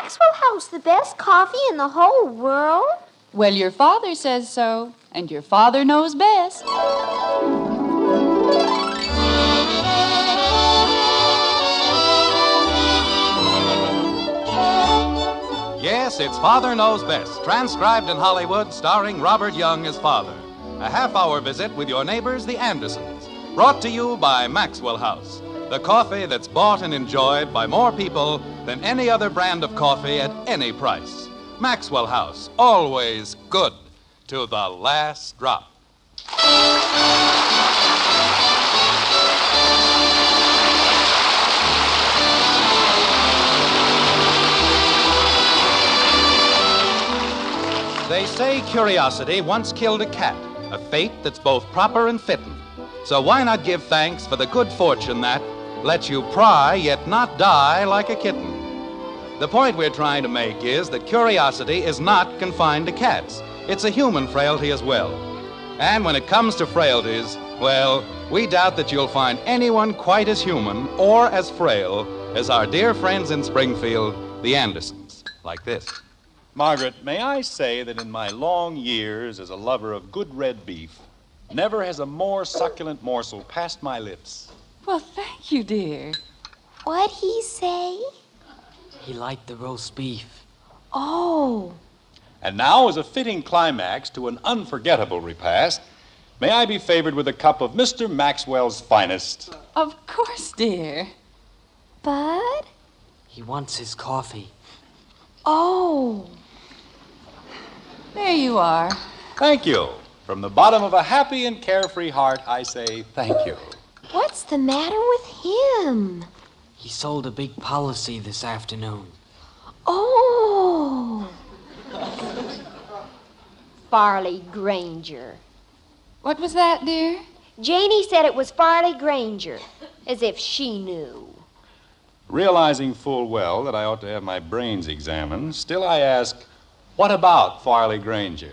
Maxwell House the best coffee in the whole world? Well, your father says so, and your father knows best. Yes, it's Father Knows Best, transcribed in Hollywood, starring Robert Young as father. A half-hour visit with your neighbors, the Andersons. Brought to you by Maxwell House, the coffee that's bought and enjoyed by more people than any other brand of coffee at any price. Maxwell House, always good to the last drop. They say curiosity once killed a cat, a fate that's both proper and fitting. So why not give thanks for the good fortune that lets you pry yet not die like a kitten? The point we're trying to make is that curiosity is not confined to cats. It's a human frailty as well. And when it comes to frailties, well, we doubt that you'll find anyone quite as human or as frail as our dear friends in Springfield, the Andersons, like this. Margaret, may I say that in my long years as a lover of good red beef, never has a more succulent morsel passed my lips. Well, thank you, dear. What'd he say? He liked the roast beef. Oh. And now, as a fitting climax to an unforgettable repast, may I be favored with a cup of Mr. Maxwell's finest? Of course, dear. Bud? He wants his coffee. Oh. There you are. Thank you. From the bottom of a happy and carefree heart, I say thank you. What's the matter with him? He sold a big policy this afternoon. Oh. Farley Granger. What was that, dear? Janie said it was Farley Granger, as if she knew. Realizing full well that I ought to have my brains examined, still I ask, what about Farley Granger?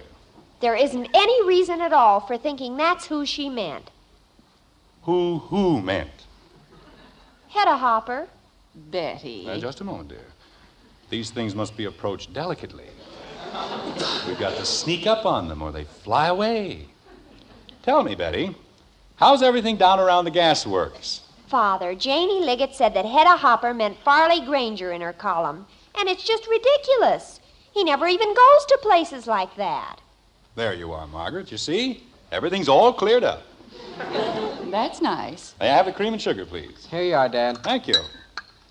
There isn't any reason at all for thinking that's who she meant. Who meant? Hedda Hopper. Betty. Just a moment, dear. These things must be approached delicately. We've got to sneak up on them or they fly away. Tell me, Betty, how's everything down around the gasworks? Father, Janie Liggett said that Hedda Hopper meant Farley Granger in her column, and it's just ridiculous. He never even goes to places like that. There you are, Margaret. You see? Everything's all cleared up. That's nice. May I have the cream and sugar, please? Here you are, Dad. Thank you.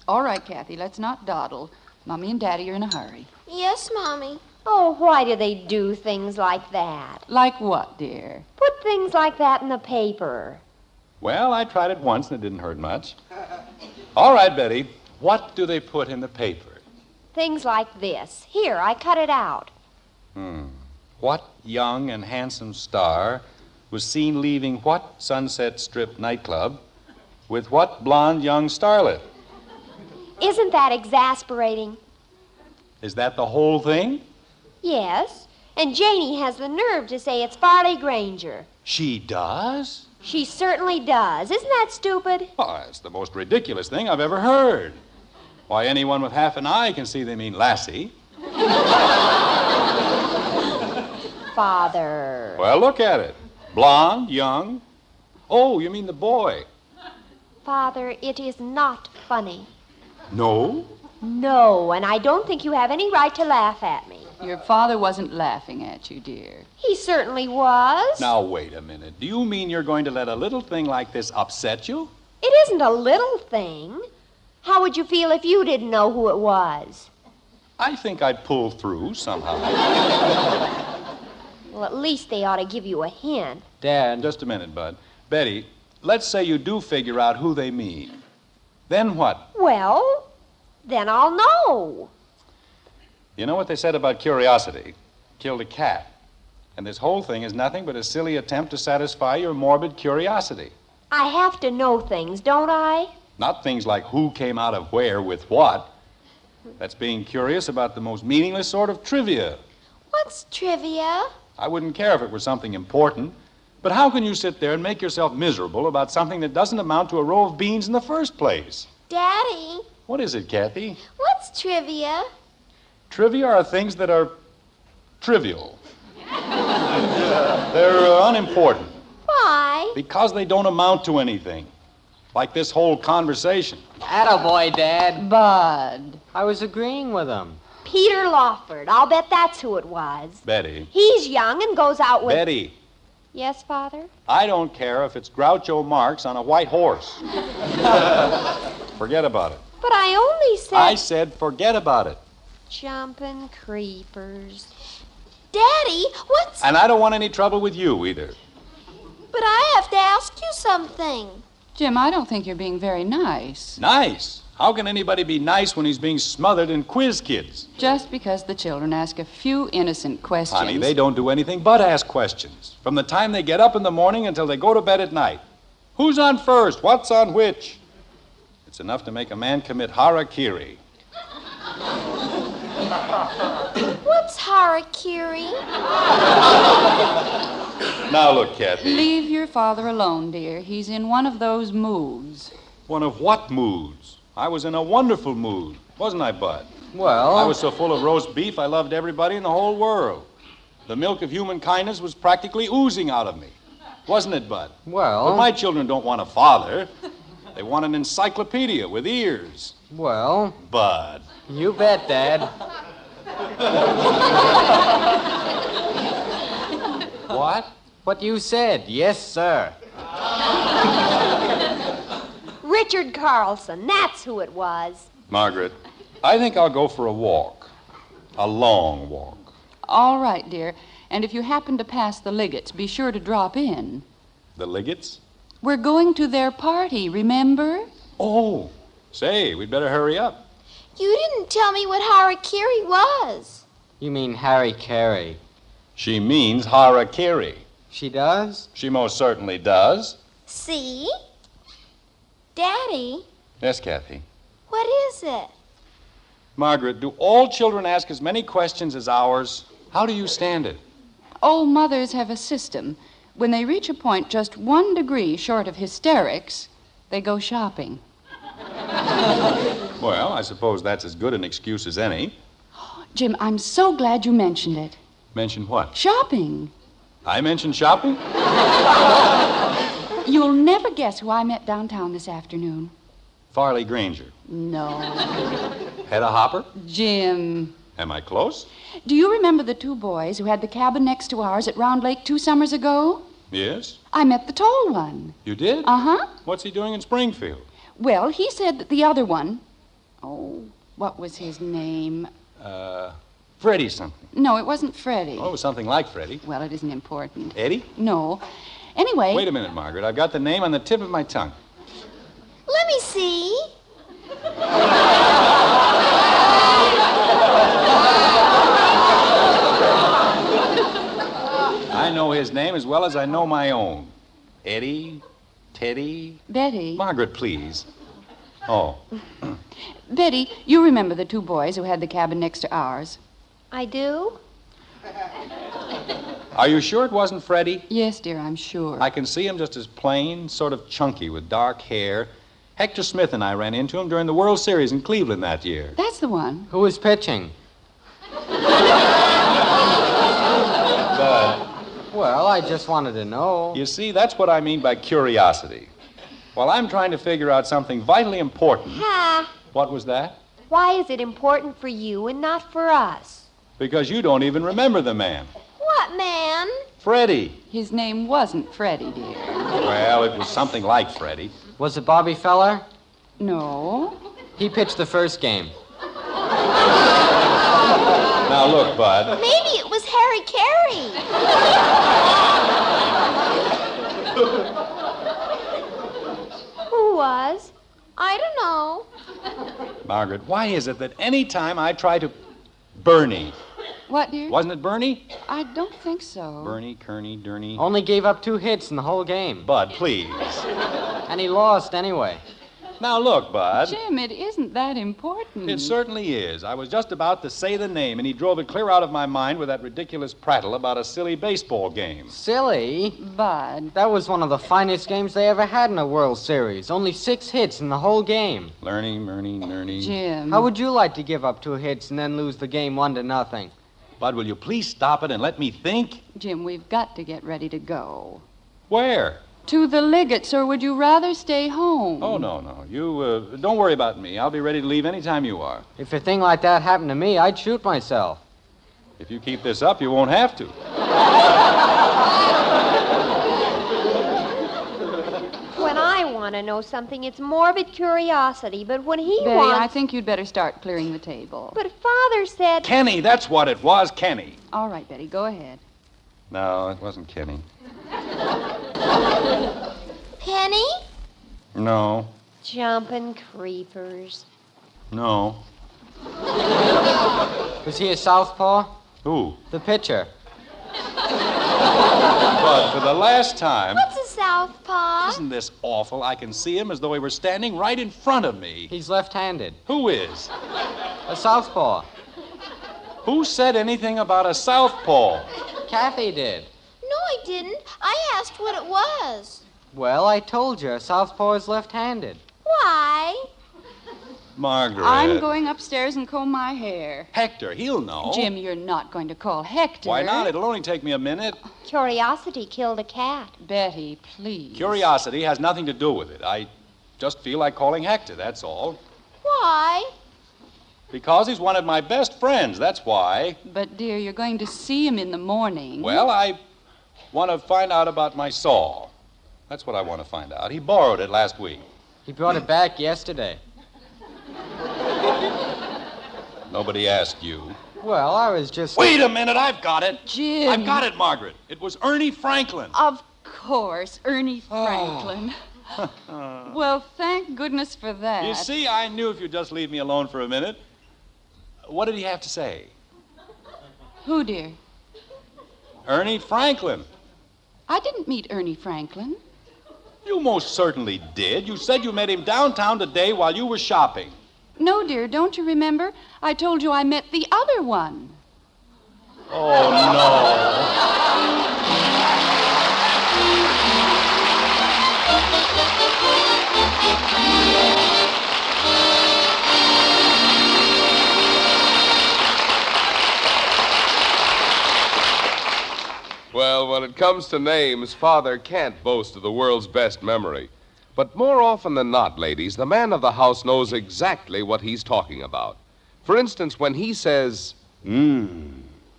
All right, Kathy, let's not dawdle. Mommy and Daddy are in a hurry. Yes, Mommy. Oh, why do they do things like that? Like what, dear? Put things like that in the paper. Well, I tried it once and it didn't hurt much. All right, Betty. What do they put in the paper? Things like this. Here, I cut it out. What young and handsome star was seen leaving what Sunset Strip nightclub with what blonde young starlet? Isn't that exasperating? Is that the whole thing? Yes. And Janie has the nerve to say it's Farley Granger. She does? She certainly does. Isn't that stupid? Oh, that's the most ridiculous thing I've ever heard. Why, anyone with half an eye can see they mean Lassie. Father. Well, look at it. Blonde, young. Oh, you mean the boy. Father, it is not funny. No? No, and I don't think you have any right to laugh at me. Your father wasn't laughing at you, dear. He certainly was. Now, wait a minute. Do you mean you're going to let a little thing like this upset you? It isn't a little thing. How would you feel if you didn't know who it was? I think I'd pull through somehow. Well, at least they ought to give you a hint. Dad. Just a minute, Bud. Betty, let's say you do figure out who they mean. Then what? Well, then I'll know. You know what they said about curiosity? Killed a cat. And this whole thing is nothing but a silly attempt to satisfy your morbid curiosity. I have to know things, don't I? Not things like who came out of where with what. That's being curious about the most meaningless sort of trivia. What's trivia? I wouldn't care if it were something important. But how can you sit there and make yourself miserable about something that doesn't amount to a row of beans in the first place? Daddy, What is it, Kathy? what's trivia? Trivia are things that are trivial. They're unimportant. Why? Because they don't amount to anything. Like this whole conversation. Attaboy, Dad. Bud. I was agreeing with him. Peter Lawford. I'll bet that's who it was. Betty. He's young and goes out with... Betty, Yes, Father? I don't care if it's Groucho Marx on a white horse. Forget about it. But I only said... I said forget about it. Jumping creepers. Daddy, what's... And I don't want any trouble with you either. But I have to ask you something. Jim, I don't think you're being very nice. Nice? How can anybody be nice when he's being smothered in quiz kids? Just because the children ask a few innocent questions. Honey, they don't do anything but ask questions. From the time they get up in the morning until they go to bed at night. Who's on first? What's on which? It's enough to make a man commit harakiri. What's harakiri? Now look, Kathy. Leave your father alone, dear. He's in one of those moods. One of what moods? I was in a wonderful mood, wasn't I, Bud? Well... I was so full of roast beef, I loved everybody in the whole world. The milk of human kindness was practically oozing out of me. Wasn't it, Bud? Well... But my children don't want a father. They want an encyclopedia with ears. Well... Bud. You bet, Dad. What? What you said. Yes, sir. Richard Carlson. That's who it was. Margaret, I think I'll go for a walk. A long walk. All right, dear. And if you happen to pass the Liggetts, be sure to drop in. The Liggetts? We're going to their party, remember? Oh, say, we'd better hurry up. You didn't tell me what harakiri was. You mean Harry Carey. She means harakiri. She does? She most certainly does. See? Daddy, Yes, Kathy. what is it? Margaret, do all children ask as many questions as ours? How do you stand it? All mothers have a system. When they reach a point just 1 degree short of hysterics, they go shopping. Well, I suppose that's as good an excuse as any. Jim, I'm so glad you mentioned it. Mention what? Shopping. I mentioned shopping? You'll never guess who I met downtown this afternoon. Farley Granger. No. Hedda Hopper? Jim. Am I close? Do you remember the 2 boys who had the cabin next to ours at Round Lake 2 summers ago? Yes. I met the tall one. You did? Uh-huh. What's he doing in Springfield? Well, he said that the other one... Oh, what was his name? Freddie something. No, it wasn't Freddie. Oh, it was something like Freddie. Well, it isn't important. Eddie? No. Anyway... Wait a minute, Margaret. I've got the name on the tip of my tongue. Let me see. I know his name as well as I know my own. Eddie? Teddy? Betty. Margaret, please. Oh. Betty, you remember the 2 boys who had the cabin next to ours? I do? Are you sure it wasn't Freddie? Yes, dear, I'm sure. I can see him just as plain, sort of chunky with dark hair. Hector Smith and I ran into him during the World Series in Cleveland that year. That's the one. Who was pitching? But, Well, I just wanted to know. you see, that's what I mean by curiosity. While I'm trying to figure out something vitally important... Ha! What was that? Why is it important for you and not for us? Because you don't even remember the man. What man? Freddie. His name wasn't Freddie, dear. Well, it was something like Freddie. Was it Bobby Feller? No. He pitched the first game. Now, look, Bud. Maybe it was Harry Carey. Who was? I don't know. Margaret, why is it that any time I try to... Bernie. What, dear? Wasn't it Bernie? I don't think so. Bernie, Kearney, Durney. Only gave up 2 hits in the whole game. Bud, please. And he lost anyway. Now, look, Bud. Jim, it isn't that important. It certainly is. I was just about to say the name, and he drove it clear out of my mind with that ridiculous prattle about a silly baseball game. Silly? Bud. That was one of the finest games they ever had in a World Series. Only 6 hits in the whole game. Learning. Jim. How would you like to give up 2 hits and then lose the game 1-0? Bud, will you please stop it and let me think? Jim, we've got to get ready to go. Where? To the Liggets, or would you rather stay home? Oh, no. You, don't worry about me. I'll be ready to leave any time you are. If a thing like that happened to me, I'd shoot myself. If you keep this up, you won't have to. When I want to know something, it's morbid curiosity, but when he Betty, wants... I think you'd better start clearing the table. But Father said... Kenny, that's what it was, Kenny. All right, Betty, go ahead. No, it wasn't Kenny. Penny? No. Jumping creepers. No. Was he a southpaw? Who? The pitcher. Bud, for the last time... What's a southpaw? Isn't this awful? I can see him as though he were standing right in front of me. He's left-handed. Who is? A southpaw. Who said anything about a southpaw? Kathy did. No, I didn't. I asked what it was. Well, I told you, a southpaw is left-handed. Why? Margaret. I'm going upstairs and comb my hair. Hector, he'll know. Jim, you're not going to call Hector. Why not? It'll only take me a minute. Curiosity killed a cat. Betty, please. Curiosity has nothing to do with it. I just feel like calling Hector, that's all. Why? Because he's one of my best friends, that's why. But, dear, you're going to see him in the morning. Well, I want to find out about my saw. That's what I want to find out. He borrowed it last week. He brought it back yesterday. Nobody asked you. Well, I was just... Wait a minute, I've got it. Jim. I've got it, Margaret. It was Ernie Franklin. Of course, Ernie Oh. Franklin. Well, thank goodness for that. You see, I knew if you'd just leave me alone for a minute. What did he have to say? Who, dear? Ernie Franklin. I didn't meet Ernie Franklin. You most certainly did. You said you met him downtown today while you were shopping. No, dear, don't you remember? I told you I met the other one. Oh, Well, when it comes to names, Father can't boast of the world's best memory. But more often than not, ladies, the man of the house knows exactly what he's talking about. For instance, when he says,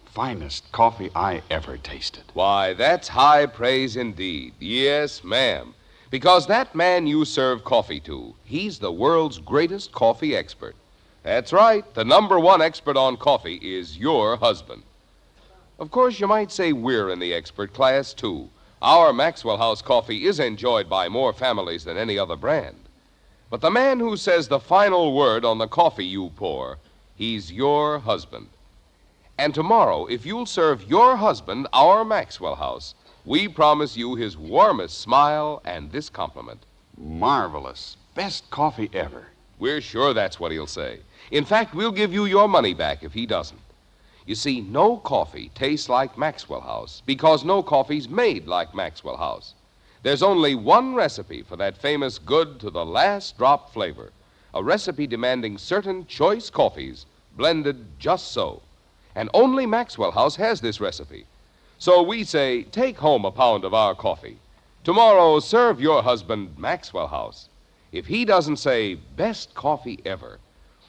Finest coffee I ever tasted. why, that's high praise indeed. Yes, ma'am. Because that man you serve coffee to, he's the world's greatest coffee expert. That's right. The #1 expert on coffee is your husband. Of course, you might say we're in the expert class, too. Our Maxwell House coffee is enjoyed by more families than any other brand. But the man who says the final word on the coffee you pour, he's your husband. And tomorrow, if you'll serve your husband our Maxwell House, we promise you his warmest smile and this compliment. Marvelous. Best coffee ever. We're sure that's what he'll say. In fact, we'll give you your money back if he doesn't. You see, no coffee tastes like Maxwell House because no coffee's made like Maxwell House. There's only one recipe for that famous good to the last drop flavor, a recipe demanding certain choice coffees blended just so. And only Maxwell House has this recipe. So we say, take home a pound of our coffee. Tomorrow, serve your husband Maxwell House. If he doesn't say, best coffee ever,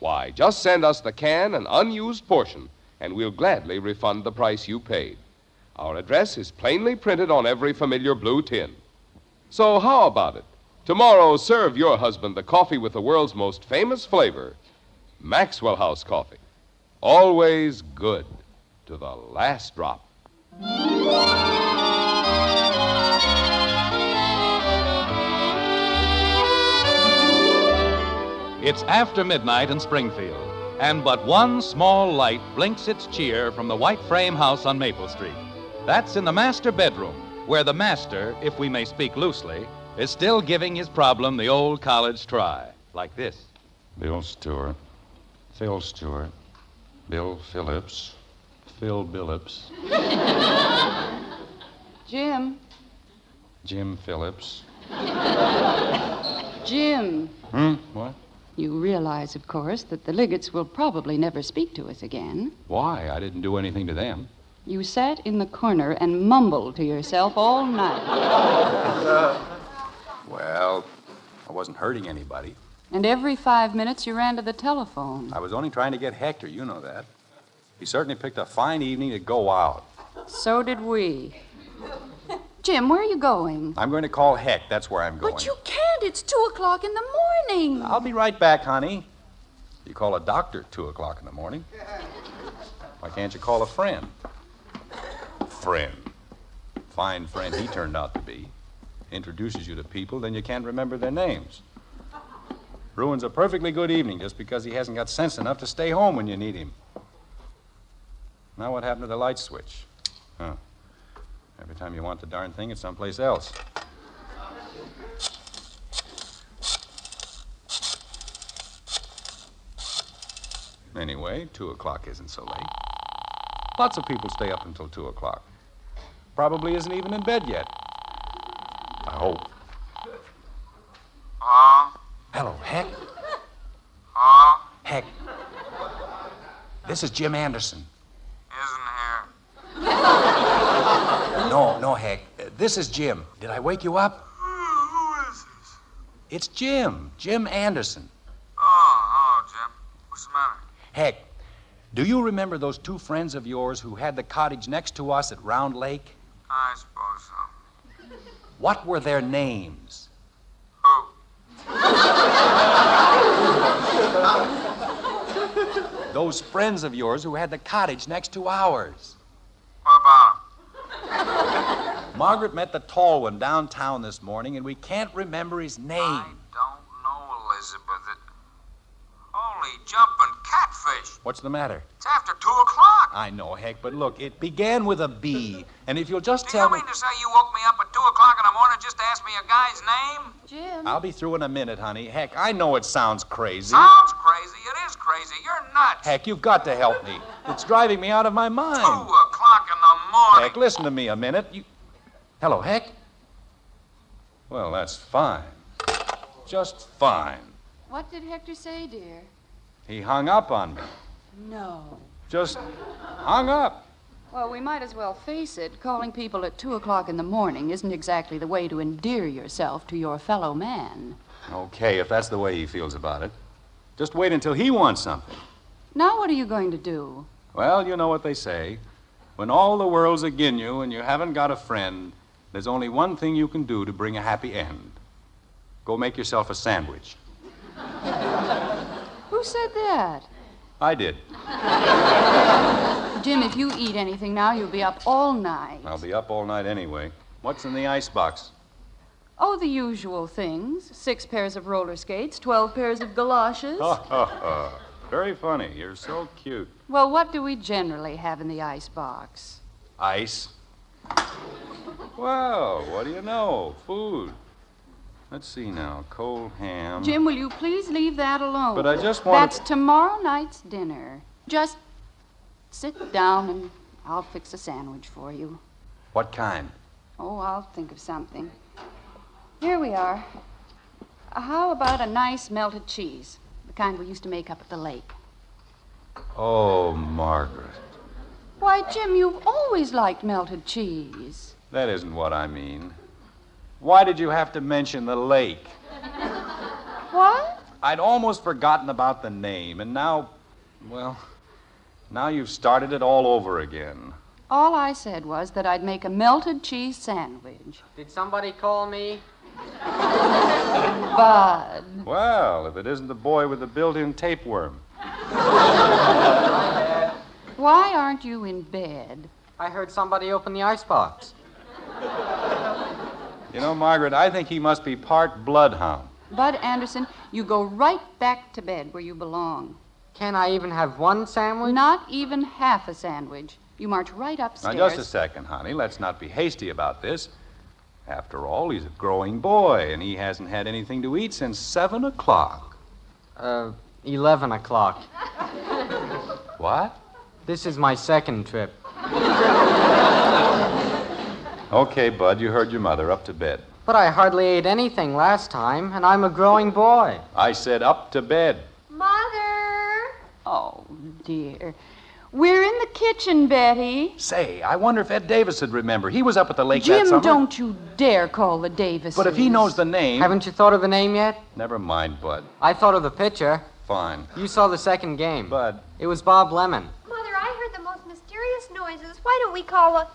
why, just send us the can and unused portion, and we'll gladly refund the price you paid. Our address is plainly printed on every familiar blue tin. So how about it? Tomorrow, serve your husband the coffee with the world's most famous flavor, Maxwell House coffee. Always good to the last drop. It's after midnight in Springfield, and but one small light blinks its cheer from the white frame house on Maple Street. That's in the master bedroom, where the master, if we may speak loosely, is still giving his problem the old college try. Like this. Bill Stewart, Phil Stewart, Bill Phillips, Phil Billups, Jim. Jim Phillips. Jim. What? You realize, of course, that the Liggetts will probably never speak to us again. Why? I didn't do anything to them. You sat in the corner and mumbled to yourself all night. Well, I wasn't hurting anybody. And every 5 minutes you ran to the telephone. I was only trying to get Hector, you know that. He certainly picked a fine evening to go out. So did we. Jim, where are you going? I'm going to call Heck. That's where I'm going. But you can't. It's 2 o'clock in the morning. I'll be right back, honey. You call a doctor at 2 o'clock in the morning. Why can't you call a friend? Friend. Fine friend he turned out to be. Introduces you to people, then you can't remember their names. Ruins a perfectly good evening just because he hasn't got sense enough to stay home when you need him. Now what happened to the light switch? Huh. Every time you want the darn thing, it's someplace else. Anyway, 2 o'clock isn't so late. Lots of people stay up until 2 o'clock. Probably isn't even in bed yet. I hope. Hello, Heck. Heck. This is Jim Anderson. Isn't here. No, Heck. This is Jim. Did I wake you up? Who is this? It's Jim. Jim Anderson. Oh, Jim. What's the matter? Heck, do you remember those 2 friends of yours who had the cottage next to us at Round Lake? I suppose so. What were their names? Who? Those friends of yours who had the cottage next to ours. What about Margaret met the tall one downtown this morning, and we can't remember his name. I don't know, Elizabeth. Holy jumping catfish. What's the matter? It's after 2 o'clock. I know, Heck, but look, it began with a B. And if you'll just Do tell you me... mean to say you woke me up at 2 o'clock in the morning just to ask me a guy's name? Jim. I'll be through in a minute, honey. Heck, I know it sounds crazy. Sounds crazy. It is crazy. You're nuts. Heck, you've got to help me. It's driving me out of my 2 mind. o'clock in the morning. Heck, listen to me a minute. Hello, Heck? Well, that's fine. Just fine. What did Hector say, dear? He hung up on me. No. Just hung up. Well, we might as well face it. Calling people at 2 o'clock in the morning isn't exactly the way to endear yourself to your fellow man. Okay, if that's the way he feels about it. Just wait until he wants something. Now what are you going to do? Well, you know what they say. When all the world's agin you and you haven't got a friend, there's only one thing you can do to bring a happy end. Go make yourself a sandwich. Who said that? I did. Jim, if you eat anything now, you'll be up all night. I'll be up all night anyway. What's in the icebox? Oh, the usual things. 6 pairs of roller skates, 12 pairs of galoshes. Very funny. You're so cute. Well, what do we generally have in the icebox? Ice. Well, what do you know? Food. Let's see now. Cold ham. Jim, will you please leave that alone? But I just want That's tomorrow night's dinner. Just sit down and I'll fix a sandwich for you. What kind? Oh, I'll think of something. Here we are. How about a nice melted cheese? The kind we used to make up at the lake. Oh, Margaret. Why, Jim, you've always liked melted cheese. That isn't what I mean. Why did you have to mention the lake? What? I'd almost forgotten about the name, and now, well, now you've started it all over again. All I said was that I'd make a melted cheese sandwich. Did somebody call me? Bud. Well, if it isn't the boy with the built-in tapeworm. Why aren't you in bed? I heard somebody open the icebox. You know, Margaret, I think he must be part bloodhound. Bud Anderson, you go right back to bed where you belong. Can't I even have one sandwich? Not even half a sandwich. You march right upstairs. Now, just a second, honey. Let's not be hasty about this. After all, he's a growing boy, and he hasn't had anything to eat since 7 o'clock. 11 o'clock. What? This is my second trip. Okay, Bud, you heard your mother. Up to bed. But I hardly ate anything last time, and I'm a growing boy. I said up to bed. Mother! Oh, dear. We're in the kitchen, Betty. Say, I wonder if Ed Davis would remember. He was up at the lake that Jim, summer. don't you dare call the Davises. But if he knows the name... Haven't you thought of the name yet? Never mind, Bud. I thought of the pitcher. Fine. You saw the second game. Bud. It was Bob Lemon. Mother, I heard the most mysterious noises. Why don't we call a...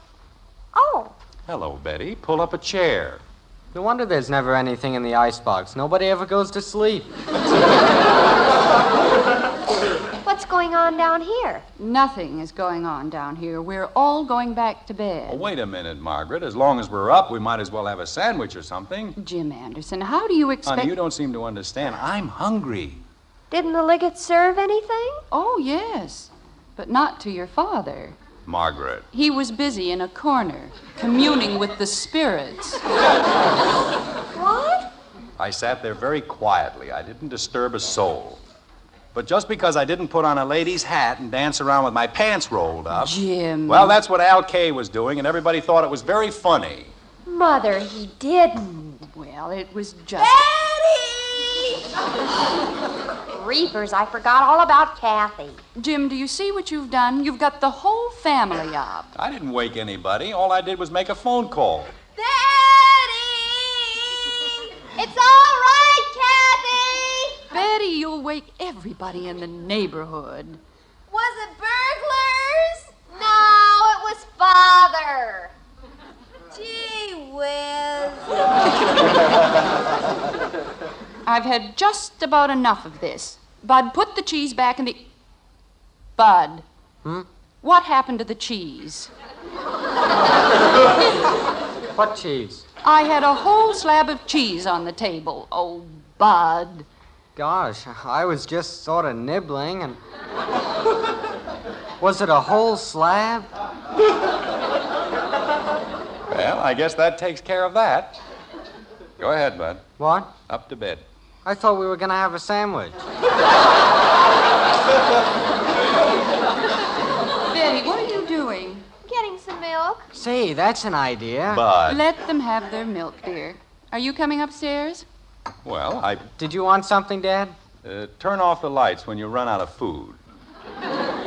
Oh. Hello, Betty. Pull up a chair. No wonder there's never anything in the icebox. Nobody ever goes to sleep. What's going on down here? Nothing is going on down here. We're all going back to bed. Oh, wait a minute, Margaret. As long as we're up, we might as well have a sandwich or something. Jim Anderson, how do you expect... Honey, you don't seem to understand. I'm hungry. Didn't the Liggett serve anything? Oh, yes, but not to your father. Margaret. He was busy in a corner, communing with the spirits. What? I sat there very quietly. I didn't disturb a soul. But just because I didn't put on a lady's hat and dance around with my pants rolled up... Jim. Well, that's what Al Kay was doing, and everybody thought it was very funny. Mother, he didn't. Well, it was just... Reapers, I forgot all about Kathy. Jim, do you see what you've done? You've got the whole family up. I didn't wake anybody. All I did was make a phone call. Betty! It's all right, Kathy! Betty, you'll wake everybody in the neighborhood. Was it burglars? No, it was Father. Gee whiz. I've had just about enough of this. Bud, put the cheese back in the... Bud. What happened to the cheese? What cheese? I had a whole slab of cheese on the table. Oh, Bud. Gosh, I was just sort of nibbling and... Was it a whole slab? Well, I guess that takes care of that. Go ahead, Bud. What? Up to bed. I thought we were going to have a sandwich. Betty, what are you doing? Getting some milk. Say, that's an idea. Bud. Let them have their milk, dear. Are you coming upstairs? Well, Did you want something, Dad? turn off the lights when you run out of food.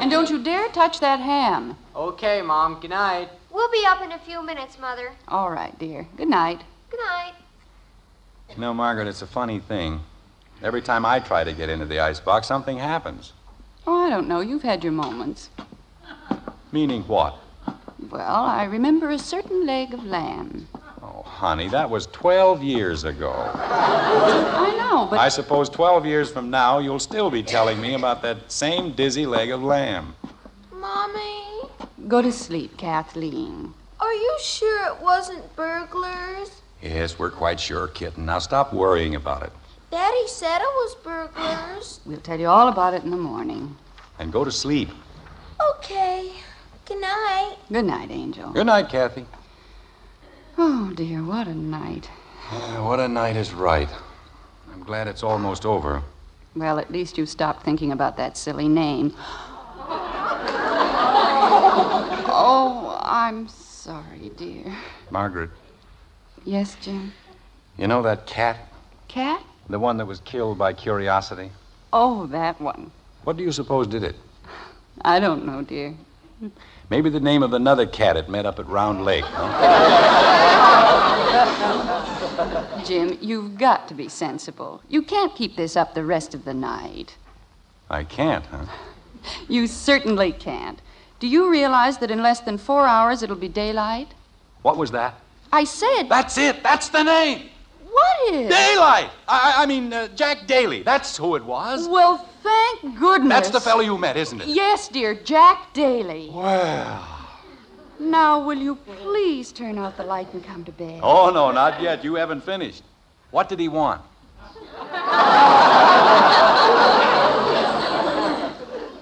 And don't you dare touch that ham. Okay, Mom. Good night. We'll be up in a few minutes, Mother. All right, dear. Good night. Good night. You know, Margaret, it's a funny thing. Every time I try to get into the icebox, something happens. Oh, I don't know. You've had your moments. Meaning what? Well, I remember a certain leg of lamb. Oh, honey, that was 12 years ago. I know, but... I suppose 12 years from now, you'll still be telling me about that same dizzy leg of lamb. Mommy, Go to sleep, Kathleen. are you sure it wasn't burglars? Yes, we're quite sure, kitten. Now stop worrying about it. Daddy said it was burglars. We'll tell you all about it in the morning. And go to sleep. Okay. Good night. Good night, Angel. Good night, Kathy. Oh, dear, what a night. What a night is right. I'm glad it's almost over. Well, at least you stopped thinking about that silly name. Oh, I'm sorry, dear. Margaret, Yes, Jim? you know that cat? Cat? The one that was killed by curiosity? Oh, that one. What do you suppose did it? I don't know, dear. Maybe the name of another cat it met up at Round Lake, huh? Jim, you've got to be sensible. You can't keep this up the rest of the night. I can't, huh? You certainly can't. Do you realize that in less than 4 hours it'll be daylight? What was that? I said... That's it. That's the name. What is? Daylight. I mean, Jack Daly. That's who it was. Well, thank goodness. That's the fellow you met, isn't it? Yes, dear, Jack Daly. Well. Now, will you please turn out the light and come to bed? Oh, no, not yet. You haven't finished. What did he want?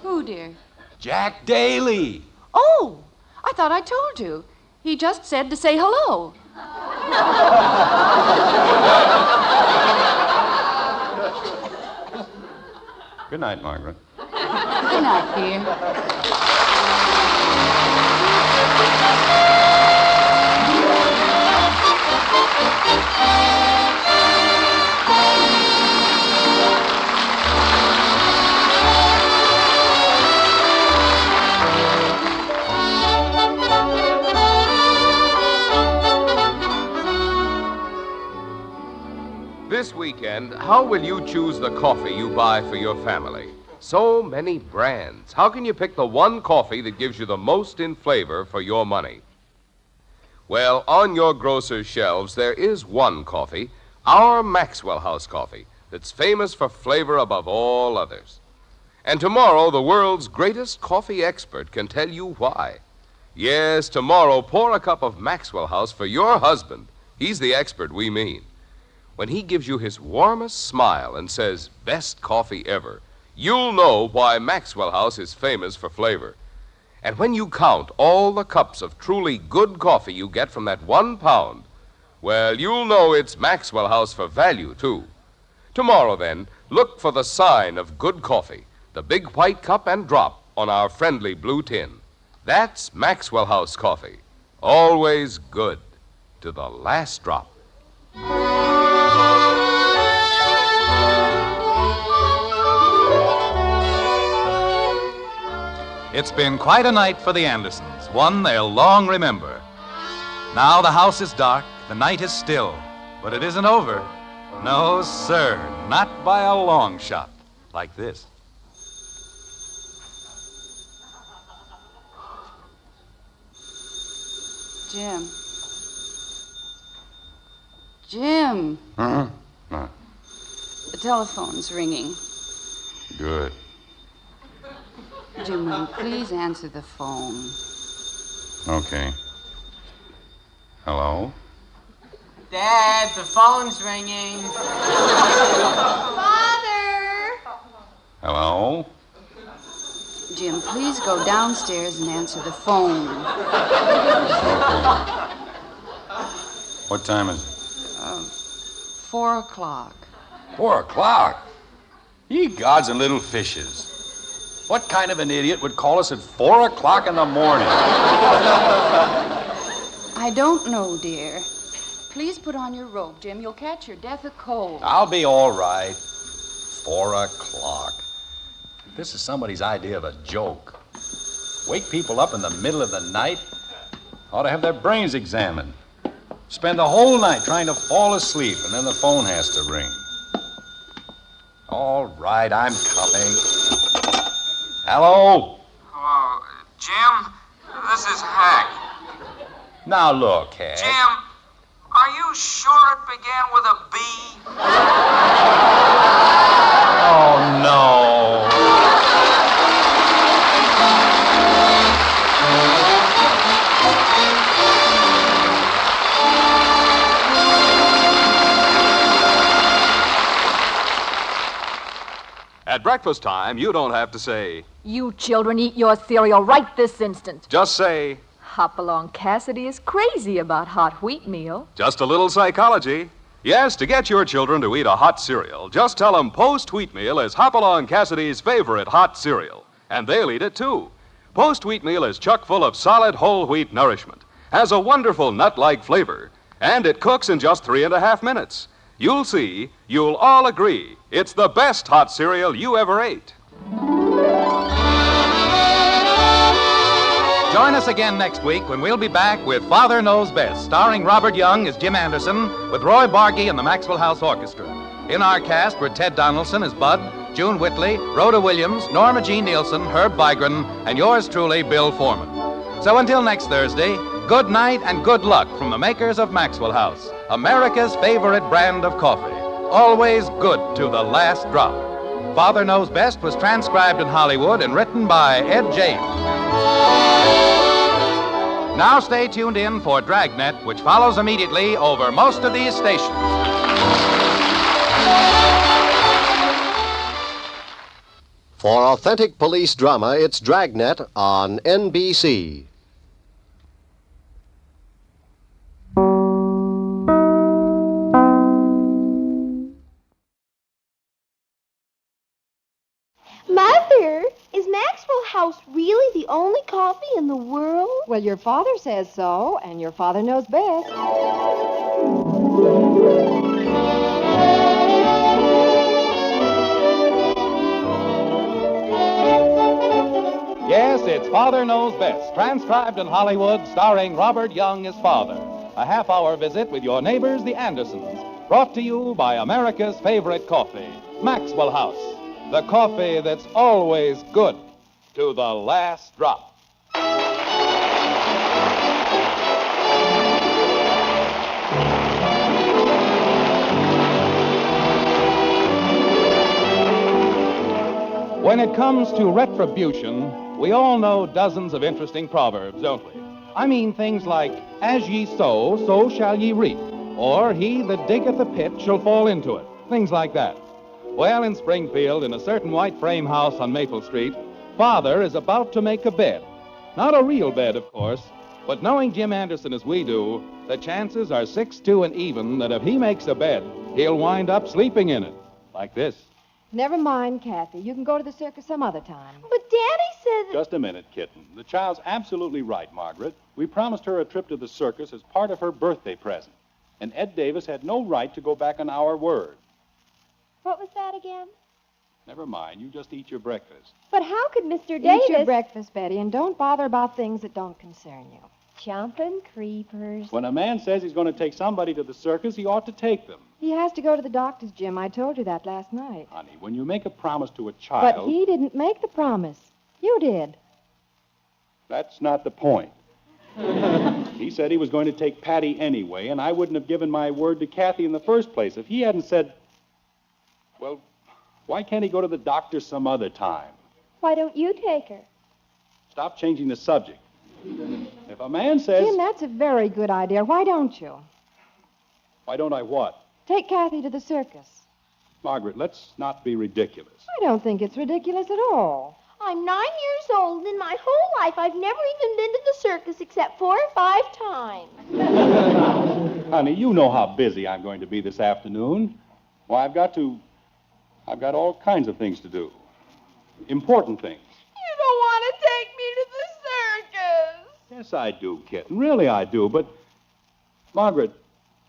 Who, dear? Jack Daly. Oh, I thought I told you. He just said to say hello. Good night, Margaret. Good night, dear. This weekend, how will you choose the coffee you buy for your family? So many brands. How can you pick the one coffee that gives you the most in flavor for your money? Well, on your grocer's shelves, there is one coffee, our Maxwell House coffee, that's famous for flavor above all others. And tomorrow, the world's greatest coffee expert can tell you why. Yes, tomorrow, pour a cup of Maxwell House for your husband. He's the expert we mean. When he gives you his warmest smile and says, best coffee ever, you'll know why Maxwell House is famous for flavor. And when you count all the cups of truly good coffee you get from that 1 pound, well, you'll know it's Maxwell House for value, too. Tomorrow, then, look for the sign of good coffee, the big white cup and drop on our friendly blue tin. That's Maxwell House coffee. Always good to the last drop. It's been quite a night for the Andersons, one they'll long remember. Now the house is dark, the night is still, but it isn't over. No, sir, not by a long shot. Like this. Jim. Jim. Uh-huh. The telephone's ringing. Good. Jim, will you please answer the phone? Okay. Hello? Dad, the phone's ringing. Father! Hello? Jim, please go downstairs and answer the phone. Okay. What time is it? 4 o'clock. 4 o'clock? Ye gods and little fishes. What kind of an idiot would call us at 4 o'clock in the morning? I don't know, dear. Please put on your robe, Jim. You'll catch your death of cold. I'll be all right. 4 o'clock. This is somebody's idea of a joke. Wake people up in the middle of the night? Ought to have their brains examined. Spend the whole night trying to fall asleep, and then the phone has to ring. All right, I'm coming. Hello? Hello, Jim? This is Hack. Now look, Hank. Jim, are you sure it began with a B? Oh, no. At breakfast time, you don't have to say, You children eat your cereal right this instant. just say, Hopalong Cassidy is crazy about hot wheatmeal. just a little psychology. Yes, to get your children to eat a hot cereal, just tell them Post Wheatmeal is Hopalong Cassidy's favorite hot cereal. And they'll eat it, too. Post Wheatmeal is chock full of solid whole wheat nourishment, has a wonderful nut-like flavor, and it cooks in just 3.5 minutes. You'll see, you'll all agree, it's the best hot cereal you ever ate. Join us again next week when we'll be back with Father Knows Best, starring Robert Young as Jim Anderson, with Roy Bargy and the Maxwell House Orchestra. In our cast were Ted Donaldson as Bud, June Whitley, Rhoda Williams, Norma Jean Nielsen, Herb Vigran, and yours truly, Bill Foreman. So until next Thursday, good night and good luck from the makers of Maxwell House, America's favorite brand of coffee. Always good to the last drop. Father Knows Best was transcribed in Hollywood and written by Ed James. Now stay tuned in for Dragnet, which follows immediately over most of these stations. For authentic police drama, it's Dragnet on NBC. house really the only coffee in the world? Well, your father says so, and your father knows best. Yes, it's Father Knows Best, transcribed in Hollywood, starring Robert Young as father. A half-hour visit with your neighbors, the Andersons, brought to you by America's favorite coffee, Maxwell House. The coffee that's always good to the last drop. When it comes to retribution, we all know dozens of interesting proverbs, don't we? I mean things like, as ye sow, so shall ye reap, or he that diggeth a pit shall fall into it, things like that. Well, in Springfield, in a certain white frame house on Maple Street, Father is about to make a bed. Not a real bed, of course, but knowing Jim Anderson as we do, the chances are 6-2 and even that if he makes a bed, he'll wind up sleeping in it, like this. Never mind, Kathy. You can go to the circus some other time. But Daddy said that... Just a minute, kitten. The child's absolutely right, Margaret. We promised her a trip to the circus as part of her birthday present. And Ed Davis had no right to go back on our word. What was that again? Never mind. You just eat your breakfast. But how could Mr. Davis... Eat your breakfast, Betty, and don't bother about things that don't concern you. Jumping creepers. When a man says he's going to take somebody to the circus, he ought to take them. He has to go to the doctor's, Jim. I told you that last night. Honey, when you make a promise to a child... But he didn't make the promise. You did. That's not the point. He said he was going to take Patty anyway, and I wouldn't have given my word to Kathy in the first place if he hadn't said... Well, why can't he go to the doctor some other time? Why don't you take her? Stop changing the subject. If a man says... Jim, that's a very good idea. Why don't you? Why don't I what? Take Kathy to the circus. Margaret, let's not be ridiculous. I don't think it's ridiculous at all. I'm 9 years old, and in my whole life I've never even been to the circus except 4 or 5 times. Honey, you know how busy I'm going to be this afternoon. Why, I've got all kinds of things to do. Important things. You don't want to take me to the circus. Yes, I do, kitten. Really, I do. But, Margaret,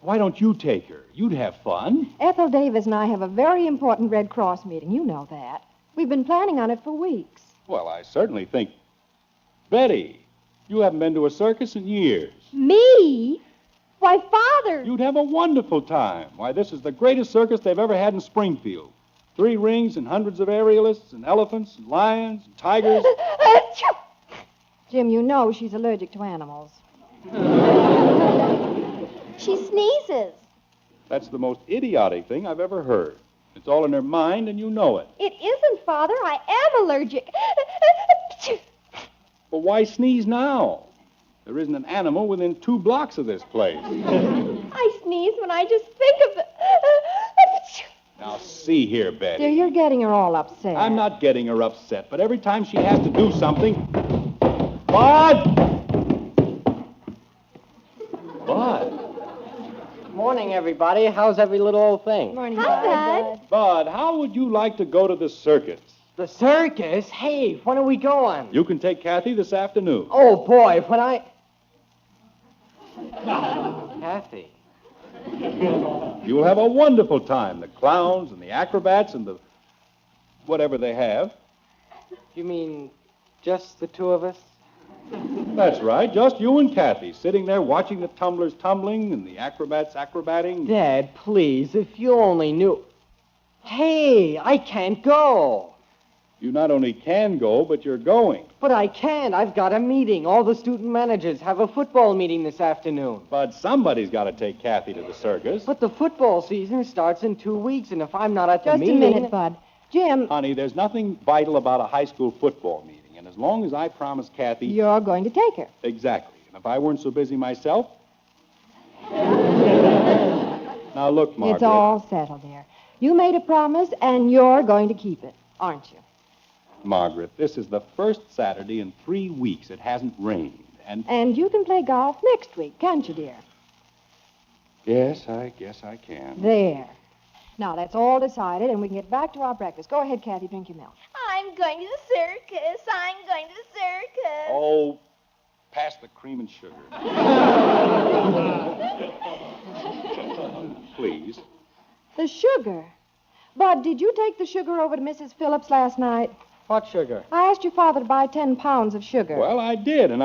why don't you take her? You'd have fun. Ethel Davis and I have a very important Red Cross meeting. You know that. We've been planning on it for weeks. Well, I certainly think... Betty, you haven't been to a circus in years. Me? Why, Father... You'd have a wonderful time. Why, this is the greatest circus they've ever had in Springfield. 3 rings and hundreds of aerialists and elephants and lions and tigers. Jim, you know she's allergic to animals. She sneezes. That's the most idiotic thing I've ever heard. It's all in her mind, and you know it. It isn't, Father. I am allergic. Well, why sneeze now? There isn't an animal within 2 blocks of this place. I sneeze when I just think of it. Now, see here, Betty. Dear, you're getting her all upset. I'm not getting her upset, but every time she has to do something... Bud! Bud! Morning, everybody. How's every little old thing? Morning, Hi, Bud. Bud, how would you like to go to the circus? The circus? Hey, when are we going? You can take Kathy this afternoon. Oh, boy, when I... Kathy. You'll have a wonderful time. The clowns and the acrobats and the... whatever they have. You mean just the 2 of us? That's right, just you and Kathy, sitting there watching the tumblers tumbling and the acrobats acrobating. Dad, please, if you only knew... Hey, I can't go. You not only can go, but you're going. But I can't. I've got a meeting. All the student managers have a football meeting this afternoon. But somebody's got to take Kathy to the circus. But the football season starts in 2 weeks, and if I'm not at the meeting... Just a minute, Bud. Jim... Honey, there's nothing vital about a high school football meeting. And as long as I promise Kathy... You're going to take her. Exactly. And if I weren't so busy myself... Now, look, Margaret. It's all settled, dear. You made a promise, and you're going to keep it, aren't you? Margaret, this is the first Saturday in 3 weeks. It hasn't rained, and... And you can play golf next week, can't you, dear? Yes, I guess I can. There. Now, that's all decided, and we can get back to our breakfast. Go ahead, Kathy, drink your milk. I'm going to the circus. I'm going Oh, pass the cream and sugar. Please. The sugar. Bud, did you take the sugar over to Mrs. Phillips last night? What sugar? I asked your father to buy 10 pounds of sugar. Well, I did, and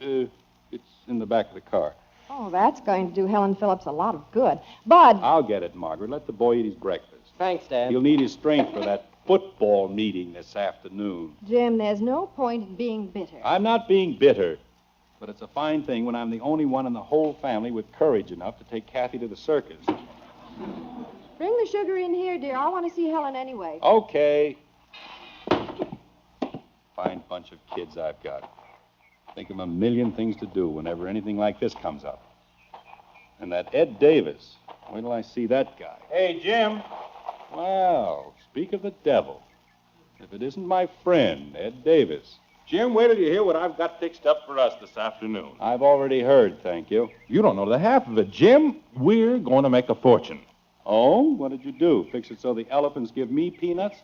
it's in the back of the car. Oh, that's going to do Helen Phillips a lot of good. Bud. I'll get it, Margaret. Let the boy eat his breakfast. Thanks, Dad. He'll need his strength for that football meeting this afternoon. Jim, there's no point in being bitter. I'm not being bitter, but it's a fine thing when I'm the only one in the whole family with courage enough to take Kathy to the circus. Bring the sugar in here, dear. I want to see Helen anyway. Okay. Fine bunch of kids I've got. Think of a million things to do whenever anything like this comes up. And that Ed Davis. Wait till I see that guy. Hey, Jim. Well, speak of the devil. If it isn't my friend, Ed Davis. Jim, wait till you hear what I've got fixed up for us this afternoon. I've already heard, thank you. You don't know the half of it, Jim. We're going to make a fortune. Oh? What did you do? Fix it so the elephants give me peanuts?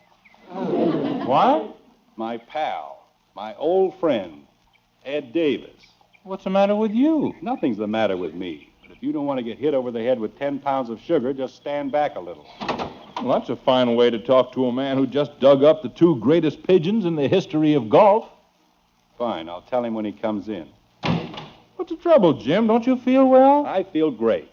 What? My pal, my old friend, Ed Davis. What's the matter with you? Nothing's the matter with me. But if you don't want to get hit over the head with 10 pounds of sugar, just stand back a little. Well, that's a fine way to talk to a man who just dug up the 2 greatest pigeons in the history of golf. Fine, I'll tell him when he comes in. What's the trouble, Jim? Don't you feel well? I feel great.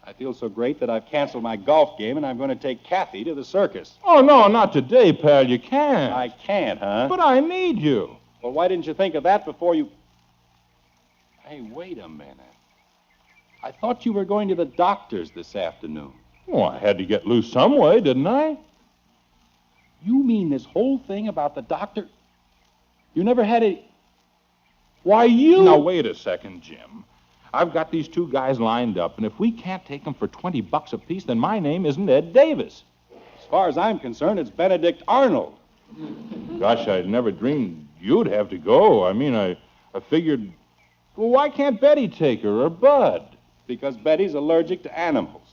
I feel so great that I've canceled my golf game and I'm going to take Kathy to the circus. Oh, no, not today, pal. You can't. I can't, huh? But I need you. Well, why didn't you think of that before you... Hey, wait a minute. I thought you were going to the doctor's this afternoon. Well, I had to get loose some way, didn't I? You mean this whole thing about the doctor? You never had a... Why, you... Now, wait a second, Jim. I've got these 2 guys lined up, and if we can't take them for $20 apiece, then my name isn't Ed Davis. As far as I'm concerned, it's Benedict Arnold. Gosh, I'd never dreamed you'd have to go. I mean, I figured... Well, why can't Betty take her, or Bud? Because Betty's allergic to animals.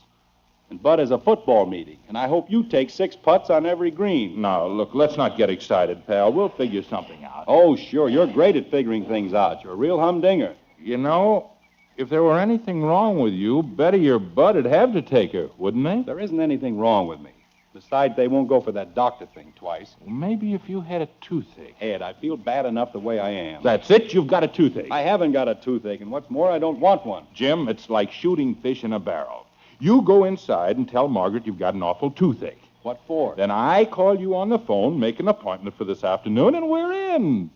And Bud has a football meeting, and I hope you take 6 putts on every green. Now, look, let's not get excited, pal. We'll figure something out. Oh, sure. You're great at figuring things out. You're a real humdinger. You know, if there were anything wrong with you, Betty or Bud would have to take her, wouldn't they? There isn't anything wrong with me. Besides, they won't go for that doctor thing twice. Well, maybe if you had a toothache. Ed, I feel bad enough the way I am. That's it. You've got a toothache. I haven't got a toothache, and what's more, I don't want one. Jim, it's like shooting fish in a barrel. You go inside and tell Margaret you've got an awful toothache. What for? Then I call you on the phone, make an appointment for this afternoon, and we're in.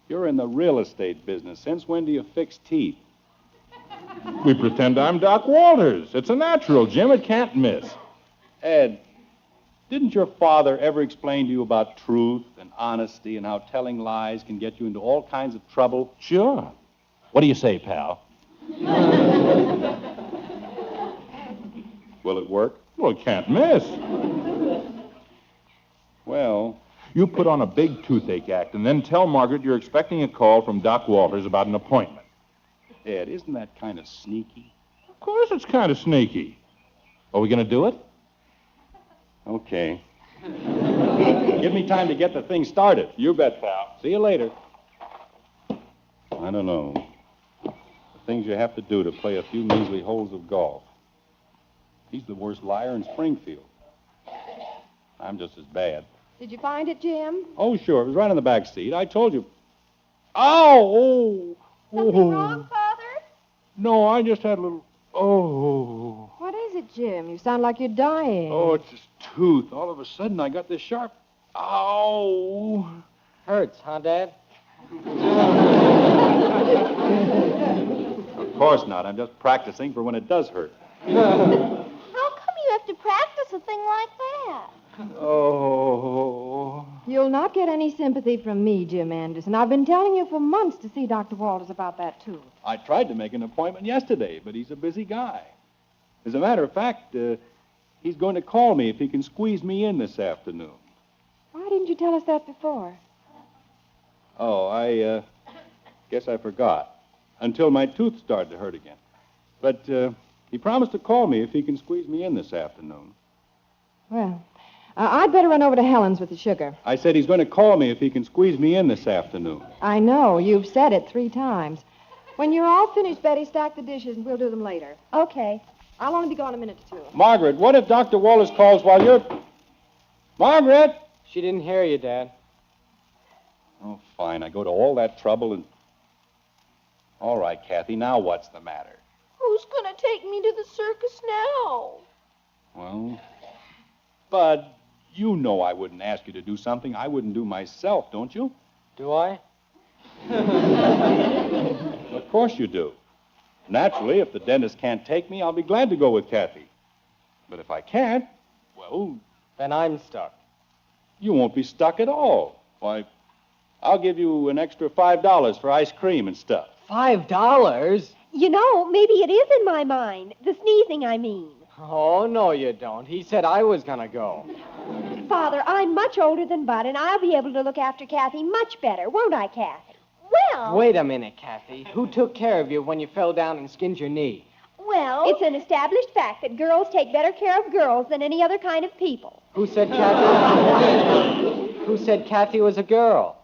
You're in the real estate business. Since when do you fix teeth? We pretend I'm Doc Walters. It's a natural, Jim. It can't miss. Ed, didn't your father ever explain to you about truth and honesty and how telling lies can get you into all kinds of trouble? Sure. What do you say, pal? Will it work? Well, it can't miss. Well... You put on a big toothache act and then tell Margaret you're expecting a call from Doc Walters about an appointment. Ed, isn't that kind of sneaky? Of course it's kind of sneaky. Are we going to do it? Okay. Give me time to get the thing started. You bet, pal. See you later. I don't know. The things you have to do to play a few measly holes of golf. He's the worst liar in Springfield. I'm just as bad. Did you find it, Jim? Oh, sure. It was right in the back seat. I told you. Oh! Something wrong, Father? No, I just had a little... Oh. What is it, Jim? You sound like you're dying. Oh, it's this tooth. All of a sudden, I got this sharp... Ow! Hurts, huh, Dad? Of course not. I'm just practicing for when it does hurt. How come you have to practice a thing like that? Oh. You'll not get any sympathy from me, Jim Anderson. I've been telling you for months to see Dr. Walters about that tooth. I tried to make an appointment yesterday, but he's a busy guy. As a matter of fact, he's going to call me if he can squeeze me in this afternoon. Why didn't you tell us that before? Oh, I guess I forgot. Until my tooth started to hurt again. But he promised to call me if he can squeeze me in this afternoon. Well, I'd better run over to Helen's with the sugar. I said he's going to call me if he can squeeze me in this afternoon. I know. You've said it 3 times. When you're all finished, Betty, stack the dishes and we'll do them later. Okay. I'll only be gone a minute or 2. Margaret, what if Dr. Wallace calls while you're... Margaret! She didn't hear you, Dad. Oh, fine. I go to all that trouble and... All right, Kathy, now what's the matter? Who's going to take me to the circus now? Well, Bud, you know I wouldn't ask you to do something I wouldn't do myself, don't you? Do I? Of course you do. Naturally, if the dentist can't take me, I'll be glad to go with Kathy. But if I can't, well... Then I'm stuck. You won't be stuck at all. Why, I'll give you an extra $5 for ice cream and stuff. $5? You know, maybe it is in my mind. The sneezing, I mean. Oh, no, you don't. He said I was going to go. Father, I'm much older than Bud, and I'll be able to look after Kathy much better, won't I, Kathy? Well... Wait a minute, Kathy. Who took care of you when you fell down and skinned your knee? Well... It's an established fact that girls take better care of girls than any other kind of people. Who said Kathy... Who said Kathy was a girl?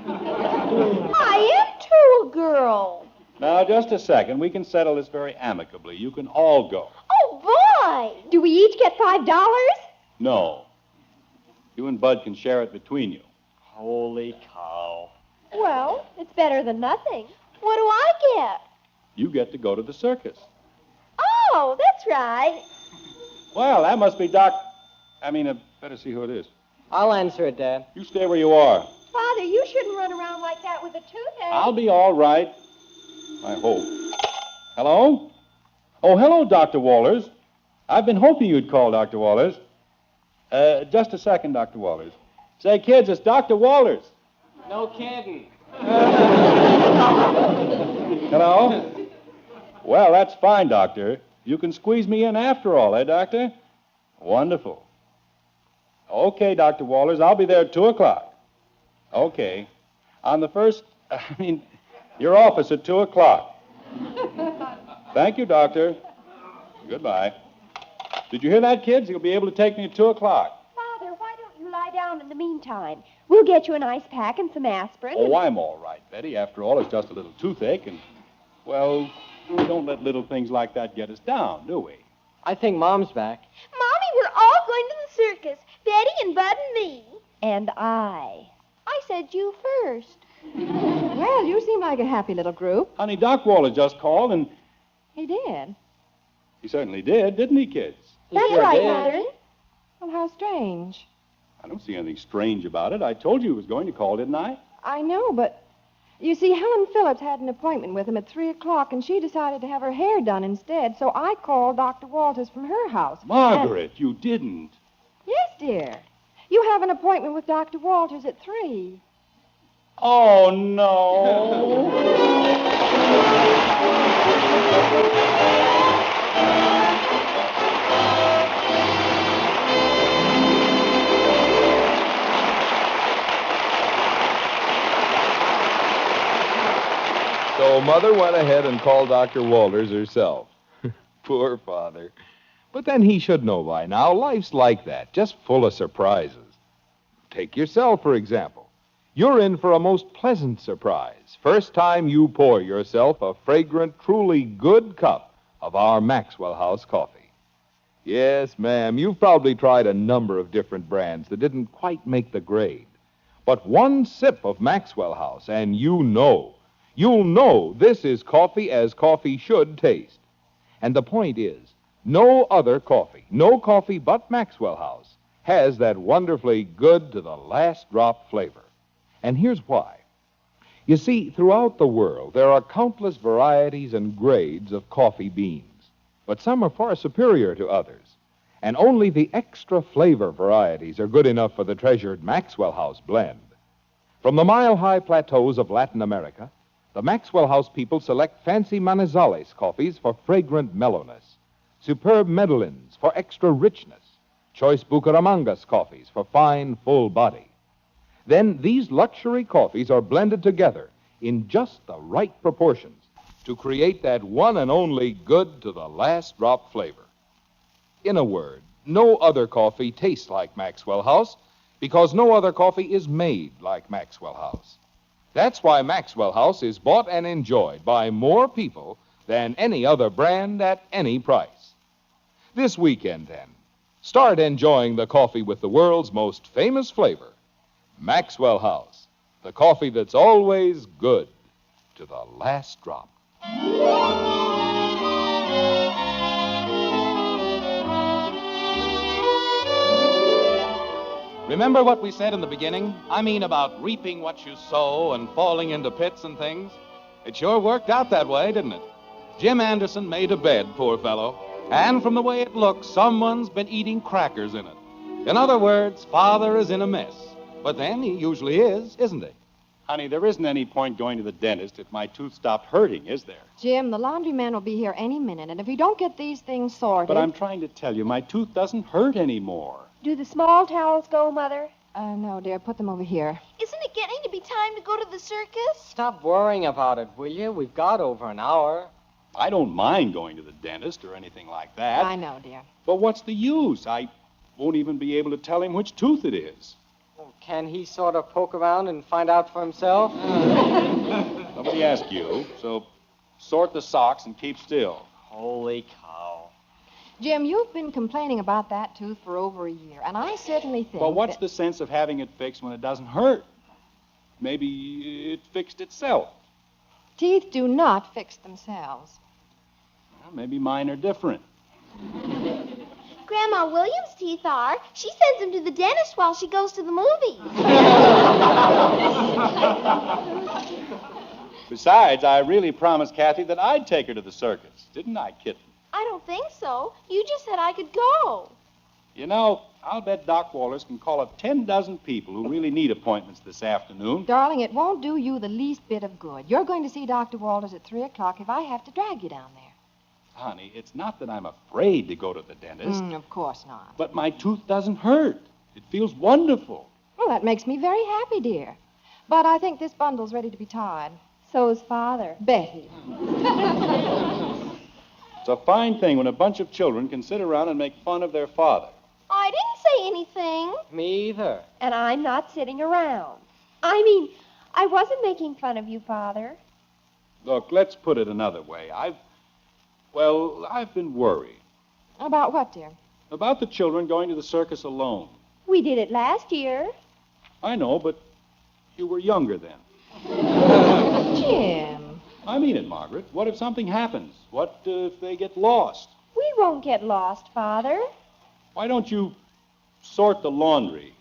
I am, too, a girl. Now, just a second. We can settle this very amicably. You can all go. Oh, boy! Do we each get $5? No. You and Bud can share it between you. Holy cow. Well, it's better than nothing. What do I get? You get to go to the circus. Oh, that's right. Well, that must be better see who it is. I'll answer it, Dad. You stay where you are. Father, you shouldn't run around like that with a toothache. I'll be all right. I hope. Hello? Oh, hello, Dr. Wallers. I've been hoping you'd call, Dr. Wallers. Just a second, Dr. Wallers. Say, kids, it's Dr. Wallers. No kidding. Hello? Well, that's fine, Doctor. You can squeeze me in after all, Doctor? Wonderful. Okay, Dr. Wallers, I'll be there at 2 o'clock. Okay. On the first, your office at 2 o'clock. Thank you, Doctor. Goodbye. Did you hear that, kids? He'll be able to take me at 2 o'clock. Father, why don't you lie down in the meantime? We'll get you an ice pack and some aspirin. Oh, I'm all right, Betty. After all, it's just a little toothache, and, well, we don't let little things like that get us down, do we? I think Mom's back. Mommy, we're all going to the circus. Betty and Bud and me. And I. I said you first. Well, you seem like a happy little group. Honey, Doc Waller just called, and He did. he certainly did, didn't he, kids? That's sure right, did. Mother. Well, how strange. I don't see anything strange about it. I told you he was going to call, didn't I? I know, but you see, Helen Phillips had an appointment with him at 3 o'clock, and she decided to have her hair done instead, so I called Dr. Walters from her house. Margaret, you didn't. Yes, dear. You have an appointment with Dr. Walters at 3. Oh, no. So Mother went ahead and called Dr. Walters herself. Poor Father. But then he should know by now, life's like that, just full of surprises. Take yourself, for example. You're in for a most pleasant surprise. First time you pour yourself a fragrant, truly good cup of our Maxwell House coffee. Yes, ma'am, you've probably tried a number of different brands that didn't quite make the grade. But one sip of Maxwell House, and you'll know this is coffee as coffee should taste. And the point is, no other coffee, no coffee but Maxwell House, has that wonderfully good to the last drop flavor. And here's why. You see, throughout the world, there are countless varieties and grades of coffee beans, but some are far superior to others. And only the extra flavor varieties are good enough for the treasured Maxwell House blend. From the mile-high plateaus of Latin America, the Maxwell House people select fancy Manizales coffees for fragrant mellowness, superb Medellins for extra richness, choice Bucaramangas coffees for fine, full body. Then these luxury coffees are blended together in just the right proportions to create that one and only good to the last drop flavor. In a word, no other coffee tastes like Maxwell House because no other coffee is made like Maxwell House. That's why Maxwell House is bought and enjoyed by more people than any other brand at any price. This weekend, then, start enjoying the coffee with the world's most famous flavor, Maxwell House, the coffee that's always good to the last drop. Remember what we said in the beginning? I mean about reaping what you sow and falling into pits and things? It sure worked out that way, didn't it? Jim Anderson made a bed, poor fellow, and from the way it looks, someone's been eating crackers in it. In other words, Father is in a mess. But then he usually is, isn't he? Honey, there isn't any point going to the dentist if my tooth stopped hurting, is there? Jim, the laundryman will be here any minute, and if you don't get these things sorted... But I'm trying to tell you, my tooth doesn't hurt anymore. Do the small towels go, Mother? No, dear. Put them over here. Isn't it getting to be time to go to the circus? Stop worrying about it, will you? We've got over an hour. I don't mind going to the dentist or anything like that. I know, dear. But what's the use? I won't even be able to tell him which tooth it is. Well, can he sort of poke around and find out for himself? Nobody asked you, so sort the socks and keep still. Holy cow. Jim, you've been complaining about that tooth for over a year, and I certainly think... Well, what's the sense of having it fixed when it doesn't hurt? Maybe it fixed itself. Teeth do not fix themselves. Well, maybe mine are different. Grandma Williams' teeth are. She sends them to the dentist while she goes to the movies. Besides, I really promised Kathy that I'd take her to the circus. Didn't I, kitten? I don't think so. You just said I could go. You know, I'll bet Doc Walters can call up 10 dozen people who really need appointments this afternoon. Darling, it won't do you the least bit of good. You're going to see Dr. Walters at 3 o'clock if I have to drag you down there. Honey, it's not that I'm afraid to go to the dentist. Of course not. But my tooth doesn't hurt. It feels wonderful. Well, that makes me very happy, dear. But I think this bundle's ready to be tied. So's Father. Betty. It's a fine thing when a bunch of children can sit around and make fun of their father. I didn't say anything. Me either. And I'm not sitting around. I mean, I wasn't making fun of you, Father. Look, let's put it another way. I've been worried. About what, dear? About the children going to the circus alone. We did it last year. I know, but you were younger then. Jim. I mean it, Margaret. What if something happens? What if they get lost? We won't get lost, Father. Why don't you sort the laundry?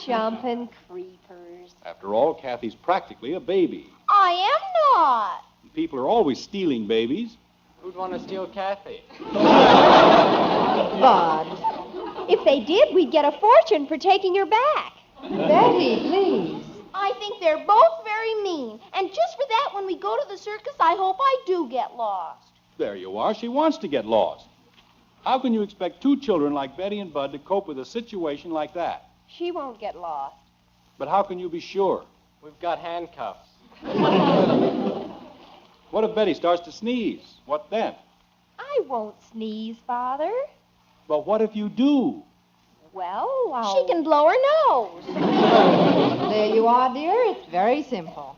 Jumping creepers. After all, Kathy's practically a baby. I am not. People are always stealing babies. Who'd want to steal Kathy? Bud. If they did, we'd get a fortune for taking her back. Betty, please. I think they're both very mean. And just for that, when we go to the circus, I hope I do get lost. There you are. She wants to get lost. How can you expect two children like Betty and Bud to cope with a situation like that? She won't get lost. But how can you be sure? We've got handcuffs. What if Betty starts to sneeze? What then? I won't sneeze, Father. But what if you do? Well, She can blow her nose. There you are, dear. It's very simple.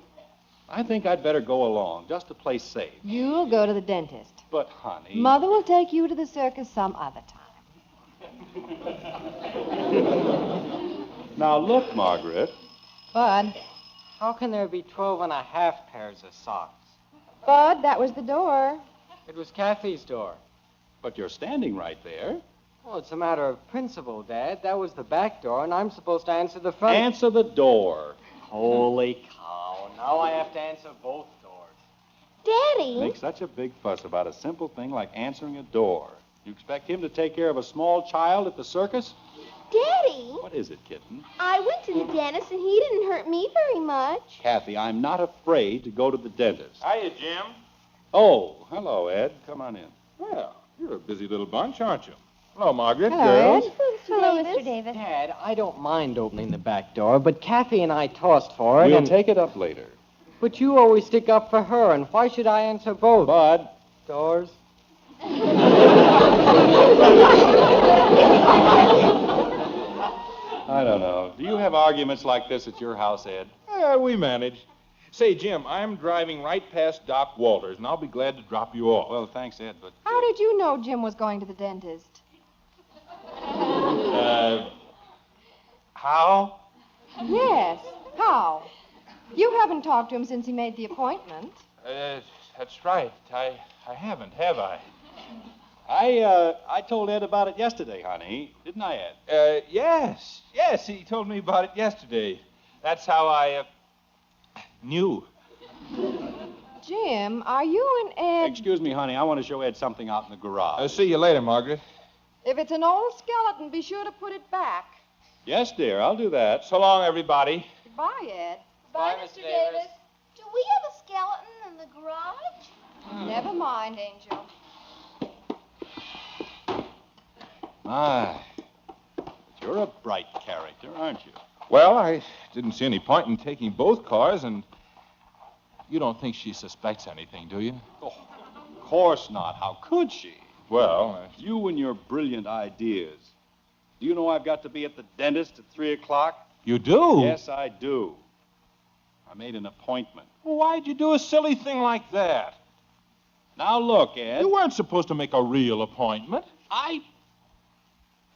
I think I'd better go along, just to play safe. You'll go to the dentist. But, honey... Mother will take you to the circus some other time. Now, look, Margaret. Bud, how can there be 12 and a half pairs of socks? Bud, that was the door. It was Kathy's door. But you're standing right there. Well, it's a matter of principle, Dad. That was the back door, and I'm supposed to answer the front. Answer the door. Holy cow. Now I have to answer both doors. Daddy. Make such a big fuss about a simple thing like answering a door. You expect him to take care of a small child at the circus? Daddy. What is it, kitten? I went to the dentist, and he didn't hurt me very much. Kathy, I'm not afraid to go to the dentist. Hiya, Jim. Oh, hello, Ed. Come on in. Well, you're a busy little bunch, aren't you? Hello, Margaret. Hello, Girls. Ed. Hello, Mr. Davis. Dad, I don't mind opening the back door, but Kathy and I tossed for it. We'll and... take it up later. But you always stick up for her, and why should I answer both? Bud. Doors? I don't know. Do you have arguments like this at your house, Ed? We manage. Say, Jim, I'm driving right past Doc Walters, and I'll be glad to drop you off. Well, thanks, Ed, but... How did you know Jim was going to the dentist? How? Yes. How? You haven't talked to him since he made the appointment. That's right. I haven't, have I? I told Ed about it yesterday, honey. Didn't I, Ed? Yes. Yes, he told me about it yesterday. That's how I knew. Jim, are you and Ed... Excuse me, honey. I want to show Ed something out in the garage. I'll see you later, Margaret. If it's an old skeleton, be sure to put it back. Yes, dear. I'll do that. So long, everybody. Goodbye, Ed. Bye, Mr. Davis. Do we have a skeleton in the garage? Never mind, Angel. My, you're a bright character, aren't you? Well, I didn't see any point in taking both cars, and you don't think she suspects anything, do you? Oh, of course not. How could she? Well, You and your brilliant ideas. Do you know I've got to be at the dentist at 3 o'clock? You do? Yes, I do. I made an appointment. Well, why'd you do a silly thing like that? Now, look, Ed. You weren't supposed to make a real appointment.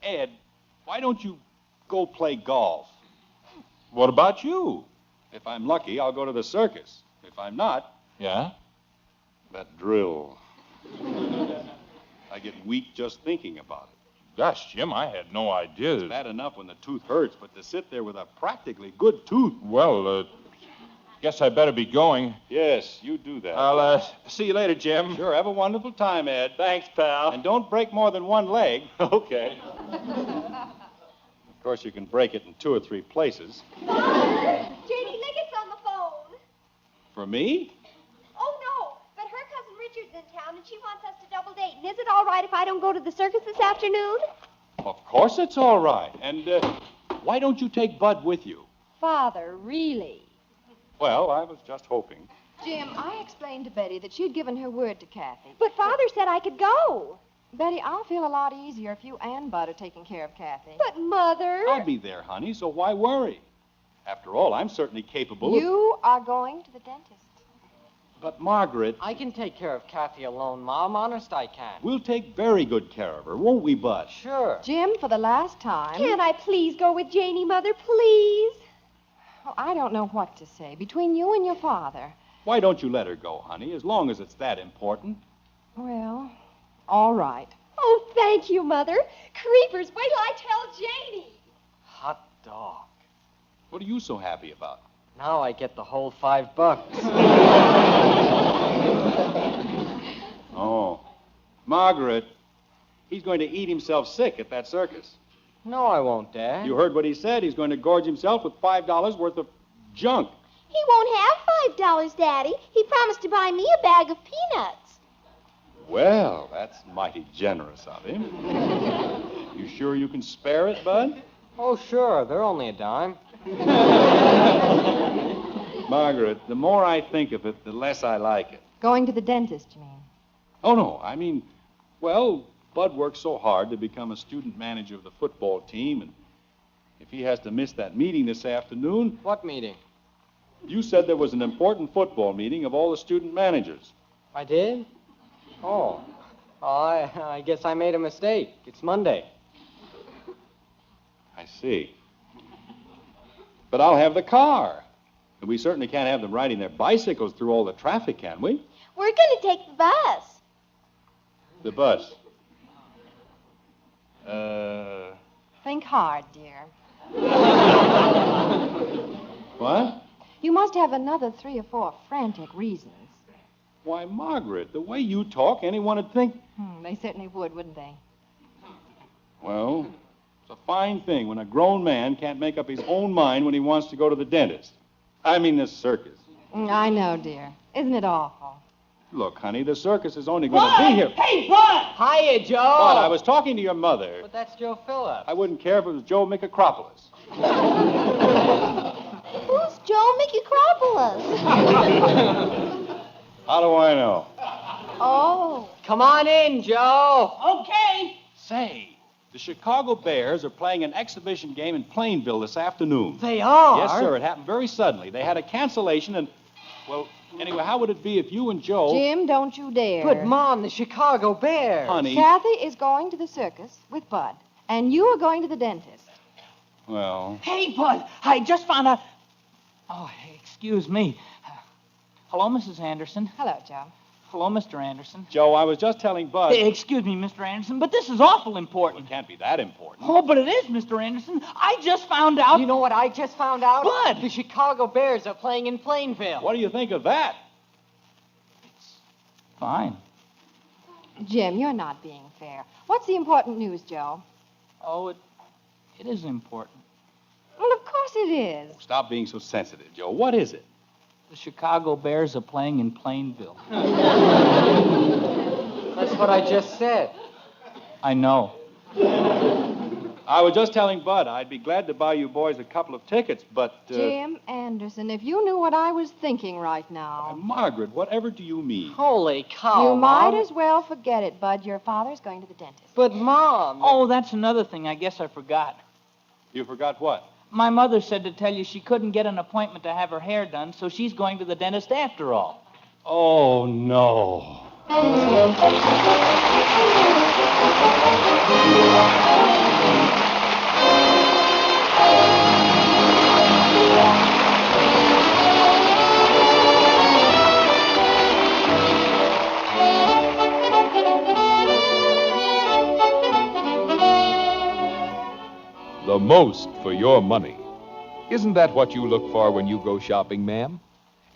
Ed, why don't you go play golf? What about you? If I'm lucky, I'll go to the circus. If I'm not... Yeah? That drill. I get weak just thinking about it. Gosh, Jim, I had no idea. It's bad enough when the tooth hurts, but to sit there with a practically good tooth... Well, guess I better be going. Yes, you do that. I'll see you later, Jim. Sure, have a wonderful time, Ed. Thanks, pal. And don't break more than one leg. Okay. Of course, you can break it in 2 or 3 places. Janie Liggett's on the phone. For me? Oh, no, but her cousin Richard's in town, and she wants us to double date. And is it all right if I don't go to the circus this afternoon? Of course it's all right. And why don't you take Bud with you? Father, really? Well, I was just hoping. Jim, I explained to Betty that she'd given her word to Kathy. But Father said I could go. Betty, I'll feel a lot easier if you and Bud are taking care of Kathy. But, Mother... I'll be there, honey, so why worry? After all, I'm certainly capable of... You are going to the dentist. But, Margaret... I can take care of Kathy alone, Mom. Honest, I can. We'll take very good care of her, won't we, Bud? Sure. Jim, for the last time... Can't I please go with Janie, Mother, please? Oh, I don't know what to say. Between you and your father... Why don't you let her go, honey, as long as it's that important? Well, all right. Oh, thank you, Mother. Creepers, wait till I tell Janie. Hot dog. What are you so happy about? Now I get the whole $5. Oh. Margaret, he's going to eat himself sick at that circus. No, I won't, Dad. You heard what he said. He's going to gorge himself with $5 worth of junk. He won't have $5, Daddy. He promised to buy me a bag of peanuts. Well, that's mighty generous of him. You sure you can spare it, Bud? Oh, sure. They're only a dime. Margaret, the more I think of it, the less I like it. Going to the dentist, you mean? Oh, no. I mean, well, Bud worked so hard to become a student manager of the football team, and if he has to miss that meeting this afternoon... What meeting? You said there was an important football meeting of all the student managers. I did? Oh. I guess I made a mistake. It's Monday. I see. But I'll have the car. And we certainly can't have them riding their bicycles through all the traffic, can we? We're going to take the bus. The bus. Think hard, dear. What? You must have another 3 or 4 frantic reasons. Why, Margaret, the way you talk, anyone would think... They certainly would, wouldn't they? Well, it's a fine thing when a grown man can't make up his own mind when he wants to go to the dentist. I mean the circus. I know, dear. Isn't it awful? Look, honey, the circus is only going to be here... Hey, Bud! Hiya, Joe! Bud, I was talking to your mother. But that's Joe Phillips. I wouldn't care if it was Joe Micacropolis. Who's Joe Micacropolis? How do I know? Oh. Come on in, Joe. Okay. Say, the Chicago Bears are playing an exhibition game in Plainville this afternoon. They are? Yes, sir. It happened very suddenly. They had a cancellation and, well, anyway, how would it be if you and Joe... Jim, don't you dare. But, Mom, the Chicago Bears. Honey. Kathy is going to the circus with Bud, and you are going to the dentist. Well... Hey, Bud, I just found out... Oh, excuse me. Hello, Mrs. Anderson. Hello, Joe. Hello, Mr. Anderson. Joe, I was just telling Bud... Hey, excuse me, Mr. Anderson, but this is awful important. It can't be that important. Oh, but it is, Mr. Anderson. I just found out... You know what I just found out? Bud! The Chicago Bears are playing in Plainville. What do you think of that? Fine. Jim, you're not being fair. What's the important news, Joe? Oh, it is important. Well, of course it is. Stop being so sensitive, Joe. What is it? The Chicago Bears are playing in Plainville. That's what I just said. I know. I was just telling Bud I'd be glad to buy you boys a couple of tickets, but... Jim Anderson, if you knew what I was thinking right now. Margaret, whatever do you mean? Holy cow, You might Mom. as well forget it, Bud. Your father's going to the dentist. But, Mom... Oh, that's another thing I guess I forgot. You forgot what? My mother said to tell you she couldn't get an appointment to have her hair done, so she's going to the dentist after all. Oh, no. The most for your money. Isn't that what you look for when you go shopping, ma'am?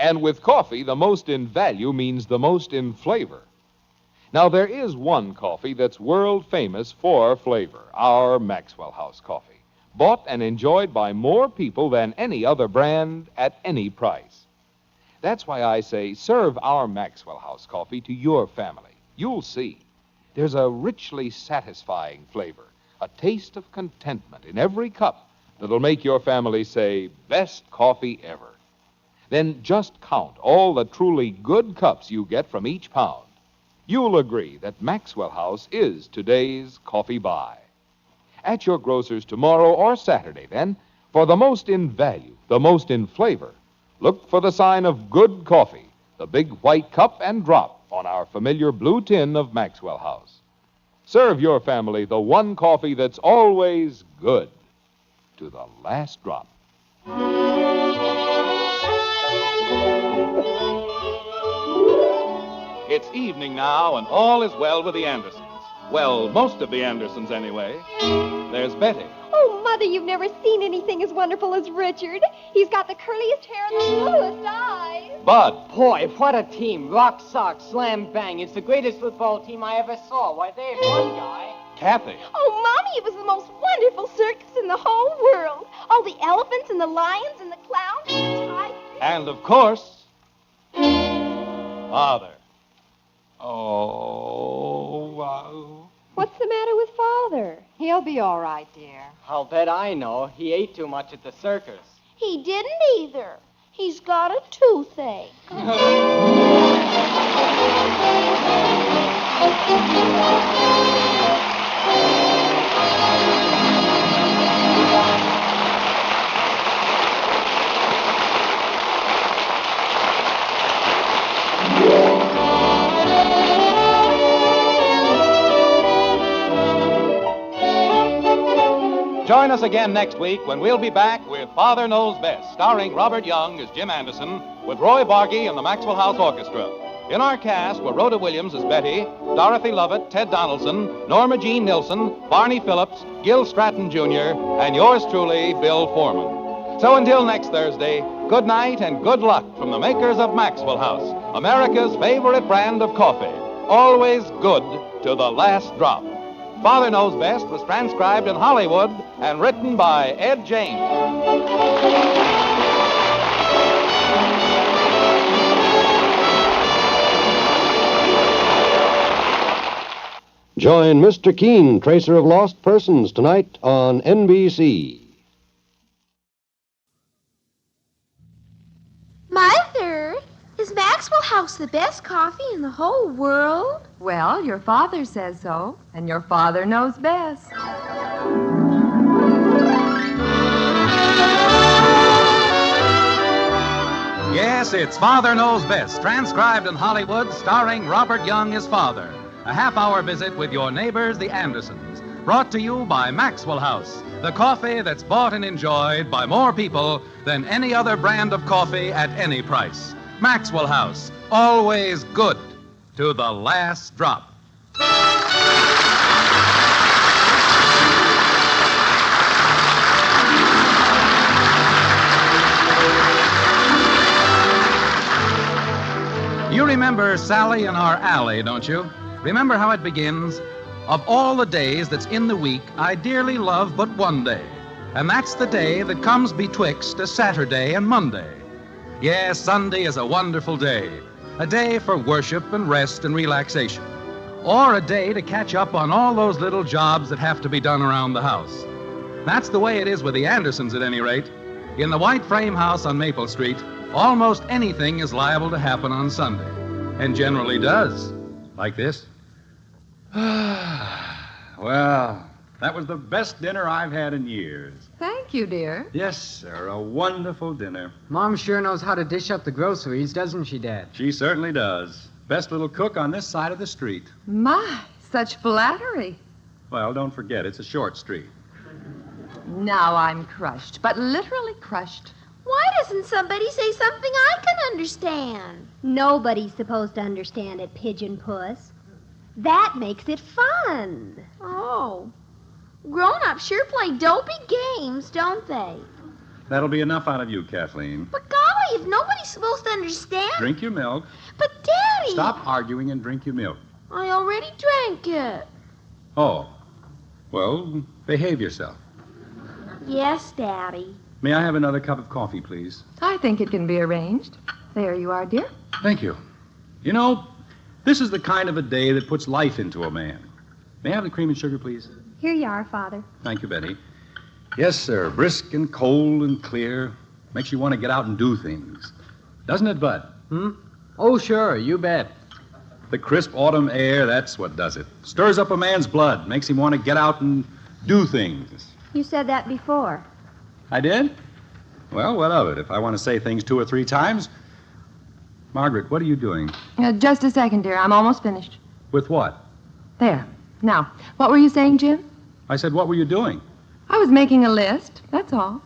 And with coffee, the most in value means the most in flavor. Now, there is one coffee that's world famous for flavor, our Maxwell House coffee, bought and enjoyed by more people than any other brand at any price. That's why I say serve our Maxwell House coffee to your family. You'll see. There's a richly satisfying flavor, a taste of contentment in every cup that'll make your family say, best coffee ever. Then just count all the truly good cups you get from each pound. You'll agree that Maxwell House is today's coffee buy. At your grocer's tomorrow or Saturday, then, for the most in value, the most in flavor, look for the sign of good coffee, the big white cup and drop on our familiar blue tin of Maxwell House. Serve your family the one coffee that's always good, to the last drop. It's evening now, and all is well with the Andersons. Well, most of the Andersons, anyway. There's Betty. Oh, Mother, you've never seen anything as wonderful as Richard. He's got the curliest hair and the bluest eyes. Bud. Boy, what a team. Rock, sock, slam, bang. It's the greatest football team I ever saw. Why, they have one guy. Kathy. Oh, Mommy, it was the most wonderful circus in the whole world. All the elephants and the lions and the clowns and the tigers. And, of course, Father. Oh, wow. What's the matter with Father? He'll be all right, dear. I'll bet I know. He ate too much at the circus. He didn't either. He's got a toothache. Join us again next week when we'll be back with Father Knows Best, starring Robert Young as Jim Anderson, with Roy Bargy and the Maxwell House Orchestra. In our cast were Rhoda Williams as Betty, Dorothy Lovett, Ted Donaldson, Norma Jean Nilsson, Barney Phillips, Gil Stratton Jr., and yours truly, Bill Foreman. So until next Thursday, good night and good luck from the makers of Maxwell House, America's favorite brand of coffee. Always good to the last drop. Father Knows Best was transcribed in Hollywood and written by Ed James. Join Mr. Keene, Tracer of Lost Persons, tonight on NBC. Mother, is Matt Maxwell House the best coffee in the whole world? Well, your father says so, and your father knows best. Yes, it's Father Knows Best, transcribed in Hollywood, starring Robert Young as father. A half-hour visit with your neighbors, the Andersons. Brought to you by Maxwell House, the coffee that's bought and enjoyed by more people than any other brand of coffee at any price. Maxwell House, always good to the last drop. You remember Sally in our alley, don't you? Remember how it begins? Of all the days that's in the week, I dearly love but one day. And that's the day that comes betwixt a Saturday and Monday. Yes, Sunday is a wonderful day. A day for worship and rest and relaxation. Or a day to catch up on all those little jobs that have to be done around the house. That's the way it is with the Andersons at any rate. In the white frame house on Maple Street, almost anything is liable to happen on Sunday. And generally does. Like this. Well, that was the best dinner I've had in years. Thank you, dear. Yes, sir, a wonderful dinner. Mom sure knows how to dish up the groceries, doesn't she, Dad? She certainly does. Best little cook on this side of the street. My, such flattery. Well, don't forget, it's a short street. Now I'm crushed, but literally crushed. Why doesn't somebody say something I can understand? Nobody's supposed to understand it, Pigeon Puss. That makes it fun. Oh. Grown-ups sure play dopey games, don't they? That'll be enough out of you, Kathleen. But golly, if nobody's supposed to understand... Drink your milk. But, Daddy... Stop arguing and drink your milk. I already drank it. Oh. Well, behave yourself. Yes, Daddy. May I have another cup of coffee, please? I think it can be arranged. There you are, dear. Thank you. You know, this is the kind of a day that puts life into a man. May I have the cream and sugar, please? Here you are, Father. Thank you, Betty. Yes, sir. Brisk and cold and clear. Makes you want to get out and do things. Doesn't it, Bud? Oh, sure. You bet. The crisp autumn air, that's what does it. Stirs up a man's blood. Makes him want to get out and do things. You said that before. I did? Well, what of it? If I want to say things 2 or 3 times. Margaret, what are you doing? Just a second, dear. I'm almost finished. With what? There. Now, what were you saying, Jim? I said, what were you doing? I was making a list, that's all.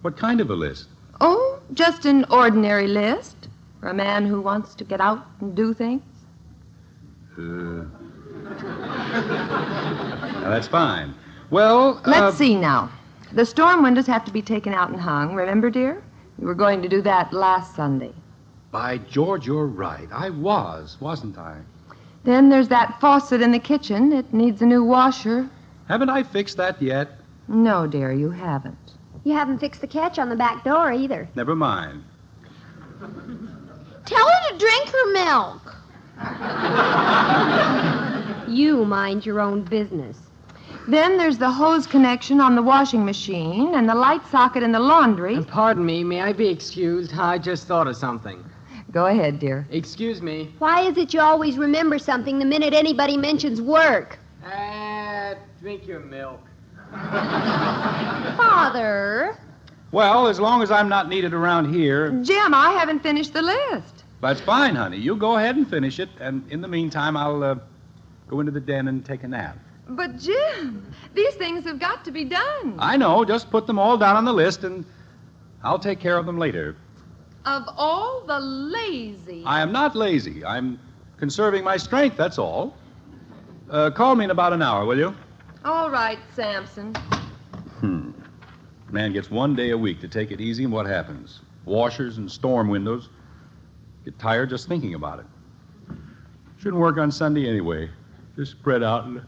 What kind of a list? Oh, just an ordinary list for a man who wants to get out and do things. Now, that's fine. Well, Let's see now. The storm windows have to be taken out and hung. Remember, dear? We were going to do that last Sunday. By George, you're right. I wasn't I? Then there's that faucet in the kitchen. It needs a new washer. Haven't I fixed that yet? No, dear, you haven't. You haven't fixed the catch on the back door either. Never mind. Tell her to drink her milk. You mind your own business. Then there's the hose connection on the washing machine and the light socket in the laundry. Pardon me, may I be excused? I just thought of something. Go ahead, dear. Excuse me. Why is it you always remember something the minute anybody mentions work? Drink your milk. Father. Well, as long as I'm not needed around here. Jim, I haven't finished the list. That's fine, honey. You go ahead and finish it, and in the meantime, I'll go into the den and take a nap. But, Jim, these things have got to be done. I know. Just put them all down on the list, and I'll take care of them later. Of all the lazy... I am not lazy. I'm conserving my strength, that's all. Call me in about an hour, will you? All right, Samson. Man gets 1 day a week to take it easy, and what happens? Washers and storm windows. Get tired just thinking about it. Shouldn't work on Sunday anyway. Just spread out and...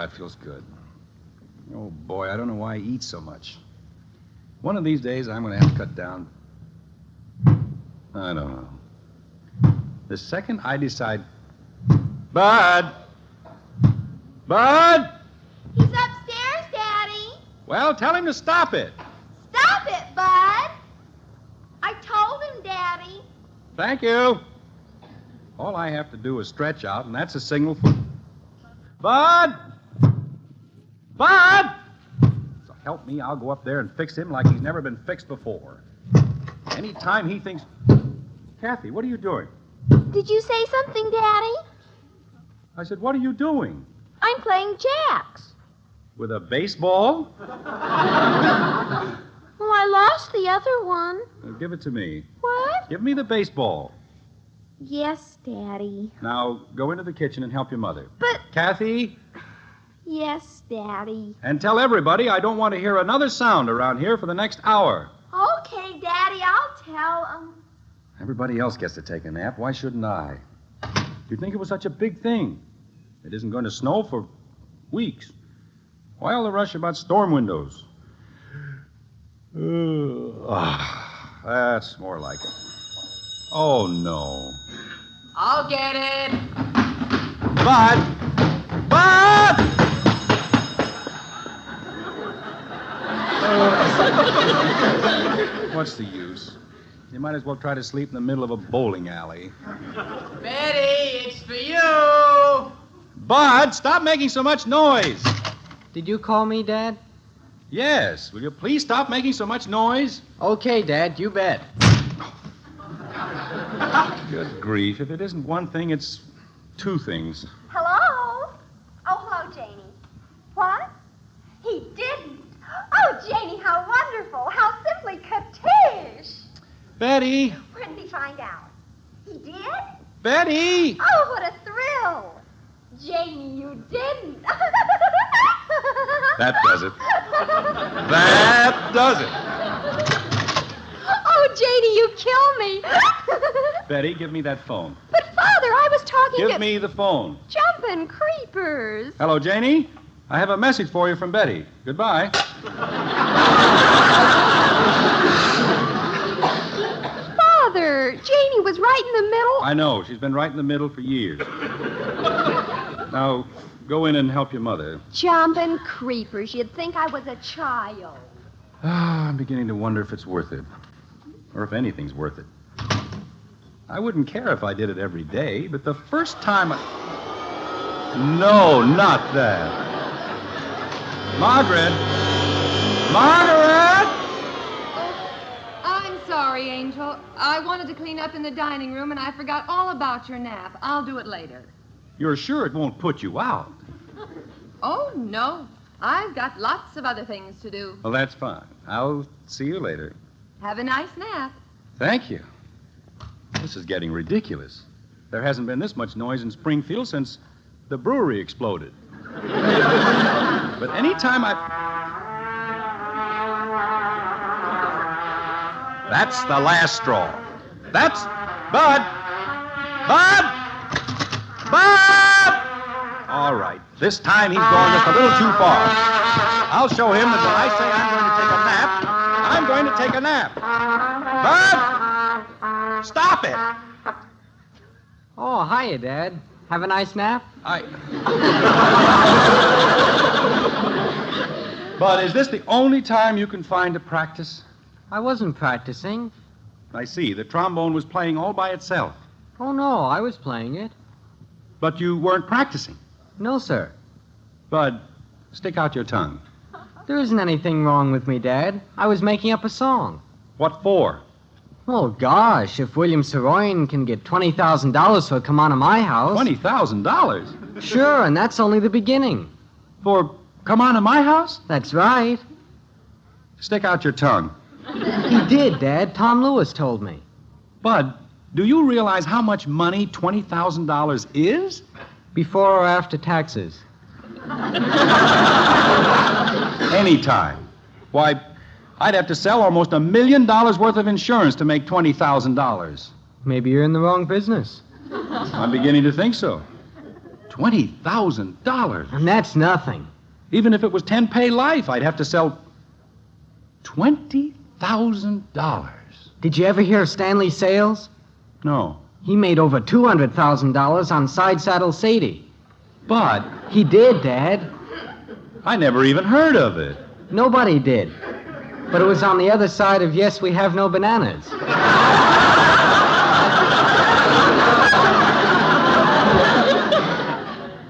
it feels good. Oh, boy, I don't know why I eat so much. One of these days, I'm going to have to cut down. I don't know. The second I decide... Bud! Bud! He's upstairs, Daddy. Well, tell him to stop it. Stop it, Bud. I told him, Daddy. Thank you. All I have to do is stretch out, and that's a signal for... Bud! Bud! So help me, I'll go up there and fix him like he's never been fixed before. Anytime he thinks... Kathy, what are you doing? Did you say something, Daddy? I said, what are you doing? I'm playing jacks. With a baseball? Well, I lost the other one. Give it to me. What? Give me the baseball. Yes, Daddy. Now, go into the kitchen and help your mother. But... Kathy? Yes, Daddy. And tell everybody I don't want to hear another sound around here for the next hour. Okay, Daddy, I'll tell them. Everybody else gets to take a nap. Why shouldn't I? You'd think it was such a big thing. It isn't going to snow for weeks. Why all the rush about storm windows? That's more like it. Oh, no. I'll get it. Bud! Bud! What's the use? You might as well try to sleep in the middle of a bowling alley. Betty, it's for you. Bud, stop making so much noise. Did you call me, Dad? Yes. Will you please stop making so much noise? Okay, Dad, you bet. Good grief. If it isn't one thing, it's two things. Hello? Oh, hello, Janie. What? He didn't. Oh, Janie, how wonderful. How simply cotish. Betty! When did he find out? He did? Betty! Oh, what a thrill. Janie, you didn't. That does it. That does it. Oh, Janie, you kill me. Betty, give me that phone. But, Father, I was talking Give me the phone. Jumpin' creepers. Hello, Janie. I have a message for you from Betty. Goodbye. Father, Janie was right in the middle. I know. She's been right in the middle for years. Now, go in and help your mother. Jumpin' creepers. You'd think I was a child. I'm beginning to wonder if it's worth it. Or if anything's worth it. I wouldn't care if I did it every day, but the first time I... No, not that. Margaret! Margaret! I'm sorry, Angel. I wanted to clean up in the dining room, and I forgot all about your nap. I'll do it later. You're sure it won't put you out? Oh, no. I've got lots of other things to do. Well, that's fine. I'll see you later. Have a nice nap. Thank you. This is getting ridiculous. There hasn't been this much noise in Springfield since the brewery exploded. But any time That's the last straw. That's... Bud! Bud! Bud! All right. This time he's gone just a little too far. I'll show him that when I say I'm going to take a nap, Bud! Stop it! Oh, hiya, Dad. Have a nice nap? But is this the only time you can find to practice? I wasn't practicing. I see. The trombone was playing all by itself. Oh, no, I was playing it. But you weren't practicing. No, sir. Bud, stick out your tongue. There isn't anything wrong with me, Dad. I was making up a song. What for? Oh, gosh, if William Saroyan can get $20,000 for Come On to My House... $20,000? Sure, and that's only the beginning. For Come On to My House? That's right. Stick out your tongue. He did, Dad. Tom Lewis told me. Bud, do you realize how much money $20,000 is? Before or after taxes? Anytime. Why, I'd have to sell almost $1 million worth of insurance to make $20,000. Maybe you're in the wrong business. I'm beginning to think so. $20,000. And that's nothing. Even if it was 10-pay life, I'd have to sell $20,000. Did you ever hear of Stanley Sales? No. He made over $200,000 on Side Saddle Sadie. Bud. He did, Dad. I never even heard of it. Nobody did. But it was on the other side of Yes, We Have No Bananas.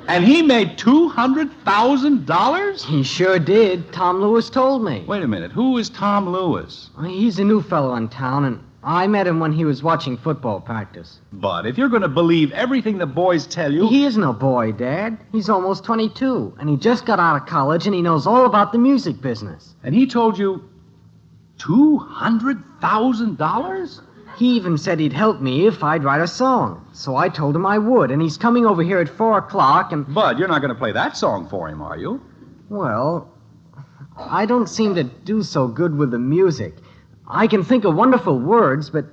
And he made $200,000? He sure did. Tom Lewis told me. Wait a minute. Who is Tom Lewis? He's a new fellow in town, and I met him when he was watching football practice. But if you're going to believe everything the boys tell you... He isn't a boy, Dad. He's almost 22, and he just got out of college, and he knows all about the music business. And he told you $200,000? He even said he'd help me if I'd write a song. So I told him I would, and he's coming over here at 4 o'clock, and... Bud, you're not going to play that song for him, are you? Well, I don't seem to do so good with the music. I can think of wonderful words, but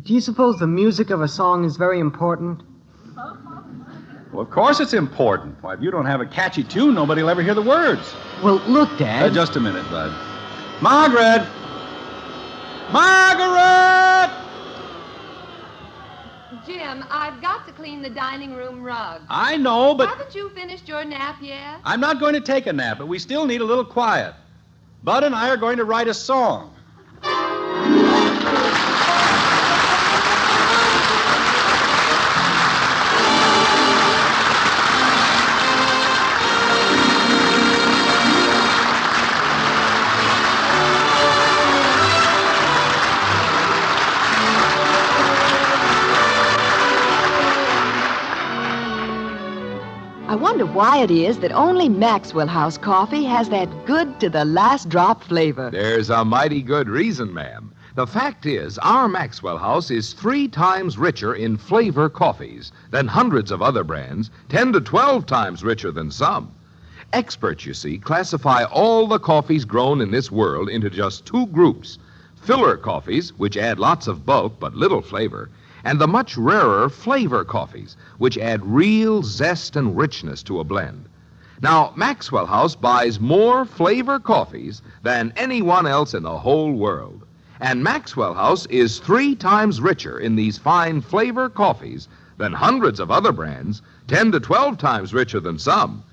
do you suppose the music of a song is very important? Well, of course it's important. Why, if you don't have a catchy tune, nobody will ever hear the words. Well, look, Dad. Just a minute, Bud. Margaret! Margaret! Jim, I've got to clean the dining room rug. I know, but... Haven't you finished your nap yet? I'm not going to take a nap, but we still need a little quiet. Bud and I are going to write a song. I wonder why it is that only Maxwell House coffee has that good to the last drop flavor. There's a mighty good reason, ma'am. The fact is, our Maxwell House is 3 times richer in flavor coffees than hundreds of other brands, 10 to 12 times richer than some. Experts, you see, classify all the coffees grown in this world into just 2 groups: filler coffees, which add lots of bulk but little flavor, and the much rarer flavor coffees, which add real zest and richness to a blend. Now, Maxwell House buys more flavor coffees than anyone else in the whole world. And Maxwell House is 3 times richer in these fine flavor coffees than hundreds of other brands, 10 to 12 times richer than some.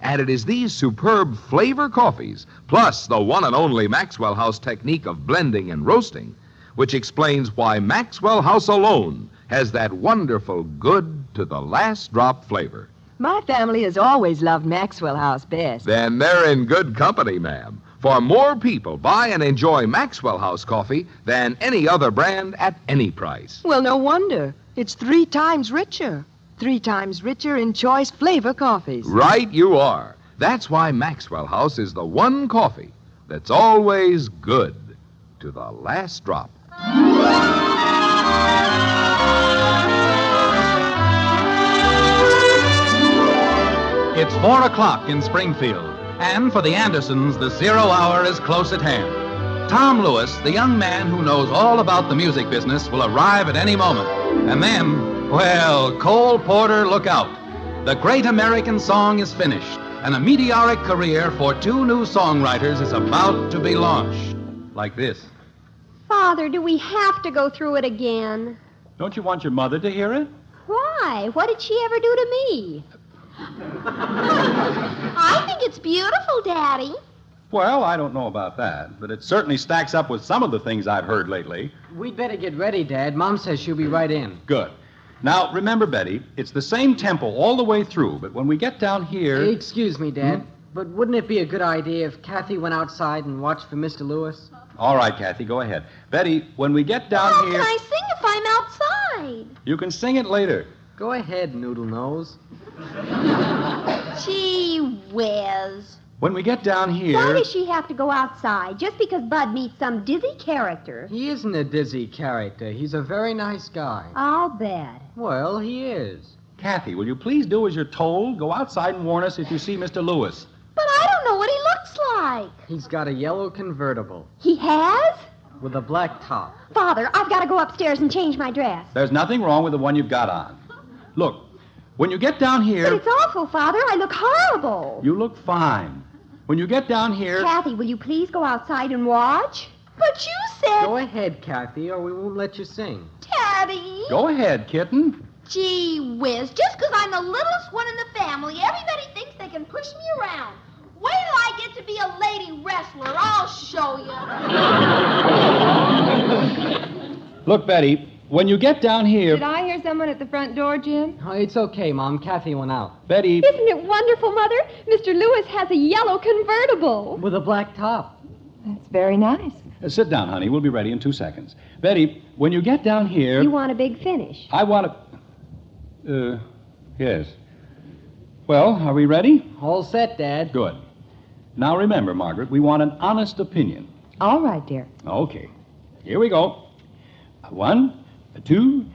And it is these superb flavor coffees, plus the one and only Maxwell House technique of blending and roasting, which explains why Maxwell House alone has that wonderful good to the last drop flavor. My family has always loved Maxwell House best. Then they're in good company, ma'am. For more people buy and enjoy Maxwell House coffee than any other brand at any price. Well, no wonder. It's 3 times richer. 3 times richer in choice flavor coffees. Right you are. That's why Maxwell House is the one coffee that's always good to the last drop. It's 4 o'clock in Springfield, and for the Andersons, the 0 hour is close at hand. Tom Lewis, the young man who knows all about the music business, will arrive at any moment. And then, well, Cole Porter, look out. The great American song is finished, and a meteoric career for 2 new songwriters is about to be launched. Like this. Father, do we have to go through it again? Don't you want your mother to hear it? Why? What did she ever do to me? I think it's beautiful, Daddy. Well, I don't know about that, but it certainly stacks up with some of the things I've heard lately. We'd better get ready, Dad. Mom says she'll be right in. Good. Now, remember, Betty, it's the same tempo all the way through, but when we get down here... Excuse me, Dad, but wouldn't it be a good idea if Kathy went outside and watched for Mr. Lewis? All right, Kathy, go ahead. Betty, when we get down here... How can I sing if I'm outside? You can sing it later. Go ahead, Noodle Nose. Gee whiz. When we get down here... Why does she have to go outside? Just because Bud meets some dizzy character? He isn't a dizzy character. He's a very nice guy. I'll bet. Well, he is. Kathy, will you please do as you're told? Go outside and warn us if you see Mr. Lewis. But I don't know what he looks like. He's got a yellow convertible. He has? With a black top. Father, I've got to go upstairs and change my dress. There's nothing wrong with the one you've got on. Look, when you get down here... But it's awful, Father. I look horrible. You look fine. When you get down here... Kathy, will you please go outside and watch? But you said... Go ahead, Kathy, or we won't let you sing. Daddy. Go ahead, kitten. Gee whiz, just because I'm the littlest one in the family, everybody thinks they can push me around. Wait till I get to be a lady wrestler. I'll show you. Look, Betty, when you get down here... Did I hear hear someone at the front door, Jim? Oh, it's okay, Mom. Kathy went out. Betty. Isn't it wonderful, Mother? Mr. Lewis has a yellow convertible. With a black top. That's very nice. Sit down, honey. We'll be ready in 2 seconds. Betty, when you get down here... You want a big finish. I want to... yes. Well, are we ready? All set, Dad. Good. Now remember, Margaret, we want an honest opinion. All right, dear. Okay. Here we go. 1, 2...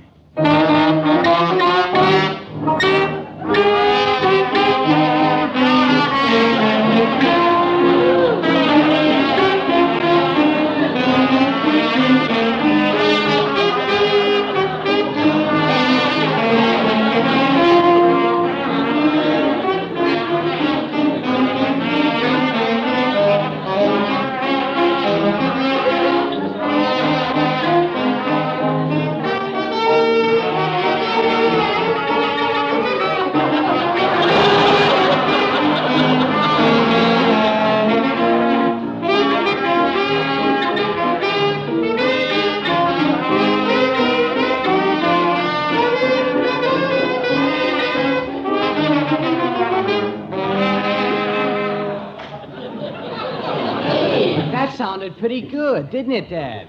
That sounded pretty good, didn't it, Dad?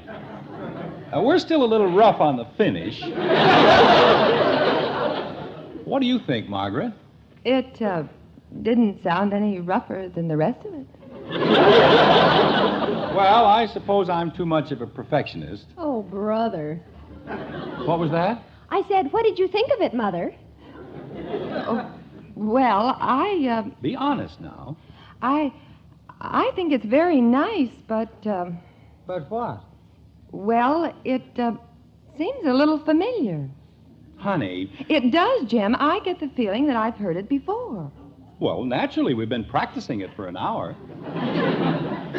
We're still a little rough on the finish. What do you think, Margaret? It didn't sound any rougher than the rest of it. Well, I suppose I'm too much of a perfectionist. Oh, brother. What was that? I said, what did you think of it, Mother? Well, I Be honest now. I think it's very nice, but But what? well, it seems a little familiar. Honey, It does, Jim. I get the feeling that I've heard it before. well, naturally, we've been practicing it for an hour.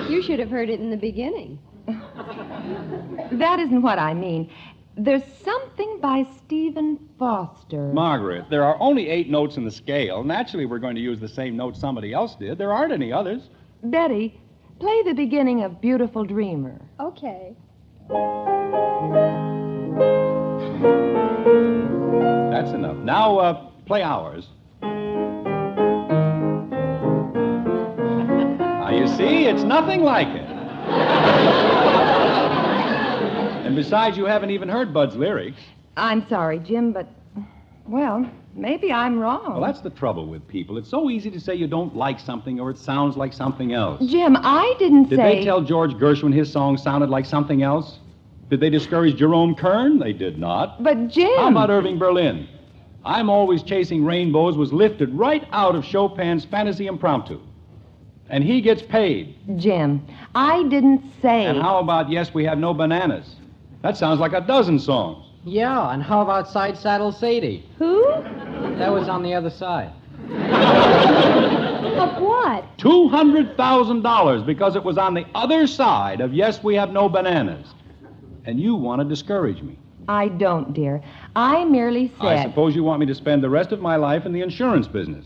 You should have heard it in the beginning. That isn't what I mean. There's something by Stephen Foster. Margaret, there are only 8 notes in the scale. Naturally, we're going to use the same notes somebody else did. There aren't any others. Betty, play the beginning of Beautiful Dreamer. Okay. That's enough. Now, play ours. Now, you see, it's nothing like it. And besides, you haven't even heard Bud's lyrics. I'm sorry, Jim, but, well, maybe I'm wrong. Well, that's the trouble with people. It's so easy to say you don't like something or it sounds like something else. Jim, I didn't Did say... they tell George Gershwin his song sounded like something else? Did they discourage Jerome Kern? They did not. But, Jim... How about Irving Berlin? I'm Always Chasing Rainbows was lifted right out of Chopin's Fantasy Impromptu. And he gets paid. Jim, I didn't say... And how about Yes, We Have No Bananas? That sounds like a dozen songs. Yeah, and how about Side Saddle Sadie? Who? That was on the other side. Of what? $200,000 because it was on the other side of Yes, We Have No Bananas. And you want to discourage me. I don't, dear. I merely said... I suppose you want me to spend the rest of my life in the insurance business.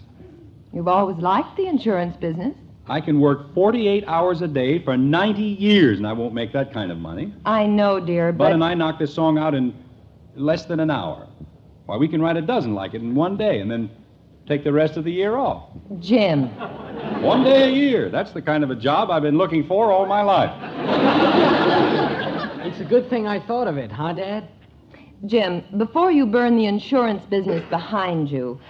You've always liked the insurance business. I can work 48 hours a day for 90 years, and I won't make that kind of money. I know, dear, Bud and I knocked this song out in less than an hour. Why, we can write a dozen like it in one day and then take the rest of the year off. Jim. 1 day a year. That's the kind of a job I've been looking for all my life. It's a good thing I thought of it, huh, Dad? Jim, before you burn the insurance business behind you,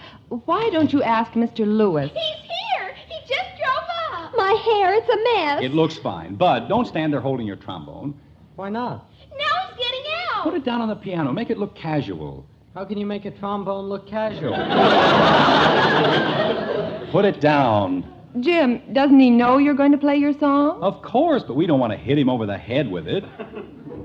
why don't you ask Mr. Lewis? He's here. He just drove up. My hair, it's a mess. It looks fine. Bud, don't stand there holding your trombone. Why not? Now he's getting out. Put it down on the piano. Make it look casual. How can you make a trombone look casual? Put it down. Jim, doesn't he know you're going to play your song? Of course, but we don't want to hit him over the head with it.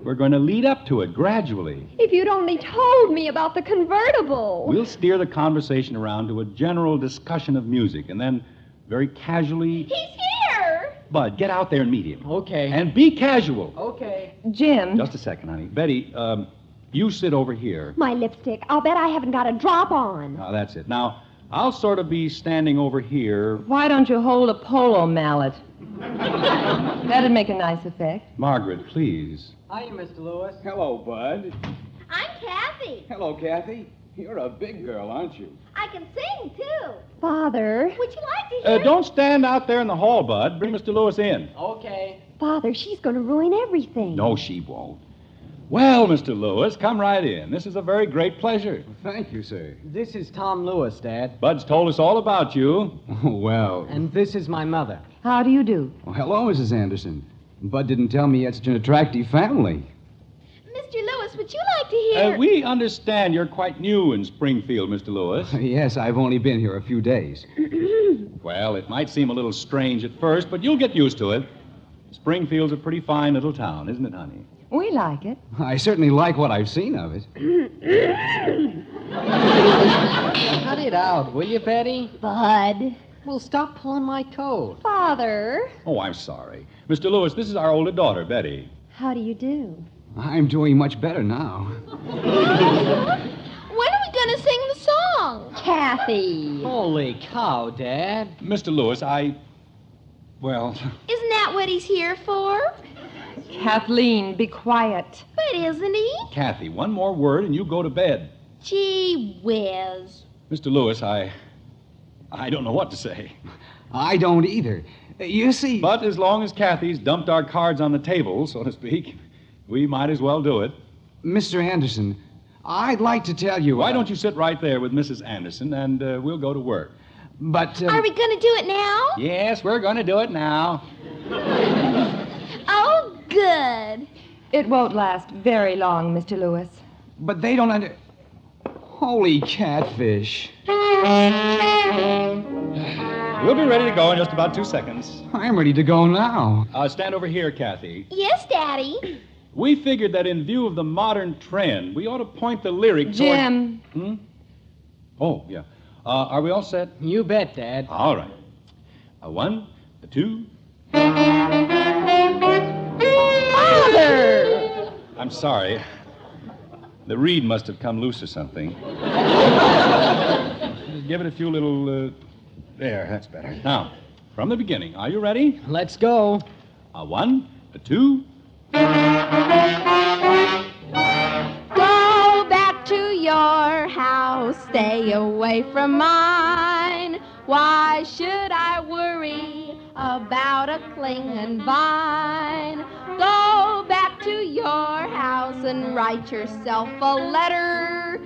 We're going to lead up to it gradually. If you'd only told me about the convertible. We'll steer the conversation around to a general discussion of music, and then very casually... He's here. Bud, get out there and meet him. Okay. And be casual. Okay. Jim. Just a second, honey. Betty, you sit over here. My lipstick. I'll bet I haven't got a drop on. Now, that's it. Now, I'll sort of be standing over here. Why don't you hold a polo mallet? That'd make a nice effect. Margaret, please. Hiya, Mr. Lewis. Hello, Bud. I'm Kathy. Hello, Kathy. You're a big girl, aren't you? I can sing, too. Father. Would you like to hear? Don't stand out there in the hall, Bud. Bring Mr. Lewis in. Okay. Father, she's going to ruin everything. No, she won't. Well, Mr. Lewis, come right in. This is a very great pleasure. Thank you, sir. This is Tom Lewis, Dad. Bud's told us all about you. Oh, well. And this is my mother. How do you do? Well, hello, Mrs. Anderson. Bud didn't tell me you had such an attractive family. Mr. Lewis, would you like to hear? We understand you're quite new in Springfield, Mr. Lewis. Yes, I've only been here a few days. Well, it might seem a little strange at first, but you'll get used to it. Springfield's a pretty fine little town, isn't it, honey? We like it. I certainly like what I've seen of it. Cut it out, will you, Betty? Bud. Well, stop pulling my coat. Father. Oh, I'm sorry. Mr. Lewis, this is our older daughter, Betty. How do you do? I'm doing much better now. When are we going to sing the song? Kathy. Holy cow, Dad. Mr. Lewis, well... Isn't that what he's here for? Kathleen, be quiet. But isn't he? Kathy, one more word and you go to bed. Gee whiz. Mr. Lewis, I don't know what to say. I don't either. You see... But as long as Kathy's dumped our cards on the table, so to speak, we might as well do it. Mr. Anderson, I'd like to tell you... Why don't you sit right there with Mrs. Anderson, and we'll go to work. But... Are we going to do it now? Yes, we're going to do it now. Oh, good. It won't last very long, Mr. Lewis. But they don't Holy catfish. We'll be ready to go in just about 2 seconds. I'm ready to go now. Stand over here, Kathy. Yes, Daddy. We figured that in view of the modern trend, we ought to point the lyric Jim. toward... Oh, yeah. Are we all set? You bet, Dad. All right. 1, 2... Father! I'm sorry. The reed must have come loose or something. Just give it a few little... There, that's better. Now, from the beginning. Are you ready? Let's go. 1, 2... Go back to your house, stay away from mine. Why should I worry about a clinging vine? Go back to your house and write yourself a letter.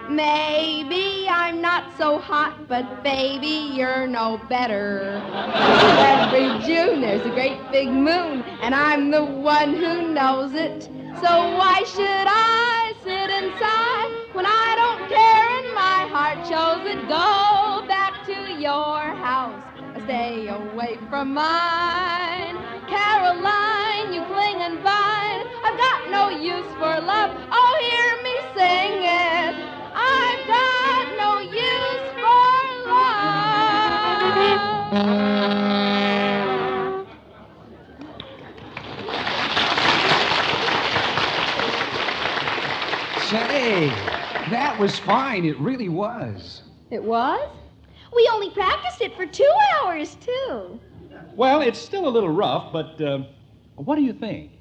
Maybe I'm not so hot, but baby, you're no better. Every June there's a great big moon, and I'm the one who knows it. So why should I sit inside when I don't care and my heart shows it? Go back to your house, stay away from mine. Caroline, you cling and vine, I've got no use for love. Oh, hear me sing it. I've got no use for love. Say, that was fine. It really was. It was? We only practiced it for 2 hours, too. Well, it's still a little rough, but what do you think?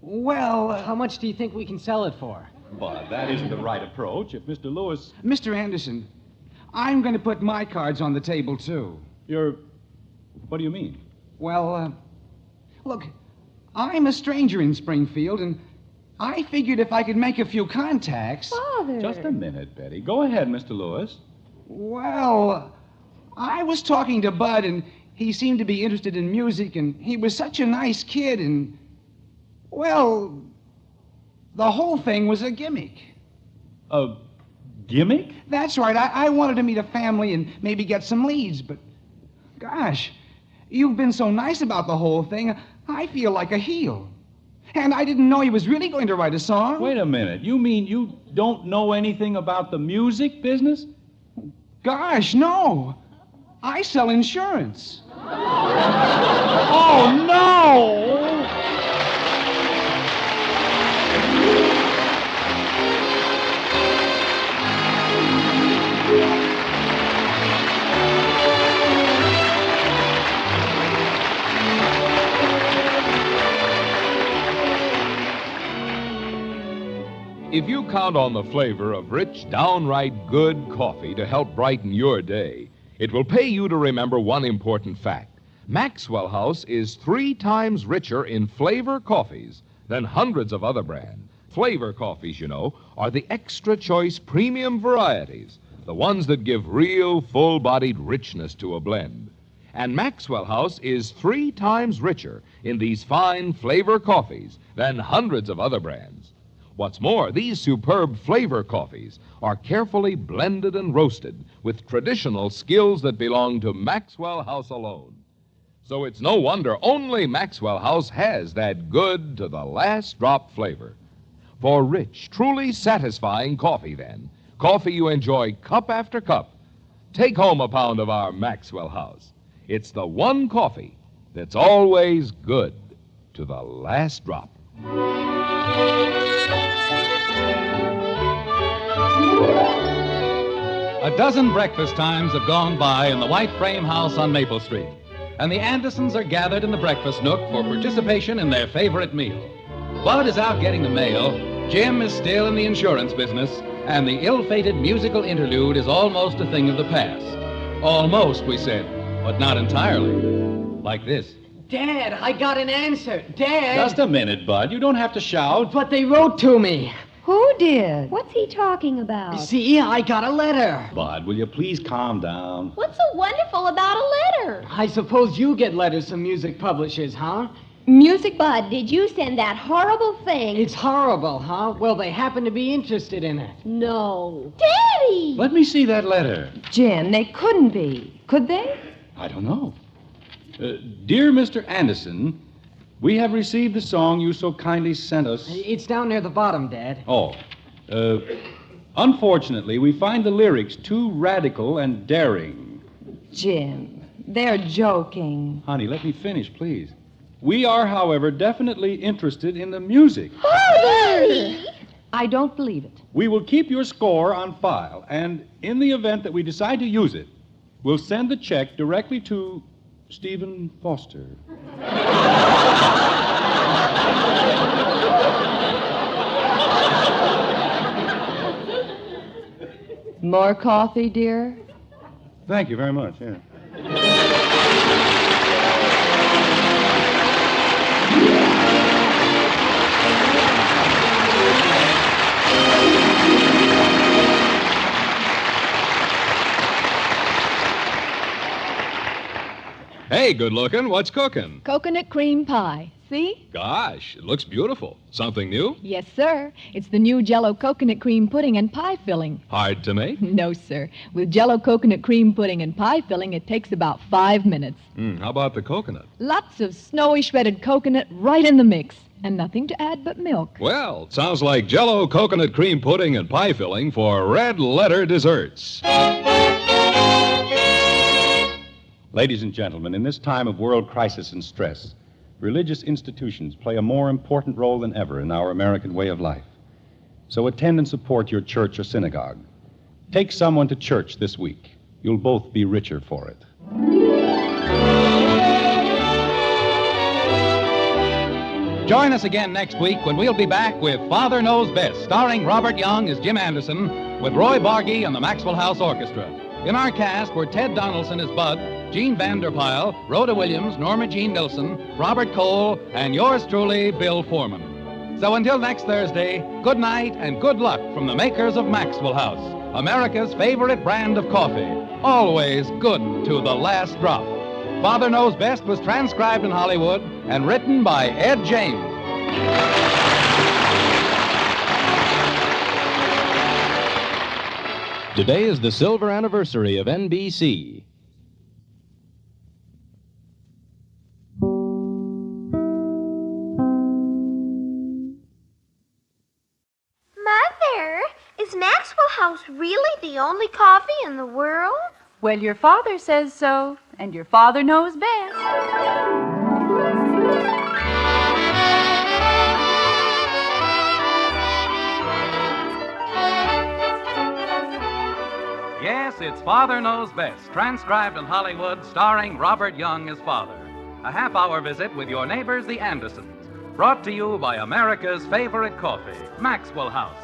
Well, how much do you think we can sell it for? But that isn't the right approach. If Mr. Lewis... Mr. Anderson, I'm going to put my cards on the table, too. What do you mean? Well, look, I'm a stranger in Springfield, and I figured if I could make a few contacts... Father. Just a minute, Betty. Go ahead, Mr. Lewis. Well, I was talking to Bud, and he seemed to be interested in music, and he was such a nice kid, and... Well... The whole thing was a gimmick. A gimmick? That's right. I wanted to meet a family and maybe get some leads, but... Gosh, you've been so nice about the whole thing, I feel like a heel. And I didn't know he was really going to write a song. Wait a minute. You mean you don't know anything about the music business? Gosh, no. I sell insurance. Oh, no! If you count on the flavor of rich, downright good coffee to help brighten your day, it will pay you to remember one important fact. Maxwell House is 3 times richer in flavor coffees than hundreds of other brands. Flavor coffees, you know, are the extra choice premium varieties, the ones that give real full-bodied richness to a blend. And Maxwell House is 3 times richer in these fine flavor coffees than hundreds of other brands. What's more, these superb flavor coffees are carefully blended and roasted with traditional skills that belong to Maxwell House alone. So it's no wonder only Maxwell House has that good to the last drop flavor. For rich, truly satisfying coffee, then, coffee you enjoy cup after cup, take home a pound of our Maxwell House. It's the one coffee that's always good to the last drop. A dozen breakfast times have gone by in the white frame house on Maple Street, and the Andersons are gathered in the breakfast nook for participation in their favorite meal. Bud is out getting the mail, Jim is still in the insurance business, and the ill-fated musical interlude is almost a thing of the past. Almost, we said, but not entirely. Like this. Dad, I got an answer. Dad! Just a minute, Bud. You don't have to shout. But they wrote to me. Who did? What's he talking about? See, I got a letter. Bud, will you please calm down? What's so wonderful about a letter? I suppose you get letters from music publishers, huh? Music Bud, did you send that horrible thing? It's horrible, huh? Well, they happen to be interested in it. No. Daddy! Let me see that letter. Jim, they couldn't be. Could they? I don't know. Dear Mr. Anderson, we have received the song you so kindly sent us. It's down near the bottom, Dad. Oh. Unfortunately, we find the lyrics too radical and daring. Jim, they're joking. Honey, let me finish, please. We are, however, definitely interested in the music. Daddy! I don't believe it. We will keep your score on file, and in the event that we decide to use it, we'll send the check directly to Stephen Foster. More coffee, dear? Thank you very much, yeah. Hey, good looking. What's cooking? Coconut cream pie. See? Gosh, it looks beautiful. Something new? Yes, sir. It's the new Jell-O coconut cream pudding and pie filling. Hard to make? No, sir. With Jell-O coconut cream pudding and pie filling, it takes about 5 minutes. How about the coconut? Lots of snowy shredded coconut right in the mix. And nothing to add but milk. Well, it sounds like Jell-O coconut cream pudding and pie filling for red letter desserts. Ladies and gentlemen, in this time of world crisis and stress, religious institutions play a more important role than ever in our American way of life. So attend and support your church or synagogue. Take someone to church this week. You'll both be richer for it. Join us again next week when we'll be back with Father Knows Best, starring Robert Young as Jim Anderson, with Roy Bargy and the Maxwell House Orchestra. In our cast were Ted Donaldson as Bud, Gene Vanderpyle, Rhoda Williams, Norma Jean Nilsson, Robert Cole, and yours truly, Bill Foreman. So until next Thursday, good night and good luck from the makers of Maxwell House, America's favorite brand of coffee, always good to the last drop. Father Knows Best was transcribed in Hollywood and written by Ed James. Today is the silver anniversary of NBC. Mother, is Maxwell House really the only coffee in the world? Well, your father says so, and your father knows best. Yes, it's Father Knows Best, transcribed in Hollywood, starring Robert Young as father. A half-hour visit with your neighbors, the Andersons. Brought to you by America's favorite coffee, Maxwell House.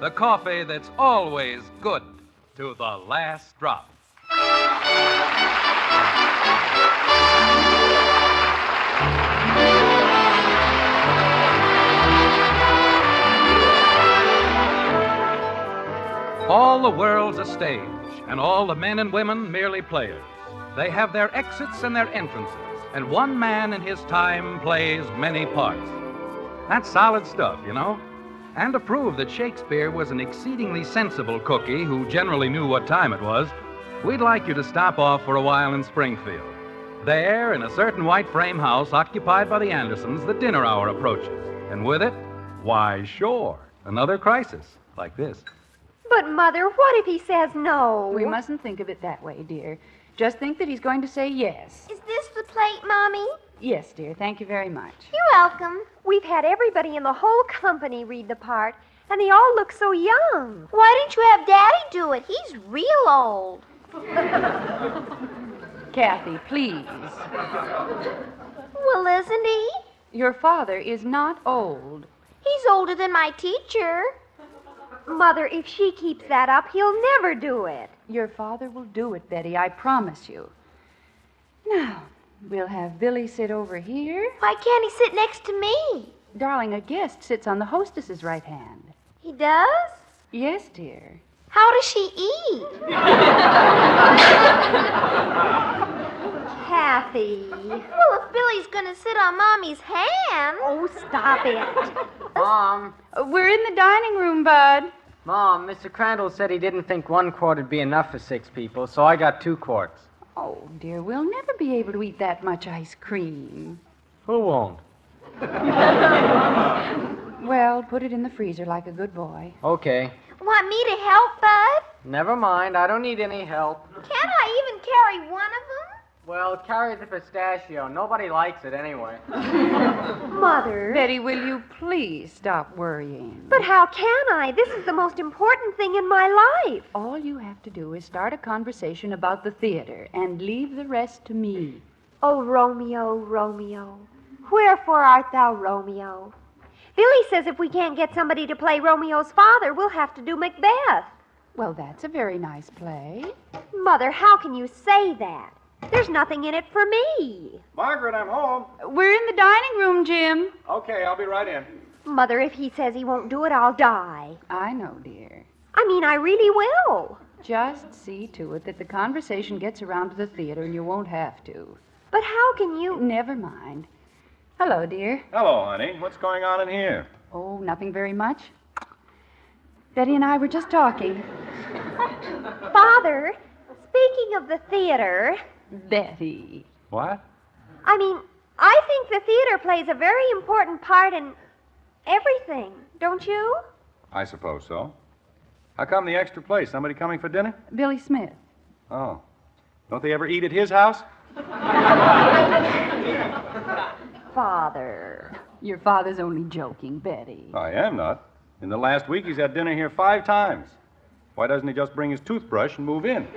the coffee that's always good to the last drop. All the world's a stage, and all the men and women merely players. They have their exits and their entrances, and one man in his time plays many parts. That's solid stuff, you know. And to prove that Shakespeare was an exceedingly sensible cookie who generally knew what time it was, we'd like you to stop off for a while in Springfield. There, in a certain white frame house occupied by the Andersons, the dinner hour approaches. And with it, why, sure, another crisis like this. But, Mother, what if he says no? We mustn't think of it that way, dear. Just think that he's going to say yes. Is this the plate, Mommy? Yes, dear. Thank you very much. You're welcome. We've had everybody in the whole company read the part, and they all look so young. Why didn't you have Daddy do it? He's real old. Kathy, please. Well, isn't he? Your father is not old. He's older than my teacher. Mother, if she keeps that up, he'll never do it. Your father will do it, Betty, I promise you. Now, we'll have Billy sit over here. Why can't he sit next to me? Darling, a guest sits on the hostess's right hand. He does? Yes, dear. How does she eat? Kathy. Well, if Billy's going to sit on Mommy's hand. Oh, stop it. Mom. We're in the dining room, Bud. Mom, Mr. Crandall said he didn't think 1 quart would be enough for 6 people, so I got 2 quarts. Oh, dear, we'll never be able to eat that much ice cream. Who won't? Well, put it in the freezer like a good boy. Okay. Want me to help, Bud? Never mind. I don't need any help. Can't I even carry one of them? Well, carry the pistachio. Nobody likes it anyway. Mother. Betty, will you please stop worrying? But how can I? This is the most important thing in my life. All you have to do is start a conversation about the theater and leave the rest to me. Oh, Romeo, Romeo, wherefore art thou Romeo? Billy says if we can't get somebody to play Romeo's father, we'll have to do Macbeth. Well, that's a very nice play. Mother, how can you say that? There's nothing in it for me. Margaret, I'm home. We're in the dining room, Jim. Okay, I'll be right in. Mother, if he says he won't do it, I'll die. I know, dear. I mean, I really will. Just see to it that the conversation gets around to the theater and you won't have to. But how can you... Never mind. Hello, dear. Hello, honey. What's going on in here? Oh, nothing very much. Betty and I were just talking. Father, speaking of the theater... Betty. What? I mean, I think the theater plays a very important part in everything, don't you? I suppose so. How come the extra place? Somebody coming for dinner? Billy Smith. Oh. Don't they ever eat at his house? Father. Your father's only joking, Betty. I am not. In the last week, he's had dinner here 5 times. Why doesn't he just bring his toothbrush and move in?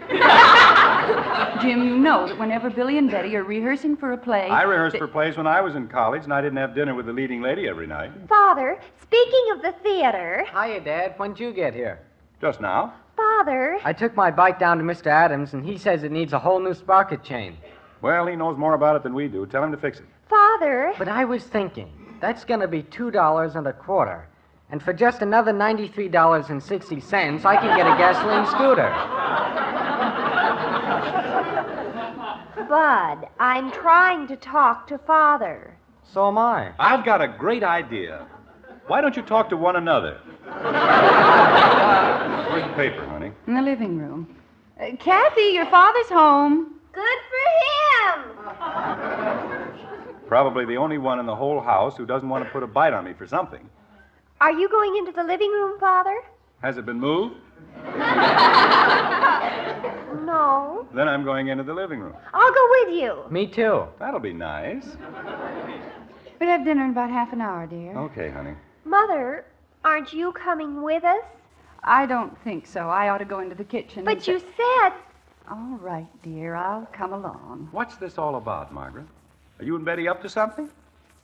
Jim, you know that whenever Billy and Betty are rehearsing for a play... I rehearsed for plays when I was in college, and I didn't have dinner with the leading lady every night. Father, speaking of the theater... Hiya, Dad. When'd you get here? Just now. Father... I took my bike down to Mr. Adams, and he says it needs a whole new sprocket chain. Well, he knows more about it than we do. Tell him to fix it. Father... But I was thinking, that's going to be $2.25. And for just another $93.60, I can get a gasoline scooter. Bud, I'm trying to talk to Father. So am I. I've got a great idea. Why don't you talk to one another? Where's the paper, honey? In the living room. Kathy, your father's home. Good for him. Probably the only one in the whole house who doesn't want to put a bite on me for something. Are you going into the living room, Father? Has it been moved? No. Then I'm going into the living room. I'll go with you. Me too. That'll be nice. We'll have dinner in about half an hour, dear. Okay, honey. Mother, aren't you coming with us? I don't think so. I ought to go into the kitchen. But you said... All right, dear. I'll come along. What's this all about, Margaret? Are you and Betty up to something?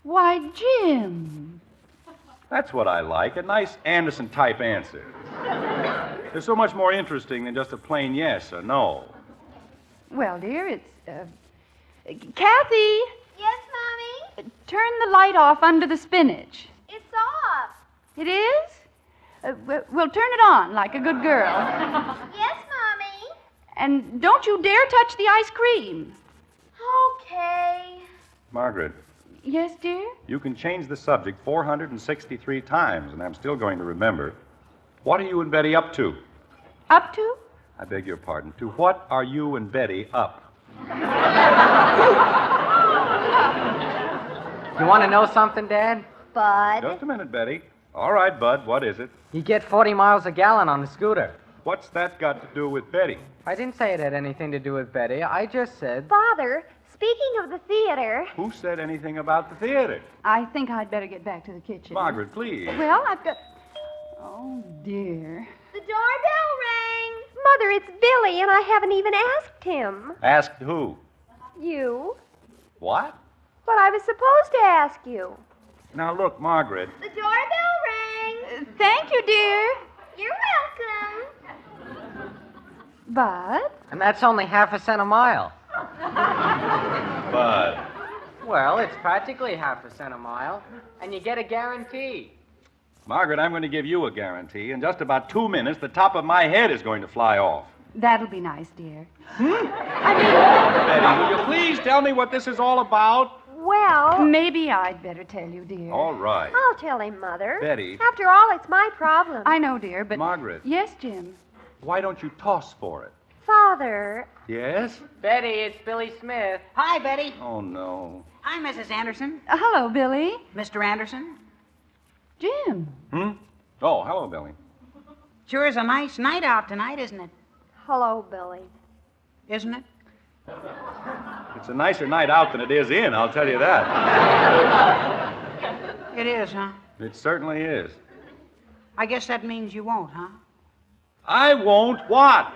Why, Jim. That's what I like, a nice Anderson-type answer. They're so much more interesting than just a plain yes or no. Well, dear, it's, Kathy, Yes, Mommy? turn the light off under the spinach. It's off. It is? Well, turn it on like a good girl. Yes, Mommy? And don't you dare touch the ice cream. Okay. Margaret, Yes, dear? you can change the subject 463 times, and I'm still going to remember. What are you and Betty up to? Up to? I beg your pardon. To what are you and Betty up? You want to know something, Dad? Bud. Just a minute, Betty. All right, Bud, what is it? You get 40 miles a gallon on the scooter. What's that got to do with Betty? I didn't say it had anything to do with Betty. I just said... Father, speaking of the theater. Who said anything about the theater? I think I'd better get back to the kitchen. Margaret, please. Well, I've got... Oh, dear. The doorbell rang. Mother, it's Billy, and I haven't even asked him. Asked who? You? What? But I was supposed to ask you. Now, look, Margaret. The doorbell rang. Thank you, dear. You're welcome. Bud? And that's only half a cent a mile. Bud. Well, it's practically half a cent a mile, and you get a guarantee. Margaret, I'm going to give you a guarantee. In just about 2 minutes, the top of my head is going to fly off. That'll be nice, dear. Betty, will you please tell me what this is all about? Well... Maybe I'd better tell you, dear. All right. I'll tell him, Mother. Betty. After all, it's my problem. I know, dear, but... Margaret. Yes, Jim. Why don't you toss for it? Father. Yes? Betty, it's Billy Smith. Hi, Betty. Oh, no. I'm Mrs. Anderson. Hello, Billy. Mr. Anderson. Jim. Oh, hello, Billy. Sure is a nice night out tonight, isn't it? Hello, Billy. Isn't it? It's a nicer night out than it is in, I'll tell you that. It is, huh? It certainly is. I guess that means you won't, huh? I won't what?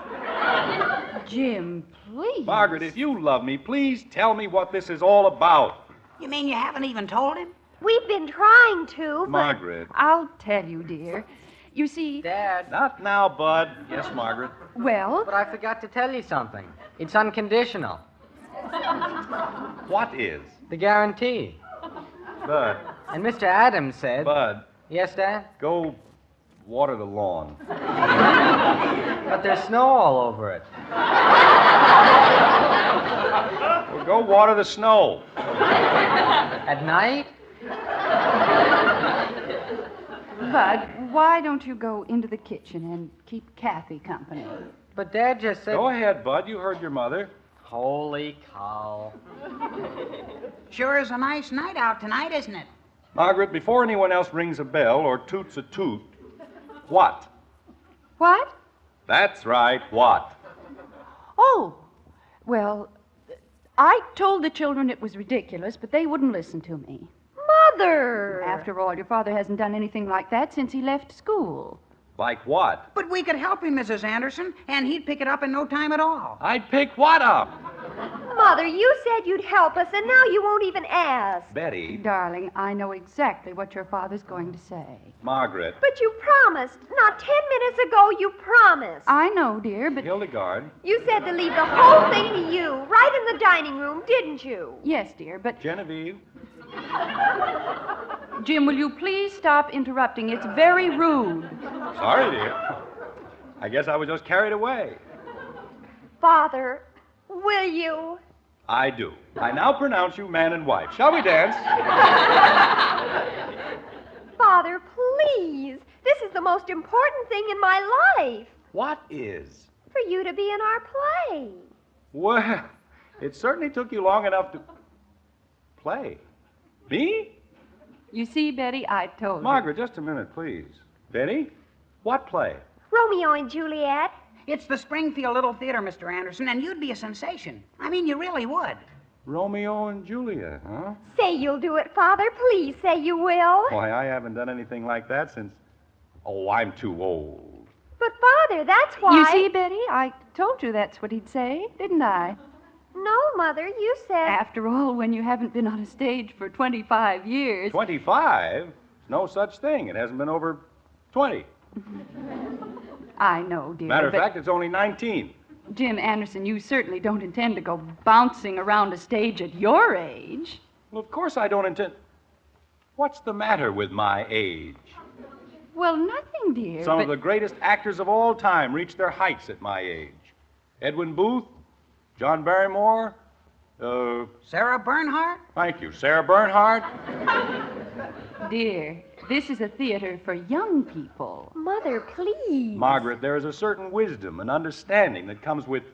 Jim, please. Margaret, if you love me, please tell me what this is all about. You mean you haven't even told him? We've been trying to, but... Margaret. I'll tell you, dear. You see... Dad. Not now, Bud. Yes, Margaret. Well... But I forgot to tell you something. It's unconditional. What is? The guarantee. Bud. And Mr. Adams said... Bud. Yes, Dad? Go water the lawn. But there's snow all over it. Well, go water the snow. At night? Bud, why don't you go into the kitchen and keep Kathy company? But Dad just said... Go ahead, Bud. You heard your mother. Holy cow. Sure is a nice night out tonight, isn't it? Margaret, before anyone else rings a bell or toots a toot, what? What? That's right, what? Oh, well, I told the children it was ridiculous, but they wouldn't listen to me. Mother! After all, your father hasn't done anything like that since he left school. Like what? But we could help him, Mrs. Anderson, and he'd pick it up in no time at all. I'd pick what up? Mother, you said you'd help us, and now you won't even ask. Betty. Darling, I know exactly what your father's going to say. Margaret. But you promised. Not 10 minutes ago, you promised. I know, dear, but... Hildegard. You said to leave the whole thing to you, right in the dining room, didn't you? Yes, dear, but... Genevieve. Jim, will you please stop interrupting? It's very rude. Sorry, dear. I guess I was just carried away. Father, will you? I do. I now pronounce you man and wife. Shall we dance? Father, please. This is the most important thing in my life. What is? For you to be in our play. Well, it certainly took you long enough to play. Me? You see, Betty, I told Margaret, just a minute, please. Betty, what play? Romeo and Juliet. It's the Springfield Little Theater, Mr. Anderson, and you'd be a sensation. I mean, you really would. Romeo and Juliet, huh? Say you'll do it, Father. Please say you will. Why, I haven't done anything like that since... Oh, I'm too old. But, Father, that's why... You see, Betty, I told you that's what he'd say, didn't I? No, Mother, you said... After all, when you haven't been on a stage for 25 years... 25? No such thing. It hasn't been over 20. I know, dear. Matter of fact, it's only 19. Jim Anderson, you certainly don't intend to go bouncing around a stage at your age. Well, of course I don't intend. What's the matter with my age? Well, nothing, dear. Some of the greatest actors of all time reached their heights at my age. Edwin Booth, John Barrymore, Sarah Bernhardt? Thank you, Sarah Bernhardt. Dear, this is a theater for young people. Mother, please. Margaret, there is a certain wisdom and understanding that comes with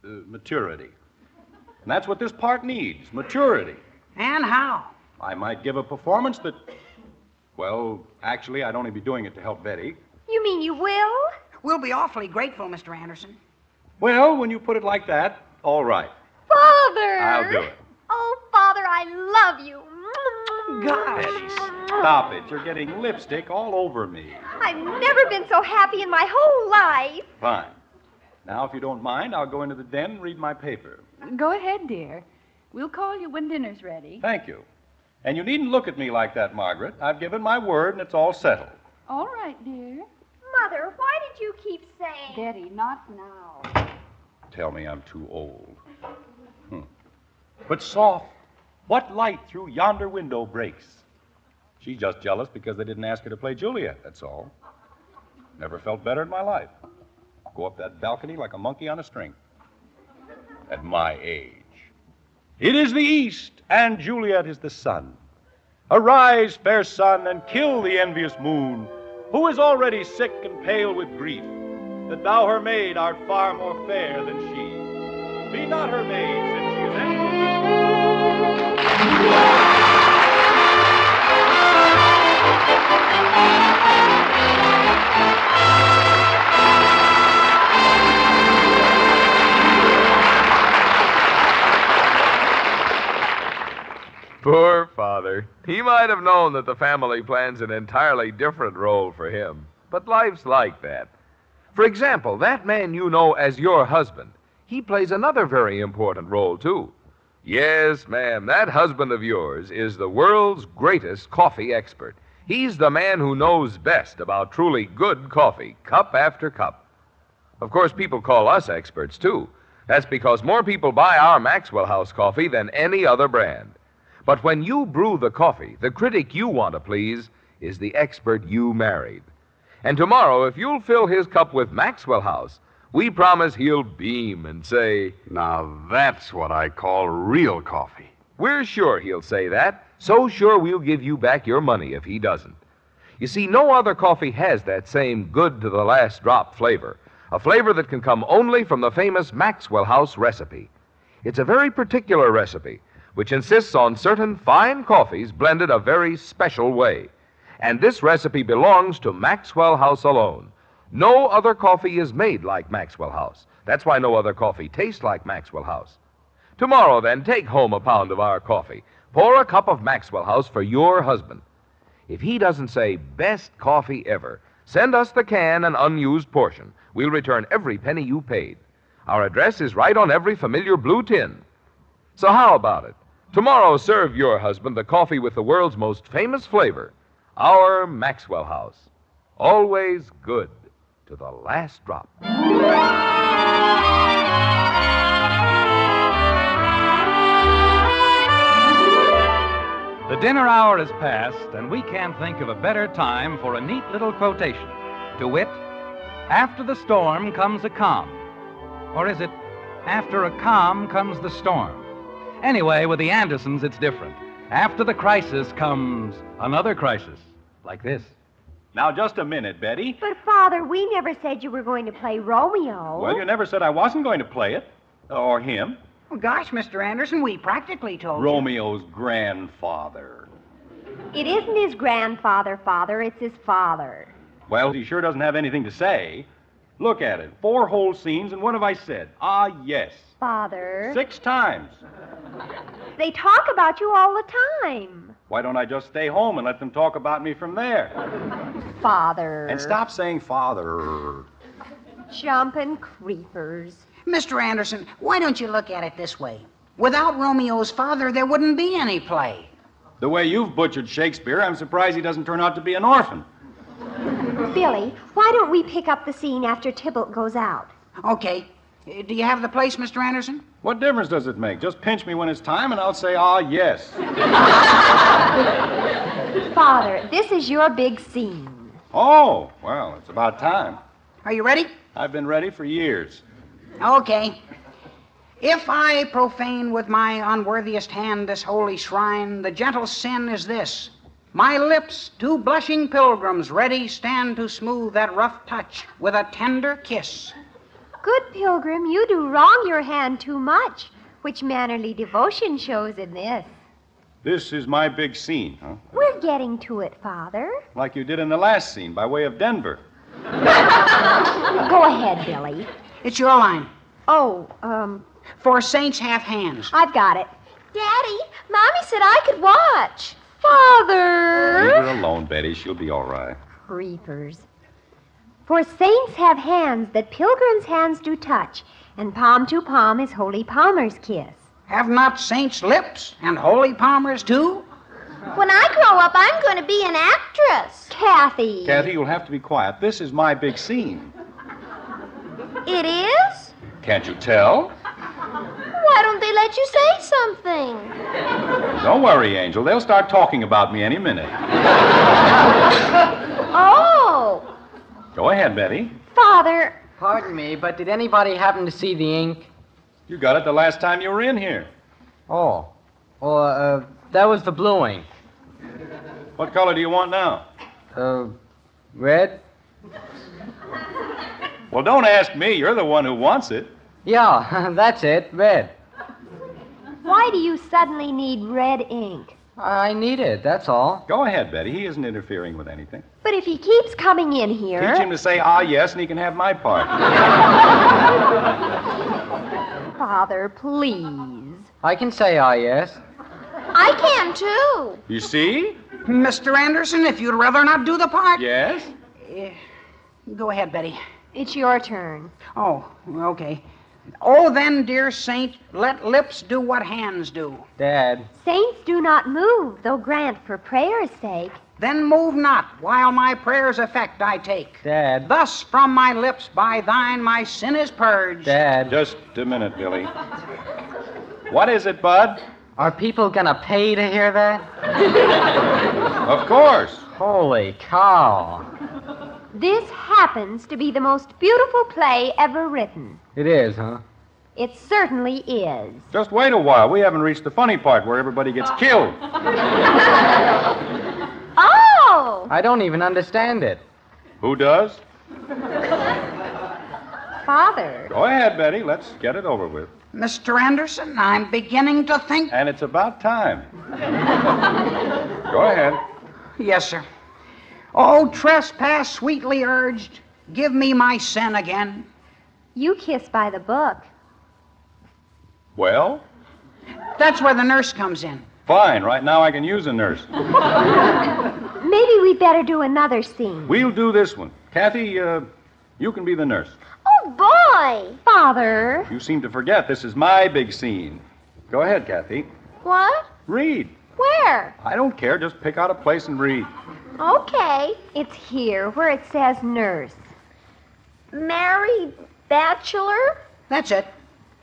maturity. And that's what this part needs, maturity. And how? I might give a performance that, well, actually, I'd only be doing it to help Betty. You mean you will? We'll be awfully grateful, Mr. Anderson. Well, when you put it like that, all right. Father! I'll do it. Oh, Father, I love you. Betty, stop it. You're getting lipstick all over me. I've never been so happy in my whole life. Fine. Now, if you don't mind, I'll go into the den and read my paper. Go ahead, dear. We'll call you when dinner's ready. Thank you. And you needn't look at me like that, Margaret. I've given my word, and it's all settled. All right, dear. Mother, why did you keep saying... Betty, not now. Tell me I'm too old. But soft, what light through yonder window breaks? She's just jealous because they didn't ask her to play Juliet, that's all. Never felt better in my life. Go up that balcony like a monkey on a string. At my age. It is the east, and Juliet is the sun. Arise, fair sun, and kill the envious moon, who is already sick and pale with grief, that thou her maid art far more fair than she. Be not her maid, since she is envious. Poor father. He might have known that the family plans an entirely different role for him. But life's like that. For example, that man you know as your husband, he plays another very important role, too. Yes, ma'am, that husband of yours is the world's greatest coffee expert. He's the man who knows best about truly good coffee, cup after cup. Of course, people call us experts, too. That's because more people buy our Maxwell House coffee than any other brand. But when you brew the coffee, the critic you want to please is the expert you married. And tomorrow, if you'll fill his cup with Maxwell House, we promise he'll beam and say, "Now that's what I call real coffee." We're sure he'll say that, so sure we'll give you back your money if he doesn't. You see, no other coffee has that same good-to-the-last-drop flavor, a flavor that can come only from the famous Maxwell House recipe. It's a very particular recipe, which insists on certain fine coffees blended a very special way. And this recipe belongs to Maxwell House alone. No other coffee is made like Maxwell House. That's why no other coffee tastes like Maxwell House. Tomorrow, then, take home a pound of our coffee. Pour a cup of Maxwell House for your husband. If he doesn't say best coffee ever, send us the can and unused portion. We'll return every penny you paid. Our address is right on every familiar blue tin. So how about it? Tomorrow, serve your husband the coffee with the world's most famous flavor, our Maxwell House. Always good to the last drop. The dinner hour is past, and we can't think of a better time for a neat little quotation. To wit, after the storm comes a calm. Or is it, after a calm comes the storm? Anyway, with the Andersons, it's different. After the crisis comes another crisis, like this. Now, just a minute, Betty. But, Father, we never said you were going to play Romeo. Well, you never said I wasn't going to play it. Or him. Well, gosh, Mr. Anderson, we practically told you. Romeo's grandfather. It isn't his grandfather, Father. It's his father. Well, he sure doesn't have anything to say. Look at it. 4 whole scenes, and what have I said? Ah, yes. Father. 6 times. They talk about you all the time. Why don't I just stay home and let them talk about me from there? Father. And stop saying father. Jumping creepers. Mr. Anderson, why don't you look at it this way? Without Romeo's father, there wouldn't be any play. The way you've butchered Shakespeare, I'm surprised he doesn't turn out to be an orphan. Billy, why don't we pick up the scene after Tybalt goes out? Okay. Do you have the place, Mr. Anderson? What difference does it make? Just pinch me when it's time, and I'll say, ah, yes. Father, this is your big scene. Oh, well, it's about time. Are you ready? I've been ready for years. Okay. If I profane with my unworthiest hand this holy shrine, the gentle sin is this. My lips, two blushing pilgrims, ready stand to smooth that rough touch with a tender kiss. Good pilgrim, you do wrong your hand too much, which mannerly devotion shows in this. This is my big scene, huh? We're getting to it, Father. Like you did in the last scene, by way of Denver. Go ahead, Billy. It's your line. Oh, For saints have hands. I've got it. Daddy, Mommy said I could watch. Father! Leave her alone, Betty. She'll be all right. Creepers. For saints have hands that pilgrims' hands do touch, and palm to palm is holy palmer's kiss. Have not saints lips and holy palmers too? When I grow up, I'm going to be an actress. Kathy. Kathy, you'll have to be quiet. This is my big scene. It is? Can't you tell? Why don't they let you say something? Don't worry, Angel. They'll start talking about me any minute. Oh. Go ahead, Betty. Father. Pardon me, but did anybody happen to see the ink? You got it the last time you were in here. Oh. Well, that was the blue ink. What color do you want now? Red? Well, don't ask me. You're the one who wants it. Yeah, that's it, red. Why do you suddenly need red ink? I need it, that's all. Go ahead, Betty. He isn't interfering with anything. But if he keeps coming in here... Teach him to say, ah, yes, and he can have my part. Father, please. I can say yes. I can, too. You see? Mr. Anderson, if you'd rather not do the part. Yes? Go ahead, Betty. It's your turn. Oh, okay. Oh, then, dear saint, let lips do what hands do. Dad. Saints do not move, though grant for prayer's sake. Then move not, while my prayer's effect I take. Dad. Thus from my lips by thine my sin is purged. Dad. Just a minute, Billy. What is it, Bud? Are people gonna pay to hear that? Of course. Holy cow. This happens to be the most beautiful play ever written. It is, huh? It certainly is. Just wait a while. We haven't reached the funny part where everybody gets killed. Oh! I don't even understand it. Who does? Father. Go ahead, Betty. Let's get it over with. Mr. Anderson, I'm beginning to think... And it's about time. Go ahead. Yes, sir. Oh, trespass sweetly urged, give me my sin again. You kiss by the book. Well? That's where the nurse comes in. Fine. Right now I can use a nurse. Maybe we'd better do another scene. We'll do this one. Kathy, you can be the nurse. Oh, boy. Father. You seem to forget this is my big scene. Go ahead, Kathy. What? Read. Where? I don't care. Just pick out a place and read. Okay. It's here, where it says nurse. Married bachelor? That's it.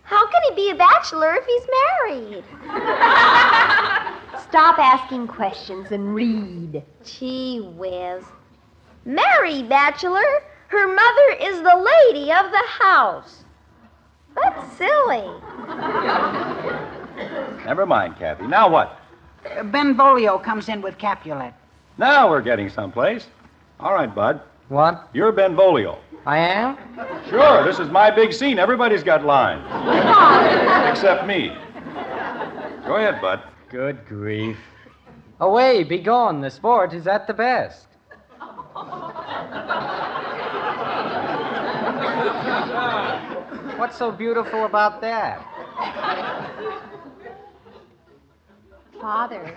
How can he be a bachelor if he's married? Stop asking questions and read. Gee whiz. Married bachelor? Her mother is the lady of the house. That's silly. Never mind, Kathy. Now what? Benvolio comes in with Capulet. Now we're getting someplace. All right, Bud. What? You're Benvolio. I am? Sure, this is my big scene. Everybody's got lines. Except me. Go ahead, Bud. Good grief. Away, be gone. The sport is at the best. What's so beautiful about that? Father,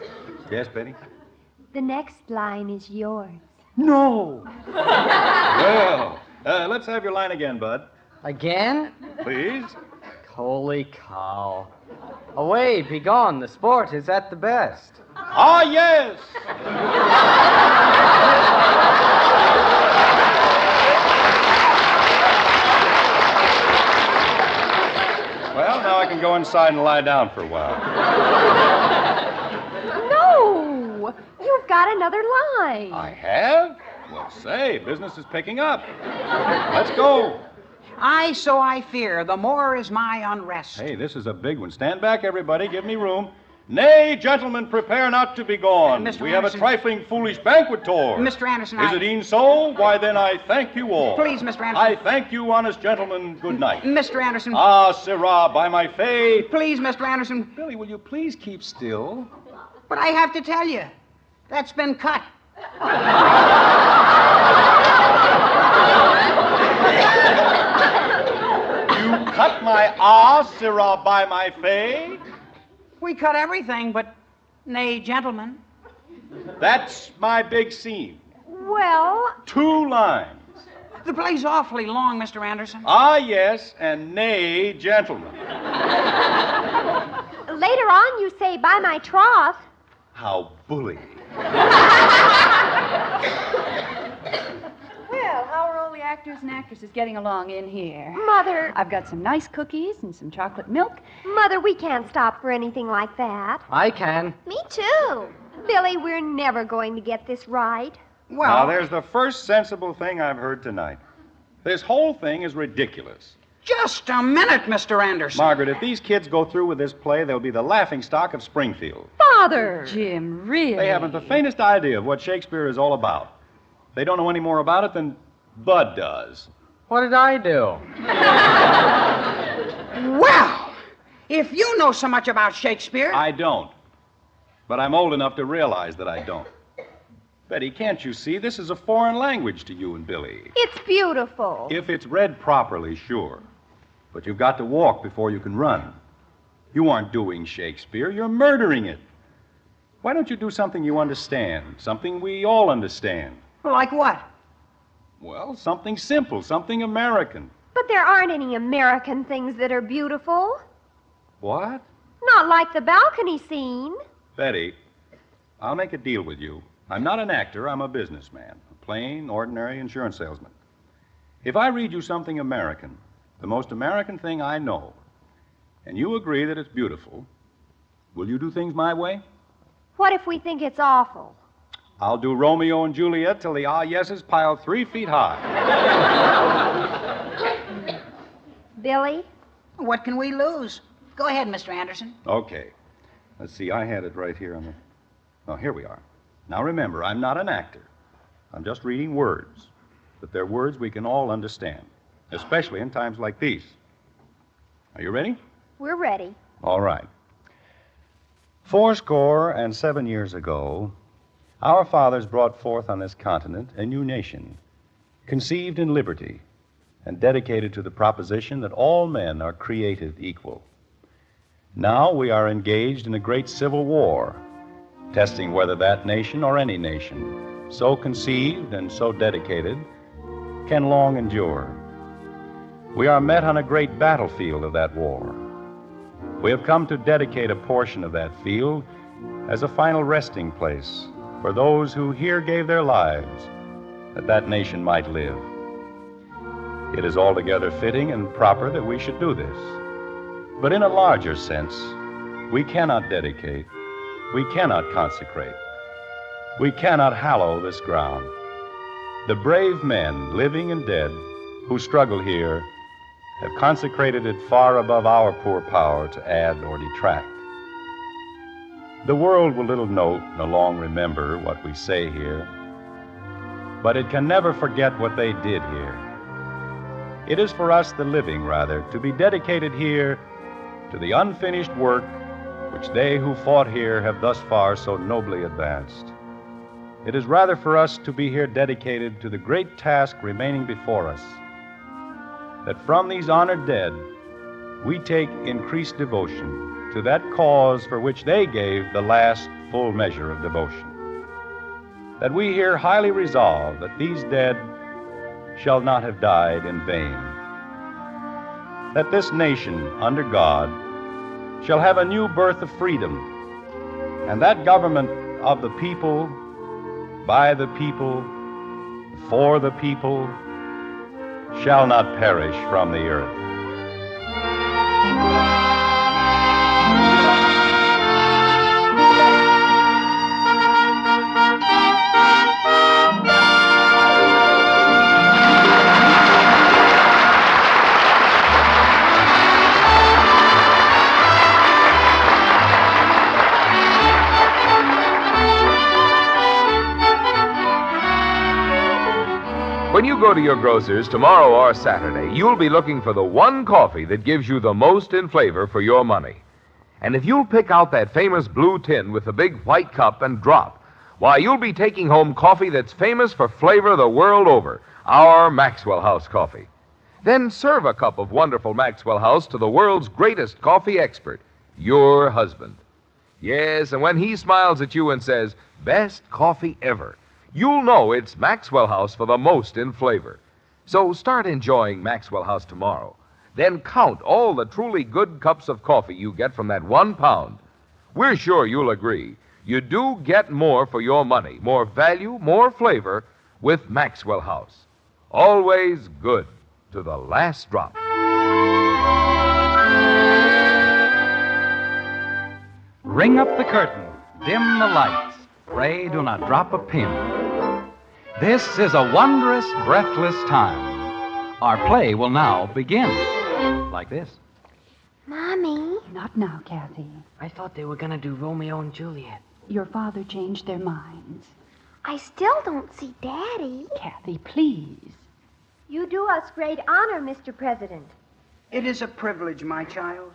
Yes, Betty? the next line is yours. No. Well, let's have your line again, Bud. Again? Please. Holy cow. Away, be gone. The sport is at the best. Ah, yes! Well, now I can go inside and lie down for a while. No! You've got another line. I have? Well, say, business is picking up. Let's go. Aye, so I fear. The more is my unrest. Hey, this is a big one. Stand back, everybody. Give me room. Nay, gentlemen, prepare not to be gone. Mr. We Anderson. have a trifling, foolish banquet tour. Mr. Anderson, Is it e'en so? Why, then I thank you all. Please, Mr. Anderson. I thank you, honest gentlemen. Good night. Mr. Anderson. Ah, sirrah, by my faith. Please, Mr. Anderson. Billy, will you please keep still? But I have to tell you, that's been cut. You cut my ah, sirrah, by my faith. We cut everything, but nay, gentlemen. That's my big scene. Well, 2 lines. The play's awfully long, Mr. Anderson. Ah, yes, and nay, gentlemen. later on you say, by my troth. How bully. Well, how are all the actors and actresses getting along in here? Mother. I've got some nice cookies and some chocolate milk. Mother, we can't stop for anything like that. I can. Me too. Billy, we're never going to get this right. Now, there's the first sensible thing I've heard tonight. This whole thing is ridiculous. Just a minute, Mr. Anderson. Margaret, if these kids go through with this play, they'll be the laughingstock of Springfield. Father! Jim, really? They haven't the faintest idea of what Shakespeare is all about. They don't know any more about it than Bud does. What did I do? Well, if you know so much about Shakespeare... I don't. But I'm old enough to realize that I don't. Betty, can't you see? This is a foreign language to you and Billy. It's beautiful. If it's read properly, sure. But you've got to walk before you can run. You aren't doing Shakespeare, you're murdering it. Why don't you do something you understand, something we all understand? Like what? Well, something simple, something American. But there aren't any American things that are beautiful. What? Not like the balcony scene. Betty, I'll make a deal with you. I'm not an actor, I'm a businessman, a plain, ordinary insurance salesman. If I read you something American, the most American thing I know, and you agree that it's beautiful, will you do things my way? What if we think it's awful? I'll do Romeo and Juliet till the yeses pile 3 feet high. Billy? What can we lose? Go ahead, Mr. Anderson. Okay. Let's see, I had it right here on the... Oh, here we are. Now remember, I'm not an actor. I'm just reading words. But they're words we can all understand, especially in times like these. Are you ready? We're ready. All right. 77 years ago, our fathers brought forth on this continent a new nation, conceived in liberty and dedicated to the proposition that all men are created equal. Now we are engaged in a great civil war, testing whether that nation or any nation, so conceived and so dedicated, can long endure. We are met on a great battlefield of that war. We have come to dedicate a portion of that field as a final resting place for those who here gave their lives that that nation might live. It is altogether fitting and proper that we should do this. But in a larger sense, we cannot dedicate, we cannot consecrate, we cannot hallow this ground. The brave men, living and dead, who struggle here, have consecrated it far above our poor power to add or detract. The world will little note nor long remember what we say here, but it can never forget what they did here. It is for us, the living, rather, to be dedicated here to the unfinished work which they who fought here have thus far so nobly advanced. It is rather for us to be here dedicated to the great task remaining before us, that from these honored dead we take increased devotion to that cause for which they gave the last full measure of devotion. That we here highly resolve that these dead shall not have died in vain. that this nation, under God, shall have a new birth of freedom, and that government of the people, by the people, for the people, shall not perish from the earth. When you go to your grocer's tomorrow or Saturday, you'll be looking for the one coffee that gives you the most in flavor for your money. And if you'll pick out that famous blue tin with the big white cup and drop, why, you'll be taking home coffee that's famous for flavor the world over, our Maxwell House coffee. Then serve a cup of wonderful Maxwell House to the world's greatest coffee expert, your husband. Yes, and when he smiles at you and says, "Best coffee ever," you'll know it's Maxwell House for the most in flavor. So start enjoying Maxwell House tomorrow. Then count all the truly good cups of coffee you get from that 1 pound. We're sure you'll agree. You do get more for your money, more value, more flavor with Maxwell House. Always good to the last drop. Ring up the curtain, dim the lights. Pray do not drop a pin. This is a wondrous, breathless time. Our play will now begin. Like this. Mommy. Not now, Kathy. I thought they were going to do Romeo and Juliet. Your father changed their minds. I still don't see Daddy. Kathy, please. You do us great honor, Mr. President. It is a privilege, my child.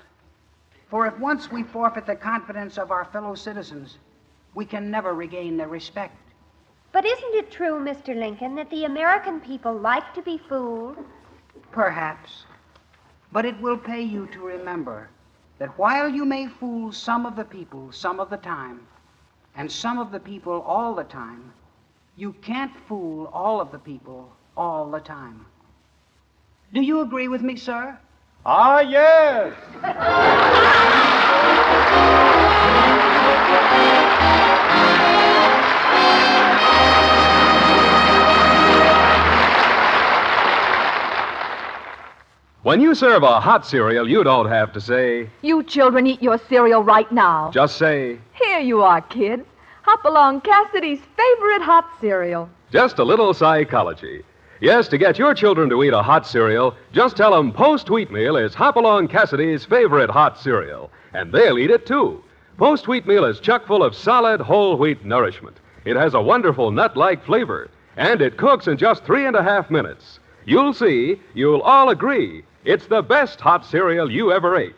For if once we forfeit the confidence of our fellow citizens, we can never regain their respect. But isn't it true, Mr. Lincoln, that the American people like to be fooled? Perhaps. But it will pay you to remember that while you may fool some of the people some of the time, and some of the people all the time, you can't fool all of the people all the time. Do you agree with me, sir? Ah, yes. When you serve a hot cereal, you don't have to say, You children eat your cereal right now. just say, Here you are, kids. Hop along Cassidy's favorite hot cereal. just a little psychology. Yes, to get your children to eat a hot cereal, just tell them Post Wheat Meal is Hopalong Cassidy's favorite hot cereal, and they'll eat it too. Post Wheat Meal is chock full of solid whole wheat nourishment. It has a wonderful nut-like flavor, and it cooks in just 3.5 minutes. You'll see, you'll all agree, it's the best hot cereal you ever ate.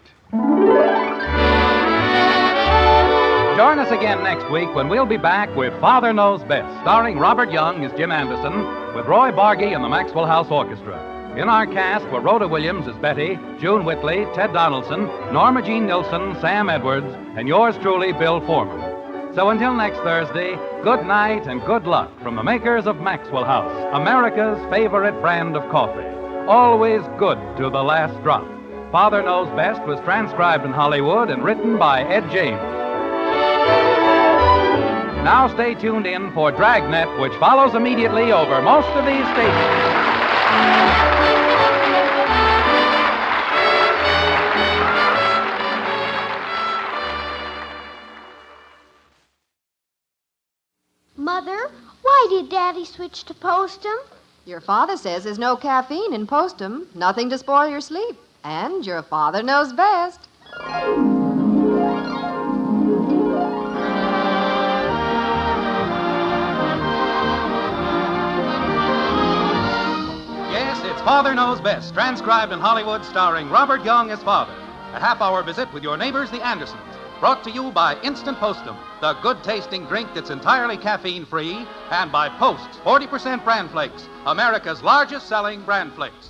Join us again next week when we'll be back with Father Knows Best, starring Robert Young as Jim Anderson, with Roy Bargy and the Maxwell House Orchestra. In our cast were Rhoda Williams as Betty, June Whitley, Ted Donaldson, Norma Jean Nilsson, Sam Edwards, and yours truly, Bill Foreman. So until next Thursday, good night and good luck from the makers of Maxwell House, America's favorite brand of coffee. Always good to the last drop. Father Knows Best was transcribed in Hollywood and written by Ed James. Now stay tuned in for Dragnet, which follows immediately over most of these stations. Mother, why did Daddy switch to Postum? Your father says there's no caffeine in Postum, nothing to spoil your sleep. And your father knows best. Yes, it's Father Knows Best, transcribed in Hollywood, starring Robert Young as Father. A half-hour visit with your neighbors, the Andersons. Brought to you by Instant Postum, the good-tasting drink that's entirely caffeine-free, and by Post's 40% Bran Flakes, America's largest-selling Bran Flakes.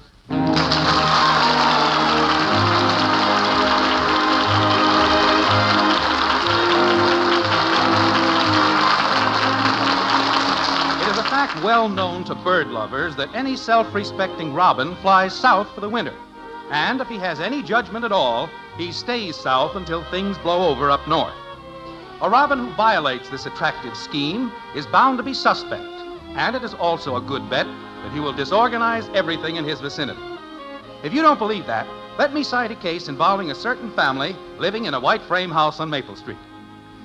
It is a fact well known to bird lovers that any self-respecting robin flies south for the winter. And if he has any judgment at all, he stays south until things blow over up north. A robin who violates this attractive scheme is bound to be suspect, and it is also a good bet that he will disorganize everything in his vicinity. If you don't believe that, let me cite a case involving a certain family living in a white frame house on Maple Street.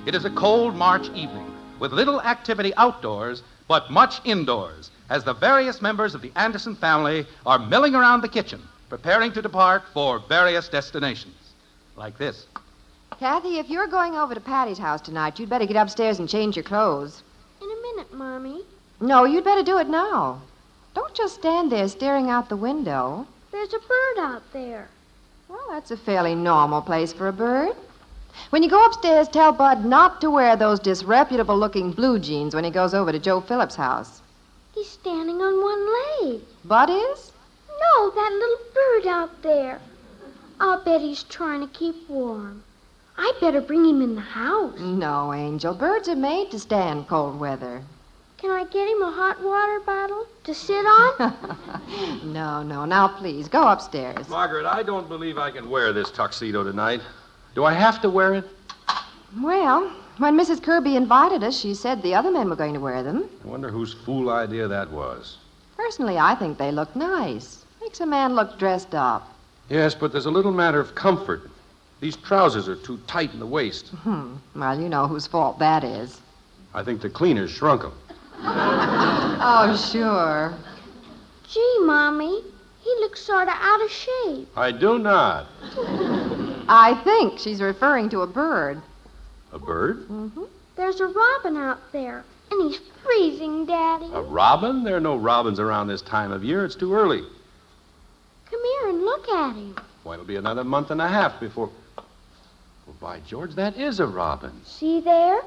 It is a cold March evening with little activity outdoors, but much indoors, as the various members of the Anderson family are milling around the kitchen, preparing to depart for various destinations. Like this. Kathy, if you're going over to Patty's house tonight, you'd better get upstairs and change your clothes. In a minute, Mommy. No, you'd better do it now. Don't just stand there staring out the window. There's a bird out there. Well, that's a fairly normal place for a bird. When you go upstairs, tell Bud not to wear those disreputable-looking blue jeans when he goes over to Joe Phillips' house. He's standing on one leg. Bud is? No, that little bird out there. I'll bet he's trying to keep warm. I better bring him in the house. No, Angel. Birds are made to stand cold weather. Can I get him a hot water bottle to sit on? No. Now, please, go upstairs. Margaret, I don't believe I can wear this tuxedo tonight. Do I have to wear it? Well, when Mrs. Kirby invited us, she said the other men were going to wear them. I wonder whose fool idea that was. Personally, I think they look nice. Makes a man look dressed up. Yes, but there's a little matter of comfort. These trousers are too tight in the waist. Well, you know whose fault that is. I think the cleaners shrunk them. Oh, sure. Gee, Mommy, he looks sort of out of shape. I do not. I think she's referring to a bird. A bird? Mm-hmm. There's a robin out there, and he's freezing, Daddy. A robin? There are no robins around this time of year. It's too early. Come here and look at him. Why, it'll be another month and a half before... Well, by George, that is a robin. See there?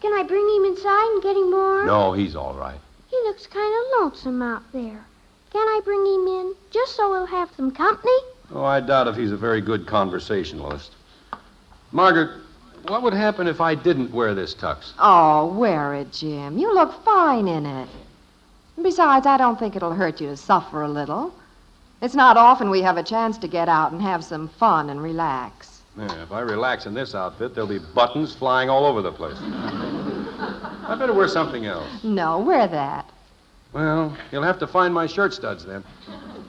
Can I bring him inside and get him warm? No, he's all right. He looks kind of lonesome out there. Can I bring him in just so we'll have some company? Oh, I doubt if he's a very good conversationalist. Margaret, what would happen if I didn't wear this tux? Oh, wear it, Jim. You look fine in it. Besides, I don't think it'll hurt you to suffer a little. It's not often we have a chance to get out and have some fun and relax. Yeah, if I relax in this outfit, there'll be buttons flying all over the place. I better wear something else. No, wear that. Well, you'll have to find my shirt studs then.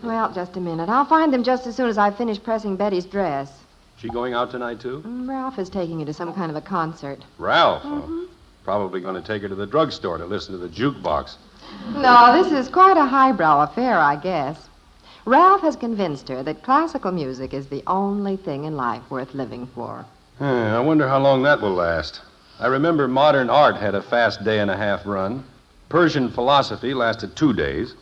Well, just a minute. I'll find them just as soon as I finish pressing Betty's dress. She going out tonight, too? Ralph is taking her to some kind of a concert. Ralph? Mm-hmm. Oh, probably going to take her to the drugstore to listen to the jukebox. No, this is quite a highbrow affair, I guess. Ralph has convinced her that classical music is the only thing in life worth living for. I wonder how long that will last. I remember modern art had a fast day-and-a-half run. Persian philosophy lasted 2 days.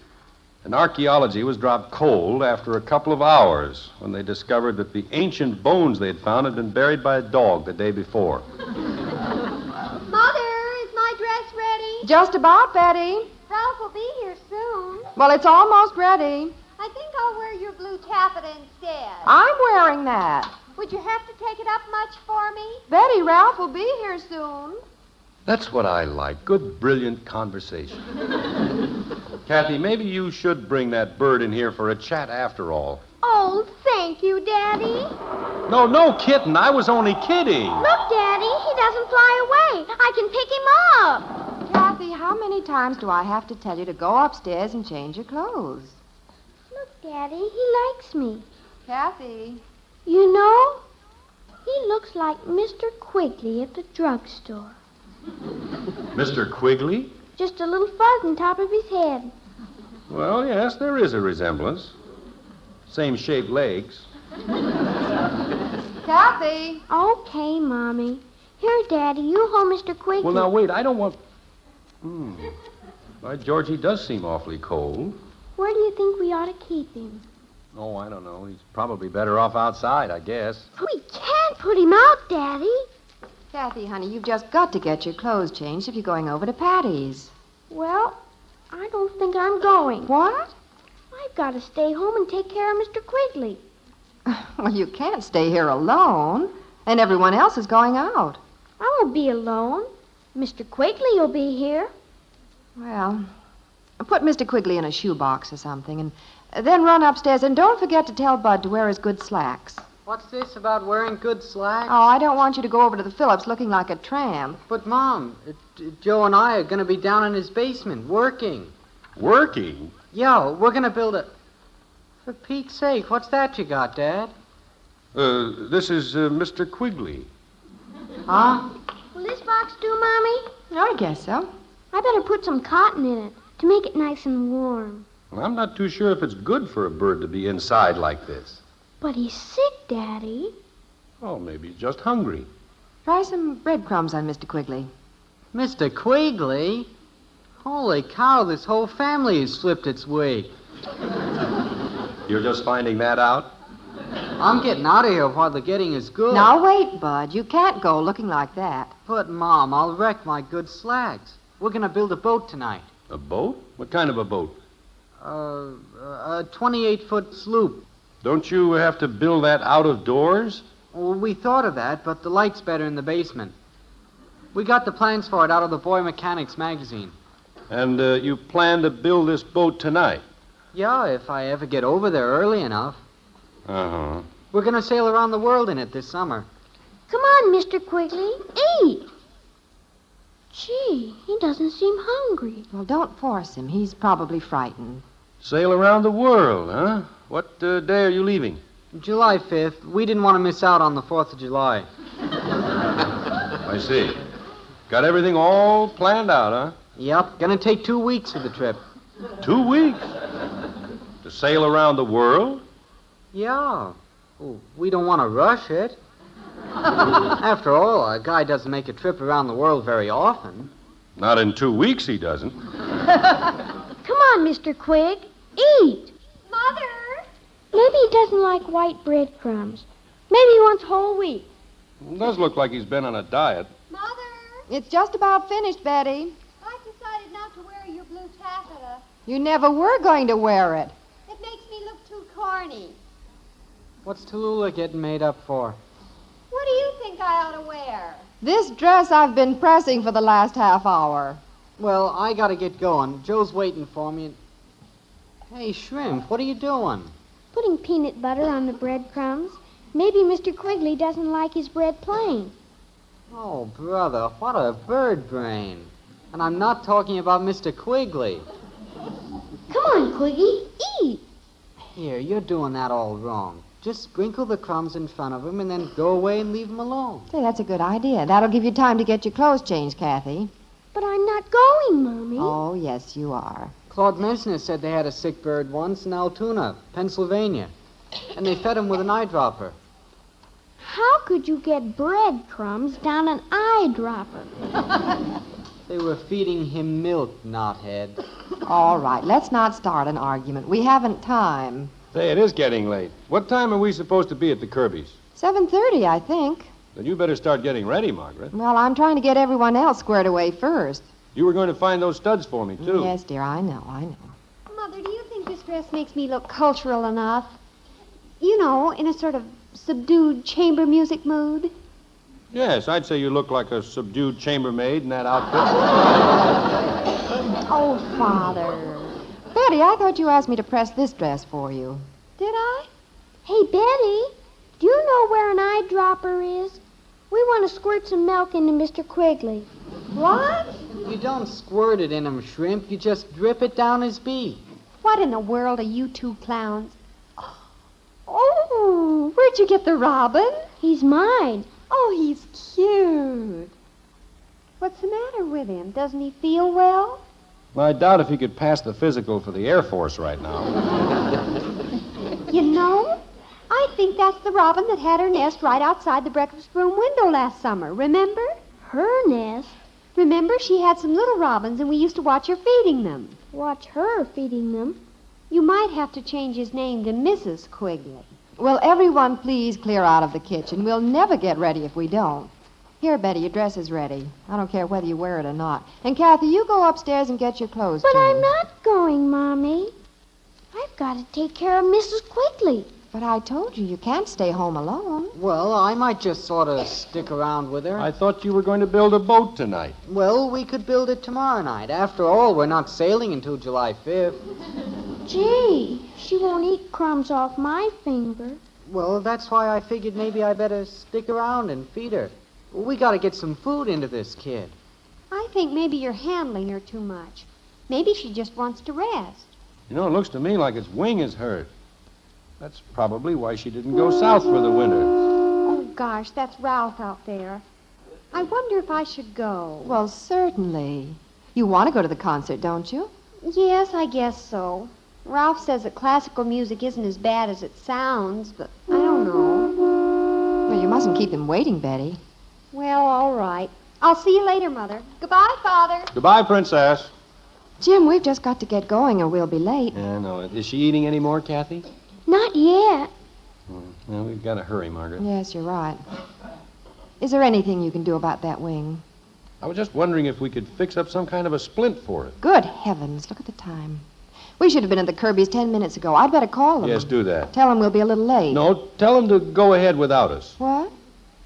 And archaeology was dropped cold after a couple of hours when they discovered that the ancient bones they had found had been buried by a dog the day before. Mother, is my dress ready? Just about, Betty. Ralph will be here soon. Well, it's almost ready. I think I'll wear your blue taffeta instead. I'm wearing that. Would you have to take it up much for me? Betty, Ralph will be here soon. That's what I like. Good, brilliant conversation. Kathy, maybe you should bring that bird in here for a chat after all. Oh, thank you, Daddy. No, kitten. I was only kidding. Look, Daddy, he doesn't fly away. I can pick him up. Kathy, how many times do I have to tell you to go upstairs and change your clothes? Look, Daddy, he likes me. Kathy. You know, he looks like Mr. Quigley at the drugstore. Mr. Quigley? Just a little fuzz on top of his head. Well, yes, there is a resemblance. Same shaped legs. Kathy. Okay, Mommy. Here, Daddy, you hold Mr. Quigley. Well, now, wait, I don't want... By George, he does seem awfully cold. Where do you think we ought to keep him? Oh, I don't know. He's probably better off outside, I guess. We can't put him out, Daddy. Kathy, honey, you've just got to get your clothes changed if you're going over to Patty's. Well, I don't think I'm going. What? I've got to stay home and take care of Mr. Quigley. Well, you can't stay here alone, and everyone else is going out. I won't be alone. Mr. Quigley will be here. Well, put Mr. Quigley in a shoebox or something, and Then run upstairs and don't forget to tell Bud to wear his good slacks. What's this about wearing good slacks? Oh, I don't want you to go over to the Phillips looking like a tramp. But, Mom, Joe and I are going to be down in his basement working. Working? Yeah, we're going to build a... For Pete's sake, what's that you got, Dad? This is Mr. Quigley. Huh? Will this box do, Mommy? I guess so. I better put some cotton in it to make it nice and warm. Well, I'm not too sure if it's good for a bird to be inside like this. But he's sick, Daddy. Oh, maybe he's just hungry. Try some breadcrumbs on Mr. Quigley. Mr. Quigley? Holy cow, this whole family has slipped its wig. You're just finding that out? I'm getting out of here while the getting is good. Now, wait, Bud. You can't go looking like that. But, Mom, I'll wreck my good slacks. We're going to build a boat tonight. A boat? What kind of a boat? A 28-foot sloop. Don't you have to build that out of doors? Well, we thought of that, but the light's better in the basement. We got the plans for it out of the Boy Mechanics magazine. And you plan to build this boat tonight? Yeah, if I ever get over there early enough. Uh-huh. We're going to sail around the world in it this summer. Come on, Mr. Quigley. Eat. Gee, he doesn't seem hungry. Well, don't force him. He's probably frightened. Sail around the world, huh? What day are you leaving? July 5th. We didn't want to miss out on the 4th of July. I see. Got everything all planned out, huh? Yep. Gonna take 2 weeks for the trip. 2 weeks? To sail around the world? Yeah. Oh, we don't want to rush it. After all, a guy doesn't make a trip around the world very often. Not in 2 weeks, he doesn't. Come on, Mr. Quig. Eat. Mother! Maybe he doesn't like white breadcrumbs. Maybe he wants whole wheat. It does look like he's been on a diet. Mother! It's just about finished, Betty. I've decided not to wear your blue taffeta. You never were going to wear it. It makes me look too corny. What's Tallulah getting made up for? What do you think I ought to wear? This dress I've been pressing for the last half hour. Well, I gotta get going. Joe's waiting for me. Hey, Shrimp, what are you doing? Putting peanut butter on the breadcrumbs. Maybe Mr. Quigley doesn't like his bread plain. Oh, brother, what a bird brain. And I'm not talking about Mr. Quigley. Come on, Quiggy, eat. Here, you're doing that all wrong. Just sprinkle the crumbs in front of him and then go away and leave him alone. Say, that's a good idea. That'll give you time to get your clothes changed, Kathy. But I'm not going, Mommy. Oh, yes, you are. Claude Mesner said they had a sick bird once in Altoona, Pennsylvania. And they fed him with an eyedropper. How could you get breadcrumbs down an eyedropper? They were feeding him milk, knothead. All right, let's not start an argument. We haven't time. Say, it is getting late. What time are we supposed to be at the Kirby's? 7:30, I think. Then you better start getting ready, Margaret. Well, I'm trying to get everyone else squared away first. You were going to find those studs for me, too. Yes, dear, I know. Mother, do you think this dress makes me look cultural enough? You know, in a sort of subdued chamber music mood? Yes, I'd say you look like a subdued chambermaid in that outfit. Oh, Father. Betty, I thought you asked me to press this dress for you. Did I? Hey, Betty, do you know where an eyedropper is? We want to squirt some milk into Mr. Quigley. What? You don't squirt it in him, Shrimp. You just drip it down his beak. What in the world are you two clowns? Oh, where'd you get the robin? He's mine. Oh, he's cute. What's the matter with him? Doesn't he feel well? Well, I doubt if he could pass the physical for the Air Force right now. You know, I think that's the robin that had her nest right outside the breakfast room window last summer. Remember? Her nest? Remember, she had some little robins, and we used to watch her feeding them. Watch her feeding them? You might have to change his name to Mrs. Quigley. Will everyone please clear out of the kitchen? We'll never get ready if we don't. Here, Betty, your dress is ready. I don't care whether you wear it or not. And, Kathy, you go upstairs and get your clothes But changed. I'm not going, Mommy. I've got to take care of Mrs. Quigley. But I told you, you can't stay home alone. Well, I might just sort of stick around with her. I thought you were going to build a boat tonight. Well, we could build it tomorrow night. After all, we're not sailing until July 5th. Gee, she won't eat crumbs off my finger. Well, that's why I figured maybe I better stick around and feed her. We gotta get some food into this kid. I think maybe you're handling her too much. Maybe she just wants to rest. You know, it looks to me like its wing is hurt. That's probably why she didn't go south for the winter. Oh, gosh, that's Ralph out there. I wonder if I should go. Well, certainly. You want to go to the concert, don't you? Yes, I guess so. Ralph says that classical music isn't as bad as it sounds, but I don't know. Well, you mustn't keep him waiting, Betty. Well, all right. I'll see you later, Mother. Goodbye, Father. Goodbye, Princess. Jim, we've just got to get going or we'll be late. Yeah, no. Is she eating any more, Kathy? Not yet. Well, we've got to hurry, Margaret. Yes, you're right. Is there anything you can do about that wing? I was just wondering if we could fix up some kind of a splint for it. Good heavens, look at the time. We should have been at the Kirby's 10 minutes ago. I'd better call them. Yes, do that. Tell them we'll be a little late. No, tell them to go ahead without us. What?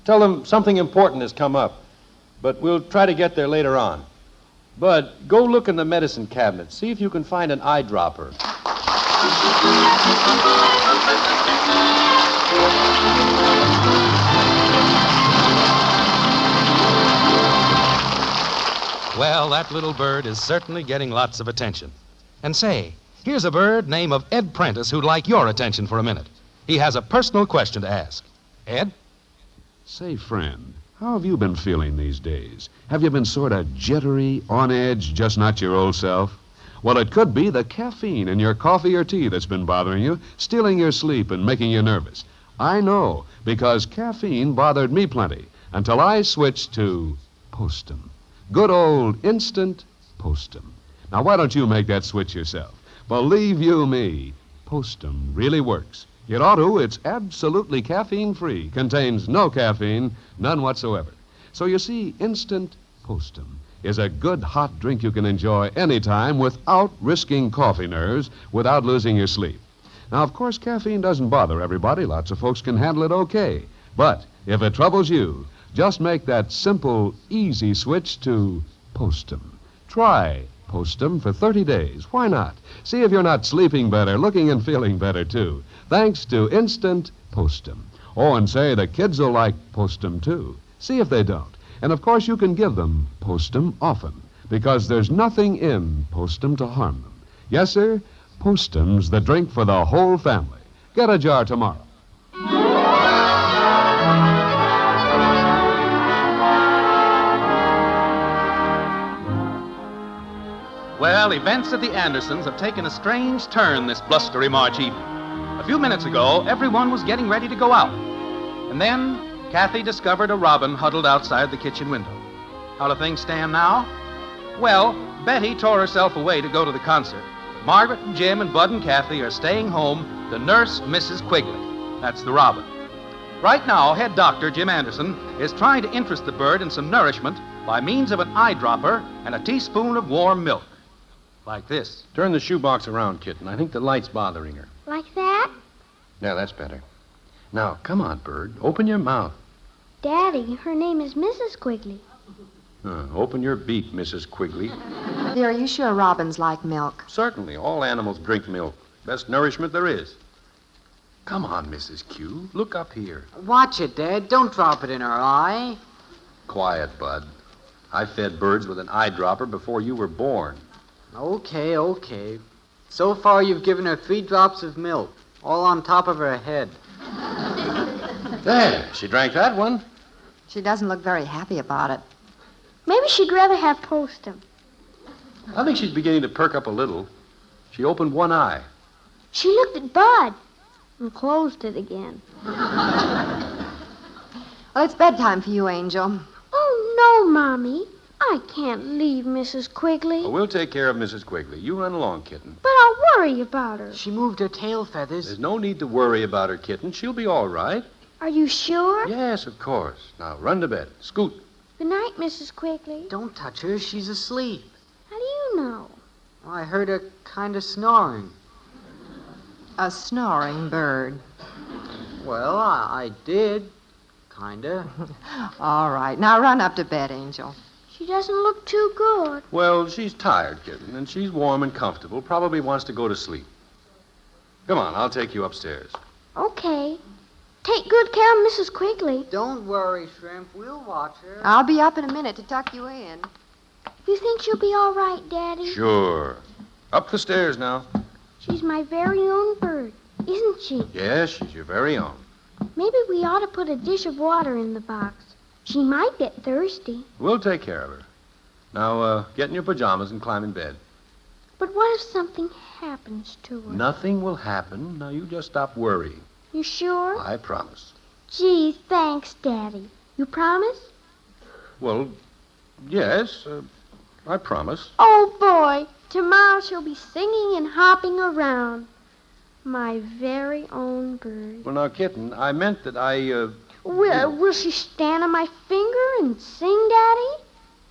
Tell them something important has come up, but we'll try to get there later on. Bud, go look in the medicine cabinet. See if you can find an eyedropper. Well, that little bird is certainly getting lots of attention. And say, here's a bird named of Ed Prentice who'd like your attention for a minute. He has a personal question to ask. Ed? Say, friend, how have you been feeling these days? Have you been sort of jittery, on edge, just not your old self? Well, it could be the caffeine in your coffee or tea that's been bothering you, stealing your sleep and making you nervous. I know, because caffeine bothered me plenty until I switched to Postum. Good old instant Postum. Now, why don't you make that switch yourself? Believe you me, Postum really works. It ought to. It's absolutely caffeine-free, contains no caffeine, none whatsoever. So you see, instant Postum is a good hot drink you can enjoy anytime without risking coffee nerves, without losing your sleep. Now, of course, caffeine doesn't bother everybody. Lots of folks can handle it okay. But if it troubles you, just make that simple, easy switch to Postum. Try Postum for 30 days. Why not? See if you're not sleeping better, looking and feeling better, too, thanks to instant Postum. Oh, and say, the kids will like Postum, too. See if they don't. And, of course, you can give them Postum often, because there's nothing in Postum to harm them. Yes, sir, Postum's the drink for the whole family. Get a jar tomorrow. Well, events at the Andersons have taken a strange turn this blustery March evening. A few minutes ago, everyone was getting ready to go out. And then Kathy discovered a robin huddled outside the kitchen window. How do things stand now? Well, Betty tore herself away to go to the concert. Margaret and Jim and Bud and Kathy are staying home to nurse Mrs. Quigley. That's the robin. Right now, head doctor Jim Anderson is trying to interest the bird in some nourishment by means of an eyedropper and a teaspoon of warm milk. Like this. Turn the shoebox around, kitten. I think the light's bothering her. Like that? Yeah, that's better. Now, come on, Bird. Open your mouth. Daddy, her name is Mrs. Quigley. Open your beak, Mrs. Quigley. Dear, are you sure robins like milk? Certainly. All animals drink milk. Best nourishment there is. Come on, Mrs. Q. Look up here. Watch it, Dad. Don't drop it in her eye. Quiet, Bud. I fed birds with an eyedropper before you were born. Okay. So far, you've given her 3 drops of milk, all on top of her head. There, she drank that one. She doesn't look very happy about it. Maybe she'd rather have Postum. I think she's beginning to perk up a little. She opened one eye. She looked at Bud and closed it again. Well, it's bedtime for you, Angel. Oh, no, Mommy. I can't leave Mrs. Quigley. Well, we'll take care of Mrs. Quigley. You run along, kitten. But I'll worry about her. She moved her tail feathers. There's no need to worry about her, kitten. She'll be all right. Are you sure? Yes, of course. Now, run to bed. Scoot. Good night, Mrs. Quigley. Don't touch her. She's asleep. How do you know? I heard her kind of snoring. A snoring bird. Well, I did. Kind of. All right. Now run up to bed, Angel. She doesn't look too good. Well, she's tired, kitten, and she's warm and comfortable. Probably wants to go to sleep. Come on, I'll take you upstairs. Okay. Take good care of Mrs. Quigley. Don't worry, Shrimp. We'll watch her. I'll be up in a minute to tuck you in. You think she'll be all right, Daddy? Sure. Up the stairs now. She's my very own bird, isn't she? Yes, she's your very own. Maybe we ought to put a dish of water in the box. She might get thirsty. We'll take care of her. Now, get in your pajamas and climb in bed. But what if something happens to her? Nothing will happen. Now, you just stop worrying. You sure? I promise. Gee, thanks, Daddy. You promise? Well, yes, I promise. Oh, boy. Tomorrow she'll be singing and hopping around. My very own bird. Well, now, Kitten, I meant that Will she stand on my finger and sing, Daddy?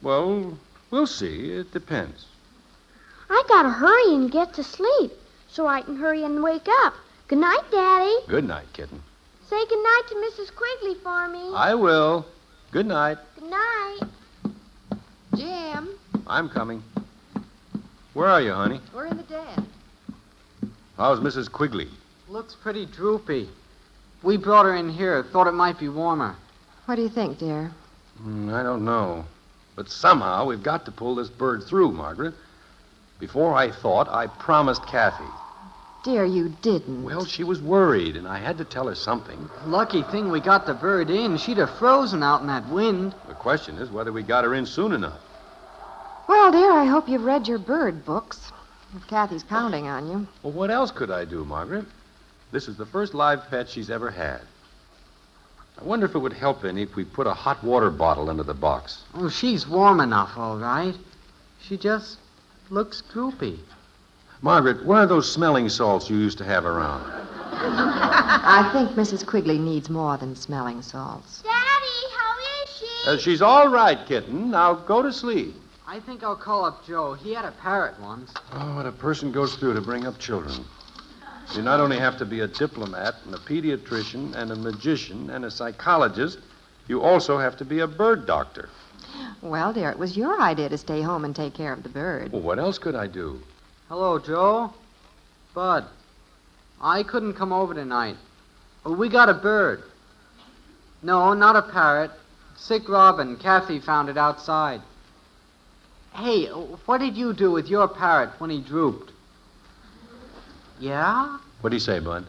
Well, we'll see. It depends. I gotta hurry and get to sleep so I can hurry and wake up. Good night, Daddy. Good night, Kitten. Say good night to Mrs. Quigley for me. I will. Good night. Good night. Jim, I'm coming. Where are you, honey? we're in the den. How's Mrs. Quigley? Looks pretty droopy. We brought her in here. Thought it might be warmer. What do you think, dear? I don't know. But somehow we've got to pull this bird through, Margaret. Before I thought, I promised Kathy. Dear, you didn't. Well, she was worried, and I had to tell her something. Lucky thing we got the bird in. She'd have frozen out in that wind. The question is whether we got her in soon enough. Well, dear, I hope you've read your bird books. If Kathy's counting on you. Well, what else could I do, Margaret? This is the first live pet she's ever had. I wonder if it would help any if we put a hot water bottle into the box. Oh, she's warm enough, all right. She just looks droopy. Margaret, where are those smelling salts you used to have around? I think Mrs. Quigley needs more than smelling salts. Daddy, how is she? She's all right, Kitten. Now go to sleep. I think I'll call up Joe. He had a parrot once. Oh, what a person goes through to bring up children. You not only have to be a diplomat and a pediatrician and a magician and a psychologist, you also have to be a bird doctor. Well, dear, it was your idea to stay home and take care of the bird. Well, what else could I do? Hello, Joe. Bud, I couldn't come over tonight. We got a bird. No, not a parrot. Sick robin. Kathy found it outside. Hey, what did you do with your parrot when he drooped? Yeah? What'd he say, Bud?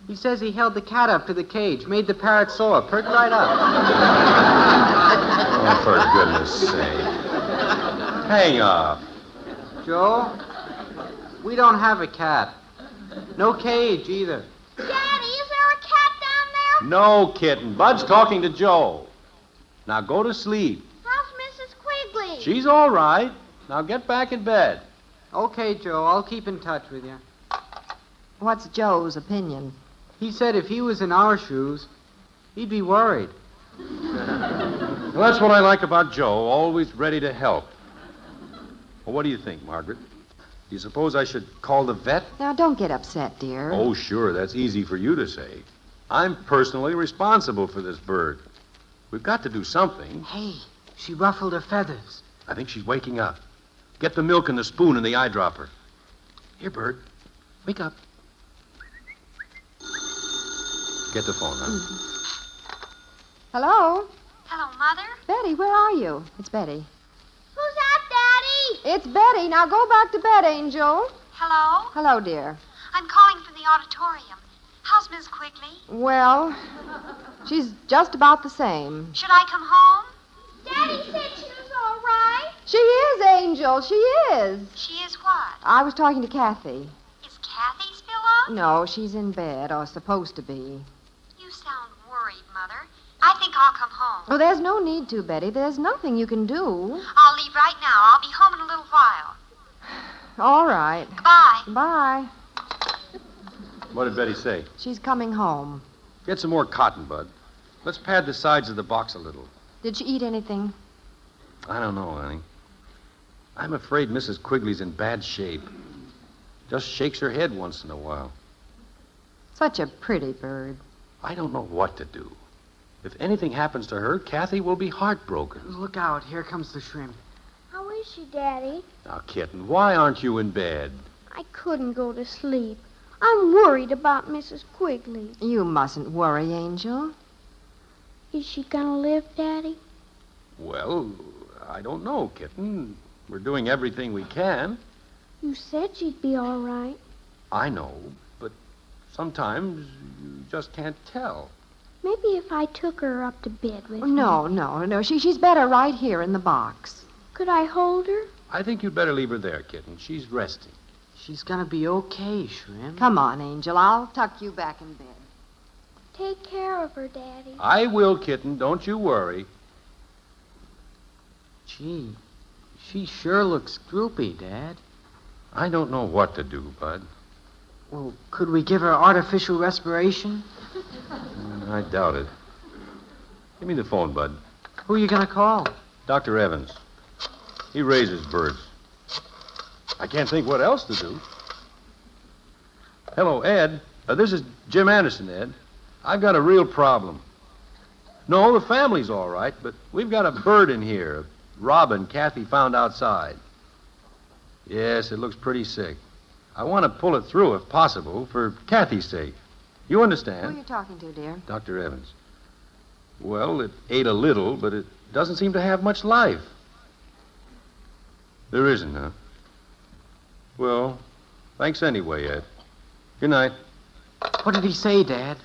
He says he held the cat up to the cage, made the parrot soar, perked right up. Oh, for goodness sake. Hang up. Joe, we don't have a cat. No cage either. Daddy, is there a cat down there? No, Kitten. Bud's talking to Joe. Now go to sleep. How's Mrs. Quigley? She's all right. Now get back in bed. Okay, Joe, I'll keep in touch with you. What's Joe's opinion? He said if he was in our shoes, he'd be worried. Well, that's what I like about Joe, always ready to help. Well, what do you think, Margaret? Do you suppose I should call the vet? Now, don't get upset, dear. Oh, sure, that's easy for you to say. I'm personally responsible for this bird. We've got to do something. Hey, she ruffled her feathers. I think she's waking up. Get the milk and the spoon and the eyedropper. Here, bird. Wake up. Get the phone, huh? Hello? Hello, Mother. Betty, where are you? It's Betty. Who's that, Daddy? It's Betty. Now go back to bed, Angel. Hello? Hello, dear. I'm calling from the auditorium. How's Miss Quigley? Well, she's just about the same. Should I come home? Daddy said she was all right. She is, Angel. She is. She is what? I was talking to Kathy. Is Kathy still up? No, she's in bed, or supposed to be. You sound worried, Mother. I think I'll come home. Oh, there's no need to, Betty. There's nothing you can do. I'll leave right now. I'll be home in a little while. All right. Goodbye. Bye. What did Betty say? She's coming home. Get some more cotton, Bud. Let's pad the sides of the box a little. Did she eat anything? I don't know, honey. I'm afraid Mrs. Quigley's in bad shape. Just shakes her head once in a while. Such a pretty bird. I don't know what to do. If anything happens to her, Kathy will be heartbroken. Look out, here comes the shrimp. How is she, Daddy? Now, kitten, why aren't you in bed? I couldn't go to sleep. I'm worried about Mrs. Quigley. You mustn't worry, Angel. Is she gonna live, Daddy? Well, I don't know, kitten. We're doing everything we can. You said she'd be all right. I know, but sometimes you just can't tell. Maybe if I took her up to bed with me. No. She's better right here in the box. Could I hold her? I think you'd better leave her there, kitten. She's resting. She's gonna be okay, Shrimp. Come on, Angel. I'll tuck you back in bed. Take care of her, Daddy. I will, kitten. Don't you worry. Gee, she sure looks droopy, Dad. I don't know what to do, Bud. Well, could we give her artificial respiration? I doubt it. Give me the phone, Bud. Who are you gonna call? Dr. Evans. He raises birds. I can't think what else to do. Hello, Ed. This is Jim Anderson, Ed. I've got a real problem. No, the family's all right, but we've got a bird in here, a robin Kathy found outside. Yes, it looks pretty sick. I want to pull it through if possible, for Kathy's sake. You Who are understand? you talking to, dear? Dr. Evans. Well, it ate a little, but it doesn't seem to have much life. There isn't, huh? Well, thanks anyway, Ed. Good night. What did he say, Dad?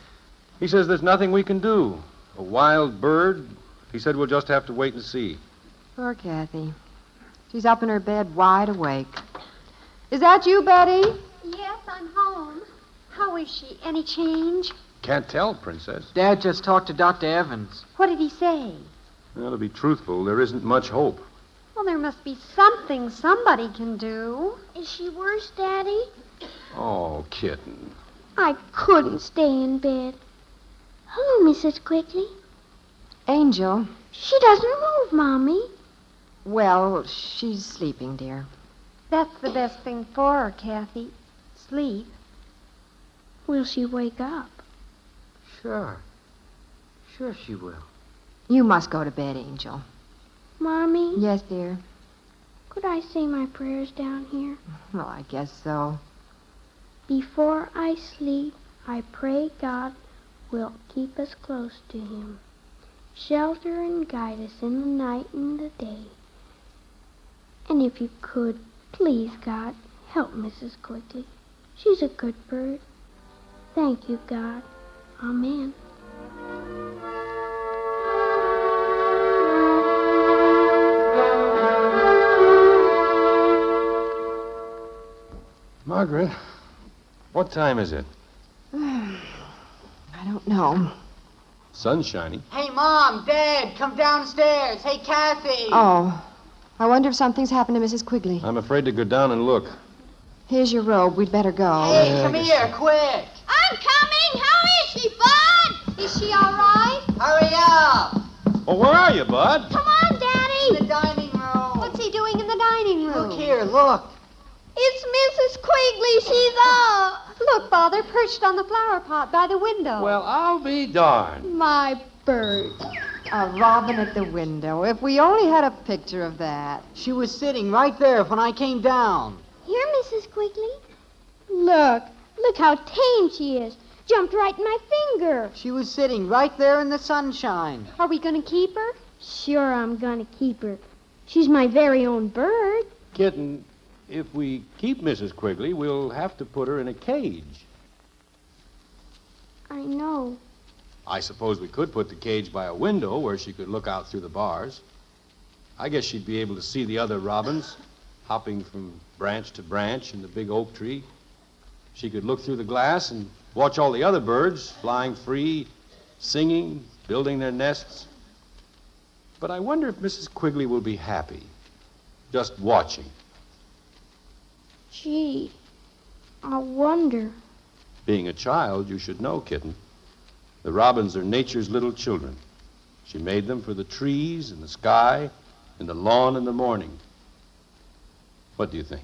He says there's nothing we can do. A wild bird. He said we'll just have to wait and see. Poor Kathy. She's up in her bed wide awake. Is that you, Betty? Yes, I'm home. How is she? Any change? Can't tell, Princess. Dad just talked to Dr. Evans. What did he say? Well, to be truthful, there isn't much hope. Well, there must be something somebody can do. Is she worse, Daddy? Oh, kitten. I couldn't stay in bed. Hello, Mrs. Quigley. Angel. She doesn't move, Mommy. Well, she's sleeping, dear. That's the best thing for her, Kathy. Sleep. Will she wake up? Sure. Sure she will. You must go to bed, Angel. Mommy? Yes, dear. Could I say my prayers down here? Well, I guess so. Before I sleep, I pray God will keep us close to him. Shelter and guide us in the night and the day. And if you could, please, God, help Mrs. Quigley. She's a good bird. Thank you, God. Amen. Margaret, what time is it? I don't know. Sun's shining. Hey, Mom, Dad, come downstairs. Hey, Kathy. Oh, I wonder if something's happened to Mrs. Quigley. I'm afraid to go down and look. Here's your robe. We'd better go. Hey, come here, quick. I'm coming. How is she, Bud? Is she all right? Hurry up. Oh, where are you, Bud? Come on, Daddy. The dining room. What's he doing in the dining room? Look here, look. It's Mrs. Quigley. She's up. Look, Father, perched on the flower pot by the window. Well, I'll be darned. My bird. A robin at the window. If we only had a picture of that. She was sitting right there when I came down. Here, Mrs. Quigley. Look how tame she is. Jumped right in my finger. She was sitting right there in the sunshine. Are we going to keep her? Sure, I'm gonna keep her. She's my very own bird. Kitten, if we keep Mrs. Quigley, we'll have to put her in a cage. I know. I suppose we could put the cage by a window where she could look out through the bars. I guess she'd be able to see the other robins hopping from branch to branch in the big oak tree. She could look through the glass and watch all the other birds flying free, singing, building their nests. But I wonder if Mrs. Quigley will be happy, just watching. Gee, I wonder. Being a child, you should know, kitten. The robins are nature's little children. She made them for the trees and the sky and the lawn in the morning. What do you think?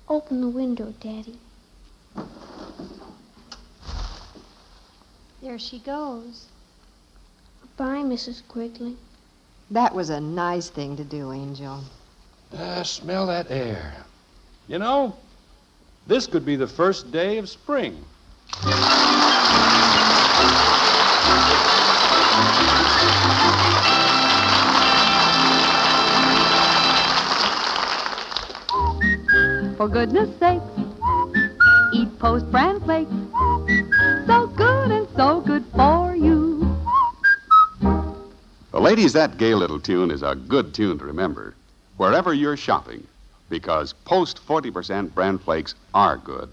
Open the window, Daddy. There she goes. Bye, Mrs. Quigley. That was a nice thing to do, Angel. Smell that air. You know, This could be the first day of spring. For goodness sakes, eat Post bran flakes. So good and so good for you. Well, ladies, that gay little tune is a good tune to remember wherever you're shopping, because Post 40% bran flakes are good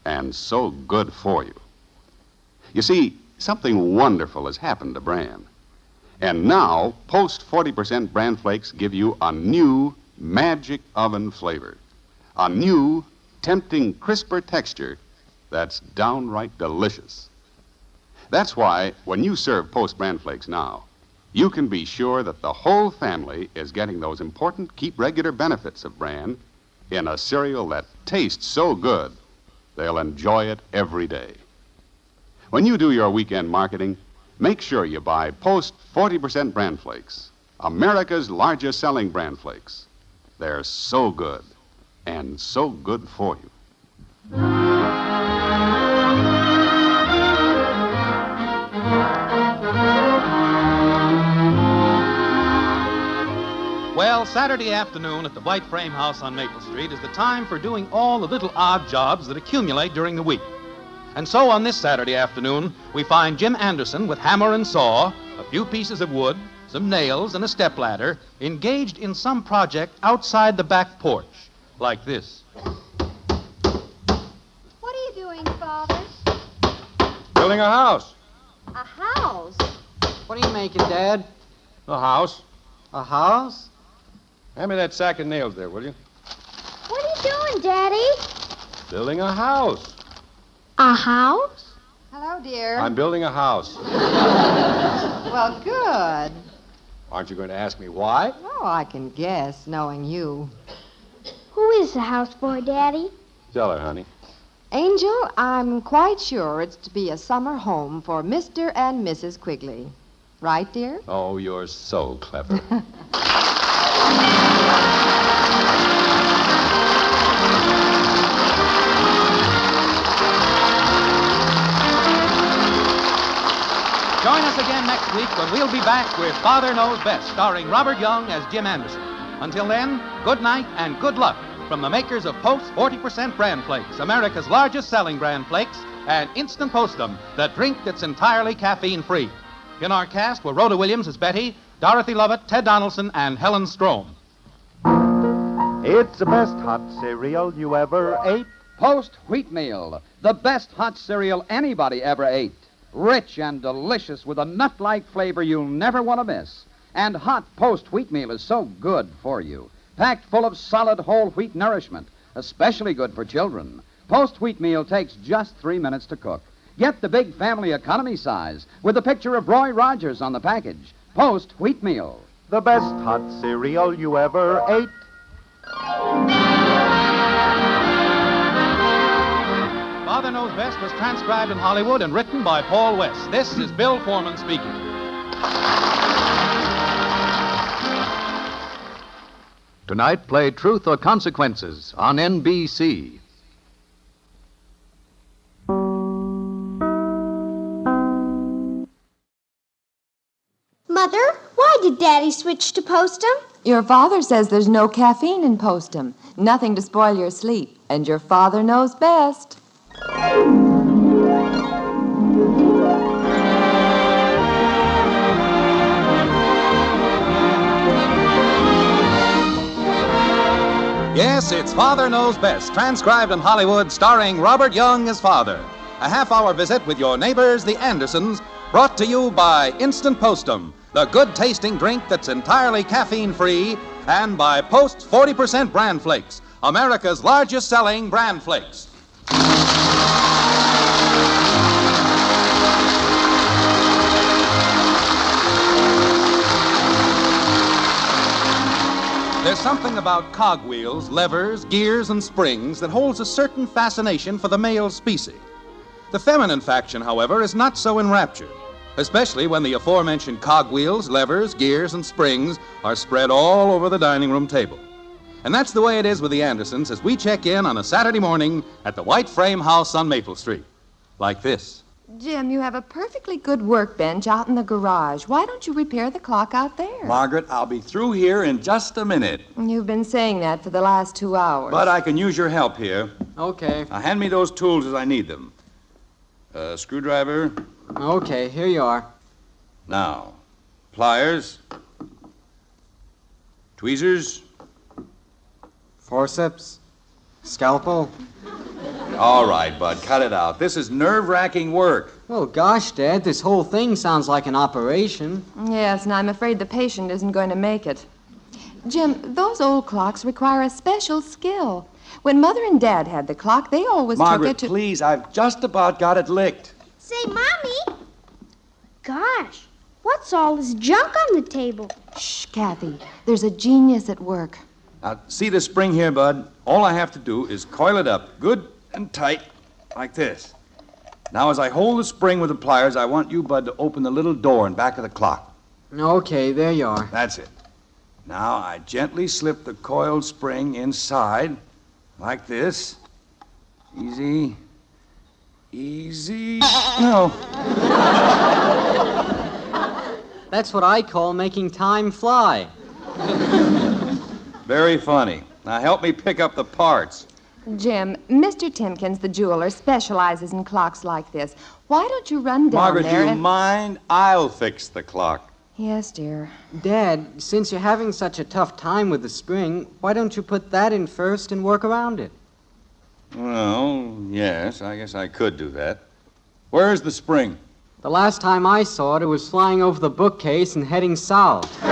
and so good for you. You see, something wonderful has happened to bran. And now, Post 40% bran flakes give you a new magic oven flavor. A new, tempting, crisper texture that's downright delicious. That's why, when you serve Post bran flakes now, you can be sure that the whole family is getting those important keep regular benefits of bran in a cereal that tastes so good, they'll enjoy it every day. When you do your weekend marketing, make sure you buy Post 40% bran flakes, America's largest selling bran flakes. They're so good and so good for you. Well, Saturday afternoon at the White Frame House on Maple Street is the time for doing all the little odd jobs that accumulate during the week. And so on this Saturday afternoon, we find Jim Anderson with hammer and saw, a few pieces of wood, some nails, and a stepladder, engaged in some project outside the back porch, like this. What are you doing, Father? Building a house. A house? What are you making, Dad? A house. A house? Hand me that sack of nails there, will you? What are you doing, Daddy? Building a house. A house? Hello, dear. I'm building a house. Well, good. Aren't you going to ask me why? Oh, I can guess, knowing you. Who is the house for, Daddy? Tell her, honey. Angel, I'm quite sure it's to be a summer home for Mr. and Mrs. Quigley. Right, dear? Oh, you're so clever. Join us again next week when we'll be back with Father Knows Best, starring Robert Young as Jim Anderson. Until then, good night and good luck from the makers of Post 40% Bran Flakes, America's largest selling bran flakes, and Instant Postum, the drink that's entirely caffeine-free. In our cast were Rhoda Williams as Betty, Dorothy Lovett, Ted Donaldson, and Helen Strome. It's the best hot cereal you ever ate. Post Wheatmeal, the best hot cereal anybody ever ate. Rich and delicious with a nut-like flavor you'll never want to miss. And hot Post Wheatmeal is so good for you. Packed full of solid whole wheat nourishment, especially good for children. Post Wheatmeal takes just 3 minutes to cook. Get the big family economy size with a picture of Roy Rogers on the package. Post Wheatmeal. The best hot cereal you ever ate. Father Knows Best was transcribed in Hollywood and written by Paul West. This is Bill Foreman speaking. Tonight, play Truth or Consequences on NBC. Mother, why did Daddy switch to Postum? Your father says there's no caffeine in Postum, nothing to spoil your sleep, and your father knows best. Yes, it's Father Knows Best, transcribed in Hollywood, starring Robert Young as father. A half-hour visit with your neighbors, the Andersons, brought to you by Instant Postum, the good-tasting drink that's entirely caffeine-free, and by Post 40% Bran Flakes, America's largest-selling bran flakes. There's something about cogwheels, levers, gears, and springs that holds a certain fascination for the male species. The feminine faction, however, is not so enraptured, especially when the aforementioned cogwheels, levers, gears, and springs are spread all over the dining room table. And that's the way it is with the Andersons as we check in on a Saturday morning at the White Frame House on Maple Street. Like this. Jim, you have a perfectly good workbench out in the garage. Why don't you repair the clock out there? Margaret, I'll be through here in just a minute. You've been saying that for the last 2 hours. But I can use your help here. Okay. Now, hand me those tools as I need them. Screwdriver. Okay, here you are. Now, pliers. Tweezers. Forceps. Scalpel. All right, Bud, cut it out. This is nerve-wracking work. Well, gosh, Dad, this whole thing sounds like an operation. Yes, and I'm afraid the patient isn't going to make it. Jim, those old clocks require a special skill. When Mother and Dad had the clock, they always Margaret, took it to... please, I've just about got it licked. Say, Mommy! Gosh, what's all this junk on the table? Shh, Kathy. There's a genius at work. Now, see this spring here, Bud? All I have to do is coil it up good and tight, like this. Now, as I hold the spring with the pliers, I want you, Bud, to open the little door in back of the clock. Okay, there you are. That's it. Now, I gently slip the coiled spring inside, like this. Easy. Easy. No. That's what I call making time fly. Very funny. Now, help me pick up the parts. Jim, Mr. Timkins, the jeweler, specializes in clocks like this. Why don't you run down Margaret, there do you and... mind? I'll fix the clock. Yes, dear. Dad, since you're having such a tough time with the spring, why don't you put that in first and work around it? Well, yes, I guess I could do that. Where's the spring? The last time I saw it, it was flying over the bookcase and heading south. Here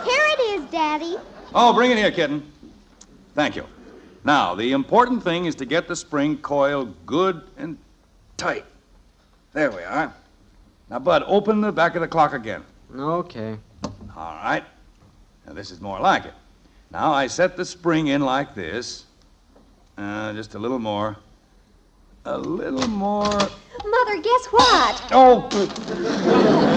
it is, Daddy. Oh, bring it here, kitten. Thank you. Now, the important thing is to get the spring coiled good and tight. There we are. Now, Bud, open the back of the clock again. Okay. All right. Now, this is more like it. Now, I set the spring in like this. Just a little more. A little more. Mother, guess what? Oh!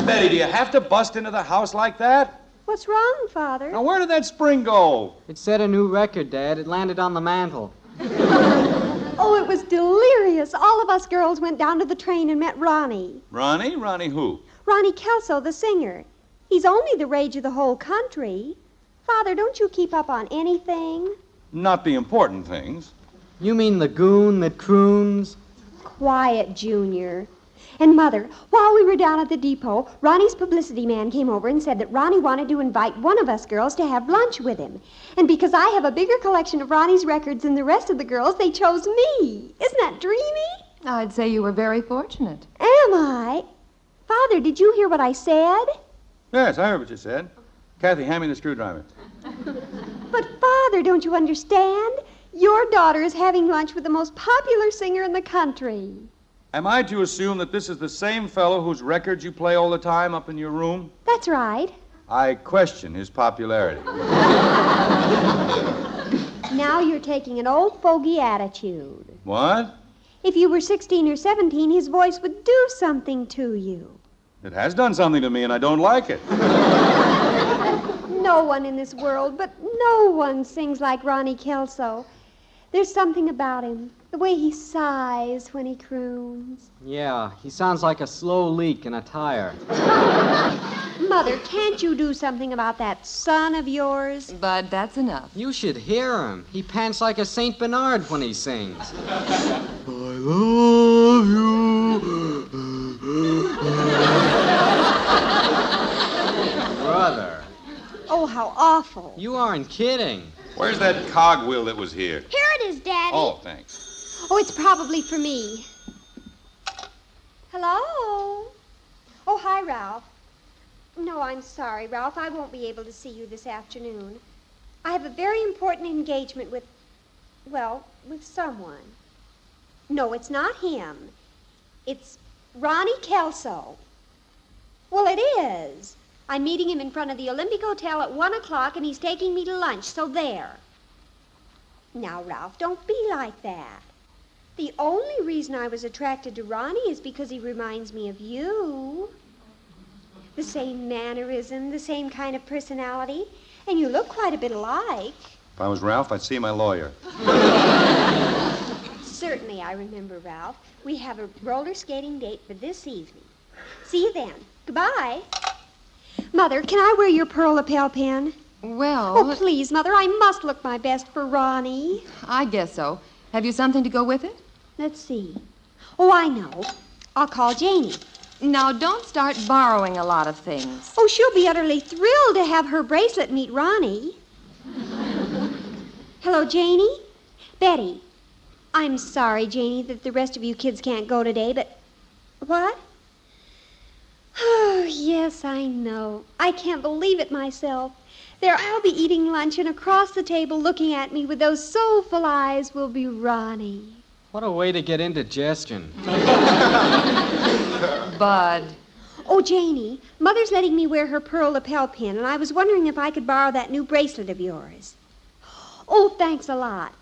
Betty, do you have to bust into the house like that? What's wrong, Father? Now, where did that spring go? It set a new record, Dad. It landed on the mantel. Oh, it was delirious. All of us girls went down to the train and met Ronnie. Ronnie? Ronnie who? Ronnie Kelso, the singer. He's only the rage of the whole country. Father, don't you keep up on anything? Not the important things. You mean the goon that croons? Quiet, Junior. And, Mother, while we were down at the depot, Ronnie's publicity man came over and said that Ronnie wanted to invite one of us girls to have lunch with him. And because I have a bigger collection of Ronnie's records than the rest of the girls, they chose me. Isn't that dreamy? I'd say you were very fortunate. Am I? Father, did you hear what I said? Yes, I heard what you said. Kathy, hand me the screwdriver. But, Father, don't you understand? Your daughter is having lunch with the most popular singer in the country. Am I to assume that this is the same fellow whose records you play all the time up in your room? That's right. I question his popularity. Now you're taking an old fogey attitude. What? If you were 16 or 17, his voice would do something to you. It has done something to me, and I don't like it. No one in this world, but no one sings like Ronnie Kelso. There's something about him, the way he sighs when he croons. Yeah, he sounds like a slow leak in a tire. Mother, can't you do something about that son of yours? Bud, that's enough. You should hear him. He pants like a St. Bernard when he sings. I love you. Brother. Oh, how awful. You aren't kidding. Where's that cogwheel that was here? Here it is, Daddy. Oh, thanks. Oh, it's probably for me. Hello? Oh, hi, Ralph. No, I'm sorry, Ralph. I won't be able to see you this afternoon. I have a very important engagement with someone. No, it's not him. It's Ronnie Kelso. Well, it is. I'm meeting him in front of the Olympic Hotel at 1 o'clock, and he's taking me to lunch, so there. Now, Ralph, don't be like that. The only reason I was attracted to Ronnie is because he reminds me of you. The same mannerism, the same kind of personality. And you look quite a bit alike. If I was Ralph, I'd see my lawyer. Certainly, I remember, Ralph. We have a roller skating date for this evening. See you then. Goodbye. Mother, can I wear your pearl lapel pin? Well... Oh, please, Mother, I must look my best for Ronnie. I guess so. Have you something to go with it? Let's see. Oh, I know. I'll call Janie. Now, don't start borrowing a lot of things. Oh, she'll be utterly thrilled to have her bracelet meet Ronnie. Hello, Janie? Betty. I'm sorry, Janie, that the rest of you kids can't go today, but... What? Oh, yes, I know. I can't believe it myself. There I'll be eating lunch, and across the table looking at me with those soulful eyes will be Ronnie. What a way to get indigestion. Bud. Oh, Janie, Mother's letting me wear her pearl lapel pin, and I was wondering if I could borrow that new bracelet of yours. Oh, thanks a lot.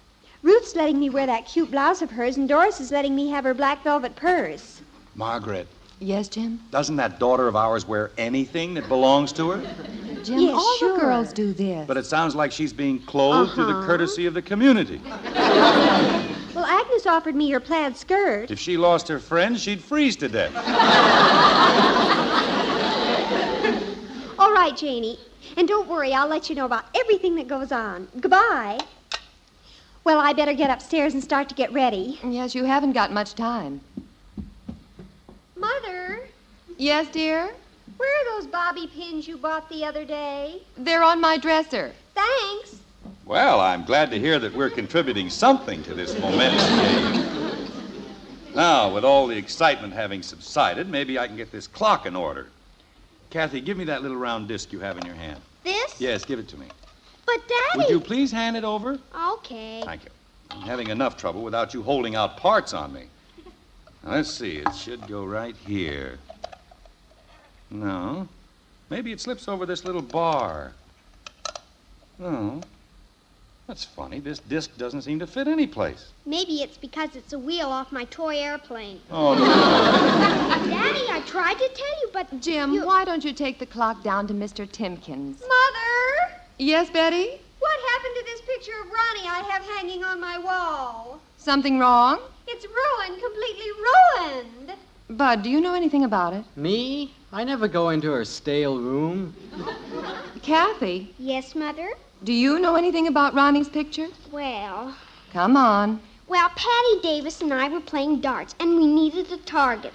Ruth's letting me wear that cute blouse of hers, and Doris is letting me have her black velvet purse. Margaret, Yes, Jim? doesn't that daughter of ours wear anything that belongs to her? Jim, Yes, all sure. the girls do this. But it sounds like she's being clothed through the courtesy of the community. Well, Agnes offered me your plaid skirt. If she lost her friends, she'd freeze to death. All right, Janie. And don't worry, I'll let you know about everything that goes on. Goodbye. Well, I better get upstairs and start to get ready. Yes, you haven't got much time. Mother, Yes, dear? where are those bobby pins you bought the other day? They're on my dresser. Thanks. Well, I'm glad to hear that we're contributing something to this momentous game. Now, with all the excitement having subsided, maybe I can get this clock in order. Kathy, give me that little round disc you have in your hand. This? Yes, give it to me. But, Daddy... Would you please hand it over? Okay. Thank you. I'm having enough trouble without you holding out parts on me. Now, let's see. It should go right here. No. Maybe it slips over this little bar. No. That's funny. This disc doesn't seem to fit any place. Maybe it's because it's a wheel off my toy airplane. Oh, no. Daddy, I tried to tell you, but... Jim, why don't you take the clock down to Mr. Timkins? Mother! Yes, Betty? What happened to this picture of Ronnie I have hanging on my wall? Something wrong? It's ruined, completely ruined. Bud, do you know anything about it? Me? I never go into her stale room. Kathy, Yes, Mother? do you know anything about Ronnie's picture? Well... Come on. Well, Patty Davis and I were playing darts, and we needed a target.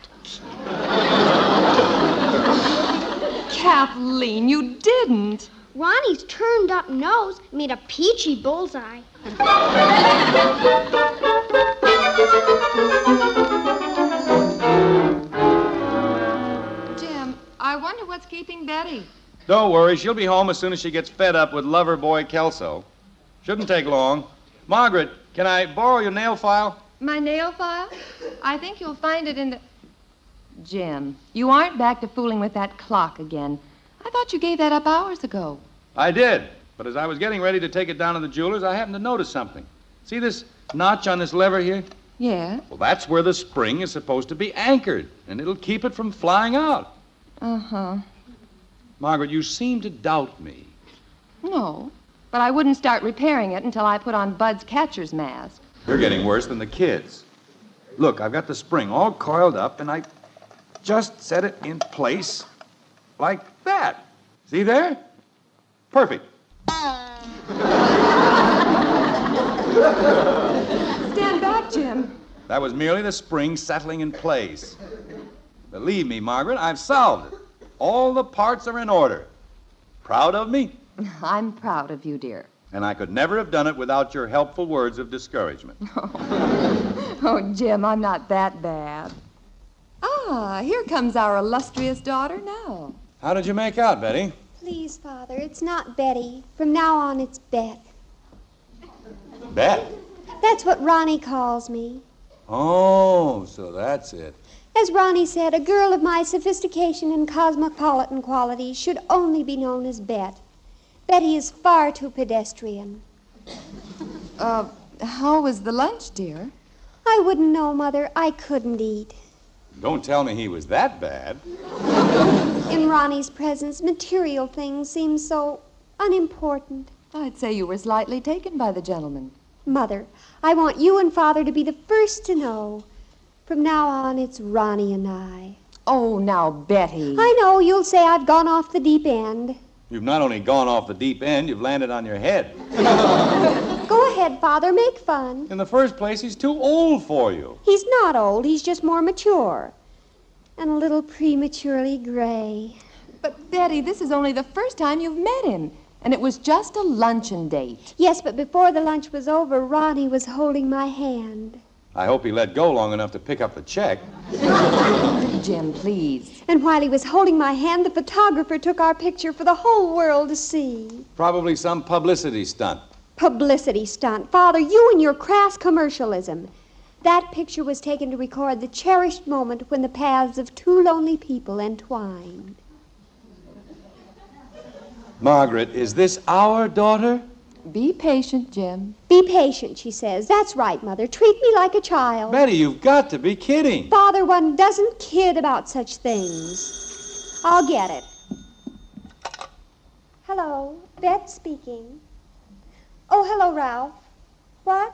Kathleen, you didn't. Ronnie's turned-up nose made a peachy bullseye. Jim, I wonder what's keeping Betty. Don't worry. She'll be home as soon as she gets fed up with lover boy Kelso. Shouldn't take long. Margaret, can I borrow your nail file? My nail file? I think you'll find it in the... Jim, you aren't back to fooling with that clock again. I thought you gave that up hours ago. I did. But as I was getting ready to take it down to the jeweler's, I happened to notice something. See this notch on this lever here? Yeah? Well, that's where the spring is supposed to be anchored, and it'll keep it from flying out. Uh-huh. Margaret, you seem to doubt me. No, but I wouldn't start repairing it until I put on Bud's catcher's mask. You're getting worse than the kids. Look, I've got the spring all coiled up, and I just set it in place like that. See there? Perfect. Stand back, Jim. That was merely the spring settling in place. Believe me, Margaret, I've solved it. All the parts are in order. Proud of me? I'm proud of you, dear. And I could never have done it without your helpful words of discouragement. Oh, Jim, I'm not that bad. Ah, here comes our illustrious daughter now. How did you make out, Betty? Please, Father, it's not Betty. From now on, it's Bet. Bet. That's what Ronnie calls me. Oh, so that's it. As Ronnie said, a girl of my sophistication and cosmopolitan qualities should only be known as Bet. Betty is far too pedestrian. How was the lunch, dear? I wouldn't know, Mother. I couldn't eat. Don't tell me he was that bad. In Ronnie's presence, material things seem so Unimportant. I'd say you were slightly taken by the gentleman. Mother, I want you and Father to be the first to know. From now on, it's Ronnie and I. Oh, now, Betty. I know, you'll say I've gone off the deep end. You've not only gone off the deep end, you've landed on your head. Go ahead, Father, make fun. In the first place, he's too old for you. He's not old, he's just more mature. And a little prematurely gray. But, Betty, this is only the first time you've met him. And it was just a luncheon date. Yes, but before the lunch was over, Ronnie was holding my hand. I hope he let go long enough to pick up the check. Jim, please. And while he was holding my hand, the photographer took our picture for the whole world to see. Probably some publicity stunt. Publicity stunt. Father, you and your crass commercialism. That picture was taken to record the cherished moment when the paths of two lonely people entwined. Margaret, is this our daughter? Be patient, Jim. Be patient, she says. That's right, Mother. Treat me like a child. Betty, you've got to be kidding. Father, one doesn't kid about such things. I'll get it. Hello, Beth speaking. Oh, hello, Ralph. What?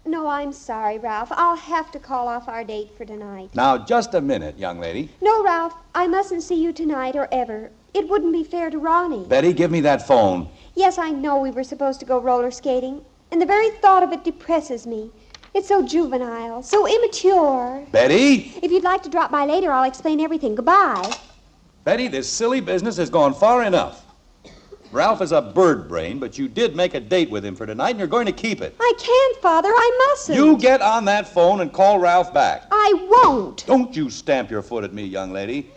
No, I'm sorry, Ralph. I'll have to call off our date for tonight. Now, just a minute, young lady. No, Ralph, I mustn't see you tonight or ever. It wouldn't be fair to Ronnie. Betty, give me that phone. Yes, I know we were supposed to go roller skating, and the very thought of it depresses me. It's so juvenile, so immature. Betty? If you'd like to drop by later, I'll explain everything. Goodbye. Betty, this silly business has gone far enough. Ralph is a bird brain, but you did make a date with him for tonight, and you're going to keep it. I can't, Father. I mustn't. You get on that phone and call Ralph back. I won't. Don't you stamp your foot at me, young lady.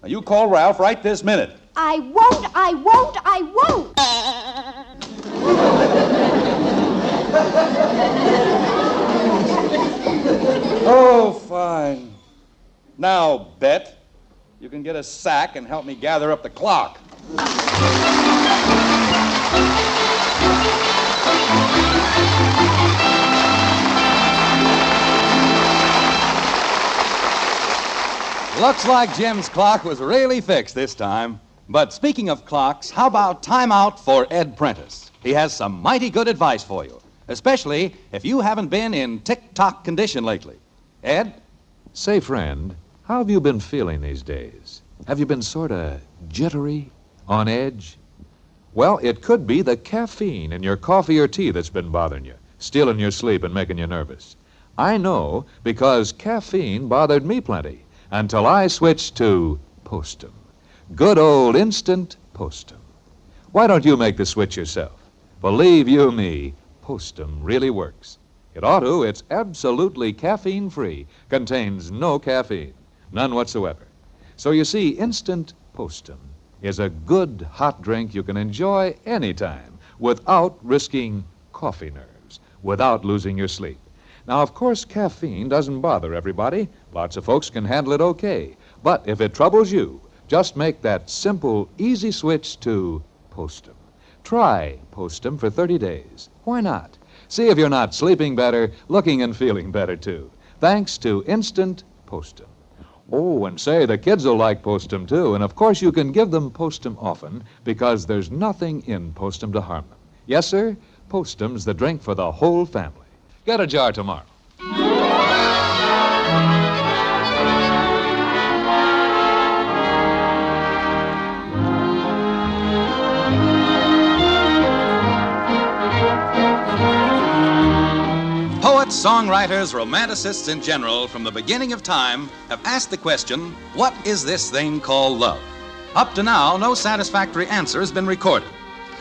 Now, you call Ralph right this minute. I won't. I won't. I won't. Oh, fine. Now, Bet, you can get a sack and help me gather up the clock. Looks like Jim's clock was really fixed this time. But speaking of clocks, how about time out for Ed Prentice? He has some mighty good advice for you, especially if you haven't been in tick-tock condition lately. Ed? Say, friend, how have you been feeling these days? Have you been sort of jittery, on edge? Well, it could be the caffeine in your coffee or tea that's been bothering you, stealing your sleep and making you nervous. I know because caffeine bothered me plenty until I switched to Postum. Good old instant Postum. Why don't you make the switch yourself? Believe you me, Postum really works. It ought to. It's absolutely caffeine-free, contains no caffeine, none whatsoever. So you see, instant Postum is a good hot drink you can enjoy anytime without risking coffee nerves, without losing your sleep. Now, of course, caffeine doesn't bother everybody. Lots of folks can handle it okay. But if it troubles you, just make that simple, easy switch to Postum. Try Postum for 30 days. Why not? See if you're not sleeping better, looking and feeling better, too. Thanks to Instant Postum. Oh, and say, the kids will like Postum, too. And, of course, you can give them Postum often because there's nothing in Postum to harm them. Yes, sir, Postum's the drink for the whole family. Get a jar tomorrow. Poets, songwriters, romanticists in general, from the beginning of time, have asked the question, what is this thing called love? Up to now, no satisfactory answer has been recorded.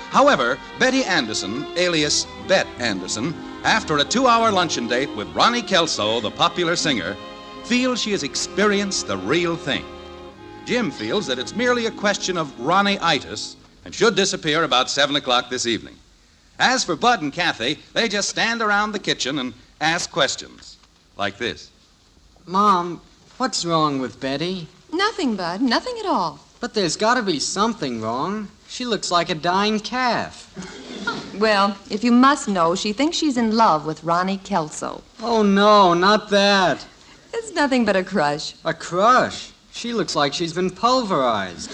However, Betty Anderson, alias Bet Anderson, after a 2-hour luncheon date with Ronnie Kelso, the popular singer, feels she has experienced the real thing. Jim feels that it's merely a question of Ronnie-itis and should disappear about 7 o'clock this evening. As for Bud and Kathy, they just stand around the kitchen and ask questions like this. Mom, what's wrong with Betty? Nothing, Bud. Nothing at all. But there's got to be something wrong. She looks like a dying calf. Well, if you must know, she thinks she's in love with Ronnie Kelso. Oh, no, not that. It's nothing but a crush. A crush? She looks like she's been pulverized.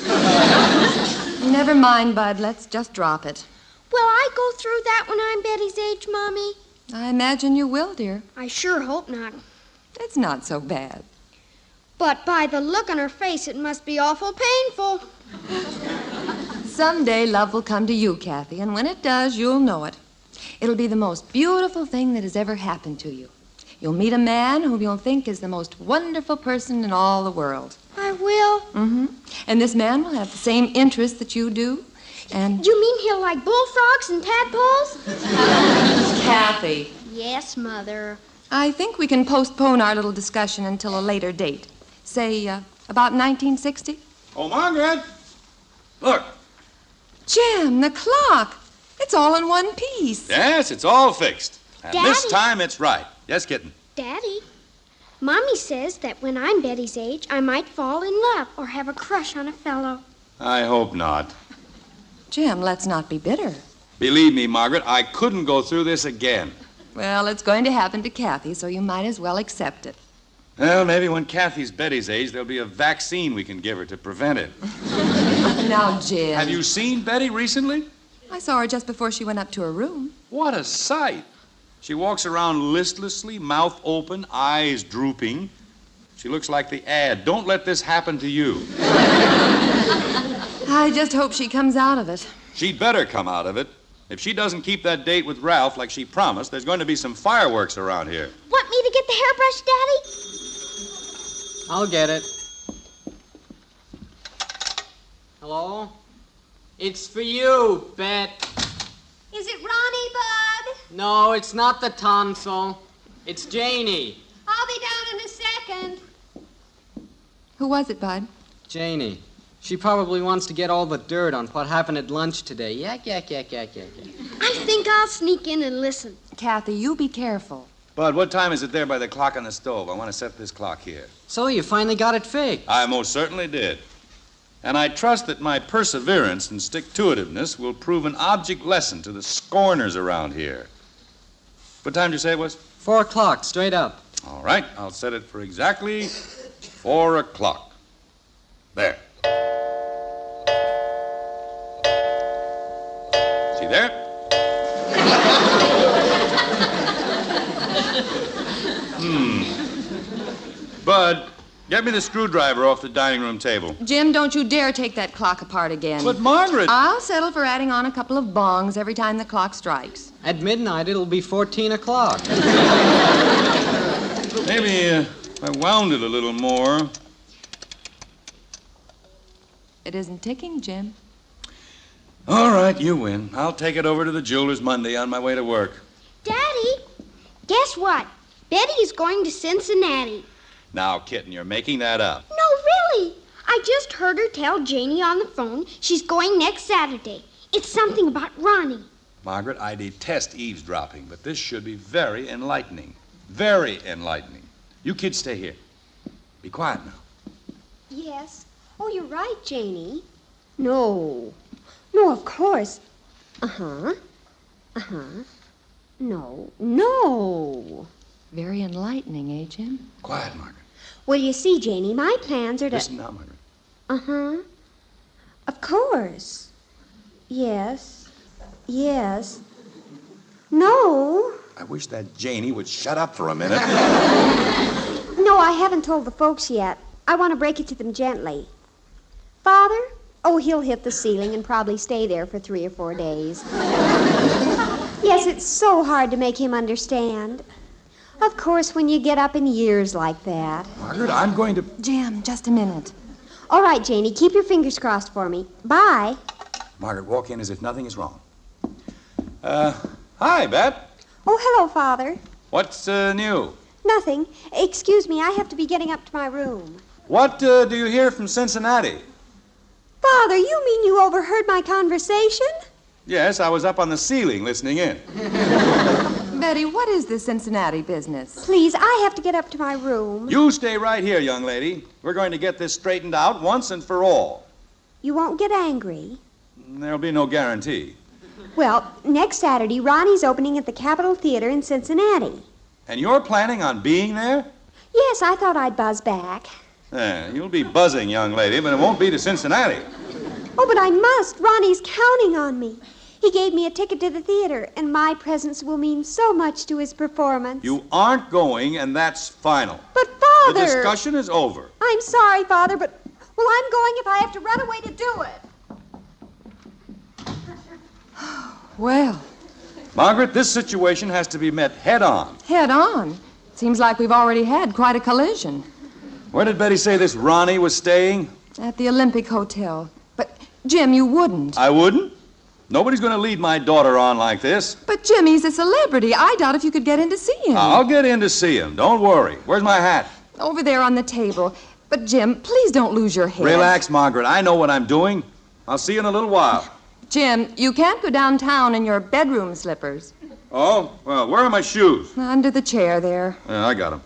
Never mind, Bud. Let's just drop it. Will I go through that when I'm Betty's age, Mommy? I imagine you will, dear. I sure hope not. It's not so bad. But by the look on her face, it must be awful painful. Someday love will come to you, Kathy, and when it does, you'll know it. It'll be the most beautiful thing that has ever happened to you. You'll meet a man whom you'll think is the most wonderful person in all the world. I will. Mm-hmm. And this man will have the same interests that you do, and... You mean he'll like bullfrogs and tadpoles? Kathy. Yes, Mother. I think we can postpone our little discussion until a later date. Say, about 1960? Oh, Margaret! Look. Jim, the clock. It's all in one piece. Yes, it's all fixed. And Daddy. this time it's right. Yes, kitten? Daddy, Mommy says that when I'm Betty's age, I might fall in love or have a crush on a fellow. I hope not. Jim, let's not be bitter. Believe me, Margaret, I couldn't go through this again. Well, it's going to happen to Kathy, so you might as well accept it. Well, maybe when Kathy's Betty's age, there'll be a vaccine we can give her to prevent it. Now, Jim. Have you seen Betty recently? I saw her just before she went up to her room. What a sight. She walks around listlessly, mouth open, eyes drooping. She looks like the ad. Don't let this happen to you. I just hope she comes out of it. She'd better come out of it. If she doesn't keep that date with Ralph like she promised, there's going to be some fireworks around here. Want me to get the hairbrush, Daddy? I'll get it. Hello? It's for you, Bet. Is it Ronnie, Bud? No, it's not the tonsil. It's Janie. I'll be down in a second. Who was it, Bud? Janie. She probably wants to get all the dirt on what happened at lunch today. Yak, yak, yak, yak, yak, yak. I think I'll sneak in and listen. Kathy, you be careful. Bud, what time is it there by the clock on the stove? I want to set this clock here. So you finally got it fixed. I most certainly did. And I trust that my perseverance and stick-to-itiveness will prove an object lesson to the scorners around here. What time did you say it was? 4 o'clock, straight up. All right, I'll set it for exactly 4 o'clock. There. See there? Bud, get me the screwdriver off the dining room table. Jim, don't you dare take that clock apart again. But, Margaret... I'll settle for adding on a couple of bongs every time the clock strikes. At midnight, it'll be 14 o'clock. Maybe if I wound it a little more. It isn't ticking, Jim. All right, you win. I'll take it over to the jeweler's Monday on my way to work. Daddy, guess what? Betty is going to Cincinnati. Now, kitten, you're making that up. No, really. I just heard her tell Janie on the phone she's going next Saturday. It's something about Ronnie. Margaret, I detest eavesdropping, but this should be very enlightening. Very enlightening. You kids stay here. Be quiet now. Yes. Oh, you're right, Janie. No. No, of course. Uh-huh. Uh-huh. No. No. Very enlightening, eh, Jim? Quiet, Margaret. Well, you see, Janie, my plans are to... Listen now, Margaret. Uh-huh. Of course. Yes. Yes. No. I wish that Janie would shut up for a minute. No, I haven't told the folks yet. I want to break it to them gently. Father? Oh, he'll hit the ceiling and probably stay there for 3 or 4 days. Yes, it's so hard to make him understand. Of course, when you get up in years like that. Margaret, I'm going to... Jim, just a minute. All right, Janie, keep your fingers crossed for me. Bye. Margaret, walk in as if nothing is wrong. Hi, Bet. Oh, hello, Father. What's new? Nothing. Excuse me, I have to be getting up to my room. What do you hear from Cincinnati? Father, you mean you overheard my conversation? Yes, I was up on the ceiling listening in. Betty, what is this Cincinnati business? Please, I have to get up to my room. You stay right here, young lady. We're going to get this straightened out once and for all. You won't get angry? There'll be no guarantee. Well, next Saturday, Ronnie's opening at the Capitol Theater in Cincinnati. And you're planning on being there? Yes, I thought I'd buzz back. You'll be buzzing, young lady, but it won't be to Cincinnati. Oh, but I must. Ronnie's counting on me. He gave me a ticket to the theater, and my presence will mean so much to his performance. You aren't going, and that's final. But, Father... The discussion is over. I'm sorry, Father, but... Well, I'm going if I have to run away to do it. Well. Margaret, this situation has to be met head-on. Head-on? Seems like we've already had quite a collision. Where did Betty say this Ronnie was staying? At the Olympic Hotel. But, Jim, you wouldn't. I wouldn't? Nobody's going to lead my daughter on like this. But, Jim, he's a celebrity. I doubt if you could get in to see him. I'll get in to see him. Don't worry. Where's my hat? Over there on the table. But, Jim, please don't lose your head. Relax, Margaret. I know what I'm doing. I'll see you in a little while. Jim, you can't go downtown in your bedroom slippers. Oh? Well, where are my shoes? Under the chair there. Yeah, I got them.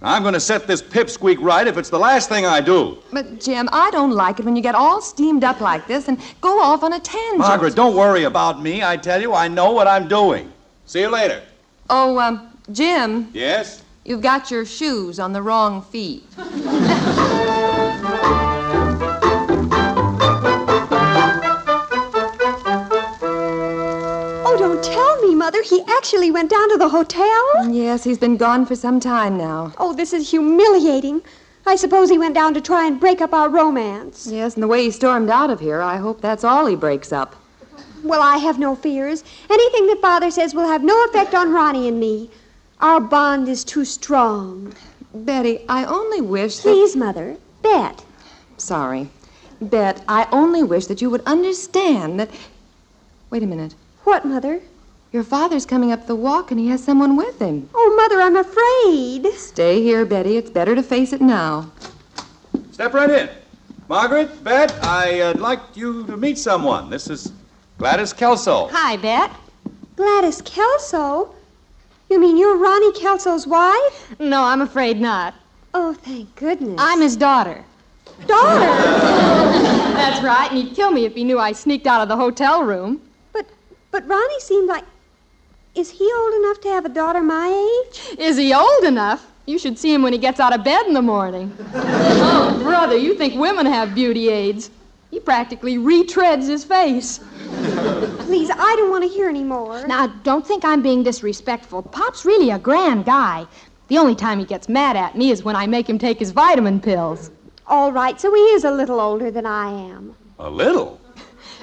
I'm going to set this pipsqueak right if it's the last thing I do. But, Jim, I don't like it when you get all steamed up like this and go off on a tangent. Margaret, don't worry about me. I tell you, I know what I'm doing. See you later. Oh, Jim. Yes? You've got your shoes on the wrong feet. Oh, don't tell me, Mother. He actually went down to the hotel? Yes, he's been gone for some time now. Oh, this is humiliating. I suppose he went down to try and break up our romance. Yes, and the way he stormed out of here, I hope that's all he breaks up. Well, I have no fears. Anything that Father says will have no effect on Ronnie and me. Our bond is too strong. Betty, I only wish that... Please, Mother. Bet. Sorry. Bet, I only wish that you would understand that... Wait a minute. What, Mother? Your father's coming up the walk and he has someone with him. Oh, Mother, I'm afraid. Stay here, Betty. It's better to face it now. Step right in. Margaret, Bet, I'd like you to meet someone. This is Gladys Kelso. Hi, Bet. Gladys Kelso? You mean you're Ronnie Kelso's wife? No, I'm afraid not. Oh, thank goodness. I'm his daughter. Daughter? That's right, and he'd kill me if he knew I sneaked out of the hotel room. But Ronnie seemed like... Is he old enough to have a daughter my age? Is he old enough? You should see him when he gets out of bed in the morning. Oh, brother, you think women have beauty aids. He practically retreads his face. Please, I don't want to hear any more. Now, don't think I'm being disrespectful. Pop's really a grand guy. The only time he gets mad at me is when I make him take his vitamin pills. All right, so he is a little older than I am. A little?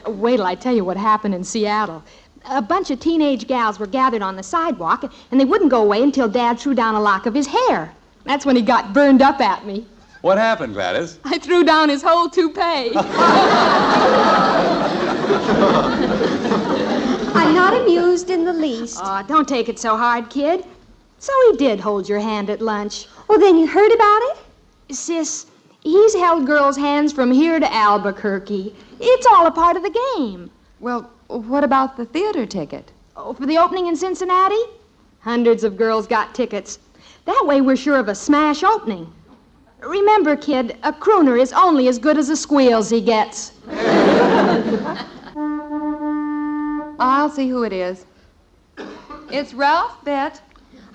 Wait till I tell you what happened in Seattle. A bunch of teenage gals were gathered on the sidewalk, and they wouldn't go away until Dad threw down a lock of his hair. That's when he got burned up at me. What happened, Gladys? I threw down his whole toupee. I'm not amused in the least. Oh, don't take it so hard, kid. So he did hold your hand at lunch. Oh, then you heard about it? Sis, he's held girls' hands from here to Albuquerque. It's all a part of the game. Well, what about the theater ticket? Oh, for the opening in Cincinnati? Hundreds of girls got tickets. That way we're sure of a smash opening. Remember, kid, a crooner is only as good as the squeals he gets. I'll see who it is. It's Ralph, Bet.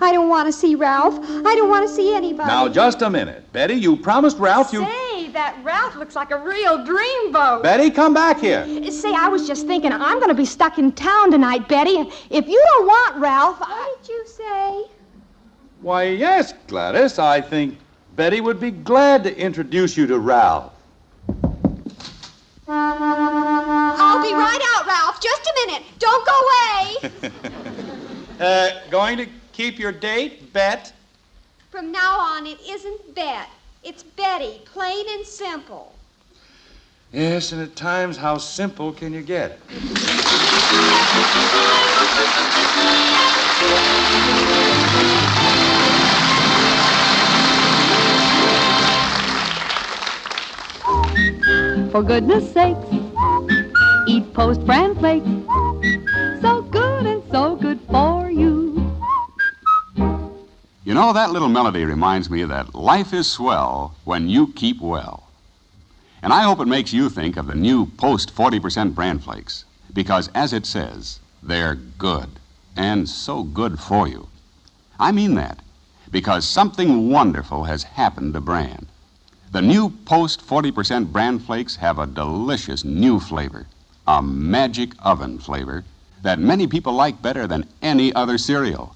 I don't want to see Ralph. I don't want to see anybody. Now, just a minute. Betty, you promised Ralph you... Say, that Ralph looks like a real dreamboat. Betty, come back here. Say, I was just thinking, I'm going to be stuck in town tonight, Betty. If you don't want Ralph... What did you say? Why, yes, Gladys. I think Betty would be glad to introduce you to Ralph. I'll be right out, Ralph. Just a minute. Don't go away. Going to keep your date, Bet? From now on, it isn't Bet. It's Betty, plain and simple. Yes, and at times, how simple can you get it? For goodness sakes, eat Post bran flakes. So good and so good for you. You know, that little melody reminds me that life is swell when you keep well. And I hope it makes you think of the new Post 40% bran flakes. Because as it says, they're good. And so good for you. I mean that. Because something wonderful has happened to bran. The new Post 40% bran flakes have a delicious new flavor, a magic oven flavor that many people like better than any other cereal.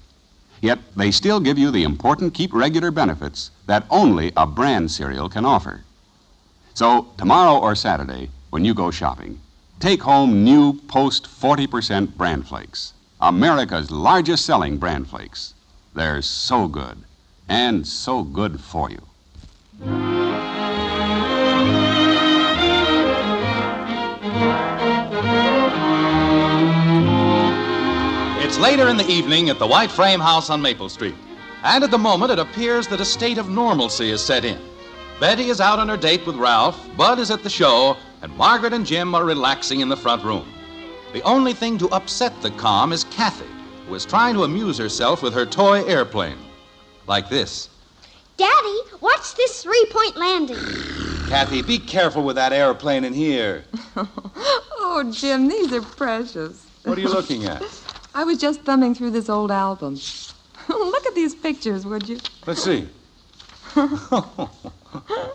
Yet they still give you the important keep regular benefits that only a bran cereal can offer. So tomorrow or Saturday, when you go shopping, take home new Post 40% bran flakes, America's largest selling bran flakes. They're so good, and so good for you. It's later in the evening at the White Frame House on Maple Street. And at the moment, it appears that a state of normalcy is set in. Betty is out on her date with Ralph, Bud is at the show, and Margaret and Jim are relaxing in the front room. The only thing to upset the calm is Kathy, who is trying to amuse herself with her toy airplane. Like this. Daddy, what's this three-point landing? Kathy, be careful with that airplane in here. Oh, Jim, these are precious. What are you looking at? I was just thumbing through this old album. Look at these pictures, would you? Let's see.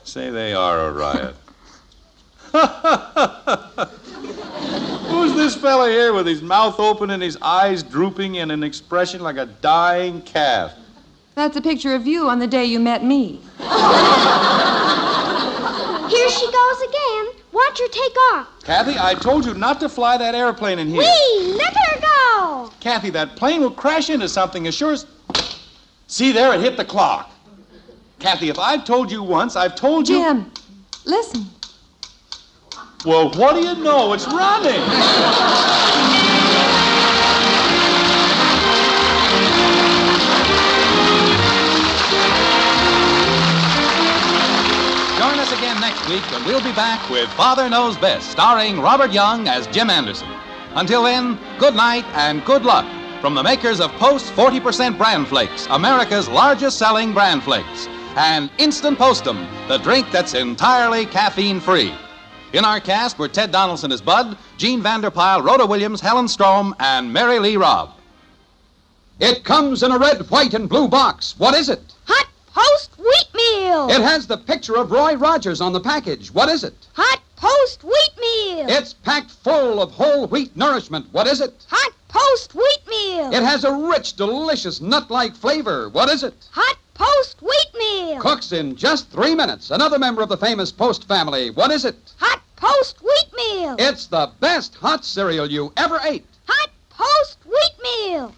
Say they are a riot. Who's this fella here with his mouth open and his eyes drooping and an expression like a dying calf? That's a picture of you on the day you met me. Here she goes again. Watch her take off. Kathy, I told you not to fly that airplane in here. Whee! Let her go! Kathy, that plane will crash into something as sure as... See there, it hit the clock. Kathy, if I've told you once, I've told you... Jim, listen. Well, what do you know? It's running. Join us again next week when we'll be back with Father Knows Best, starring Robert Young as Jim Anderson. Until then, good night and good luck from the makers of Post 40% Bran Flakes, America's largest selling bran flakes, and Instant Postum, the drink that's entirely caffeine-free. In our cast were Ted Donaldson as Bud, Gene Vanderpyle, Rhoda Williams, Helen Strom, and Mary Lee Robb. It comes in a red, white, and blue box. What is it? Hot Post Wheatmeal. It has the picture of Roy Rogers on the package. What is it? Hot Post Wheatmeal. It's packed full of whole wheat nourishment. What is it? Hot Post Wheatmeal. It has a rich, delicious, nut-like flavor. What is it? Hot Post Wheatmeal. Cooks in just 3 minutes. Another member of the famous Post family. What is it? Hot Post Wheatmeal. It's the best hot cereal you ever ate. Hot Post Wheatmeal.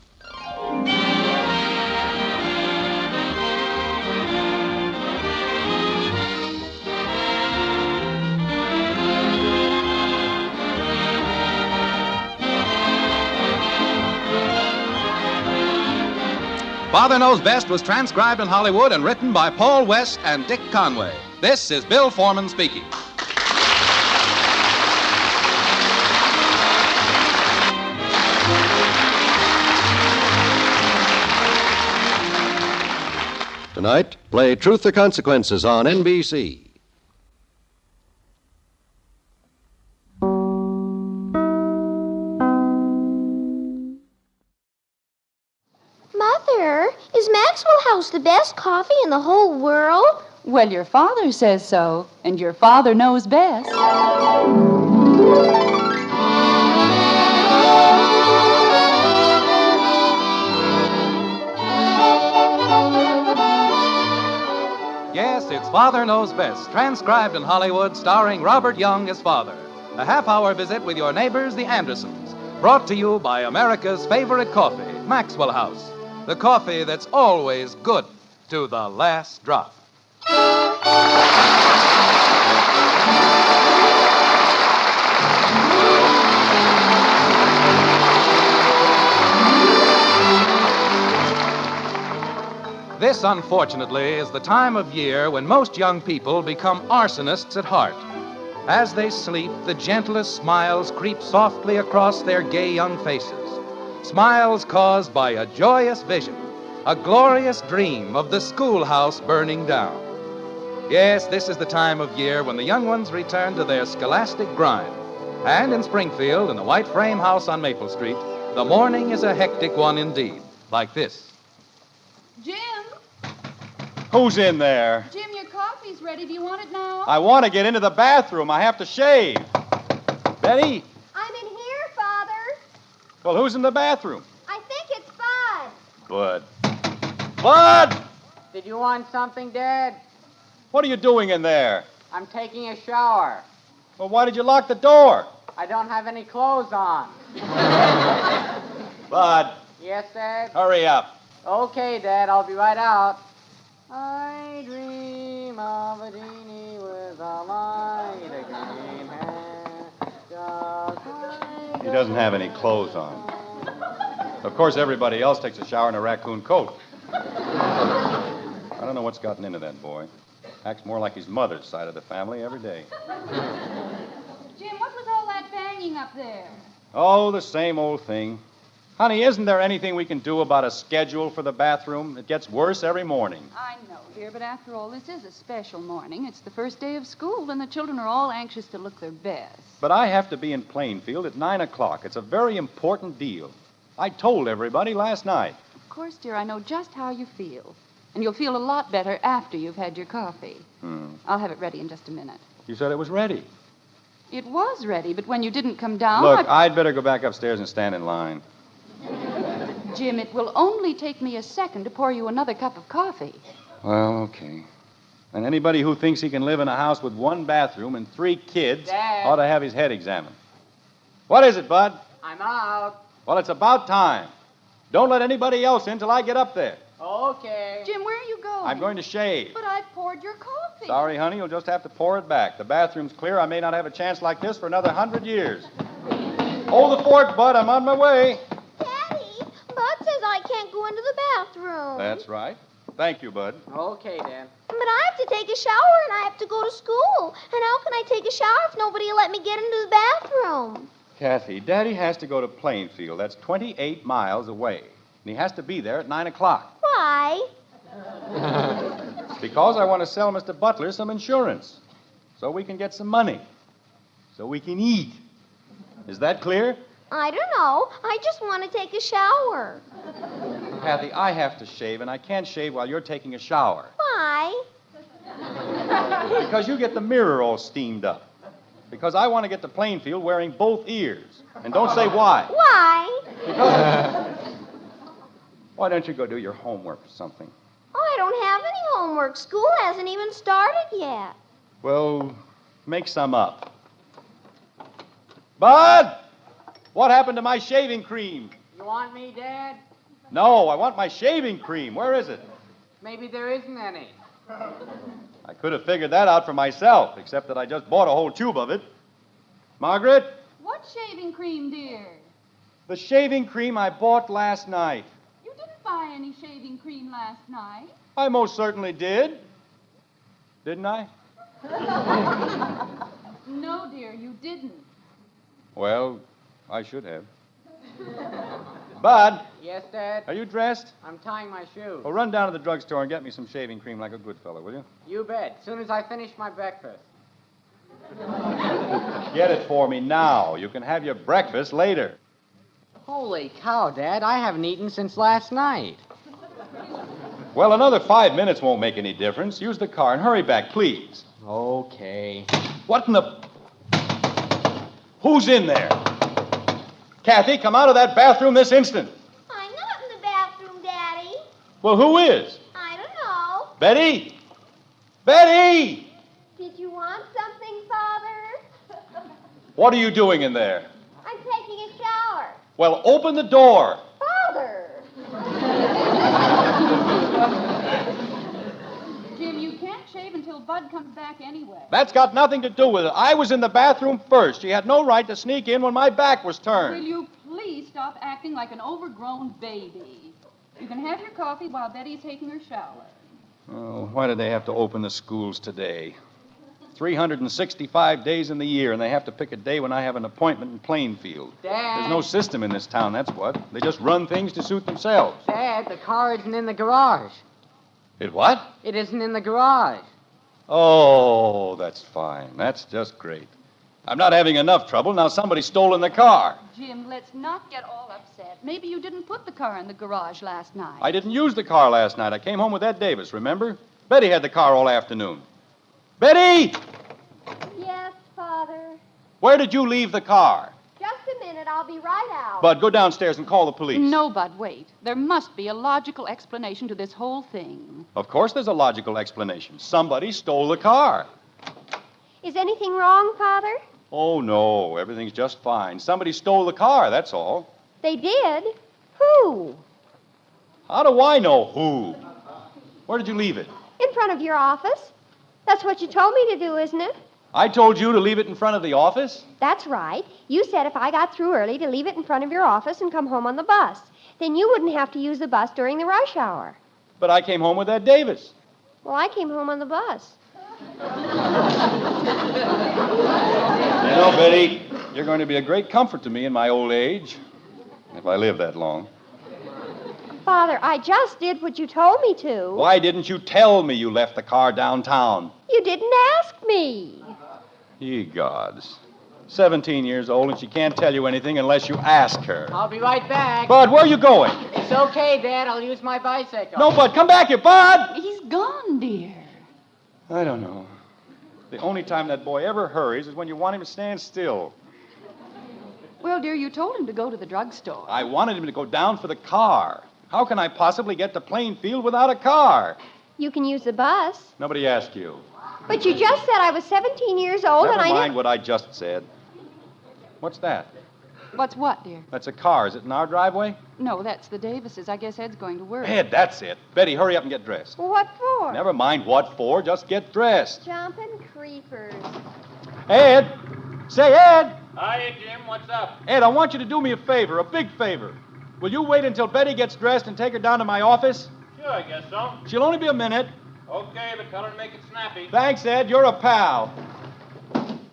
Father Knows Best was transcribed in Hollywood and written by Paul West and Dick Conway. This is Bill Foreman speaking. Tonight, play Truth or Consequences on NBC. Mother, is Maxwell House the best coffee in the whole world? Well, your father says so, and your father knows best. Yes, it's Father Knows Best, transcribed in Hollywood, starring Robert Young as father. A half-hour visit with your neighbors, the Andersons, brought to you by America's favorite coffee, Maxwell House. The coffee that's always good to the last drop. This, unfortunately, is the time of year when most young people become arsonists at heart. As they sleep, the gentlest smiles creep softly across their gay young faces. Smiles caused by a joyous vision, a glorious dream of the schoolhouse burning down. Yes, this is the time of year when the young ones return to their scholastic grind. And in Springfield, in the White Frame House on Maple Street, the morning is a hectic one indeed, like this. Jim! Who's in there? Jim, your coffee's coffee's ready. Do you want it now? I want to get into the bathroom. I have to shave. Betty? I'm in here, Father. Well, who's in the bathroom? I think it's Bud. Bud. Bud! Did you want something, Dad? What are you doing in there? I'm taking a shower. Well, why did you lock the door? I don't have any clothes on. Bud, Yes, Dad? hurry up. Okay, Dad, I'll be right out. I dream of a genie with a light, a green hair, just like He doesn't have any clothes on. Of course, everybody else takes a shower in a raccoon coat. I don't know what's gotten into that boy. Acts more like his mother's side of the family every day. Jim, what was all that banging up there? Oh, the same old thing. Honey, isn't there anything we can do about a schedule for the bathroom? It gets worse every morning. I know, dear, but after all, this is a special morning. It's the first day of school, and the children are all anxious to look their best. But I have to be in Plainfield at 9 o'clock. It's a very important deal. I told everybody last night. Of course, dear, I know just how you feel. And you'll feel a lot better after you've had your coffee. I'll have it ready in just a minute. You said it was ready. It was ready, but when you didn't come down... Look, I'd better go back upstairs and stand in line. Jim, it will only take me a second to pour you another cup of coffee. Well, okay. And anybody who thinks he can live in a house with one bathroom and 3 kids Dad. ought to have his head examined. What is it, Bud? I'm out. Well, it's about time. Don't let anybody else in till I get up there. Okay. Jim, where are you going? I'm going to shave. But I poured your coffee. Sorry, honey, you'll just have to pour it back. The bathroom's clear. I may not have a chance like this for another 100 years. Hold the fort, Bud. I'm on my way. Daddy, Bud says I can't go into the bathroom. That's right. Thank you, Bud. Okay, Dad. But I have to take a shower and I have to go to school. And how can I take a shower if nobody will let me get into the bathroom? Kathy, Daddy has to go to Plainfield. That's 28 miles away. And he has to be there at 9 o'clock. Why? Because I want to sell Mr. Butler some insurance. So we can get some money. So we can eat. Is that clear? I don't know. I just want to take a shower. Kathy, I have to shave, and I can't shave while you're taking a shower. Why? Because you get the mirror all steamed up. Because I want to get to Plainfield wearing both ears. And don't say why. Why? Because... Why don't you go do your homework or something? Oh, I don't have any homework. School hasn't even started yet. Well, make some up. Bud! What happened to my shaving cream? You want me, Dad? No, I want my shaving cream. Where is it? Maybe there isn't any. I could have figured that out for myself, except that I just bought a whole tube of it. Margaret? What shaving cream, dear? The shaving cream I bought last night. You didn't buy any shaving cream last night. I most certainly did. Didn't I? No, dear, you didn't. Well, I should have. Bud, Yes, Dad? are you dressed? I'm tying my shoe. Well, run down to the drugstore and get me some shaving cream like a good fellow, will you? You bet. Soon as I finish my breakfast. Get it for me now. You can have your breakfast later. Holy cow, Dad. I haven't eaten since last night. Well, another 5 minutes won't make any difference. Use the car and hurry back, please. Okay. What in the... Who's in there? Kathy, come out of that bathroom this instant. I'm not in the bathroom, Daddy. Well, who is? I don't know. Betty? Betty! Did you want something, Father? What are you doing in there? I'm taking a shower. Well, open the door. Father! Jim, you can't shave until Bud comes back anyway. That's got nothing to do with it. I was in the bathroom first. She had no right to sneak in when my back was Will turned. you please stop acting like an overgrown baby? You can have your coffee while Betty's taking her shower. Oh, why did they have to open the schools today? 365 days in the year, and they have to pick a day when I have an appointment in Plainfield. Dad. There's no system in this town, that's what. They just run things to suit themselves. Dad, the car isn't in the garage. It what? It isn't in the garage. Oh, that's fine. That's just great. I'm not having enough trouble. Now somebody's stolen the car. Jim, let's not get all upset. Maybe you didn't put the car in the garage last night. I didn't use the car last night. I came home with Ed Davis, remember? Betty had the car all afternoon. Betty! Yes, Father. Where did you leave the car? Just a minute. I'll be right out. Bud, go downstairs and call the police. No, Bud, wait. There must be a logical explanation to this whole thing. Of course there's a logical explanation. Somebody stole the car. Is anything wrong, Father? Oh, no. Everything's just fine. Somebody stole the car, that's all. They did? Who? How do I know who? Where did you leave it? In front of your office. That's what you told me to do, isn't it? I told you to leave it in front of the office? That's right. You said if I got through early to leave it in front of your office and come home on the bus. Then you wouldn't have to use the bus during the rush hour. But I came home with Ed Davis. Well, I came home on the bus. You know, Betty, you're going to be a great comfort to me in my old age, if I live that long. Father, I just did what you told me to. Why didn't you tell me you left the car downtown? You didn't ask me. Ye gods. 17 years old, and she can't tell you anything unless you ask her. I'll be right back. Bud, where are you going? It's okay, Dad. I'll use my bicycle. No, Bud, come back here, Bud! He's gone, dear. I don't know. The only time that boy ever hurries is when you want him to stand still. Well, dear, you told him to go to the drugstore. I wanted him to go down for the car. How can I possibly get to Plainfield without a car? You can use the bus. Nobody asked you. But you just said I was 17 years old Never and mind what I just said. What's that? What's what, dear? That's a car. Is it in our driveway? No, that's the Davises. I guess Ed's going to work. Ed, that's it. Betty, hurry up and get dressed. Well, what for? Never mind what for. Just get dressed. Jumping creepers. Ed! Say, Ed! Hiya, Jim. What's up? Ed, I want you to do me a favor, a big favor. Will you wait until Betty gets dressed and take her down to my office? Sure, I guess so. She'll only be a minute. Okay, but tell her to make it snappy. Thanks, Ed. You're a pal.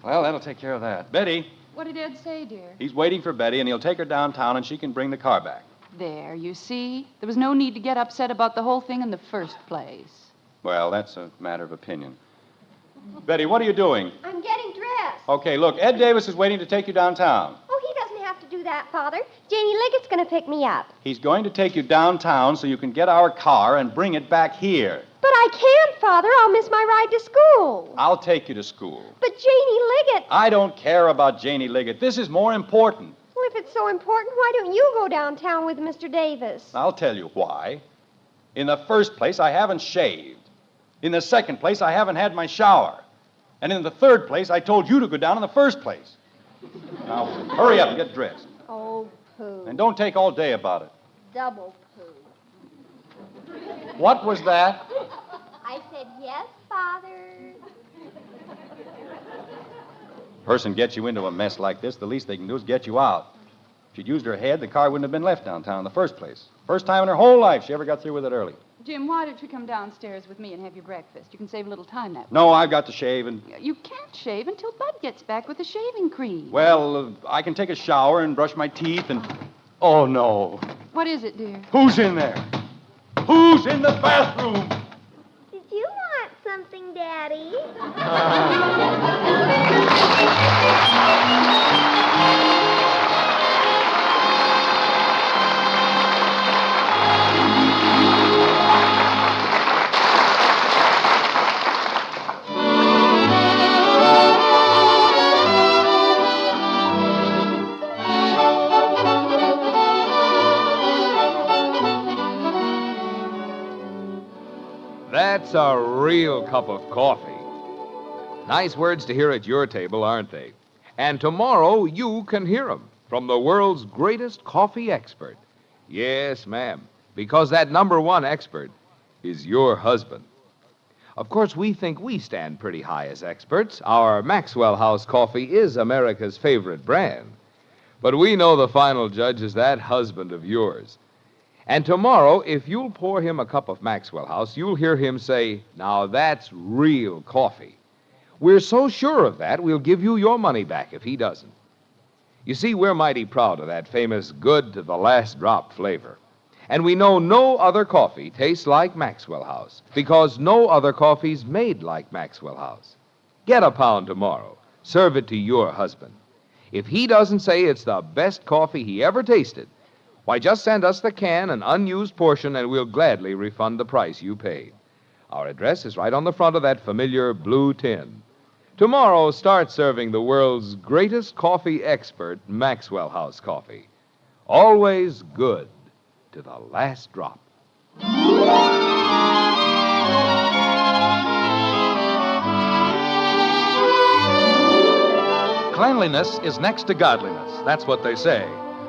Well, that'll take care of that. Betty, What did Ed say, dear? he's waiting for Betty, and he'll take her downtown, and she can bring the car back. There, you see? There was no need to get upset about the whole thing in the first place. Well, that's a matter of opinion. Betty, what are you doing? I'm getting dressed. Okay, look, Ed Davis is waiting to take you downtown. Oh, he doesn't have to do that, Father. Janie Liggett's going to pick me up. He's going to take you downtown so you can get our car and bring it back here. But I can't, Father. I'll miss my ride to school. I'll take you to school. But Janie Liggett... I don't care about Janie Liggett. This is more important. Well, if it's so important, why don't you go downtown with Mr. Davis? I'll tell you why. In the first place, I haven't shaved. In the second place, I haven't had my shower. And in the third place, I told you to go down in the first place. Now, hurry up and get dressed. Oh, poo. And don't take all day about it. Double poo. What was that? I said, yes, Father. Person gets you into a mess like this, the least they can do is get you out. If she'd used her head, the car wouldn't have been left downtown in the first place. First time in her whole life she ever got through with it early. Jim, why don't you come downstairs with me and have your breakfast? You can save a little time that way. No, I've got to shave and... You can't shave until Bud gets back with the shaving cream. Well, I can take a shower and brush my teeth and... Oh, no. What is it, dear? Who's in there? Who's in the bathroom? Did you want something, Daddy? That's a real cup of coffee. Nice words to hear at your table, aren't they? And tomorrow you can hear 'em from the world's greatest coffee expert. Yes, ma'am, because that #1 expert is your husband. Of course, we think we stand pretty high as experts. Our Maxwell House coffee is America's favorite brand. But we know the final judge is that husband of yours. And tomorrow, if you'll pour him a cup of Maxwell House, you'll hear him say, "Now that's real coffee." We're so sure of that, we'll give you your money back if he doesn't. You see, we're mighty proud of that famous good to the last drop flavor. And we know no other coffee tastes like Maxwell House, because no other coffee's made like Maxwell House. Get a pound tomorrow. Serve it to your husband. If he doesn't say it's the best coffee he ever tasted, why, just send us the can, an unused portion, and we'll gladly refund the price you paid. Our address is right on the front of that familiar blue tin. Tomorrow, start serving the world's greatest coffee expert, Maxwell House Coffee. Always good to the last drop. Cleanliness is next to godliness. That's what they say.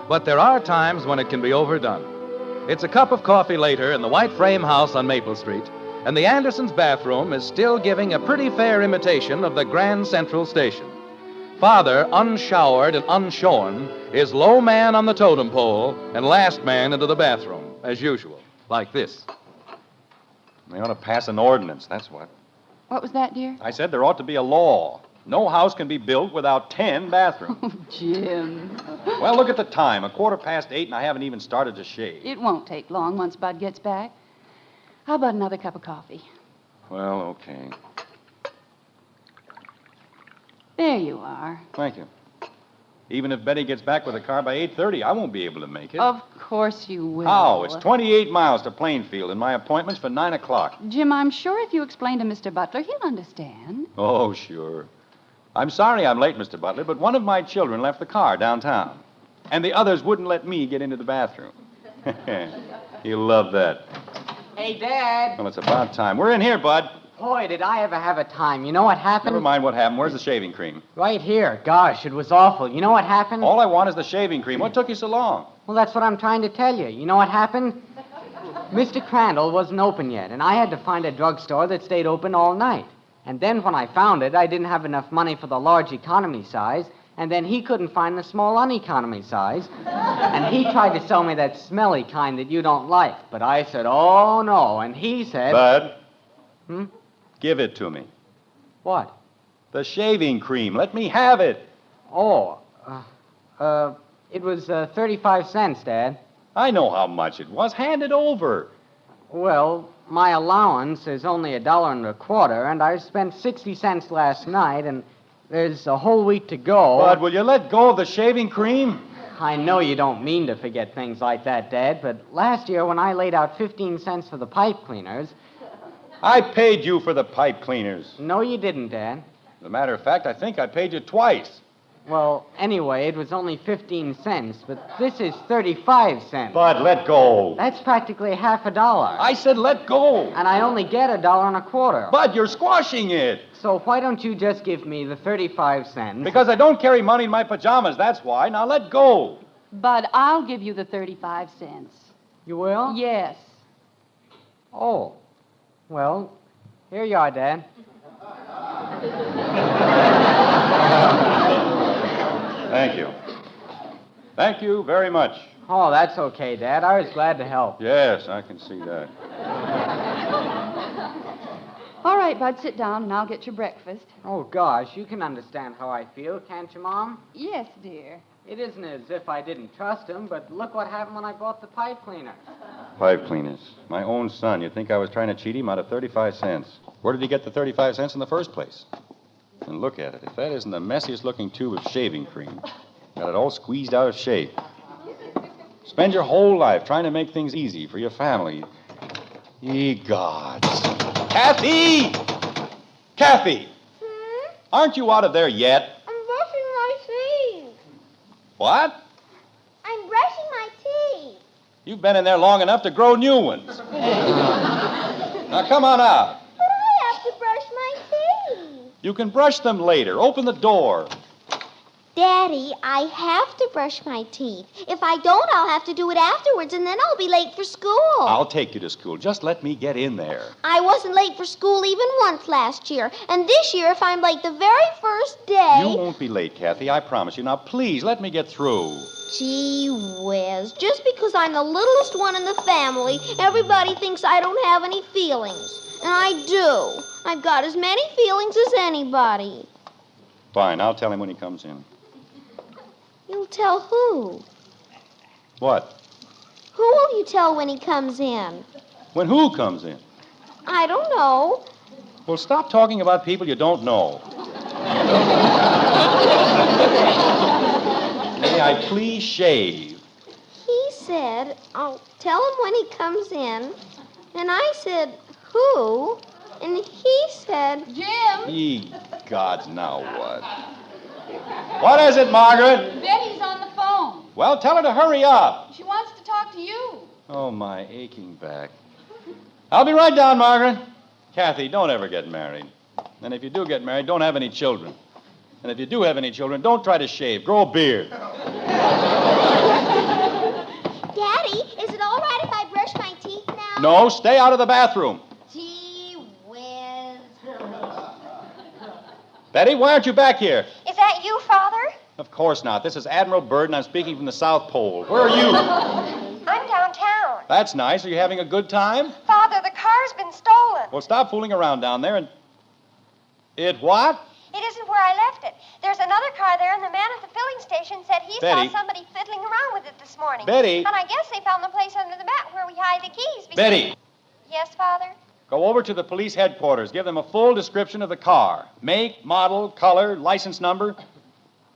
But there are times when it can be overdone. It's a cup of coffee later in the white frame house on Maple Street, and the Andersons' bathroom is still giving a pretty fair imitation of the Grand Central Station. Father, unshowered and unshorn, is low man on the totem pole and last man into the bathroom, as usual, like this. They ought to pass an ordinance, that's what. What was that, dear? I said there ought to be a law. No house can be built without 10 bathrooms. Oh, Jim. Well, look at the time. 8:15, and I haven't even started to shave. It won't take long once Bud gets back. How about another cup of coffee? Well, okay. There you are. Thank you. Even if Betty gets back with the car by 8:30, I won't be able to make it. Of course you will. How? It's 28 miles to Plainfield, and my appointment's for 9 o'clock. Jim, I'm sure if you explain to Mr. Butler, he'll understand. Oh, sure. I'm sorry I'm late, Mr. Butler, but one of my children left the car downtown, and the others wouldn't let me get into the bathroom. He'll love that. Hey, Dad. Well, it's about time. We're in here, Bud. Boy, did I ever have a time. You know what happened? Never mind what happened. Where's the shaving cream? Right here. Gosh, it was awful. You know what happened? All I want is the shaving cream. What took you so long? Well, that's what I'm trying to tell you. You know what happened? Mr. Crandall wasn't open yet, and I had to find a drugstore that stayed open all night. And then when I found it, I didn't have enough money for the large economy size, and then he couldn't find the small uneconomy size. And he tried to sell me that smelly kind that you don't like. But I said, oh, no. And he said... Bud. Hmm? Give it to me. What? The shaving cream. Let me have it. Oh, it was 35 cents, Dad. I know how much it was. Hand it over. Well, my allowance is only $1.25, and I spent 60 cents last night, and there's a whole week to go. Bud, will you let go of the shaving cream? I know you don't mean to forget things like that, Dad, but last year when I laid out 15 cents for the pipe cleaners... I paid you for the pipe cleaners. No, you didn't, Dad. As a matter of fact, I think I paid you twice. Well, anyway, it was only 15 cents, but this is 35 cents. Bud, let go. That's practically half a dollar. I said let go. And I only get $1.25. Bud, you're squashing it. So why don't you just give me the 35 cents? Because I don't carry money in my pajamas, that's why. Now let go. Bud, I'll give you the 35 cents. You will? Yes. Oh. Well, here you are, Dad. Thank you. Thank you very much. Oh, that's okay, Dad. I was glad to help. Yes, I can see that. All right, Bud, sit down, and I'll get your breakfast. Oh, gosh, you can understand how I feel, can't you, Mom? Yes, dear. It isn't as if I didn't trust him, but look what happened when I bought the pipe cleaners. Pipe cleaners. My own son. You'd think I was trying to cheat him out of 35 cents. Where did he get the 35 cents in the first place? And look at it. If that isn't the messiest looking tube of shaving cream. Got it all squeezed out of shape. Spend your whole life trying to make things easy for your family. Ye gods. Kathy! Kathy! Aren't you out of there yet? I'm brushing my teeth. What? I'm brushing my teeth. You've been in there long enough to grow new ones. Now come on out. But I have to brush my teeth. You can brush them later. Open the door. Daddy, I have to brush my teeth. If I don't, I'll have to do it afterwards, and then I'll be late for school. I'll take you to school. Just let me get in there. I wasn't late for school even once last year. And this year, if I'm late the very first day... You won't be late, Kathy. I promise you. Now, please, let me get through. Gee whiz. Just because I'm the littlest one in the family, everybody thinks I don't have any feelings. And I do. I've got as many feelings as anybody. Fine. I'll tell him when he comes in. You'll tell who? What? Who will you tell when he comes in? When who comes in? I don't know. Well, stop talking about people you don't know. May I please shave? He said, I'll tell him when he comes in. And I said, who? And he said... Jim! Ye gods, now what? What is it, Margaret? Betty's on the phone. Well, tell her to hurry up. She wants to talk to you. Oh, my aching back. I'll be right down, Margaret. Kathy, don't ever get married. And if you do get married, don't have any children. And if you do have any children, don't try to shave. Grow a beard. Daddy, is it all right if I brush my teeth now? No, stay out of the bathroom. Gee whiz. Betty, why aren't you back here? Is that you, Father? Of course not. This is Admiral Byrd, and I'm speaking from the South Pole. Where are you? I'm downtown. That's nice. Are you having a good time? Father, the car's been stolen. Well, stop fooling around down there and... It what? It isn't where I left it. There's another car there, and the man at the filling station said he Betty. saw somebody fiddling around with it this morning. Betty. And I guess they found the place under the mat where we hide the keys. because- Betty. Yes, Father? Go over to the police headquarters. Give them a full description of the car. Make, model, color, license number.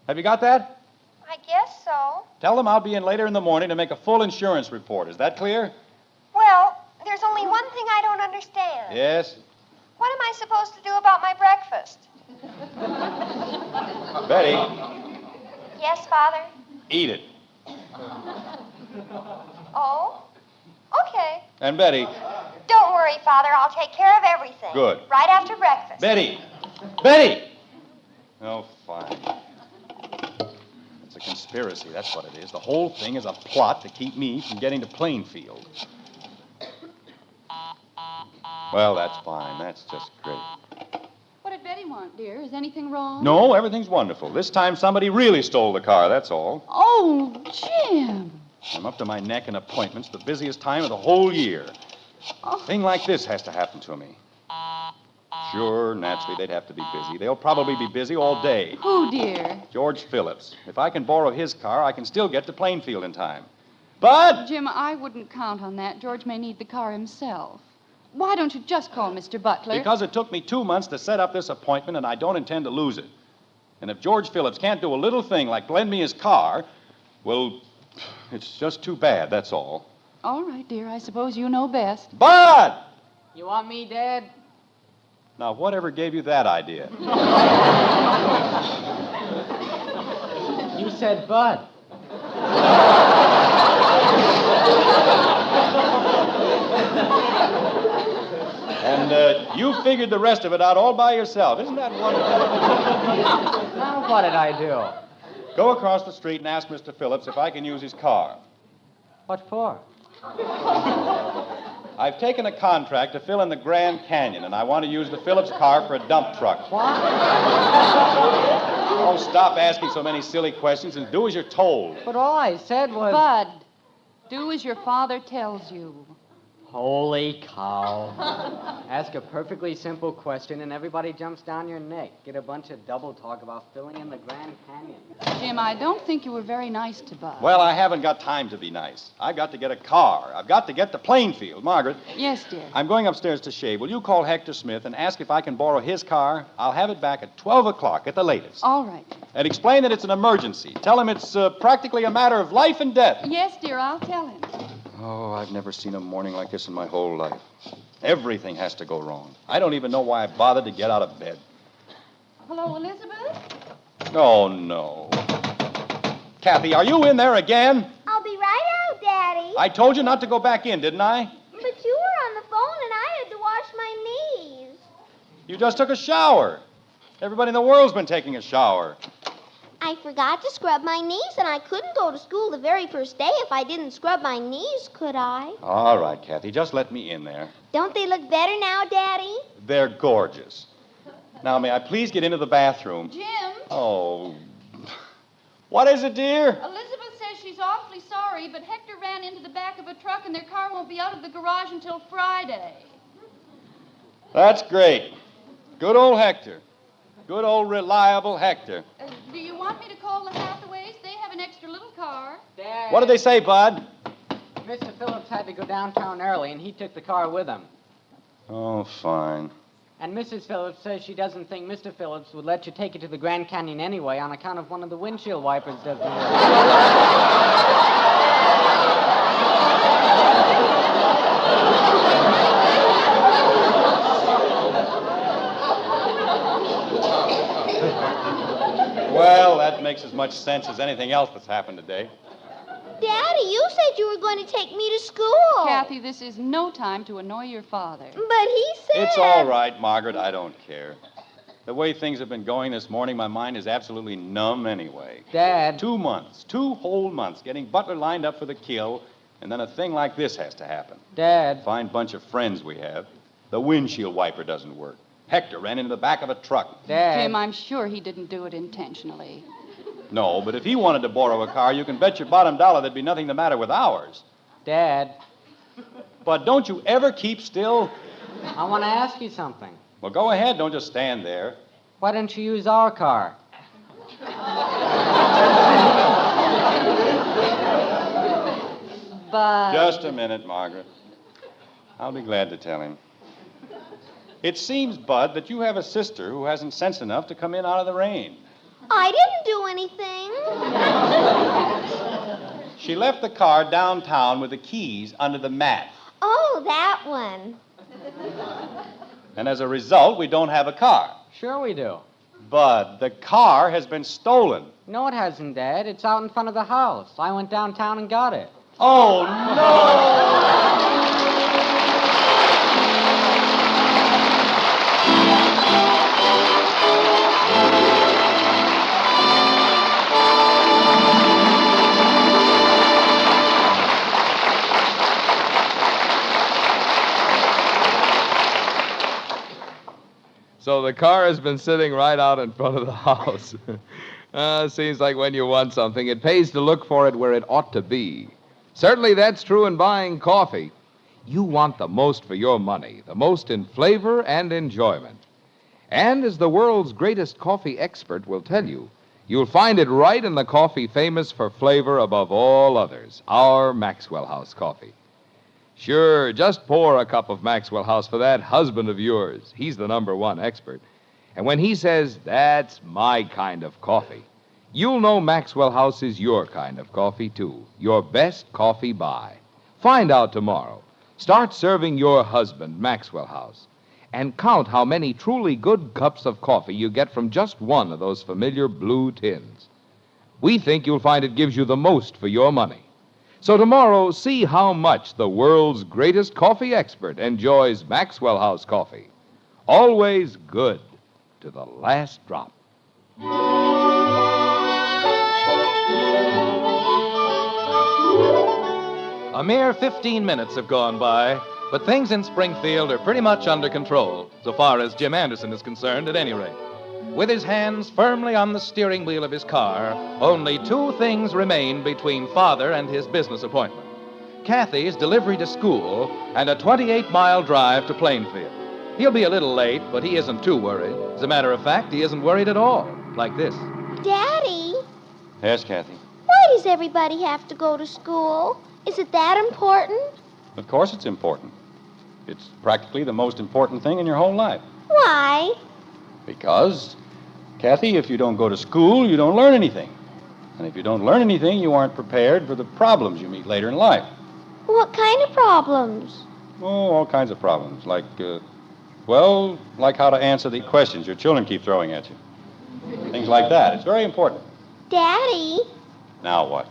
Have you got that? I guess so. Tell them I'll be in later in the morning to make a full insurance report. Is that clear? Well, there's only one thing I don't understand. Yes. What am I supposed to do about my breakfast? Betty, Yes, Father? eat it. Oh? Okay. And Betty, Don't worry, Father. I'll take care of everything. Good. Right after breakfast. Betty! Betty! Oh, fine. It's a conspiracy, that's what it is. The whole thing is a plot to keep me from getting to Plainfield. Well, that's fine. That's just great. What did Betty want, dear? Is anything wrong? No, everything's wonderful. This time somebody really stole the car, that's all. Oh, Jim. I'm up to my neck in appointments, the busiest time of the whole year. Oh. A thing like this has to happen to me. Sure, naturally, they'd have to be busy. They'll probably be busy all day. Who, dear? George Phillips. If I can borrow his car, I can still get to Plainfield in time. But... Jim, I wouldn't count on that. George may need the car himself. Why don't you just call Mr. Butler? Because it took me 2 months to set up this appointment, and I don't intend to lose it. And if George Phillips can't do a little thing like lend me his car, well, it's just too bad, that's all. All right, dear. I suppose you know best. Bud! You want me, Dad? Now, whatever gave you that idea? You said Bud. And you figured the rest of it out all by yourself. Isn't that wonderful? Now, what did I do? Go across the street and ask Mr. Phillips if I can use his car. What for? I've taken a contract to fill in the Grand Canyon, and I want to use the Phillips car for a dump truck. What? Oh, stop asking so many silly questions and do as you're told. But all I said was... Bud, do as your father tells you. Holy cow. Ask a perfectly simple question and everybody jumps down your neck. Get a bunch of double talk about filling in the Grand Canyon. Jim, I don't think you were very nice to Bud. Well, I haven't got time to be nice. I've got to get a car. I've got to get to Plainfield. Margaret, Yes, dear. I'm going upstairs to shave. Will you call Hector Smith and ask if I can borrow his car? I'll have it back at 12 o'clock at the latest. All right. And explain that it's an emergency. Tell him it's practically a matter of life and death. Yes, dear, I'll tell him. Oh, I've never seen a morning like this in my whole life. Everything has to go wrong. I don't even know why I bothered to get out of bed. Hello, Elizabeth? Oh, no. Kathy, are you in there again? I'll be right out, Daddy. I told you not to go back in, didn't I? But you were on the phone and I had to wash my knees. You just took a shower. Everybody in the world's been taking a shower. I forgot to scrub my knees, and I couldn't go to school the very first day if I didn't scrub my knees, could I? All right, Kathy, just let me in there. Don't they look better now, Daddy? They're gorgeous. Now, may I please get into the bathroom? Jim? Oh. What is it, dear? Elizabeth says she's awfully sorry, but Hector ran into the back of a truck and their car won't be out of the garage until Friday. That's great. Good old Hector. Good old reliable Hector. Do you want me to call the Hathaways? They have an extra little car. Dad. What did they say, Bud? Mr. Phillips had to go downtown early, and he took the car with him. Oh, fine. And Mrs. Phillips says she doesn't think Mr. Phillips would let you take it to the Grand Canyon anyway on account of one of the windshield wipers doesn't work. Well, that makes as much sense as anything else that's happened today. Daddy, you said you were going to take me to school. Kathy, this is no time to annoy your father. But he said... It's all right, Margaret. I don't care. The way things have been going this morning, my mind is absolutely numb anyway. Dad. 2 months, 2 whole months, getting Butler lined up for the kill, and then a thing like this has to happen. Dad. Fine bunch of friends we have. The windshield wiper doesn't work. Hector ran into the back of a truck. Dad. Jim, I'm sure he didn't do it intentionally. No, but if he wanted to borrow a car, you can bet your bottom dollar there'd be nothing the matter with ours. Dad. But don't you ever keep still? I want to ask you something. Well, go ahead. Don't just stand there. Why don't you use our car? But... Just a minute, Margaret. I'll be glad to tell him. It seems, Bud, that you have a sister who hasn't sense enough to come in out of the rain. I didn't do anything. She left the car downtown with the keys under the mat. Oh, that one. And as a result, we don't have a car. Sure we do. Bud, the car has been stolen. No, it hasn't, Dad. It's out in front of the house. I went downtown and got it. Oh, no! So the car has been sitting right out in front of the house. Seems like when you want something, it pays to look for it where it ought to be. Certainly that's true in buying coffee. You want the most for your money, the most in flavor and enjoyment. And as the world's greatest coffee expert will tell you, you'll find it right in the coffee famous for flavor above all others, our Maxwell House coffee. Sure, just pour a cup of Maxwell House for that husband of yours. He's the #1 expert. And when he says, that's my kind of coffee, you'll know Maxwell House is your kind of coffee, too. Your best coffee buy. Find out tomorrow. Start serving your husband Maxwell House. And count how many truly good cups of coffee you get from just one of those familiar blue tins. We think you'll find it gives you the most for your money. So tomorrow, see how much the world's greatest coffee expert enjoys Maxwell House coffee. Always good to the last drop. A mere 15 minutes have gone by, but things in Springfield are pretty much under control, so far as Jim Anderson is concerned, at any rate. With his hands firmly on the steering wheel of his car, only 2 things remain between Father and his business appointment. Kathy's delivery to school and a 28-mile drive to Plainfield. He'll be a little late, but he isn't too worried. As a matter of fact, he isn't worried at all, like this. Daddy, Yes, Kathy. why does everybody have to go to school? Is it that important? Of course it's important. It's practically the most important thing in your whole life. Why? Because, Kathy, if you don't go to school, you don't learn anything. And if you don't learn anything, you aren't prepared for the problems you meet later in life. What kind of problems? Oh, all kinds of problems. Like how to answer the questions your children keep throwing at you. Things like that. It's very important. Daddy, Now what?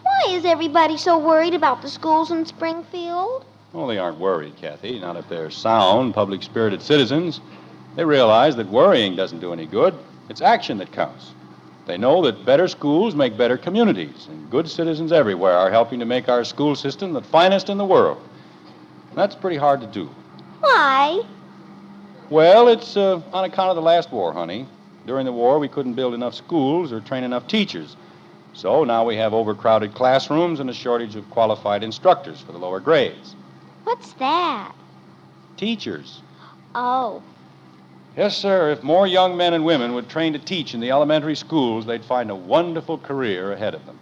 why is everybody so worried about the schools in Springfield? Well, they aren't worried, Kathy. Not if they're sound, public-spirited citizens. They realize that worrying doesn't do any good. It's action that counts. They know that better schools make better communities, and good citizens everywhere are helping to make our school system the finest in the world. That's pretty hard to do. Why? Well, it's on account of the last war, honey. During the war, we couldn't build enough schools or train enough teachers. So now we have overcrowded classrooms and a shortage of qualified instructors for the lower grades. What's that? Teachers. Oh. Yes, sir. If more young men and women would train to teach in the elementary schools, they'd find a wonderful career ahead of them.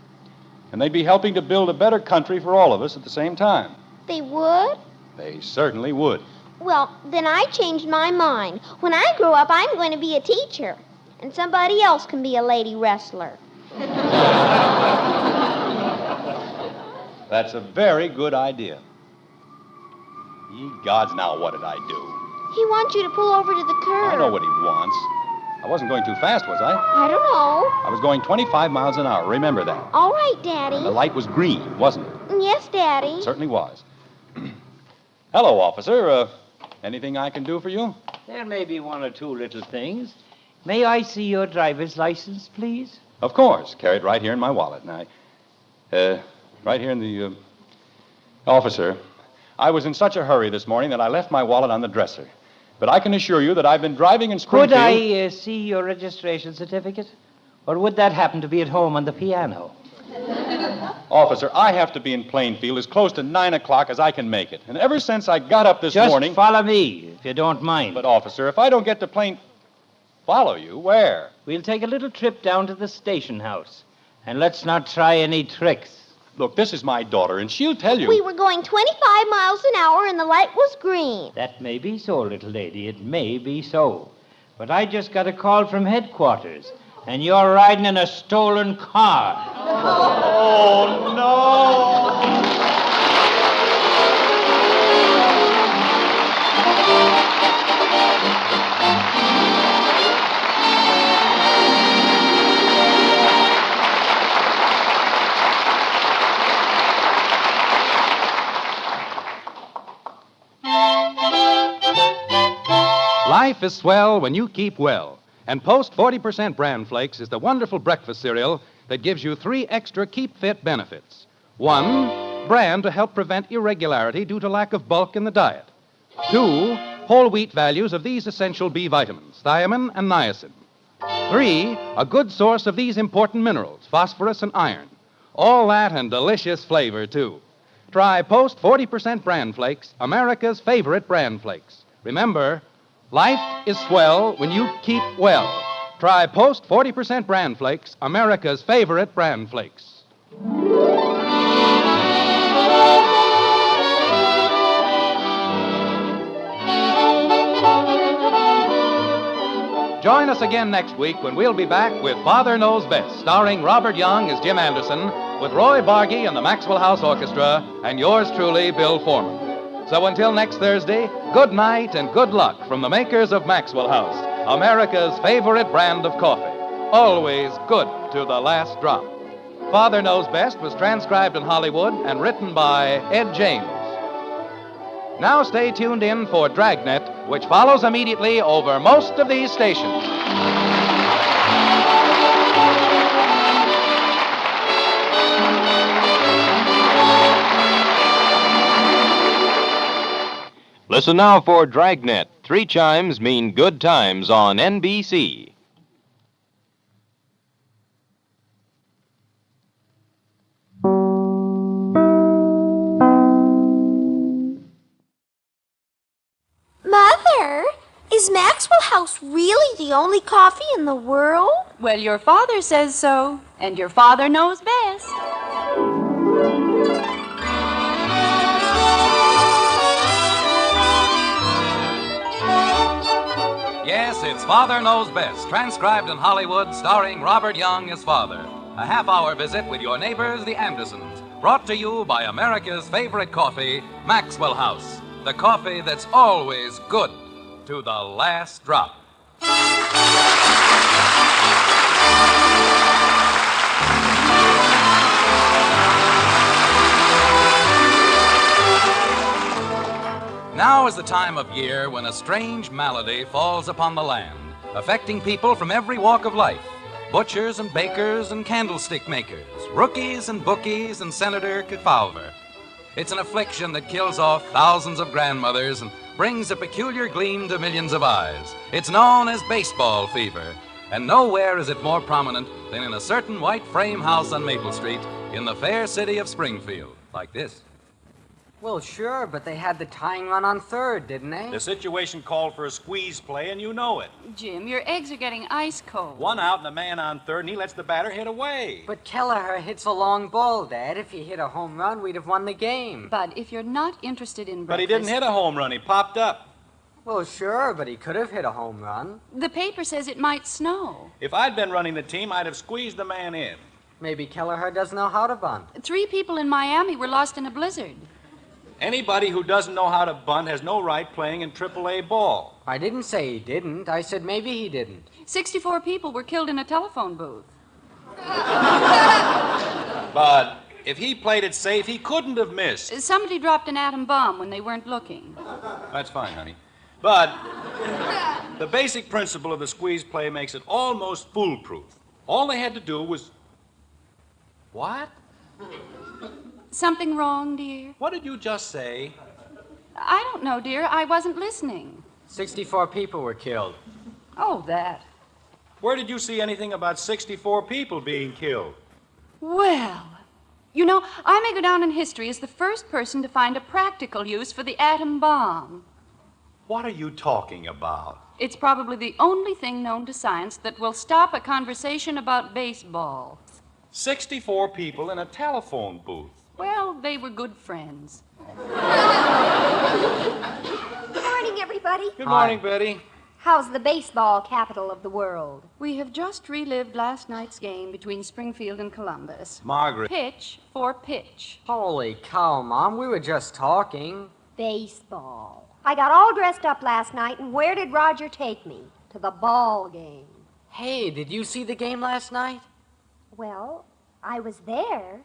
And they'd be helping to build a better country for all of us at the same time. They would? They certainly would. Well, then I changed my mind. When I grow up, I'm going to be a teacher. And somebody else can be a lady wrestler. That's a very good idea. Ye gods, now what did I do? He wants you to pull over to the curb. I know what he wants. I wasn't going too fast, was I? I don't know. I was going 25 miles an hour. Remember that. All right, Daddy. And the light was green, wasn't it? Yes, Daddy. It certainly was. Hello, officer. Anything I can do for you? There may be one or two little things. May I see your driver's license, please? Of course. Carry it right here in my wallet. Now, right here in the... Officer, I was in such a hurry this morning that I left my wallet on the dresser. But I can assure you that I've been driving in Springfield... Could I see your registration certificate? Or would that happen to be at home on the piano? Officer, I have to be in Plainfield as close to 9 o'clock as I can make it. And ever since I got up this morning... Just follow me, if you don't mind. But, officer, if I don't get to Follow you? Where? We'll take a little trip down to the station house. And let's not try any tricks. Look, this is my daughter, and she'll tell you... We were going 25 miles an hour and the light was green. That may be so, little lady. It may be so. But I just got a call from headquarters, and you're riding in a stolen car. Oh, no! Life is swell when you keep well. And Post 40% Bran Flakes is the wonderful breakfast cereal that gives you 3 extra Keep Fit benefits. 1, bran to help prevent irregularity due to lack of bulk in the diet. 2, whole wheat values of these essential B vitamins, thiamine and niacin. 3, a good source of these important minerals, phosphorus and iron. All that and delicious flavor, too. Try Post 40% Bran Flakes, America's favorite Bran Flakes. Remember, life is swell when you keep well. Try Post 40% Bran Flakes, America's favorite Bran Flakes. Join us again next week when we'll be back with Father Knows Best, starring Robert Young as Jim Anderson, with Roy Bargy and the Maxwell House Orchestra, and yours truly, Bill Foreman. So until next Thursday, good night and good luck from the makers of Maxwell House, America's favorite brand of coffee. Always good to the last drop. Father Knows Best was transcribed in Hollywood and written by Ed James. Now stay tuned in for Dragnet, which follows immediately over most of these stations. Listen now for Dragnet. 3 chimes mean good times on NBC. Mother, is Maxwell House really the only coffee in the world? Well, your father says so, and your father knows best. Yes, it's Father Knows Best, transcribed in Hollywood, starring Robert Young as father. A half-hour visit with your neighbors, the Andersons, brought to you by America's favorite coffee, Maxwell House. The coffee that's always good to the last drop. Now is the time of year when a strange malady falls upon the land, affecting people from every walk of life. Butchers and bakers and candlestick makers, rookies and bookies and Senator Kefauver. It's an affliction that kills off thousands of grandmothers and brings a peculiar gleam to millions of eyes. It's known as baseball fever, and nowhere is it more prominent than in a certain white frame house on Maple Street in the fair city of Springfield, like this. Well, sure, but they had the tying run on third, didn't they? The situation called for a squeeze play, and you know it. Jim, your eggs are getting ice cold. 1 out and a man on third, and he lets the batter hit away. But Kelleher hits a long ball, Dad. If he hit a home run, we'd have won the game. Bud, if you're not interested in But breakfast... he didn't hit a home run. He popped up. Well, sure, but he could have hit a home run. The paper says it might snow. If I'd been running the team, I'd have squeezed the man in. Maybe Kelleher doesn't know how to bunt. 3 people in Miami were lost in a blizzard. Anybody who doesn't know how to bunt has no right playing in AAA ball. I didn't say he didn't. I said maybe he didn't. 64 people were killed in a telephone booth. But if he played it safe, he couldn't have missed. Somebody dropped an atom bomb when they weren't looking. That's fine, honey. But the basic principle of the squeeze play makes it almost foolproof. All they had to do was... What? Something wrong, dear? What did you just say? I don't know, dear. I wasn't listening. 64 people were killed. Oh, that. Where did you see anything about 64 people being killed? Well, you know, I may go down in history as the first person to find a practical use for the atom bomb. What are you talking about? It's probably the only thing known to science that will stop a conversation about baseball. 64 people in a telephone booth. Well, they were good friends. Good morning, everybody. Good morning, Betty. How's the baseball capital of the world? We have just relived last night's game between Springfield and Columbus. Margaret. Pitch for pitch. Holy cow, Mom. We were just talking. Baseball. I got all dressed up last night, and where did Roger take me? To the ball game. Hey, did you see the game last night? Well, I was there.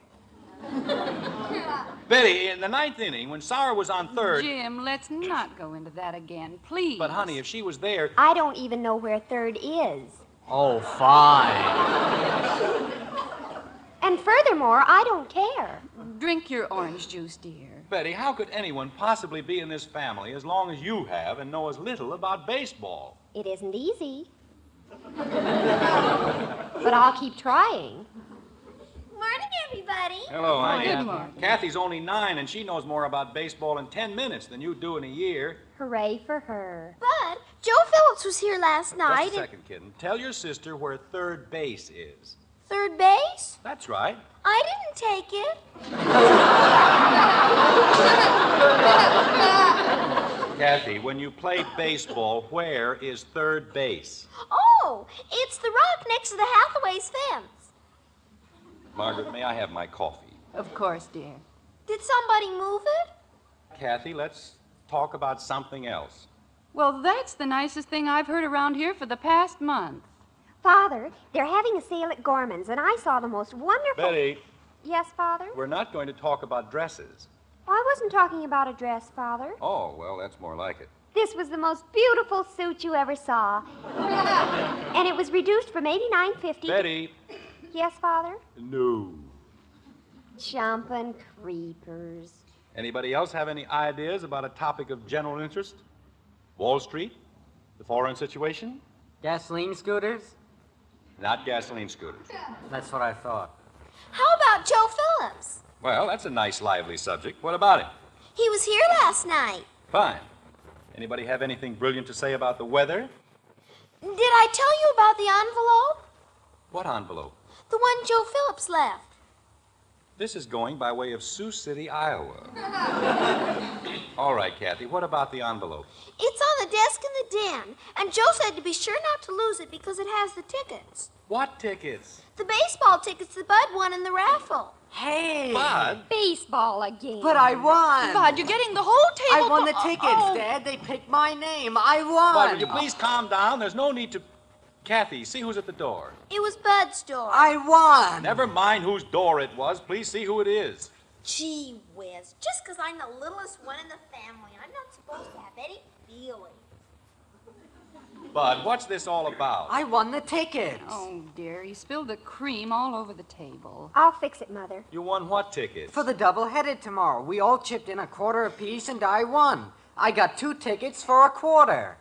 Betty, in the ninth inning, when Sauer was on third... Jim, let's not go into that again, please. But, honey, if she was there... I don't even know where third is. Oh, fine. And furthermore, I don't care. Drink your orange juice, dear. Betty, how could anyone possibly be in this family as long as you have and know as little about baseball? It isn't easy. But I'll keep trying. Morning, everybody. Hello, honey. Good morning. Kathy's only 9, and she knows more about baseball in 10 minutes than you do in a year. Hooray for her. Bud, Joe Phillips was here last night. Just a second, kitten. Tell your sister where third base is. Third base? That's right. I didn't take it. Kathy, when you play baseball, where is third base? Oh, it's the rock next to the Hathaways' fence. Margaret, may I have my coffee? Of course, dear. Did somebody move it? Kathy, let's talk about something else. Well, that's the nicest thing I've heard around here for the past month. Father, they're having a sale at Gorman's, and I saw the most wonderful... Betty, Yes, Father? we're not going to talk about dresses. I wasn't talking about a dress, Father. Oh, well, that's more like it. This was the most beautiful suit you ever saw. And it was reduced from $89.50. Betty. Yes, Father? No. Jumping creepers. Anybody else have any ideas about a topic of general interest? Wall Street? The foreign situation? Gasoline scooters? Not gasoline scooters. That's what I thought. How about Joe Phillips? Well, that's a nice, lively subject. What about him? He was here last night. Fine. Anybody have anything brilliant to say about the weather? Did I tell you about the envelope? What envelope? The one Joe Phillips left. This is going by way of Sioux City, Iowa. All right, Kathy, what about the envelope? It's on the desk in the den, and Joe said to be sure not to lose it because it has the tickets. What tickets? The baseball tickets that Bud won in the raffle. Hey! Bud? Baseball again. But I won! Bud, you're getting the whole table... I won the tickets, Dad. They picked my name. I won! Bud, will you please calm down? There's no need to... Kathy, see who's at the door. It was Bud's door. I won! Never mind whose door it was. Please see who it is. Gee whiz, just because I'm the littlest one in the family, I'm not supposed to have any feeling. Bud, what's this all about? I won the tickets. Oh, dear, he spilled the cream all over the table. I'll fix it, Mother. You won what tickets? For the double-headed tomorrow. We all chipped in a quarter apiece, and I won. I got 2 tickets for a quarter.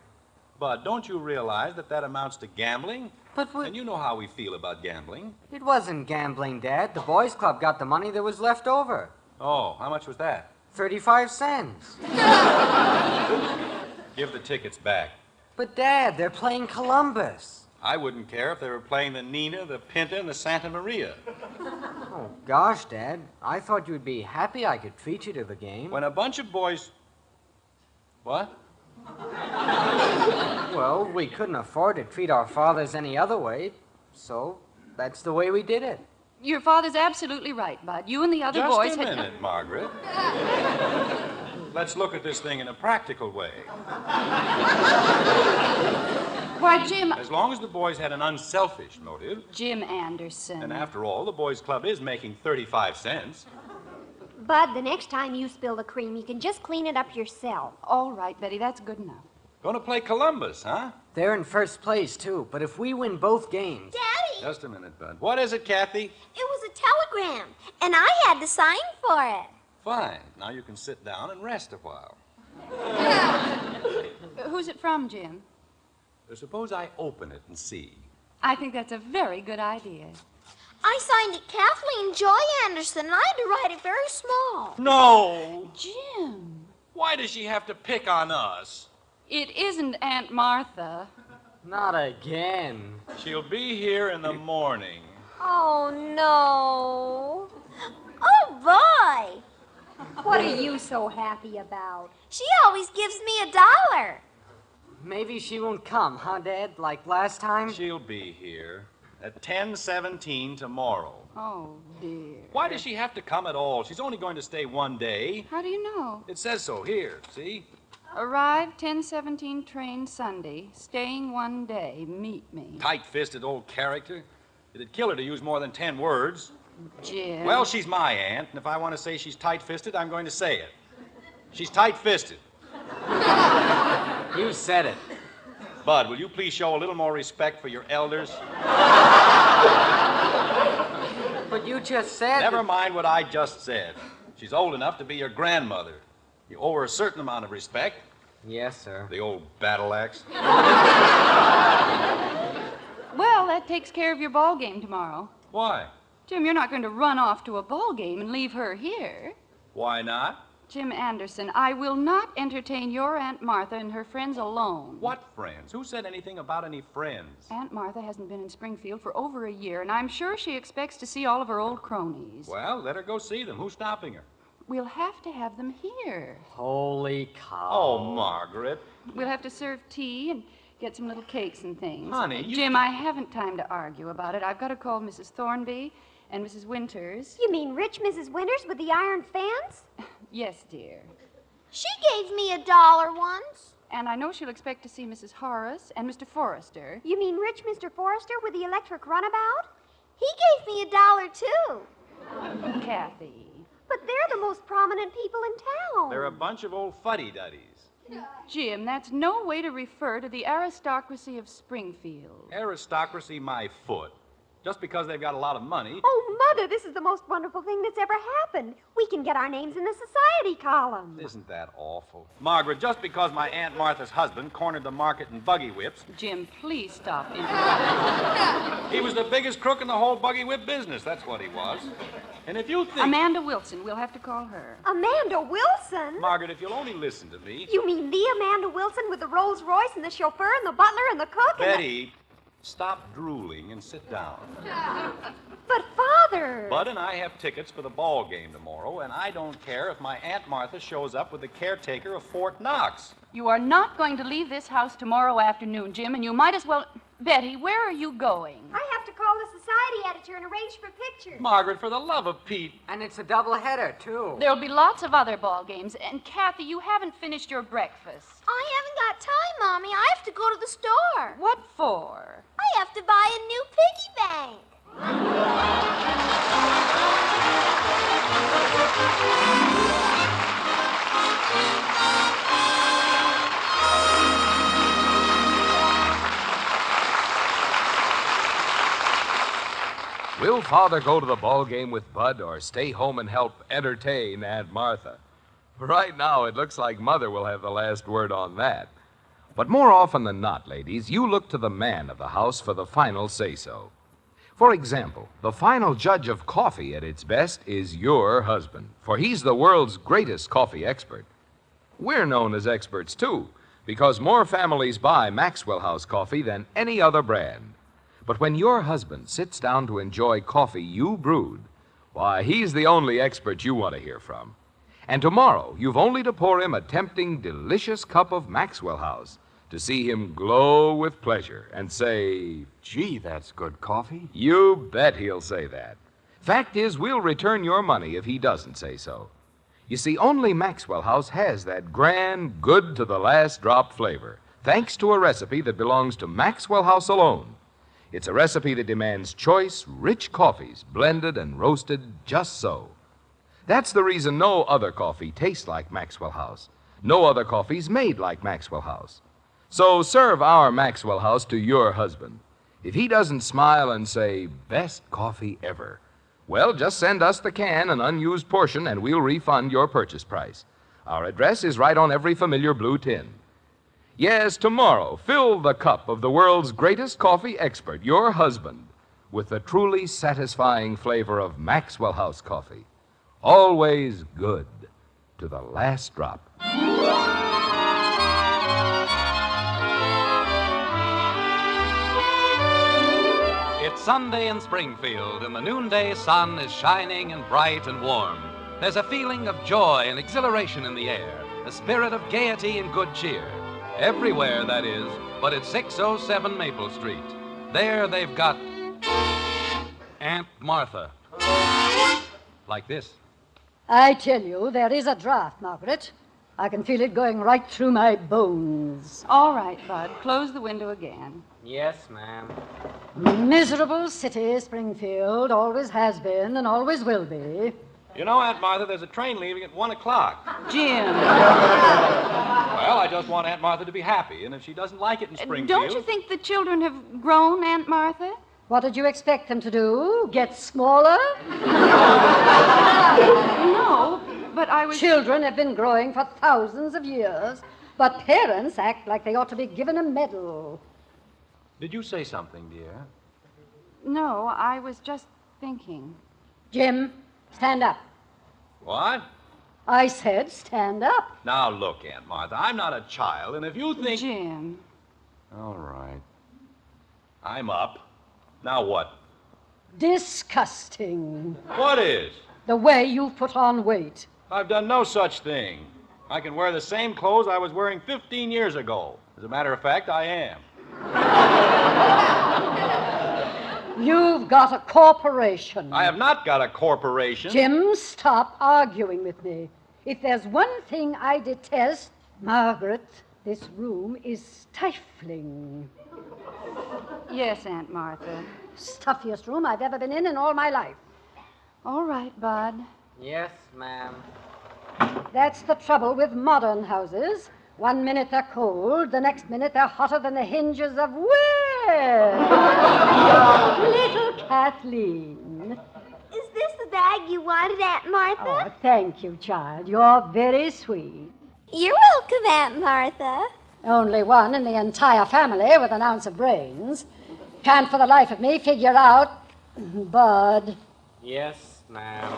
Bud, don't you realize that amounts to gambling? But And you know how we feel about gambling. It wasn't gambling, Dad. The boys' club got the money that was left over. Oh, how much was that? 35 cents. Give the tickets back. But, Dad, they're playing Columbus. I wouldn't care if they were playing the Nina, the Pinta, and the Santa Maria. Oh, gosh, Dad. I thought you'd be happy I could treat you to the game. When a bunch of boys... What? Well, we couldn't afford to treat our fathers any other way, so that's the way we did it. Your father's absolutely right, Bud. You and the other Just boys a minute, Margaret. Let's look at this thing in a practical way. Why, Jim... As long as the boys had an unselfish motive. Jim Anderson. And after all, the boys' club is making 35 cents. Bud, the next time you spill the cream, you can just clean it up yourself. All right, Betty, that's good enough. Going to play Columbus, huh? They're in first place, too, but if we win both games... Daddy! Just a minute, Bud. What is it, Kathy? It was a telegram, and I had to sign for it. Fine. Now you can sit down and rest a while. Who's it from, Jim? Suppose I open it and see. I think that's a very good idea. I signed it Kathleen Joy Anderson, and I had to write it very small. No! Jim. Why does she have to pick on us? It isn't Aunt Martha. Not again. She'll be here in the morning. Oh, no. Oh, boy. What are you so happy about? She always gives me $1. Maybe she won't come, huh, Dad? Like last time? She'll be here at 10:17 tomorrow. Oh, dear. Why does she have to come at all? She's only going to stay one day. How do you know? It says so here, see? Arrive 10:17 train Sunday, staying one day, meet me. Tight-fisted old character. It'd kill her to use more than 10 words. Jim. Well, she's my aunt, and if I want to say she's tight-fisted, I'm going to say it. She's tight-fisted. You said it. Bud, will you please show a little more respect for your elders? But you just said... Never mind what I just said. She's old enough to be your grandmother. You owe her a certain amount of respect. Yes, sir. The old battle axe. Well, that takes care of your ball game tomorrow. Why? Jim, you're not going to run off to a ball game and leave her here. Why not? Jim Anderson, I will not entertain your Aunt Martha and her friends alone. What friends? Who said anything about any friends? Aunt Martha hasn't been in Springfield for over a year, and I'm sure she expects to see all of her old cronies. Well, let her go see them. Who's stopping her? We'll have to have them here. Holy cow. Oh, Margaret. We'll have to serve tea and get some little cakes and things. Honey, you... Jim, I haven't time to argue about it. I've got to call Mrs. Thornby and Mrs. Winters. You mean rich Mrs. Winters with the iron fence? Yes, dear. She gave me $1 once. And I know she'll expect to see Mrs. Horace and Mr. Forrester. You mean rich Mr. Forrester with the electric runabout? He gave me $1, too. Kathy. But they're the most prominent people in town. They're a bunch of old fuddy-duddies. Jim, that's no way to refer to the aristocracy of Springfield. Aristocracy, my foot. Just because they've got a lot of money. Oh, Mother, this is the most wonderful thing that's ever happened. We can get our names in the society column. Isn't that awful? Margaret, just because my Aunt Martha's husband cornered the market in buggy whips... Jim, please stop interrupting. He was the biggest crook in the whole buggy whip business. That's what he was. And if you think... Amanda Wilson, we'll have to call her. Amanda Wilson? Margaret, if you'll only listen to me... You mean the Amanda Wilson with the Rolls Royce and the chauffeur and the butler and the cook and Betty... Stop drooling and sit down. But, Father... Bud and I have tickets for the ball game tomorrow, and I don't care if my Aunt Martha shows up with the caretaker of Fort Knox. You are not going to leave this house tomorrow afternoon, Jim, and you might as well... Betty, where are you going? I have to call the society editor and arrange for pictures. Margaret, for the love of Pete. And it's a double-header, too. There'll be lots of other ball games. And, Kathy, you haven't finished your breakfast. I haven't got time, Mommy. I have to go to the store. What for? I have to buy a new piggy bank. Will Father go to the ball game with Bud or stay home and help entertain Aunt Martha? Right now, it looks like Mother will have the last word on that. But more often than not, ladies, you look to the man of the house for the final say-so. For example, the final judge of coffee at its best is your husband, for he's the world's greatest coffee expert. We're known as experts, too, because more families buy Maxwell House coffee than any other brand. But when your husband sits down to enjoy coffee you brewed, why, he's the only expert you want to hear from. And tomorrow, you've only to pour him a tempting, delicious cup of Maxwell House to see him glow with pleasure and say, "Gee, that's good coffee." You bet he'll say that. Fact is, we'll return your money if he doesn't say so. You see, only Maxwell House has that grand, good to the last drop flavor, thanks to a recipe that belongs to Maxwell House alone. It's a recipe that demands choice, rich coffees, blended and roasted just so. That's the reason no other coffee tastes like Maxwell House. No other coffee's made like Maxwell House. So serve our Maxwell House to your husband. If he doesn't smile and say, best coffee ever, well, just send us the can, an unused portion, and we'll refund your purchase price. Our address is right on every familiar blue tin. Yes, tomorrow, fill the cup of the world's greatest coffee expert, your husband, with the truly satisfying flavor of Maxwell House coffee. Always good to the last drop. It's Sunday in Springfield, and the noonday sun is shining and bright and warm. There's a feeling of joy and exhilaration in the air, a spirit of gaiety and good cheer. Everywhere, that is, but at 607 Maple Street. There they've got Aunt Martha. Like this. I tell you, there is a draft, Margaret. I can feel it going right through my bones. All right, Bud. Close the window again. Yes, ma'am. Miserable city, Springfield. Always has been and always will be. You know, Aunt Martha, there's a train leaving at 1 o'clock. Jim. Well, I just want Aunt Martha to be happy, and if she doesn't like it in Springfield... Don't you think the children have grown, Aunt Martha? What did you expect them to do? Get smaller? No, but I was... Children have been growing for thousands of years, but parents act like they ought to be given a medal. Did you say something, dear? No, I was just thinking. Jim, stand up. What? I said stand up. Now, look, Aunt Martha, I'm not a child, and if you think... Jim. All right. I'm up. Now what? Disgusting. What is? The way you put on weight. I've done no such thing. I can wear the same clothes I was wearing 15 years ago. As a matter of fact, I am. You've got a corporation. I have not got a corporation. Jim, stop arguing with me. If there's one thing I detest, Margaret, this room is stifling. Yes, Aunt Martha. Stuffiest room I've ever been in all my life. All right, Bud. Yes, ma'am. That's the trouble with modern houses. 1 minute they're cold, the next minute they're hotter than the hinges of little Kathleen. Is this the bag you wanted, Aunt Martha? Oh, thank you, child. You're very sweet. You're welcome, Aunt Martha. Only one in the entire family with an ounce of brains. Can't for the life of me figure out... Bud. Yes, ma'am.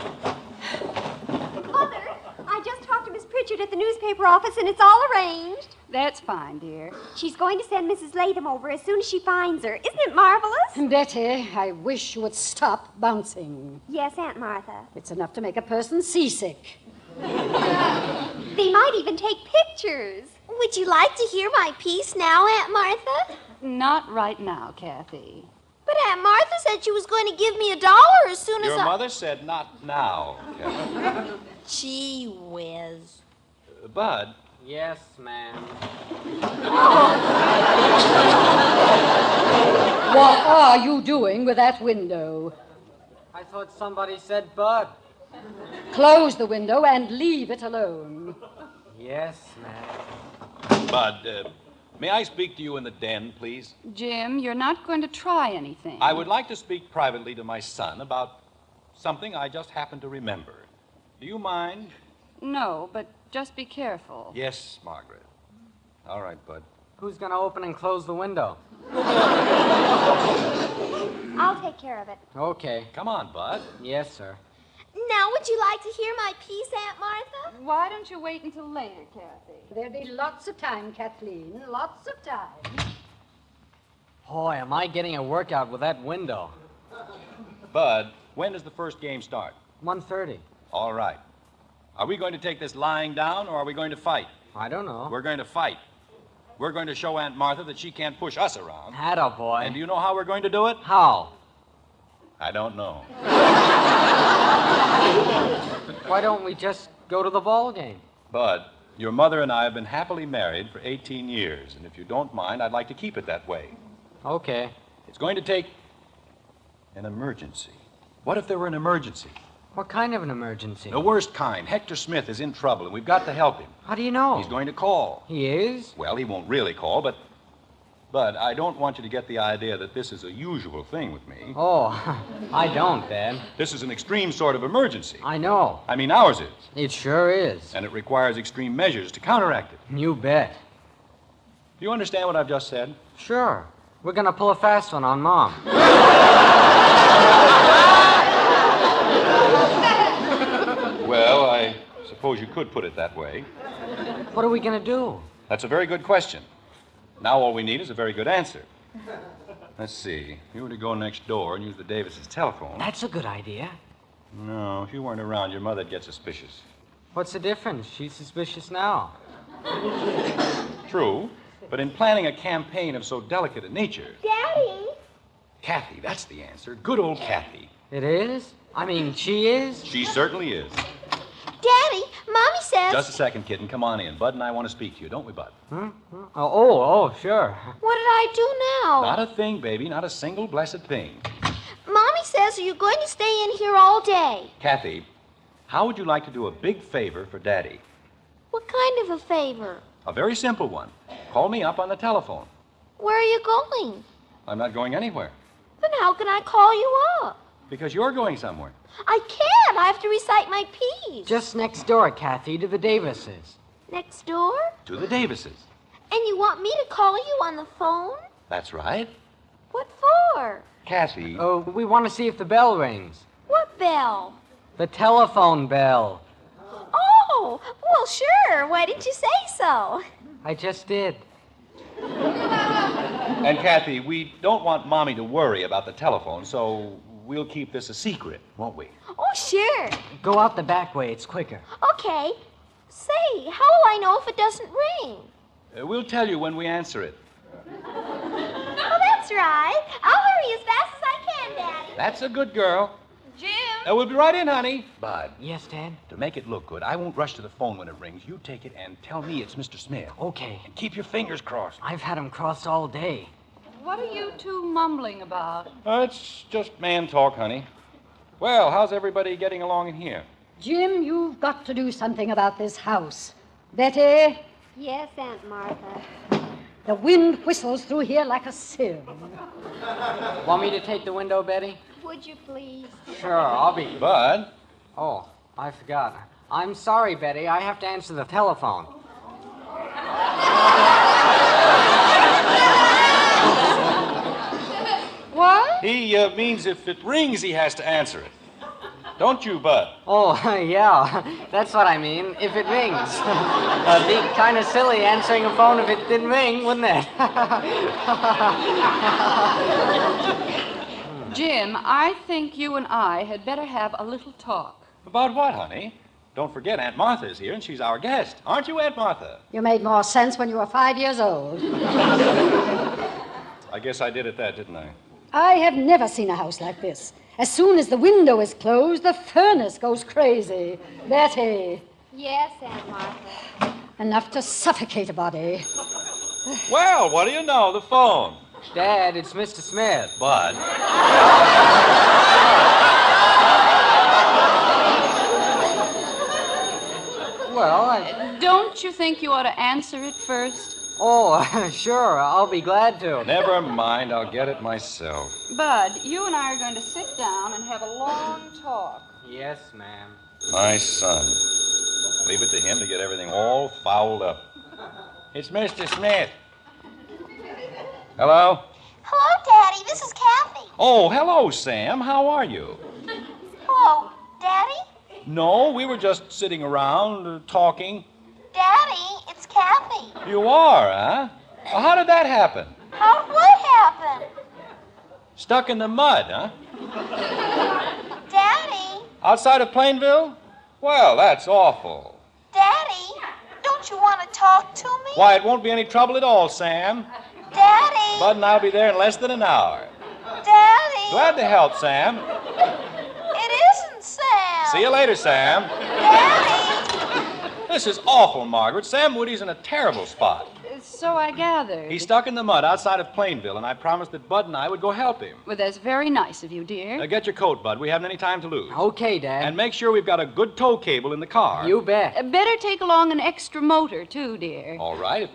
Mother, I just talked to Miss Pritchard at the newspaper office, and it's all arranged. That's fine, dear. She's going to send Mrs. Latham over as soon as she finds her. Isn't it marvelous? Betty, I wish you would stop bouncing. Yes, Aunt Martha. It's enough to make a person seasick. They might even take pictures. Would you like to hear my piece now, Aunt Martha? Not right now, Kathy. But Aunt Martha said she was going to give me $1 as soon as Your mother said not now, Kevin. Gee whiz. Bud. Yes, ma'am. What are you doing with that window? I thought somebody said Bud. Close the window and leave it alone. Yes, ma'am. Bud, may I speak to you in the den, please? Jim, you're not going to try anything. I would like to speak privately to my son about something I just happened to remember. Do you mind? No, but just be careful. Yes, Margaret. All right, Bud. Who's going to open and close the window? I'll take care of it. Okay. Come on, Bud. Yes, sir. Now, would you like to hear my piece, Aunt Martha? Why don't you wait until later, Kathy? There'll be lots of time, Kathleen. Lots of time. Boy, am I getting a workout with that window. Bud, when does the first game start? 1:30. All right. Are we going to take this lying down, or are we going to fight? I don't know. We're going to fight. We're going to show Aunt Martha that she can't push us around. Attaboy. And do you know how we're going to do it? How? I don't know. Why don't we just go to the ball game. Bud, your mother and I have been happily married for 18 years, and if you don't mind, I'd like to keep it that way. Okay. It's going to take an emergency. What if there were an emergency? What kind of an emergency? The worst kind. Hector Smith is in trouble, and we've got to help him. How do you know? He's going to call. He is? Well, he won't really call, but I don't want you to get the idea that this is a usual thing with me. Oh, I don't, Dad. This is an extreme sort of emergency. I know. I mean, ours is. It sure is. And it requires extreme measures to counteract it. You bet. Do you understand what I've just said? Sure. We're going to pull a fast one on Mom. Well, I suppose you could put it that way. What are we going to do? That's a very good question. Now all we need is a very good answer. Let's see. If you were to go next door and use the Davises' telephone... That's a good idea. No, if you weren't around, your mother'd get suspicious. What's the difference? She's suspicious now. True, but in planning a campaign of so delicate a nature... Daddy? Kathy, that's the answer. Good old Kathy. It is? I mean, she is? She certainly is. Daddy, Mommy says... Just a second, kitten. Come on in. Bud and I want to speak to you, don't we, Bud? Oh, sure. What did I do now? Not a thing, baby. Not a single blessed thing. Mommy says you're going to stay in here all day. Kathy, how would you like to do a big favor for Daddy? What kind of a favor? A very simple one. Call me up on the telephone. Where are you going? I'm not going anywhere. Then how can I call you up? Because you're going somewhere. I can't. I have to recite my piece. Just next door, Kathy, to the Davises. Next door? To the Davises. And you want me to call you on the phone? That's right. What for? Kathy. Oh, we want to see if the bell rings. What bell? The telephone bell. Oh, well, sure. Why didn't you say so? I just did. And Kathy, we don't want Mommy to worry about the telephone, so we'll keep this a secret, won't we? Oh, sure. Go out the back way. It's quicker. Okay. Say, how will I know if it doesn't ring? We'll tell you when we answer it. Oh, that's right. I'll hurry as fast as I can, Daddy. That's a good girl. Jim? We'll be right in, honey. Bud. Yes, Dad? To make it look good, I won't rush to the phone when it rings. You take it and tell me it's Mr. Smith. Okay. And keep your fingers crossed. I've had them crossed all day. What are you two mumbling about? It's just man talk, honey. Well, how's everybody getting along in here? Jim, you've got to do something about this house. Betty? Yes, Aunt Martha. The wind whistles through here like a sieve. Want me to take the window, Betty? Would you please? Sure, I'll be. Bud? Oh, I forgot. I'm sorry, Betty. I have to answer the telephone. What? He means if it rings, he has to answer it. Don't you, Bud? Oh, yeah. That's what I mean. If it rings. It'd be kind of silly answering a phone if it didn't ring, wouldn't it? Jim, I think you and I had better have a little talk. About what, honey? Don't forget Aunt Martha is here, and she's our guest. Aren't you, Aunt Martha? You made more sense when you were 5 years old. I guess I did at that, didn't I? I have never seen a house like this. As soon as the window is closed, the furnace goes crazy. Betty. Yes, Aunt Martha. Enough to suffocate a body. Well, what do you know? The phone. Dad, it's Mr. Smith. Bud. Well, Don't you think you ought to answer it first? Oh, sure. I'll be glad to. Never mind. I'll get it myself. Bud, you and I are going to sit down and have a long talk. Yes, ma'am. My son. Leave it to him to get everything all fouled up. It's Mr. Smith. Hello? Hello, Daddy. This is Kathy. Oh, hello, Sam. How are you? Hello, Daddy? No, we were just sitting around talking. Daddy, it's Kathy. You are, huh? Well, how did that happen? How did what happen? Stuck in the mud, huh? Daddy? Outside of Plainville? Well, that's awful. Daddy, don't you want to talk to me? Why, it won't be any trouble at all, Sam. Daddy? Bud and I'll be there in less than an hour. Daddy? Glad to help, Sam. It isn't Sam. See you later, Sam. Daddy? This is awful, Margaret. Sam Woody's in a terrible spot. So I gathered. He's stuck in the mud outside of Plainville, and I promised that Bud and I would go help him. Well, that's very nice of you, dear. Get your coat, Bud. We haven't any time to lose. Okay, Dad. And make sure we've got a good tow cable in the car. You bet. Better take along an extra motor, too, dear. All right.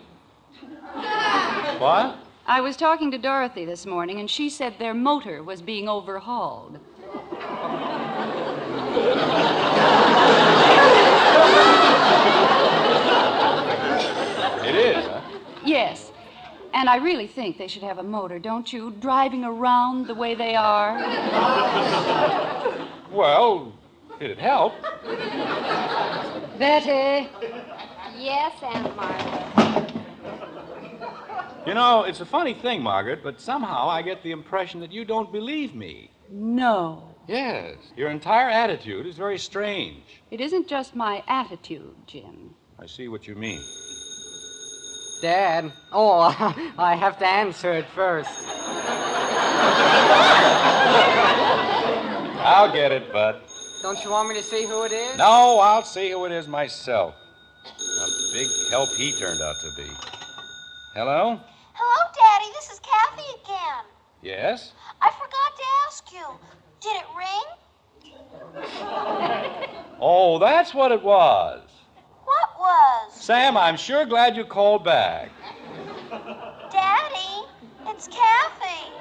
What? I was talking to Dorothy this morning, and she said their motor was being overhauled. It is, huh? Yes. And I really think they should have a motor, don't you? Driving around the way they are. Well, it'd help. Betty. Yes, Aunt Martha. You know, it's a funny thing, Margaret, but somehow I get the impression that you don't believe me. No. Yes. Your entire attitude is very strange. It isn't just my attitude, Jim. I see what you mean. Dad. Oh, I have to answer it first. I'll get it, Bud. Don't you want me to see who it is? No, I'll see who it is myself. A big help he turned out to be. Hello? Hello, Daddy. This is Kathy again. Yes? I forgot to ask you. Did it ring? Oh, that's what it was. What was? Sam, I'm sure glad you called back. Daddy, it's Kathy.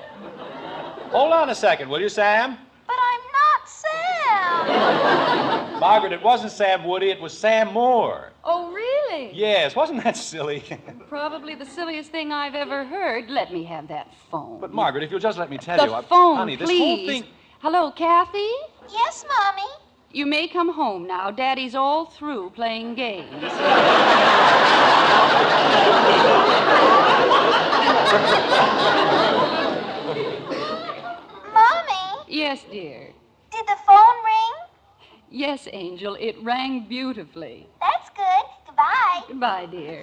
Hold on a second, will you, Sam? But I'm not Sam. Margaret, it wasn't Sam Woody, it was Sam Moore. Oh, really? Yes, wasn't that silly? Probably the silliest thing I've ever heard. Let me have that phone. But, Margaret, if you'll just let me tell you... The phone, honey, this please. whole thing... Hello, Kathy? Yes, Mommy? You may come home now. Daddy's all through playing games. Mommy? Yes, dear. Did the phone ring? Yes, Angel. It rang beautifully. That's good. Goodbye. Goodbye, dear.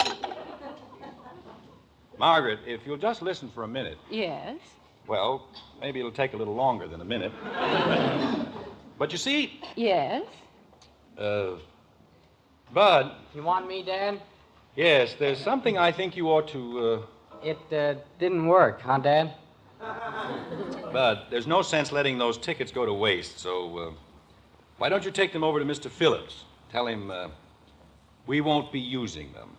Margaret, if you'll just listen for a minute. Yes? Well, maybe it'll take a little longer than a minute. But you see... Yes? Bud... You want me, Dad? Yes, there's something I think you ought to, It didn't work, huh, Dad? Bud, there's no sense letting those tickets go to waste, so, why don't you take them over to Mr. Phillips? Tell him, we won't be using them.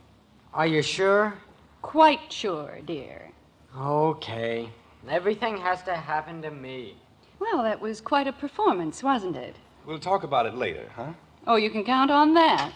Are you sure? Quite sure, dear. Okay. Everything has to happen to me. Well, that was quite a performance, wasn't it? We'll talk about it later, huh? Oh, you can count on that.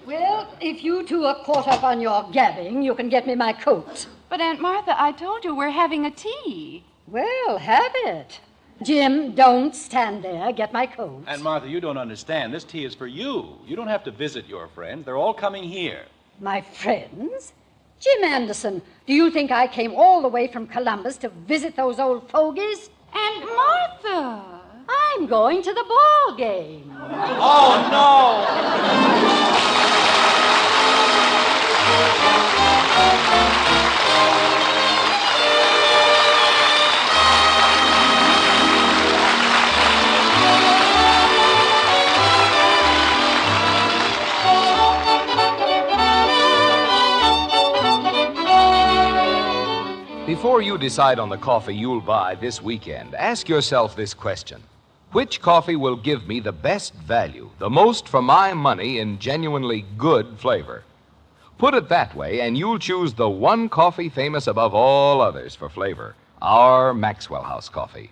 Well, if you two are caught up on your gabbing, you can get me my coat. But, Aunt Martha, I told you we're having a tea. Well, have it. Jim, don't stand there. Get my coat. And, Martha, you don't understand. This tea is for you. You don't have to visit your friends. They're all coming here. My friends? Jim Anderson, do you think I came all the way from Columbus to visit those old fogies? Aunt Martha! I'm going to the ball game. Oh, no! Before you decide on the coffee you'll buy this weekend, ask yourself this question. Which coffee will give me the best value, the most for my money in genuinely good flavor? Put it that way, and you'll choose the one coffee famous above all others for flavor, our Maxwell House coffee.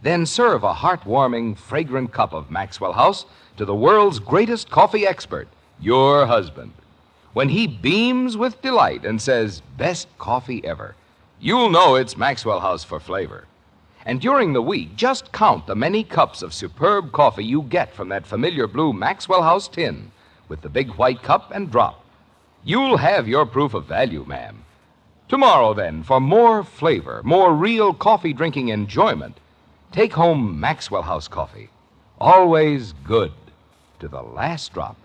Then serve a heartwarming, fragrant cup of Maxwell House to the world's greatest coffee expert, your husband. When he beams with delight and says, "Best coffee ever," you'll know it's Maxwell House for flavor. And during the week, just count the many cups of superb coffee you get from that familiar blue Maxwell House tin with the big white cup and drop. You'll have your proof of value, ma'am. Tomorrow, then, for more flavor, more real coffee drinking enjoyment, take home Maxwell House coffee. Always good to the last drop.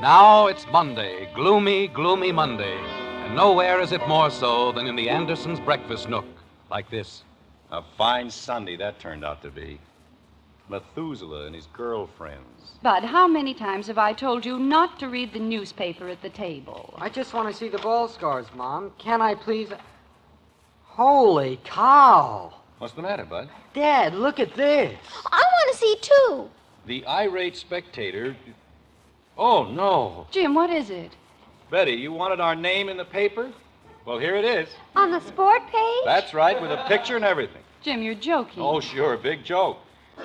Now it's Monday, gloomy, gloomy Monday. And nowhere is it more so than in the Andersons' breakfast nook, like this. A fine Sunday that turned out to be. Methuselah and his girlfriends. Bud, how many times have I told you not to read the newspaper at the table? I just want to see the ball scores, Mom. Can I please? Holy cow! What's the matter, Bud? Dad, look at this. I want to see, too. The irate spectator. Oh, no. Jim, what is it? Betty, you wanted our name in the paper? Well, here it is. On the sport page? That's right, with a picture and everything. Jim, you're joking. Oh, sure, big joke.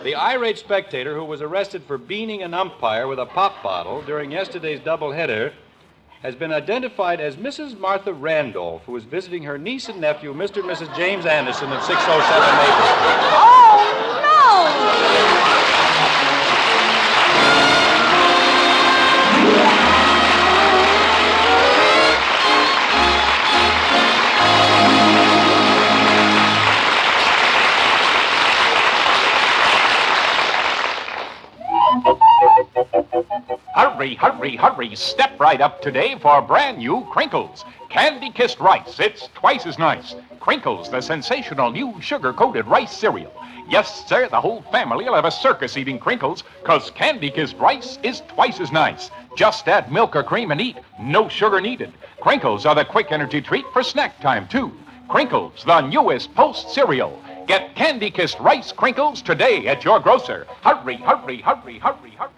The irate spectator who was arrested for beaning an umpire with a pop bottle during yesterday's doubleheader has been identified as Mrs. Martha Randolph, who was visiting her niece and nephew, Mr. and Mrs. James Anderson of 607 Maple Street. Oh, no! Hurry, hurry, hurry. Step right up today for brand new Crinkles. Candy-kissed rice. It's twice as nice. Crinkles, the sensational new sugar-coated rice cereal. Yes, sir, the whole family will have a circus eating Crinkles, 'cause candy-kissed rice is twice as nice. Just add milk or cream and eat. No sugar needed. Crinkles are the quick energy treat for snack time, too. Crinkles, the newest Post cereal. Get candy-kissed rice Crinkles today at your grocer. Hurry, hurry, hurry, hurry, hurry.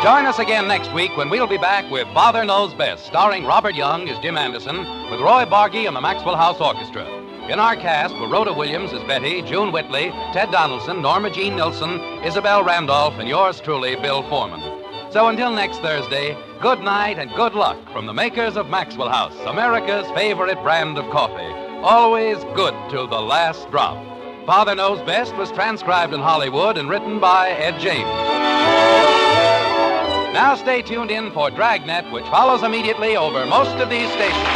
Join us again next week when we'll be back with Father Knows Best, starring Robert Young as Jim Anderson, with Roy Bargy and the Maxwell House Orchestra. In our cast were Rhoda Williams as Betty, June Whitley, Ted Donaldson, Norma Jean Nilsson, Isabel Randolph, and yours truly, Bill Foreman. So until next Thursday, good night and good luck from the makers of Maxwell House, America's favorite brand of coffee. Always good to the last drop. Father Knows Best was transcribed in Hollywood and written by Ed James. Now stay tuned in for Dragnet, which follows immediately over most of these stations.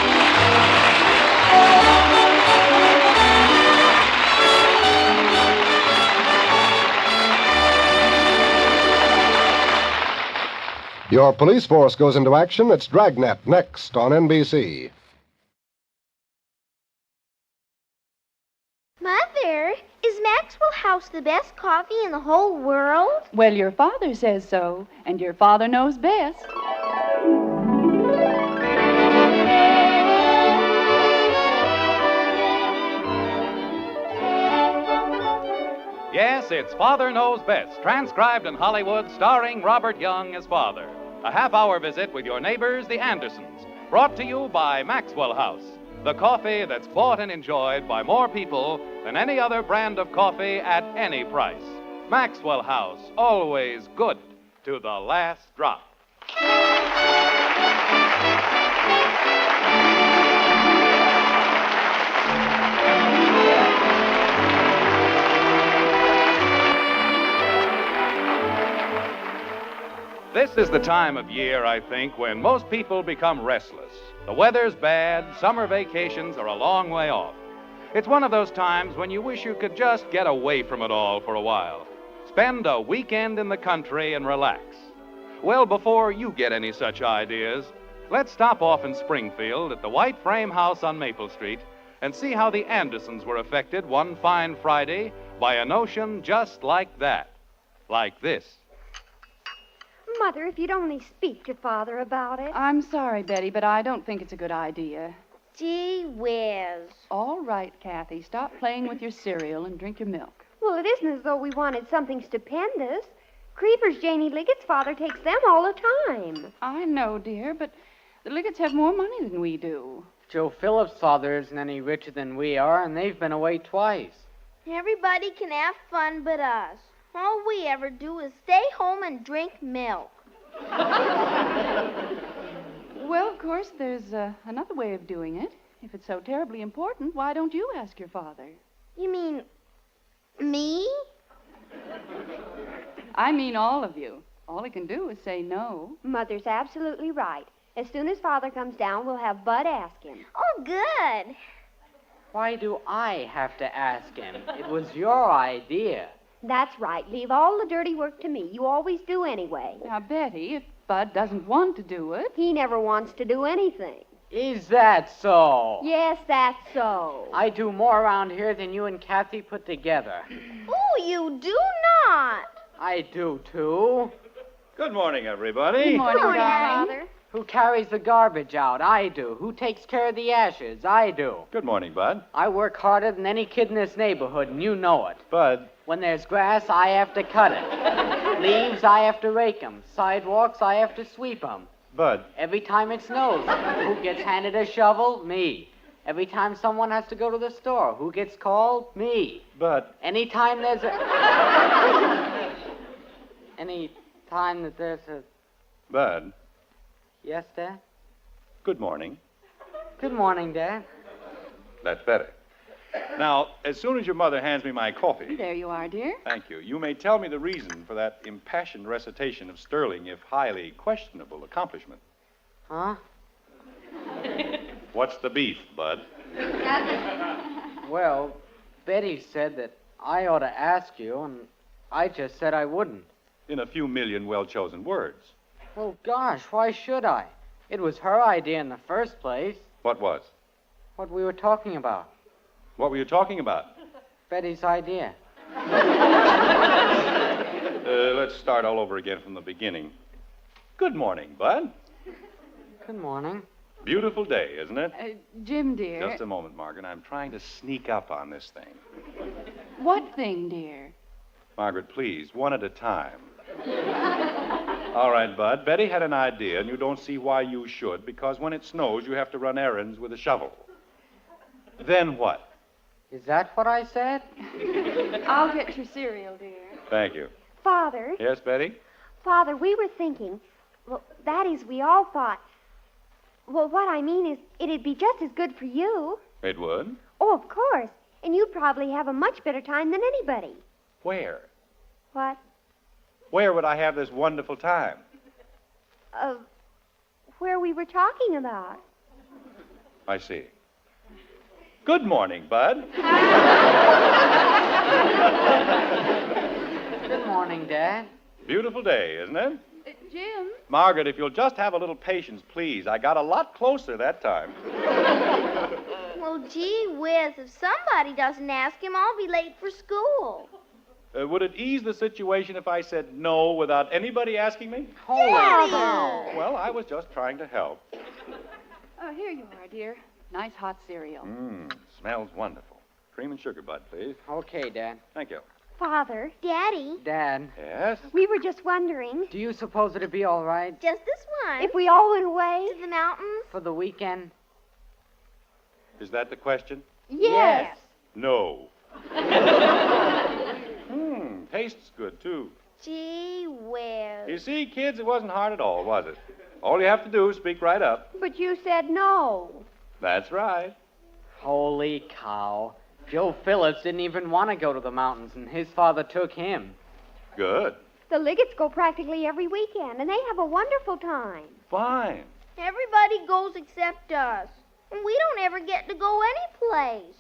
Your police force goes into action. It's Dragnet next on NBC. Mother, is Maxwell House the best coffee in the whole world? Well, your father says so, and your father knows best. Yes, it's Father Knows Best, transcribed in Hollywood, starring Robert Young as father. A half-hour visit with your neighbors, the Andersons, brought to you by Maxwell House, the coffee that's bought and enjoyed by more people than any other brand of coffee at any price. Maxwell House, always good to the last drop. This is the time of year, I think, when most people become restless. The weather's bad, summer vacations are a long way off. It's one of those times when you wish you could just get away from it all for a while. Spend a weekend in the country and relax. Well, before you get any such ideas, let's stop off in Springfield at the White Frame House on Maple Street and see how the Andersons were affected one fine Friday by a notion just like that. Like this. Mother, if you'd only speak to Father about it. I'm sorry, Betty, but I don't think it's a good idea. Gee whiz. All right, Kathy, stop playing with your cereal and drink your milk. Well, it isn't as though we wanted something stupendous. Creepers, Janie Liggett's father takes them all the time. I know, dear, but the Liggetts have more money than we do. Joe Phillips' father isn't any richer than we are, and they've been away twice. Everybody can have fun but us. All we ever do is stay home and drink milk. Well, of course, there's another way of doing it. If it's so terribly important, why don't you ask your father? You mean me? I mean all of you. All he can do is say no. Mother's absolutely right. As soon as Father comes down, we'll have Bud ask him. Oh, good. Why do I have to ask him? It was your idea. That's right. Leave all the dirty work to me. You always do anyway. Now, Betty, if Bud doesn't want to do it... He never wants to do anything. Is that so? Yes, that's so. I do more around here than you and Kathy put together. Oh, you do not. I do, too. Good morning, everybody. Good morning, Father. Who carries the garbage out? I do. Who takes care of the ashes? I do. Good morning, Bud. I work harder than any kid in this neighborhood, and you know it. Bud. When there's grass, I have to cut it. Leaves, I have to rake them. Sidewalks, I have to sweep them. Bud. Every time it snows, who gets handed a shovel? Me. Every time someone has to go to the store, who gets called? Me. Bud. Anytime there's a... Any time that there's a... Bud. Yes, Dad? Good morning. Good morning, Dad. That's better. Now, as soon as your mother hands me my coffee... There you are, dear. Thank you. You may tell me the reason for that impassioned recitation of sterling, if highly questionable, accomplishment. Huh? What's the beef, Bud? Well, Betty said that I ought to ask you, and I just said I wouldn't. In a few million well-chosen words. Well, gosh, why should I? It was her idea in the first place. What was? What we were talking about. What were you talking about? Betty's idea. Let's start all over again from the beginning. Good morning, Bud. Good morning. Beautiful day, isn't it? Jim, dear. Just a moment, Margaret. I'm trying to sneak up on this thing. What thing, dear? Margaret, please, one at a time. All right, Bud. Betty had an idea, and you don't see why you should, because when it snows, you have to run errands with a shovel. Then what? Is that what I said? I'll get your cereal, dear. Thank you. Father. Yes, Betty? Father, we were thinking, well, that is, we all thought, well, what I mean is, it'd be just as good for you. It would? Oh, of course. And you'd probably have a much better time than anybody. Where? What? Where would I have this wonderful time? Where we were talking about. I see. Good morning, Bud. Good morning, Dad. Beautiful day, isn't it? Jim? Margaret, if you'll just have a little patience, please. I got a lot closer that time. Well, gee whiz, if somebody doesn't ask him, I'll be late for school. Would it ease the situation if I said no without anybody asking me? Holy cow. Well, I was just trying to help. Oh, here you are, dear. Nice hot cereal. Smells wonderful. Cream and sugar, Bud, please. Okay, Dad. Thank you. Father. Daddy. Dad. Yes? We were just wondering. Do you suppose it'd be all right Just this one. If we all went away. To the mountains? for the weekend? Is that the question? Yes. No. Tastes good, too. Gee whiz. You see, kids, it wasn't hard at all, was it? All you have to do is speak right up. But you said no. That's right. Holy cow. Joe Phillips didn't even want to go to the mountains, and his father took him. Good. The Liggets go practically every weekend, and they have a wonderful time. Fine. Everybody goes except us. And we don't ever get to go anyplace.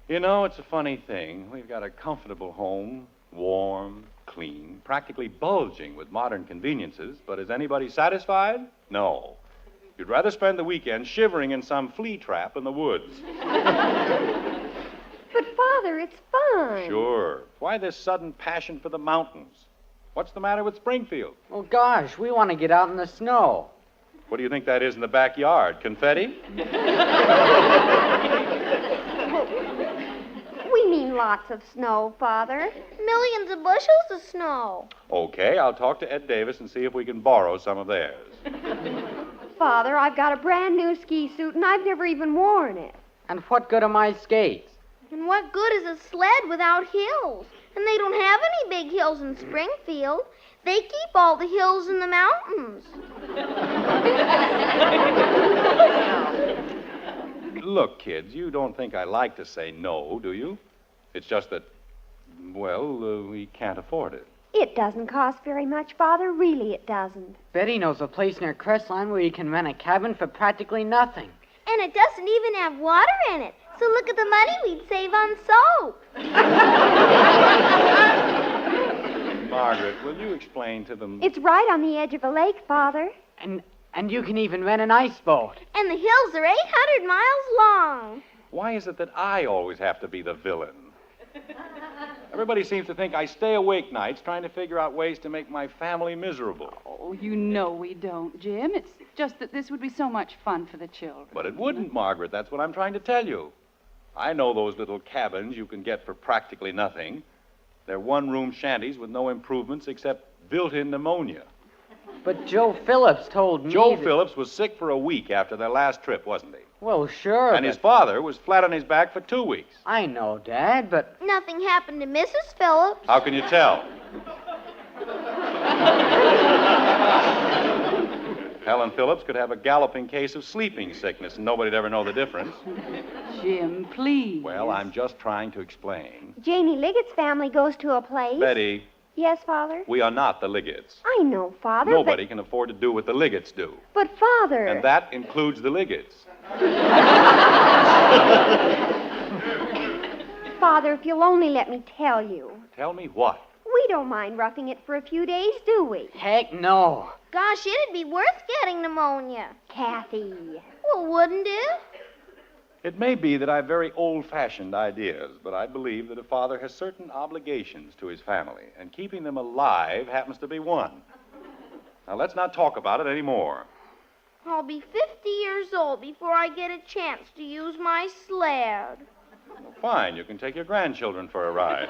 You know, it's a funny thing. We've got a comfortable home, warm, clean, practically bulging with modern conveniences, but is anybody satisfied? No. You'd rather spend the weekend shivering in some flea trap in the woods. But, Father, it's fun. Sure. Why this sudden passion for the mountains? What's the matter with Springfield? Well, gosh, we want to get out in the snow. What do you think that is in the backyard? Confetti? We mean lots of snow, Father. Millions of bushels of snow. Okay, I'll talk to Ed Davis and see if we can borrow some of theirs. Father, I've got a brand new ski suit, and I've never even worn it. And what good are my skates? And what good is a sled without hills? And they don't have any big hills in Springfield. They keep all the hills in the mountains. Look, kids, you don't think I like to say no, do you? It's just that, well, we can't afford it. It doesn't cost very much, Father. Really, it doesn't. Betty knows a place near Crestline where you can rent a cabin for practically nothing. And it doesn't even have water in it. So look at the money we'd save on soap. Margaret, will you explain to them? It's right on the edge of a lake, Father. And And you can even rent an ice boat. And the hills are 800 miles long. Why is it that I always have to be the villain? Everybody seems to think I stay awake nights trying to figure out ways to make my family miserable. Oh, you know we don't, Jim. It's just that this would be so much fun for the children. But it wouldn't, Margaret. That's what I'm trying to tell you. I know those little cabins you can get for practically nothing. They're one-room shanties with no improvements except built-in pneumonia. But Joe Phillips told me Joe Phillips was sick for a week after their last trip, wasn't he? Well, sure. And his father was flat on his back for 2 weeks. I know, Dad, but... Nothing happened to Mrs. Phillips. How can you tell? Helen Phillips could have a galloping case of sleeping sickness, and nobody'd ever know the difference. Jim, please. Well, I'm just trying to explain. Janie Liggett's family goes to a place. Betty, Yes, Father? we are not the Liggets. I know, Father. Nobody can afford to do what the Liggets do. But Father... And that includes the Liggets. Father, if you'll only let me tell you. Tell me what? We don't mind roughing it for a few days, do we? Heck no. Gosh, it'd be worth getting pneumonia. Kathy. Well, wouldn't it? It may be that I have very old-fashioned ideas, but I believe that a father has certain obligations to his family, and keeping them alive happens to be one. Now, let's not talk about it anymore. I'll be 50 years old before I get a chance to use my sled. Well, fine, you can take your grandchildren for a ride.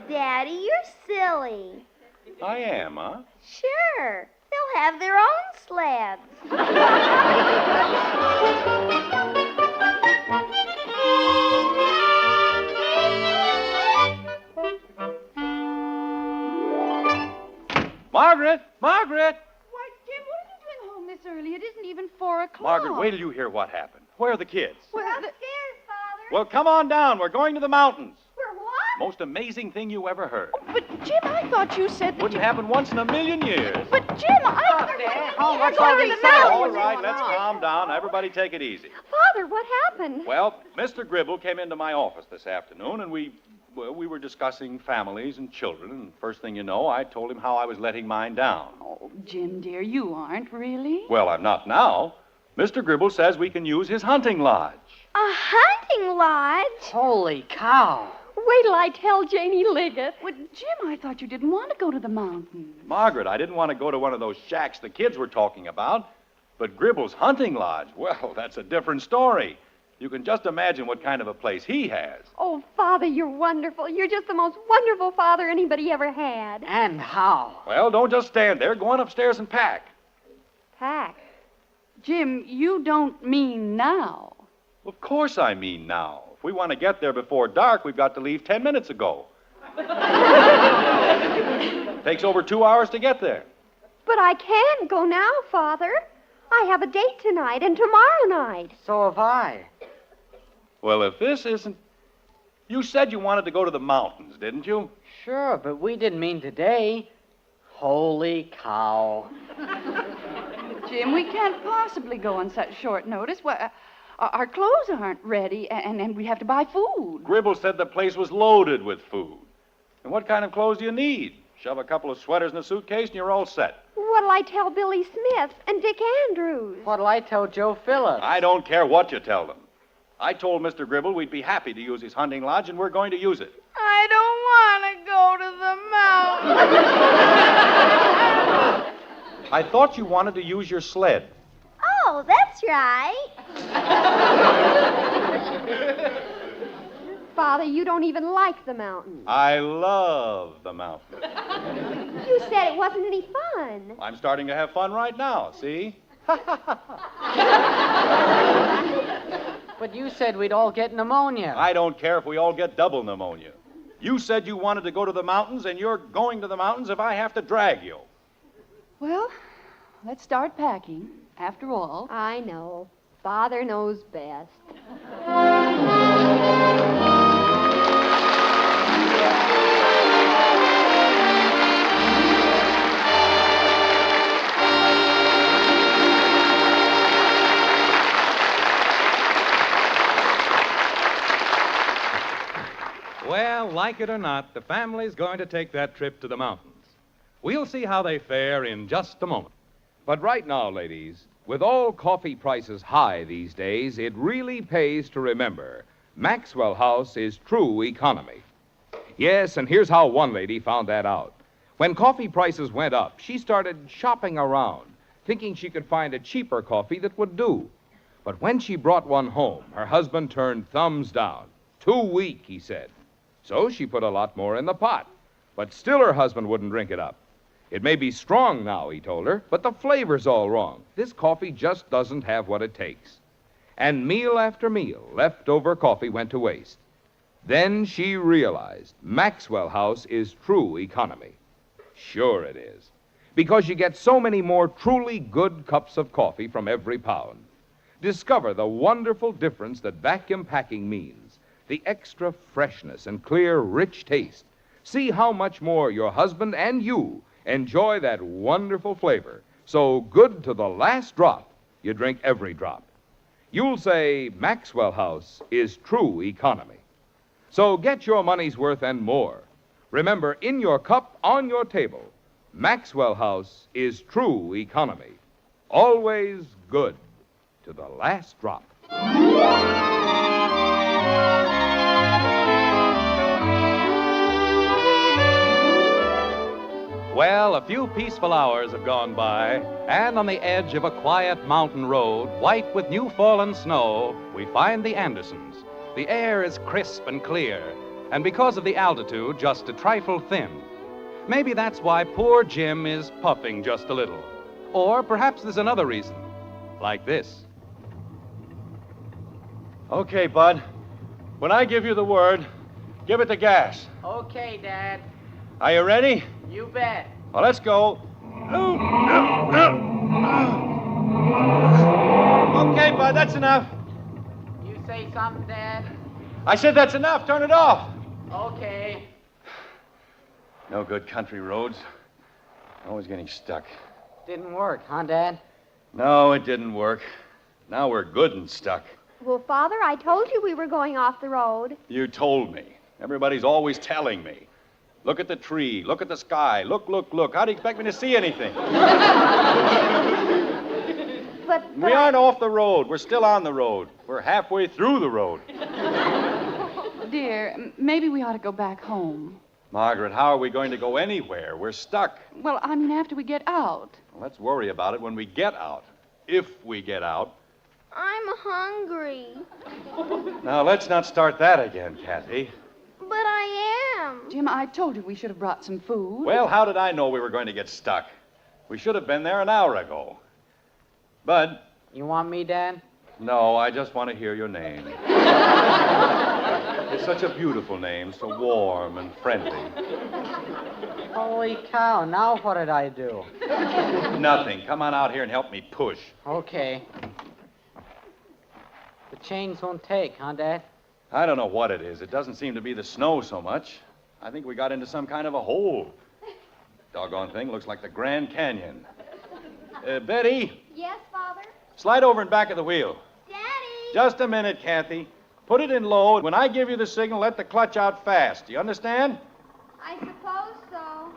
Daddy, you're silly. I am, huh? Sure. They'll have their own sleds. Margaret! Margaret! Why, Jim, what are you doing home this early? It isn't even 4 o'clock. Margaret, wait till you hear what happened. Where are the kids? Well, Upstairs, Father. Well, come on down. We're going to the mountains. For what? Most amazing thing you ever heard. But, Jim, I thought you said that Wouldn't happen once in a million years. But, Jim, I... Oh, what's going all to these the sounds? mountains. All right, let's calm down. Everybody take it easy. Father, what happened? Well, Mr. Gribble came into my office this afternoon, and we were discussing families and children, and first thing you know, I told him how I was letting mine down. Oh, Jim, dear, you aren't really. Well, I'm not now. Mr. Gribble says we can use his hunting lodge. A hunting lodge? Holy cow. Wait till I tell Janie Liggett. Well, Jim, I thought you didn't want to go to the mountains. Margaret, I didn't want to go to one of those shacks the kids were talking about, but Gribble's hunting lodge, well, that's a different story. You can just imagine what kind of a place he has. Oh, Father, you're wonderful. You're just the most wonderful father anybody ever had. And how? Well, don't just stand there. Go on upstairs and pack. Pack. Jim, you don't mean now. Of course I mean now. If we want to get there before dark, we've got to leave 10 minutes ago. Takes over 2 hours to get there. But I can't go now, Father. I have a date tonight and tomorrow night. So have I. Well, if this isn't... You said you wanted to go to the mountains, didn't you? Sure, but we didn't mean today. Holy cow. Jim, we can't possibly go on such short notice. Well, our clothes aren't ready, and we have to buy food. Gribble said the place was loaded with food. And what kind of clothes do you need? Shove a couple of sweaters in a suitcase and you're all set. What'll I tell Billy Smith and Dick Andrews? What'll I tell Joe Phillips? I don't care what you tell them. I told Mr. Gribble we'd be happy to use his hunting lodge, and we're going to use it. I don't want to go to the mountains. I thought you wanted to use your sled. Oh, that's right. Father, you don't even like the mountains. I love the mountains. You said it wasn't any fun. I'm starting to have fun right now, see? But you said we'd all get pneumonia. I don't care if we all get double pneumonia. You said you wanted to go to the mountains, and you're going to the mountains if I have to drag you. Well, let's start packing. After all. I know. Father knows best. Well, like it or not, the family's going to take that trip to the mountains. We'll see how they fare in just a moment. But right now, ladies, with all coffee prices high these days, it really pays to remember Maxwell House is true economy. Yes, and here's how one lady found that out. When coffee prices went up, she started shopping around, thinking she could find a cheaper coffee that would do. But when she brought one home, her husband turned thumbs down. Too weak, he said. So she put a lot more in the pot. But still her husband wouldn't drink it up. It may be strong now, he told her, but the flavor's all wrong. This coffee just doesn't have what it takes. And meal after meal, leftover coffee went to waste. Then she realized Maxwell House is true economy. Sure it is. Because you get so many more truly good cups of coffee from every pound. Discover the wonderful difference that vacuum packing means. The extra freshness and clear, rich taste. See how much more your husband and you enjoy that wonderful flavor. So good to the last drop, you drink every drop. You'll say Maxwell House is true economy. So get your money's worth and more. Remember, in your cup, on your table, Maxwell House is true economy. Always good to the last drop. Well, a few peaceful hours have gone by, and on the edge of a quiet mountain road, white with new fallen snow, we find the Andersons. The air is crisp and clear, and because of the altitude, just a trifle thin. Maybe that's why poor Jim is puffing just a little. Or perhaps there's another reason, like this. Okay, Bud. When I give you the word, give it the gas. Okay, Dad. Are you ready? You bet. Well, let's go. Okay, Bud, that's enough. You say something, Dad? I said that's enough. Turn it off. Okay. No good country roads. Always getting stuck. Didn't work, huh, Dad? No, it didn't work. Now we're good and stuck. Well, Father, I told you we were going off the road. You told me. Everybody's always telling me. Look at the tree. Look at the sky. Look, look, look. How do you expect me to see anything? But We aren't off the road. We're still on the road. We're halfway through the road. Dear, maybe we ought to go back home. Margaret, how are we going to go anywhere? We're stuck. Well, I mean, after we get out. Well, let's worry about it when we get out. If we get out. I'm hungry. Now, let's not start that again, Kathy. But I am. Jim, I told you we should have brought some food. Well, how did I know we were going to get stuck? We should have been there an hour ago. Bud? You want me, Dad? No, I just want to hear your name. It's such a beautiful name, so warm and friendly. Holy cow, now what did I do? Nothing. Come on out here and help me push. Okay. The chains won't take, huh, Dad? I don't know what it is. It doesn't seem to be the snow so much. I think we got into some kind of a hole. Doggone thing looks like the Grand Canyon. Betty, Yes, Father? slide over in back of the wheel. Daddy! Just a minute, Kathy. Put it in low. When I give you the signal, let the clutch out fast. Do you understand? I suppose so.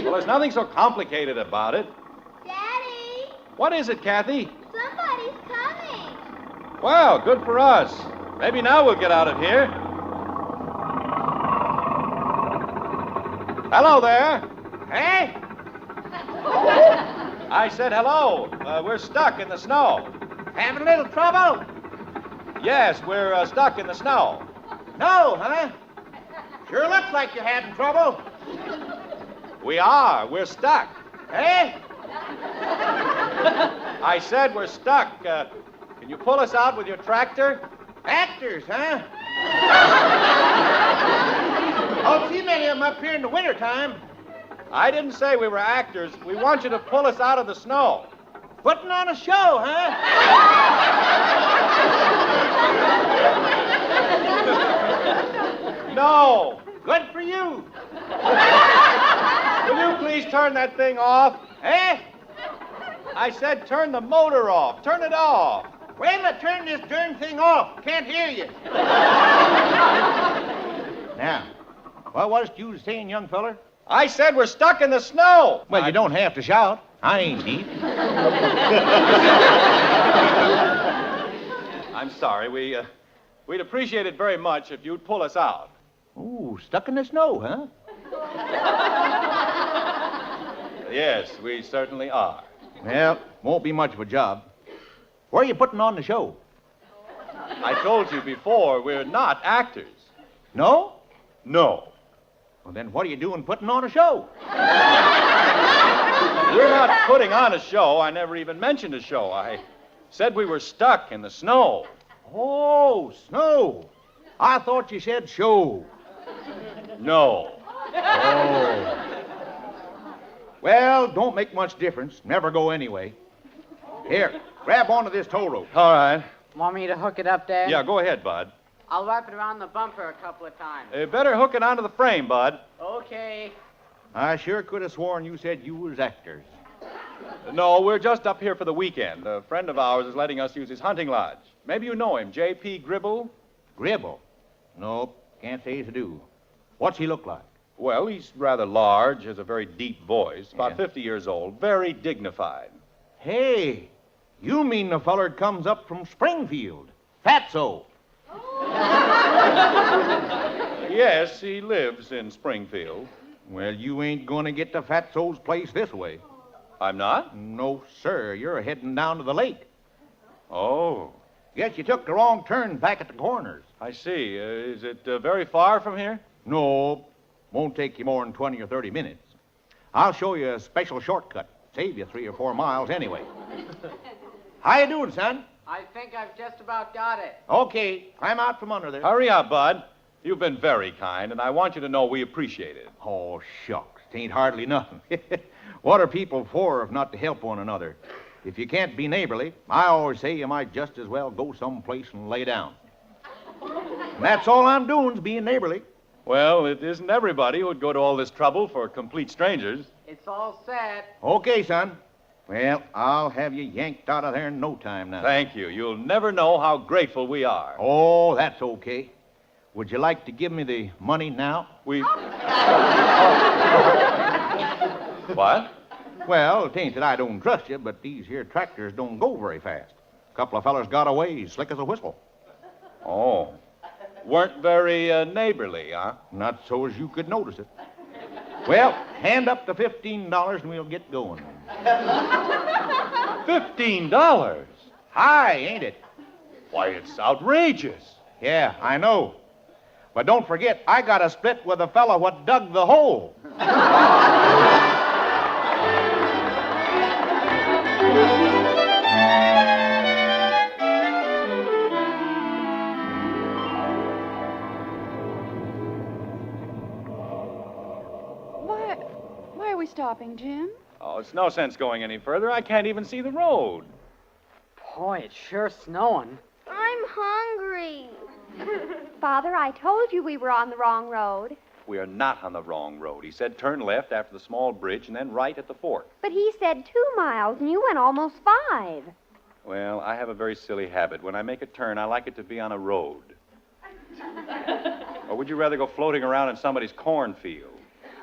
Well, there's nothing so complicated about it. Daddy! What is it, Kathy? Somebody's coming. Well, good for us. Maybe now we'll get out of here. Hello there. Hey? I said hello. We're stuck in the snow. Having a little trouble? Yes, we're stuck in the snow. No, huh? Sure looks like you're having trouble. We are. We're stuck. Eh? I said we're stuck. Can you pull us out with your tractor? Actors, huh? Don't see many of them up here in the wintertime. I didn't say we were actors. We want you to pull us out of the snow. Putting on a show, huh? No. Good for you. Will you please turn that thing off? Eh? I said turn the motor off. Turn it off. Wait till I turn this darn thing off. Can't hear you. Now, what was you saying, young feller? I said we're stuck in the snow. Well, you don't have to shout. I ain't deep. I'm sorry. We'd appreciate it very much if you'd pull us out. Ooh, stuck in the snow, huh? Yes, we certainly are. Well, won't be much of a job. Where are you putting on the show? I told you before, we're not actors. No? No. Well, then what are you doing putting on a show? We're not putting on a show. I never even mentioned a show. I said we were stuck in the snow. Oh, snow. I thought you said show. No. Oh. Well, don't make much difference. Never go anyway. Here, grab onto this tow rope. All right. Want me to hook it up, Dad? Yeah, go ahead, Bud. I'll wrap it around the bumper a couple of times. Better hook it onto the frame, Bud. Okay. I sure could have sworn you said you was actors. No, we're just up here for the weekend. A friend of ours is letting us use his hunting lodge. Maybe you know him, J.P. Gribble? Gribble? Nope, can't say as I do. What's he look like? Well, he's rather large, has a very deep voice, about 50 years old, very dignified. Hey, you mean the feller comes up from Springfield, Fatso. Yes, he lives in Springfield. Well, you ain't going to get to Fatso's place this way. I'm not? No, sir. You're heading down to the lake. Oh. Guess you took the wrong turn back at the corners. I see. Is it very far from here? No. Won't take you more than 20 or 30 minutes. I'll show you a special shortcut. Save you 3 or 4 miles anyway. How you doing, son? I think I've just about got it. Okay. Climb out from under there. Hurry up, Bud. You've been very kind, and I want you to know we appreciate it. Oh, shucks. Tain't hardly nothing. What are people for if not to help one another? If you can't be neighborly, I always say you might just as well go someplace and lay down. And that's all I'm doing is being neighborly. Well, it isn't everybody who would go to all this trouble for complete strangers. It's all set. Okay, son. Well, I'll have you yanked out of there in no time now. Thank you. You'll never know how grateful we are. Oh, that's okay. Would you like to give me the money now? What? Well, it ain't that I don't trust you, but these here tractors don't go very fast. A couple of fellers got away slick as a whistle. Oh. Weren't very neighborly, huh? Not so as you could notice it. Well, hand up the $15 and we'll get going. $15? High, ain't it? Why, it's outrageous. Yeah, I know. But don't forget, I got a split with the fella what dug the hole. Why are we stopping, Jim? Oh, it's no sense going any further. I can't even see the road. Boy, it's sure snowing. I'm hungry. Father, I told you we were on the wrong road. We are not on the wrong road. He said turn left after the small bridge and then right at the fork. But he said 2 miles, and you went almost 5. Well, I have a very silly habit. When I make a turn, I like it to be on a road. Or would you rather go floating around in somebody's cornfield?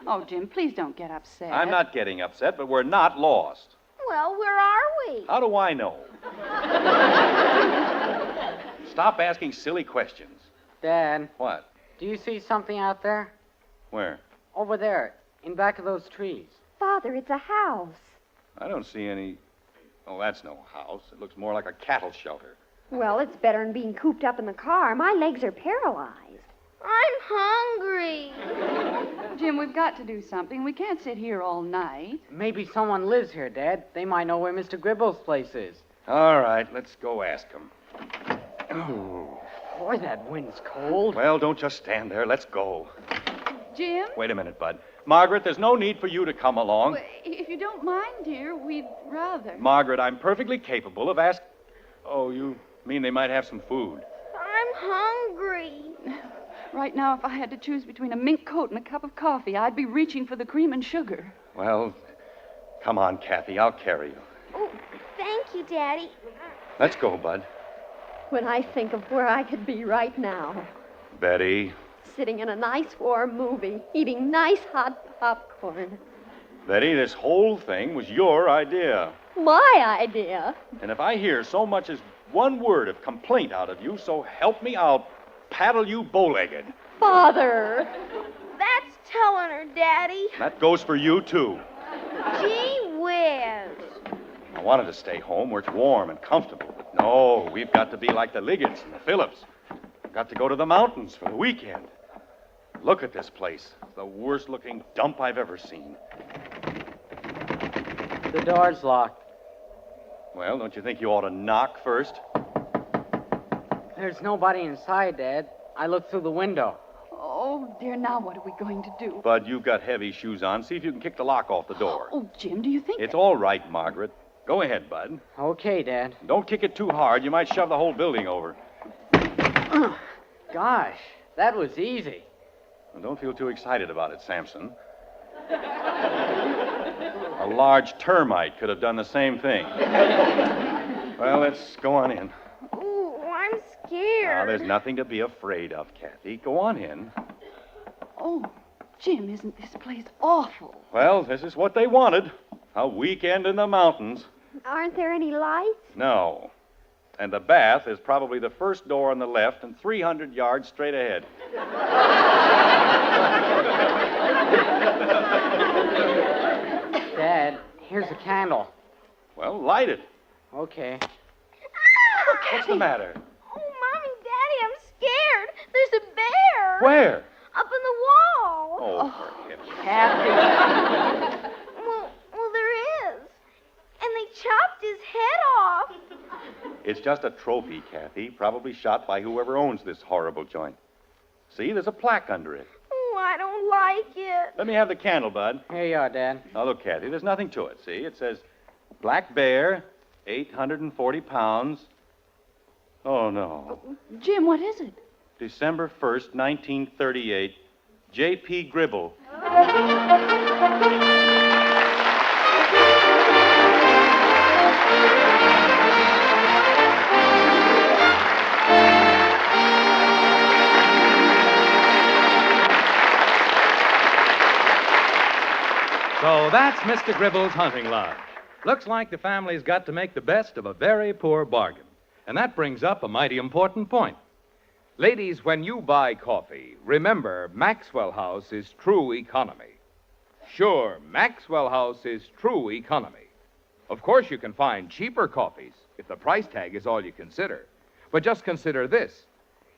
Oh, Jim, please don't get upset. I'm not getting upset, but we're not lost. Well, where are we? How do I know? Stop asking silly questions. Dad. What? Do you see something out there? Where? Over there, in back of those trees. Father, it's a house. I don't see any... Oh, that's no house. It looks more like a cattle shelter. Well, it's better than being cooped up in the car. My legs are paralyzed. I'm hungry. Jim, we've got to do something. We can't sit here all night. Maybe someone lives here, Dad. They might know where Mr. Gribble's place is. All right, let's go ask him. Boy, that wind's cold. Well, don't just stand there. Let's go. Jim? Wait a minute, Bud. Margaret, there's no need for you to come along. Well, if you don't mind, dear, we'd rather. Margaret, I'm perfectly capable of asking... Oh, you mean they might have some food? I'm hungry. Right now, if I had to choose between a mink coat and a cup of coffee, I'd be reaching for the cream and sugar. Well, come on, Kathy. I'll carry you. Oh, thank you, Daddy. Let's go, Bud. When I think of where I could be right now. Betty, sitting in a nice warm movie, eating nice hot popcorn. Betty, this whole thing was your idea. My idea. And if I hear so much as one word of complaint out of you, so help me, I'll paddle you bow-legged. Father. That's telling her, Daddy. That goes for you, too. Gee whiz. I wanted to stay home where it's warm and comfortable. But no, we've got to be like the Liggetts and the Phillips. We've got to go to the mountains for the weekend. Look at this place. It's the worst-looking dump I've ever seen. The door's locked. Well, don't you think you ought to knock first? There's nobody inside, Dad. I looked through the window. Oh, dear, now what are we going to do? Bud, you've got heavy shoes on. See if you can kick the lock off the door. Oh, Jim, do you think... It's all right, Margaret. Go ahead, Bud. Okay, Dad. Don't kick it too hard. You might shove the whole building over. Gosh, that was easy. Well, don't feel too excited about it, Samson. A large termite could have done the same thing. Well, let's go on in. Ooh, I'm scared. Now, there's nothing to be afraid of, Kathy. Go on in. Oh, Jim, isn't this place awful? Well, this is what they wanted. A weekend in the mountains. Aren't there any lights? No. And the bath is probably the first door on the left and 300 yards straight ahead. Dad, here's a candle. Well, light it. Okay. What's the matter? Oh, Mommy, Daddy, I'm scared. There's a bear. Where? Up in the wall. Oh, for heaven's sake. Kathy. Well, there is. And they chopped his head off. It's just a trophy, Kathy, probably shot by whoever owns this horrible joint. See, there's a plaque under it. Oh, I don't like it. Let me have the candle, Bud. Here you are, Dad. Now, look, Kathy, there's nothing to it. See, it says, Black Bear, 840 pounds. Oh, no. Jim, what is it? December 1st, 1938, J.P. Gribble. So that's Mr. Gribble's hunting lodge. Looks like the family's got to make the best of a very poor bargain. And that brings up a mighty important point. Ladies, when you buy coffee, remember Maxwell House is true economy. Sure, Maxwell House is true economy. Of course, you can find cheaper coffees if the price tag is all you consider. But just consider this.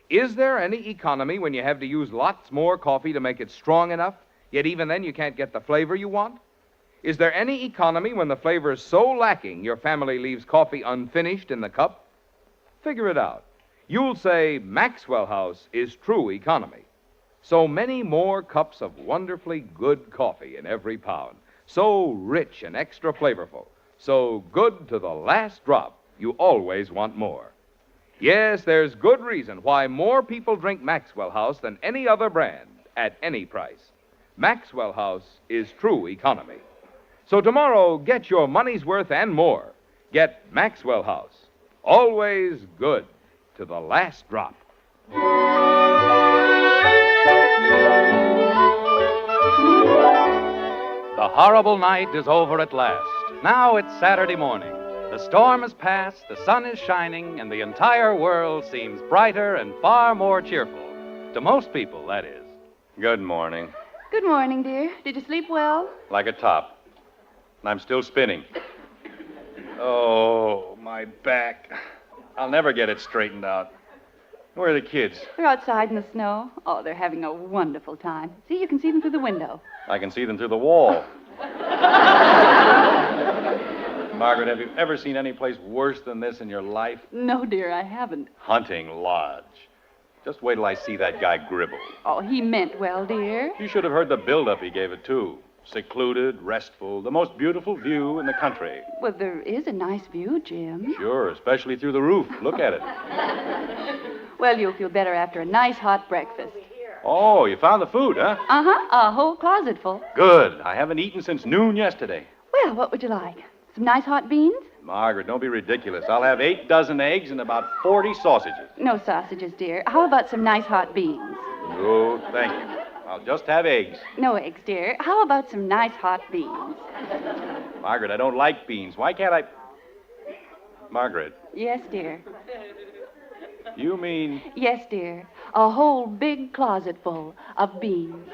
Is there any economy when you have to use lots more coffee to make it strong enough, yet even then you can't get the flavor you want? Is there any economy when the flavor is so lacking your family leaves coffee unfinished in the cup? Figure it out. You'll say Maxwell House is true economy. So many more cups of wonderfully good coffee in every pound. So rich and extra flavorful. So good to the last drop, you always want more. Yes, there's good reason why more people drink Maxwell House than any other brand at any price. Maxwell House is true economy. So tomorrow, get your money's worth and more. Get Maxwell House. Always good to the last drop. The horrible night is over at last. Now it's Saturday morning. The storm has passed, the sun is shining, and the entire world seems brighter and far more cheerful. To most people, that is. Good morning. Good morning, dear. Did you sleep well? Like a top. And I'm still spinning. Oh, my back. I'll never get it straightened out. Where are the kids? They're outside in the snow. Oh, they're having a wonderful time. See, you can see them through the window. I can see them through the wall. Margaret, have you ever seen any place worse than this in your life? No, dear, I haven't. Hunting Lodge. Just wait till I see that guy Gribble. Oh, he meant well, dear. You should have heard the build-up he gave it, too. Secluded, restful, the most beautiful view in the country. Well, there is a nice view, Jim. Sure, especially through the roof. Look at it. Well, you'll feel better after a nice hot breakfast. Oh, you found the food, huh? Uh-huh, a whole closet full. Good. I haven't eaten since noon yesterday. Well, what would you like? Some nice hot beans? Margaret, don't be ridiculous. I'll have 8 dozen eggs and about 40 sausages. No sausages, dear. How about some nice hot beans? No, thank you. I'll just have eggs. No eggs, dear. How about some nice hot beans? Margaret, I don't like beans. Why can't I... Margaret, Yes, dear. you mean... Yes, dear. A whole big closet full of beans.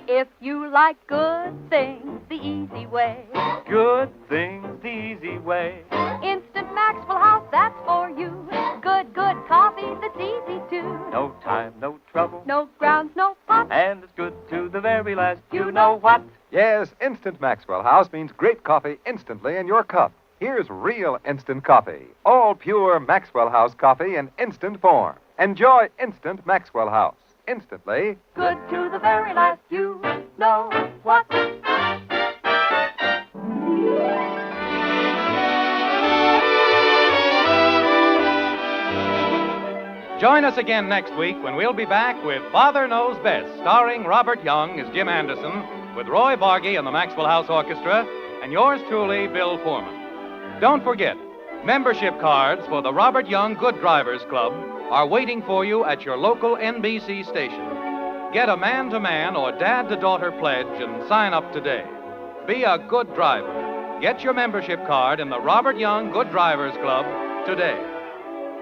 If you like good things the easy way, Good things the easy way. Instant Maxwell House, that's for you. Good coffee that's easy too. No time, no trouble, No grounds, no pot. and it's good to the very last. You know what? Yes, Instant Maxwell House means great coffee instantly in your cup. Here's real instant coffee. All pure Maxwell House coffee in instant form. Enjoy instant Maxwell House. Instantly. Good to the very last. You know what? Join us again next week when we'll be back with Father Knows Best, starring Robert Young as Jim Anderson, with Roy Vargy and the Maxwell House Orchestra, and yours truly, Bill Foreman. Don't forget, membership cards for the Robert Young Good Drivers Club are waiting for you at your local NBC station. Get a man-to-man or dad-to-daughter pledge and sign up today. Be a good driver. Get your membership card in the Robert Young Good Drivers Club today.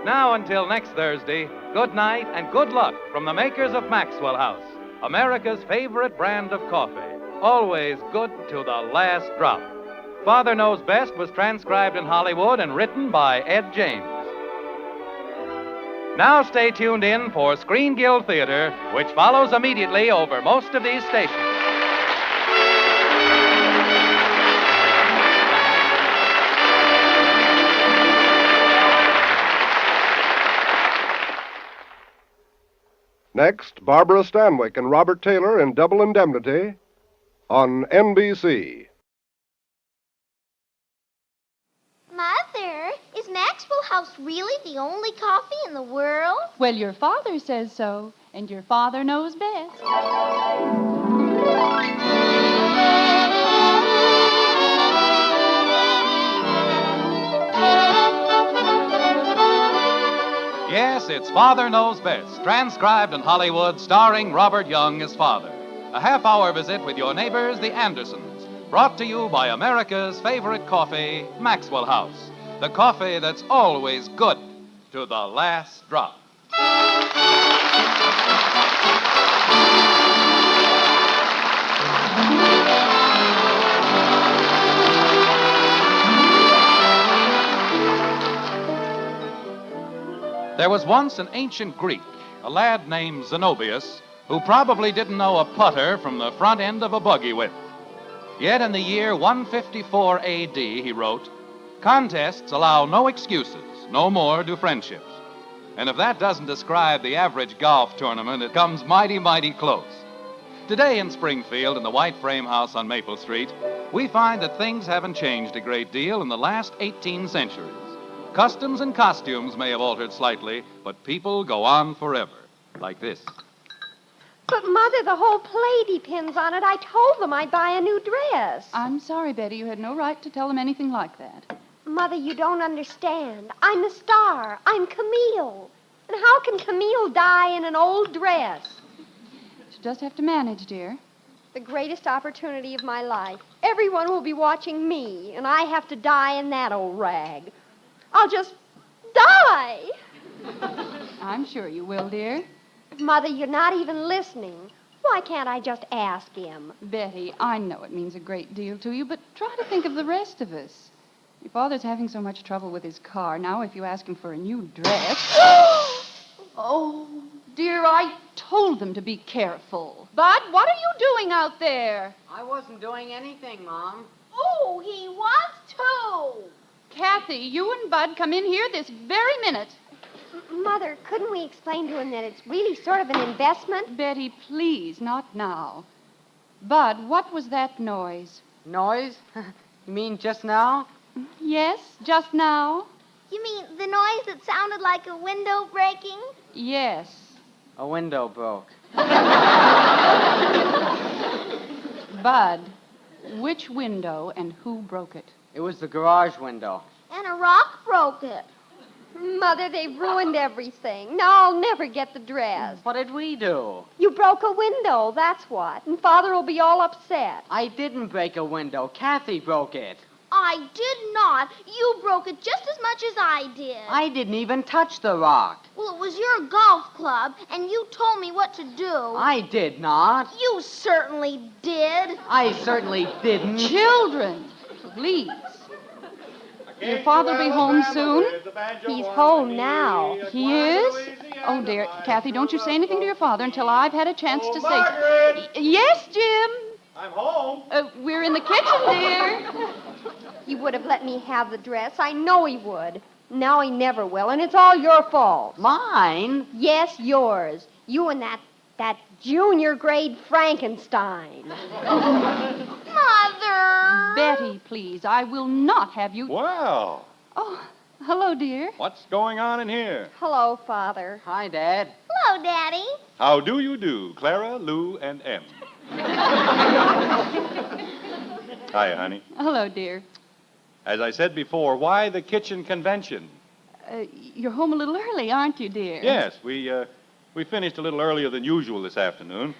Now, until next Thursday, good night and good luck from the makers of Maxwell House, America's favorite brand of coffee. Always good to the last drop. Father Knows Best was transcribed in Hollywood and written by Ed James. Now stay tuned in for Screen Guild Theater, which follows immediately over most of these stations. Next, Barbara Stanwyck and Robert Taylor in Double Indemnity on NBC. Mother, is Maxwell House really the only coffee in the world? Well, your father says so, and your father knows best. Yes, it's Father Knows Best, transcribed in Hollywood, starring Robert Young as father. A half-hour visit with your neighbors, the Andersons, brought to you by America's favorite coffee, Maxwell House. The coffee that's always good to the last drop. There was once an ancient Greek, a lad named Zenobius, who probably didn't know a putter from the front end of a buggy whip. Yet in the year 154 AD, he wrote, "Contests allow no excuses, no more do friendships." And if that doesn't describe the average golf tournament, it comes mighty, mighty close. Today in Springfield, in the White Frame House on Maple Street, we find that things haven't changed a great deal in the last 18 centuries. Customs and costumes may have altered slightly, but people go on forever, like this. But, Mother, the whole play depends on it. I told them I'd buy a new dress. I'm sorry, Betty. You had no right to tell them anything like that. Mother, you don't understand. I'm the star. I'm Camille. And how can Camille die in an old dress? You just have to manage, dear. The greatest opportunity of my life. Everyone will be watching me, and I have to die in that old rag. I'll just die. I'm sure you will, dear. Mother, you're not even listening. Why can't I just ask him? Betty, I know it means a great deal to you, but try to think of the rest of us. Your father's having so much trouble with his car. Now, if you ask him for a new dress... Oh, dear, I told them to be careful. Bud, what are you doing out there? I wasn't doing anything, Mom. Oh, he wants to. Kathy, you and Bud come in here this very minute. Mother, couldn't we explain to him that it's really sort of an investment? Betty, please, not now. Bud, what was that noise? Noise? You mean just now? Yes, just now. You mean the noise that sounded like a window breaking? Yes. A window broke. Bud, which window and who broke it? It was the garage window. And a rock broke it. Mother, they've ruined everything. Now I'll never get the dress. What did we do? You broke a window, that's what. And Father will be all upset. I didn't break a window. Kathy broke it. I did not. You broke it just as much as I did. I didn't even touch the rock. Well, it was your golf club, and you told me what to do. I did not. You certainly did. I certainly didn't. Children, please. Your father be home soon? He's home now. He is? Oh, dear. Kathy, don't you say anything to your father until I've had a chance to say... Yes, Jim? I'm home. We're in the kitchen, dear. He would have let me have the dress. I know he would. Now he never will, and it's all your fault. Mine? Yes, yours. You and that junior grade Frankenstein. Mother! Betty, please. I will not have you... Well, Oh, hello, dear. what's going on in here? Hello, Father. Hi, Dad. Hello, Daddy. How do you do, Clara, Lou, and Em? Hiya, honey. Hello, dear. As I said before, why the kitchen convention? You're home a little early, aren't you, dear? Yes, we finished a little earlier than usual this afternoon.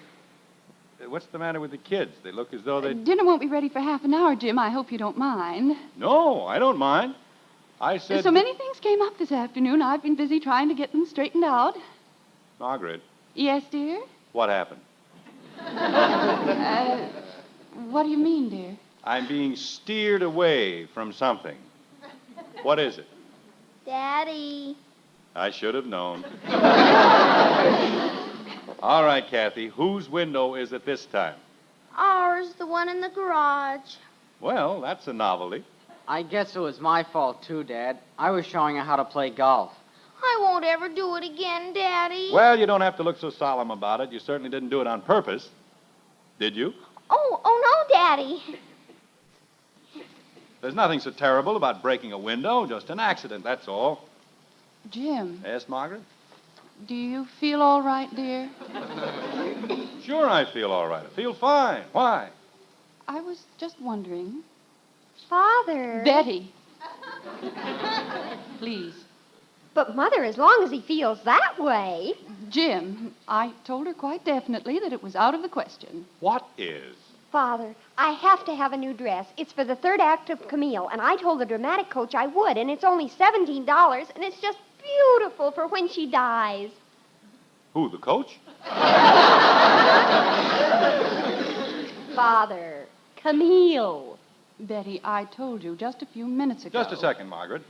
What's the matter with the kids? They look as though they... Dinner won't be ready for half an hour, Jim. I hope you don't mind. No, I don't mind. I said... So many things came up this afternoon. I've been busy trying to get them straightened out. Margaret, Yes, dear? what happened? What do you mean, dear? I'm being steered away from something. What is it? Daddy. I should have known. All right, Kathy, whose window is it this time? Ours, the one in the garage. Well, that's a novelty. I guess it was my fault, too, Dad. I was showing her how to play golf. I won't ever do it again, Daddy. Well, you don't have to look so solemn about it. You certainly didn't do it on purpose. Did you? Oh, no, Daddy. There's nothing so terrible about breaking a window, just an accident, that's all. Jim, Yes, Margaret? do you feel all right, dear? Sure I feel all right. I feel fine. Why? I was just wondering. Father. Betty. Please. But, Mother, as long as he feels that way. Jim, I told her quite definitely that it was out of the question. What is? Father, I have to have a new dress. It's for the third act of Camille, and I told the dramatic coach I would, and it's only $17, and it's just beautiful for when she dies. Who, the coach? Father, Camille. Betty, I told you just a few minutes ago. Just a second, Margaret.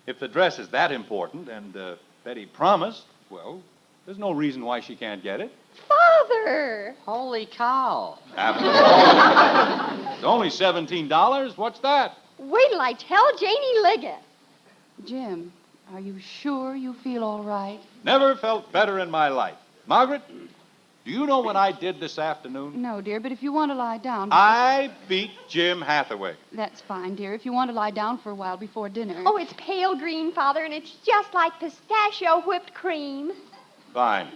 If the dress is that important and Betty promised, well, there's no reason why she can't get it. Father! Holy cow. After all, it's only $17. What's that? Wait till I tell Janie Liggett. Jim, are you sure you feel all right? Never felt better in my life. Margaret, do you know what I did this afternoon? No, dear, but if you want to lie down... I beat Jim Hathaway. That's fine, dear, if you want to lie down for a while before dinner. Oh, it's pale green, Father, and it's just like pistachio whipped cream. Fine.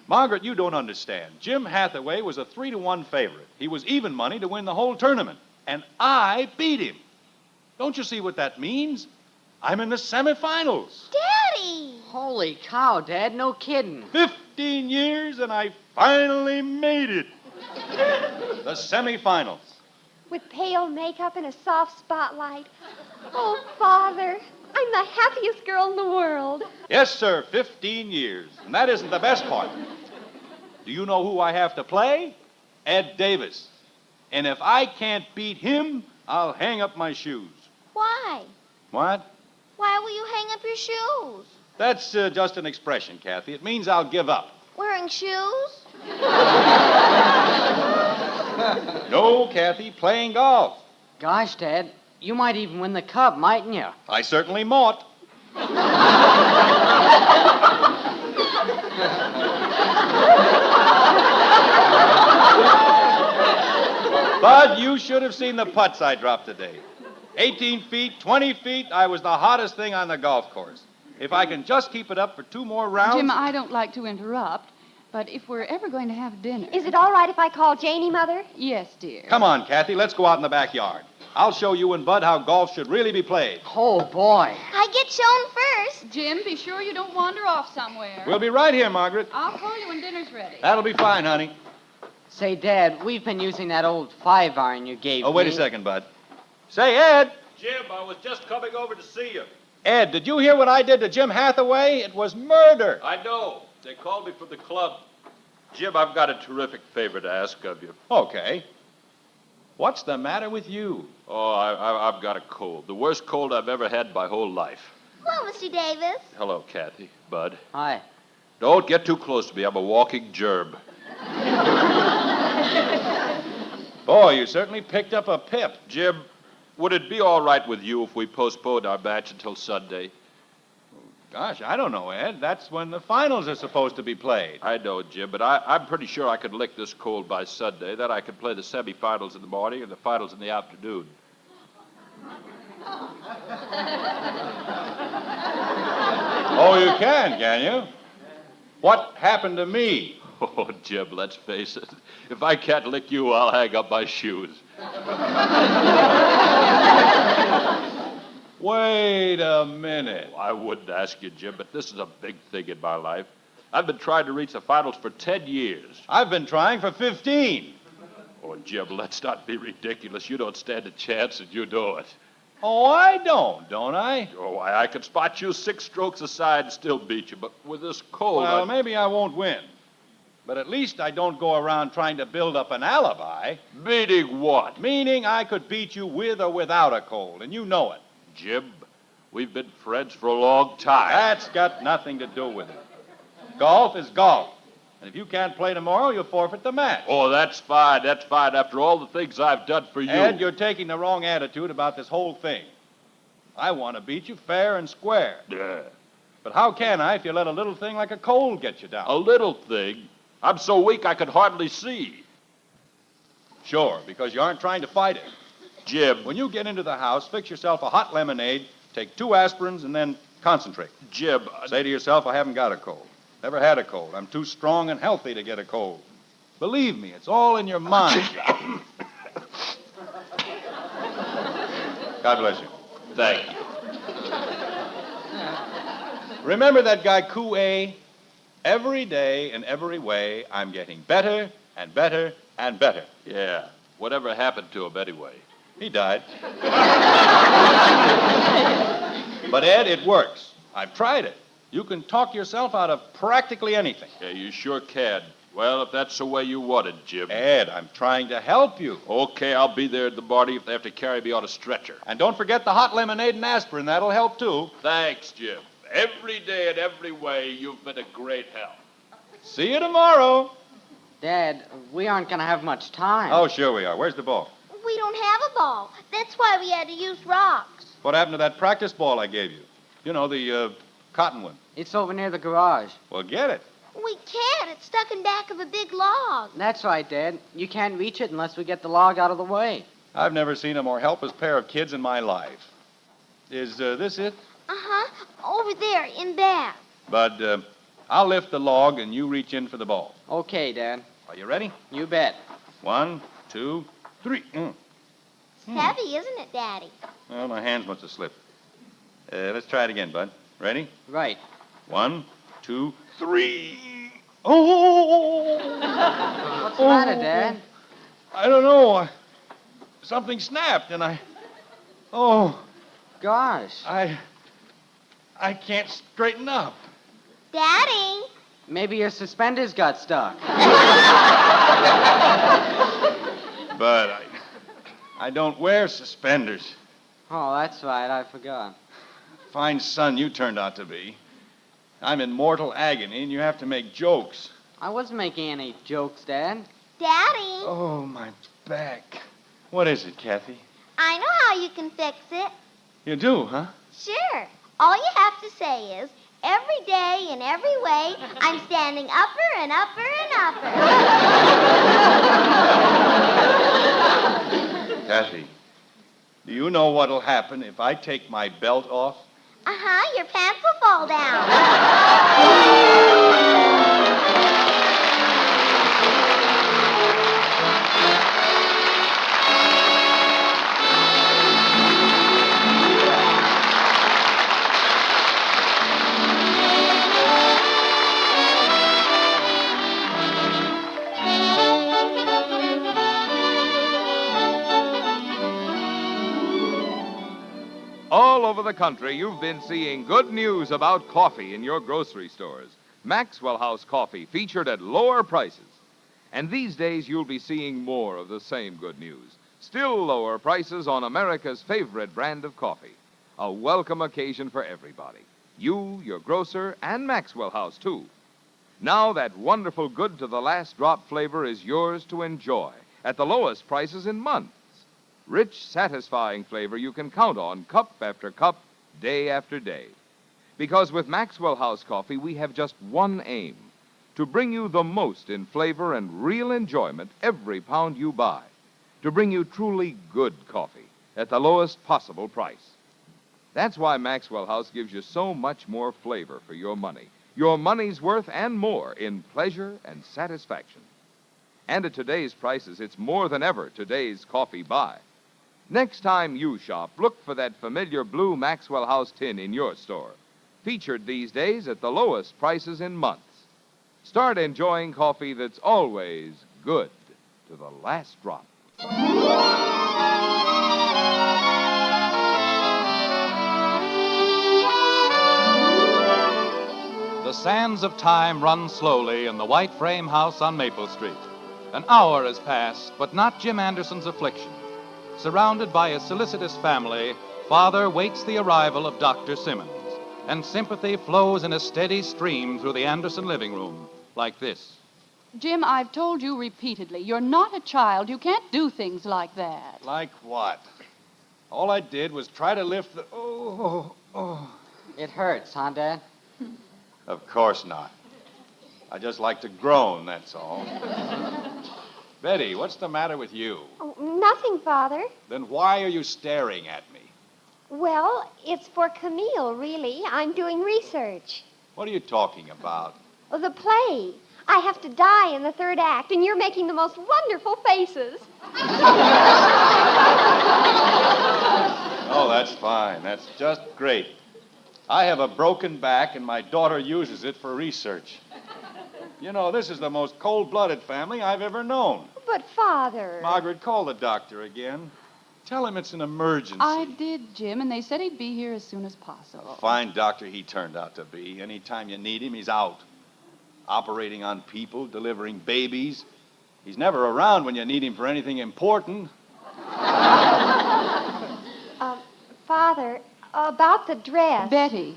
Margaret, you don't understand. Jim Hathaway was a 3-1 favorite. He was even money to win the whole tournament. And I beat him. Don't you see what that means? I'm in the semifinals. Daddy! Holy cow, Dad. No kidding. 15 years and I finally made it. The semifinals. With pale makeup and a soft spotlight. Oh, Father, I'm the happiest girl in the world. Yes, sir, 15 years. And that isn't the best part. Do you know who I have to play? Ed Davis. And if I can't beat him, I'll hang up my shoes. Why? What? Why will you hang up your shoes? That's just an expression, Kathy. It means I'll give up. Wearing shoes? No, Kathy, playing golf. Gosh, Dad, you might even win the cup, mightn't you? I certainly mought. Bud, you should have seen the putts I dropped today. 18 feet, 20 feet, I was the hottest thing on the golf course. If I can just keep it up for 2 more rounds... Jim, I don't like to interrupt, but if we're ever going to have dinner... Is it all right if I call Janie, Mother? Yes, dear. Come on, Kathy, let's go out in the backyard. I'll show you and Bud how golf should really be played. Oh, boy. I get shown first. Jim, be sure you don't wander off somewhere. We'll be right here, Margaret. I'll call you when dinner's ready. That'll be fine, honey. Say, Dad, we've been using that old 5-iron you gave me. Oh, wait a second, Bud. Say, Ed. Jim, I was just coming over to see you. Ed, did you hear what I did to Jim Hathaway? It was murder. I know. They called me from the club. Jim, I've got a terrific favor to ask of you. Okay. What's the matter with you? Oh, I've got a cold. The worst cold I've ever had in my whole life. Hello, Mr. Davis. Hello, Kathy. Bud. Hi. Don't get too close to me. I'm a walking germ. Boy, you certainly picked up a pip. Jim, would it be all right with you if we postponed our match until Sunday? Gosh, I don't know, Ed. That's when the finals are supposed to be played. I know, Jim, but I'm pretty sure I could lick this cold by Sunday. Then I could play the semifinals in the morning and the finals in the afternoon. Oh, you can you? What happened to me? Oh, Jim, let's face it. If I can't lick you, I'll hang up my shoes. Wait a minute. I wouldn't ask you, Jim, but this is a big thing in my life. I've been trying to reach the finals for 10 years. I've been trying for 15. Oh, Jim, let's not be ridiculous. You don't stand a chance, and you know it. Oh, I don't I? Oh, I could spot you 6 strokes aside and still beat you, but with this cold... Well, maybe I won't win. But at least I don't go around trying to build up an alibi. Meaning what? Meaning I could beat you with or without a cold, and you know it. Jim, we've been friends for a long time. That's got nothing to do with it. Golf is golf. And if you can't play tomorrow, you'll forfeit the match. Oh, that's fine. That's fine. After all the things I've done for you. Ed, you're taking the wrong attitude about this whole thing. I want to beat you fair and square. Yeah. But how can I if you let a little thing like a cold get you down? A little thing? I'm so weak I could hardly see. Sure, because you aren't trying to fight it. Jim. When you get into the house, fix yourself a hot lemonade, take 2 aspirins, and then concentrate. Jim. Say to yourself, I haven't got a cold. Never had a cold. I'm too strong and healthy to get a cold. Believe me, it's all in your mind. God bless you. Thank you. Remember that guy Koo-A? Every day in every way, I'm getting better and better and better. Yeah. Whatever happened to him anyway? He died. But, Ed, it works. I've tried it. You can talk yourself out of practically anything. Yeah, you sure can. Well, if that's the way you want it, Jim. Ed, I'm trying to help you. Okay, I'll be there in the morning if they have to carry me on a stretcher. And don't forget the hot lemonade and aspirin. That'll help, too. Thanks, Jim. Every day and every way, you've been a great help. See you tomorrow. Dad, we aren't going to have much time. Oh, sure we are. Where's the ball? We don't have a ball. That's why we had to use rocks. What happened to that practice ball I gave you? You know, the cotton one. It's over near the garage. Well, get it. We can't. It's stuck in back of a big log. That's right, Dad. You can't reach it unless we get the log out of the way. I've never seen a more helpless pair of kids in my life. Is this it? Uh-huh. Over there, in back. Bud, I'll lift the log and you reach in for the ball. Okay, Dad. Are you ready? You bet. 1, 2, 3. It's heavy, isn't it, Daddy? Well, my hands must have slipped. Let's try it again, Bud. Ready? Right. 1, 2, 3. Oh! What's the matter, Dad? I don't know. Something snapped, and I... Oh. Gosh. I can't straighten up. Daddy? Maybe your suspenders got stuck. But I don't wear suspenders. Oh, that's right. I forgot. Fine son you turned out to be. I'm in mortal agony, and you have to make jokes. I wasn't making any jokes, Dad. Daddy? Oh, my back. What is it, Kathy? I know how you can fix it. You do, huh? Sure. All you have to say is, every day in every way, I'm standing upper and upper and upper. Kathy, Do you know what'll happen if I take my belt off? Uh-huh, your pants will fall down. All over the country, you've been seeing good news about coffee in your grocery stores. Maxwell House coffee featured at lower prices. And these days, you'll be seeing more of the same good news. Still lower prices on America's favorite brand of coffee. A welcome occasion for everybody. You, your grocer, and Maxwell House, too. Now that wonderful good to the last drop flavor is yours to enjoy at the lowest prices in months. Rich, satisfying flavor you can count on cup after cup, day after day. Because with Maxwell House coffee, we have just one aim, to bring you the most in flavor and real enjoyment every pound you buy. To bring you truly good coffee at the lowest possible price. That's why Maxwell House gives you so much more flavor for your money. Your money's worth and more in pleasure and satisfaction. And at today's prices, it's more than ever today's coffee buy. Next time you shop, look for that familiar blue Maxwell House tin in your store. Featured these days at the lowest prices in months. Start enjoying coffee that's always good to the last drop. The sands of time run slowly in the white frame house on Maple Street. An hour has passed, but not Jim Anderson's affliction. Surrounded by a solicitous family, Father waits the arrival of Dr. Simmons, and sympathy flows in a steady stream through the Anderson living room, like this. Jim, I've told you repeatedly, you're not a child. You can't do things like that. Like what? All I did was try to lift the... It hurts, huh, Dad? Of course not. I just like to groan, that's all. Betty, what's the matter with you? Oh, nothing, Father. Then why are you staring at me? Well, it's for Camille, really. I'm doing research. What are you talking about? Oh, the play. I have to die in the third act, and you're making the most wonderful faces. Oh, that's fine. That's just great. I have a broken back, and my daughter uses it for research. You know, this is the most cold-blooded family I've ever known. But, Father... Margaret, call the doctor again. Tell him it's an emergency. I did, Jim, and they said he'd be here as soon as possible. Fine doctor he turned out to be. Anytime you need him, he's out. Operating on people, delivering babies. He's never around when you need him for anything important. Father, about the dress... Betty,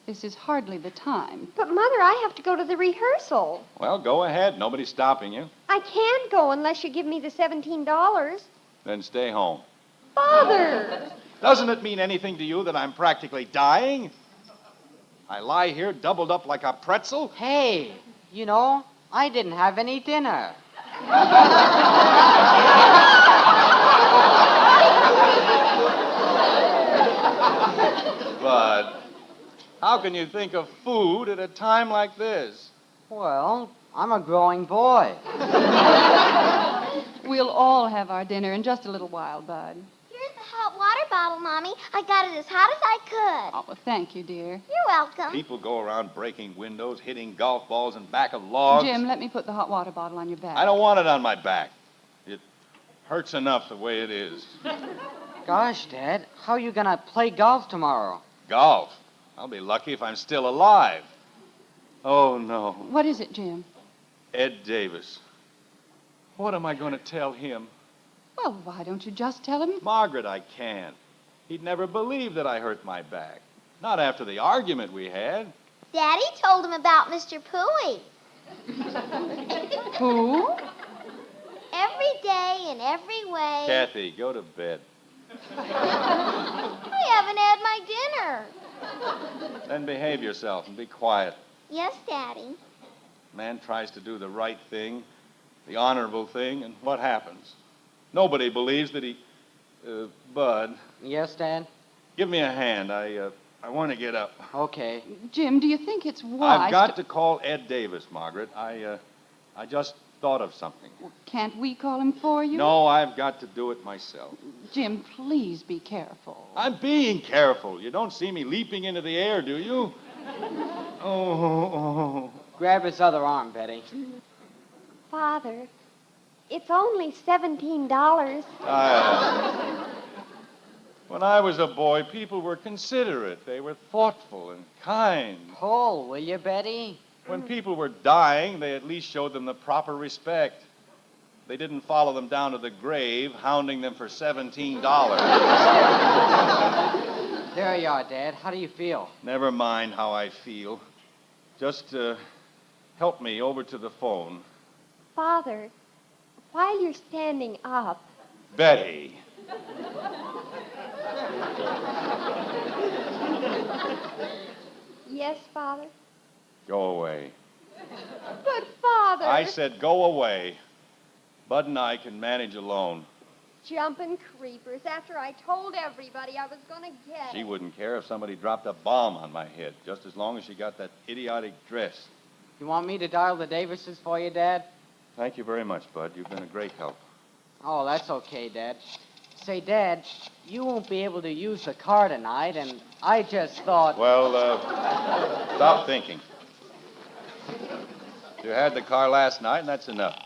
this is hardly the time. But, Mother, I have to go to the rehearsal. Well, go ahead. Nobody's stopping you. I can't go unless you give me the $17. Then stay home. Father! Doesn't it mean anything to you that I'm practically dying? I lie here doubled up like a pretzel? Hey, you know, I didn't have any dinner. But how can you think of food at a time like this? Well, I'm a growing boy. We'll all have our dinner in just a little while, Bud. Here's the hot water bottle, Mommy. I got it as hot as I could. Oh, well, thank you, dear. You're welcome. People go around breaking windows, hitting golf balls in back of logs. Jim, let me put the hot water bottle on your back. I don't want it on my back. It hurts enough the way it is. Gosh, Dad, how are you going to play golf tomorrow? Golf? I'll be lucky if I'm still alive. Oh, no. What is it, Jim? Ed Davis. What am I going to tell him? Well, why don't you just tell him? Margaret, I can't. He'd never believe that I hurt my back. Not after the argument we had. Daddy told him about Mr. Pooey. Who? Every day in every way. Kathy, go to bed. I haven't had my dinner. Then behave yourself and be quiet. Yes, Daddy. Man tries to do the right thing, the honorable thing, and what happens? Nobody believes that he... Bud. Yes, Dad? Give me a hand. I want to get up. Okay. Jim, do you think it's wise I've got to call Ed Davis, Margaret. I just thought of something. Can't we call him for you? No, I've got to do it myself. Jim, please be careful. I'm being careful. You don't see me leaping into the air, do you? Oh. Grab his other arm, Betty. Father, it's only $17. When I was a boy, people were considerate. They were thoughtful and kind. Pull, will you, Betty? When people were dying, they at least showed them the proper respect. They didn't follow them down to the grave, hounding them for $17. There you are, Dad. How do you feel? Never mind how I feel. Just help me over to the phone. Father, while you're standing up... Betty. Yes, Father? Go away. But, Father... I said go away. Bud and I can manage alone. Jumping creepers. After I told everybody I was going to get She it. wouldn't care if somebody dropped a bomb on my head, just as long as she got that idiotic dress. You want me to dial the Davises for you, Dad? Thank you very much, Bud. You've been a great help. Oh, that's okay, Dad. Say, Dad, you won't be able to use the car tonight, and I just thought... Well, stop thinking. You had the car last night, and that's enough.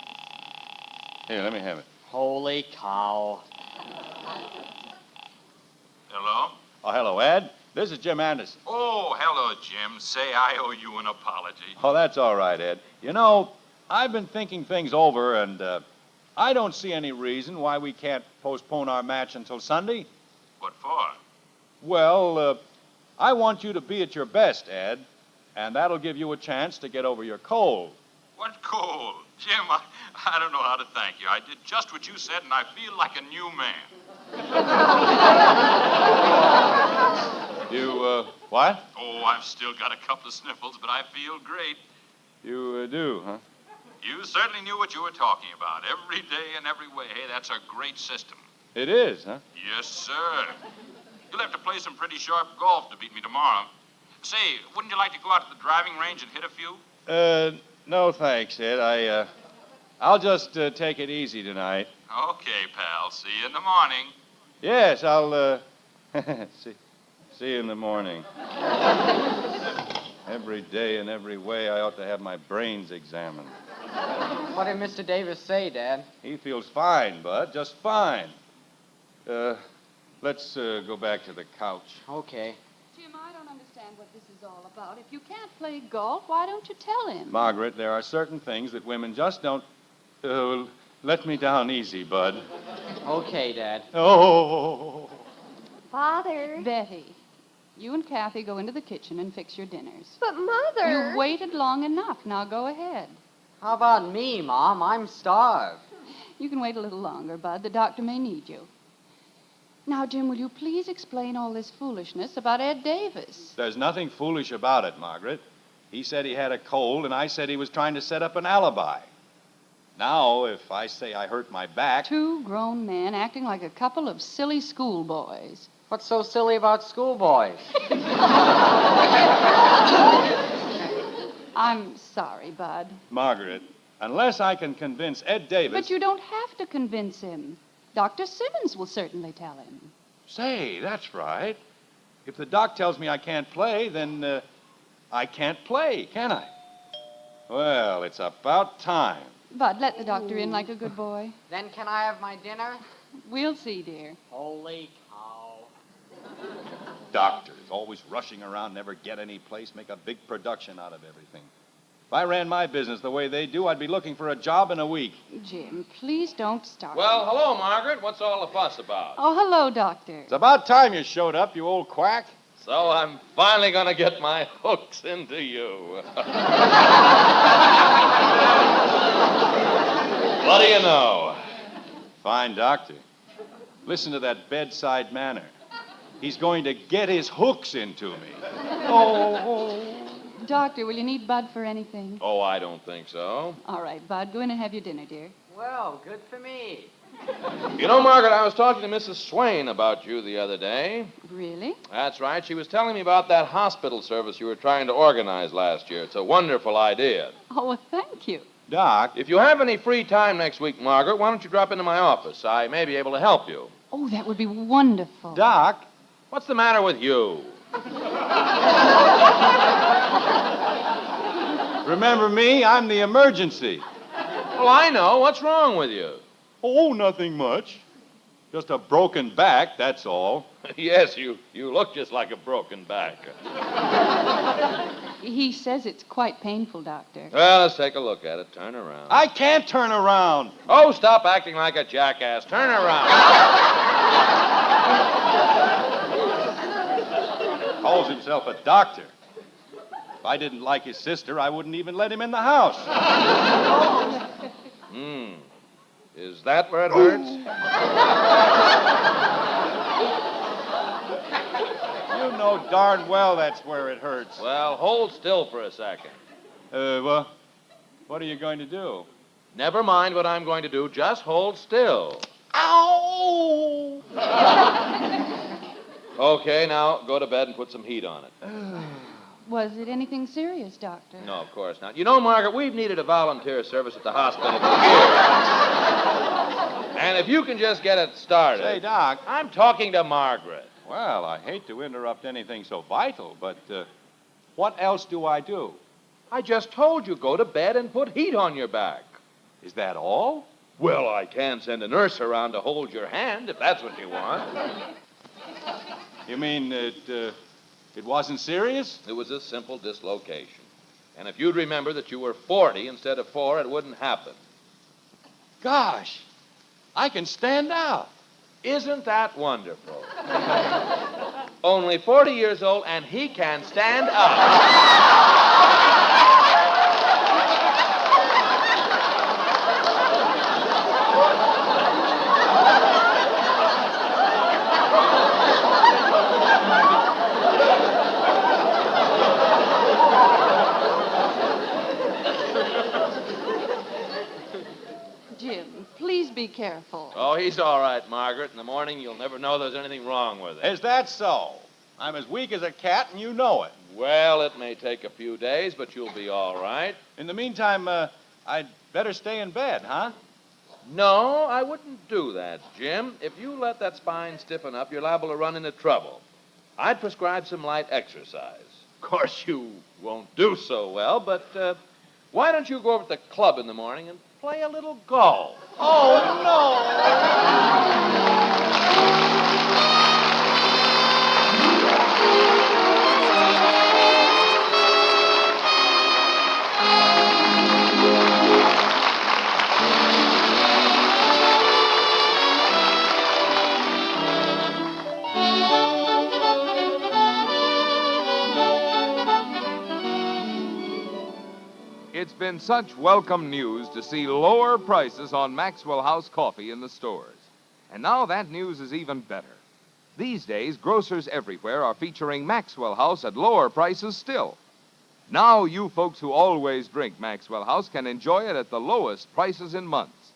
Here, let me have it. Holy cow. Hello? Oh, hello, Ed. This is Jim Anderson. Oh, hello, Jim. Say I owe you an apology. Oh, that's all right, Ed. You know, I've been thinking things over, and I don't see any reason why we can't postpone our match until Sunday. What for? Well, I want you to be at your best, Ed, and that'll give you a chance to get over your cold. What cold? Jim, I don't know how to thank you. I did just what you said, and I feel like a new man. You, what? Oh, I've still got a couple of sniffles, but I feel great. You do, huh? You certainly knew what you were talking about. Every day and every way. Hey, that's a great system. It is, huh? Yes, sir. You'll have to play some pretty sharp golf to beat me tomorrow. Say, wouldn't you like to go out to the driving range and hit a few? No thanks, Ed. I'll just take it easy tonight. Okay, pal. See you in the morning. Yes, I'll, see you in the morning. Every day and every way, I ought to have my brains examined. What did Mr. Davis say, Dad? He feels fine, Bud, just fine. Let's go back to the couch. Okay. Jim, I don't understand what this is all about. If you can't play golf, why don't you tell him? Margaret, there are certain things that women just don't... let me down easy, Bud. Okay, Dad. Oh. Father. Betty, you and Kathy go into the kitchen and fix your dinners. But, Mother... You've waited long enough. Now go ahead. How about me, Mom? I'm starved. You can wait a little longer, Bud. The doctor may need you. Now, Jim, will you please explain all this foolishness about Ed Davis? There's nothing foolish about it, Margaret. He said he had a cold, and I said he was trying to set up an alibi. Now, if I say I hurt my back... Two grown men acting like a couple of silly schoolboys. What's so silly about schoolboys? I'm sorry, Bud. Margaret, unless I can convince Ed Davis... But you don't have to convince him. Dr. Simmons will certainly tell him. Say, that's right. If the doc tells me I can't play, then I can't play, can I? Well, it's about time. Bud, let the doctor in like a good boy. Then can I have my dinner? We'll see, dear. Holy cow. Doctors, always rushing around, never get any place, make a big production out of everything. If I ran my business the way they do, I'd be looking for a job in a week. Jim, please don't start. Well, hello, Margaret. What's all the fuss about? Oh, hello, Doctor. It's about time you showed up, you old quack. So I'm finally going to get my hooks into you. What do you know? Fine doctor. Listen to that bedside manner. He's going to get his hooks into me. Doctor, will you need Bud for anything? Oh, I don't think so. All right, Bud, go in and have your dinner, dear. Well, good for me. You know, Margaret, I was talking to Mrs. Swain about you the other day. Really? That's right. She was telling me about that hospital service you were trying to organize last year. It's a wonderful idea. Oh, well, thank you. Doc, if you have any free time next week, Margaret, why don't you drop into my office? I may be able to help you. Oh, that would be wonderful. Doc, what's the matter with you? Remember me? I'm the emergency. Well, I know. What's wrong with you? Oh, nothing much. Just a broken back, that's all. Yes, you look just like a broken back. He says it's quite painful, Doctor. Well, let's take a look at it. Turn around. I can't turn around. Oh, stop acting like a jackass. Turn around. Calls himself a doctor. If I didn't like his sister, I wouldn't even let him in the house. Is that where it hurts? You know darn well that's where it hurts. Well, hold still for a second. Well, what are you going to do? Never mind what I'm going to do. Just hold still. Ow! Okay, now go to bed and put some heat on it. Was it anything serious, Doctor? No, of course not. You know, Margaret, we've needed a volunteer service at the hospital for years. And if you can just get it started. Say, Doc. I'm talking to Margaret. Well, I hate to interrupt anything so vital, but what else do I do? I just told you, go to bed and put heat on your back. Is that all? Well, I can send a nurse around to hold your hand, if that's what you want. You mean it wasn't serious? It was a simple dislocation. And if you'd remember that you were 40 instead of 4, it wouldn't happen. Gosh, I can stand out. Isn't that wonderful? Only 40 years old, and he can stand up. Jim, please be careful. Oh, he's all right, Margaret. In the morning, you'll never know there's anything wrong with it. Is that so? I'm as weak as a cat, and you know it. Well, it may take a few days, but you'll be all right. In the meantime, I'd better stay in bed, huh? No, I wouldn't do that, Jim. If you let that spine stiffen up, you're liable to run into trouble. I'd prescribe some light exercise. Of course, you won't do so well, but why don't you go over to the club in the morning and play a little golf? Oh, no! It's been such welcome news to see lower prices on Maxwell House coffee in the stores. And now that news is even better. These days, grocers everywhere are featuring Maxwell House at lower prices still. Now you folks who always drink Maxwell House can enjoy it at the lowest prices in months.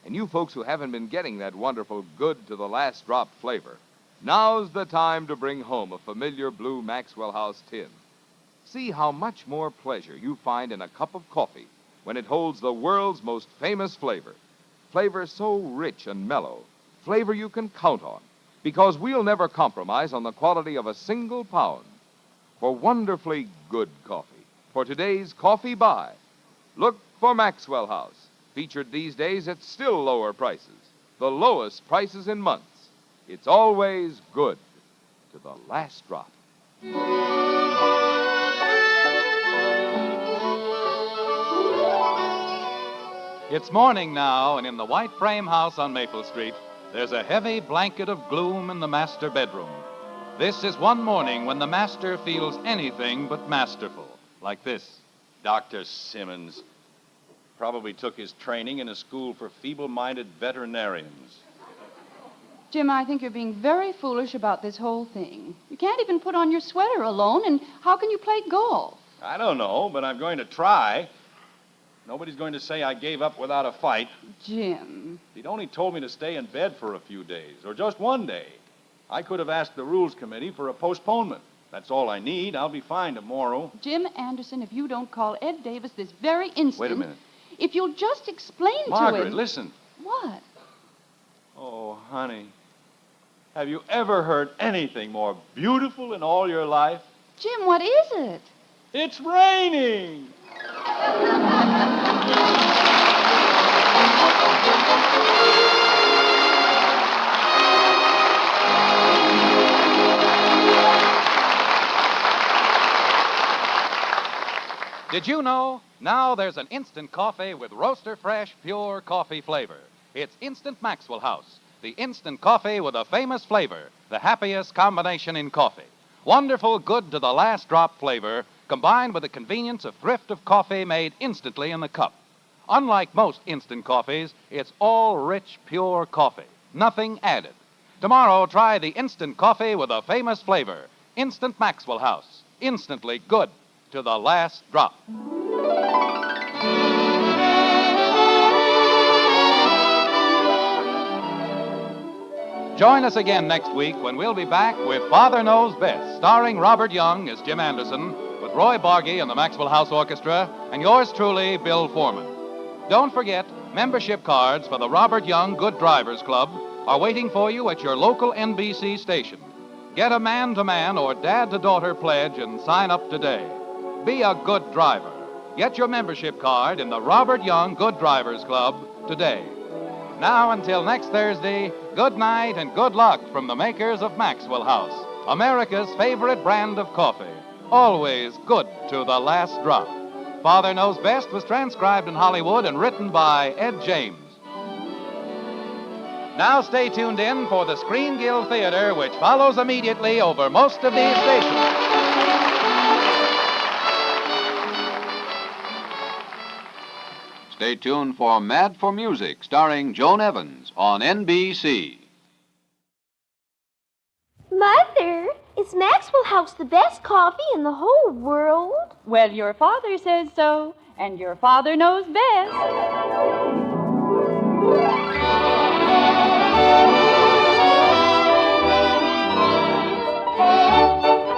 And you folks who haven't been getting that wonderful good to the last drop flavor, now's the time to bring home a familiar blue Maxwell House tin. See how much more pleasure you find in a cup of coffee when it holds the world's most famous flavor. Flavor so rich and mellow, flavor you can count on, because we'll never compromise on the quality of a single pound. For wonderfully good coffee, for today's coffee buy, look for Maxwell House, featured these days at still lower prices, the lowest prices in months. It's always good to the last drop. It's morning now, and in the white frame house on Maple Street, there's a heavy blanket of gloom in the master bedroom. This is one morning when the master feels anything but masterful, like this. Dr. Simmons probably took his training in a school for feeble-minded veterinarians. Jim, I think you're being very foolish about this whole thing. You can't even put on your sweater alone, and how can you play golf? I don't know, but I'm going to try. Nobody's going to say I gave up without a fight. Jim. If he'd only told me to stay in bed for a few days, or just one day, I could have asked the Rules Committee for a postponement. That's all I need. I'll be fine tomorrow. Jim Anderson, if you don't call Ed Davis this very instant... Wait a minute. If you'll just explain to him... Margaret, listen. What? Oh, honey. Have you ever heard anything more beautiful in all your life? Jim, what is it? It's raining! Did you know? Now there's an instant coffee with roaster fresh, pure coffee flavor. It's Instant Maxwell House, the instant coffee with a famous flavor, the happiest combination in coffee. Wonderful, good to the last drop flavor, combined with the convenience of thrift of coffee made instantly in the cup. Unlike most instant coffees, it's all rich, pure coffee, nothing added. Tomorrow, try the instant coffee with a famous flavor, Instant Maxwell House, instantly good to the last drop. Join us again next week when we'll be back with Father Knows Best, starring Robert Young as Jim Anderson, with Roy Bargy and the Maxwell House Orchestra, and yours truly, Bill Foreman. Don't forget, membership cards for the Robert Young Good Drivers Club are waiting for you at your local NBC station. Get a man-to-man or dad-to-daughter pledge and sign up today. Be a good driver. Get your membership card in the Robert Young Good Drivers Club today. Now, until next Thursday, good night and good luck from the makers of Maxwell House, America's favorite brand of coffee. Always good to the last drop. Father Knows Best was transcribed in Hollywood and written by Ed James. Now stay tuned in for the Screen Guild Theater, which follows immediately over most of these stations. Stay tuned for Mad for Music, starring Joan Evans on NBC. Mother, is Maxwell House the best coffee in the whole world? Well, your father says so, and your father knows best.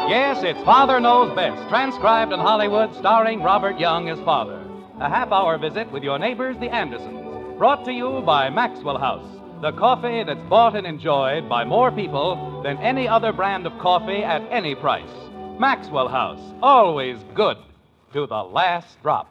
Yes, it's Father Knows Best, transcribed in Hollywood, starring Robert Young as father. A half-hour visit with your neighbors, the Andersons, brought to you by Maxwell House, the coffee that's bought and enjoyed by more people than any other brand of coffee at any price. Maxwell House, always good to the last drop.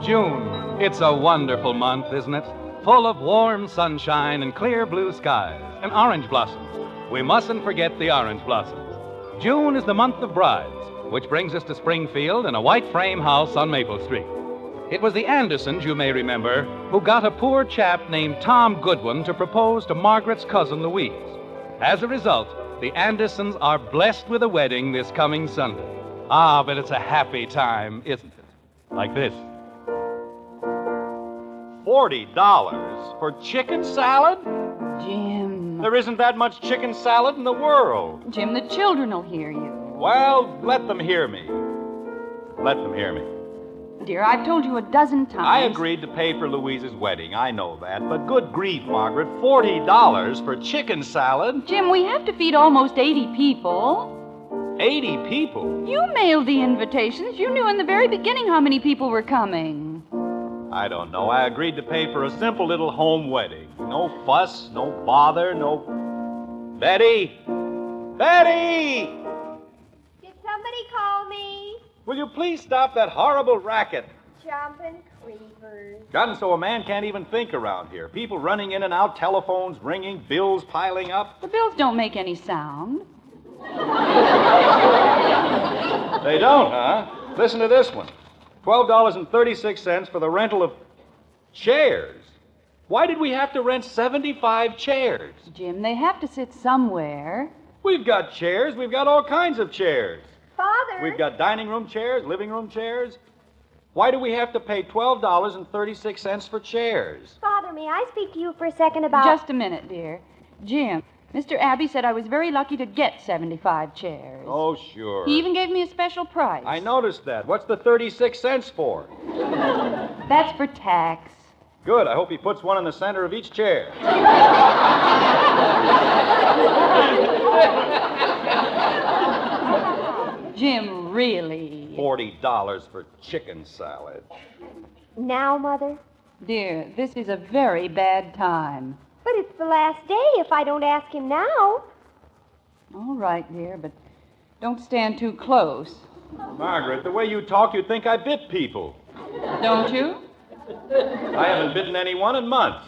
June. It's a wonderful month, isn't it? Full of warm sunshine and clear blue skies and orange blossoms. We mustn't forget the orange blossoms. June is the month of brides, which brings us to Springfield in a white frame house on Maple Street. It was the Andersons, you may remember, who got a poor chap named Tom Goodwin to propose to Margaret's cousin Louise. As a result, the Andersons are blessed with a wedding this coming Sunday. Ah, but it's a happy time, isn't it? Like this. $40 for chicken salad? Jim. There isn't that much chicken salad in the world. Jim, the children will hear you. Well, let them hear me. Let them hear me. Dear, I've told you a dozen times. I agreed to pay for Louise's wedding. I know that. But good grief, Margaret, $40 for chicken salad? Jim, we have to feed almost 80 people. 80 people? You mailed the invitations. You knew in the very beginning how many people were coming. I don't know. I agreed to pay for a simple little home wedding. No fuss, no bother, no... Betty! Betty! Did somebody call me? Will you please stop that horrible racket? Jumping creepers. Gotten so a man can't even think around here. People running in and out, telephones ringing, bills piling up. The bills don't make any sound. They don't, huh? Listen to this one. $12.36 for the rental of chairs. Why did we have to rent 75 chairs? Jim, they have to sit somewhere. We've got chairs. We've got all kinds of chairs. Father! We've got dining room chairs, living room chairs. Why do we have to pay $12.36 for chairs? Father, Father, may I speak to you for a second about... Just a minute, dear. Jim, Mr. Abbey said I was very lucky to get 75 chairs. Oh, sure. He even gave me a special price. I noticed that. What's the 36 cents for? That's for tax. Good. I hope he puts one in the center of each chair. Jim, really? $40 for chicken salad. Now, Mother? Dear, this is a very bad time. But it's the last day if I don't ask him now. All right, dear, but don't stand too close. Margaret, the way you talk, you'd think I bit people. Don't you? I haven't bitten anyone in months.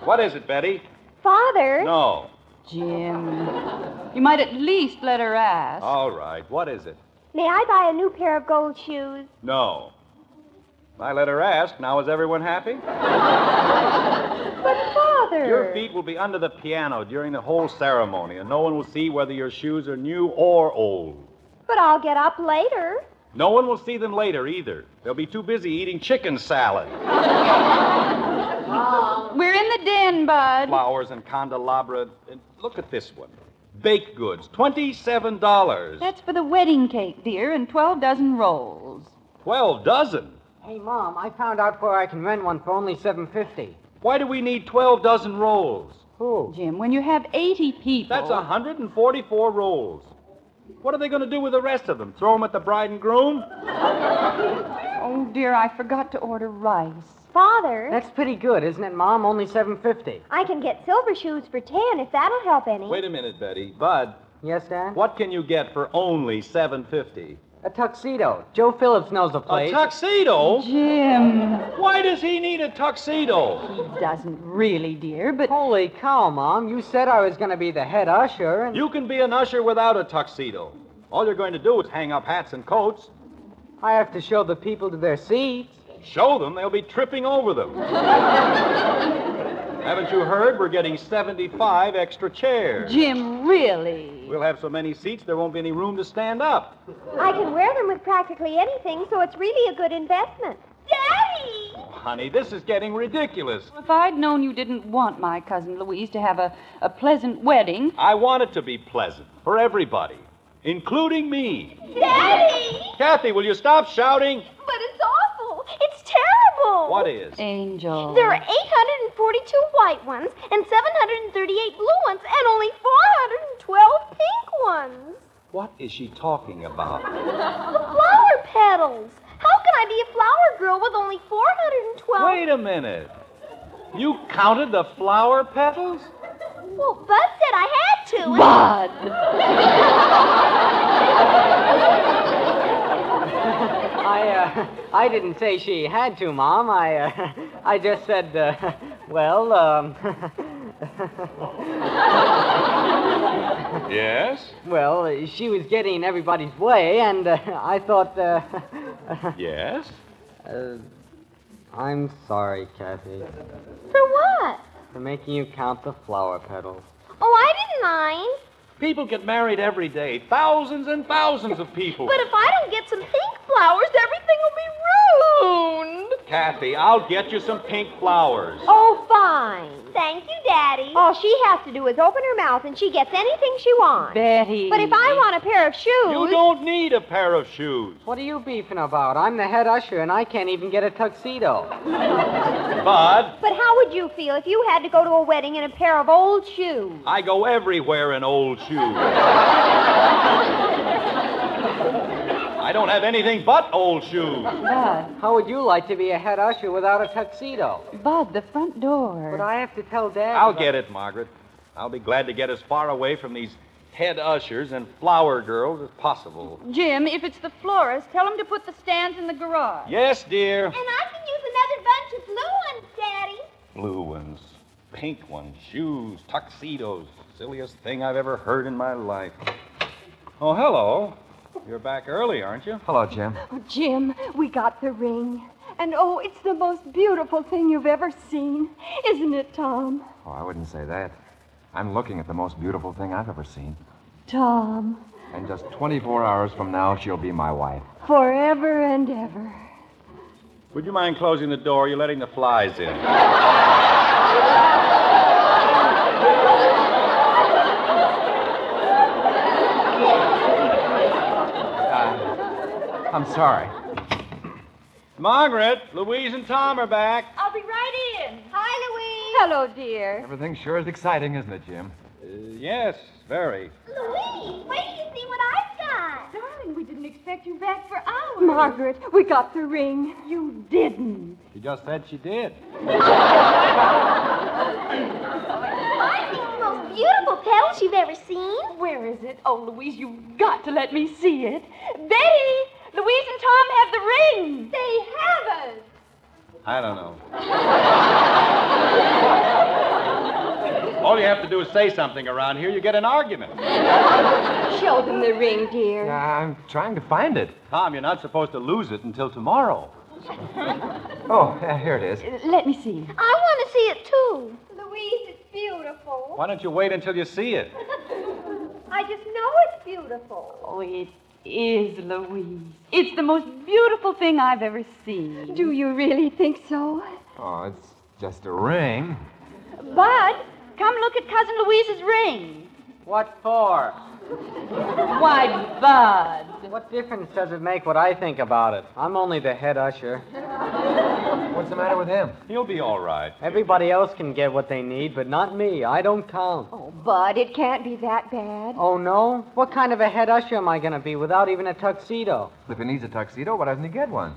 What is it, Betty? Father? No. Jim, you might at least let her ask. All right. What is it? May I buy a new pair of gold shoes? No. I let her ask. Now is everyone happy? But, Father... Your feet will be under the piano during the whole ceremony, and no one will see whether your shoes are new or old. But I'll get up later. No one will see them later, either. They'll be too busy eating chicken salad. We're in the den, Bud. Flowers and candelabra. And look at this one. Baked goods, $27. That's for the wedding cake, dear, and 12 dozen rolls. 12 dozen? Hey, Mom, I found out where I can rent one for only $7.50. Why do we need 12 dozen rolls? Who? Jim, when you have 80 people... That's 144 rolls. What are they going to do with the rest of them? Throw them at the bride and groom? Oh, dear, I forgot to order rice. Father? That's pretty good, isn't it, Mom? Only $7.50. I can get silver shoes for 10 if that'll help any. Wait a minute, Betty. Bud. Yes, Dad? What can you get for only $7.50? A tuxedo. Joe Phillips knows the place. A tuxedo? Jim. Why does he need a tuxedo? He doesn't really, dear, but... Holy cow, Mom. You said I was going to be the head usher. And... You can be an usher without a tuxedo. All you're going to do is hang up hats and coats. I have to show the people to their seats. Show them, they'll be tripping over them. Haven't you heard? We're getting 75 extra chairs. Jim, really? We'll have so many seats there won't be any room to stand up. I can wear them with practically anything, so it's really a good investment. Daddy! Oh, honey, this is getting ridiculous. If I'd known you didn't want my cousin Louise to have a pleasant wedding... I want it to be pleasant for everybody, including me. Daddy! Kathy, will you stop shouting? But it's awful. It's terrible. What is? Angel. There are 842 white ones and 738 blue ones and only 412 pink ones. What is she talking about? The flower petals. How can I be a flower girl with only 412? Wait a minute. You counted the flower petals? Well, Bud said I had to. Bud! I didn't say she had to, Mom. I just said, Yes? Well, she was getting in everybody's way, and I thought, Yes? I'm sorry, Kathy, For what? for making you count the flower petals. Oh, I didn't mind. People get married every day. Thousands and thousands of people. But if I don't get some pink flowers, everything will be ruined. Kathy, I'll get you some pink flowers. Oh, fine. Thank you, Daddy. All she has to do is open her mouth and she gets anything she wants. Betty. But if I want a pair of shoes... You don't need a pair of shoes. What are you beefing about? I'm the head usher, and I can't even get a tuxedo. Bud, But how would you feel if you had to go to a wedding in a pair of old shoes? I go everywhere in old shoes. I don't have anything but old shoes. Bud. How would you like to be a head usher without a tuxedo? Bud, the front door. But I have to tell Dad... I'll get it, Margaret. I'll be glad to get as far away from these head ushers and flower girls as possible. Jim, if it's the florist, tell him to put the stands in the garage. Yes, dear. And I can use another bunch of blue ones, Daddy. Blue ones, pink ones, shoes, tuxedos. Silliest thing I've ever heard in my life. Oh, hello. You're back early, aren't you? Hello, Jim. Oh, Jim, we got the ring. And, oh, it's the most beautiful thing you've ever seen. Isn't it, Tom? Oh, I wouldn't say that. I'm looking at the most beautiful thing I've ever seen. Tom, And just 24 hours from now, she'll be my wife. forever and ever. Would you mind closing the door? You're letting the flies in. I'm sorry. Margaret, Louise and Tom are back. I'll be right in. Hi, Louise. Hello, dear. Everything sure is exciting, isn't it, Jim? Yes, very. Louise, wait till you see what I've got. Darling, we didn't expect you back for hours. Margaret, we got the ring. You didn't. She just said she did. I think it's the most beautiful petals you've ever seen. Where is it? Oh, Louise, you've got to let me see it. Betty! Louise and Tom have the ring. They haven't. I don't know. All you have to do is say something around here, you get an argument. Show them the ring, dear. I'm trying to find it. Tom, you're not supposed to lose it until tomorrow. Oh, here it is. Let me see. I want to see it, too. Louise, it's beautiful. Why don't you wait until you see it? I just know it's beautiful. Oh, it is, Louise. It's the most beautiful thing I've ever seen. Do you really think so? Oh, it's just a ring. Bud, come look at Cousin Louise's ring. What for? Why, Bud. What difference does it make what I think about it? I'm only the head usher. What's the matter with him? He'll be all right. Everybody else can get what they need, but not me. I don't count. Oh, Bud, it can't be that bad. Oh, no? What kind of a head usher am I going to be without even a tuxedo? If he needs a tuxedo, why doesn't he get one?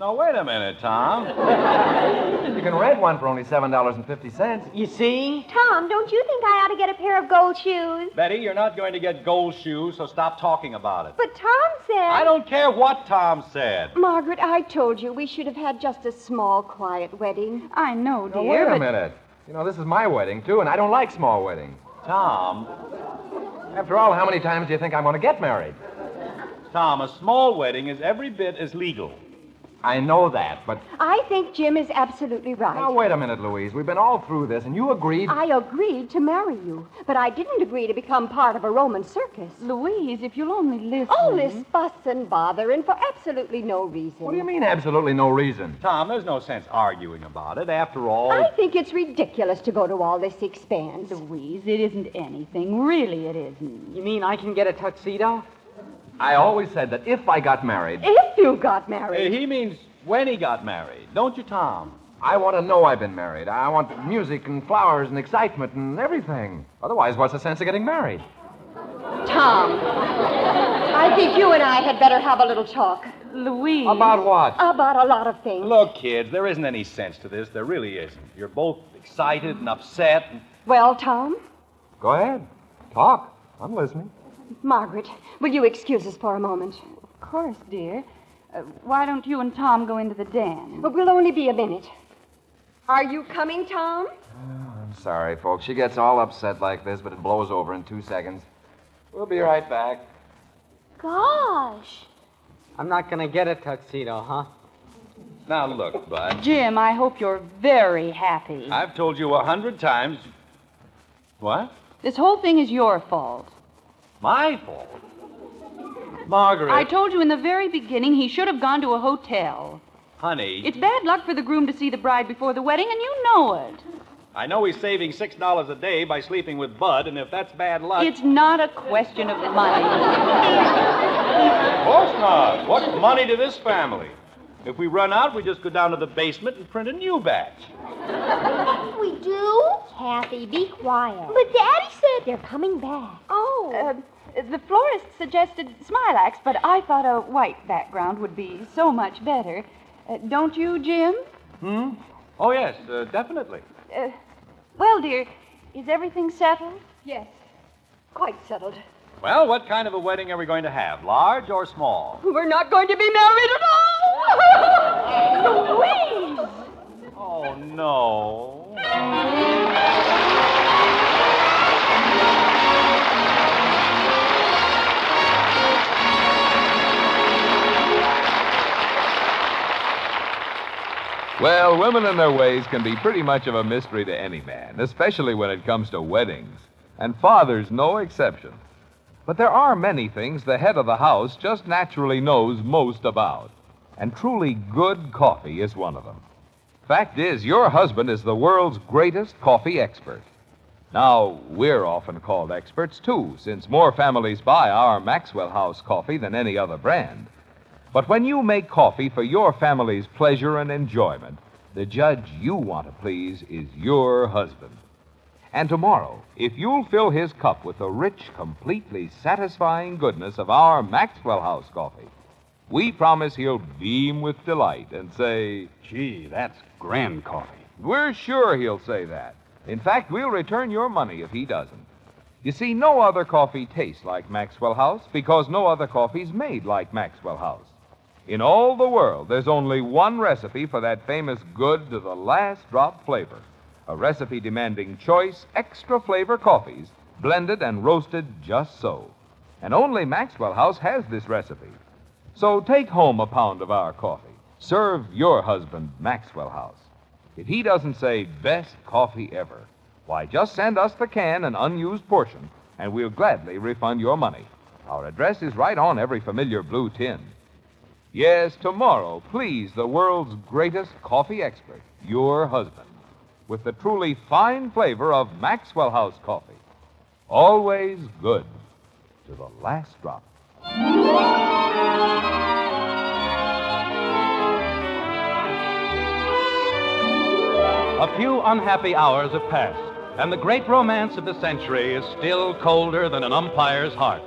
Now, wait a minute, Tom. You can rent one for only $7.50. You see? Tom, don't you think I ought to get a pair of gold shoes? Betty, you're not going to get gold shoes, so stop talking about it. But Tom said... I don't care what Tom said. Margaret, I told you we should have had just a small, quiet wedding. I know, Now, dear, wait a minute. You know, this is my wedding, too, and I don't like small weddings. Tom. After all, how many times do you think I'm going to get married? Tom, a small wedding is every bit as legal. I know that, but... I think Jim is absolutely right. Now, wait a minute, Louise. We've been all through this, and you agreed... I agreed to marry you, but I didn't agree to become part of a Roman circus. Louise, if you'll only listen... All this fuss and bother, and for absolutely no reason. What do you mean, absolutely no reason? Tom, there's no sense arguing about it. After all... I think it's ridiculous to go to all this expense. Louise, it isn't anything. Really, it isn't. You mean I can get a tuxedo? I always said that if I got married... If you got married... He means when he got married. Don't you, Tom? I want to know I've been married. I want music and flowers and excitement and everything. Otherwise, what's the sense of getting married? Tom, I think you and I had better have a little talk. Louise. About what? About a lot of things. Look, kids, there isn't any sense to this. There really isn't. You're both excited and upset. Well, Tom? Go ahead. Talk. I'm listening. Margaret, will you excuse us for a moment? Of course, dear. Why don't you and Tom go into the den? But we'll only be a minute. Are you coming, Tom? I'm sorry, folks. She gets all upset like this, but it blows over in 2 seconds. We'll be right back. Gosh. I'm not going to get a tuxedo, huh? Now, look, Bud. Jim, I hope you're very happy. I've told you 100 times. What? This whole thing is your fault. My fault? Margaret. I told you in the very beginning he should have gone to a hotel. Honey. It's bad luck for the groom to see the bride before the wedding, and you know it. I know he's saving $6 a day by sleeping with Bud, and if that's bad luck... It's not a question of money. Of course not. What's money to this family? If we run out, we just go down to the basement and print a new batch. We do? Kathy, be quiet. But Daddy said they're coming back. Oh. The florist suggested smilax, but I thought a white background would be so much better. Don't you, Jim? Oh, yes, definitely. Well, dear, is everything settled? Yes, quite settled. Well, what kind of a wedding are we going to have, large or small? We're not going to be married at all! Louise! Oh, no. Well, women and their ways can be pretty much of a mystery to any man, especially when it comes to weddings. And father's no exception. But there are many things the head of the house just naturally knows most about. And truly good coffee is one of them. Fact is, your husband is the world's greatest coffee expert. Now, we're often called experts, too, since more families buy our Maxwell House coffee than any other brand. But when you make coffee for your family's pleasure and enjoyment, the judge you want to please is your husband. And tomorrow, if you'll fill his cup with the rich, completely satisfying goodness of our Maxwell House coffee, we promise he'll beam with delight and say, "Gee, that's grand coffee." We're sure he'll say that. In fact, we'll return your money if he doesn't. You see, no other coffee tastes like Maxwell House because no other coffee's made like Maxwell House. In all the world, there's only one recipe for that famous good to the last drop flavor. A recipe demanding choice, extra flavor coffees, blended and roasted just so. And only Maxwell House has this recipe. So take home a pound of our coffee. Serve your husband Maxwell House. If he doesn't say best coffee ever, why, just send us the can and unused portion, and we'll gladly refund your money. Our address is right on every familiar blue tin. Yes, tomorrow, please the world's greatest coffee expert, your husband, with the truly fine flavor of Maxwell House coffee. Always good to the last drop. A few unhappy hours have passed, and the great romance of the century is still colder than an umpire's heart.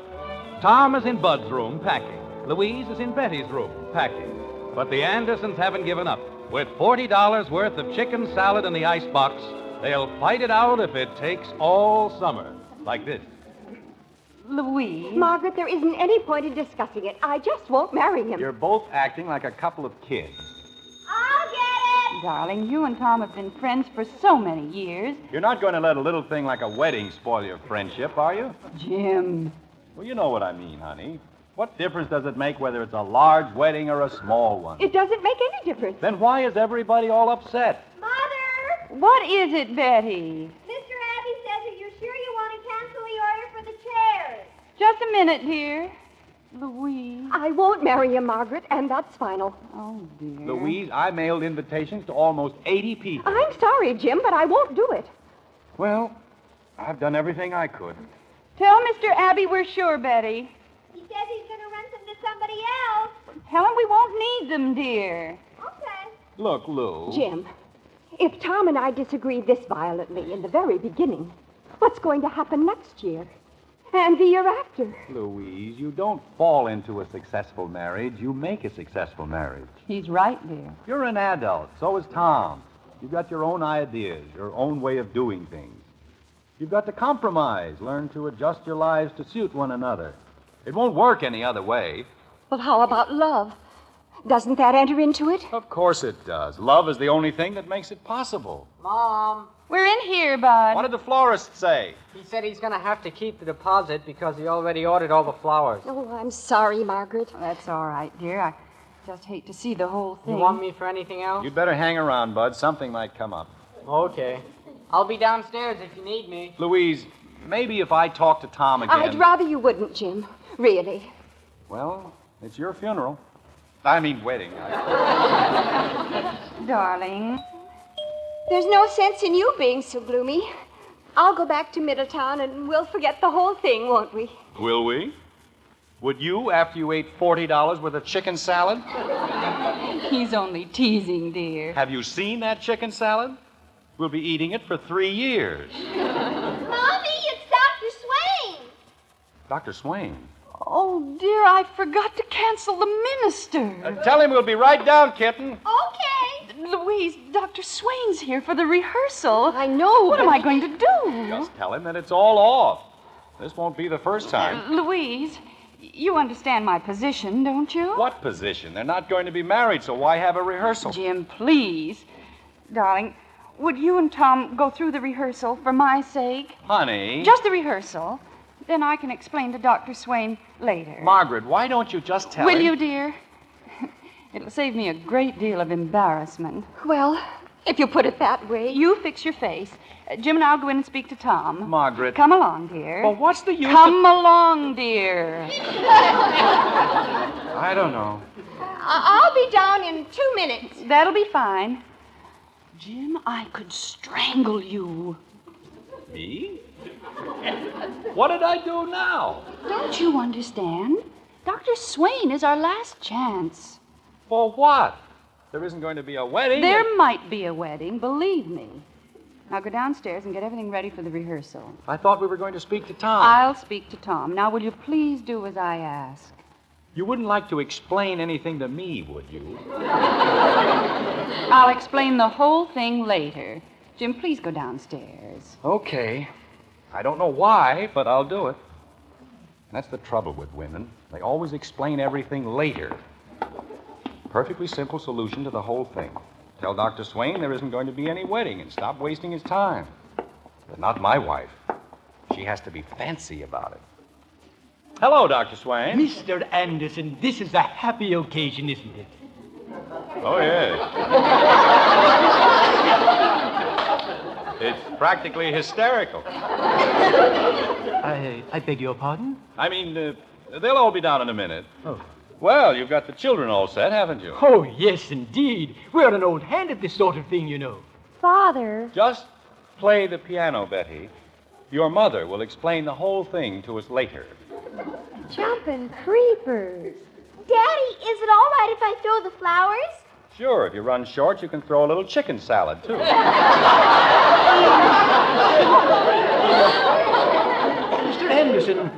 Tom is in Bud's room packing. Louise is in Betty's room packing. But the Andersons haven't given up. With $40 worth of chicken salad in the icebox, they'll fight it out if it takes all summer. Like this. Louise. Margaret, there isn't any point in discussing it. I just won't marry him. You're both acting like a couple of kids. I'll get it! Darling, you and Tom have been friends for so many years. You're not going to let a little thing like a wedding spoil your friendship, are you? Jim. Well, you know what I mean, honey. What difference does it make whether it's a large wedding or a small one? It doesn't make any difference. Then why is everybody all upset? Mother! What is it, Betty? Mr. Abbey says, are you sure you want to cancel the order for the chairs? Just a minute, dear. Louise. I won't marry him, Margaret, and that's final. Oh, dear. Louise, I mailed invitations to almost 80 people. I'm sorry, Jim, but I won't do it. Well, I've done everything I could. Tell Mr. Abbey we're sure, Betty. He says he's going to rent them to somebody else. Tell him we won't need them, dear. Okay. Look, Lou. Jim, if Tom and I disagree this violently in the very beginning, what's going to happen next year? And the year after? Louise, you don't fall into a successful marriage. You make a successful marriage. He's right, dear. You're an adult. So is Tom. You've got your own ideas, your own way of doing things. You've got to compromise, learn to adjust your lives to suit one another. It won't work any other way. Well, how about love? Doesn't that enter into it? Of course it does. Love is the only thing that makes it possible. Mom, We're in here, Bud. What did the florist say? he said he's going to have to keep the deposit because he already ordered all the flowers. Oh, I'm sorry, Margaret. That's all right, dear. I just hate to see the whole thing. You want me for anything else? You'd better hang around, Bud. Something might come up. Okay. I'll be downstairs if you need me. Louise, maybe if I talk to Tom again... I'd rather you wouldn't, Jim. Really. Well, it's your funeral. I mean, wedding. Darling. There's no sense in you being so gloomy. I'll go back to Middletown and we'll forget the whole thing, won't we? Will we? Would you after you ate $40 worth of chicken salad? He's only teasing, dear. Have you seen that chicken salad? We'll be eating it for 3 years. Mommy, it's Dr. Swain. Dr. Swain. Oh, dear, I forgot to cancel the minister. Tell him we'll be right down, kitten. Okay. Louise, Dr. Swain's here for the rehearsal. I know. What am I going to do? Just tell him that it's all off. This won't be the first time. Louise, you understand my position, don't you? What position? They're not going to be married, so why have a rehearsal? Jim, please. Darling, would you and Tom go through the rehearsal for my sake? Honey. Just the rehearsal. Then I can explain to Dr. Swain later. Margaret, why don't you just tell Will him? you, dear? It'll save me a great deal of embarrassment. Well, if you put it that way. You fix your face. Jim and I'll go in and speak to Tom. Margaret. Come along, dear. Well, what's the use Come along, dear. I don't know. I'll be down in 2 minutes. That'll be fine. Jim, I could strangle you. Me? What did I do now? Don't you understand? Dr. Swain is our last chance. For what? There isn't going to be a wedding. There might be a wedding, believe me. Now go downstairs and get everything ready for the rehearsal. I thought we were going to speak to Tom. I'll speak to Tom. Now, will you please do as I ask? You wouldn't like to explain anything to me, would you? I'll explain the whole thing later. Jim, please go downstairs. Okay. I don't know why, but I'll do it. That's the trouble with women. They always explain everything later. Perfectly simple solution to the whole thing. Tell Dr. Swain there isn't going to be any wedding and stop wasting his time. But not my wife. She has to be fancy about it. Hello, Dr. Swain. Mr. Anderson, this is a happy occasion, isn't it? Oh, yes. It's practically hysterical. I beg your pardon? I mean, they'll all be down in a minute. Oh. Well, you've got the children all set, haven't you? Oh, yes, indeed. We're an old hand at this sort of thing, you know. Father. Just play the piano, Betty. Your mother will explain the whole thing to us later. Jumping creepers. Daddy, is it all right if I throw the flowers? Sure, if you run short, you can throw a little chicken salad, too. Mr. Anderson,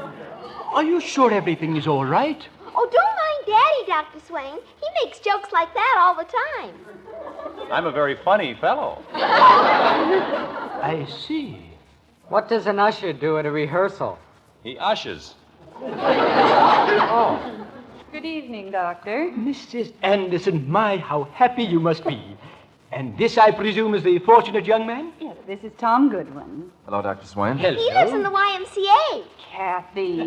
are you sure everything is all right? Oh, don't mind Daddy, Dr. Swain. He makes jokes like that all the time. I'm a very funny fellow. I see. What does an usher do at a rehearsal? He ushers. Oh. Good evening, Doctor. Mrs. Anderson, my, how happy you must be. And this, I presume, is the fortunate young man? Yes, this is Tom Goodwin. Hello, Dr. Swain. Hello. He lives in the YMCA. Kathy.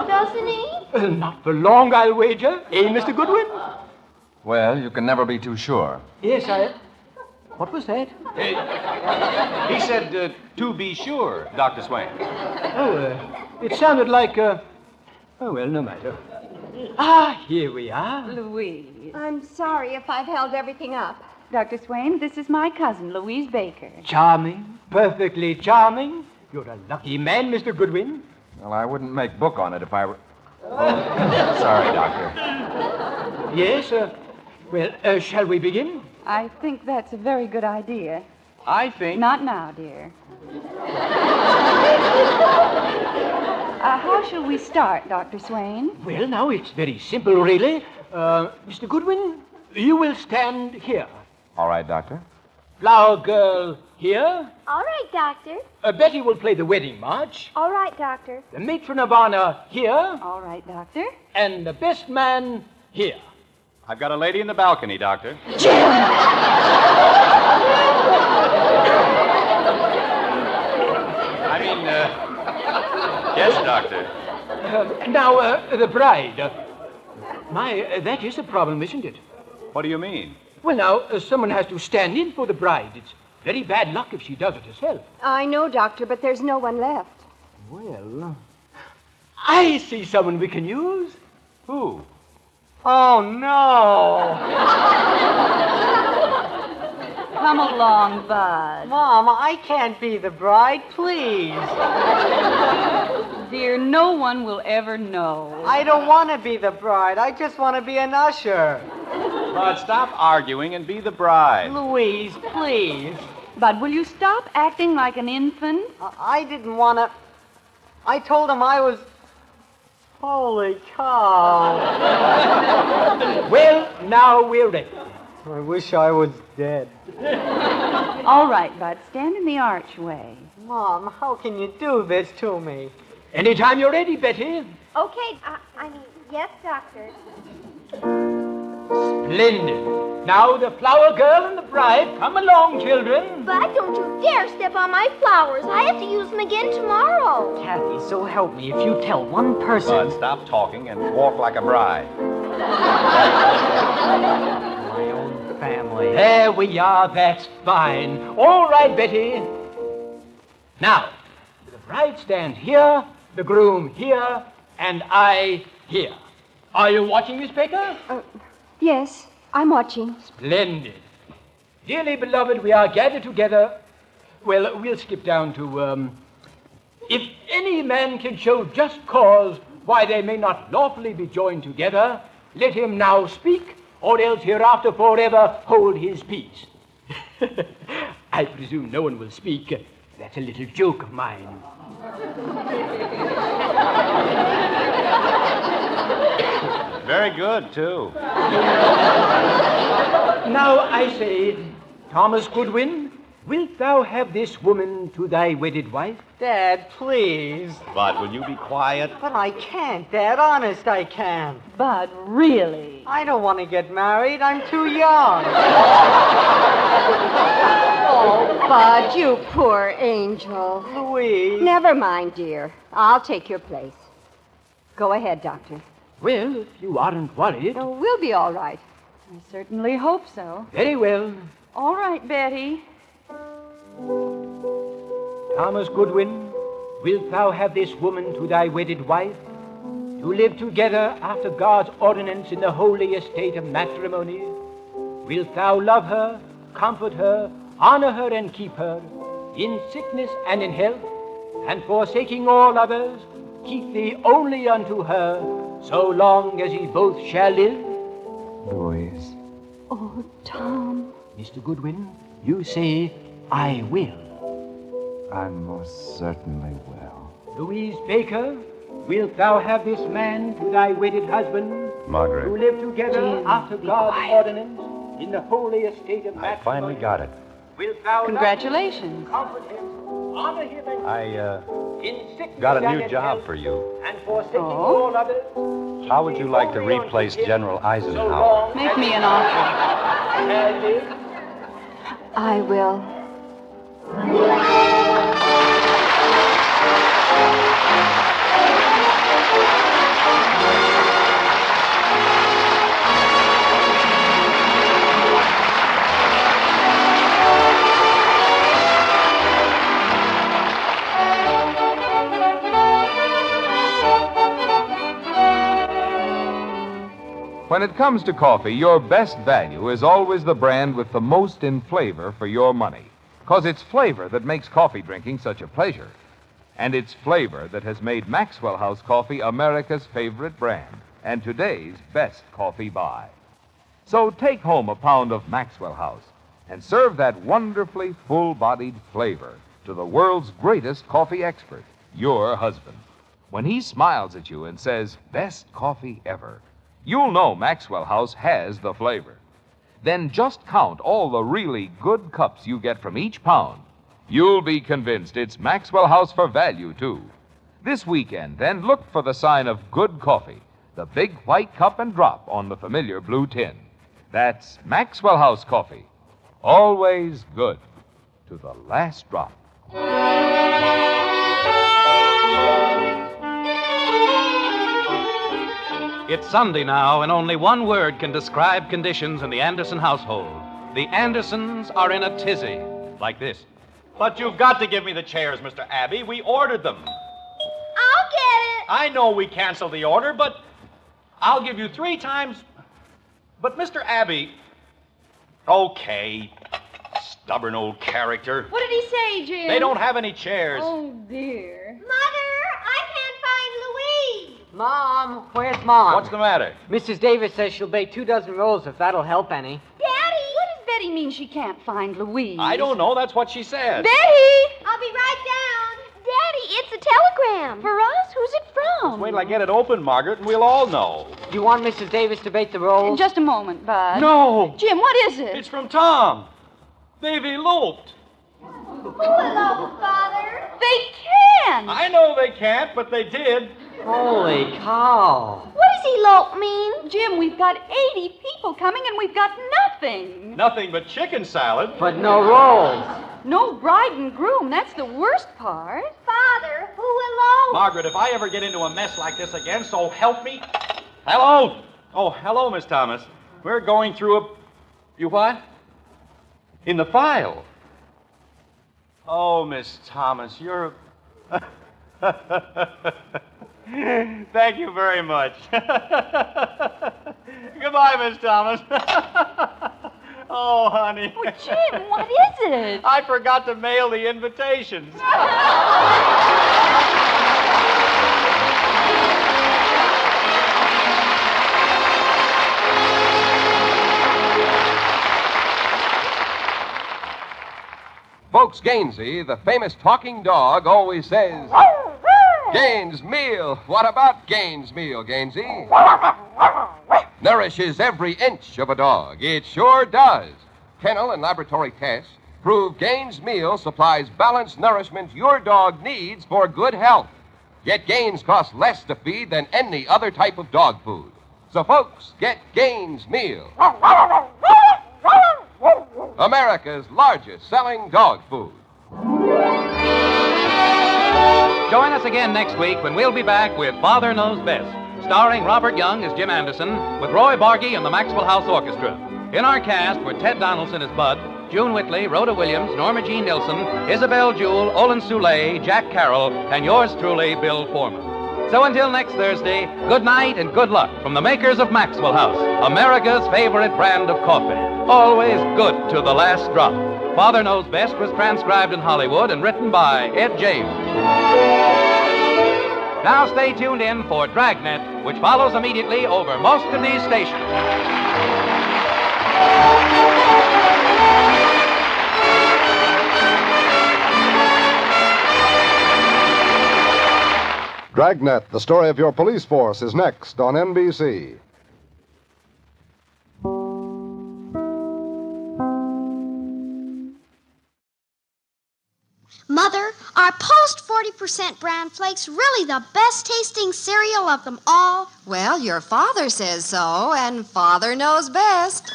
Doesn't he? Not for long, I'll wager. Eh, Mr. Goodwin? Well, you can never be too sure. Yes, What was that? He said, to be sure, Dr. Swain. Oh, it sounded like, oh, well, no matter. Ah, here we are. Louise. I'm sorry if I've held everything up. Dr. Swain, this is my cousin, Louise Baker. Charming. Perfectly charming. You're a lucky man, Mr. Goodwin. Well, I wouldn't make book on it if I were... Oh, sorry, Doctor. Yes, well, shall we begin? I think that's a very good idea. I think... Not now, dear. How shall we start, Dr. Swain? Well, now, it's very simple, really. Mr. Goodwin, you will stand here. All right, Doctor. Flower girl here. All right, Doctor. Betty will play the wedding march. All right, Doctor. The matron of honor here. All right, Doctor. And the best man here. I've got a lady in the balcony, Doctor. Jim! I mean, yes, Doctor. Now, the bride. That is a problem, isn't it? What do you mean? Well, now, someone has to stand in for the bride. It's very bad luck if she does it herself. I know, Doctor, but there's no one left. Well, I see someone we can use. Who? Oh, no. Come along, Bud. Mom, I can't be the bride, please. Dear, no one will ever know. I don't want to be the bride. I just want to be an usher. Bud, stop arguing and be the bride. Louise, please. Bud, will you stop acting like an infant? I didn't want to... I told him I was... Holy cow. Well, now we're ready. I wish I was dead. All right, Bud, stand in the archway. Mom, how can you do this to me? Anytime you're ready, Betty. Okay, yes, Doctor. Splendid. Now the flower girl and the bride. Come along, children. Bud, don't you dare step on my flowers. I have to use them again tomorrow. Kathy, so help me. If you tell one person... Bud, stop talking and walk like a bride. My own family. There we are. That's fine. All right, Betty. Now, the bride stands here, the groom here, and I here. Are you watching, Miss Baker? Yes, I'm watching. Splendid. Dearly beloved, we are gathered together. Well, we'll skip down to, if any man can show just cause why they may not lawfully be joined together, let him now speak, or else hereafter forever hold his peace. I presume no one will speak. That's a little joke of mine. Very good, too. Now I say, Thomas Goodwin, wilt thou have this woman to thy wedded wife? Dad, please. Bud, will you be quiet? But I can't, Dad. Honest, I can't. Bud, really? I don't want to get married. I'm too young. Oh, Bud, you poor angel. Louise. Never mind, dear. I'll take your place. Go ahead, Doctor. Well, if you aren't worried. Oh, we'll be all right. I certainly hope so. Very well. All right, Betty. Thomas Goodwin, wilt thou have this woman to thy wedded wife, to live together after God's ordinance in the holy estate of matrimony? Wilt thou love her, comfort her, honor her, and keep her, in sickness and in health, and forsaking all others, keep thee only unto her, so long as ye both shall live? Louise. Oh, Tom. Mr. Goodwin, you say, I will. I most certainly will. Louise Baker, wilt thou have this man to thy wedded husband, Margaret. to live together after God's ordinance in the holy estate of matrimony? I finally got it. Wilt thou Congratulations. love him, comfort him, honor him, and I in sickness got a and new in job health, for you. and forsaking all others? How would you like to replace General Eisenhower? long Make me an offer. shall live? I will. When it comes to coffee, your best value is always the brand with the most in flavor for your money. Because it's flavor that makes coffee drinking such a pleasure. And it's flavor that has made Maxwell House Coffee America's favorite brand and today's best coffee buy. So take home a pound of Maxwell House and serve that wonderfully full-bodied flavor to the world's greatest coffee expert, your husband. When he smiles at you and says, "Best coffee ever," you'll know Maxwell House has the flavor. Then just count all the really good cups you get from each pound. You'll be convinced it's Maxwell House for value, too. This weekend, then, look for the sign of good coffee, the big white cup and drop on the familiar blue tin. That's Maxwell House Coffee. Always good to the last drop. It's Sunday now, and only one word can describe conditions in the Anderson household. The Andersons are in a tizzy, like this. But you've got to give me the chairs, Mr. Abbey. We ordered them. I'll get it. I know we canceled the order, but I'll give you 3 times. But, Mr. Abbey... Okay. Stubborn old character. What did he say, Jim? They don't have any chairs. Oh, dear. Mother, I can't find Louise. Mom, where's Mom? What's the matter? Mrs. Davis says she'll bake 2 dozen rolls if that'll help any. Daddy! What does Betty mean she can't find Louise? I don't know. That's what she said. Betty! I'll be right down. Daddy, it's a telegram. For us? Who's it from? Wait till I get it open, Margaret, and we'll all know. Do you want Mrs. Davis to bake the rolls? Just a moment, Bud. No! Jim, what is it? It's from Tom. They've eloped. Who eloped, Father? They can't! I know they can't, but they did. Holy cow. What does elope mean? Jim, we've got 80 people coming and we've got nothing. Nothing but chicken salad. But no rolls. No bride and groom. That's the worst part. Father, who eloped? Margaret, if I ever get into a mess like this again, so help me. Hello. Oh, hello, Miss Thomas. We're going through a... You what? In the file. Oh, Miss Thomas, you're... Thank you very much. Goodbye, Miss Thomas. Oh, honey. Oh, Jim, what is it? I forgot to mail the invitations. Folks, Gainsey, the famous talking dog, always says, Gaines Meal. What about Gaines Meal, Gainsey? Nourishes every inch of a dog. It sure does. Kennel and laboratory tests prove Gaines Meal supplies balanced nourishment your dog needs for good health. Yet Gaines costs less to feed than any other type of dog food. So, folks, get Gaines Meal. America's largest selling dog food. Join us again next week when we'll be back with Father Knows Best, starring Robert Young as Jim Anderson, with Roy Bargy and the Maxwell House Orchestra. In our cast were Ted Donaldson as Bud, June Whitley, Rhoda Williams, Norma Jean Nilsson, Isabel Jewell, Olin Soule, Jack Carroll, and yours truly, Bill Foreman. So until next Thursday, good night and good luck from the makers of Maxwell House, America's favorite brand of coffee. Always good to the last drop. Father Knows Best was transcribed in Hollywood and written by Ed James. Now stay tuned in for Dragnet, which follows immediately over most of these stations. Dragnet, the story of your police force, is next on NBC. Mother, are Post 40% bran flakes really the best tasting cereal of them all? Well, your father says so, and Father knows best.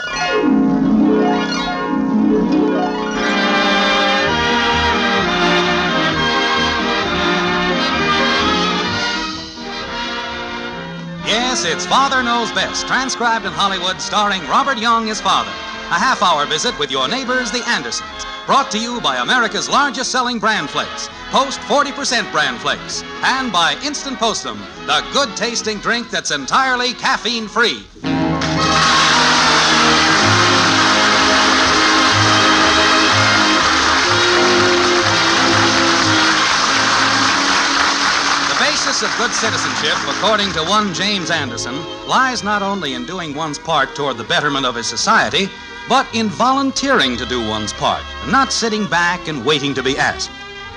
Yes, it's Father Knows Best, transcribed in Hollywood, starring Robert Young as Father. A half-hour visit with your neighbors, the Andersons. Brought to you by America's largest selling bran flakes, Post 40% bran flakes. And by Instant Postum, the good-tasting drink that's entirely caffeine-free. The basis of good citizenship, according to one James Anderson, lies not only in doing one's part toward the betterment of his society, but in volunteering to do one's part, not sitting back and waiting to be asked.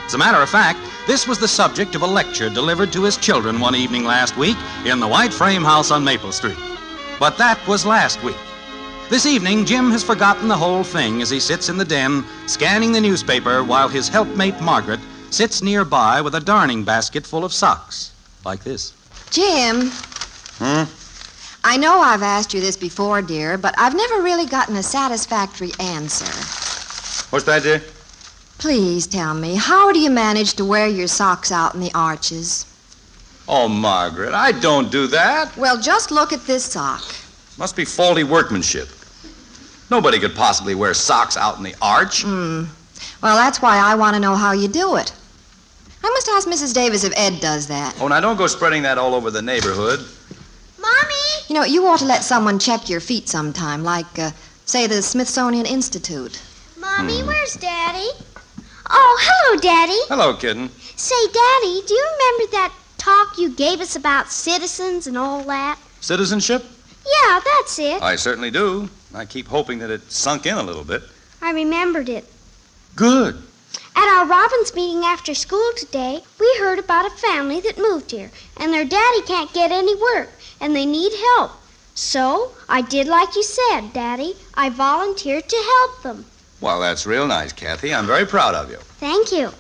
As a matter of fact, this was the subject of a lecture delivered to his children one evening last week in the White Frame House on Maple Street. But that was last week. This evening, Jim has forgotten the whole thing as he sits in the den, scanning the newspaper while his helpmate Margaret sits nearby with a darning basket full of socks, like this. Jim. I know I've asked you this before, dear, but I've never really gotten a satisfactory answer. What's that, dear? Please tell me, how do you manage to wear your socks out in the arches? Oh, Margaret, I don't do that. Well, just look at this sock. Must be faulty workmanship. Nobody could possibly wear socks out in the arch. Well, that's why I want to know how you do it. I must ask Mrs. Davis if Ed does that. Oh, now don't go spreading that all over the neighborhood. Mommy! You know, you ought to let someone check your feet sometime, like, say, the Smithsonian Institute. Mommy, where's Daddy? Oh, hello, Daddy. Hello, kitten. Say, Daddy, do you remember that talk you gave us about citizens and all that? Citizenship? Yeah, that's it. I certainly do. I keep hoping that it sunk in a little bit. I remembered it. Good. At our Robins meeting after school today, we heard about a family that moved here, and their daddy can't get any work, and they need help. So, I did like you said, Daddy. I volunteered to help them. Well, that's real nice, Kathy. I'm very proud of you. Thank you.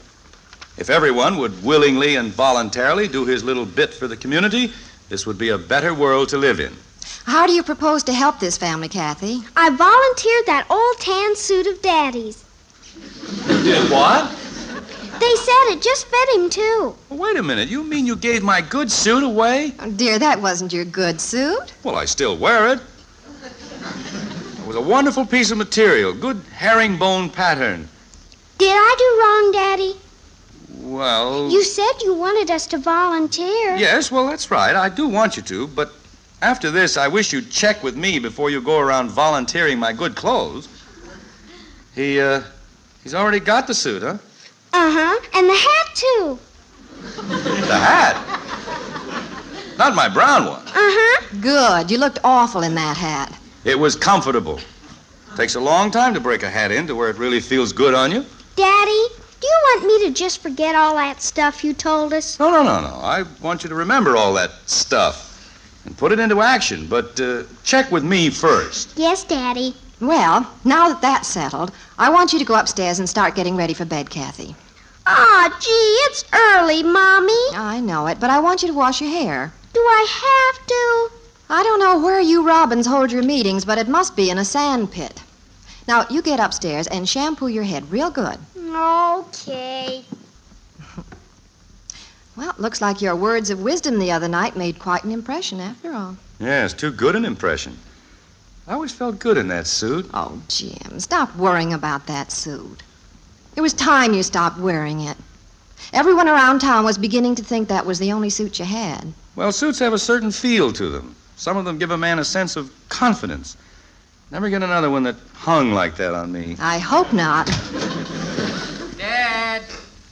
If everyone would willingly and voluntarily do his little bit for the community, this would be a better world to live in. How do you propose to help this family, Kathy? I volunteered that old tan suit of Daddy's. You did what? They said it just fit him, too. Wait a minute. You mean you gave my good suit away? Oh, dear, that wasn't your good suit. Well, I still wear it. It was a wonderful piece of material. Good herringbone pattern. Did I do wrong, Daddy? Well... You said you wanted us to volunteer. Yes, well, that's right. I do want you to, but after this, I wish you'd check with me before you go around volunteering my good clothes. He's already got the suit, huh? Uh-huh, and the hat, too. The hat? Not my brown one. Uh-huh. Good. You looked awful in that hat. It was comfortable. Takes a long time to break a hat in to where it really feels good on you. Daddy, do you want me to just forget all that stuff you told us? No. I want you to remember all that stuff and put it into action, but check with me first. Yes, Daddy. Well, now that that's settled, I want you to go upstairs and start getting ready for bed, Kathy. Aw, gee, it's early, Mommy. I know it, but I want you to wash your hair. Do I have to? I don't know where you Robins hold your meetings, but it must be in a sand pit. Now, you get upstairs and shampoo your head real good. Okay. Well, it looks like your words of wisdom the other night made quite an impression after all. Yeah, it's too good an impression. I always felt good in that suit. Oh, Jim, stop worrying about that suit. It was time you stopped wearing it. Everyone around town was beginning to think that was the only suit you had. Well, suits have a certain feel to them. Some of them give a man a sense of confidence. Never get another one that hung like that on me. I hope not. Dad!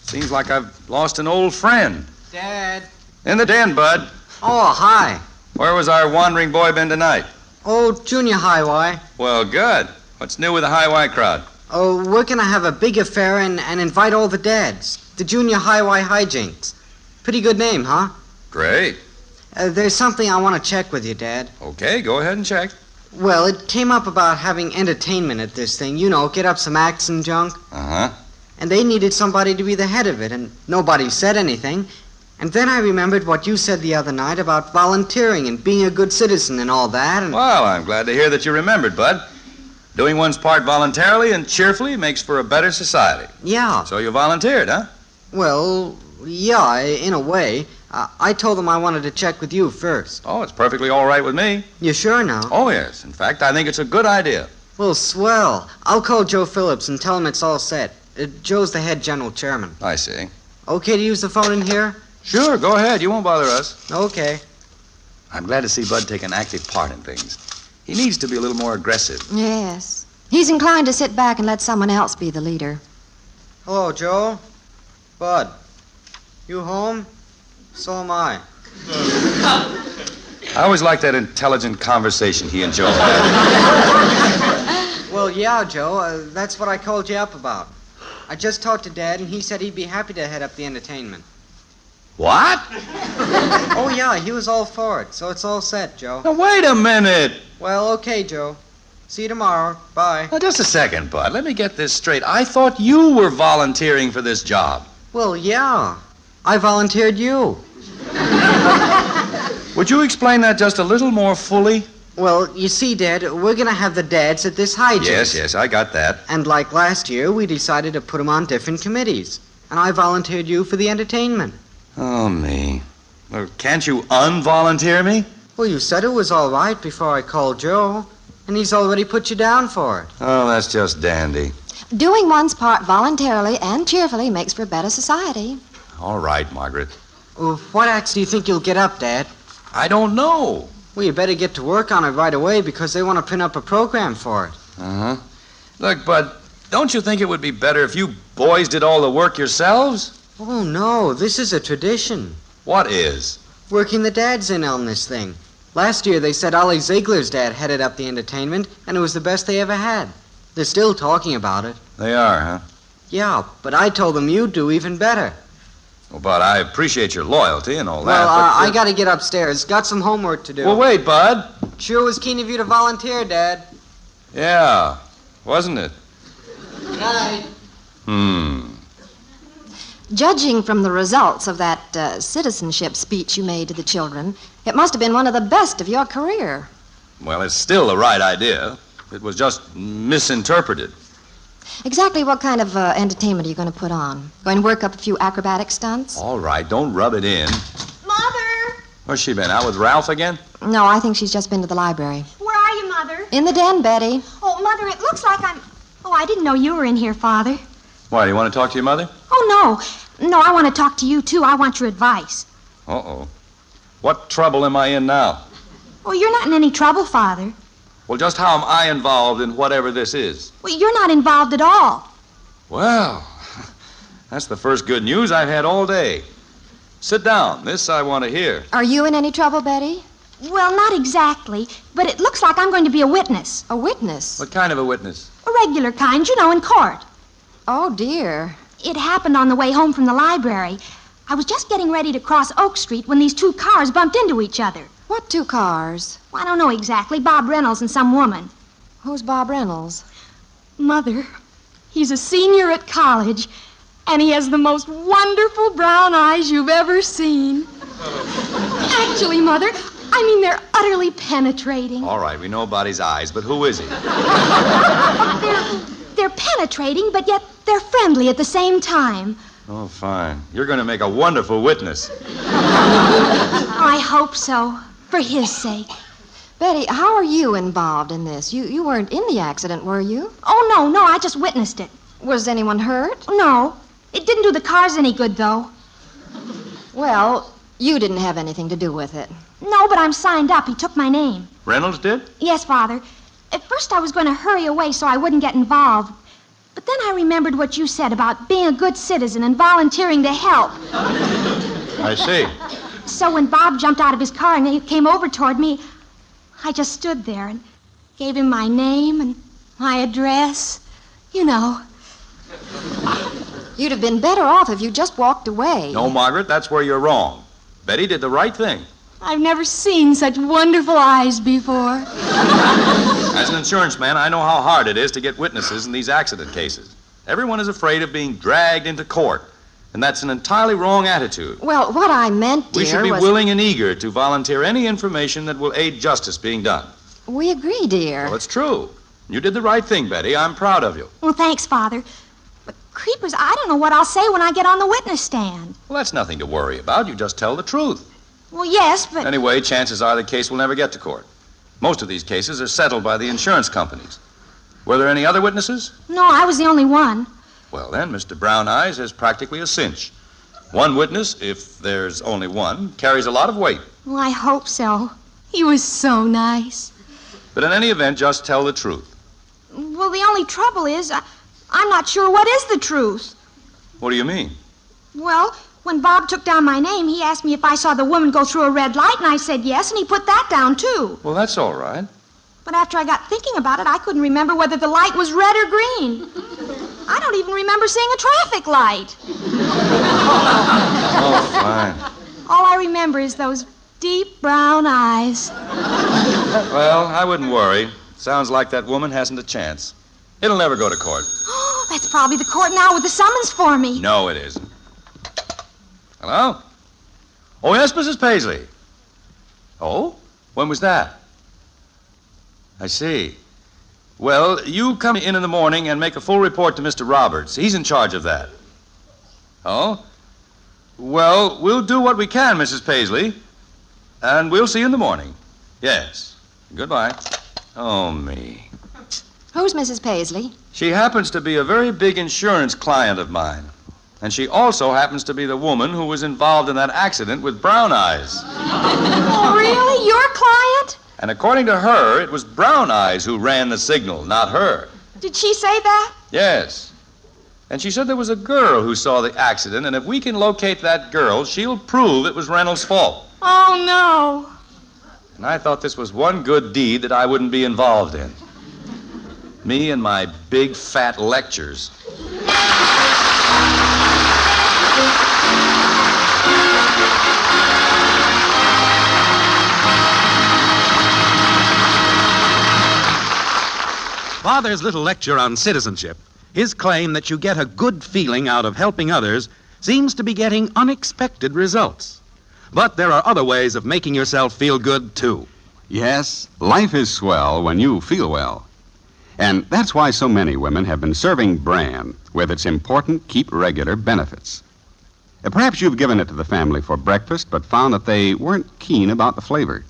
Seems like I've lost an old friend. Dad! In the den, bud. Oh, hi. Where was our wandering boy been tonight? Oh, junior high Y. Well, good. What's new with the high Y crowd? Oh, we're gonna have a big affair and invite all the dads. The junior high Y hijinks. Pretty good name, huh? Great. There's something I want to check with you, Dad. Okay, go ahead and check. Well, it came up about having entertainment at this thing. You know, get up some acts and junk. Uh-huh. And they needed somebody to be the head of it, and nobody said anything. And then I remembered what you said the other night about volunteering and being a good citizen and all that, and... Well, I'm glad to hear that you remembered, Bud. Doing one's part voluntarily and cheerfully makes for a better society. Yeah. So you volunteered, huh? Well, yeah, in a way. I told them I wanted to check with you first. Oh, it's perfectly all right with me. You sure now? Oh, yes. In fact, I think it's a good idea. Well, swell. I'll call Joe Phillips and tell him it's all set. Joe's the head general chairman. I see. Okay to use the phone in here? Sure, go ahead. You won't bother us. Okay. I'm glad to see Bud take an active part in things. He needs to be a little more aggressive. Yes. He's inclined to sit back and let someone else be the leader. Hello, Joe. Bud. You home? So am I. I always liked that intelligent conversation he and Joe had. Well, yeah, Joe. That's what I called you up about. I just talked to Dad, and he said he'd be happy to head up the entertainment. What? Oh, yeah, he was all for it, so it's all set, Joe. Now, wait a minute. Well, okay, Joe. See you tomorrow. Bye. Now, just a second, Bud. Let me get this straight. I thought you were volunteering for this job. Well, yeah. I volunteered you. Would you explain that just a little more fully? Well, you see, Dad, we're going to have the dads at this hijinks. Yes, I got that. And like last year, we decided to put them on different committees. And I volunteered you for the entertainment. Oh, me. Well, can't you unvolunteer me? Well, you said it was all right before I called Joe. And he's already put you down for it. Oh, that's just dandy. Doing one's part voluntarily and cheerfully makes for a better society. All right, Margaret. Well, what acts do you think you'll get up, Dad? I don't know. Well, you better get to work on it right away because they want to print up a program for it. Uh-huh. Look, Bud, don't you think it would be better if you boys did all the work yourselves? Oh, no, this is a tradition. What is? Working the dads in on this thing. Last year they said Ollie Ziegler's dad headed up the entertainment, and it was the best they ever had. They're still talking about it. They are, huh? Yeah, but I told them you'd do even better. Well, Bud, I appreciate your loyalty and all Well, that, but... I gotta get upstairs. Got some homework to do. Well, wait, Bud. Sure was keen of you to volunteer, Dad. Yeah, wasn't it? Good night. Judging from the results of that citizenship speech you made to the children, it must have been one of the best of your career. Well, it's still the right idea. It was just misinterpreted. Exactly what kind of entertainment are you going to put on? Going to work up a few acrobatic stunts? All right, don't rub it in. Mother! Where's she been, out with Ralph again? No, I think she's just been to the library. Where are you, Mother? In the den, Betty. Oh, Mother, it looks like I'm... Oh, I didn't know you were in here, Father. Why, do you want to talk to your mother? Oh, no. No, I want to talk to you, too. I want your advice. Uh-oh. What trouble am I in now? Well, you're not in any trouble, Father. Well, just how am I involved in whatever this is? Well, you're not involved at all. Well, that's the first good news I've had all day. Sit down. This I want to hear. Are you in any trouble, Betty? Well, not exactly, but it looks like I'm going to be a witness. A witness? What kind of a witness? A regular kind, you know, in court. Oh, dear. It happened on the way home from the library. I was just getting ready to cross Oak Street when these two cars bumped into each other. What two cars? Well, I don't know exactly. Bob Reynolds and some woman. Who's Bob Reynolds? Mother, he's a senior at college, and he has the most wonderful brown eyes you've ever seen. Actually, Mother, I mean, they're utterly penetrating. All right, we know about his eyes, but who is he? They're penetrating, but yet they're friendly at the same time. Oh, fine. You're going to make a wonderful witness. I hope so, for his sake. Betty, how are you involved in this? You weren't in the accident, were you? Oh, no, I just witnessed it. Was anyone hurt? No. It didn't do the cars any good, though. Well, you didn't have anything to do with it. No, but I'm signed up. He took my name. Reynolds did? Yes, Father. At first I was going to hurry away so I wouldn't get involved. But then I remembered what you said about being a good citizen and volunteering to help. I see. So when Bob jumped out of his car and he came over toward me, I just stood there and gave him my name and my address. You know. You'd have been better off if you just walked away. No, Margaret, that's where you're wrong. Betty did the right thing. I've never seen such wonderful eyes before. As an insurance man, I know how hard it is to get witnesses in these accident cases. Everyone is afraid of being dragged into court, and that's an entirely wrong attitude. Well, what I meant, dear, we should be willing and eager to volunteer any information that will aid justice being done. We agree, dear. Well, it's true. You did the right thing, Betty. I'm proud of you. Well, thanks, Father. But, creepers, I don't know what I'll say when I get on the witness stand. Well, that's nothing to worry about. You just tell the truth. Well, yes, but... Anyway, chances are the case will never get to court. Most of these cases are settled by the insurance companies. Were there any other witnesses? No, I was the only one. Well, then, Mr. Brown Eyes has practically a cinch. One witness, if there's only one, carries a lot of weight. Well, I hope so. He was so nice. But in any event, just tell the truth. Well, the only trouble is, I'm not sure what is the truth. What do you mean? Well, when Bob took down my name, he asked me if I saw the woman go through a red light, and I said yes, and he put that down, too. Well, that's all right. But after I got thinking about it, I couldn't remember whether the light was red or green. I don't even remember seeing a traffic light. Oh, fine. All I remember is those deep brown eyes. Well, I wouldn't worry. Sounds like that woman hasn't a chance. It'll never go to court. Oh, that's probably the court now with the summons for me. No, it isn't. Hello? Oh, yes, Mrs. Paisley. Oh? When was that? I see. Well, you come in the morning and make a full report to Mr. Roberts. He's in charge of that. Oh? Well, we'll do what we can, Mrs. Paisley. And we'll see you in the morning. Yes. Goodbye. Oh, me. Who's Mrs. Paisley? She happens to be a very big insurance client of mine. And she also happens to be the woman who was involved in that accident with Brown Eyes. Oh, really? Your client? And according to her, it was Brown Eyes who ran the signal, not her. Did she say that? Yes. And she said there was a girl who saw the accident, and if we can locate that girl, she'll prove it was Reynolds' fault. Oh, no. And I thought this was one good deed that I wouldn't be involved in. Me and my big, fat lectures. Father's little lecture on citizenship, his claim that you get a good feeling out of helping others, seems to be getting unexpected results. But there are other ways of making yourself feel good, too. Yes, life is swell when you feel well. And that's why so many women have been serving bran with its important keep regular benefits. Perhaps you've given it to the family for breakfast, but found that they weren't keen about the flavor.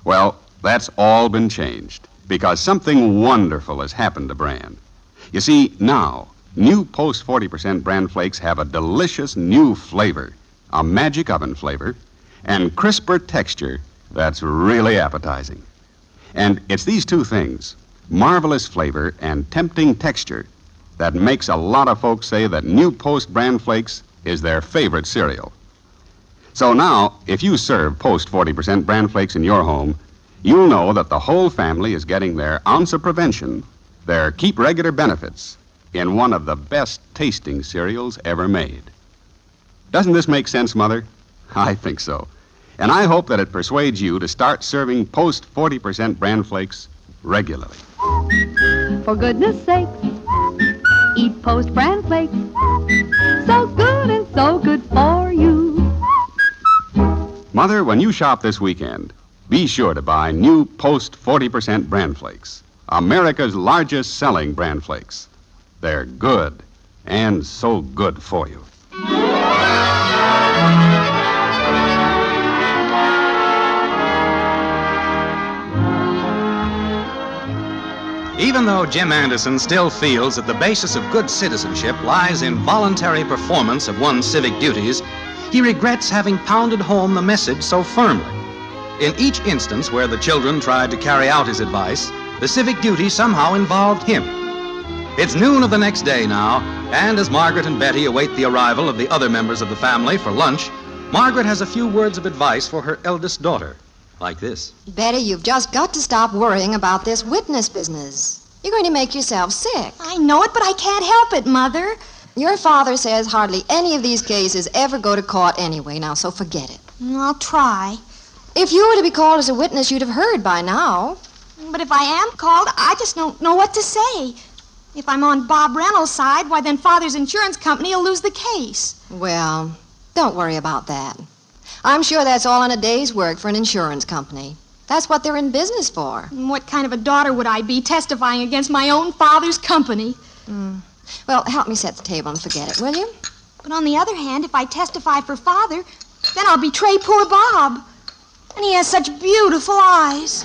Well, that's all been changed, because something wonderful has happened to bran. You see, now New Post 40% bran flakes have a delicious new flavor, a magic oven flavor, and crisper texture that's really appetizing. And it's these two things, marvelous flavor and tempting texture, that makes a lot of folks say that New Post bran flakes is their favorite cereal. So now, if you serve Post 40% bran flakes in your home, you'll know that the whole family is getting their ounce of prevention, their keep regular benefits, in one of the best tasting cereals ever made. Doesn't this make sense, Mother? I think so. And I hope that it persuades you to start serving Post 40% bran flakes regularly. For goodness sake, eat Post bran flakes. So good and so good for you. Mother, when you shop this weekend, be sure to buy new Post 40% bran flakes, America's largest selling bran flakes. They're good, and so good for you. Even though Jim Anderson still feels that the basis of good citizenship lies in voluntary performance of one's civic duties, he regrets having pounded home the message so firmly. In each instance where the children tried to carry out his advice, the civic duty somehow involved him. It's noon of the next day now, and as Margaret and Betty await the arrival of the other members of the family for lunch, Margaret has a few words of advice for her eldest daughter, like this. Betty, you've just got to stop worrying about this witness business. You're going to make yourself sick. I know it, but I can't help it, Mother. Your father says hardly any of these cases ever go to court anyway now, so forget it. I'll try. If you were to be called as a witness, you'd have heard by now. But if I am called, I just don't know what to say. If I'm on Bob Reynolds' side, why then Father's insurance company will lose the case. Well, don't worry about that. I'm sure that's all in a day's work for an insurance company. That's what they're in business for. What kind of a daughter would I be testifying against my own father's company? Well, help me set the table and forget it, will you? But on the other hand, if I testify for Father, then I'll betray poor Bob. And he has such beautiful eyes.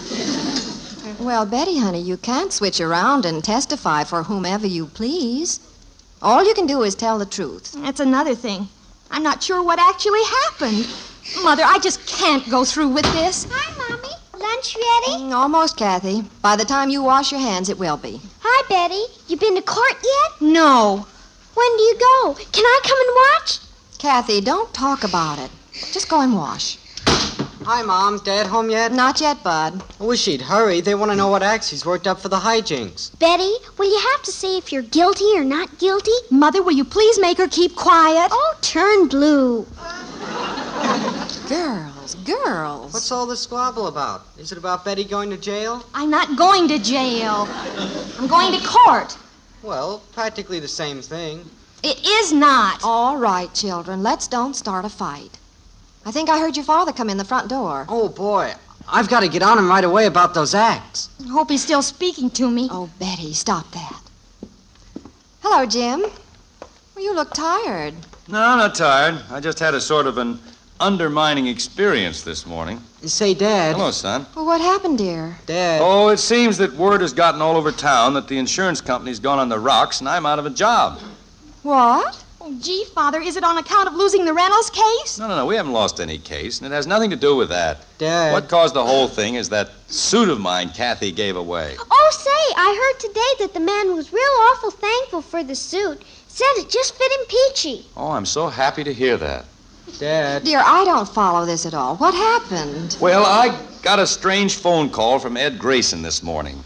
Well, Betty, honey, you can't switch around and testify for whomever you please. All you can do is tell the truth. That's another thing. I'm not sure what actually happened. Mother, I just can't go through with this. Hi, Mommy. Lunch ready? Almost, Kathy. By the time you wash your hands, it will be. Hi, Betty. You been to court yet? No. When do you go? Can I come and watch? Kathy, don't talk about it. Just go and wash. Hi, Mom. Dad home yet? Not yet, Bud. I wish he'd hurry. They want to know what acts he's worked up for the hijinks. Betty, will you have to say if you're guilty or not guilty? Mother, will you please make her keep quiet? Oh, turn blue. Girls. What's all this squabble about? Is it about Betty going to jail? I'm not going to jail. I'm going to court. Well, practically the same thing. It is not. All right, children, let's don't start a fight. I think I heard your father come in the front door. Oh, boy. I've got to get on him right away about those acts. I hope he's still speaking to me. Oh, Betty, stop that. Hello, Jim. Well, you look tired. No, I'm not tired. I just had a sort of an undermining experience this morning. Say, Dad. Hello, son. Well, what happened, dear? Dad. Oh, it seems that word has gotten all over town that the insurance company's gone on the rocks and I'm out of a job. What? Oh, gee, Father, is it on account of losing the Reynolds case? No, we haven't lost any case, and it has nothing to do with that. Dad. What caused the whole thing is that suit of mine Kathy gave away. Oh, say, I heard today that the man was real awful thankful for the suit. Said it just fit him peachy. Oh, I'm so happy to hear that. Dad. Dear, I don't follow this at all. What happened? Well, I got a strange phone call from Ed Grayson this morning,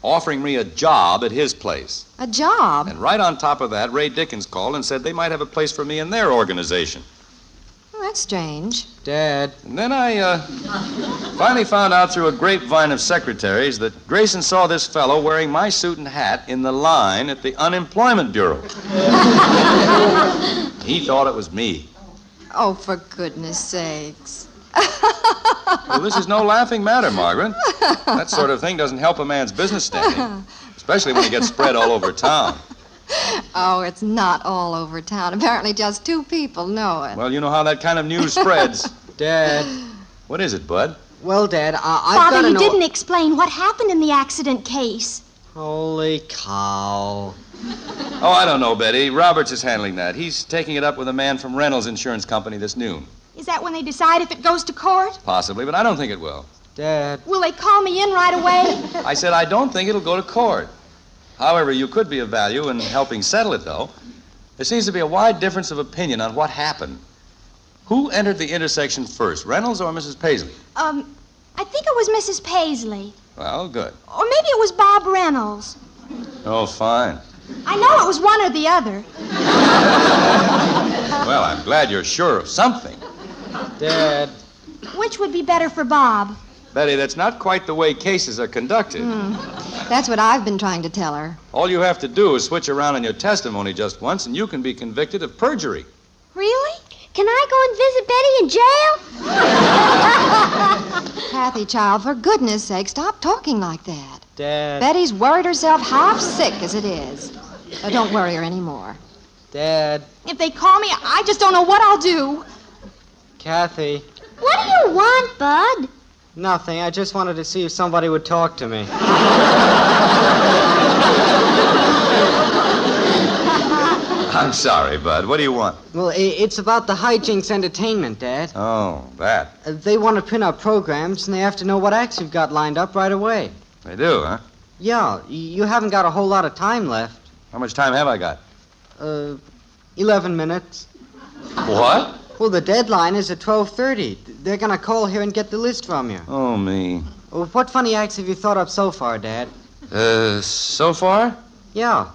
offering me a job at his place. A job? And right on top of that, Ray Dickens called and said they might have a place for me in their organization. Well, that's strange. Dad. And then I finally found out through a grapevine of secretaries that Grayson saw this fellow wearing my suit and hat in the line at the Unemployment Bureau. He thought it was me. Oh, for goodness sakes. Well, this is no laughing matter, Margaret. That sort of thing doesn't help a man's business standing, especially when it gets spread all over town. Oh, it's not all over town. Apparently just 2 people know it. Well, you know how that kind of news spreads. Dad. What is it, Bud? Well, Dad, I've got Father, to know... you didn't explain what happened in the accident case. Holy cow. Oh, I don't know, Betty. Roberts is handling that. He's taking it up with a man from Reynolds Insurance Company this noon. Is that when they decide if it goes to court? Possibly, but I don't think it will. Dad. Will they call me in right away? I said I don't think it'll go to court. However, you could be of value in helping settle it, though. There seems to be a wide difference of opinion on what happened. Who entered the intersection first, Reynolds or Mrs. Paisley? I think it was Mrs. Paisley. Well, good. Or maybe it was Bob Reynolds. Oh, fine. I know it was one or the other. Well, I'm glad you're sure of something. Dad. Which would be better for Bob? Betty, that's not quite the way cases are conducted. That's what I've been trying to tell her. All you have to do is switch around on your testimony just once, and you can be convicted of perjury. Really? Can I go and visit Betty in jail? Kathy, child, for goodness sake, stop talking like that. Dad. Betty's worried herself half sick as it is. Don't worry her anymore. Dad. If they call me, I just don't know what I'll do. Kathy. What do you want, Bud? Nothing. I just wanted to see if somebody would talk to me. I'm sorry, Bud. What do you want? Well, it's about the hijinks entertainment, Dad. Oh, that. They want to print out programs, and they have to know what acts you've got lined up right away. They do, huh? Yeah, you haven't got a whole lot of time left. How much time have I got? 11 minutes. What? Well, the deadline is at 12:30. They're going to call here and get the list from you. Oh, me. Well, what funny acts have you thought up so far, Dad? So far? Yeah.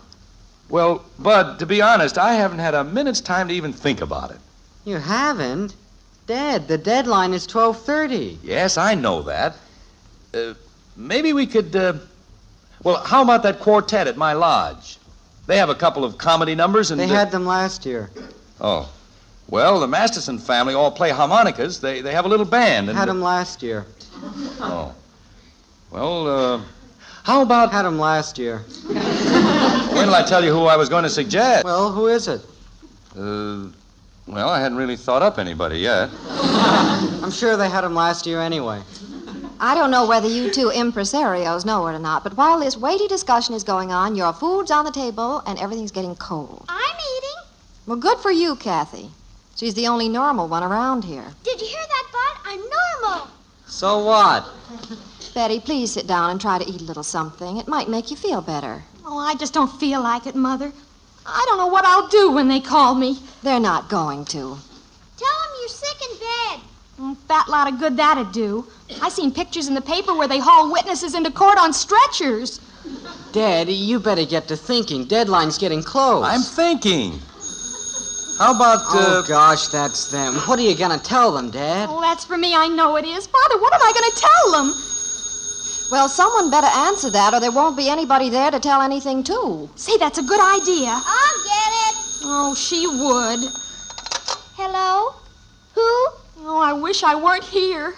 Well, Bud, to be honest, I haven't had a minute's time to even think about it. You haven't? Dad, the deadline is 12:30. Yes, I know that. Maybe we could, well, how about that quartet at my lodge? They have a couple of comedy numbers and... They had them last year. Oh. Well, the Masterson family all play harmonicas. They have a little band and... Had them last year. Oh. Well, how about... Had them last year. When did I tell you who I was going to suggest? Well, who is it? Well, I hadn't really thought up anybody yet. I'm sure they had them last year anyway. I don't know whether you two impresarios know it or not, but while this weighty discussion is going on, your food's on the table and everything's getting cold. I'm eating. Well, good for you, Kathy. She's the only normal one around here. Did you hear that, Bud? I'm normal. So what? Betty, please sit down and try to eat a little something. It might make you feel better. Oh, I just don't feel like it, Mother. I don't know what I'll do when they call me. They're not going to. Tell them you're sick in bed. Fat lot of good that'd do. I seen pictures in the paper where they haul witnesses into court on stretchers. Dad, you better get to thinking. Deadline's getting close. I'm thinking. How about, Oh, gosh, that's them. What are you going to tell them, Dad? Oh, that's for me. I know it is. Father, what am I going to tell them? Well, someone better answer that, or there won't be anybody there to tell anything to. Say, that's a good idea. I'll get it. Oh, she would. Hello? Who? Oh, I wish I weren't here.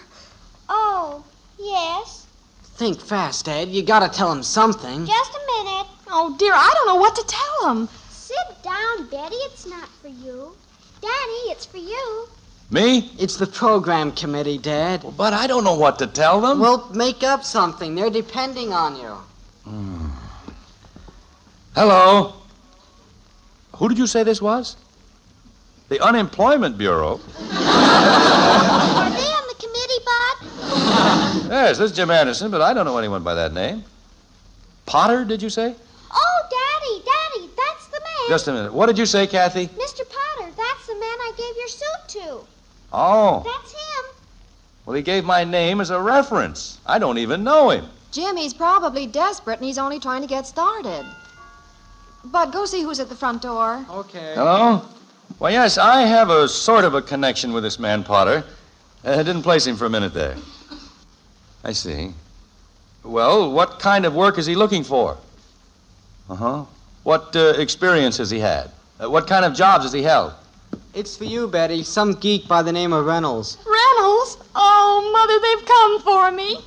Oh, yes. Think fast, Dad. You got to tell them something. Just a minute. Oh, dear, I don't know what to tell them. Sit down, Betty. It's not for you. Danny, it's for you. Me? It's the program committee, Dad. Well, but I don't know what to tell them. Well, make up something. They're depending on you. Hello. Who did you say this was? The Unemployment Bureau. Are they on the committee, Bud? Yes, this is Jim Anderson, but I don't know anyone by that name. Potter, did you say? Oh, Daddy, that's the man. Just a minute. What did you say, Kathy? Mr. Potter, that's the man I gave your suit to. Oh. That's him. Well, he gave my name as a reference. I don't even know him. Jim, he's probably desperate and he's only trying to get started. Bud, go see who's at the front door. Okay. Hello? Well, yes, I have a sort of a connection with this man, Potter. I didn't place him for a minute there. I see. Well, what kind of work is he looking for? Uh-huh. What experience has he had? What kind of jobs has he held? It's for you, Betty. Some geek by the name of Reynolds. Reynolds? Oh, Mother, they've come for me.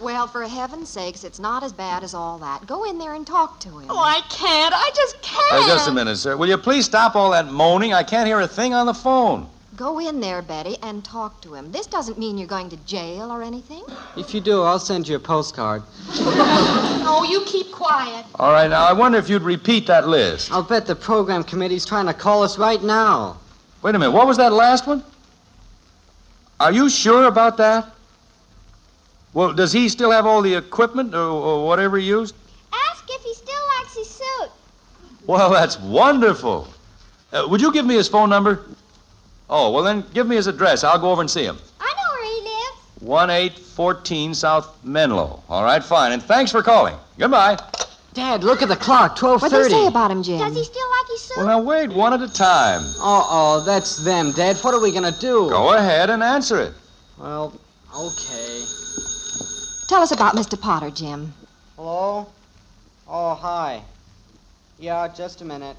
Well, for heaven's sakes, it's not as bad as all that. Go in there and talk to him. Oh, I can't. I just can't. Just a minute, sir. Will you please stop all that moaning? I can't hear a thing on the phone. go in there, Betty, and talk to him. This doesn't mean you're going to jail or anything. If you do, I'll send you a postcard. Oh, you keep quiet. All right, now, I wonder if you'd repeat that list. I'll bet the program committee's trying to call us right now. Wait a minute, what was that last one? Are you sure about that? Well, does he still have all the equipment or whatever he used? Ask if he still likes his suit. Well, that's wonderful. Would you give me his phone number? Oh, well, then give me his address. I'll go over and see him. I know where he lives. 1814 South Menlo. All right, fine. And thanks for calling. Goodbye. Dad, look at the clock, 12:30. What'd they say about him, Jim? Does he still like his suit? Well, now, wait, one at a time. Uh-oh, that's them, Dad. What are we going to do? Go ahead and answer it. Well, okay. Tell us about Mr. Potter, Jim. Hello? Oh, hi. Yeah, just a minute.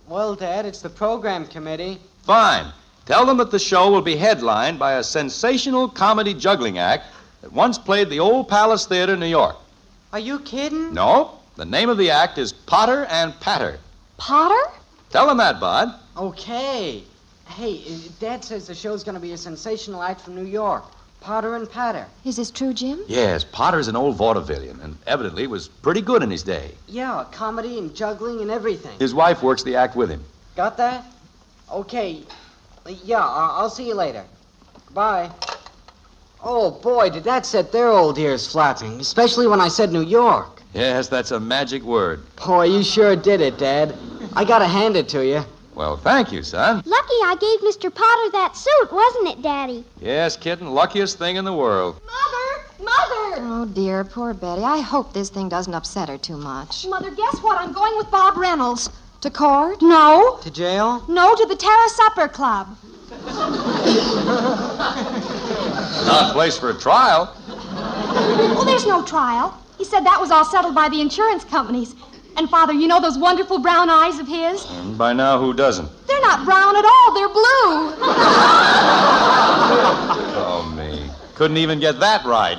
Well, Dad, it's the program committee. Fine. Tell them that the show will be headlined by a sensational comedy juggling act that once played the Old Palace Theater in New York. Are you kidding? No, the name of the act is Potter and Patter. Potter? Tell them that, Bud. Okay. Hey, Dad says the show's going to be a sensational act from New York. Potter and Patter. Is this true, Jim? Yes, Potter's an old vaudevillian and evidently was pretty good in his day. Yeah, comedy and juggling and everything. His wife works the act with him. Got that? Okay. Yeah, I'll see you later. Bye. Oh, boy, did that set their old ears flapping, especially when I said New York. Yes, that's a magic word. Boy, you sure did it, Dad. I gotta hand it to you. Well, thank you, son. Lucky I gave Mr. Potter that suit, wasn't it, Daddy? Yes, kitten, luckiest thing in the world. Mother! Oh, dear, poor Betty. I hope this thing doesn't upset her too much. Mother, guess what? I'm going with Bob Reynolds. To court? No. To jail? No, to the Terra Supper Club. Not a place for a trial. Oh, there's no trial. He said that was all settled by the insurance companies. And, Father, you know those wonderful brown eyes of his? And by now, who doesn't? They're not brown at all. They're blue. Oh, me. Couldn't even get that right.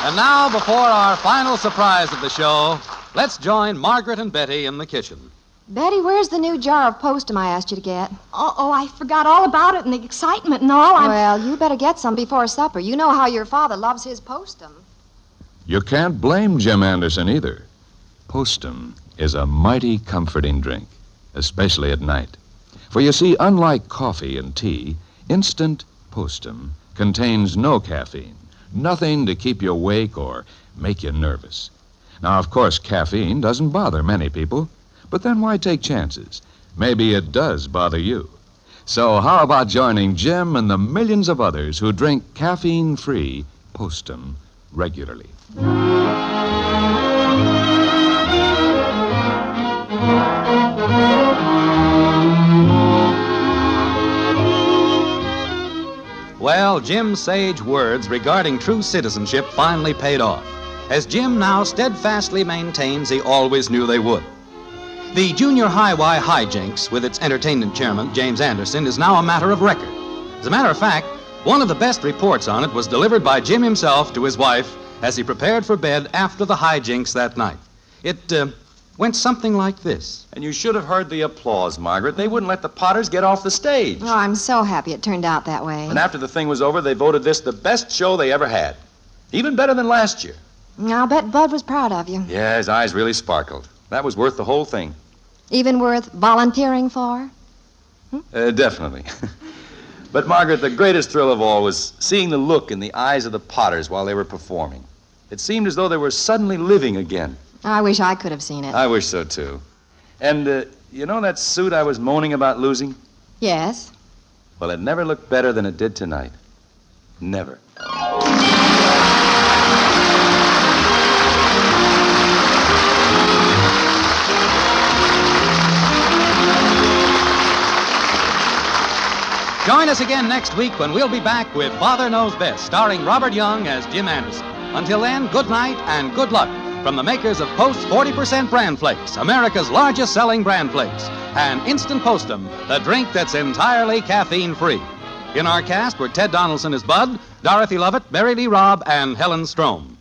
And now, before our final surprise of the show, let's join Margaret and Betty in the kitchen. Betty, where's the new jar of postum I asked you to get? Oh, I forgot all about it and the excitement and all. Well, you better get some before supper. You know how your father loves his postum. You can't blame Jim Anderson either. Postum is a mighty comforting drink, especially at night. For you see, unlike coffee and tea, instant postum contains no caffeine, nothing to keep you awake or make you nervous. Now, of course, caffeine doesn't bother many people, but then why take chances? Maybe it does bother you. So how about joining Jim and the millions of others who drink caffeine-free postum regularly? Well, Jim's sage words regarding true citizenship finally paid off, as Jim now steadfastly maintains he always knew they would. The junior high Y hijinks with its entertainment chairman, James Anderson, is now a matter of record. As a matter of fact, one of the best reports on it was delivered by Jim himself to his wife as he prepared for bed after the hijinks that night. It went something like this. And you should have heard the applause, Margaret. They wouldn't let the Potters get off the stage. Oh, I'm so happy it turned out that way. And after the thing was over, they voted this the best show they ever had. Even better than last year. I'll bet Bud was proud of you. Yeah, his eyes really sparkled. That was worth the whole thing. Even worth volunteering for? Definitely. But, Margaret, the greatest thrill of all was seeing the look in the eyes of the Potters while they were performing. It seemed as though they were suddenly living again. I wish I could have seen it. I wish so, too. And, you know that suit I was moaning about losing? Yes. Well, it never looked better than it did tonight. Never. Join us again next week when we'll be back with Father Knows Best, starring Robert Young as Jim Anderson. Until then, good night and good luck from the makers of Post 40% Bran Flakes, America's largest selling bran flakes, and Instant Postum, the drink that's entirely caffeine-free. In our cast were Ted Donaldson as Bud, Dorothy Lovett, Mary Lee Robb, and Helen Strome.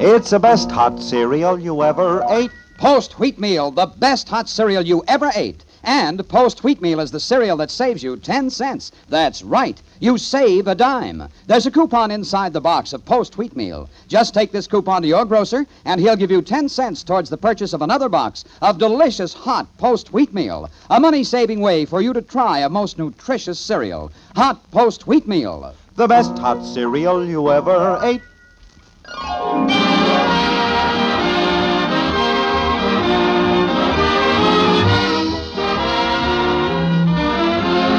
It's the best hot cereal you ever ate. Post Wheatmeal, the best hot cereal you ever ate. And Post Wheatmeal is the cereal that saves you 10 cents. That's right. You save a dime. There's a coupon inside the box of Post Wheatmeal. Just take this coupon to your grocer, and he'll give you 10 cents towards the purchase of another box of delicious hot Post Wheatmeal. A money-saving way for you to try a most nutritious cereal. Hot Post Wheatmeal. The best hot cereal you ever ate.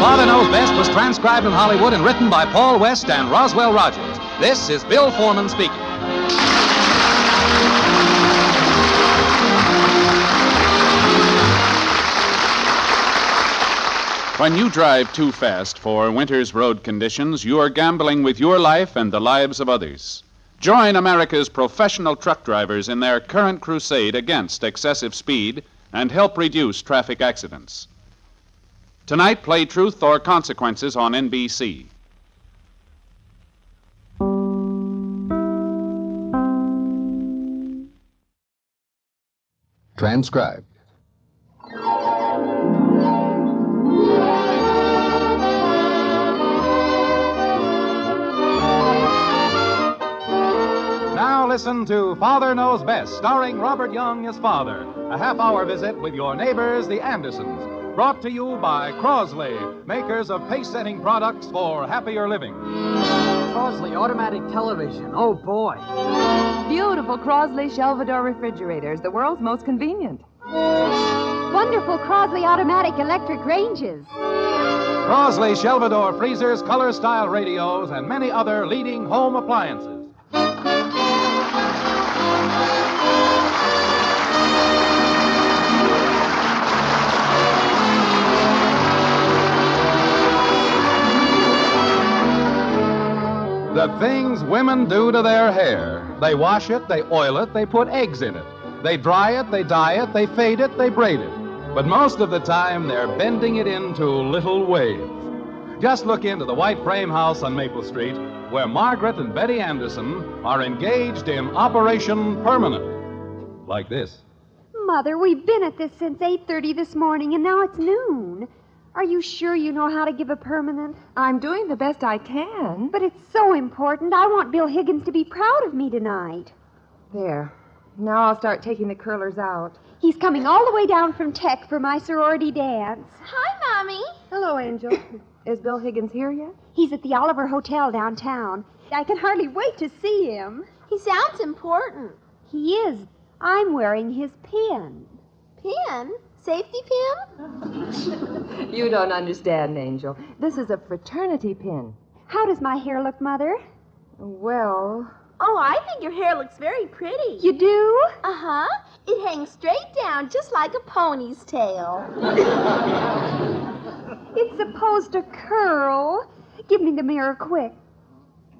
Father Knows Best was transcribed in Hollywood and written by Paul West and Roswell Rogers. This is Bill Foreman speaking. When you drive too fast for winter's road conditions, you are gambling with your life and the lives of others. Join America's professional truck drivers in their current crusade against excessive speed and help reduce traffic accidents. Tonight, play Truth or Consequences on NBC. Transcribed. Now listen to Father Knows Best, starring Robert Young as father. A half-hour visit with your neighbors, the Andersons. Brought to you by Crosley, makers of pace-setting products for happier living. Crosley automatic television. Oh, boy. Beautiful Crosley Shelvador refrigerators, the world's most convenient. Wonderful Crosley automatic electric ranges. Crosley Shelvador freezers, color-style radios, and many other leading home appliances. The things women do to their hair. They wash it, they oil it, they put eggs in it. They dry it, they dye it, they fade it, they braid it. But most of the time, they're bending it into little waves. Just look into the white frame house on Maple Street, where Margaret and Betty Anderson are engaged in Operation Permanent. Like this. Mother, we've been at this since 8:30 this morning, and now it's noon. Are you sure you know how to give a permanent? I'm doing the best I can. But it's so important. I want Bill Higgins to be proud of me tonight. There. Now I'll start taking the curlers out. He's coming all the way down from Tech for my sorority dance. Hi, Mommy. Hello, Angel. Is Bill Higgins here yet? He's at the Oliver Hotel downtown. I can hardly wait to see him. He sounds important. He is. I'm wearing his pin. Pin? Safety pin? You don't understand, Angel. This is a fraternity pin. How does my hair look, Mother? Well... Oh, I think your hair looks very pretty. You do? Uh-huh. It hangs straight down, just like a pony's tail. It's supposed to curl. Give me the mirror quick.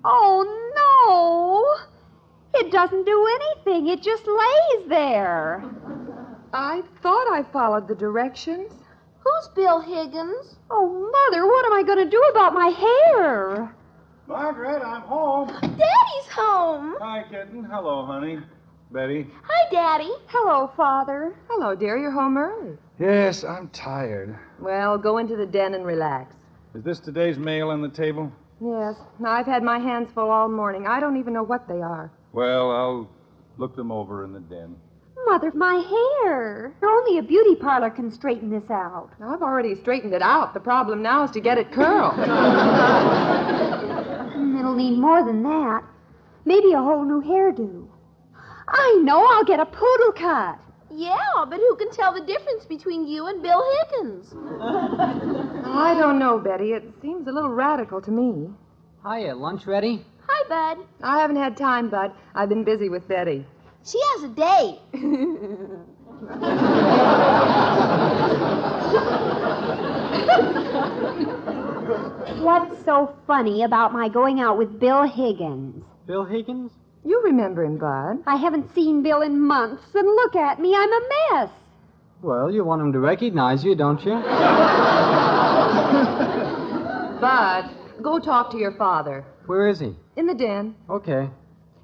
Oh, no! It doesn't do anything. It just lays there. I thought I followed the directions. Who's Bill Higgins? Oh, Mother, what am I going to do about my hair? Margaret, I'm home. Daddy's home. Hi, kitten. Hello, honey. Betty. Hi, Daddy. Hello, Father. Hello, dear. You're home early. Yes, I'm tired. Well, go into the den and relax. Is this today's mail on the table? Yes. I've had my hands full all morning. I don't even know what they are. Well, I'll look them over in the den. Mother, my hair. Only a beauty parlor can straighten this out. I've already straightened it out. The problem now is to get it curled. It'll need more than that. Maybe a whole new hairdo. I know. I'll get a poodle cut. Yeah, but who can tell the difference between you and Bill Higgins? I don't know, Betty. It seems a little radical to me. Hiya, lunch ready? Hi, Bud. I haven't had time, Bud. I've been busy with Betty. She has a date. What's so funny about my going out with Bill Higgins? Bill Higgins? You remember him, Bud. I haven't seen Bill in months, and look at me, I'm a mess. Well, you want him to recognize you, don't you? Bud, Go talk to your father. Where is he? In the den. Okay.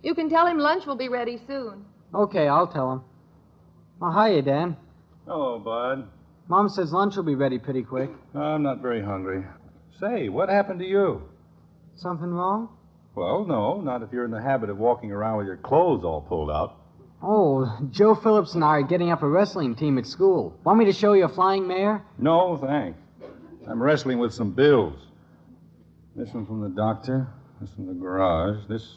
You can tell him lunch will be ready soon. Okay, I'll tell him. Oh, hiya, Dan. Hello, Bud. Mom says lunch will be ready pretty quick. I'm not very hungry. Say, what happened to you? Something wrong? Well, no, not if you're in the habit of walking around with your clothes all pulled out. Oh, Joe Phillips and I are getting up a wrestling team at school. Want me to show you a flying mare? No, thanks. I'm wrestling with some bills. This one from the doctor, this from the garage, this...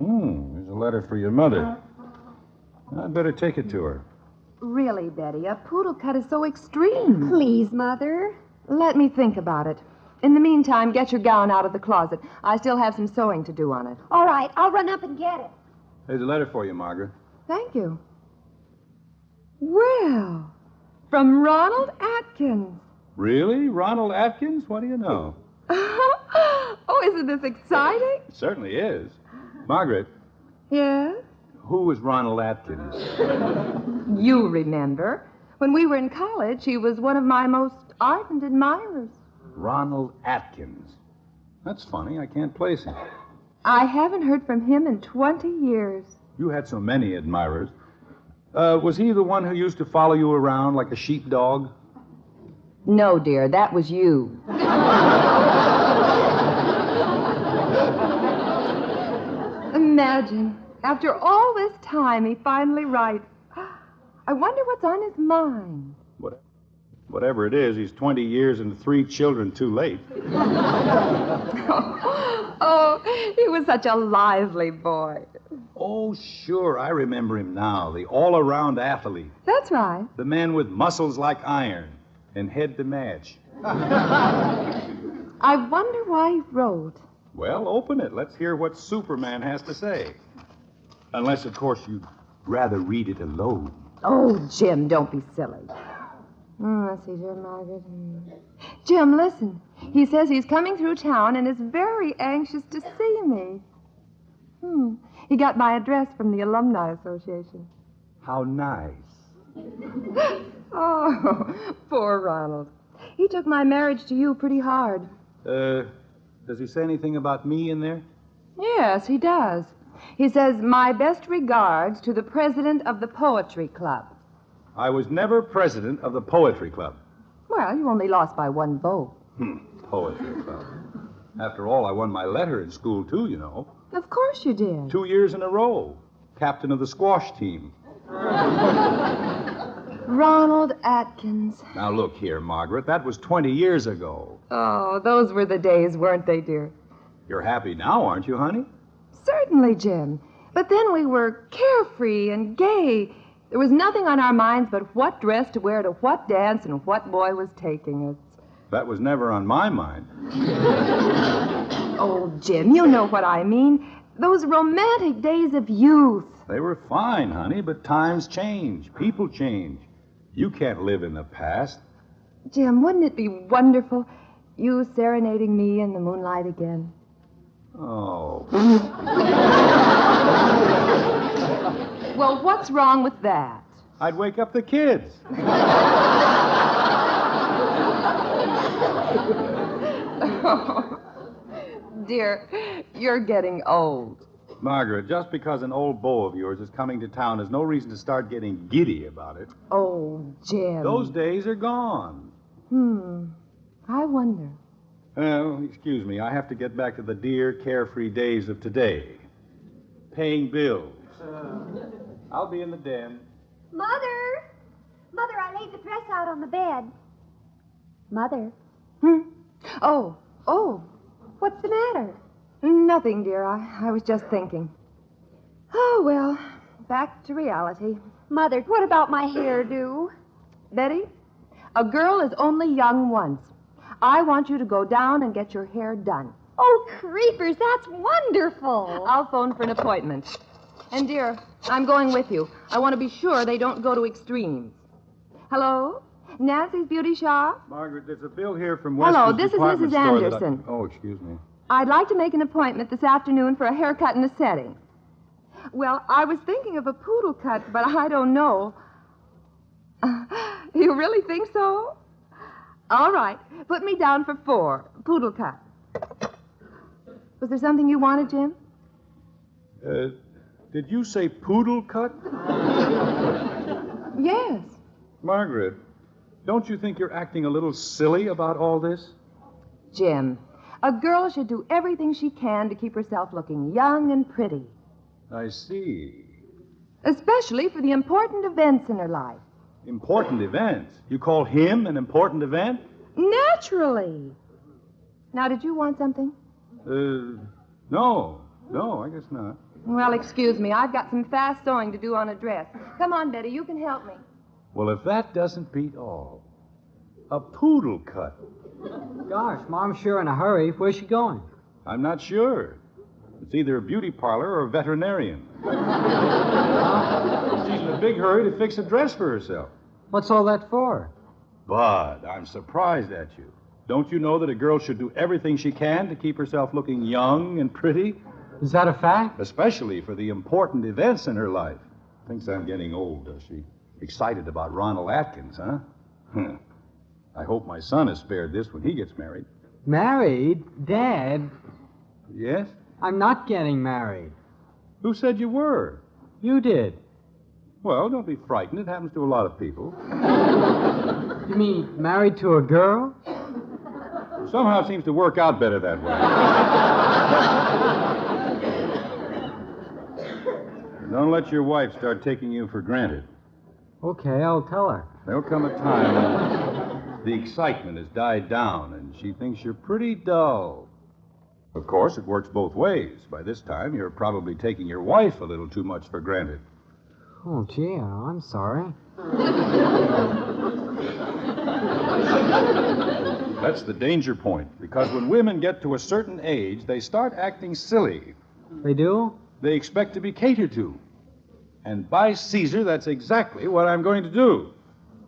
Here's a letter for your mother. I'd better take it to her. Really, Betty, a poodle cut is so extreme. Please, Mother. Let me think about it. In the meantime, get your gown out of the closet. I still have some sewing to do on it. All right, I'll run up and get it. Here's a letter for you, Margaret. Thank you. Well, from Ronald Atkins. Really? Ronald Atkins? What do you know? Oh, isn't this exciting? It certainly is. Margaret, Yes? who is Ronald Atkins? You remember. When we were in college, he was one of my most ardent admirers. Ronald Atkins. That's funny. I can't place him. I haven't heard from him in 20 years. You had so many admirers. Was he the one who used to follow you around like a sheepdog? No, dear, that was you. Imagine, after all this time, he finally writes. I wonder what's on his mind. Whatever it is, he's 20 years and 3 children too late. Oh, he was such a lively boy. Oh, sure, I remember him now. The all-around athlete. That's right. The man with muscles like iron and head to match. I wonder why he wrote. Well, open it. Let's hear what Superman has to say. Unless, of course, you'd rather read it alone. Oh, Jim, don't be silly. Let's see, dear Margaret. Jim, listen. He says he's coming through town and is very anxious to see me. He got my address from the Alumni Association. How nice. Oh, poor Ronald. He took my marriage to you pretty hard. Does he say anything about me in there? Yes, he does. He says, my best regards to the president of the Poetry Club. I was never president of the Poetry Club. Well, you only lost by 1 vote. Poetry Club. After all, I won my letter in school, too, you know. Of course you did. 2 years in a row. Captain of the squash team. Ronald Atkins. Now, look here, Margaret. That was 20 years ago. Oh, those were the days, weren't they, dear? You're happy now, aren't you, honey? Certainly, Jim. But then we were carefree and gay. There was nothing on our minds but what dress to wear to what dance and what boy was taking us. That was never on my mind. Oh, Jim, you know what I mean. Those romantic days of youth. They were fine, honey, but times change. People change. You can't live in the past. Jim, wouldn't it be wonderful, you serenading me in the moonlight again? Oh. Well, what's wrong with that? I'd wake up the kids. Oh, dear, you're getting old. Margaret, just because an old beau of yours is coming to town is no reason to start getting giddy about it. Oh, Jim. Those days are gone. I wonder. Well, excuse me. I have to get back to the dear, carefree days of today. Paying bills. I'll be in the den. Mother! Mother, I laid the dress out on the bed. Mother. Oh, what's the matter? Nothing, dear. I was just thinking. Oh, well, back to reality. Mother, what about my hairdo? Betty, a girl is only young once. I want you to go down and get your hair done. Oh, creepers, that's wonderful. I'll phone for an appointment. And, dear, I'm going with you. I want to be sure they don't go to extremes. Hello? Nancy's Beauty Shop? Margaret, there's a bill here from West's Hello, this is department Mrs. store Anderson. Oh, excuse me. I'd like to make an appointment this afternoon for a haircut and a setting. Well, I was thinking of a poodle cut, but I don't know. You really think so? All right. Put me down for 4. Poodle cut. Was there something you wanted, Jim? Did you say poodle cut? Yes. Margaret, don't you think you're acting a little silly about all this? Jim, a girl should do everything she can to keep herself looking young and pretty, I see. especially for the important events in her life. Important events? You call him an important event? Naturally. Now, did you want something? No. No, I guess not. Well, excuse me. I've got some fast sewing to do on a dress. Come on, Betty. You can help me. Well, if that doesn't beat all, a poodle cut. Gosh, Mom's sure in a hurry. Where's she going? I'm not sure. It's either a beauty parlor or a veterinarian. She's in a big hurry to fix a dress for herself. What's all that for? Bud, I'm surprised at you. Don't you know that a girl should do everything she can to keep herself looking young and pretty? Is that a fact? Especially for the important events in her life. Thinks I'm getting old, does she? Excited about Ronald Atkins, huh? I hope my son is spared this when he gets married. Married? Dad? Yes? I'm not getting married. Who said you were? You did. Well, don't be frightened. It happens to a lot of people. You mean married to a girl? Somehow it seems to work out better that way. Don't let your wife start taking you for granted. Okay, I'll tell her. There'll come a time when the excitement has died down and she thinks you're pretty dull. Of course, it works both ways. By this time, you're probably taking your wife a little too much for granted. Oh, gee, I'm sorry. That's the danger point, because when women get to a certain age, they start acting silly. They do? They expect to be catered to. And by Caesar, that's exactly what I'm going to do.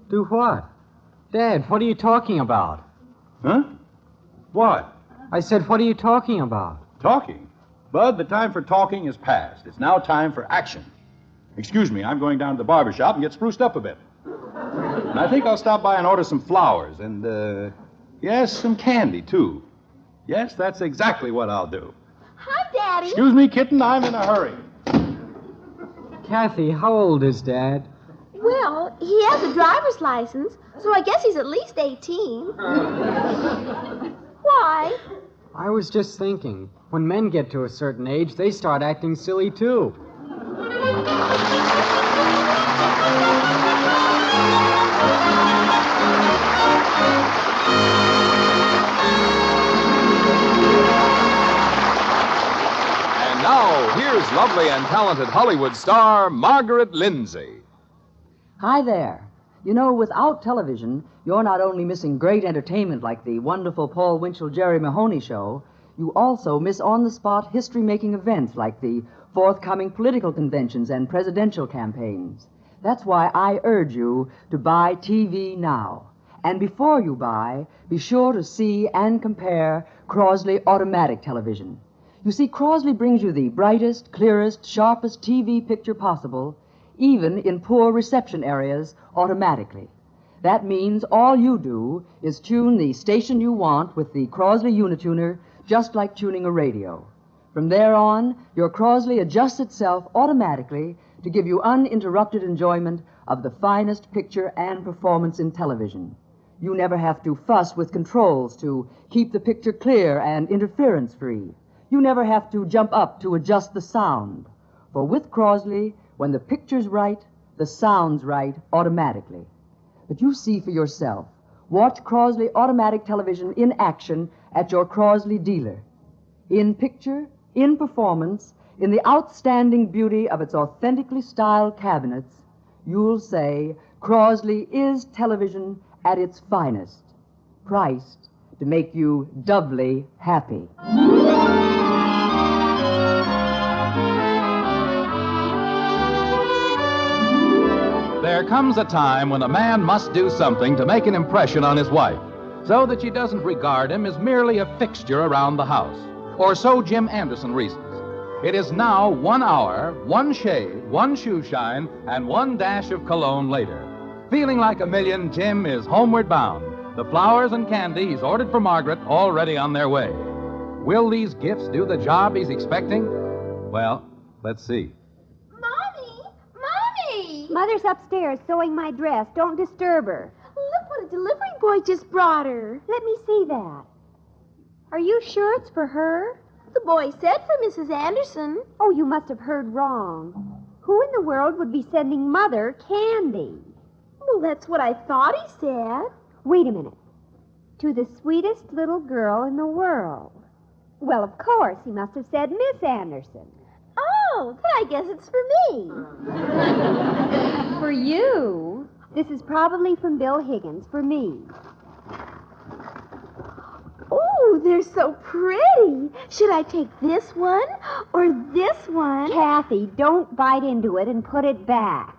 Do what? Dad, what are you talking about? Huh? What? I said, what are you talking about? Talking? Bud, the time for talking is past. It's now time for action. Excuse me, I'm going down to the barber shop and get spruced up a bit. And I think I'll stop by and order some flowers and, yes, some candy, too. Yes, that's exactly what I'll do. Hi, Daddy. Excuse me, kitten, I'm in a hurry. Kathy, how old is Dad? Well, he has a driver's license, so I guess he's at least 18. Why? I was just thinking, when men get to a certain age, they start acting silly, too. And now, here's lovely and talented Hollywood star Margaret Lindsay. Hi there. You know, without television, you're not only missing great entertainment like the wonderful Paul Winchell-Jerry Mahoney show, you also miss on-the-spot history-making events like the forthcoming political conventions and presidential campaigns. That's why I urge you to buy TV now. And before you buy, be sure to see and compare Crosley Automatic Television. You see, Crosley brings you the brightest, clearest, sharpest TV picture possible, even in poor reception areas, automatically. That means all you do is tune the station you want with the Crosley Unituner, just like tuning a radio. From there on, your Crosley adjusts itself automatically to give you uninterrupted enjoyment of the finest picture and performance in television. You never have to fuss with controls to keep the picture clear and interference-free. You never have to jump up to adjust the sound. For with Crosley, when the picture's right, the sound's right automatically. But you see for yourself. Watch Crosley Automatic Television in action at your Crosley dealer. In picture, in performance, in the outstanding beauty of its authentically styled cabinets, you'll say Crosley is television at its finest, priced to make you doubly happy. There comes a time when a man must do something to make an impression on his wife, so that she doesn't regard him as merely a fixture around the house. Or so Jim Anderson reasons. It is now 1 hour, 1 shave, 1 shoe shine, and 1 dash of cologne later. Feeling like a million, Jim is homeward bound. The flowers and candy he's ordered for Margaret already on their way. Will these gifts do the job he's expecting? Well, let's see. Mommy! Mother's upstairs sewing my dress. Don't disturb her. Look what a delivery boy just brought her. Let me see that. Are you sure it's for her? The boy said for Mrs. Anderson. Oh, you must have heard wrong. Who in the world would be sending Mother candy? Well, that's what I thought he said. Wait a minute. To the sweetest little girl in the world. Well, of course, he must have said Miss Anderson. Oh, then I guess it's for me. For you? This is probably from Bill Higgins for me. Oh, they're so pretty. Should I take this one or this one? Kathy, don't bite into it and put it back.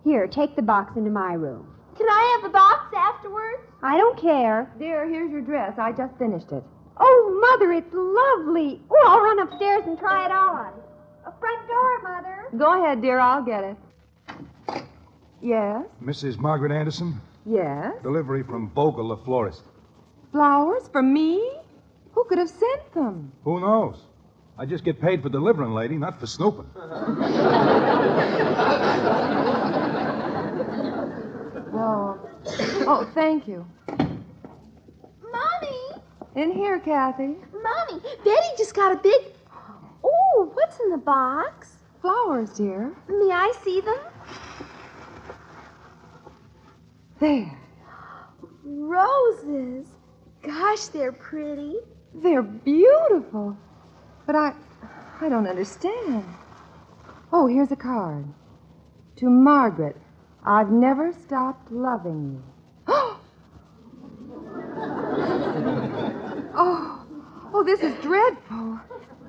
Here, take the box into my room. Can I have the box afterwards? I don't care. Dear, here's your dress. I just finished it. Oh, Mother, it's lovely. Oh, I'll run upstairs and try it on. A front door, Mother. Go ahead, dear. I'll get it. Yes? Mrs. Margaret Anderson? Yes? Delivery from Bogle, the florist. Flowers for me? Who could have sent them? Who knows? I just get paid for delivering, lady, not for snooping. Oh, thank you. Mommy! In here, Kathy. Mommy, Betty just got a big... Oh, what's in the box? Flowers, dear. May I see them? There. Roses. Gosh, they're pretty. They're beautiful. But I don't understand. Oh, here's a card. To Margaret, I've never stopped loving you. Oh, this is dreadful.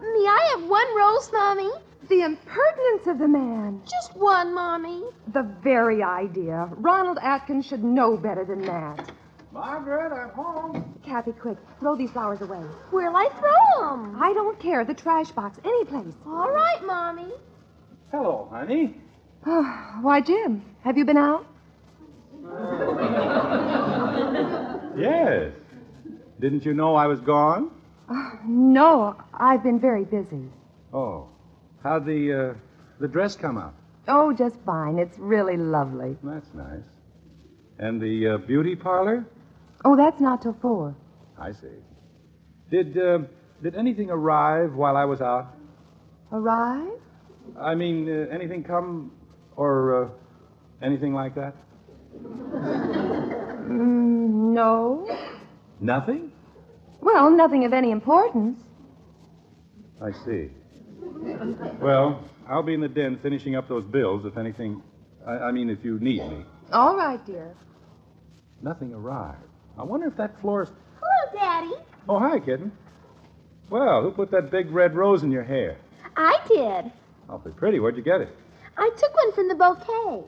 May I have one rose, Mommy? The impertinence of the man. Just one, Mommy. The very idea. Ronald Atkins should know better than that. Margaret, I'm home. Kathy, quick, throw these flowers away. Where'll I throw them? I don't care. The trash box, any place. All right, Mommy. Hello, honey. Why, Jim, have you been out? Yes. Didn't you know I was gone? No, I've been very busy. Oh. How'd the dress come out? Oh, just fine. It's really lovely. That's nice. And the beauty parlor? Oh, that's not till 4. I see. Did anything arrive while I was out? Arrive? I mean, anything come or anything like that? No. Nothing? Well, nothing of any importance. I see. Well, I'll be in the den finishing up those bills if anything... I mean, if you need me. All right, dear. Nothing arrived. I wonder if that florist... Hello, Daddy. Oh, hi, kitten. Well, who put that big red rose in your hair? I did. Awfully pretty. Where'd you get it? I took one from the bouquet.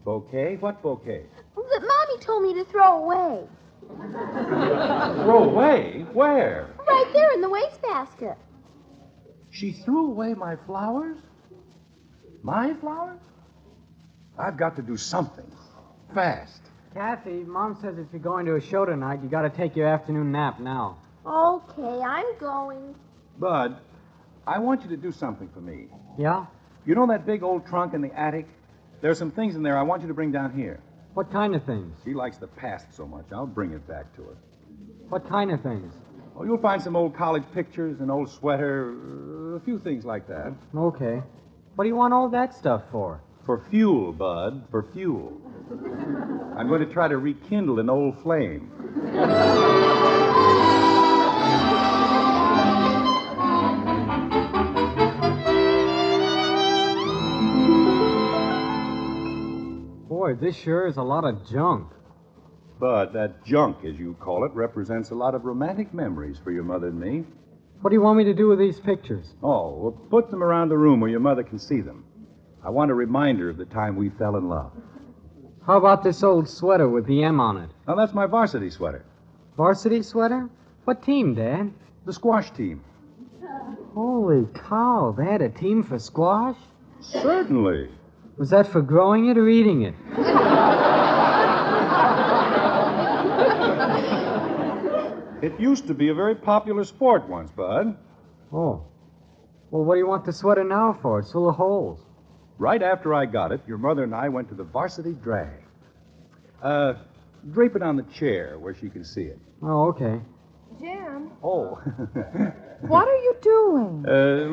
Bouquet? What bouquet? That Mommy told me to throw away. Throw away? Where? Right there in the wastebasket. She threw away my flowers? My flowers? I've got to do something. Fast. Kathy, Mom says if you're going to a show tonight, you got to take your afternoon nap now. Okay, I'm going. Bud, I want you to do something for me. Yeah? You know that big old trunk in the attic? There's some things in there I want you to bring down here. What kind of things? She likes the past so much. I'll bring it back to her. What kind of things? Oh, you'll find some old college pictures, an old sweater, a few things like that. Okay. What do you want all that stuff for? For fuel, Bud, for fuel. I'm going to try to rekindle an old flame. Boy, this sure is a lot of junk. But that junk, as you call it, represents a lot of romantic memories for your mother and me. What do you want me to do with these pictures? Oh, well, put them around the room where your mother can see them. I want a reminder of the time we fell in love. How about this old sweater with the M on it? Now, that's my varsity sweater. Varsity sweater? What team, Dad? The squash team. Holy cow, they had a team for squash? Certainly. Was that for growing it or eating it? It used to be a very popular sport once, Bud. Oh. Well, what do you want the sweater now for? It's full of holes. Right after I got it, your mother and I went to the varsity drag. Drape it on the chair where she can see it. Oh, okay. Jim, Oh. what are you doing?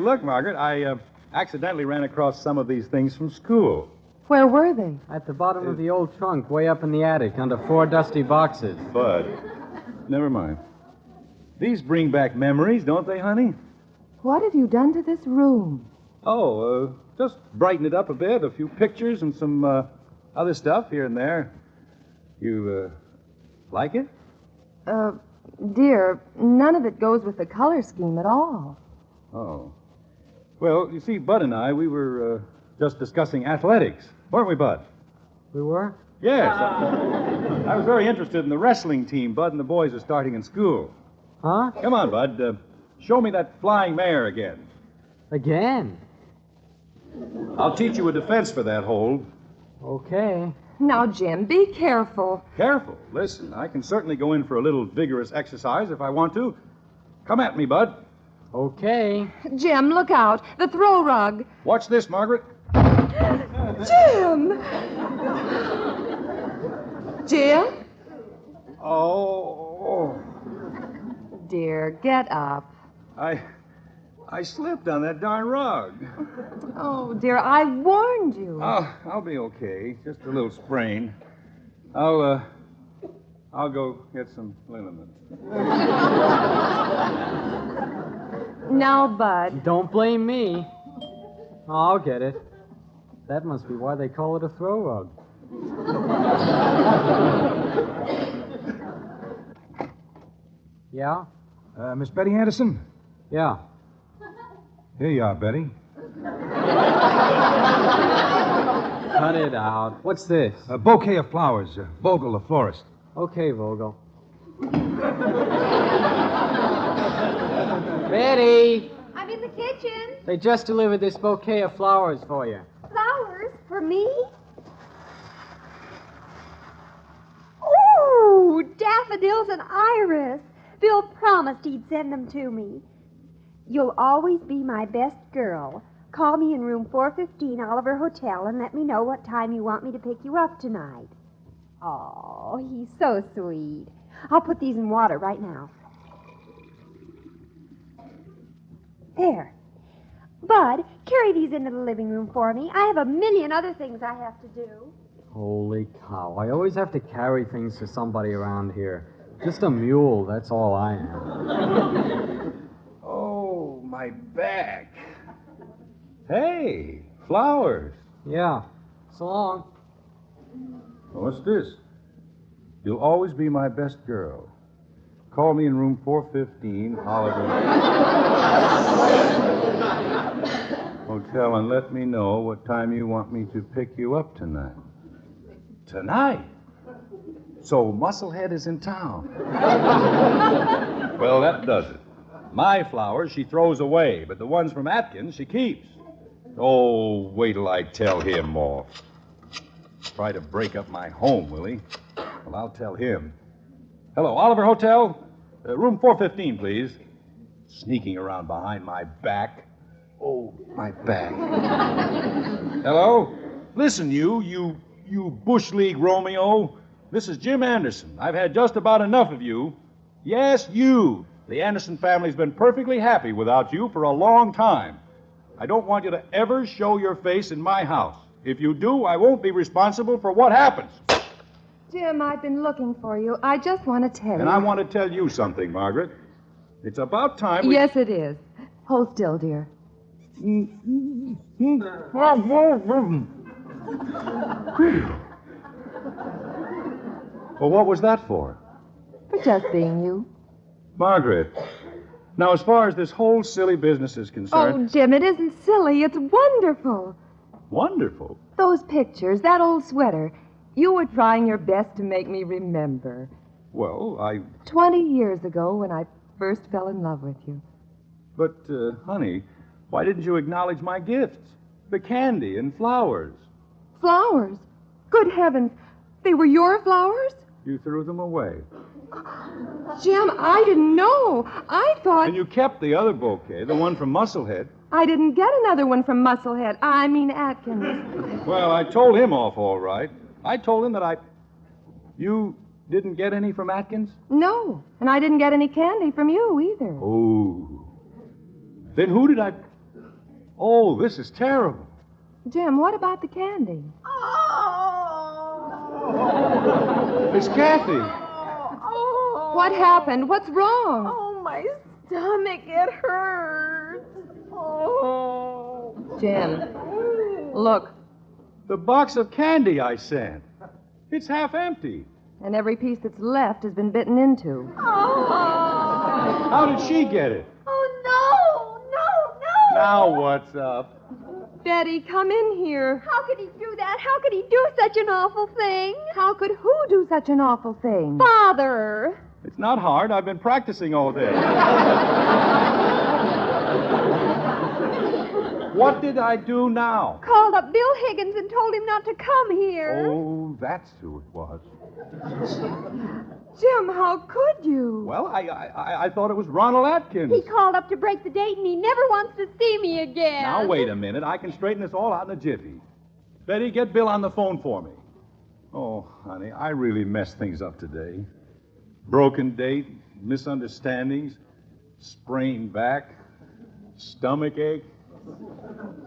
Look, Margaret, I accidentally ran across some of these things from school. Where were they? At the bottom of the old trunk, way up in the attic, under 4 dusty boxes. Bud, never mind. These bring back memories, don't they, honey? What have you done to this room? Oh, just brighten it up a bit. A few pictures and some other stuff here and there. You, like it? Dear, none of it goes with the color scheme at all. Oh. Well, you see, Bud and I, we were just discussing athletics. Weren't we, Bud? We were? Yes. I was very interested in the wrestling team Bud and the boys are starting in school. Huh? Come on, Bud. Show me that flying mare again. Again? I'll teach you a defense for that hold. Okay. Now, Jim, be careful. Careful. Listen, I can certainly go in for a little vigorous exercise if I want to. Come at me, Bud. Okay. Jim, look out. The throw rug. Watch this, Margaret. Jim! Jim? Oh. Dear, get up. I slipped on that darn rug. Oh, dear, I warned you. I'll be okay. Just a little sprain. I'll go get some liniment. Now, Bud. Don't blame me. Oh, I'll get it. That must be why they call it a throw rug. Yeah? Miss Betty Anderson? Yeah. Here you are, Betty. Cut it out. What's this? A bouquet of flowers. Vogel, the florist. Okay, Vogel. Betty! I'm in the kitchen. They just delivered this bouquet of flowers for you. Flowers for me? Ooh, daffodils and iris. Bill promised he'd send them to me. You'll always be my best girl. Call me in room 415, Oliver Hotel, and let me know what time you want me to pick you up tonight. Oh, he's so sweet. I'll put these in water right now. There. Bud, carry these into the living room for me. I have a million other things I have to do. Holy cow. I always have to carry things for somebody around here. Just a mule, that's all I am. Oh, my back. Hey, flowers. Yeah. So long. What's this? You'll always be my best girl. Call me in room 415, Oliver Hotel, and let me know what time you want me to pick you up tonight. Tonight? So Musclehead is in town. Well, that does it. My flowers she throws away, but the ones from Atkins she keeps. Oh, wait till I tell him off. Try to break up my home, will he? Well, I'll tell him. Hello, Oliver Hotel? Room 415, please. Sneaking around behind my back. Oh, my back. Hello? Listen, you Bush League Romeo. This is Jim Anderson. I've had just about enough of you. Yes, you. The Anderson family's been perfectly happy without you for a long time. I don't want you to ever show your face in my house. If you do, I won't be responsible for what happens. Jim, I've been looking for you. I just want to tell you. And I want to tell you something, Margaret. It's about time we... Yes, it is. Hold still, dear. Well, what was that for? For just being you. Margaret, now as far as this whole silly business is concerned... Oh, Jim, it isn't silly. It's wonderful. Wonderful? Those pictures, that old sweater. You were trying your best to make me remember. Well, 20 years ago when I first fell in love with you. But, honey, why didn't you acknowledge my gifts? The candy and flowers. Flowers? Good heavens. They were your flowers? You threw them away. Jim, I didn't know. I thought... And you kept the other bouquet, the one from Musclehead. I didn't get another one from Musclehead. I mean Atkins. Well, I told him off all right. I told him that You didn't get any from Atkins? No, and I didn't get any candy from you either. Oh. Then who did I... Oh, this is terrible. Jim, what about the candy? It's Kathy. What happened? What's wrong? Oh, my stomach, it hurts. Oh. Jim, look. The box of candy I sent. It's half empty. And every piece that's left has been bitten into. Oh. How did she get it? Oh, no. Now what's up? Betty, come in here. How could he do that? How could he do such an awful thing? How could who do such an awful thing? Father. It's not hard. I've been practicing all day. What did I do now? Called up Bill Higgins and told him not to come here. Oh, that's who it was. Jim, how could you? Well, I thought it was Ronald Atkins. He called up to break the date, and he never wants to see me again. Now, wait a minute. I can straighten this all out in a jiffy. Betty, get Bill on the phone for me. Oh, honey, I really messed things up today. Broken date, misunderstandings, sprained back, stomach ache.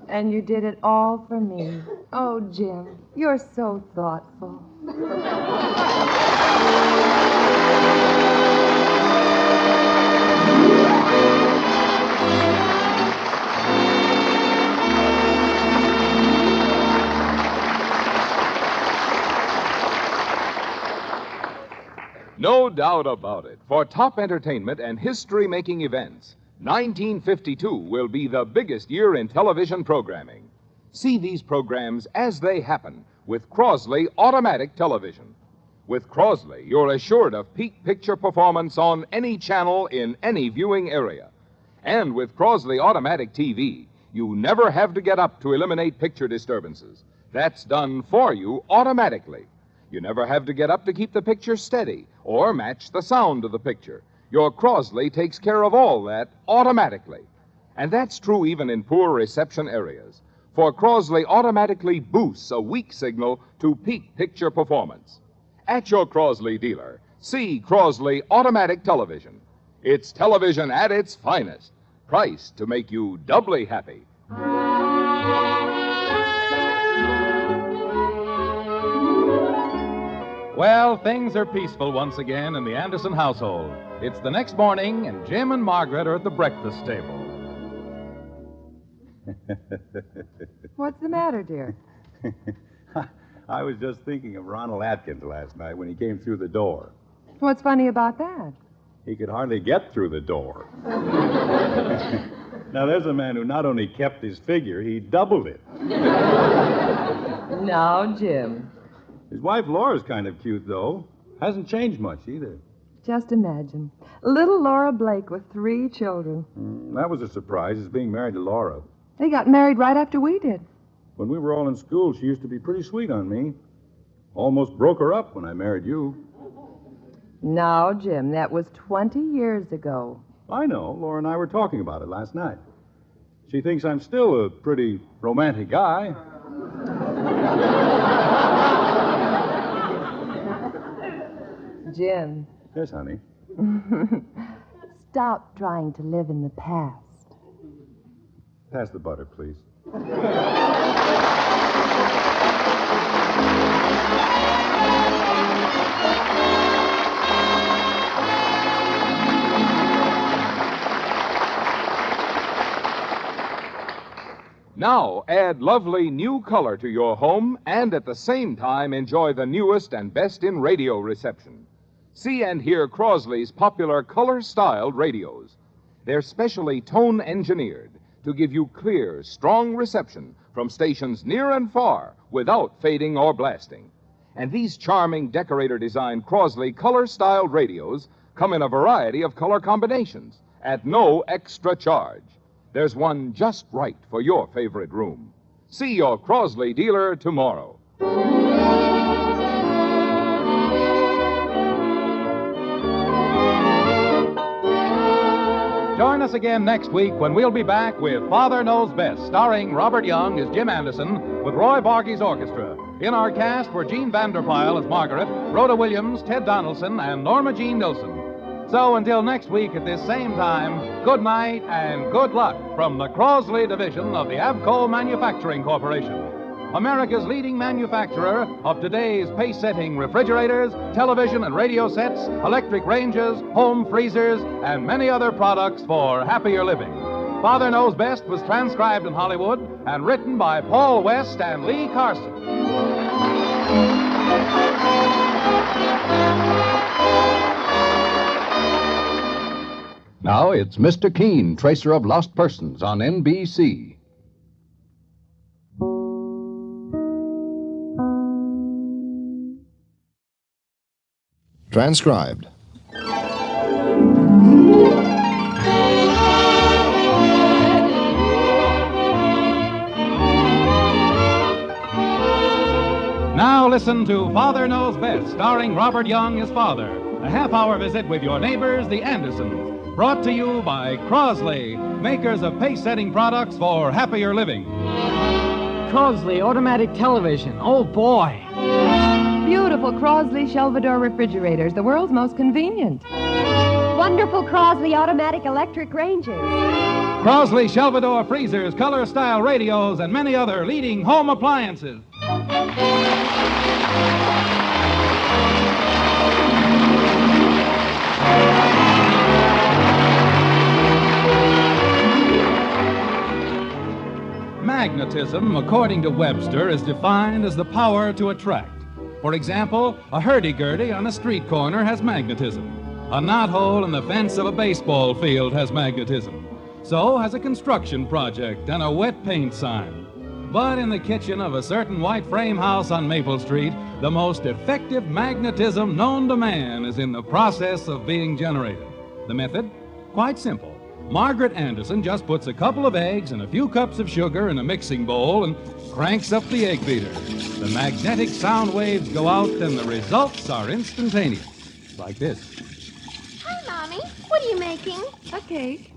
And you did it all for me. Oh, Jim, you're so thoughtful. No doubt about it. For top entertainment and history-making events, 1952 will be the biggest year in television programming. See these programs as they happen with Crosley Automatic Television. With Crosley, you're assured of peak picture performance on any channel in any viewing area. And with Crosley Automatic TV, you never have to get up to eliminate picture disturbances. That's done for you automatically. You never have to get up to keep the picture steady or match the sound of the picture. Your Crosley takes care of all that automatically. And that's true even in poor reception areas. For Crosley automatically boosts a weak signal to peak picture performance. At your Crosley dealer, see Crosley Automatic Television. It's television at its finest, priced to make you doubly happy. Well, things are peaceful once again in the Anderson household. It's the next morning, and Jim and Margaret are at the breakfast table. What's the matter, dear? I was just thinking of Ronald Atkins last night when he came through the door. What's funny about that? He could hardly get through the door. Now, there's a man who not only kept his figure, he doubled it. Now, Jim. His wife Laura's kind of cute, though. Hasn't changed much, either. Just imagine. Little Laura Blake with 3 children. That was a surprise, his being married to Laura. They got married right after we did. When we were all in school, she used to be pretty sweet on me. Almost broke her up when I married you. Now, Jim, that was 20 years ago. I know. Laura and I were talking about it last night. She thinks I'm still a pretty romantic guy. Jim. Yes, honey. Stop trying to live in the past. Pass the butter, please. Now, add lovely new color to your home and at the same time enjoy the newest and best in radio reception. See and hear Crosley's popular color-styled radios. They're specially tone-engineered to give you clear, strong reception from stations near and far without fading or blasting. And these charming decorator-designed Crosley color-styled radios come in a variety of color combinations at no extra charge. There's one just right for your favorite room. See your Crosley dealer tomorrow. us again next week when we'll be back with Father Knows Best, starring Robert Young as Jim Anderson with Roy Barkey's orchestra. In our cast were Jean Vanderpyle as Margaret, Rhoda Williams, Ted Donaldson, and Norma Jean Nilsson. So until next week at this same time, good night and good luck from the Crosley Division of the Avco Manufacturing Corporation, America's leading manufacturer of today's pace-setting refrigerators, television and radio sets, electric ranges, home freezers, and many other products for happier living. Father Knows Best was transcribed in Hollywood and written by Paul West and Lee Carson. Now it's Mr. Keene, Tracer of Lost Persons on NBC. Transcribed. Now listen to Father Knows Best, starring Robert Young as Father. A half-hour visit with your neighbors, the Andersons. Brought to you by Crosley, makers of pace-setting products for happier living. Crosley automatic television. Oh, boy. Beautiful Crosley Shelvador refrigerators, the world's most convenient. Wonderful Crosley automatic electric ranges. Crosley Shelvador freezers, color-style radios, and many other leading home appliances. Magnetism, according to Webster, is defined as the power to attract. For example, a hurdy-gurdy on a street corner has magnetism. A knothole in the fence of a baseball field has magnetism. So has a construction project and a wet paint sign. But in the kitchen of a certain white frame house on Maple Street, the most effective magnetism known to man is in the process of being generated. The method? Quite simple. Margaret Anderson just puts a couple of eggs and a few cups of sugar in a mixing bowl and cranks up the egg beater. The magnetic sound waves go out and the results are instantaneous. Like this. Hi, Mommy. What are you making? A cake.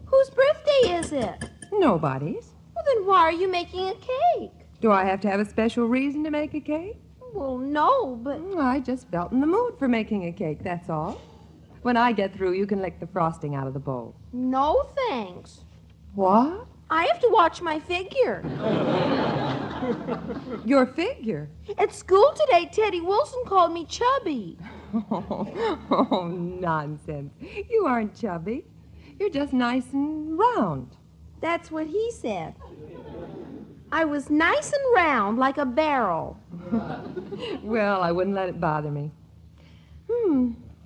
Whose birthday is it? Nobody's. Well, then why are you making a cake? Do I have to have a special reason to make a cake? Well, no, but... I just felt in the mood for making a cake, that's all. When I get through, you can lick the frosting out of the bowl. No, thanks. What? I have to watch my figure. Your figure? At school today, Teddy Wilson called me chubby. Oh, nonsense. You aren't chubby. You're just nice and round. That's what he said. I was nice and round like a barrel. Well, I wouldn't let it bother me.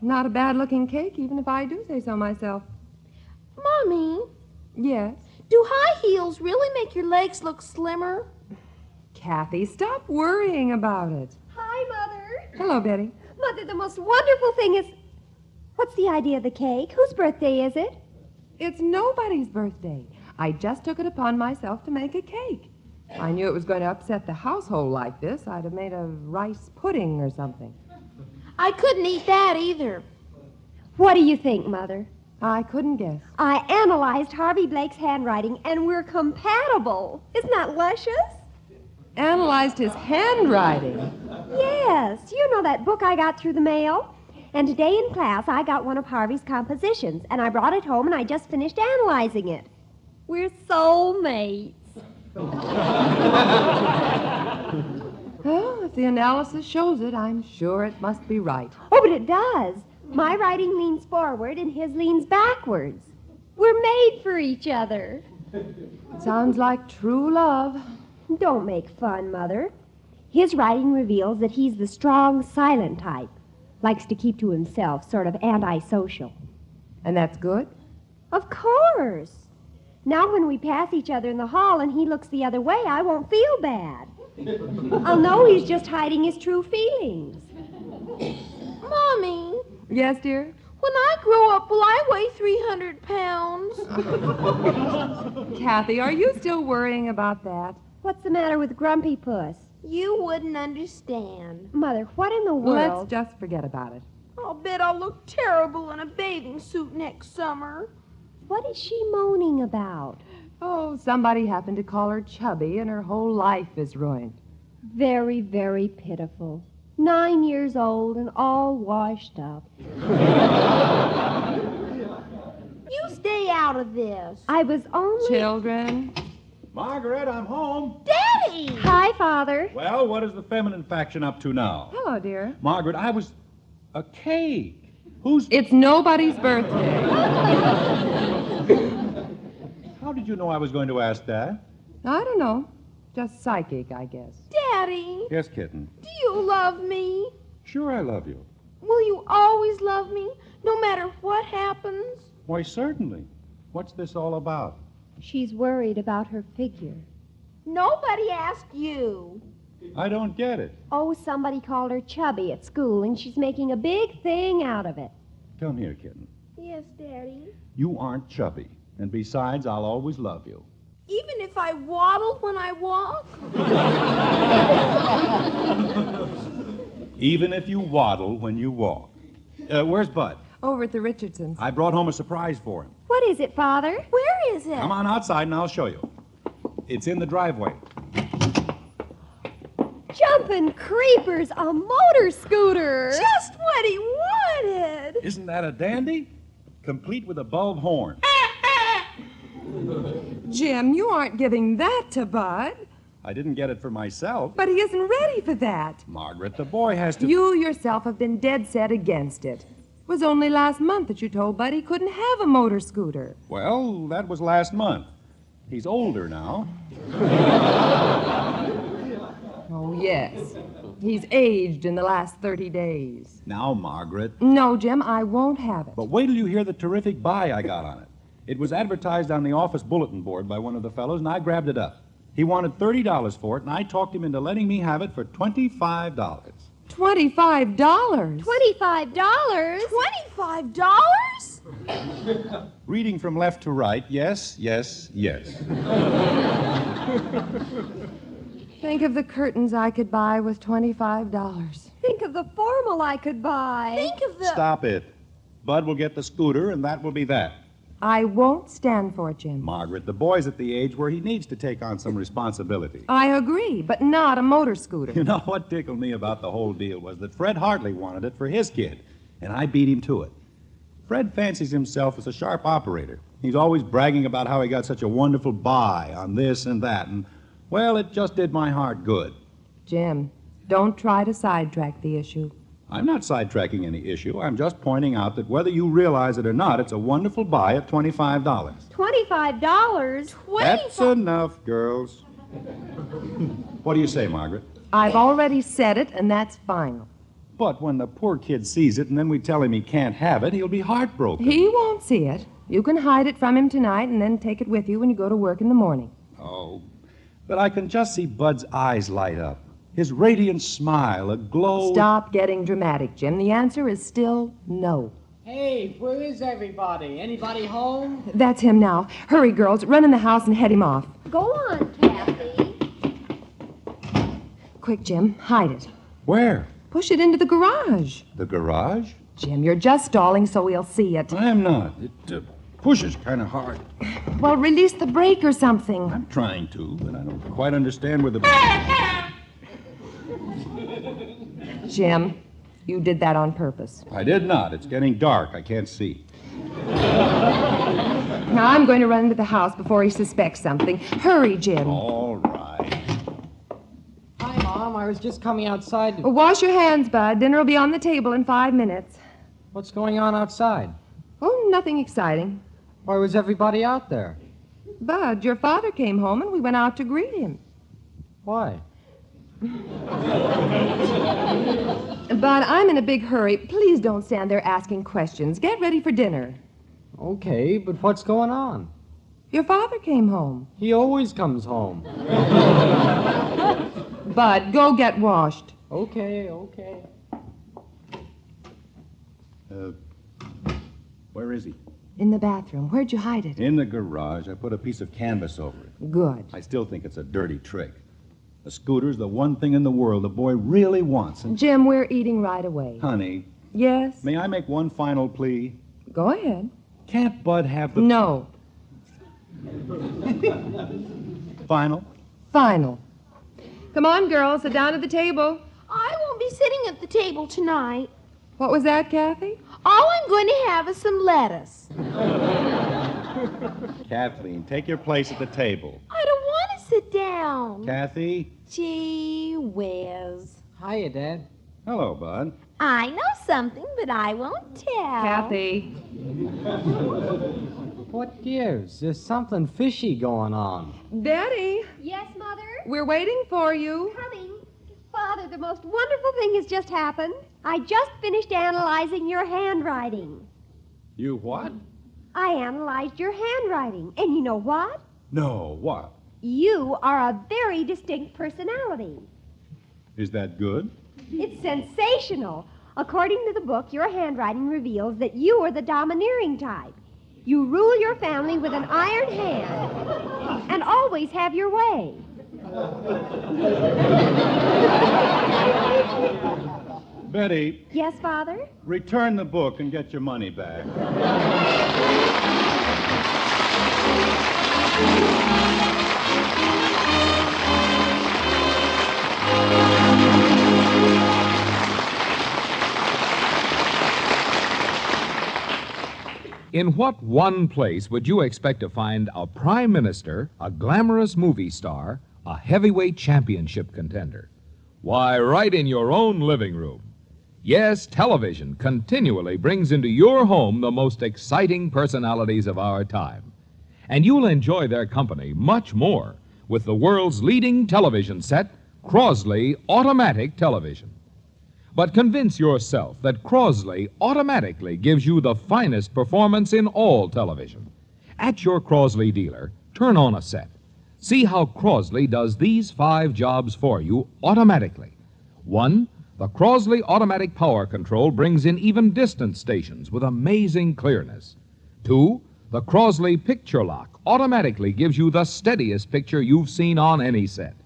Not a bad-looking cake, even if I do say so myself. Mommy? Yes? Do high heels really make your legs look slimmer? Kathy, stop worrying about it. Hi, Mother. Hello, Betty. Mother, the most wonderful thing is... What's the idea of the cake? Whose birthday is it? It's nobody's birthday. I just took it upon myself to make a cake. I knew it was going to upset the household like this. I'd have made a rice pudding or something. I couldn't eat that either. What do you think, Mother? I couldn't guess. I analyzed Harvey Blake's handwriting, and we're compatible. Isn't that luscious? Analyzed his handwriting? Yes. You know that book I got through the mail? And today in class, I got one of Harvey's compositions, and I brought it home, and I just finished analyzing it. We're soulmates. Well, if the analysis shows it, I'm sure it must be right. Oh, but it does. My writing leans forward and his leans backwards. We're made for each other. Sounds like true love. Don't make fun, Mother. His writing reveals that he's the strong, silent type. Likes to keep to himself, sort of antisocial. And that's good? Of course. Now when we pass each other in the hall and he looks the other way, I won't feel bad. I'll know he's just hiding his true feelings. Mommy. Yes, dear? When I grow up, will I weigh 300 pounds? Kathy, are you still worrying about that? What's the matter with Grumpy Puss? You wouldn't understand. Mother, what in the world? Let's just forget about it. I'll bet I'll look terrible in a bathing suit next summer. What is she moaning about? Oh, somebody happened to call her chubby, and her whole life is ruined. Very, very pitiful. 9 years old and all washed up. You stay out of this. I was only... Children. Margaret, I'm home. Daddy! Hi, Father. Well, what is the feminine faction up to now? Hello, dear. Margaret, I was... A cake. Who's... It's nobody's birthday. How did you know I was going to ask that? I don't know. Just psychic, I guess. Daddy, Yes, kitten. do you love me? Sure, I love you. Will you always love me, no matter what happens? Why, certainly. What's this all about? She's worried about her figure. Nobody asked you. I don't get it. Oh, somebody called her chubby at school, and she's making a big thing out of it. Come here, kitten. Yes, Daddy. You aren't chubby. And besides, I'll always love you. Even if I waddle when I walk? Even if you waddle when you walk. Where's Bud? Over at the Richardsons. I brought home a surprise for him. What is it, Father? Where is it? Come on outside and I'll show you. It's in the driveway. Jumping creepers, a motor scooter. Just what he wanted. Isn't that a dandy? Complete with a bulb horn. Jim, you aren't giving that to Bud. I didn't get it for myself. But he isn't ready for that. Margaret, the boy has to... You yourself have been dead set against it. It was only last month that you told Bud he couldn't have a motor scooter. Well, that was last month. He's older now. Oh, yes. He's aged in the last 30 days. Now, Margaret. No, Jim, I won't have it. But wait till you hear the terrific buy I got on it. It was advertised on the office bulletin board by one of the fellows, and I grabbed it up. He wanted $30 for it, and I talked him into letting me have it for $25. $25? $25? $25? Reading from left to right, yes, yes, yes. Think of the curtains I could buy with $25. Think of the formal I could buy. Think of the... Stop it. Bud will get the scooter, and that will be that. I won't stand for it, Jim. Margaret, the boy's at the age where he needs to take on some responsibility. I agree, but not a motor scooter. You know what tickled me about the whole deal was that Fred Hartley wanted it for his kid, and I beat him to it. Fred fancies himself as a sharp operator. He's always bragging about how he got such a wonderful buy on this and that, and, well, it just did my heart good. Jim, don't try to sidetrack the issue. I'm not sidetracking any issue. I'm just pointing out that whether you realize it or not, it's a wonderful buy at $25. $25? That's enough, girls. What do you say, Margaret? I've already said it, and that's final. But when the poor kid sees it and then we tell him he can't have it, he'll be heartbroken. He won't see it. You can hide it from him tonight and then take it with you when you go to work in the morning. Oh, but I can just see Bud's eyes light up. His radiant smile, a glow... Stop getting dramatic, Jim. The answer is still no. Hey, where is everybody? Anybody home? That's him now. Hurry, girls. Run in the house and head him off. Go on, Kathy. Quick, Jim. Hide it. Where? Push it into the garage. The garage? Jim, you're just stalling so we'll see it. I'm not. It pushes kind of hard. Well, release the brake or something. I'm trying to, but I don't quite understand where the... Jim, you did that on purpose. I did not. It's getting dark. I can't see. Now, I'm going to run into the house before he suspects something. Hurry, Jim. All right. Hi, Mom. I was just coming outside to... Well, wash your hands, Bud. Dinner will be on the table in 5 minutes. What's going on outside? Oh, nothing exciting. Why was everybody out there? Bud, your father came home and we went out to greet him. Why? Bud, I'm in a big hurry. Please don't stand there asking questions. Get ready for dinner. Okay, but what's going on? Your father came home. He always comes home. Bud, go get washed. Okay. Where is he? In the bathroom. Where'd you hide it? In the garage. I put a piece of canvas over it. Good. I still think it's a dirty trick. A scooter's the one thing in the world the boy really wants. And... Jim, we're eating right away. Honey. Yes? May I make one final plea? Go ahead. Can't Bud have the... No. Final? Final. Come on, girls, sit down at the table. I won't be sitting at the table tonight. What was that, Kathy? All I'm going to have is some lettuce. Kathleen, take your place at the table. I don't want to sit down. Kathy? Gee whiz. Hiya, Dad. Hello, Bud. I know something, but I won't tell. Kathy. What gives? There's something fishy going on. Daddy, Yes, Mother? we're waiting for you. Coming. Father, the most wonderful thing has just happened. I just finished analyzing your handwriting. You what? I analyzed your handwriting. And you know what? No, what? You are a very distinct personality. Is that good? It's sensational. According to the book, your handwriting reveals that you are the domineering type. You rule your family with an iron hand and always have your way. Betty, Yes, Father? return the book and get your money back. In what one place would you expect to find a prime minister, a glamorous movie star, a heavyweight championship contender? Why, right in your own living room. Yes, television continually brings into your home the most exciting personalities of our time. And you'll enjoy their company much more with the world's leading television set, Crosley Automatic Television. But convince yourself that Crosley automatically gives you the finest performance in all television. At your Crosley dealer, turn on a set. See how Crosley does these 5 jobs for you automatically. 1, the Crosley automatic power control brings in even distant stations with amazing clearness. 2, the Crosley picture lock automatically gives you the steadiest picture you've seen on any set.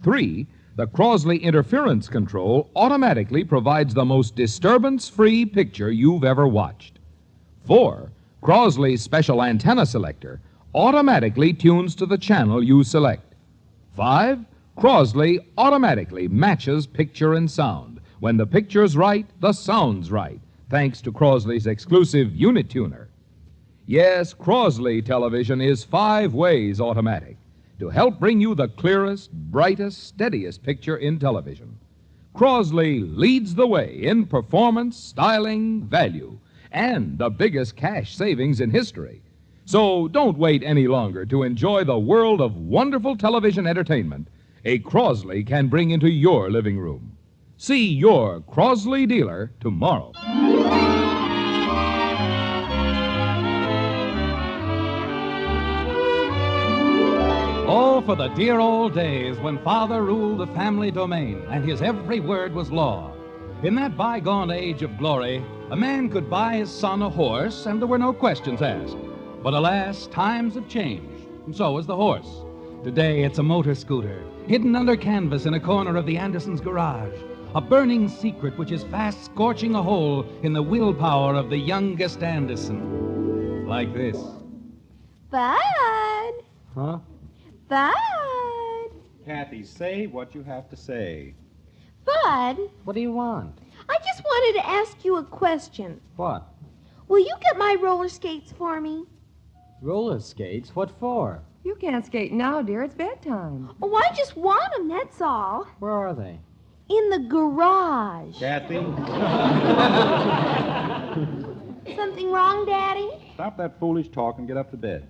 3, the Crosley interference control automatically provides the most disturbance-free picture you've ever watched. 4, Crosley's special antenna selector automatically tunes to the channel you select. 5, Crosley automatically matches picture and sound. When the picture's right, the sound's right, thanks to Crosley's exclusive unit tuner. Yes, Crosley television is 5 ways automatic to help bring you the clearest, brightest, steadiest picture in television. Crosley leads the way in performance, styling, value, and the biggest cash savings in history. So don't wait any longer to enjoy the world of wonderful television entertainment a Crosley can bring into your living room. See your Crosley dealer tomorrow. Oh, for the dear old days when Father ruled the family domain and his every word was law. In that bygone age of glory, a man could buy his son a horse and there were no questions asked. But alas, times have changed, and so has the horse. Today it's a motor scooter, hidden under canvas in a corner of the Andersons' garage. A burning secret which is fast scorching a hole in the willpower of the youngest Anderson. Like this. Bud. Huh? Bud. Kathy, say what you have to say. Bud. What do you want? I just wanted to ask you a question. What? Will you get my roller skates for me? Roller skates? What for? You can't skate now, dear. It's bedtime. Oh, I just want them, that's all. Where are they? In the garage. Kathy? Something wrong, Daddy? Stop that foolish talk and get up to bed.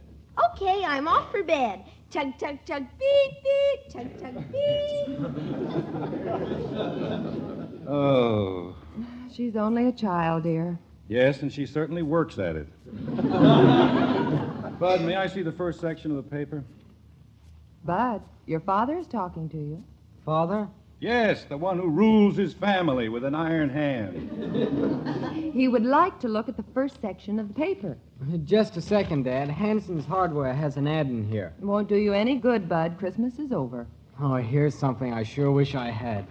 Okay, I'm off for bed. Chug, chug, chug, beep, beep. Chug, chug, beep. Oh. She's only a child, dear. Yes, and she certainly works at it. Bud, may I see the first section of the paper? Bud, your father is talking to you. Father? Yes, the one who rules his family with an iron hand. He would like to look at the first section of the paper. Just a second, Dad. Hanson's Hardware has an ad in here. Won't do you any good, Bud. Christmas is over. Oh, here's something I sure wish I had.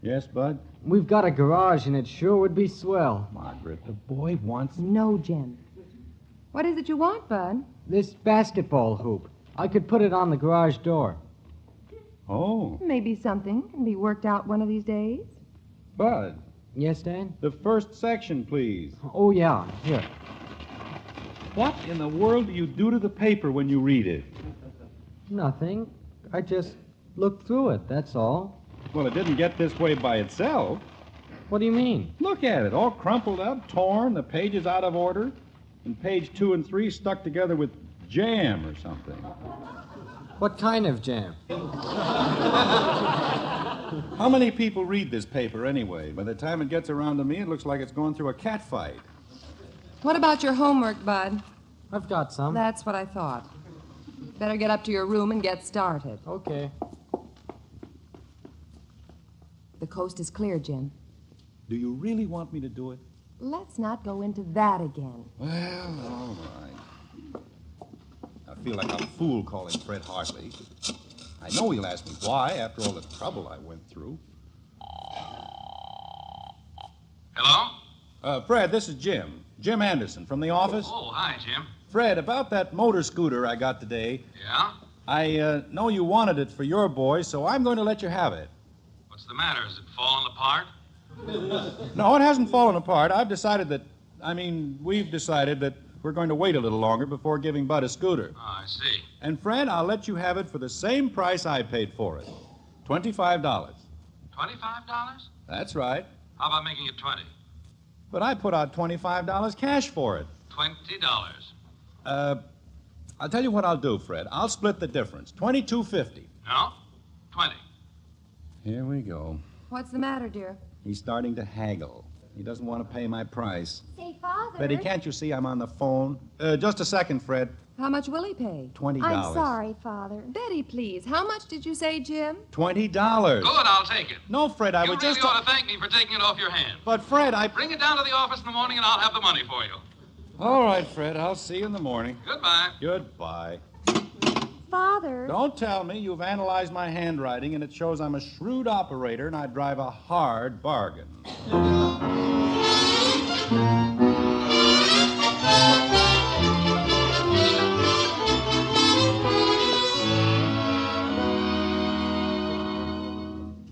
Yes, Bud? We've got a garage, and it sure would be swell. Margaret, the boy wants... No, Jen. What is it you want, Bud? This basketball hoop. I could put it on the garage door. Oh. Maybe something can be worked out one of these days. Bud. Yes, Dad? The first section, please. Oh, yeah. Here. What in the world do you do to the paper when you read it? Nothing. I just looked through it, that's all. Well, it didn't get this way by itself. What do you mean? Look at it, all crumpled up, torn, the pages out of order, and page 2 and 3 stuck together with jam or something. What kind of jam? How many people read this paper anyway? By the time it gets around to me, it looks like it's going through a cat fight. What about your homework, Bud? I've got some. That's what I thought. Better get up to your room and get started. Okay. The coast is clear, Jim. Do you really want me to do it? Let's not go into that again. Well, all right. I feel like I'm a fool calling Fred Hartley. I know he'll ask me why after all the trouble I went through. Hello? Fred, this is Jim. Jim Anderson from the office. Oh, hi, Jim. Fred, about that motor scooter I got today. Yeah? I know you wanted it for your boy, so I'm going to let you have it. What's the matter? Has it fallen apart? No, it hasn't fallen apart. We've decided that we're going to wait a little longer before giving Bud a scooter. Oh, I see. And Fred, I'll let you have it for the same price I paid for it. $25. $25? That's right. How about making it 20? But I put out $25 cash for it. $20. I'll tell you what I'll do, Fred. I'll split the difference. $22.50. No? 20. Here we go. What's the matter, dear? He's starting to haggle. He doesn't want to pay my price. Say, Father. Betty, can't you see I'm on the phone? Just a second, Fred. How much will he pay? $20. I'm sorry, Father. Betty, please. How much did you say, Jim? $20. Good, I'll take it. No, Fred, I you would really just... ought to thank me for taking it off your hands. But, Fred, Bring it down to the office in the morning and I'll have the money for you. All right, Fred, I'll see you in the morning. Goodbye. Goodbye. Father. Don't tell me you've analyzed my handwriting and it shows I'm a shrewd operator and I drive a hard bargain.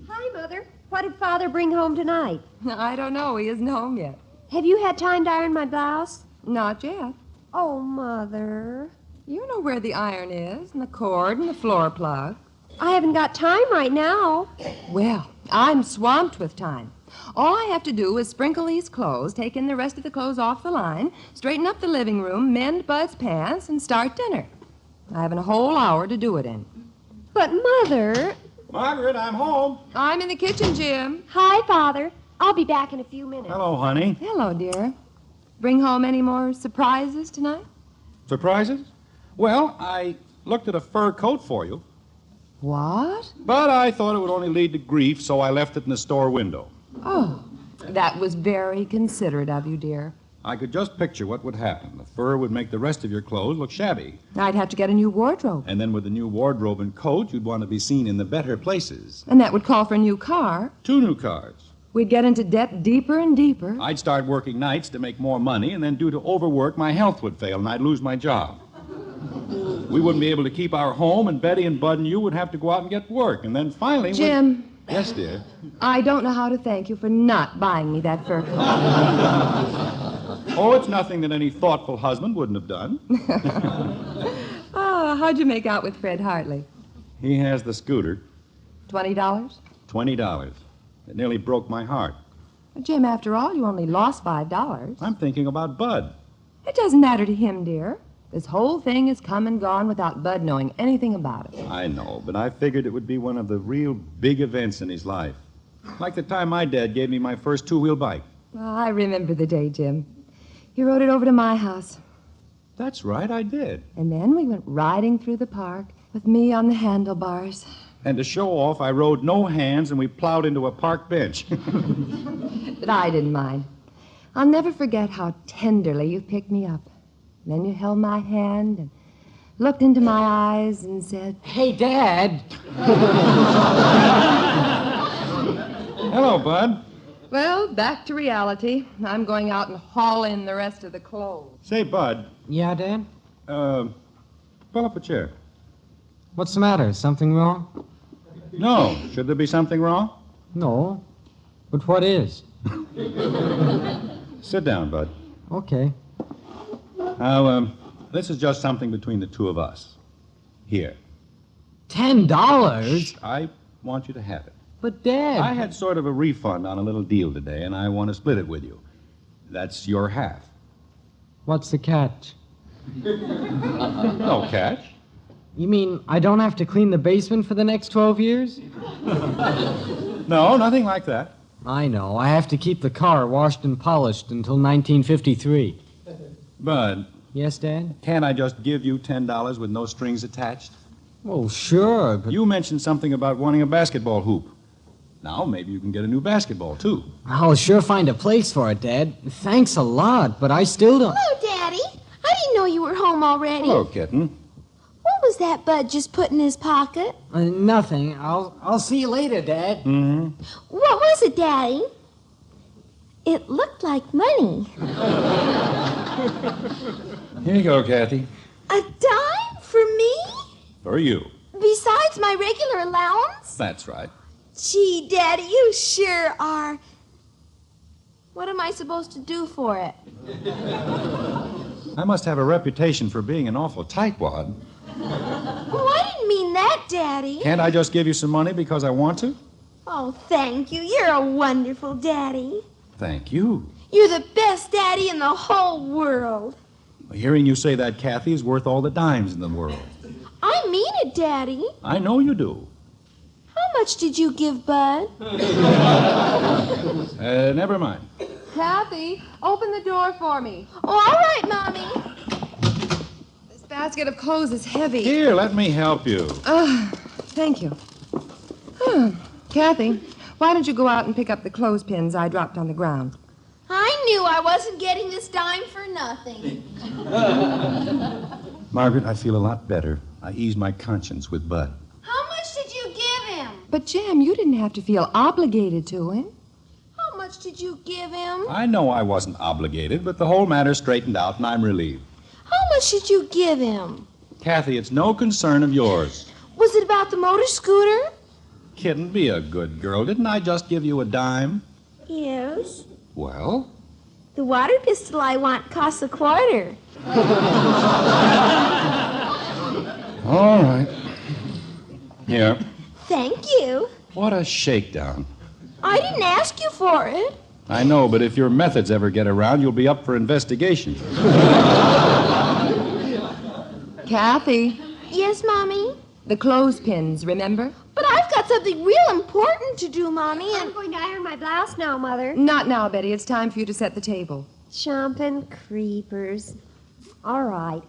Hi, Mother. What did Father bring home tonight? I don't know. He isn't home yet. Have you had time to iron my blouse? Not yet. Oh, Mother. You know where the iron is, and the cord, and the floor plug. I haven't got time right now. Well, I'm swamped with time. All I have to do is sprinkle these clothes, take in the rest of the clothes off the line, straighten up the living room, mend Bud's pants, and start dinner. I have a whole hour to do it in. But, Mother... Margaret, I'm home. I'm in the kitchen, Jim. Hi, Father. I'll be back in a few minutes. Hello, honey. Hello, dear. Bring home any more surprises tonight? Surprises? Well, I looked at a fur coat for you. What? But I thought it would only lead to grief, so I left it in the store window. Oh, that was very considerate of you, dear. I could just picture what would happen. The fur would make the rest of your clothes look shabby. I'd have to get a new wardrobe. And then with the new wardrobe and coat, you'd want to be seen in the better places. And that would call for a new car. 2 new cars. We'd get into debt deeper and deeper. I'd start working nights to make more money, and then due to overwork, my health would fail, and I'd lose my job. We wouldn't be able to keep our home, and Betty and Bud and you would have to go out and get work. And then finally... Jim. Yes, dear? I don't know how to thank you for not buying me that fur coat. Oh, it's nothing that any thoughtful husband wouldn't have done. Oh, how'd you make out with Fred Hartley? He has the scooter. $20? $20. It nearly broke my heart. Jim, after all, you only lost $5. I'm thinking about Bud. It doesn't matter to him, dear. This whole thing has come and gone without Bud knowing anything about it. I know, but I figured it would be one of the real big events in his life. Like the time my dad gave me my first 2-wheel bike. Oh, I remember the day, Jim. He rode it over to my house. That's right, I did. And then we went riding through the park with me on the handlebars. And to show off, I rode no hands and we plowed into a park bench. But I didn't mind. I'll never forget how tenderly you picked me up. Then you held my hand and looked into my eyes and said, "Hey, Dad." Hello, Bud. Well, back to reality. I'm going out and haul in the rest of the clothes. Say, Bud, Yeah, Dad? Pull up a chair. What's the matter? Something wrong? No. Should there be something wrong? No. But what is? Sit down, Bud. Okay. Now, this is just something between the two of us. Here. $10? I want you to have it. But, Dad... I had sort of a refund on a little deal today, and I want to split it with you. That's your half. What's the catch? No catch. You mean I don't have to clean the basement for the next 12 years? No, nothing like that. I know. I have to keep the car washed and polished until 1953. Bud. Yes, Dad? Can't I just give you $10 with no strings attached? Well, sure, but... You mentioned something about wanting a basketball hoop. Now, maybe you can get a new basketball, too. I'll sure find a place for it, Dad. Thanks a lot, but I still don't... Hello, Daddy. I didn't know you were home already. Hello, kitten. What was that Bud just put in his pocket? Nothing. I'll see you later, Dad. Mm-hmm. What was it, Daddy? It looked like money. Here you go, Kathy. A dime for me? For you. Besides my regular allowance? That's right. Gee, Daddy, you sure are. What am I supposed to do for it? I must have a reputation for being an awful tightwad. Oh, I didn't mean that, Daddy. Can't I just give you some money because I want to? Oh, thank you. You're a wonderful Daddy. Thank you. You're the best Daddy in the whole world. Hearing you say that, Kathy, is worth all the dimes in the world. I mean it, Daddy. I know you do. How much did you give Bud? Never mind. Kathy, open the door for me. Oh, all right, Mommy. This basket of clothes is heavy. Here, let me help you. Thank you. Kathy, why don't you go out and pick up the clothespins I dropped on the ground? I knew I wasn't getting this dime for nothing. Margaret, I feel a lot better. I eased my conscience with Bud. How much did you give him? But, Jim, you didn't have to feel obligated to him. How much did you give him? I know I wasn't obligated, but the whole matter straightened out, and I'm relieved. How much did you give him? Kathy, it's no concern of yours. Was it about the motor scooter? Kitten, be a good girl. Didn't I just give you a dime? Yes. Well? The water pistol I want costs $0.25. All right. Here. Thank you. What a shakedown. I didn't ask you for it. I know, but if your methods ever get around, you'll be up for investigation. Kathy. Yes, Mommy? The clothespins, remember? But I've got something real important to do, Mommy, and... I'm going to iron my blouse now, Mother. Not now, Betty. It's time for you to set the table. Chomping creepers. All right.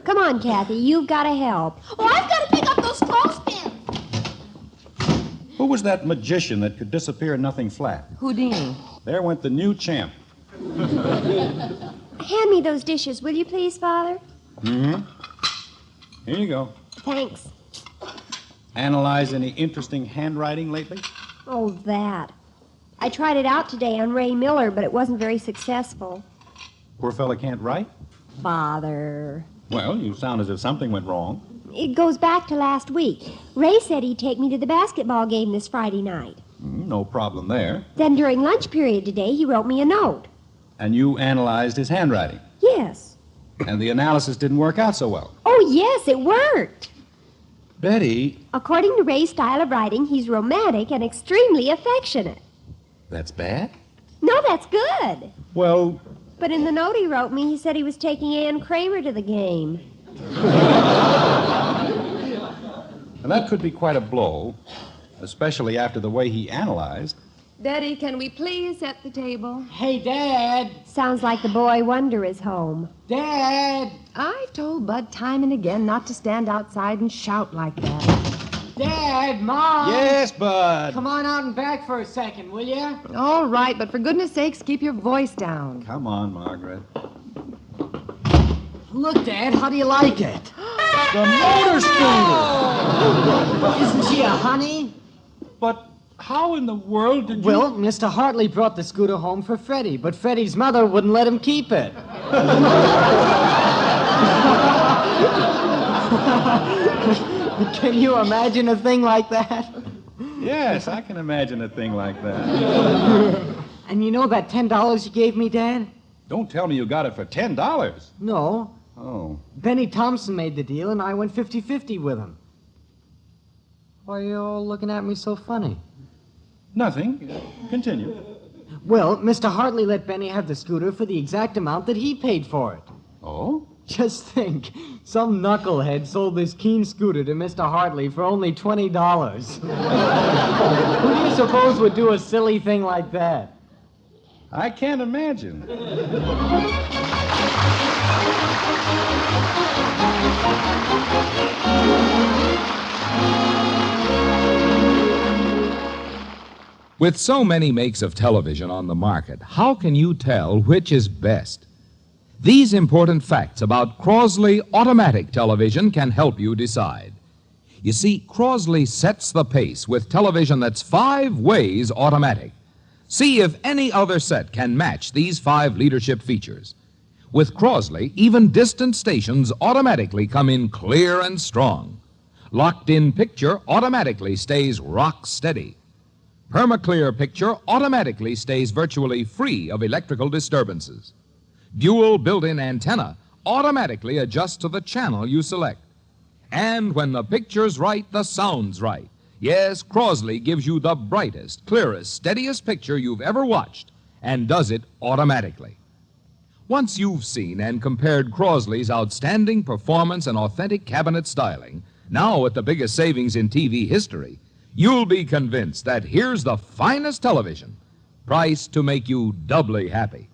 Come on, Kathy. You've got to help. Oh, I've got to pick up those clothespins. Who was that magician that could disappear in nothing flat? Houdini. There went the new champ. Hand me those dishes, will you please, Father? Mm-hmm. Here you go. Thanks. Analyze any interesting handwriting lately? Oh, that. I tried it out today on Ray Miller, but it wasn't very successful. Poor fella can't write? Father. Well, you sound as if something went wrong. It goes back to last week. Ray said he'd take me to the basketball game this Friday night. No problem there. Then during lunch period today, he wrote me a note. And you analyzed his handwriting? Yes. And the analysis didn't work out so well? Oh, yes, it worked. Betty... According to Ray's style of writing, he's romantic and extremely affectionate. That's bad? No, that's good. Well... But in the note he wrote me, he said he was taking Ann Kramer to the game. And that could be quite a blow, especially after the way he analyzed. Betty, can we please set the table? Hey, Dad. Sounds like the boy wonder is home. Dad. I've told Bud time and again not to stand outside and shout like that. Dad, Mom. Yes, Bud. Come on out and back for a second, will you? All right, but for goodness sakes, keep your voice down. Come on, Margaret. Look, Dad, how do you like it? The motor scooter! Isn't she a honey? But how in the world did you... Well, Mr. Hartley brought the scooter home for Freddie, but Freddie's mother wouldn't let him keep it. Can you imagine a thing like that? Yes, I can imagine a thing like that. And you know that $10 you gave me, Dad? Don't tell me you got it for $10. No. Oh. Benny Thompson made the deal, and I went 50-50 with him. Why are you all looking at me so funny? Nothing. Continue. Well, Mr. Hartley let Benny have the scooter for the exact amount that he paid for it. Oh? Just think, some knucklehead sold this keen scooter to Mr. Hartley for only $20. Who do you suppose would do a silly thing like that? I can't imagine. With so many makes of television on the market, how can you tell which is best? These important facts about Crosley automatic television can help you decide. You see, Crosley sets the pace with television that's 5 ways automatic. See if any other set can match these 5 leadership features. With Crosley, even distant stations automatically come in clear and strong. Locked-in picture automatically stays rock steady. Permaclear picture automatically stays virtually free of electrical disturbances. Dual built-in antenna automatically adjusts to the channel you select. And when the picture's right, the sound's right. Yes, Crosley gives you the brightest, clearest, steadiest picture you've ever watched and does it automatically. Once you've seen and compared Crosley's outstanding performance and authentic cabinet styling, now at the biggest savings in TV history, you'll be convinced that here's the finest television, priced to make you doubly happy.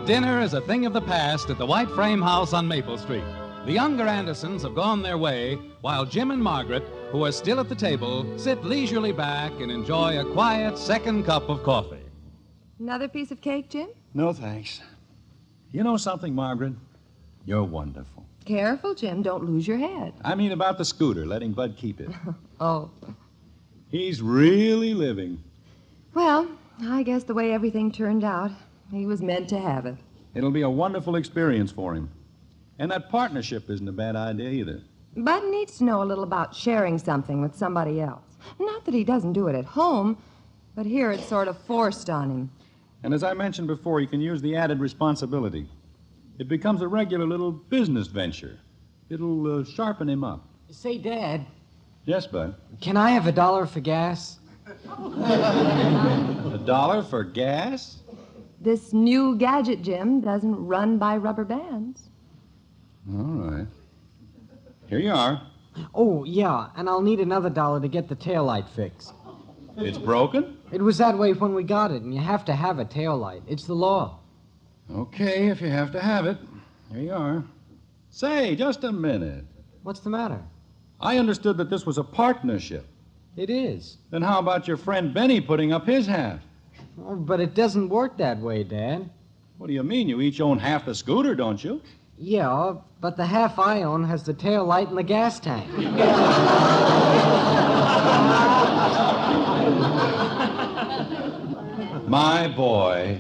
Dinner is a thing of the past at the White Frame House on Maple Street. The younger Andersons have gone their way, while Jim and Margaret, who are still at the table, sit leisurely back and enjoy a quiet second cup of coffee. Another piece of cake, Jim? No, thanks. You know something, Margaret? You're wonderful. Careful, Jim. Don't lose your head. I mean about the scooter, letting Bud keep it. Oh. He's really living. Well, I guess the way everything turned out, he was meant to have it. It'll be a wonderful experience for him. And that partnership isn't a bad idea either. Bud needs to know a little about sharing something with somebody else. Not that he doesn't do it at home, but here it's sort of forced on him. And as I mentioned before, he can use the added responsibility. It becomes a regular little business venture. It'll sharpen him up. Say, Dad. Yes, Bud? Can I have $1 for gas? $1 for gas? This new gadget, Jim, doesn't run by rubber bands. All right. Here you are. Oh, yeah, and I'll need another $1 to get the taillight fixed. It's broken? It was that way when we got it, and you have to have a taillight. It's the law. Okay, if you have to have it. Here you are. Say, just a minute. What's the matter? I understood that this was a partnership. It is. Then how about your friend Benny putting up his half? Oh, but it doesn't work that way, Dad. What do you mean? You each own half the scooter, don't you? Yeah, but the half I own has the tail light and the gas tank. My boy.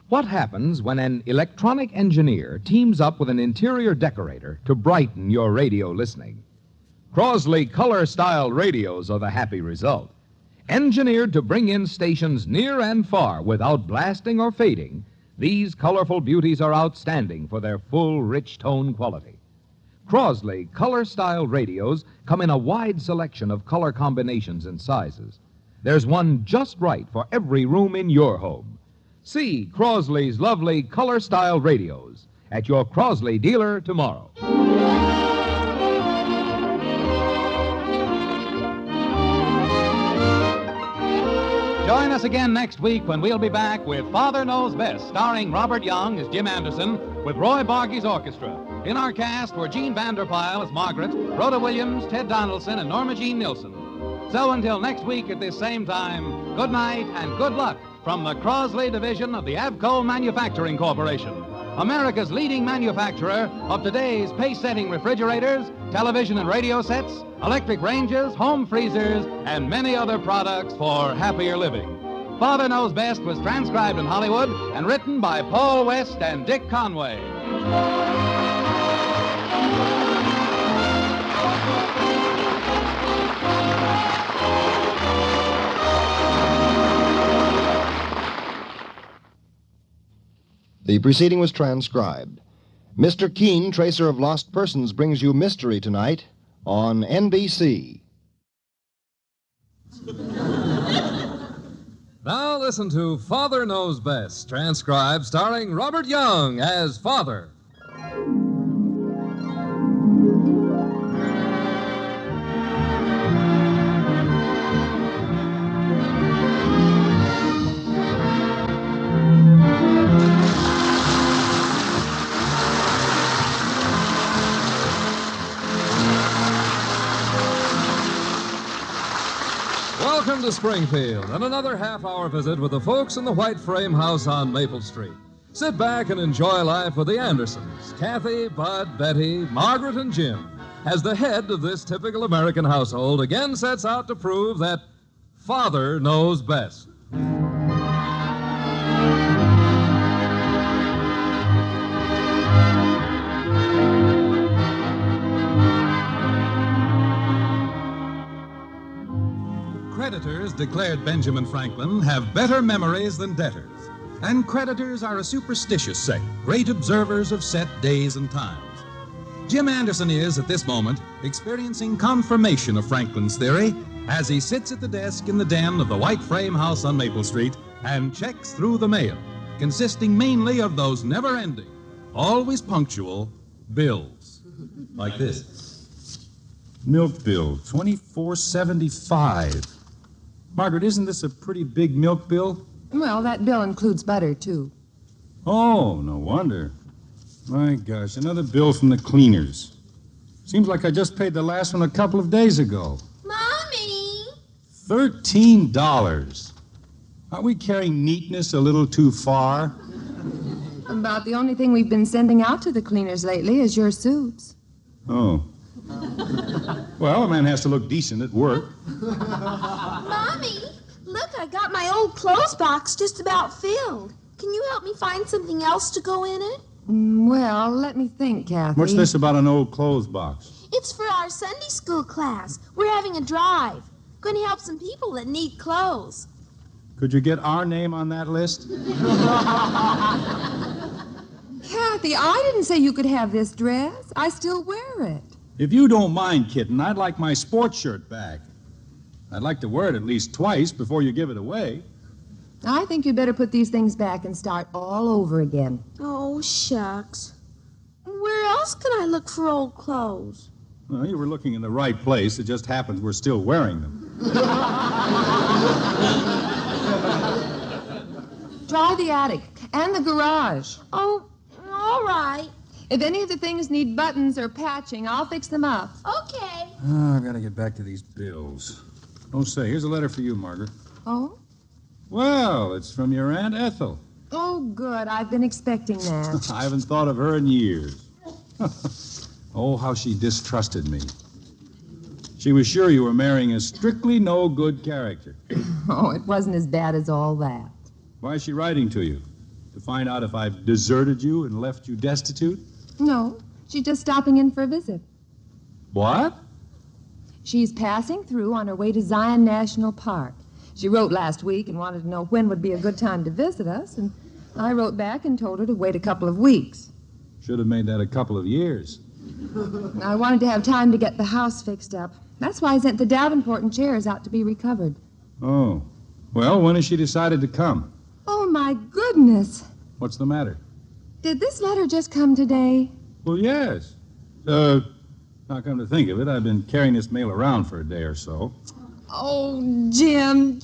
What happens when an electronic engineer teams up with an interior decorator to brighten your radio listening? Crosley color-style radios are the happy result. Engineered to bring in stations near and far without blasting or fading, these colorful beauties are outstanding for their full, rich tone quality. Crosley color-style radios come in a wide selection of color combinations and sizes. There's one just right for every room in your home. See Crosley's lovely color-style radios at your Crosley dealer tomorrow. Join us again next week when we'll be back with Father Knows Best, starring Robert Young as Jim Anderson with Roy Bargy's orchestra. In our cast were Jean Vanderpyle as Margaret, Rhoda Williams, Ted Donaldson, and Norma Jean Nilsson. So until next week at this same time, good night and good luck from the Crosley division of the Avco Manufacturing Corporation. America's leading manufacturer of today's pace-setting refrigerators, television and radio sets, electric ranges, home freezers, and many other products for happier living. Father Knows Best was transcribed in Hollywood and written by Paul West and Dick Conway. The proceeding was transcribed. Mr. Keene, Tracer of Lost Persons, brings you Mystery tonight on NBC. Now listen to Father Knows Best, transcribed starring Robert Young as Father. Welcome to Springfield and another half-hour visit with the folks in the white frame house on Maple Street. Sit back and enjoy life with the Andersons, Kathy, Bud, Betty, Margaret, and Jim, as the head of this typical American household again sets out to prove that Father knows best. Creditors, declared Benjamin Franklin, have better memories than debtors. And creditors are a superstitious sect, great observers of set days and times. Jim Anderson is, at this moment, experiencing confirmation of Franklin's theory as he sits at the desk in the den of the white frame house on Maple Street and checks through the mail, consisting mainly of those never-ending, always punctual bills. Like this. Milk bill, $24.75. Margaret, isn't this a pretty big milk bill? Well, that bill includes butter, too. Oh, no wonder. My gosh, another bill from the cleaners. Seems like I just paid the last one a couple of days ago. Mommy! $13. Aren't we carrying neatness a little too far? About the only thing we've been sending out to the cleaners lately is your suits. Oh. Well, a man has to look decent at work. Mommy, look, I got my old clothes box just about filled. Can you help me find something else to go in it? Well, let me think, Kathy. What's this about an old clothes box? It's for our Sunday school class. We're having a drive. Going to help some people that need clothes. Could you get our name on that list? Kathy, I didn't say you could have this dress. I still wear it. If you don't mind, kitten, I'd like my sports shirt back. I'd like to wear it at least twice before you give it away. I think you'd better put these things back and start all over again. Oh, shucks. Where else can I look for old clothes? Well, you were looking in the right place. It just happens we're still wearing them. Try the attic and the garage. Oh, all right. If any of the things need buttons or patching, I'll fix them up. Okay. Oh, I've got to get back to these bills. Oh, say, here's a letter for you, Margaret. Oh? Well, it's from your Aunt Ethel. Oh, good. I've been expecting that. I haven't thought of her in years. Oh, how she distrusted me. She was sure you were marrying a strictly no-good character. Oh, it wasn't as bad as all that. Why is she writing to you? To find out if I've deserted you and left you destitute? No, she's just stopping in for a visit. What? She's passing through on her way to Zion National Park. She wrote last week and wanted to know when would be a good time to visit us, and I wrote back and told her to wait a couple of weeks. Should have made that a couple of years. I wanted to have time to get the house fixed up. That's why I sent the Davenport and chairs out to be recovered. Oh. Well, when has she decided to come? Oh, my goodness. What's the matter? Did this letter just come today? Well, yes. Now, come to think of it, I've been carrying this mail around for a day or so. Oh, Jim.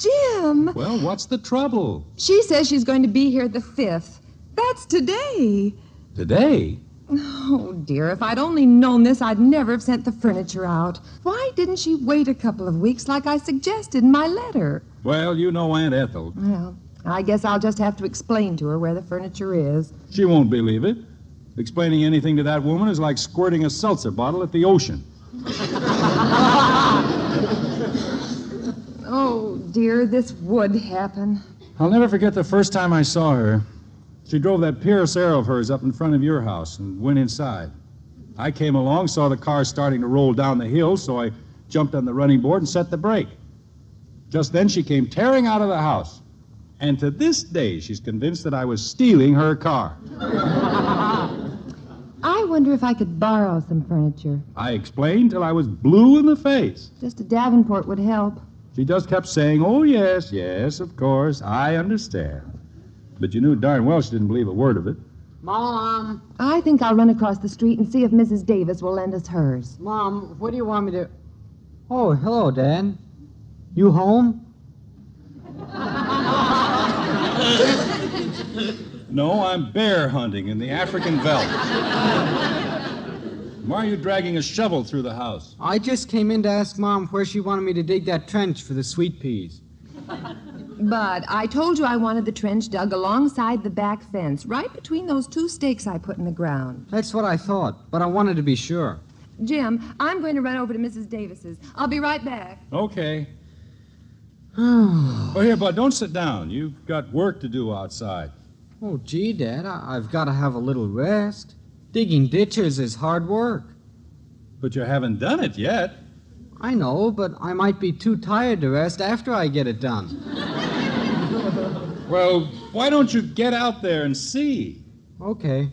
Well, what's the trouble? She says she's going to be here the 5th. That's today. Today? Oh, dear, if I'd only known this, I'd never have sent the furniture out. Why didn't she wait a couple of weeks like I suggested in my letter? Well, you know Aunt Ethel. Well, I guess I'll just have to explain to her where the furniture is. She won't believe it. Explaining anything to that woman is like squirting a seltzer bottle at the ocean. Oh, dear, this would happen. I'll never forget the first time I saw her. She drove that Pierce Arrow of hers up in front of your house and went inside. I came along, saw the car starting to roll down the hill, so I jumped on the running board and set the brake. Just then she came tearing out of the house. And to this day, she's convinced that I was stealing her car. I wonder if I could borrow some furniture. I explained till I was blue in the face. Just a Davenport would help. She just kept saying, oh, yes, yes, of course, I understand. But you knew darn well she didn't believe a word of it. Mom! I think I'll run across the street and see if Mrs. Davis will lend us hers. Mom, what do you want me to... Oh, hello, Dad. You home? No, I'm bear hunting in the African veldt. Why are you dragging a shovel through the house? I just came in to ask Mom where she wanted me to dig that trench for the sweet peas. But I told you I wanted the trench dug alongside the back fence, right between those two stakes I put in the ground. That's what I thought, but I wanted to be sure. Jim, I'm going to run over to Mrs. Davis's. I'll be right back. Okay. Oh, here, Bud, don't sit down. You've got work to do outside. Oh, gee, Dad, I've got to have a little rest. Digging ditches is hard work. But you haven't done it yet. I know, but I might be too tired to rest after I get it done. Well, why don't you get out there and see? Okay.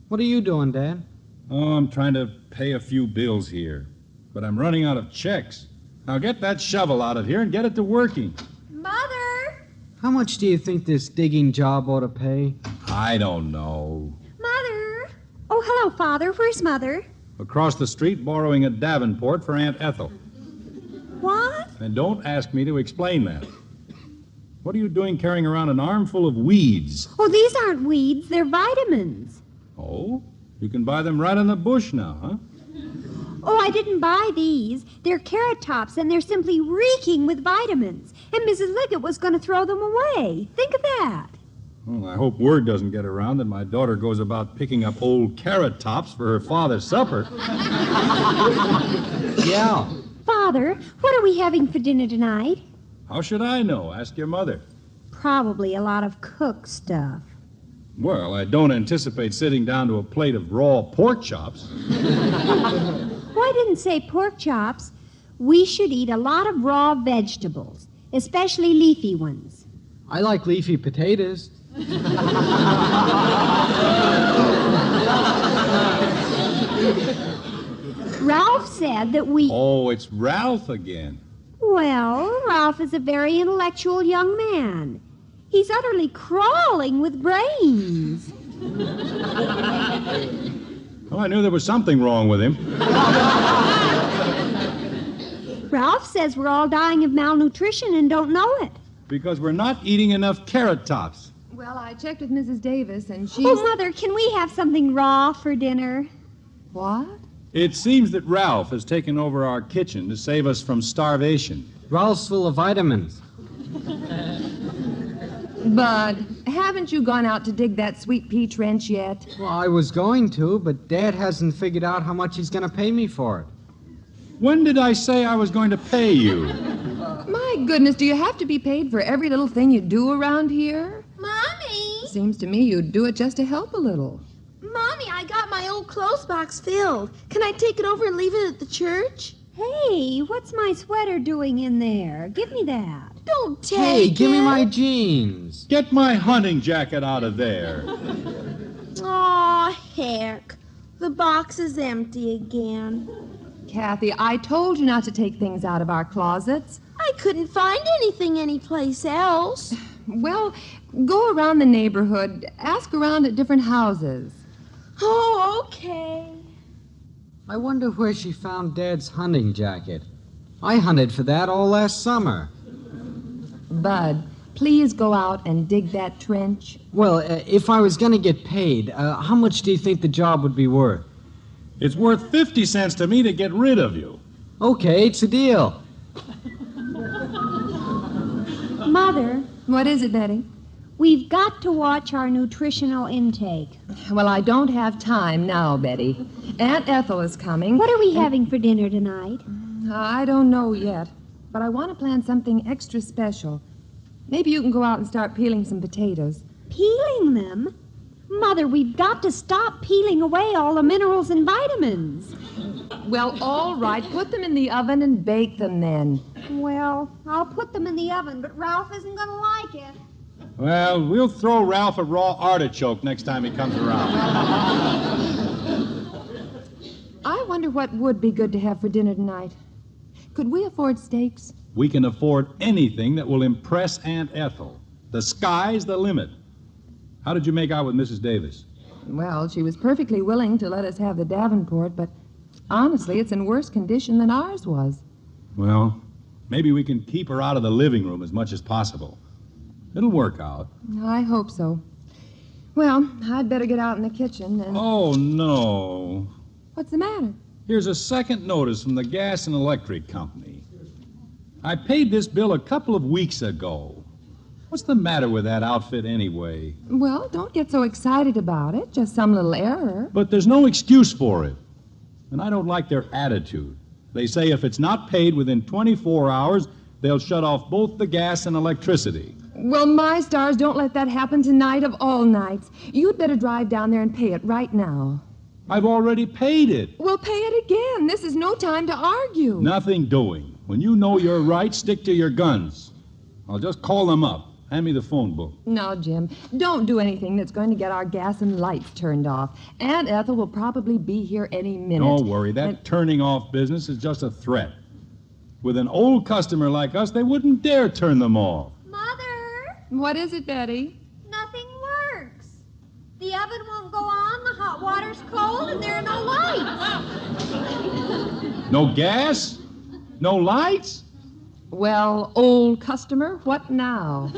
What are you doing, Dad? Oh, I'm trying to pay a few bills here. But I'm running out of checks. Now get that shovel out of here and get it to working. Mother! How much do you think this digging job ought to pay? I don't know. Mother! Oh, hello, Father. Where's Mother? Across the street borrowing a Davenport for Aunt Ethel. What? And don't ask me to explain that. What are you doing carrying around an armful of weeds? Oh, these aren't weeds. They're vitamins. Oh? You can buy them right on the bush now, huh? Oh, I didn't buy these. They're carrot tops, and they're simply reeking with vitamins. And Mrs. Liggett was going to throw them away. Think of that. Well, I hope word doesn't get around that my daughter goes about picking up old carrot tops for her father's supper. Yeah. Father, what are we having for dinner tonight? How should I know? Ask your mother. Probably a lot of cooked stuff. Well, I don't anticipate sitting down to a plate of raw pork chops. Well, I didn't say pork chops. We should eat a lot of raw vegetables, especially leafy ones. I like leafy potatoes. Ralph said that we... Oh, it's Ralph again. Well, Ralph is a very intellectual young man. He's utterly crawling with brains. Well, I knew there was something wrong with him. Ralph says we're all dying of malnutrition and don't know it. Because we're not eating enough carrot tops. Well, I checked with Mrs. Davis, and she... Oh, Mother, can we have something raw for dinner? What? It seems that Ralph has taken over our kitchen to save us from starvation. Ralph's full of vitamins. Bud, haven't you gone out to dig that sweet pea trench yet? Well, I was going to, but Dad hasn't figured out how much he's going to pay me for it. When did I say I was going to pay you? My goodness, do you have to be paid for every little thing you do around here? Mommy! Seems to me you'd do it just to help a little. Mommy, I got my old clothes box filled. Can I take it over and leave it at the church? Hey, what's my sweater doing in there? Give me that. Don't take Hey, it. give me my jeans. Get my hunting jacket out of there. Aw, heck. The box is empty again. Kathy, I told you not to take things out of our closets. I couldn't find anything anyplace else. Well, go around the neighborhood. Ask around at different houses. Oh, okay. I wonder where she found Dad's hunting jacket. I hunted for that all last summer. Bud, please go out and dig that trench. Well, if I was going to get paid, how much do you think the job would be worth? It's worth 50 cents to me to get rid of you. Okay, it's a deal. Mother, What is it, Betty? We've got to watch our nutritional intake. Well, I don't have time now, Betty. Aunt Ethel is coming. What are we having for dinner tonight? I don't know yet, but I want to plan something extra special. Maybe you can go out and start peeling some potatoes. Peeling them? Mother, we've got to stop peeling away all the minerals and vitamins. Well, all right. Put them in the oven and bake them then. Well, I'll put them in the oven, but Ralph isn't going to like it. Well, we'll throw Ralph a raw artichoke next time he comes around. I wonder what would be good to have for dinner tonight. Could we afford steaks? We can afford anything that will impress Aunt Ethel. The sky's the limit. How did you make out with Mrs. Davis? Well, she was perfectly willing to let us have the Davenport, but honestly, it's in worse condition than ours was. Well, maybe we can keep her out of the living room as much as possible. It'll work out. I hope so. Well, I'd better get out in the kitchen and... Oh, no. What's the matter? Here's a second notice from the gas and electric company. I paid this bill a couple of weeks ago. What's the matter with that outfit anyway? Well, don't get so excited about it. Just some little error. But there's no excuse for it. And I don't like their attitude. They say if it's not paid within 24 hours, they'll shut off both the gas and electricity. Well, my stars, don't let that happen tonight of all nights. You'd better drive down there and pay it right now. I've already paid it. Well, pay it again. This is no time to argue. Nothing doing. When you know you're right, stick to your guns. I'll just call them up. Hand me the phone book. No, Jim, don't do anything that's going to get our gas and lights turned off. Aunt Ethel will probably be here any minute. Don't worry. That turning off business is just a threat. With an old customer like us, they wouldn't dare turn them off. Mother! What is it, Betty? Nothing works. The oven won't go on, the hot water's cold, and there are no lights. No gas? No lights? Well, old customer, what now?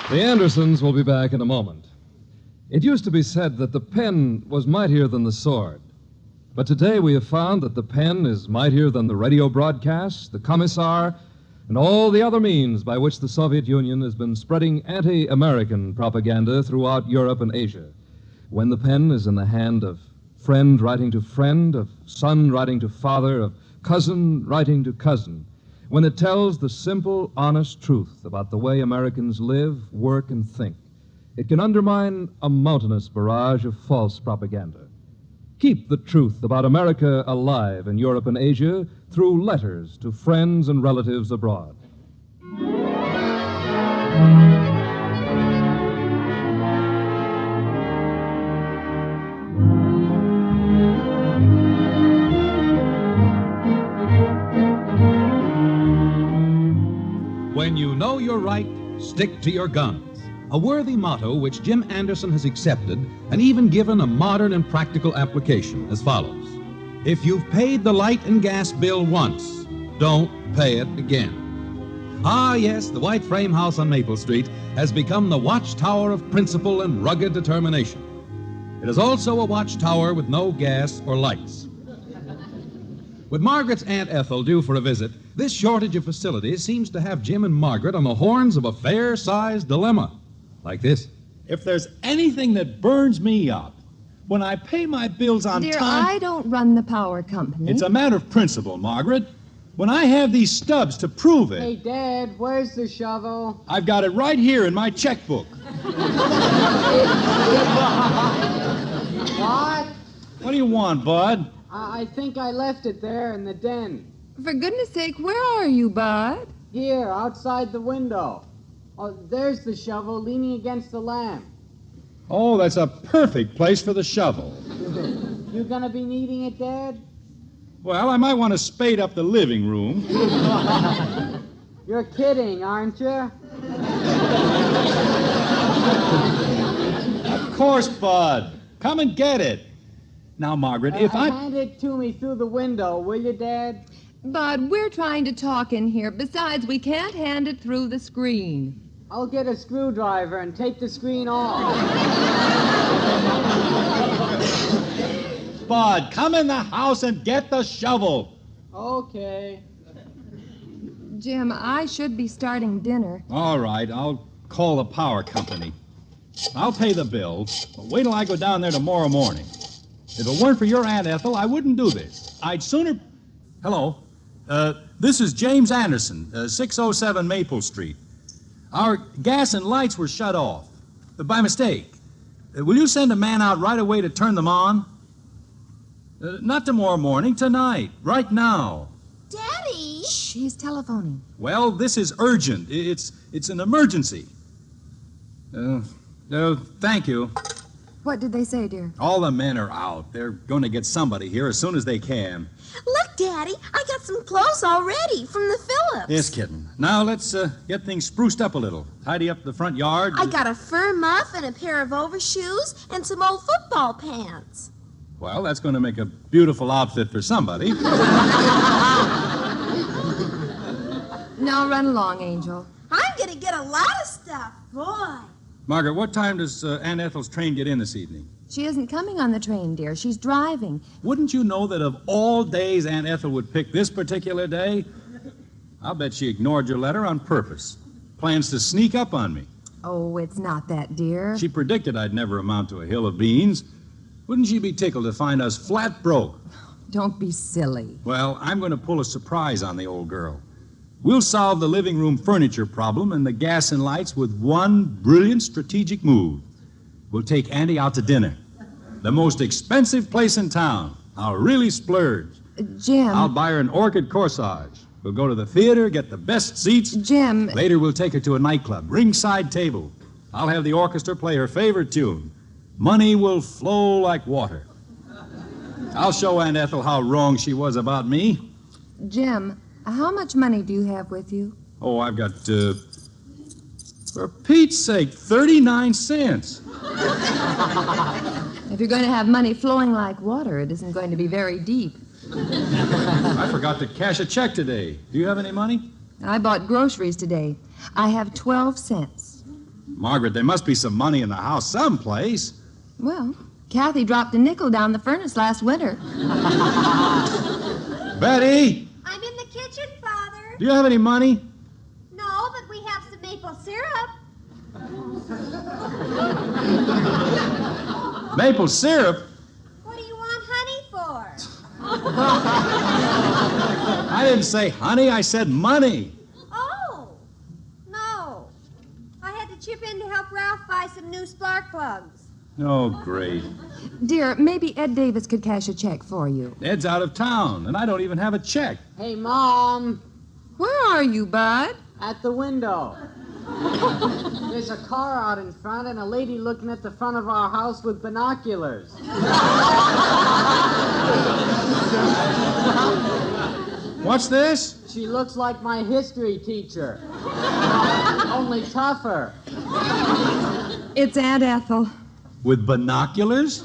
The Andersons will be back in a moment. It used to be said that the pen was mightier than the sword. But today we have found that the pen is mightier than the radio broadcast, the commissar, and all the other means by which the Soviet Union has been spreading anti-American propaganda throughout Europe and Asia. When the pen is in the hand of friend writing to friend, of son writing to father, of cousin writing to cousin, when it tells the simple, honest truth about the way Americans live, work, and think, it can undermine a mountainous barrage of false propaganda. Keep the truth about America alive in Europe and Asia through letters to friends and relatives abroad. When you know you're right, stick to your guns. A worthy motto which Jim Anderson has accepted and even given a modern and practical application as follows. If you've paid the light and gas bill once, don't pay it again. Ah, yes, the white frame house on Maple Street has become the watchtower of principle and rugged determination. It is also a watchtower with no gas or lights. With Margaret's Aunt Ethel due for a visit, this shortage of facilities seems to have Jim and Margaret on the horns of a fair-sized dilemma. Like this. If there's anything that burns me up, when I pay my bills on Dear, time... I don't run the power company. It's a matter of principle, Margaret. When I have these stubs to prove it... Hey, Dad, where's the shovel? I've got it right here in my checkbook. What? What do you want, Bud? I think I left it there in the den. For goodness sake, where are you, Bud? Here, outside the window. Oh, there's the shovel leaning against the lamp. Oh, that's a perfect place for the shovel. You gonna be needing it, Dad? Well, I might want to spade up the living room. You're kidding, aren't you? Of course, Bud. Come and get it. Now, Margaret, if I... Hand it to me through the window, will you, Dad? Bud, we're trying to talk in here. Besides, we can't hand it through the screen. I'll get a screwdriver and take the screen off. Bud, come in the house and get the shovel. Okay. Jim, I should be starting dinner. All right, I'll call the power company. I'll pay the bill, but wait till I go down there tomorrow morning. If it weren't for your Aunt Ethel, I wouldn't do this. I'd sooner... Hello. This is James Anderson, 607 Maple Street. Our gas and lights were shut off by mistake. Will you send a man out right away to turn them on? Not tomorrow morning, tonight, right now. Daddy! Shh, he's telephoning. Well, this is urgent. It's an emergency. Thank you. What did they say, dear? All the men are out. They're going to get somebody here as soon as they can. Look, Daddy, I got some clothes already from the Phillips. Yes, kitten. Now let's get things spruced up a little. Tidy up the front yard. I got a fur muff and a pair of overshoes and some old football pants. Well, that's going to make a beautiful outfit for somebody. Now run along, Angel. I'm going to get a lot of stuff, boy. Margaret, what time does Aunt Ethel's train get in this evening? She isn't coming on the train, dear. She's driving. Wouldn't you know that of all days Aunt Ethel would pick this particular day? I'll bet she ignored your letter on purpose. Plans to sneak up on me. Oh, it's not that, dear. She predicted I'd never amount to a hill of beans. Wouldn't she be tickled to find us flat broke? Don't be silly. Well, I'm going to pull a surprise on the old girl. We'll solve the living room furniture problem and the gas and lights with one brilliant strategic move. We'll take Auntie out to dinner. The most expensive place in town. I'll really splurge. Jim. I'll buy her an orchid corsage. We'll go to the theater, get the best seats. Jim. Later, we'll take her to a nightclub, ringside table. I'll have the orchestra play her favorite tune. Money will flow like water. I'll show Aunt Ethel how wrong she was about me. Jim, how much money do you have with you? Oh, I've got, for Pete's sake, 39 cents. If you're going to have money flowing like water, it isn't going to be very deep. I forgot to cash a check today. Do you have any money? I bought groceries today. I have 12 cents. Margaret, there must be some money in the house someplace. Well, Kathy dropped a nickel down the furnace last winter. Betty! I'm in the kitchen, Father. Do you have any money? No, but we have some maple syrup. Maple syrup? What do you want honey for? I didn't say honey, I said money. Oh, no. I had to chip in to help Ralph buy some new spark plugs. Oh, great. Dear, maybe Ed Davis could cash a check for you. Ed's out of town, and I don't even have a check. Hey, Mom. Where are you, Bud? At the window. There's a car out in front and a lady looking at the front of our house with binoculars. What's this? She looks like my history teacher. Only tougher. It's Aunt Ethel. With binoculars?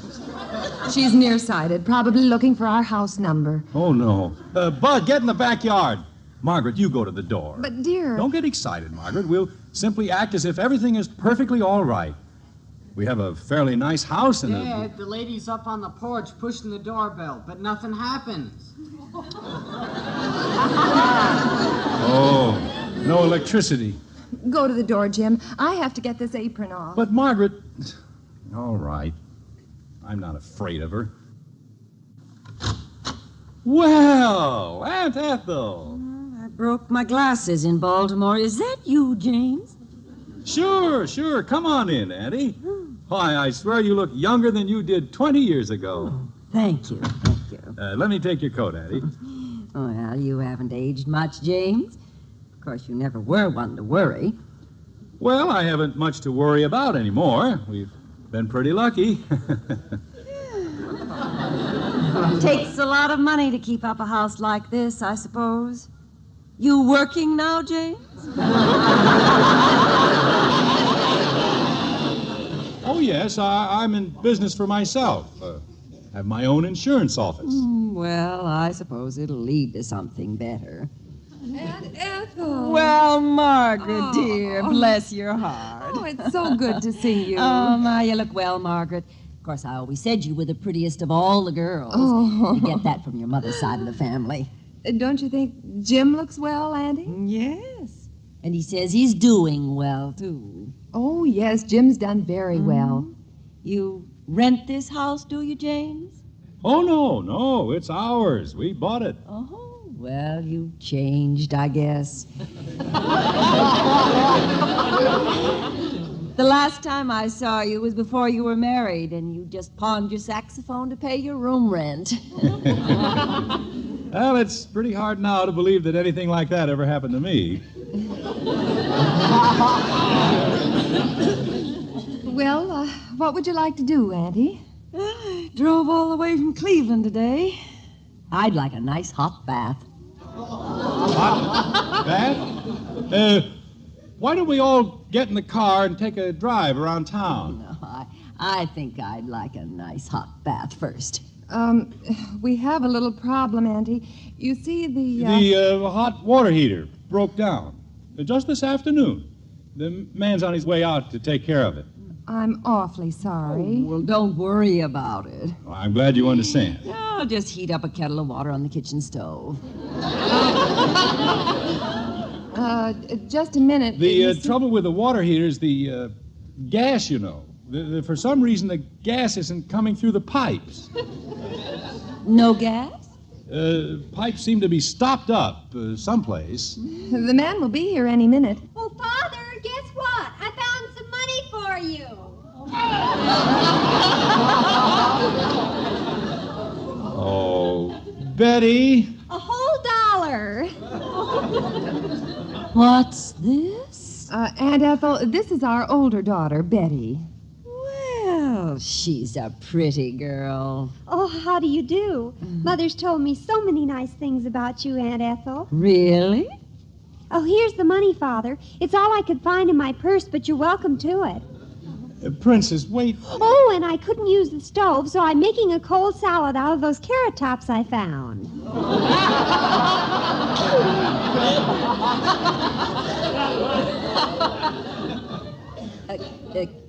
She's nearsighted, probably looking for our house number. Oh, no. Bud, get in the backyard. Margaret, you go to the door. But, dear... Don't get excited, Margaret. We'll simply act as if everything is perfectly all right. We have a fairly nice house and Dad, the lady's up on the porch pushing the doorbell, but nothing happens. Oh, no electricity. Go to the door, Jim. I have to get this apron off. But, Margaret... All right. I'm not afraid of her. Well, Aunt Ethel. I broke my glasses in Baltimore. Is that you, James? Sure. Come on in, Auntie. Why, I swear you look younger than you did 20 years ago. Oh, thank you. Let me take your coat, Auntie. Well, you haven't aged much, James. Of course, you never were one to worry. Well, I haven't much to worry about anymore. We've been pretty lucky. Takes a lot of money to keep up a house like this, I suppose. You working now, James? Oh, yes, I'm in business for myself. Have my own insurance office. Well, I suppose it'll lead to something better. Aunt Ethel. Well, Margaret, dear, bless your heart. Oh, it's so good to see you. Oh, my, you look well, Margaret. Of course, I always said you were the prettiest of all the girls. Oh. You get that from your mother's side of the family. Don't you think Jim looks well, Auntie? Yes. And he says he's doing well, too. Oh, yes, Jim's done very well. You rent this house, do you, James? Oh, no, it's ours. We bought it. Oh, well, you changed, I guess. The last time I saw you was before you were married, and you just pawned your saxophone to pay your room rent. Well, it's pretty hard now to believe that anything like that ever happened to me. Well, what would you like to do, Auntie? Drove all the way from Cleveland today. I'd like a nice hot bath. Hot bath? Why don't we all get in the car and take a drive around town? No, I think I'd like a nice hot bath first. We have a little problem, Auntie. You see, the hot water heater broke down just this afternoon. The man's on his way out to take care of it. I'm awfully sorry. Oh, well, don't worry about it. Well, I'm glad you understand. No, just heat up a kettle of water on the kitchen stove. Just a minute. The trouble with the water heater is the gas, you know. For some reason, the gas isn't coming through the pipes. No gas? Pipes seem to be stopped up someplace. The man will be here any minute. Oh, Father, guess what? I found some money for you. Oh, Betty. A whole $1. What's this? Aunt Ethel, this is our older daughter, Betty. Well, she's a pretty girl. Oh, how do you do? Mother's told me so many nice things about you, Aunt Ethel. Really? Oh, here's the money, Father. It's all I could find in my purse, but you're welcome to it. Princess, wait. Oh, and I couldn't use the stove, so I'm making a cold salad out of those carrot tops I found.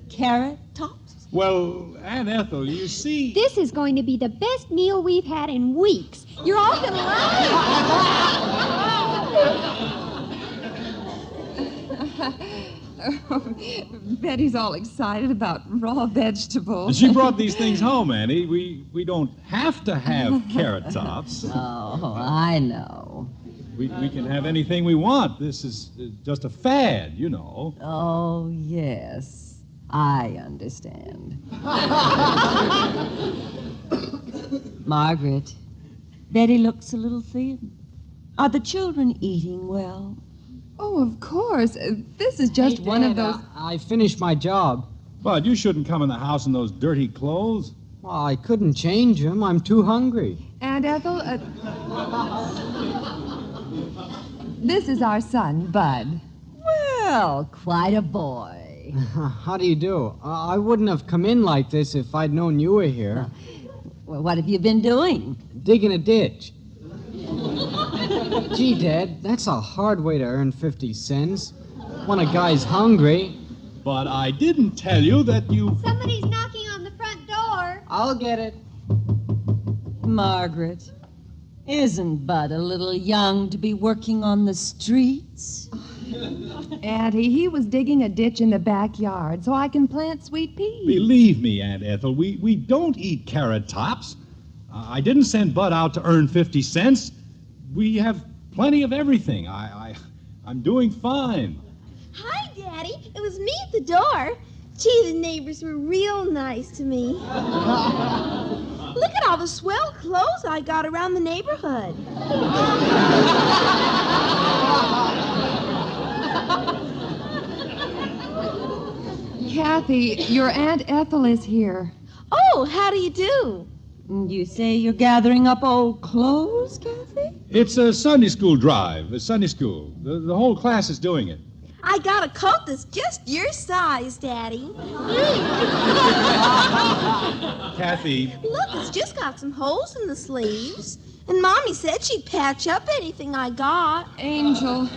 Carrot tops? Well, Aunt Ethel, you see... This is going to be the best meal we've had in weeks. You're all going to Betty's all excited about raw vegetables. She brought these things home, Annie. We don't have to have carrot tops. Oh, I know. We can have anything we want. This is just a fad, you know. Oh, yes. I understand. Margaret, Betty looks a little thin. Are the children eating well? Oh, of course. This is just one of those... I finished my job. But you shouldn't come in the house in those dirty clothes. Well, I couldn't change them. I'm too hungry. Aunt Ethel, this is our son, Bud. Well, quite a boy. How do you do? I wouldn't have come in like this if I'd known you were here. Well, what have you been doing? Digging a ditch. Gee, Dad, that's a hard way to earn 50 cents. When a guy's hungry. But I didn't tell you that you... Somebody's knocking on the front door. I'll get it. Margaret, isn't Bud a little young to be working on the streets? Auntie, he was digging a ditch in the backyard so I can plant sweet peas. Believe me, Aunt Ethel, we don't eat carrot tops. I didn't send Bud out to earn 50 cents. We have plenty of everything. I'm doing fine. Hi, Daddy. It was me at the door. Gee, the neighbors were real nice to me. Look at all the swell clothes I got around the neighborhood. Kathy, your Aunt Ethel is here. Oh, how do you do? You say you're gathering up old clothes, Kathy? It's a Sunday school drive, a Sunday school. The whole class is doing it. I got a coat that's just your size, Daddy. Kathy. Look, it's just got some holes in the sleeves. And Mommy said she'd patch up anything I got. Angel,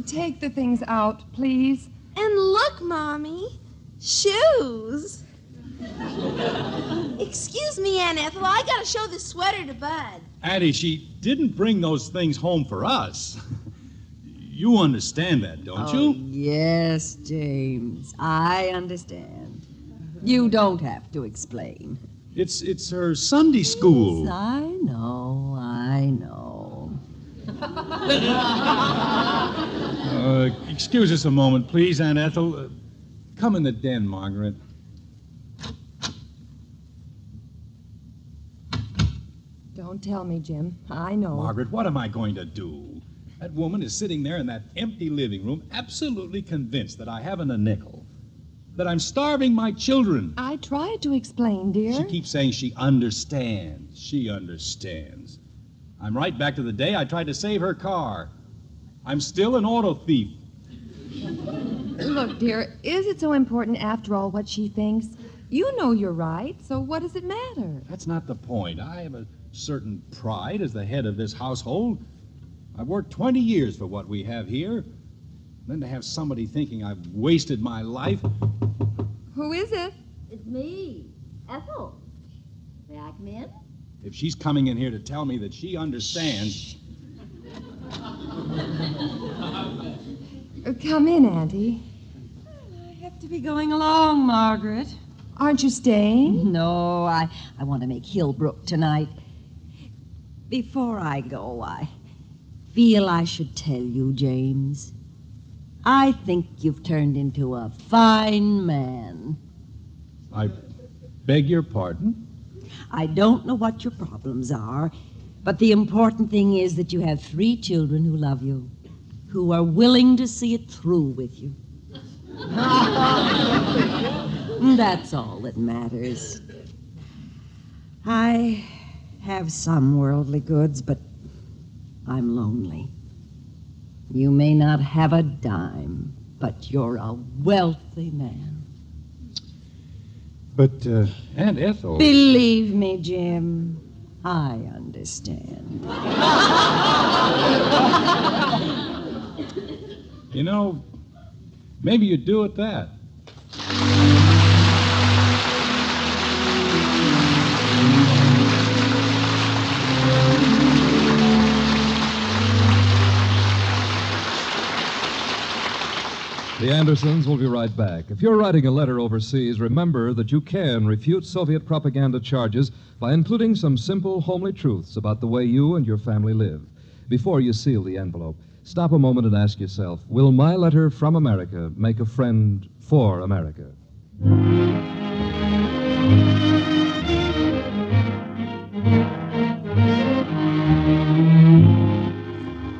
take the things out, please. And look, Mommy, shoes. Excuse me, Aunt Ethel, I gotta show this sweater to Bud. Addie, she didn't bring those things home for us. You understand that, don't you? Yes, James, I understand. You don't have to explain. It's her Sunday school. Yes, I know. Excuse us a moment, please, Aunt Ethel. Come in the den, Margaret. Don't tell me, Jim. I know. Margaret, what am I going to do? That woman is sitting there in that empty living room, absolutely convinced that I haven't a nickel, that I'm starving my children. I tried to explain, dear. She keeps saying she understands. She understands. I'm right back to the day I tried to save her car. I'm still an auto thief. Look, dear, is it so important after all what she thinks? You know you're right, so what does it matter? That's not the point. I have a certain pride as the head of this household. I've worked 20 years for what we have here. Then to have somebody thinking I've wasted my life. Who is it? It's me, Ethel. May I come in? If she's coming in here to tell me that she understands... Come in, Auntie. I have to be going along, Margaret. Aren't you staying? No, I want to make Hillbrook tonight. Before I go, I feel I should tell you, James. I think you've turned into a fine man. I beg your pardon? I don't know what your problems are, but the important thing is that you have 3 children who love you, who are willing to see it through with you. That's all that matters. I have some worldly goods, but I'm lonely. You may not have a dime, but you're a wealthy man. But, Aunt Ethel... Believe me, Jim, I understand. You know, maybe you'd do it that. The Andersons will be right back. If you're writing a letter overseas, remember that you can refute Soviet propaganda charges by including some simple, homely truths about the way you and your family live. Before you seal the envelope, stop a moment and ask yourself, will my letter from America make a friend for America?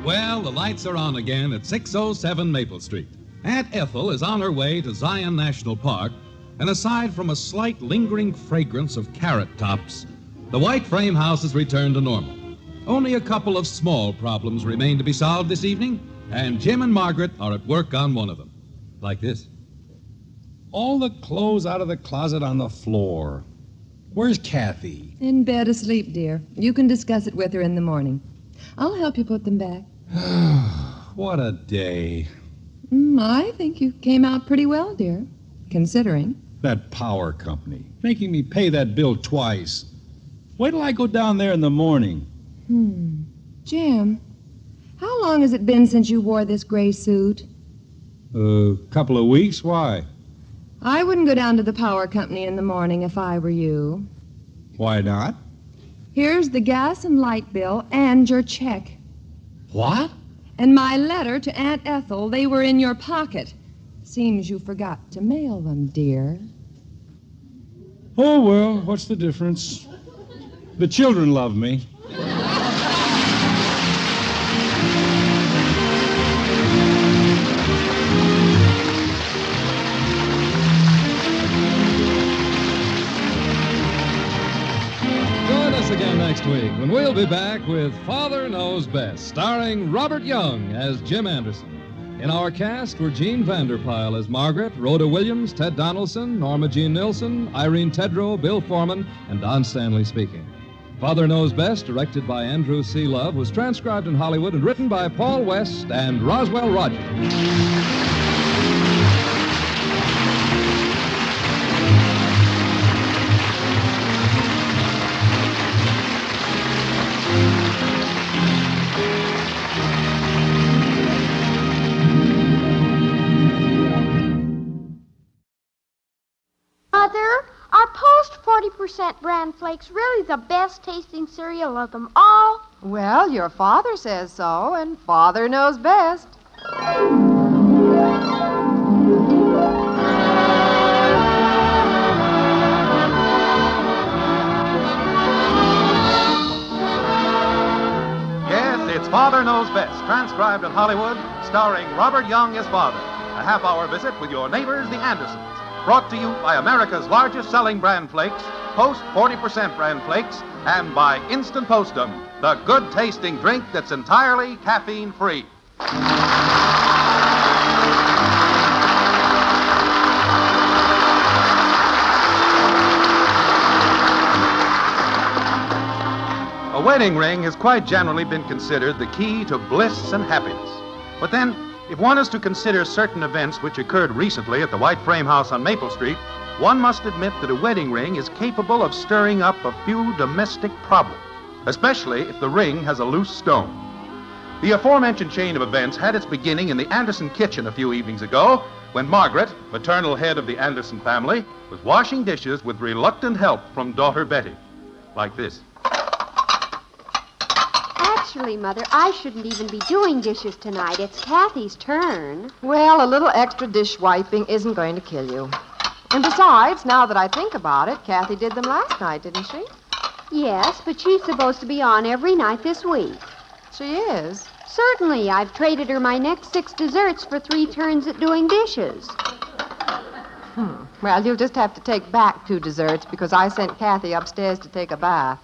Well, the lights are on again at 607 Maple Street. Aunt Ethel is on her way to Zion National Park, and aside from a slight lingering fragrance of carrot tops, the white frame house has returned to normal. Only a couple of small problems remain to be solved this evening, and Jim and Margaret are at work on one of them. Like this. All the clothes out of the closet on the floor. Where's Kathy? In bed asleep, dear. You can discuss it with her in the morning. I'll help you put them back. What a day. I think you came out pretty well, dear, considering. That power company, making me pay that bill twice. Wait till I go down there in the morning. Jim, how long has it been since you wore this gray suit? A couple of weeks. Why? I wouldn't go down to the power company in the morning if I were you. Why not? Here's the gas and light bill and your check. What? And my letter to Aunt Ethel. They were in your pocket. Seems you forgot to mail them, dear. Oh, well, what's the difference? The children love me. Join us again next week when we'll be back with Father Knows Best, starring Robert Young as Jim Anderson. In our cast were Jean Vanderpyle as Margaret, Rhoda Williams, Ted Donaldson, Norma Jean Nilsson, Irene Tedrow, Bill Foreman, and Don Stanley speaking. Father Knows Best, directed by Andrew C. Love, was transcribed in Hollywood and written by Paul West and Roswell Rogers. Mother, are Post 40% bran flakes really the best tasting cereal of them all? Well, your father says so, and Father knows best. Yes, it's Father Knows Best, transcribed in Hollywood, starring Robert Young as father. A half-hour visit with your neighbors, the Andersons. Brought to you by America's largest selling bran flakes, Post 40% bran flakes, and by Instant Postum, the good-tasting drink that's entirely caffeine-free. A wedding ring has quite generally been considered the key to bliss and happiness. But then, if one is to consider certain events which occurred recently at the White Frame House on Maple Street, one must admit that a wedding ring is capable of stirring up a few domestic problems, especially if the ring has a loose stone. The aforementioned chain of events had its beginning in the Anderson kitchen a few evenings ago, when Margaret, maternal head of the Anderson family, was washing dishes with reluctant help from daughter Betty. Like this. Actually, Mother, I shouldn't even be doing dishes tonight. It's Kathy's turn. Well, a little extra dish wiping isn't going to kill you. And besides, now that I think about it, Kathy did them last night, didn't she? Yes, but she's supposed to be on every night this week. She is? Certainly. I've traded her my next 6 desserts for 3 turns at doing dishes. Well, you'll just have to take back 2 desserts because I sent Kathy upstairs to take a bath.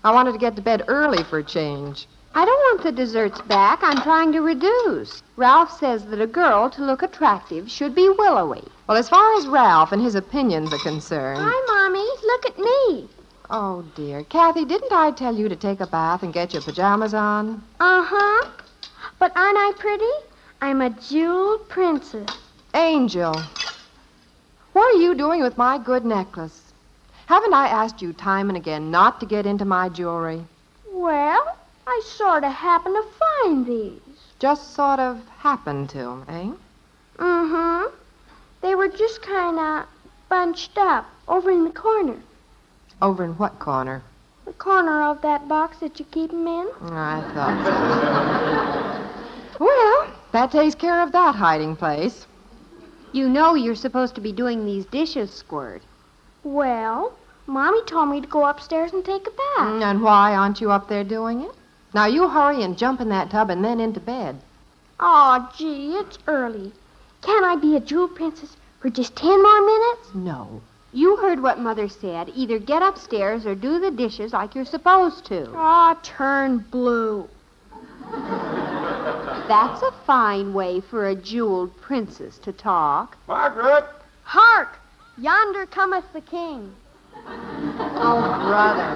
I wanted to get to bed early for a change. I don't want the desserts back. I'm trying to reduce. Ralph says that a girl, to look attractive, should be willowy. Well, as far as Ralph and his opinions are concerned... Hi, Mommy. Look at me. Oh, dear. Kathy, didn't I tell you to take a bath and get your pajamas on? Uh-huh. But aren't I pretty? I'm a jeweled princess. Angel, what are you doing with my good necklace? Haven't I asked you time and again not to get into my jewelry? Well, I sort of happened to find these. Just sort of happened to, eh? Mm-hmm. They were just kind of bunched up over in the corner. Over in what corner? The corner of that box that you keep them in. I thought so. Well, that takes care of that hiding place. You know you're supposed to be doing these dishes, Squirt. Well, Mommy told me to go upstairs and take a bath. And why aren't you up there doing it? Now, you hurry and jump in that tub and then into bed. Oh, gee, it's early. Can't I be a jewel princess for just 10 more minutes? No. You heard what Mother said. Either get upstairs or do the dishes like you're supposed to. Ah, turn blue. That's a fine way for a jeweled princess to talk. Margaret! Hark! Yonder cometh the king. Oh, brother.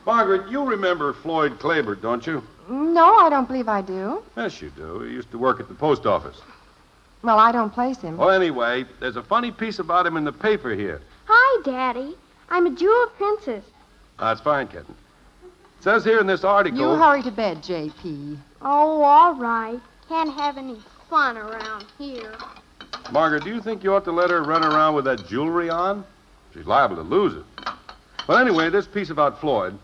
Margaret, you remember Floyd Clabert, don't you? No, I don't believe I do. Yes, you do. He used to work at the post office. Well, I don't place him. Well, anyway, there's a funny piece about him in the paper here. Hi, Daddy. I'm a jeweled princess. That's fine, kitten. It says here in this article... You hurry to bed, J.P. Oh, all right. Can't have any fun around here. Margaret, do you think you ought to let her run around with that jewelry on? She's liable to lose it. Well, anyway, this piece about Floyd.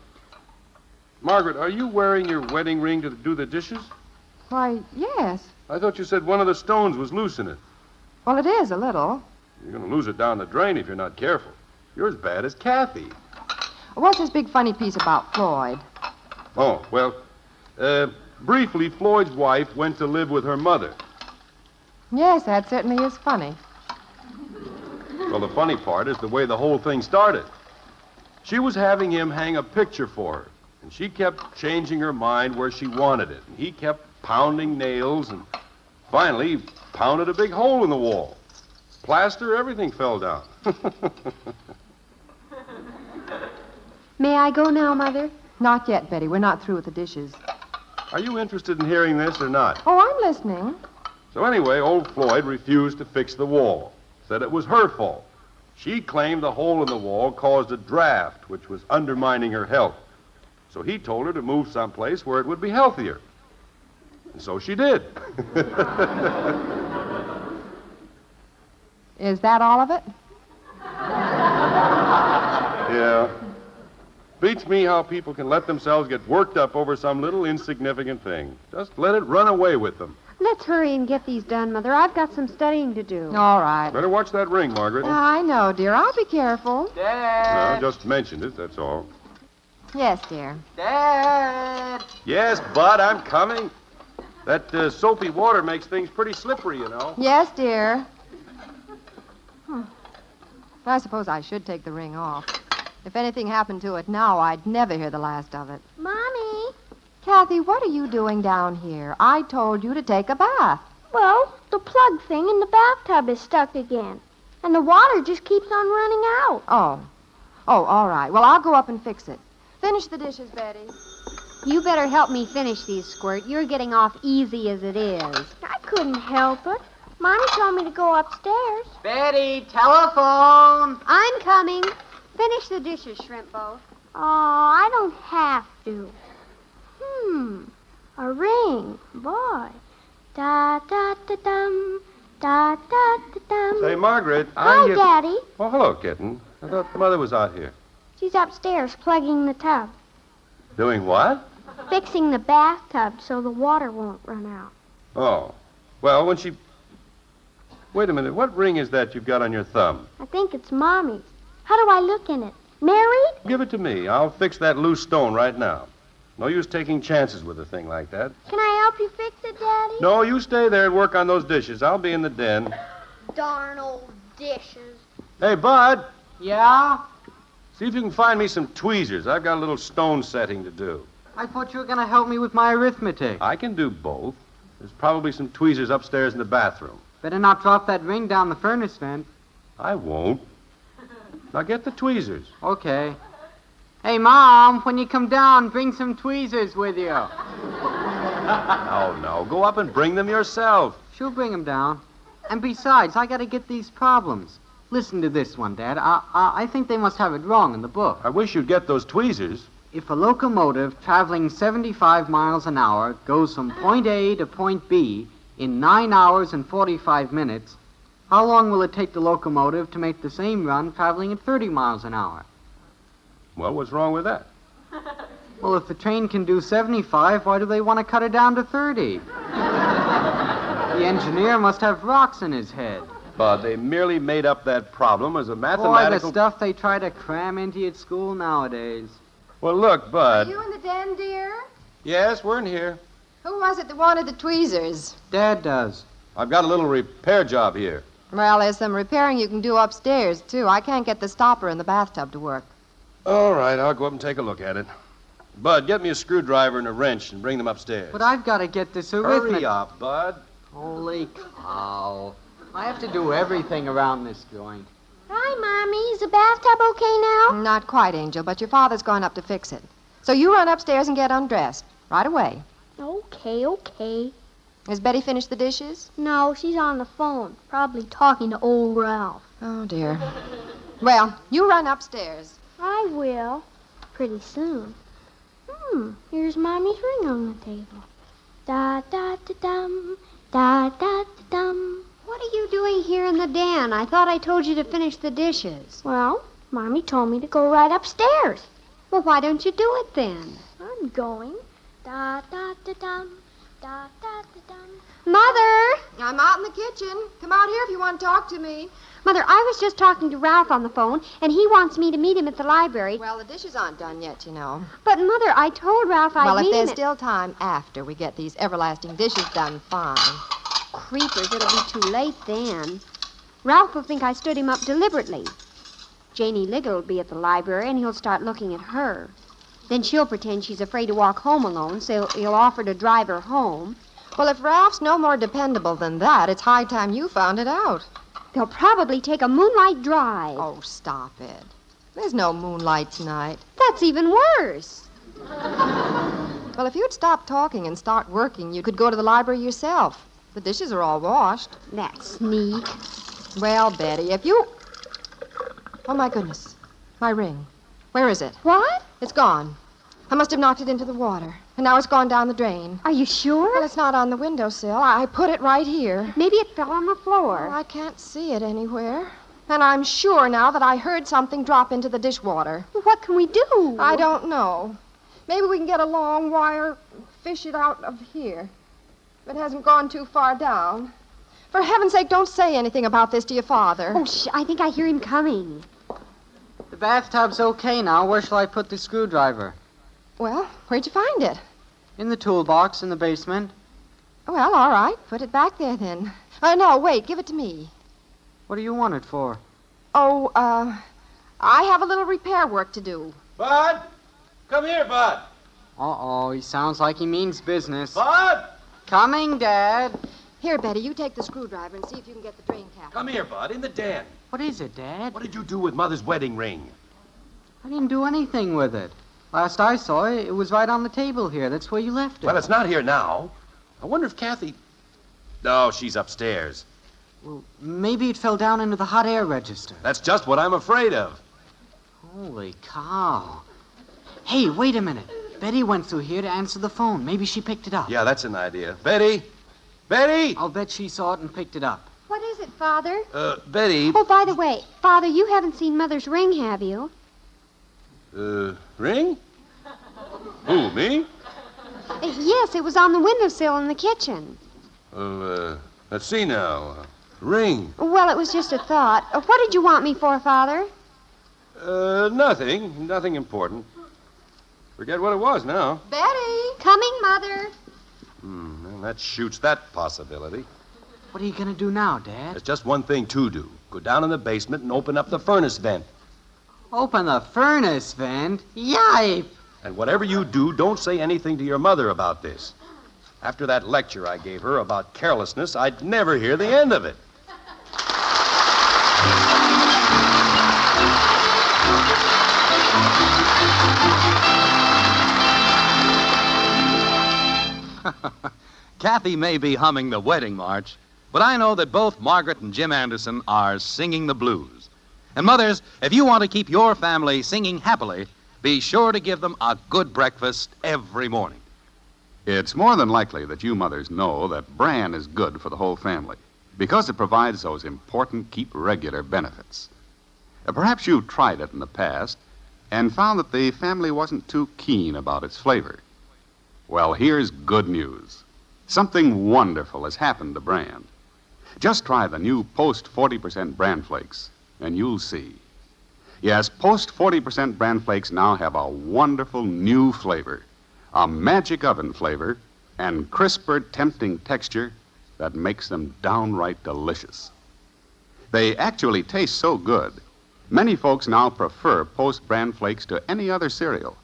Margaret, are you wearing your wedding ring to do the dishes? Why, yes. I thought you said one of the stones was loose in it. Well, it is a little. You're going to lose it down the drain if you're not careful. You're as bad as Kathy. What's this big funny piece about Floyd? Oh, well, briefly, Floyd's wife went to live with her mother. Yes, that certainly is funny. Well, the funny part is the way the whole thing started. She was having him hang a picture for her, and she kept changing her mind where she wanted it. And he kept pounding nails, and finally he pounded a big hole in the wall. Plaster, everything fell down. May I go now, Mother? Not yet, Betty. We're not through with the dishes. Are you interested in hearing this or not? Oh, I'm listening. So anyway, old Floyd refused to fix the wall. Said it was her fault. She claimed the hole in the wall caused a draft, which was undermining her health. So he told her to move someplace where it would be healthier. And so she did. Is that all of it? Yeah. Beats me how people can let themselves get worked up over some little insignificant thing. Just let it run away with them. Let's hurry and get these done, Mother. I've got some studying to do. All right. Better watch that ring, Margaret. I know, dear. I'll be careful. I just mentioned it, that's all. Yes, dear. Dad! Yes, Bud, I'm coming. That soapy water makes things pretty slippery, you know. Yes, dear. I suppose I should take the ring off. If anything happened to it now, I'd never hear the last of it. Mommy. Kathy, what are you doing down here? I told you to take a bath. Well, the plug thing in the bathtub is stuck again. And the water just keeps on running out. Oh, all right. Well, I'll go up and fix it. Finish the dishes, Betty. You better help me finish these, Squirt. You're getting off easy as it is. I couldn't help it. Mommy told me to go upstairs. Betty, telephone! I'm coming. Finish the dishes, Shrimpbo. Oh, I don't have to. A ring. Boy. Da-da-da-dum. Da-da-da-dum. Say, Margaret, Hi, Daddy. Oh, hello, kitten. I thought Mother was out here. She's upstairs plugging the tub. Doing what? Fixing the bathtub so the water won't run out. Oh. Well, when she... Wait a minute. What ring is that you've got on your thumb? I think it's Mommy's. How do I look in it? Married? Give it to me. I'll fix that loose stone right now. No use taking chances with a thing like that. Can I help you fix it, Daddy? No, you stay there and work on those dishes. I'll be in the den. Darn old dishes. Hey, Bud. Yeah? See if you can find me some tweezers. I've got a little stone setting to do. I thought you were going to help me with my arithmetic. I can do both. There's probably some tweezers upstairs in the bathroom. Better not drop that ring down the furnace vent. I won't. Now get the tweezers. Okay. Hey, Mom, when you come down, bring some tweezers with you. No. Go up and bring them yourself. She'll bring them down. And besides, I got to get these problems. Listen to this one, Dad. I think they must have it wrong in the book. I wish you'd get those tweezers. If a locomotive traveling 75 miles an hour goes from point A to point B in 9 hours and 45 minutes, how long will it take the locomotive to make the same run traveling at 30 miles an hour? Well, what's wrong with that? Well, if the train can do 75, why do they want to cut it down to 30? The engineer must have rocks in his head. But they merely made up that problem as a Boy, mathematical... the stuff they try to cram into you at school nowadays. Well, look, Bud. Are you in the den, dear? Yes, we're in here. Who was it that wanted the tweezers? Dad does. I've got a little repair job here. Well, there's some repairing you can do upstairs, too. I can't get the stopper in the bathtub to work. All right, I'll go up and take a look at it. Bud, get me a screwdriver and a wrench and bring them upstairs. But I've got to get this arithmetic. Hurry up, Bud. Holy cow. I have to do everything around this joint. Hi, Mommy. Is the bathtub okay now? Not quite, Angel, but your father's gone up to fix it. So you run upstairs and get undressed. Right away. Okay. Has Betty finished the dishes? No, she's on the phone. Probably talking to old Ralph. Oh, dear. Well, you run upstairs. I will. Pretty soon. Here's Mommy's ring on the table. Da-da-da-dum. Da-da-da-dum. What are you doing here in the den? I thought I told you to finish the dishes. Well, Mommy told me to go right upstairs. Well, why don't you do it then? I'm going. Da-da-da-dum. Da-da-da-dum. Mother! I'm out in the kitchen. Come out here if you want to talk to me. Mother, I was just talking to Ralph on the phone, and he wants me to meet him at the library. Well, the dishes aren't done yet, you know. But, Mother, I told Ralph I'd Well, if meet there's him still time after we get these everlasting dishes done, fine. Creepers, it'll be too late then. Ralph will think I stood him up deliberately. Janie Ligger will be at the library, and he'll start looking at her. Then she'll pretend she's afraid to walk home alone, so he'll offer to drive her home. Well, if Ralph's no more dependable than that, it's high time you found it out. They'll probably take a moonlight drive. Oh, stop it. There's no moonlight tonight. That's even worse. Well, if you'd stop talking and start working, you could go to the library yourself. The dishes are all washed. That sneak. Well, Betty, if you... Oh, my goodness. My ring. Where is it? What? It's gone. I must have knocked it into the water. And now it's gone down the drain. Are you sure? Well, it's not on the windowsill. I put it right here. Maybe it fell on the floor. Well, I can't see it anywhere. And I'm sure now that I heard something drop into the dishwater. What can we do? I don't know. Maybe we can get a long wire, fish it out of here. If it hasn't gone too far down. For heaven's sake, don't say anything about this to your father. Oh, I think I hear him coming. The bathtub's okay now. Where shall I put the screwdriver? Well, where'd you find it? In the toolbox in the basement. Well, all right. Put it back there, then. No, wait. Give it to me. What do you want it for? Oh, I have a little repair work to do. Bud! Come here, Bud. Uh-oh, he sounds like he means business. Bud! Coming, Dad. Here, Betty, you take the screwdriver and see if you can get the drain cap. Come here, Bud, in the den. What is it, Dad? What did you do with Mother's wedding ring? I didn't do anything with it. Last I saw it, it was right on the table here. That's where you left it. Well, it's not here now. I wonder if Kathy... No, she's upstairs. Well, maybe it fell down into the hot air register. That's just what I'm afraid of. Holy cow. Hey, wait a minute. Betty went through here to answer the phone. Maybe she picked it up. Yeah, that's an idea. Betty? Betty? I'll bet she saw it and picked it up. What is it, Father? Betty... Oh, by the way, Father, you haven't seen Mother's ring, have you? Ring? Who, me? Yes, it was on the windowsill in the kitchen. Well, let's see now. Ring. Well, it was just a thought. What did you want me for, Father? Nothing. Nothing important. Forget what it was now. Betty! Coming, Mother. Well, that shoots that possibility. What are you going to do now, Dad? There's just one thing to do. Go down in the basement and open up the furnace vent. Open the furnace vent? Yipe! And whatever you do, don't say anything to your mother about this. After that lecture I gave her about carelessness, I'd never hear the end of it. Kathy may be humming the wedding march, but I know that both Margaret and Jim Anderson are singing the blues. And mothers, if you want to keep your family singing happily, be sure to give them a good breakfast every morning. It's more than likely that you mothers know that bran is good for the whole family because it provides those important keep regular benefits. Perhaps you've tried it in the past and found that the family wasn't too keen about its flavor. Well, here's good news. Something wonderful has happened to bran. Just try the new Post 40% Bran Flakes, and you'll see. Yes, Post 40% Bran Flakes now have a wonderful new flavor, a magic oven flavor, and crisper, tempting texture that makes them downright delicious. They actually taste so good, many folks now prefer Post Bran Flakes to any other cereal.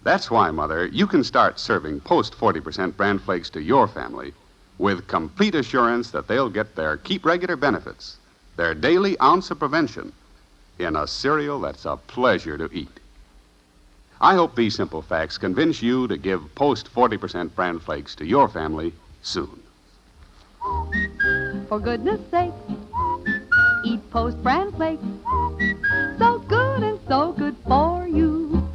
That's why, Mother, you can start serving Post 40% Bran Flakes to your family with complete assurance that they'll get their keep regular benefits, their daily ounce of prevention, in a cereal that's a pleasure to eat. I hope these simple facts convince you to give Post 40% Bran Flakes to your family soon. For goodness sake, eat Post Bran Flakes. So good and so good for you.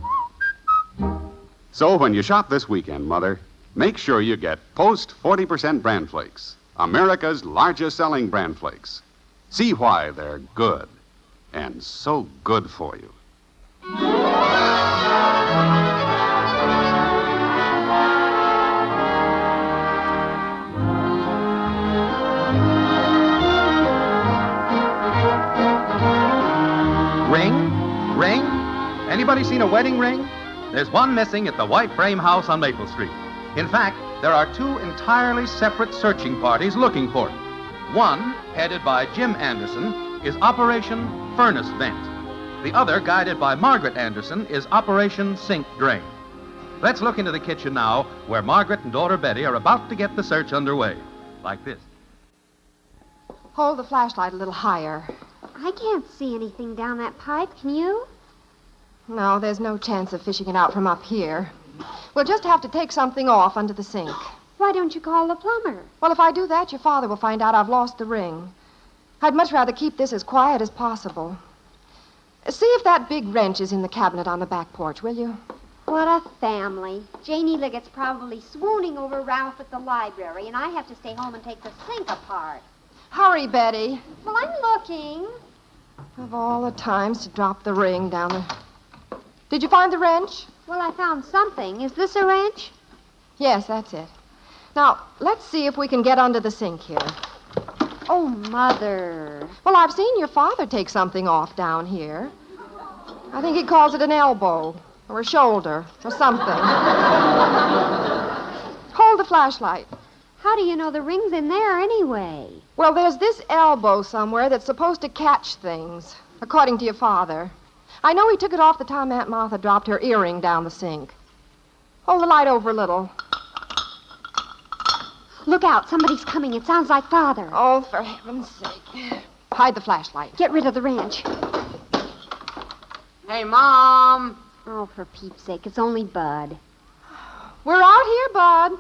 So when you shop this weekend, Mother, make sure you get Post 40% Bran Flakes, America's largest selling Bran Flakes. See why they're good, and so good for you. Ring? Anybody seen a wedding ring? There's one missing at the White Frame House on Maple Street. In fact, there are two entirely separate searching parties looking for it. One, headed by Jim Anderson, is Operation Furnace Vent. The other, guided by Margaret Anderson, is Operation Sink Drain. Let's look into the kitchen now, where Margaret and daughter Betty are about to get the search underway. Like this. Hold the flashlight a little higher. I can't see anything down that pipe, can you? No, there's no chance of fishing it out from up here. We'll just have to take something off under the sink. Why don't you call the plumber? Well, if I do that, your father will find out I've lost the ring. I'd much rather keep this as quiet as possible. See if that big wrench is in the cabinet on the back porch, will you? What a family. Janie Liggett's probably swooning over Ralph at the library, and I have to stay home and take the sink apart. Hurry, Betty. Well, I'm looking. Of all the times to drop the ring down the... Did you find the wrench? Well, I found something. Is this a wrench? Yes, that's it. Now, let's see if we can get under the sink here. Oh, Mother. Well, I've seen your father take something off down here. I think he calls it an elbow or a shoulder or something. Hold the flashlight. How do you know the ring's in there anyway? Well, there's this elbow somewhere that's supposed to catch things, according to your father. I know he took it off the time Aunt Martha dropped her earring down the sink. Hold the light over a little. Look out, somebody's coming. It sounds like Father. Oh, for heaven's sake. Hide the flashlight. Get rid of the wrench. Hey, Mom. Oh, for Pete's sake, it's only Bud. We're out here, Bud.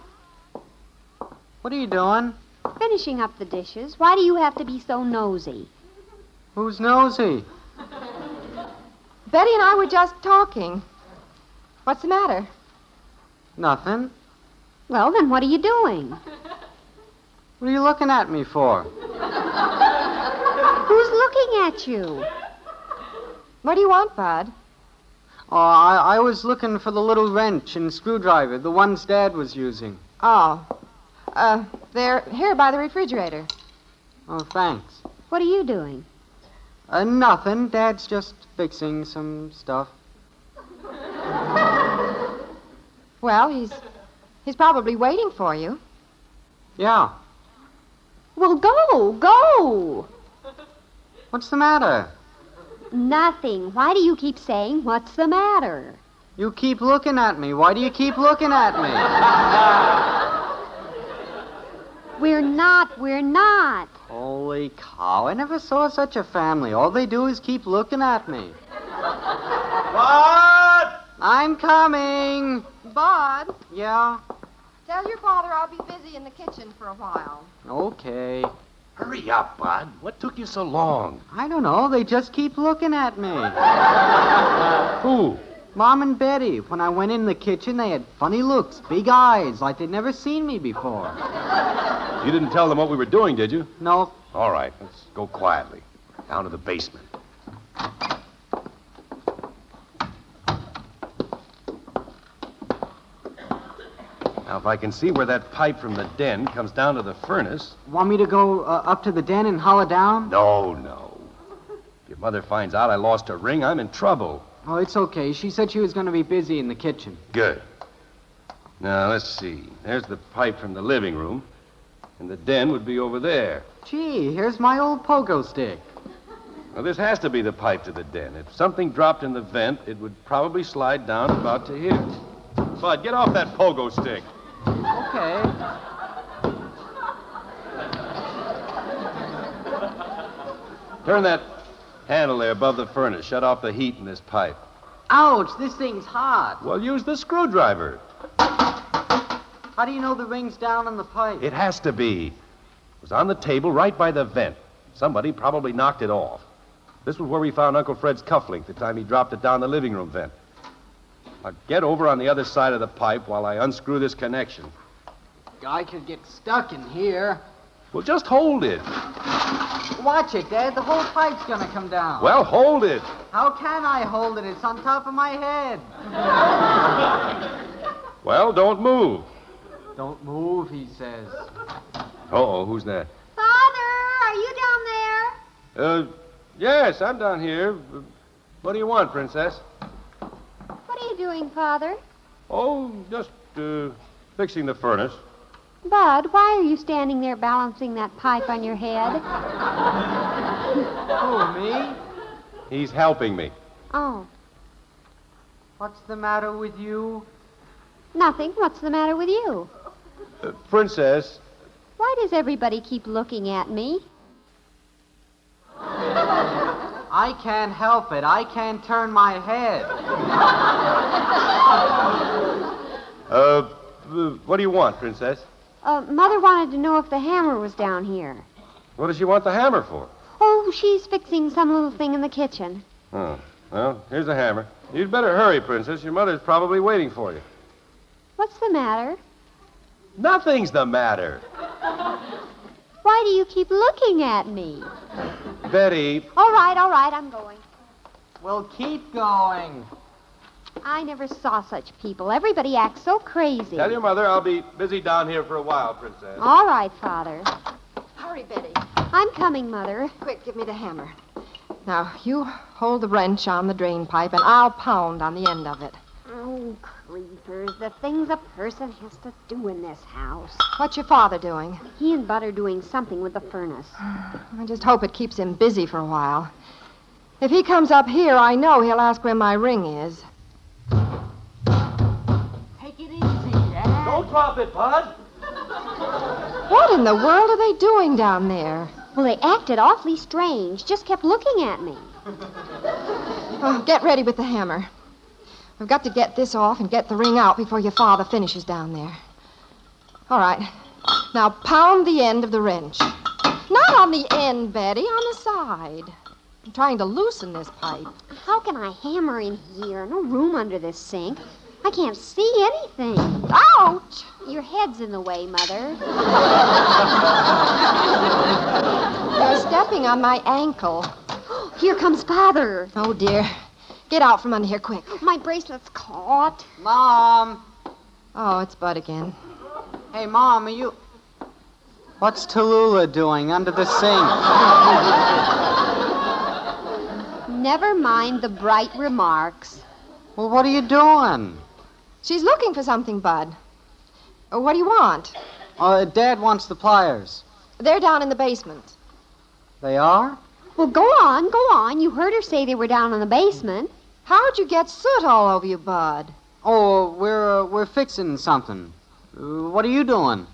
What are you doing? Finishing up the dishes. Why do you have to be so nosy? Who's nosy? Betty and I were just talking. What's the matter? Nothing. Well, then what are you doing? What are you looking at me for? Who's looking at you? What do you want, Bud? Oh, I was looking for the little wrench and screwdriver, the ones Dad was using. Oh. They're here by the refrigerator. Oh, thanks. What are you doing? Nothing. Dad's just fixing some stuff. Well, he's probably waiting for you. Yeah. Well, go. What's the matter? Nothing. Why do you keep saying, what's the matter? You keep looking at me. Why do you keep looking at me? We're not. Holy cow, I never saw such a family. All they do is keep looking at me. Bud! I'm coming. Bud, Yeah? tell your father I'll be busy in the kitchen for a while. Okay. Hurry up, Bud. What took you so long? I don't know. They just keep looking at me. Who? Mom and Betty. When I went in the kitchen, they had funny looks, big eyes, like they'd never seen me before. You didn't tell them what we were doing, did you? No. All right, let's go quietly. Down to the basement. Now, if I can see where that pipe from the den comes down to the furnace... Want me to go up to the den and holler down? No. If your mother finds out I lost a ring, I'm in trouble. Oh, it's okay. She said she was going to be busy in the kitchen. Good. Now, let's see. There's the pipe from the living room, and the den would be over there. Gee, here's my old pogo stick. Well, this has to be the pipe to the den. If something dropped in the vent, it would probably slide down about to here. Bud, get off that pogo stick. Okay. Turn that handle there above the furnace. Shut off the heat in this pipe. Ouch, this thing's hot. Well, use the screwdriver. How do you know the ring's down in the pipe? It has to be. It was on the table right by the vent. Somebody probably knocked it off. This was where we found Uncle Fred's cufflink the time he dropped it down the living room vent. Now, get over on the other side of the pipe while I unscrew this connection. Guy could get stuck in here. Well, just hold it. Watch it, Dad. The whole pipe's gonna come down. Well, hold it. How can I hold it? It's on top of my head. Well, don't move. Don't move, he says. Uh-oh, who's that? Father, are you down there? Yes, I'm down here. What do you want, Princess? What are you doing, Father? Oh, just, fixing the furnace. Bud, why are you standing there balancing that pipe on your head? Who, me? He's helping me. Oh, What's the matter with you? nothing. What's the matter with you? Princess, Why does everybody keep looking at me? I can't help it. I can't turn my head. What do you want, Princess? Mother wanted to know if the hammer was down here. What does she want the hammer for? Oh, she's fixing some little thing in the kitchen. Oh, well, here's the hammer. You'd better hurry, Princess. Your mother's probably waiting for you. What's the matter? Nothing's the matter. Why do you keep looking at me? Betty. All right, I'm going. Well, keep going. I never saw such people. Everybody acts so crazy. Tell your mother I'll be busy down here for a while, Princess. All right, Father. Hurry, Betty. I'm coming, Mother. Quick, give me the hammer. Now, you hold the wrench on the drain pipe, and I'll pound on the end of it. Oh, creepers. The things a person has to do in this house. What's your father doing? He and Bud are doing something with the furnace. I just hope it keeps him busy for a while. If he comes up here, I know he'll ask where my ring is. Take it easy, Dad. Don't drop it, Bud. What in the world are they doing down there? Well, they acted awfully strange. Just kept looking at me. Oh, get ready with the hammer. We've got to get this off and get the ring out before your father finishes down there. All right. Now pound the end of the wrench. Not on the end, Betty, on the side. I'm trying to loosen this pipe. How can I hammer in here? No room under this sink. I can't see anything. Ouch! Your head's in the way, Mother. You're stepping on my ankle. Here comes Father. Oh, dear. Get out from under here, quick. My bracelet's caught. Mom! Oh, it's Bud again. Hey, Mom, are you... What's Tallulah doing under the sink? Never mind the bright remarks. Well, what are you doing? She's looking for something, Bud. What do you want? Dad wants the pliers. They're down in the basement. They are? Well, go on. You heard her say they were down in the basement. How'd you get soot all over you, Bud? Oh, we're fixing something. What are you doing?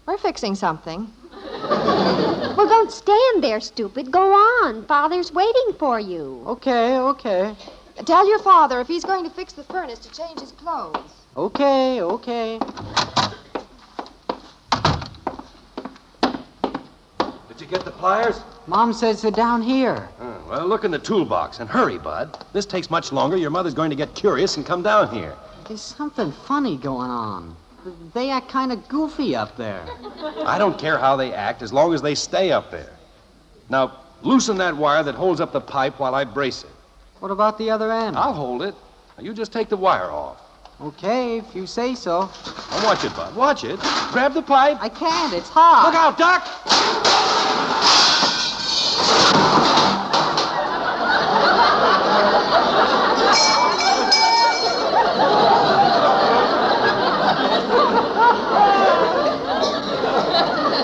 We're fixing something. Well, don't stand there, stupid. Go on. Father's waiting for you. Okay. Tell your father if he's going to fix the furnace to change his clothes. Okay. Did you get the pliers? Mom says they're down here. Well, look in the toolbox and hurry, Bud. This takes much longer. Your mother's going to get curious and come down here. There's something funny going on. They act kind of goofy up there. I don't care how they act as long as they stay up there. Now, loosen that wire that holds up the pipe while I brace it. What about the other end? I'll hold it. Now, you just take the wire off. Okay, if you say so. Now, watch it, Bud. Watch it. Grab the pipe. I can't. It's hot. Look out, Doc!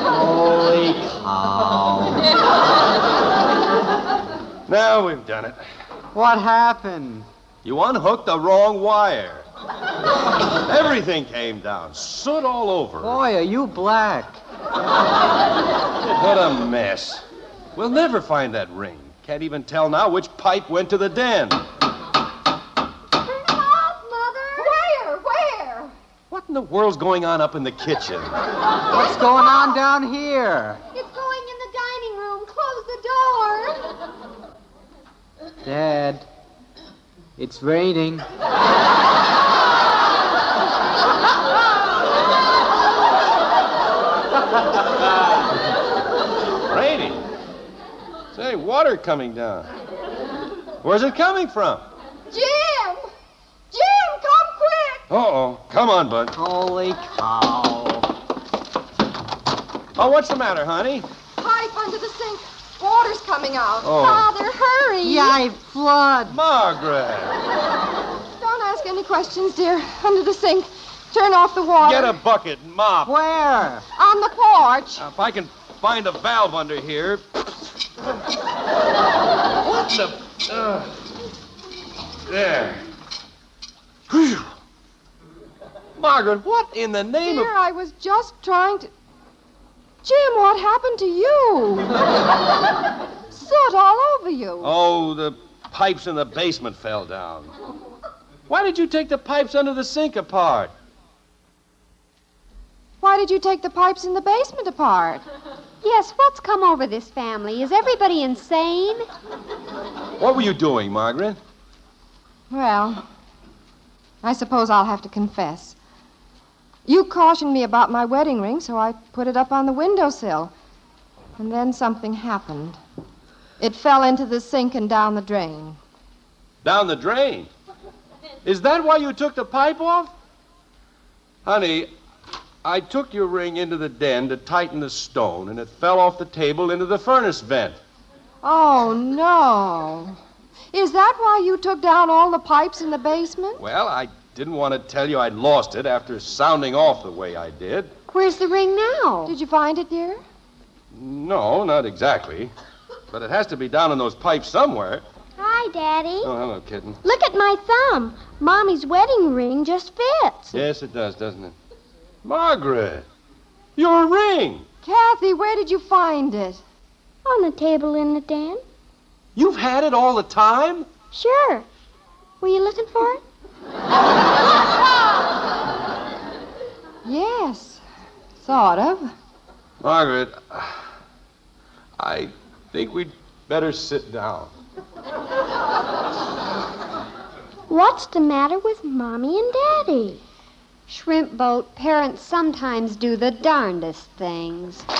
Holy cow. Now we've done it. What happened? You unhooked the wrong wire. Everything came down. Soot all over. Boy, are you black. What a mess. We'll never find that ring. Can't even tell now which pipe went to the den. Turn it off, Mother. Where? What in the world's going on up in the kitchen? What's going on down here? It's going in the dining room. Close the door. Dad, it's raining. Raining? Say, water coming down. Where's it coming from? Jim! Come quick! Uh-oh. Come on, Bud. Holy cow. Oh, what's the matter, honey? Pipe under the sink. Water's coming out. Oh. Father, hurry! Yay, flood. Margaret. Don't ask any questions, dear. Under the sink. Turn off the water. Get a bucket and mop. Where? On the porch. Now, if I can find a valve under here. What the... There. Whew. Margaret, what in the name Dear, I was just trying to... Jim, what happened to you? Soot all over you. Oh, the pipes in the basement fell down. Why did you take the pipes under the sink apart? Why did you take the pipes in the basement apart? Yes, what's come over this family? Is everybody insane? What were you doing, Margaret? Well, I suppose I'll have to confess. You cautioned me about my wedding ring, so I put it up on the windowsill. And then something happened. It fell into the sink and down the drain. Down the drain? Is that why you took the pipe off? Honey, I took your ring into the den to tighten the stone, and it fell off the table into the furnace vent. Oh, no. Is that why you took down all the pipes in the basement? Well, I didn't want to tell you I'd lost it after sounding off the way I did. Where's the ring now? Did you find it, dear? No, not exactly. But it has to be down in those pipes somewhere. Hi, Daddy. Oh, hello, kitten. Look at my thumb. Mommy's wedding ring just fits. Yes, it does, doesn't it? Margaret, your ring. Kathy, where did you find it? On the table in the den. You've had it all the time? Sure. Were you looking for it? Yes, sort of. Margaret, I think we'd better sit down. What's the matter with Mommy and Daddy? Shrimp boat, parents sometimes do the darndest things. Well,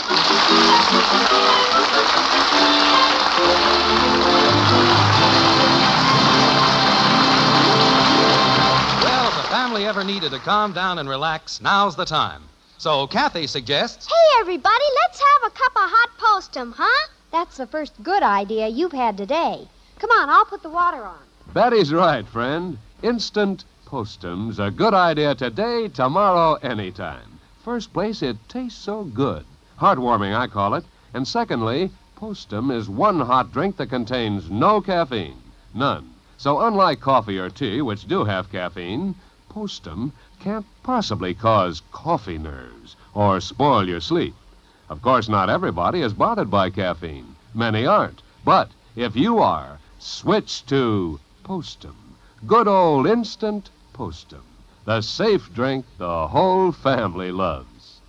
if the family ever needed to calm down and relax, now's the time. So Kathy suggests... Hey, everybody, let's have a cup of hot postum, huh? That's the first good idea you've had today. Come on, I'll put the water on. Betty's right, friend. Instant postum's a good idea today, tomorrow, anytime. First place, it tastes so good. Heartwarming, I call it. And secondly, postum is one hot drink that contains no caffeine. None. So unlike coffee or tea, which do have caffeine, postum can't possibly cause coffee nerves or spoil your sleep. Of course, not everybody is bothered by caffeine. Many aren't. But if you are, switch to postum. Good old instant postum. The safe drink the whole family loves.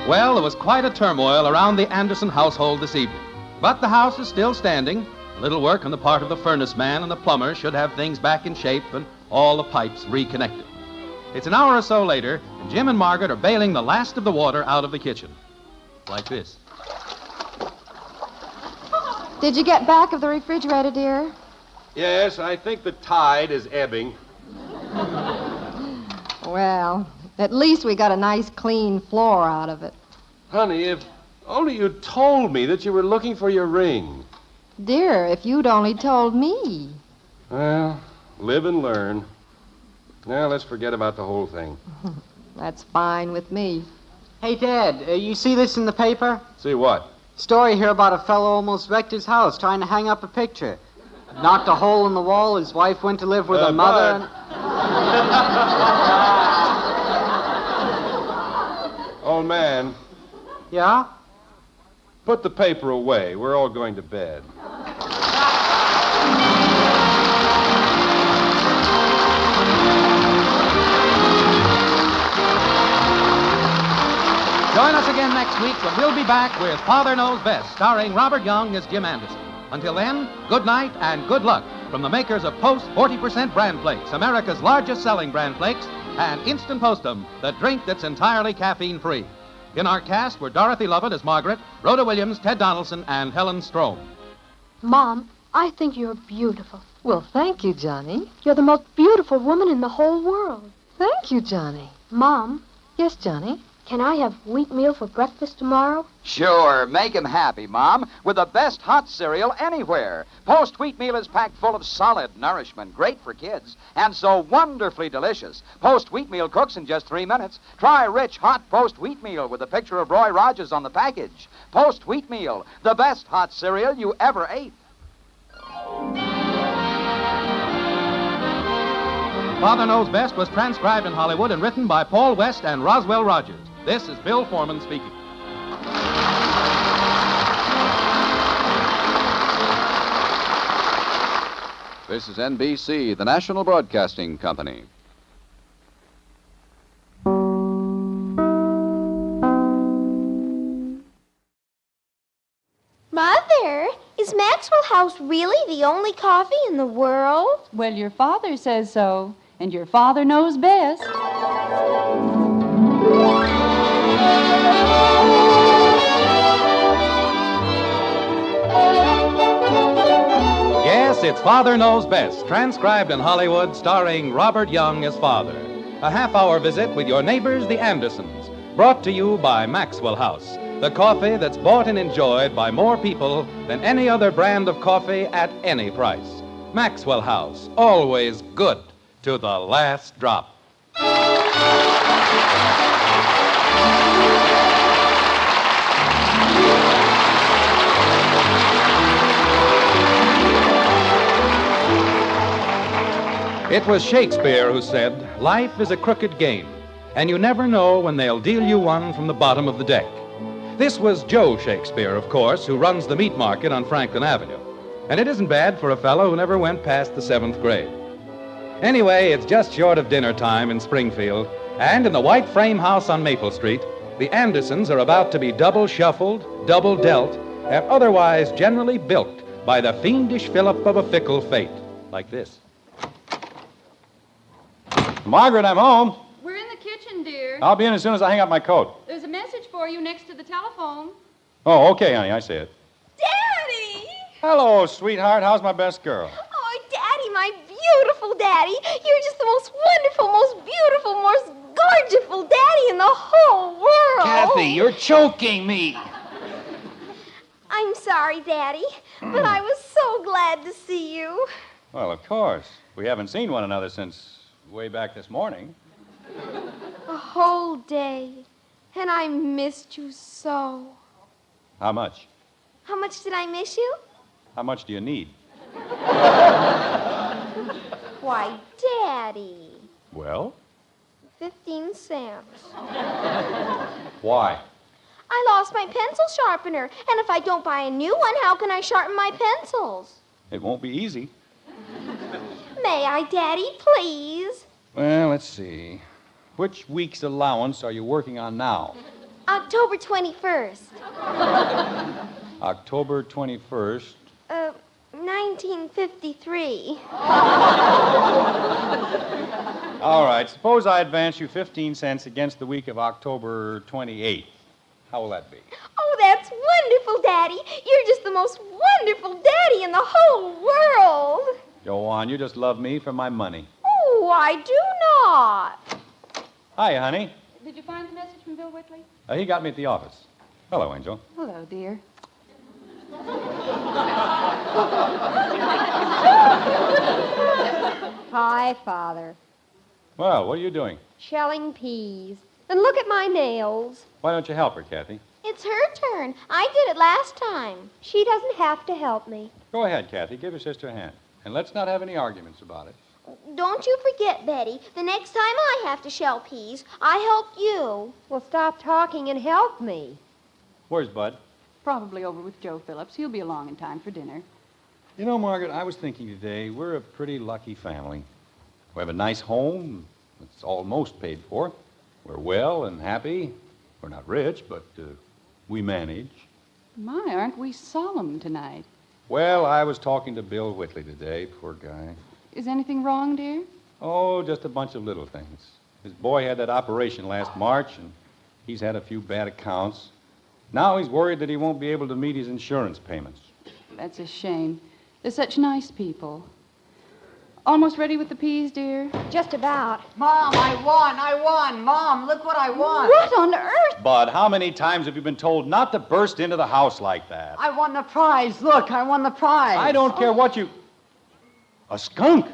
Well, there was quite a turmoil around the Anderson household this evening. But the house is still standing. A little work on the part of the furnace man and the plumber should have things back in shape and all the pipes reconnected. It's an hour or so later, and Jim and Margaret are bailing the last of the water out of the kitchen. Like this. Did you get back of the refrigerator, dear? Yes, I think the tide is ebbing. Well, at least we got a nice clean floor out of it. Honey, if only you told me that you were looking for your ring. Dear, if you'd only told me. Well, live and learn. Now, let's forget about the whole thing. That's fine with me. Hey, Dad, you see this in the paper? See what? Story here about a fellow almost wrecked his house trying to hang up a picture. Knocked a hole in the wall, his wife went to live with her mother. Old man. Yeah? Put the paper away. We're all going to bed. Join us again next week when we'll be back with Father Knows Best, starring Robert Young as Jim Anderson. Until then, good night and good luck from the makers of Post 40% Bran Flakes, America's largest selling Bran Flakes, and Instant Postum, the drink that's entirely caffeine-free. In our cast were Dorothy Lovett as Margaret, Rhoda Williams, Ted Donaldson, and Helen Strome. Mom, I think you're beautiful. Well, thank you, Johnny. You're the most beautiful woman in the whole world. Thank you, Johnny. Mom? Yes, Johnny? Can I have wheatmeal for breakfast tomorrow? Sure, make him happy, Mom, with the best hot cereal anywhere. Post Wheatmeal is packed full of solid nourishment, great for kids, and so wonderfully delicious. Post Wheatmeal cooks in just 3 minutes. Try rich, hot Post Wheatmeal with a picture of Roy Rogers on the package. Post Wheatmeal, the best hot cereal you ever ate. Father Knows Best was transcribed in Hollywood and written by Paul West and Roswell Rogers. This is Bill Foreman speaking. This is NBC, the National Broadcasting Company. Mother, is Maxwell House really the only coffee in the world? Well, your father says so, and your father knows best. Yes, it's Father Knows Best, transcribed in Hollywood, starring Robert Young as father. A half-hour visit with your neighbors, the Andersons, brought to you by Maxwell House, the coffee that's bought and enjoyed by more people than any other brand of coffee at any price. Maxwell House, always good to the last drop. It was Shakespeare who said, "Life is a crooked game, and you never know when they'll deal you one from the bottom of the deck." This was Joe Shakespeare, of course, who runs the meat market on Franklin Avenue. And it isn't bad for a fellow who never went past the 7th grade. Anyway, it's just short of dinner time in Springfield, and in the white frame house on Maple Street, the Andersons are about to be double shuffled, double dealt, and otherwise generally bilked by the fiendish fillip of a fickle fate, like this. Margaret, I'm home. We're in the kitchen, dear. I'll be in as soon as I hang up my coat. There's a message for you next to the telephone. Oh, okay, honey, I see it. Daddy! Hello, sweetheart. How's my best girl? Oh, Daddy, my beautiful Daddy. You're just the most wonderful, most beautiful, most gorgeous Daddy in the whole world. Kathy, you're choking me. I'm sorry, Daddy, but I was so glad to see you. Well, of course. We haven't seen one another since way back this morning. A whole day, and I missed you so. How much? How much did I miss you? How much do you need? Why, Daddy. Well? 15 cents. Why? I lost my pencil sharpener, and if I don't buy a new one, how can I sharpen my pencils? It won't be easy. May I, Daddy, please? Well, let's see. Which week's allowance are you working on now? October 21st. October 21st. 1953. All right, suppose I advance you 15 cents against the week of October 28th. How will that be? Oh, that's wonderful, Daddy. You're just the most wonderful Daddy in the whole world. Go on, you just love me for my money. Oh, I do not. Hi, honey. Did you find the message from Bill Whitley? He got me at the office. Hello, Angel. Hello, dear. Hi, Father. Well, what are you doing? Shelling peas. And look at my nails. Why don't you help her, Kathy? It's her turn. I did it last time. She doesn't have to help me. Go ahead, Kathy. Give your sister a hand. And let's not have any arguments about it. Don't you forget, Betty. The next time I have to shell peas, I help you. Well, stop talking and help me. Where's Bud? Probably over with Joe Phillips. He'll be along in time for dinner. You know, Margaret, I was thinking today, we're a pretty lucky family. We have a nice home. It's almost paid for. We're well and happy. We're not rich, but we manage. My, aren't we solemn tonight? Well, I was talking to Bill Whitley today, poor guy. Is anything wrong, dear? Oh, just a bunch of little things. His boy had that operation last March, and he's had a few bad accounts. Now he's worried that he won't be able to meet his insurance payments. That's a shame. They're such nice people. Almost ready with the peas, dear? Just about. Mom, I won. Mom, look what I won. What on earth? Bud, how many times have you been told not to burst into the house like that? I won the prize. Look, I won the prize. I don't care what you... A skunk?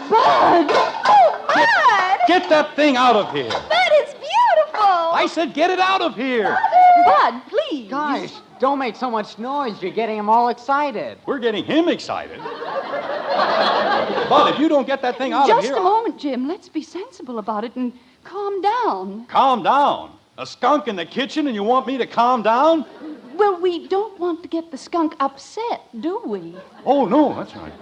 Bud! Oh, Bud! Get that thing out of here. Bud, it's beautiful. I said get it out of here. Bud, please. Guys, don't make so much noise. You're getting him all excited. We're getting him excited. Bud, if you don't get that thing out of here... Just a moment, Jim. Let's be sensible about it and calm down. Calm down. A skunk in the kitchen and you want me to calm down? Well, we don't want to get the skunk upset, do we? Oh, no, that's right.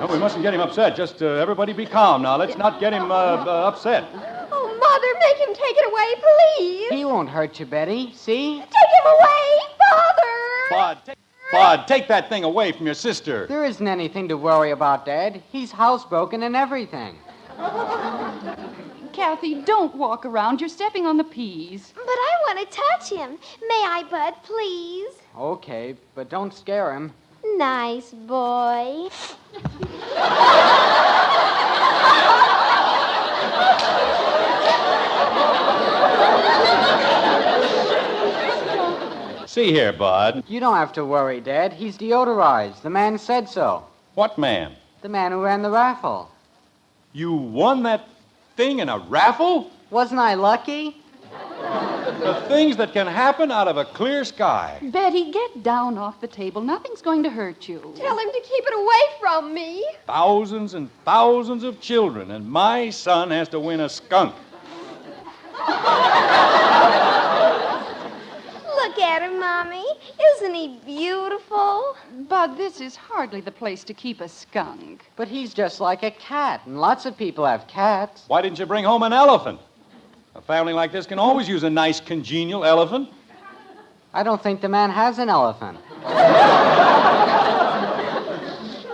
No, we mustn't get him upset. Just everybody be calm now. Let's not get him upset. Oh, Mother, make him take it away, please. He won't hurt you, Betty. See? Take him away, Father. Bud, take that thing away from your sister. There isn't anything to worry about, Dad. He's housebroken and everything. Kathy, don't walk around. You're stepping on the peas. But I want to touch him. May I, Bud, please? Okay, but don't scare him. Nice boy. See here, Bud. You don't have to worry, Dad. He's deodorized. The man said so. What man? The man who ran the raffle. You won that thing in a raffle? Wasn't I lucky? The things that can happen out of a clear sky. Betty, get down off the table. Nothing's going to hurt you. Tell him to keep it away from me. Thousands and thousands of children, and my son has to win a skunk. Look at him, Mommy. Isn't he beautiful? Bud, this is hardly the place to keep a skunk. But he's just like a cat, and lots of people have cats. Why didn't you bring home an elephant? A family like this can always use a nice, congenial elephant. I don't think the man has an elephant.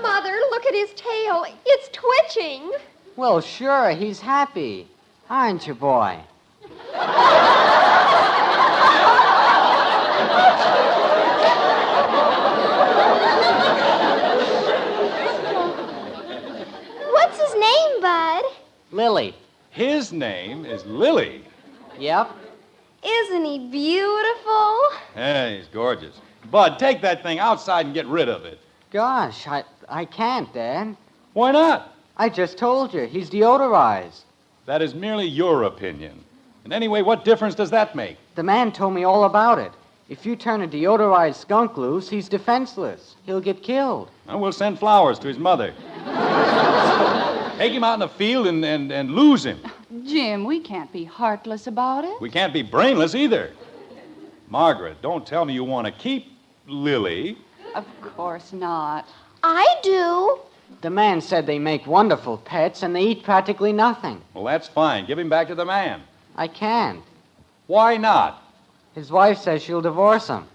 Mother, look at his tail. It's twitching. Well, sure, he's happy. Aren't you, boy? What's his name, Bud? Lily. His name is Lily. Yep. Isn't he beautiful? Hey, he's gorgeous. Bud, take that thing outside and get rid of it. Gosh, I can't, Dad. Why not? I just told you, he's deodorized. That is merely your opinion. And anyway, what difference does that make? The man told me all about it. If you turn a deodorized skunk loose, he's defenseless. He'll get killed. And we'll send flowers to his mother. Take him out in the field and lose him. Jim, we can't be heartless about it. We can't be brainless either. Margaret, don't tell me you want to keep Lily. Of course not. I do. The man said they make wonderful pets and they eat practically nothing. Well, that's fine. Give him back to the man. I can't. Why not? His wife says she'll divorce him.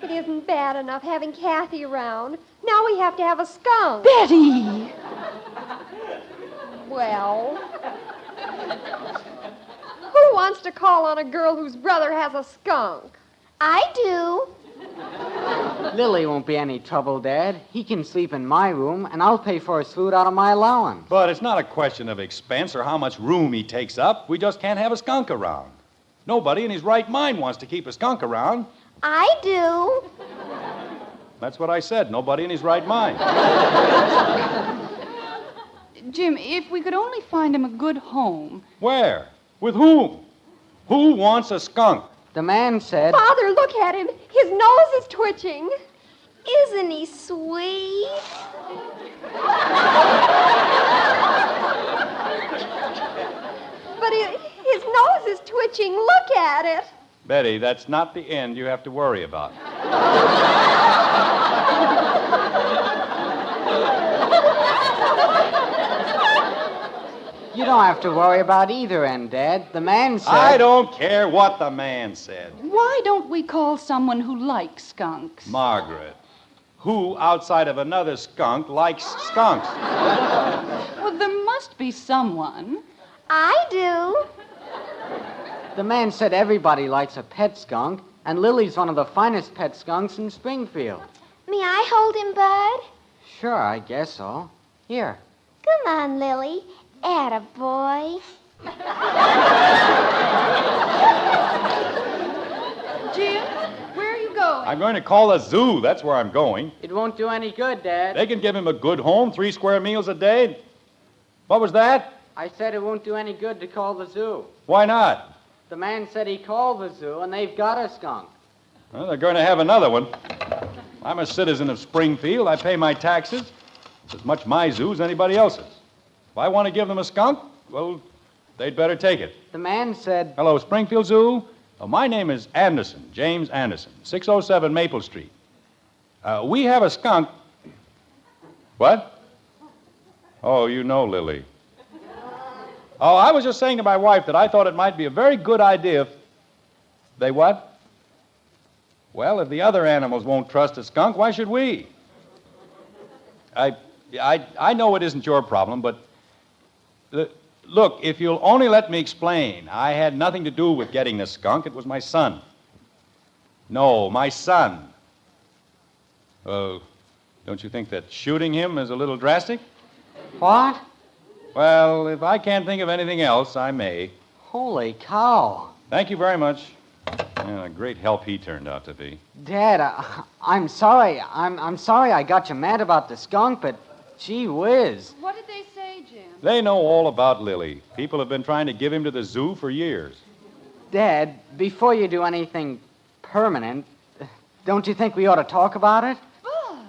It isn't bad enough having Kathy around. Now we have to have a skunk. Betty! Well, who wants to call on a girl whose brother has a skunk? I do. Lily won't be any trouble, Dad. He can sleep in my room, and I'll pay for his food out of my allowance. But it's not a question of expense or how much room he takes up. We just can't have a skunk around. Nobody in his right mind wants to keep a skunk around. I do. That's what I said. Nobody in his right mind. Jim, if we could only find him a good home. Where? With whom? Who wants a skunk? The man said... Father, look at him. His nose is twitching. Isn't he sweet? But his nose is twitching. Look at it. Betty, that's not the end you have to worry about. You don't have to worry about either end, Dad. The man said... I don't care what the man said. Why don't we call someone who likes skunks? Margaret, who outside of another skunk likes skunks? Well, there must be someone. I do. The man said everybody likes a pet skunk, and Lily's one of the finest pet skunks in Springfield. May I hold him, Bud? Sure, I guess so. Here. Come on, Lily. Attaboy. Jim, where are you going? I'm going to call a zoo. That's where I'm going. It won't do any good, Dad. They can give him a good home, 3 square meals a day. What was that? I said it won't do any good to call the zoo. Why not? The man said he called the zoo, and they've got a skunk. Well, they're going to have another one. I'm a citizen of Springfield. I pay my taxes. It's as much my zoo as anybody else's. If I want to give them a skunk, well, they'd better take it. The man said... Hello, Springfield Zoo. My name is Anderson, James Anderson, 607 Maple Street. We have a skunk. What? Oh, you know Lily. Oh, I was just saying to my wife that I thought it might be a very good idea if... They what? Well, if the other animals won't trust a skunk, why should we? I know it isn't your problem, but... Look, if you'll only let me explain, I had nothing to do with getting the skunk. It was my son. No, my son. Don't you think that shooting him is a little drastic? What? Well, if I can't think of anything else, I may. Holy cow. Thank you very much. A great help he turned out to be. Dad, I'm sorry. I'm sorry I got you mad about the skunk, but gee whiz. What did they say, Jim? They know all about Lily. People have been trying to give him to the zoo for years. Dad, before you do anything permanent, don't you think we ought to talk about it? Bud,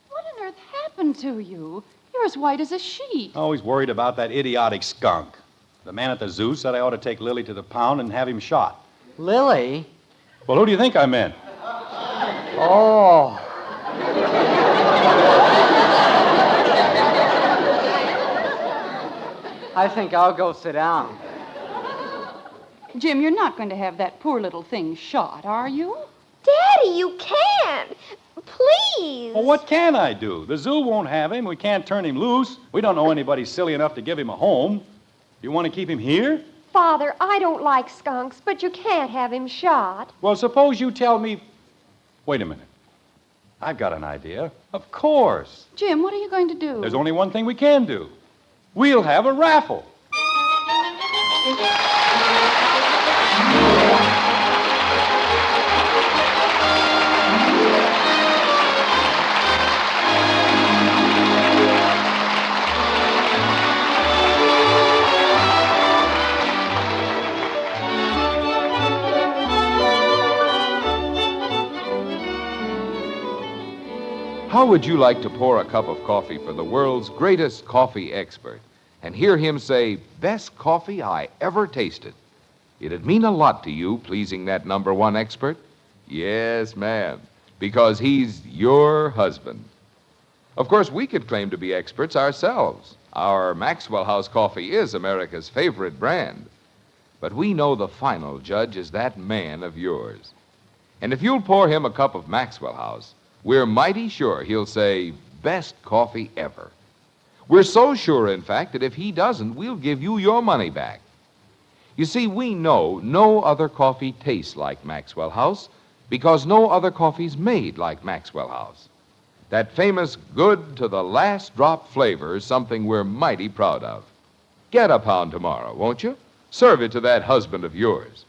what on earth happened to you? You're as white as a sheet. Always worried about that idiotic skunk. The man at the zoo said I ought to take Lily to the pound and have him shot. Lily? Well, who do you think I meant? Oh. I think I'll go sit down. Jim, you're not going to have that poor little thing shot, are you? Daddy, you can't. Please. Well, what can I do? The zoo won't have him. We can't turn him loose. We don't know anybody silly enough to give him a home. You want to keep him here? Father, I don't like skunks, but you can't have him shot. Well, suppose you tell me... Wait a minute. I've got an idea. Of course. Jim, what are you going to do? There's only one thing we can do. We'll have a raffle. How would you like to pour a cup of coffee for the world's greatest coffee expert and hear him say, "Best coffee I ever tasted"? It'd mean a lot to you pleasing that number one expert. Yes, ma'am, because he's your husband. Of course, we could claim to be experts ourselves. Our Maxwell House coffee is America's favorite brand. But we know the final judge is that man of yours. And if you'll pour him a cup of Maxwell House, we're mighty sure he'll say, "Best coffee ever." We're so sure, in fact, that if he doesn't, we'll give you your money back. You see, we know no other coffee tastes like Maxwell House because no other coffee's made like Maxwell House. That famous good to the last drop flavor is something we're mighty proud of. Get a pound tomorrow, won't you? Serve it to that husband of yours.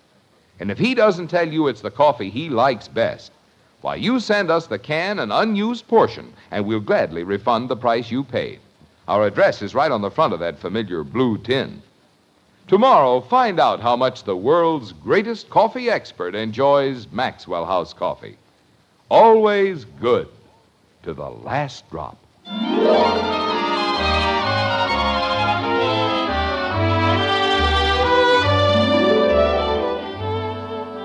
And if he doesn't tell you it's the coffee he likes best, why, you send us the can and unused portion, and we'll gladly refund the price you paid. Our address is right on the front of that familiar blue tin. Tomorrow, find out how much the world's greatest coffee expert enjoys Maxwell House coffee. Always good to the last drop.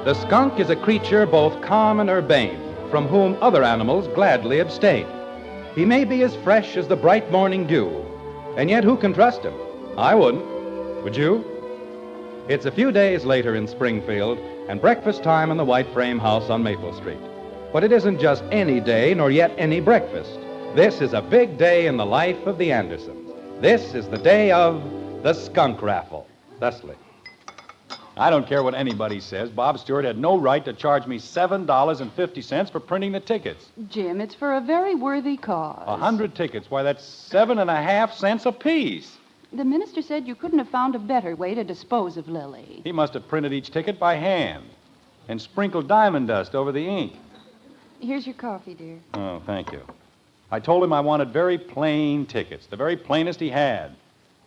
The skunk is a creature both calm and urbane, from whom other animals gladly abstain. He may be as fresh as the bright morning dew, and yet who can trust him? I wouldn't. Would you? It's a few days later in Springfield, and breakfast time in the white frame house on Maple Street. But it isn't just any day, nor yet any breakfast. This is a big day in the life of the Andersons. This is the day of the skunk raffle. Thusly. I don't care what anybody says. Bob Stewart had no right to charge me $7.50 for printing the tickets. Jim, it's for a very worthy cause. 100 tickets. Why, that's 7.5 cents apiece. The minister said you couldn't have found a better way to dispose of Lily. He must have printed each ticket by hand and sprinkled diamond dust over the ink. Here's your coffee, dear. Oh, thank you. I told him I wanted very plain tickets, the very plainest he had.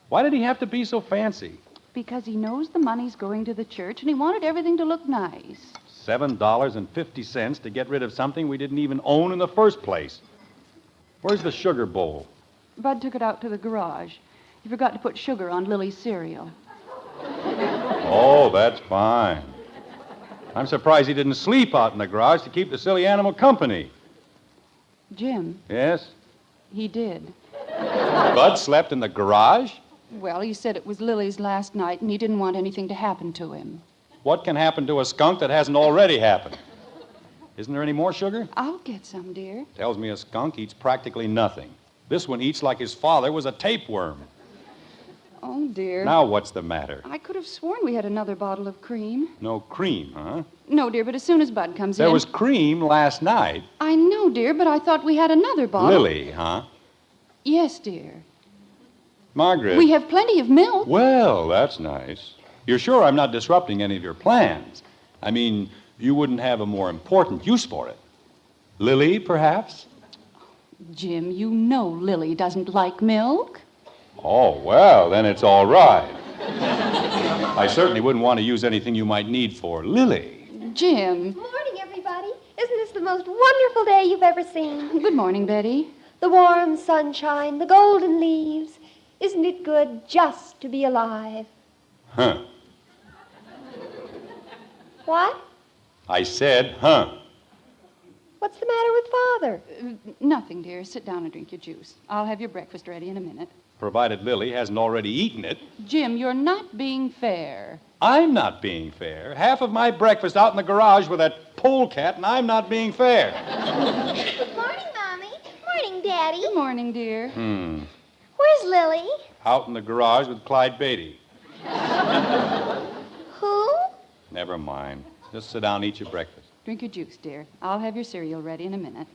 Why did he have to be so fancy? Because he knows the money's going to the church, and he wanted everything to look nice. $7.50 to get rid of something we didn't even own in the first place. Where's the sugar bowl? Bud took it out to the garage. You forgot to put sugar on Lily's cereal. Oh, that's fine. I'm surprised he didn't sleep out in the garage to keep the silly animal company. Jim, Yes? he did. Bud slept in the garage? Well, he said it was Lily's last night, and he didn't want anything to happen to him. What can happen to a skunk that hasn't already happened? Isn't there any more sugar? I'll get some, dear. Tells me a skunk eats practically nothing. This one eats like his father was a tapeworm. Oh, dear. Now what's the matter? I could have sworn we had another bottle of cream. No cream, huh? No, dear, but as soon as Bud comes in... There was cream last night. I know, dear, but I thought we had another bottle. Lily, huh? Yes, dear. Margaret. We have plenty of milk. Well, that's nice. You're sure I'm not disrupting any of your plans? I mean, you wouldn't have a more important use for it. Lily, perhaps? Jim, you know Lily doesn't like milk. Oh, well, then it's all right. I certainly wouldn't want to use anything you might need for Lily. Jim. Morning, everybody. Isn't this the most wonderful day you've ever seen? Good morning, Betty. The warm sunshine, the golden leaves. Isn't it good just to be alive? Huh. What? I said, huh. What's the matter with Father? Nothing, dear. Sit down and drink your juice. I'll have your breakfast ready in a minute. Provided Lily hasn't already eaten it. Jim, you're not being fair. I'm not being fair. Half of my breakfast out in the garage with that polecat, and I'm not being fair. Good morning, Mommy. Morning, Daddy. Good morning, dear. Where's Lily? Out in the garage with Clyde Beatty. Who? Never mind. Just sit down and eat your breakfast. Drink your juice, dear. I'll have your cereal ready in a minute.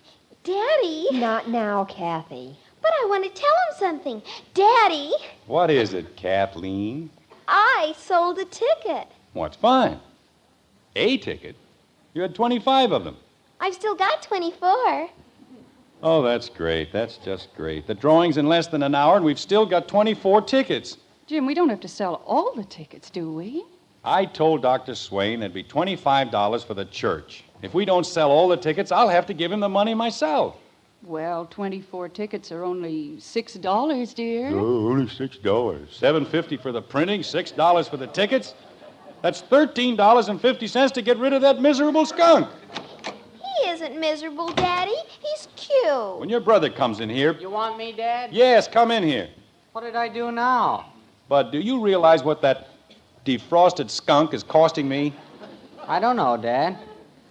Daddy. Not now, Kathy. But I want to tell him something. Daddy, What is it, Kathleen? I sold a ticket. What's fine? A ticket? You had 25 of them. I've still got 24. Oh, that's great. That's just great. The drawing's in less than an hour, and we've still got 24 tickets. Jim, we don't have to sell all the tickets, do we? I told Dr. Swain there'd be $25 for the church. If we don't sell all the tickets, I'll have to give him the money myself. Well, 24 tickets are only $6, dear. Oh, only $6. $7.50 for the printing, $6 for the tickets. That's $13.50 to get rid of that miserable skunk. He isn't miserable, Daddy. He's cute. When your brother comes in here... You want me, Dad? Yes, come in here. What did I do now? But do you realize what that defrosted skunk is costing me? I don't know, Dad.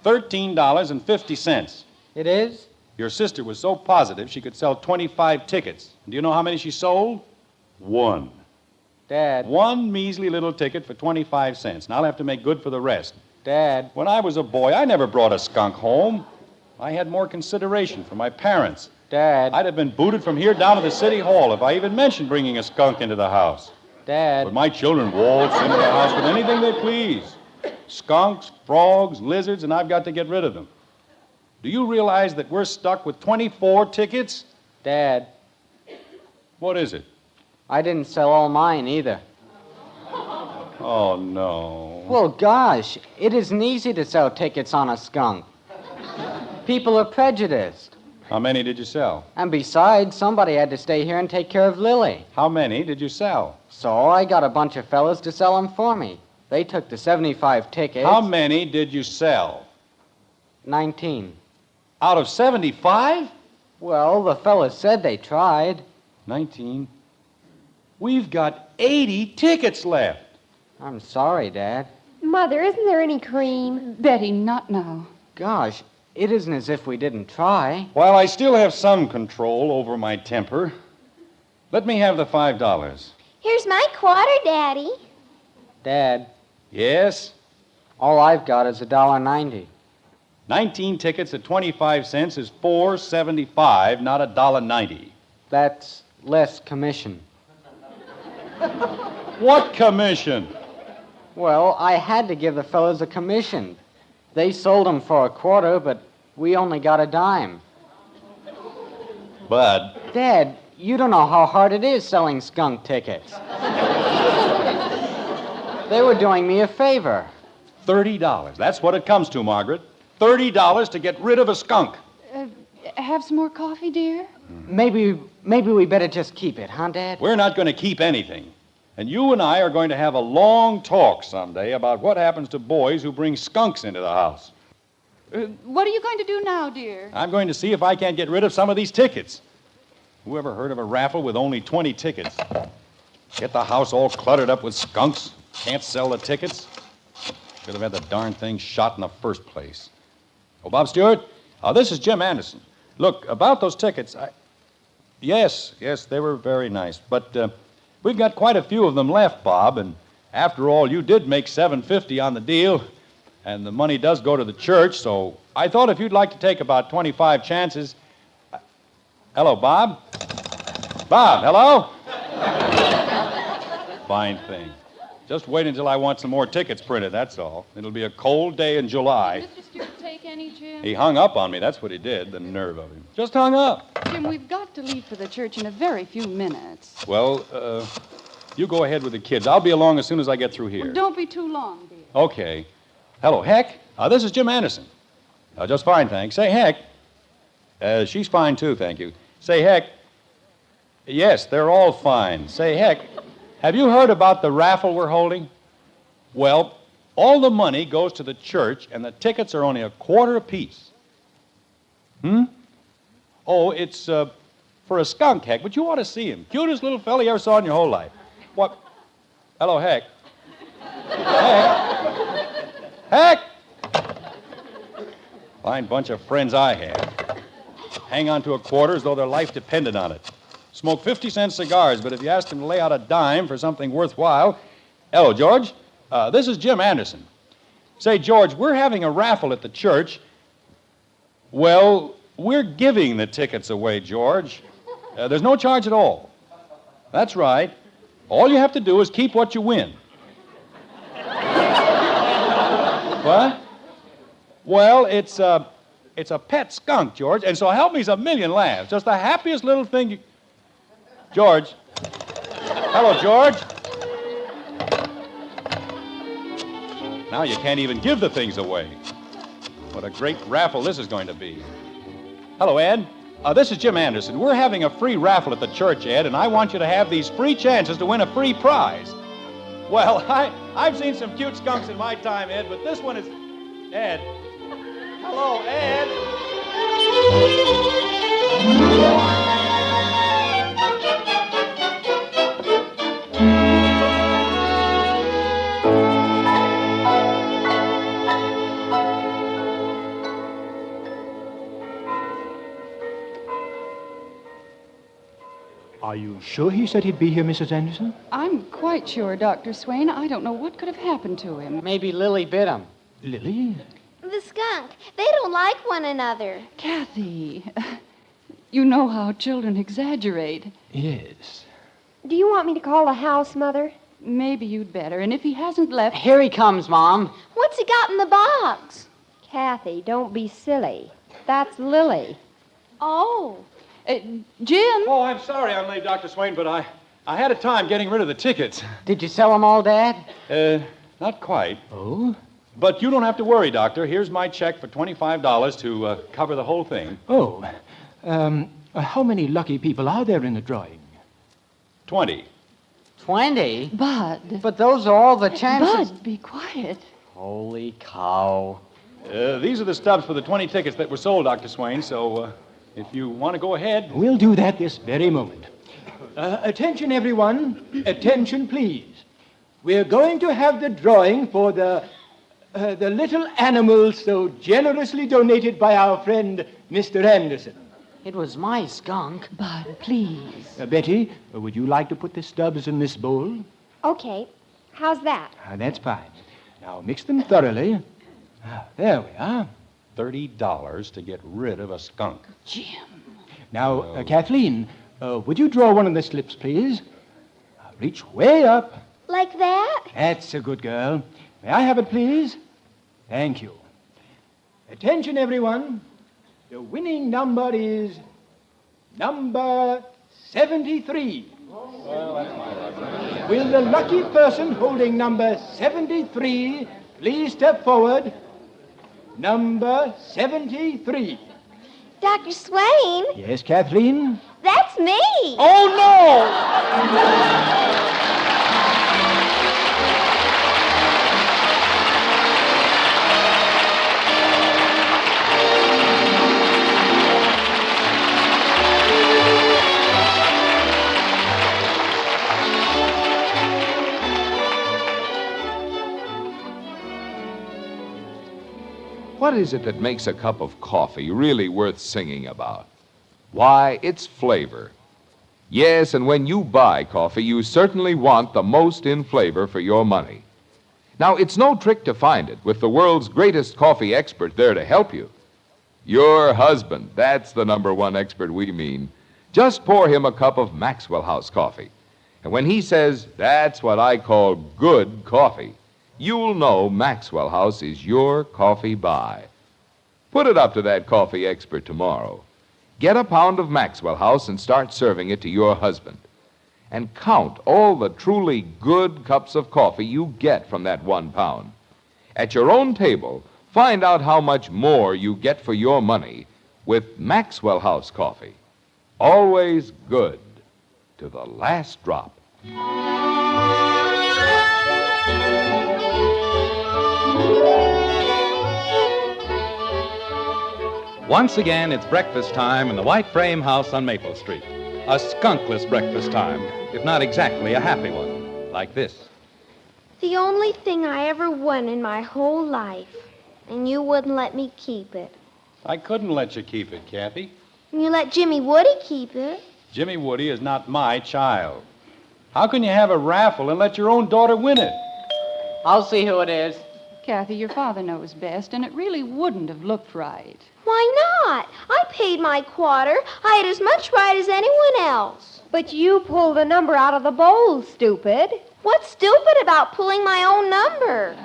$13.50. It is? Your sister was so positive she could sell 25 tickets. Do you know how many she sold? One. Dad. One measly little ticket for 25 cents. And I'll have to make good for the rest. Dad. When I was a boy, I never brought a skunk home. I had more consideration for my parents. Dad. I'd have been booted from here down to the city hall if I even mentioned bringing a skunk into the house. Dad. But my children waltz into the house with anything they please. Skunks, frogs, lizards, and I've got to get rid of them. Do you realize that we're stuck with 24 tickets? Dad. What is it? I didn't sell all mine either. Oh, no. Well, gosh, it isn't easy to sell tickets on a skunk. People are prejudiced. How many did you sell? And besides, somebody had to stay here and take care of Lily. How many did you sell? So I got a bunch of fellas to sell them for me. They took the 75 tickets. How many did you sell? 19. Out of 75? Well, the fellas said they tried. 19. We've got 80 tickets left. I'm sorry, Dad. Mother, isn't there any cream? Betty, not now. Gosh, it isn't as if we didn't try. While I still have some control over my temper, let me have the $5. Here's my quarter, Daddy. Dad. Yes? All I've got is $1.90. 19 tickets at 25 cents is $4.75, not $1.90. That's less commission. What commission? Well, I had to give the fellas a commission. They sold them for a quarter, but we only got a dime. Bud. Dad, you don't know how hard it is selling skunk tickets. They were doing me a favor. $30. That's what it comes to, Margaret. $30 to get rid of a skunk. Have some more coffee, dear? Maybe we better just keep it, huh, Dad? We're not going to keep anything. And you and I are going to have a long talk someday about what happens to boys who bring skunks into the house. What are you going to do now, dear? I'm going to see if I can't get rid of some of these tickets. Who ever heard of a raffle with only 20 tickets? Get the house all cluttered up with skunks. Can't sell the tickets. Should have had the darn thing shot in the first place. Oh, Bob Stewart, this is Jim Anderson. Look, about those tickets, Yes, they were very nice. But we've got quite a few of them left, Bob, and after all, you did make $750 on the deal, and the money does go to the church, so I thought if you'd like to take about 25 chances... Hello, Bob? Bob, hello? Fine thing. Just wait until I want some more tickets printed, that's all. It'll be a cold day in July. Did Mr. Stewart take any, Jim? He hung up on me, that's what he did, the nerve of him. Just hung up. Jim, we've got to leave for the church in a very few minutes. Well, you go ahead with the kids. I'll be along as soon as I get through here. Well, don't be too long, dear. Okay. Hello, Heck. This is Jim Anderson. Just fine, thanks. Say, Heck. She's fine, too, thank you. Say, Heck. Yes, they're all fine. Say, Heck, have you heard about the raffle we're holding? Well, all the money goes to the church, and the tickets are only $0.25 apiece. Oh, it's for a skunk, Heck, but you ought to see him. Cutest little fella you ever saw in your whole life. What? Hello, Heck. Heck! Fine bunch of friends I have. Hang on to $0.25 as though their life depended on it. Smoke 50-cent cigars, but if you ask them to lay out a dime for something worthwhile... Hello, George. This is Jim Anderson. Say, George, we're having a raffle at the church. Well, we're giving the tickets away, George. There's no charge at all. That's right. All you have to do is keep what you win. What? Well, it's a pet skunk, George, and so help me's a million laughs. Just the happiest little thing you... George. Hello, George. Now you can't even give the things away. What a great raffle this is going to be. Hello, Ed. This is Jim Anderson. We're having a free raffle at the church, Ed, and I want you to have these free chances to win a free prize. Well, I've seen some cute skunks in my time, Ed, but this one is... Ed. Hello, Ed. Are you sure he said he'd be here, Mrs. Anderson? I'm quite sure, Dr. Swain. I don't know what could have happened to him. Maybe Lily bit him. Lily? The skunk. They don't like one another. Kathy, you know how children exaggerate. Yes. Do you want me to call the house, Mother? Maybe you'd better. And if he hasn't left... Here he comes, Mom. What's he got in the box? Kathy, don't be silly. That's Lily. Oh. Jim? Oh, I'm sorry I'm late, Dr. Swain, but I had a time getting rid of the tickets. Did you sell them all, Dad? Not quite. Oh? But you don't have to worry, Doctor. Here's my check for $25 to cover the whole thing. Oh. How many lucky people are there in the drawing? 20. 20? Bud. But those are all the chances. Bud, be quiet. Holy cow. These are the stubs for the 20 tickets that were sold, Dr. Swain, so if you want to go ahead... We'll do that this very moment. Attention, everyone. Attention, please. We're going to have the drawing for the little animals so generously donated by our friend, Mr. Anderson. It was my skunk. Bud, please. Betty, would you like to put the stubs in this bowl? Okay. How's that? That's fine. Now, mix them thoroughly. There we are. $30 to get rid of a skunk. Jim. Now, Kathleen, would you draw one of the slips, please? Reach way up. Like that? That's a good girl. May I have it, please? Thank you. Attention, everyone. The winning number is number 73. Well, that's my luck. Will the lucky person holding number 73 please step forward? Number 73. Dr. Swain, Yes, Kathleen? that's me. Oh, no! What is it that makes a cup of coffee really worth singing about? Why, it's flavor. Yes, and when you buy coffee, you certainly want the most in flavor for your money. Now, it's no trick to find it with the world's greatest coffee expert there to help you. Your husband, that's the #1 expert we mean. Just pour him a cup of Maxwell House coffee. And when he says, that's what I call good coffee, you'll know Maxwell House is your coffee buy. Put it up to that coffee expert tomorrow. Get a pound of Maxwell House and start serving it to your husband. And count all the truly good cups of coffee you get from that 1 pound. At your own table, find out how much more you get for your money with Maxwell House coffee. Always good to the last drop. Once again, it's breakfast time in the White Frame House on Maple Street. A skunkless breakfast time, if not exactly a happy one, like this. The only thing I ever won in my whole life, and you wouldn't let me keep it. I couldn't let you keep it, Kathy. And you let Jimmy Woody keep it. Jimmy Woody is not my child. How can you have a raffle and let your own daughter win it? I'll see who it is. Kathy, your father knows best, and it really wouldn't have looked right. Why not? I paid my quarter. I had as much right as anyone else. But you pulled a number out of the bowl, stupid. What's stupid about pulling my own number?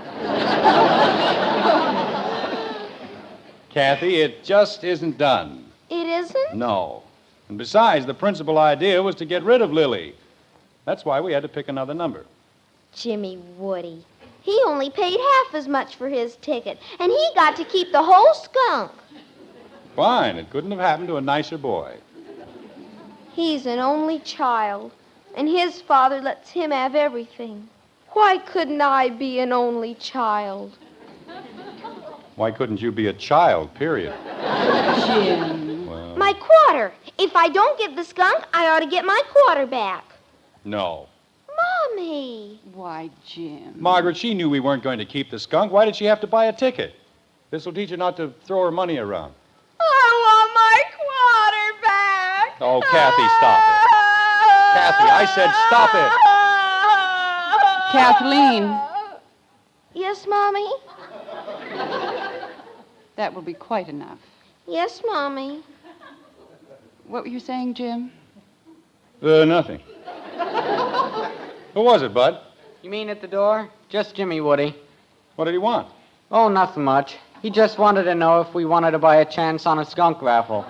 Kathy, it just isn't done. It isn't? No. And besides, the principal idea was to get rid of Lily. That's why we had to pick another number. Jimmy Woody. He only paid half as much for his ticket, and he got to keep the whole skunk. Fine. It couldn't have happened to a nicer boy. He's an only child, and his father lets him have everything. Why couldn't I be an only child? Why couldn't you be a child, period? Jim. Well, My quarter. If I don't get the skunk, I ought to get my quarter back. no. Mommy. Why, Jim. Margaret, she knew we weren't going to keep the skunk. Why did she have to buy a ticket? This will teach her not to throw her money around. I want my quarter back. Oh, Kathy, stop it. Kathy, I said stop it. Kathleen. Yes, Mommy? That will be quite enough. Yes, Mommy. What were you saying, Jim? Nothing. Who was it, Bud? You mean at the door? Just Jimmy Woody. What did he want? Oh, nothing much. He just wanted to know if we wanted to buy a chance on a skunk raffle.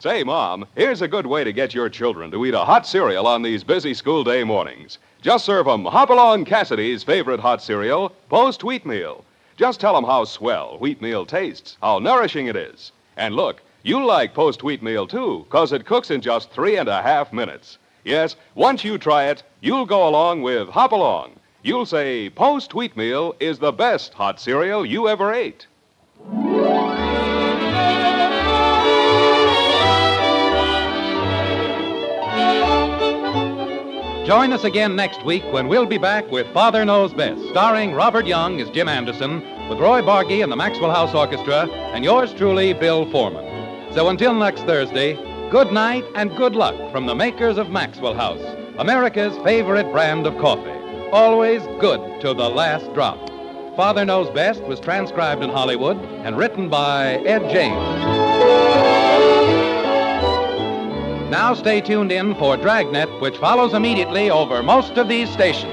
Say, Mom, here's a good way to get your children to eat a hot cereal on these busy school day mornings. Just serve them Hopalong Cassidy's favorite hot cereal, Post Wheatmeal. Just tell them how swell wheatmeal tastes, how nourishing it is. And look, you'll like Post Wheatmeal, too, because it cooks in just 3.5 minutes. Yes, once you try it, you'll go along with Hopalong. You'll say Post Wheatmeal is the best hot cereal you ever ate. Join us again next week when we'll be back with Father Knows Best, starring Robert Young as Jim Anderson, with Roy Bargy and the Maxwell House Orchestra, and yours truly, Bill Foreman. So until next Thursday, good night and good luck from the makers of Maxwell House, America's favorite brand of coffee. Always good to the last drop. Father Knows Best was transcribed in Hollywood and written by Ed James. Now stay tuned in for Dragnet, which follows immediately over most of these stations.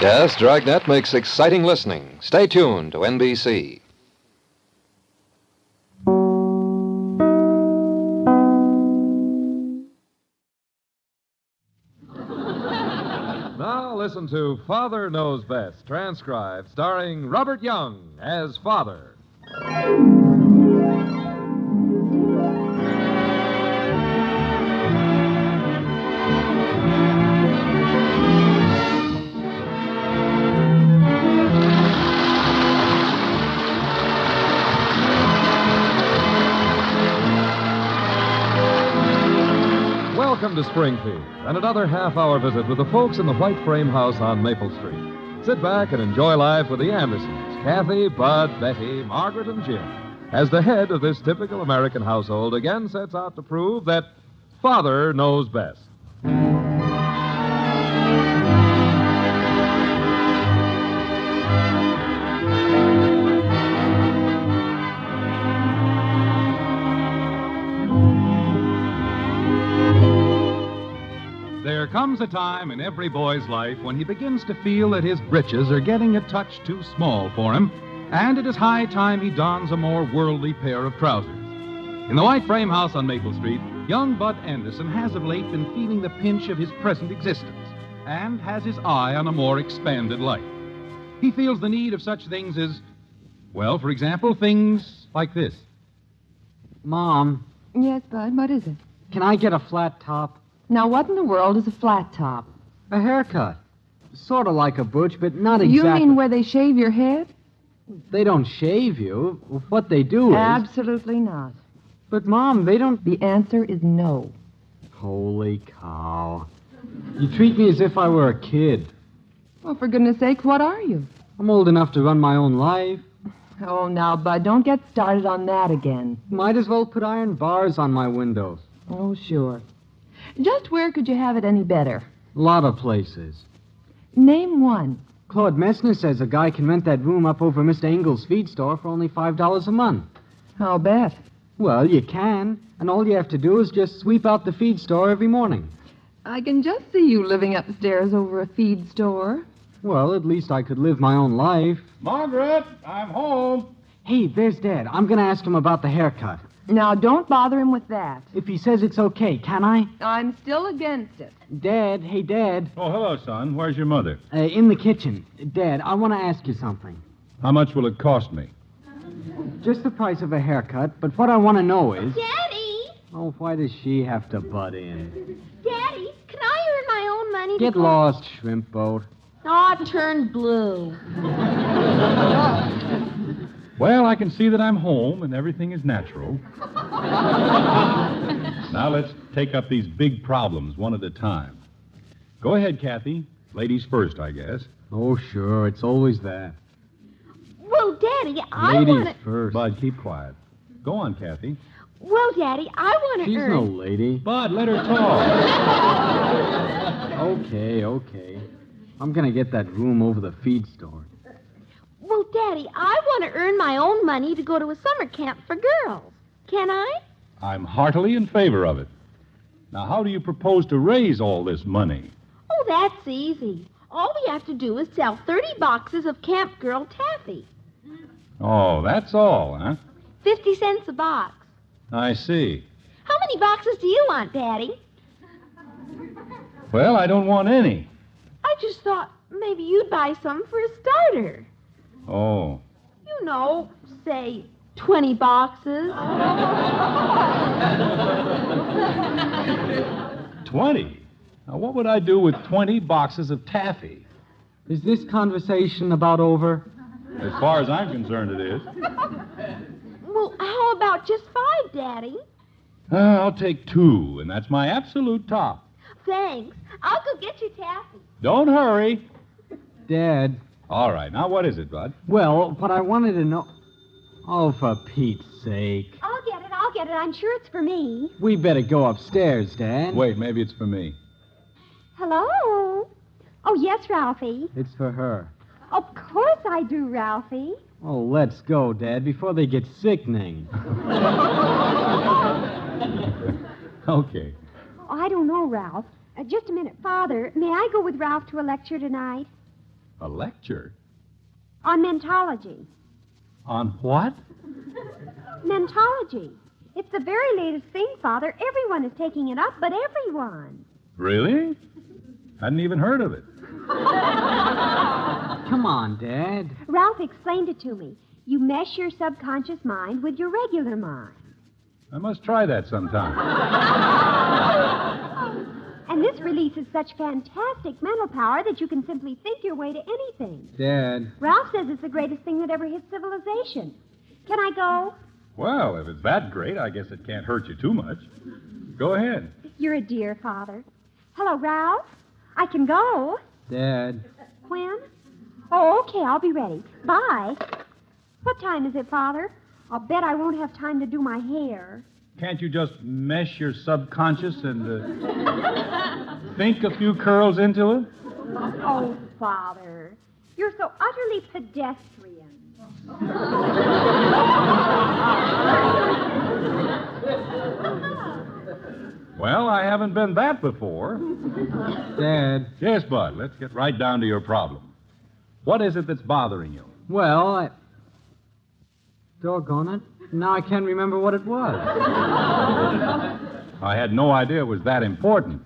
Yes, Dragnet makes exciting listening. Stay tuned to NBC. Now listen to Father Knows Best, transcribed, starring Robert Young as Father. Welcome to Springfield and another half-hour visit with the folks in the white frame house on Maple Street. Sit back and enjoy life with the Andersons, Kathy, Bud, Betty, Margaret, and Jim, as the head of this typical American household again sets out to prove that Father knows best. There comes a time in every boy's life when he begins to feel that his britches are getting a touch too small for him, and it is high time he dons a more worldly pair of trousers. In the white frame house on Maple Street, young Bud Anderson has of late been feeling the pinch of his present existence and has his eye on a more expanded life. He feels the need of such things as, well, for example, things like this. Mom, Yes, Bud, what is it? can I get a flat top? Now, what in the world is a flat top? A haircut. Sort of like a butch, but not exactly. You mean where they shave your head? They don't shave you. What they do is... Absolutely not. But, Mom, they don't... The answer is no. Holy cow. You treat me as if I were a kid. Well, for goodness sakes, what are you? I'm old enough to run my own life. Oh, now, Bud, don't get started on that again. Might as well put iron bars on my windows. Oh, sure. Just where could you have it any better? A lot of places. Name one. Claude Messner says a guy can rent that room up over Mr. Engel's feed store for only $5 a month. I'll bet. Well, you can, and all you have to do is just sweep out the feed store every morning. I can just see you living upstairs over a feed store. Well, at least I could live my own life. Margaret, I'm home. Hey, there's Dad. I'm going to ask him about the haircut. Now, don't bother him with that. If he says it's okay, can I? I'm still against it. Dad, hey, Dad. Oh, hello, son. Where's your mother? In the kitchen. Dad, I want to ask you something. How much will it cost me? Just the price of a haircut, but what I want to know is... Daddy! Oh, why does she have to butt in? Daddy, can I earn my own money Get to... lost, shrimp boat. Aw, oh, turn blue. Well, I can see that I'm home and everything is natural. Now let's take up these big problems one at a time. Go ahead, Kathy. Ladies first, I guess. Oh, sure. It's always that. Well, Daddy, I Ladies want to... first. Bud, keep quiet. Go on, Kathy. Well, Daddy, I want to She's earn... no lady. Bud, let her talk. Okay. I'm going to get that room over the feed store. Well, Daddy, I want to earn my own money to go to a summer camp for girls. Can I? I'm heartily in favor of it. Now, how do you propose to raise all this money? Oh, that's easy. All we have to do is sell 30 boxes of Camp Girl taffy. Oh, that's all, huh? 50 cents a box. I see. How many boxes do you want, Daddy? Well, I don't want any. I just thought maybe you'd buy some for a starter. Oh. You know, say 20 boxes. 20? Now, what would I do with 20 boxes of taffy? Is this conversation about over? As far as I'm concerned, it is. Well, how about just 5, Daddy? I'll take 2, and that's my absolute top. Thanks. I'll go get your taffy. Don't hurry. Dad. All right. Now, what is it, Bud? Well, what I wanted to know... Oh, for Pete's sake. I'll get it. I'm sure it's for me. We better go upstairs, Dad. Wait, maybe it's for me. Hello? Oh, yes, Ralphie. It's for her. Of course I do, Ralphie. Oh, let's go, Dad, before they get sickening. Okay. Oh, I don't know, Ralph. Just a minute. Father, may I go with Ralph to a lecture tonight? A lecture? On mentology. On what? Mentology. It's the very latest thing, Father. Everyone is taking it up, but everyone. Really? Hadn't even heard of it. Come on, Dad. Ralph explained it to me. You mesh your subconscious mind with your regular mind. I must try that sometime. And this releases such fantastic mental power that you can simply think your way to anything. Dad. Ralph says it's the greatest thing that ever hit civilization. Can I go? Well, if it's that great, I guess it can't hurt you too much. Go ahead. You're a dear, Father. Hello, Ralph. I can go. Dad. When? Oh, okay, I'll be ready. Bye. What time is it, Father? I'll bet I won't have time to do my hair. Can't you just mesh your subconscious and think a few curls into it? Oh, Father, you're so utterly pedestrian. Well, I haven't been that before. Dad. Yes, Bud, let's get right down to your problem. What is it that's bothering you? Well, doggone it. Now I can't remember what it was. I had no idea it was that important.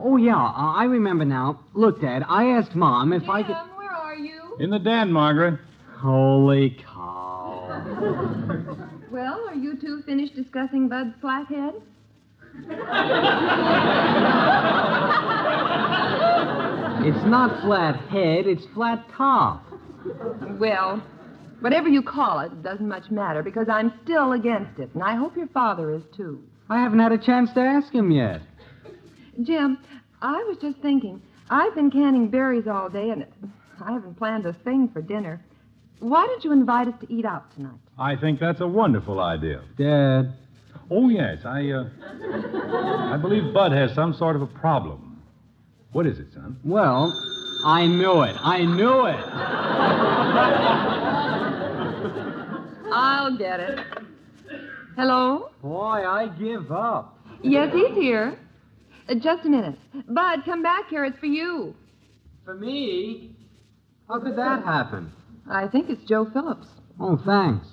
Oh, yeah, I remember now. Look, Dad, I asked Mom if I could... Where are you? In the den, Margaret. Holy cow. Well, are you two finished discussing Bud's flathead? It's not flat head, it's flat top. Well, whatever you call it doesn't much matter because I'm still against it, and I hope your father is too. I haven't had a chance to ask him yet. Jim, I was just thinking, I've been canning berries all day, and I haven't planned a thing for dinner. Why don't you invite us to eat out tonight? I think that's a wonderful idea. Dad. Oh, yes, I believe Bud has some sort of a problem. What is it, son? Well, I knew it. I'll get it. Hello? Boy, I give up. Yes, he's here. Just a minute. Bud, come back here. It's for you. For me? How could that happen? I think it's Joe Phillips. Oh, thanks.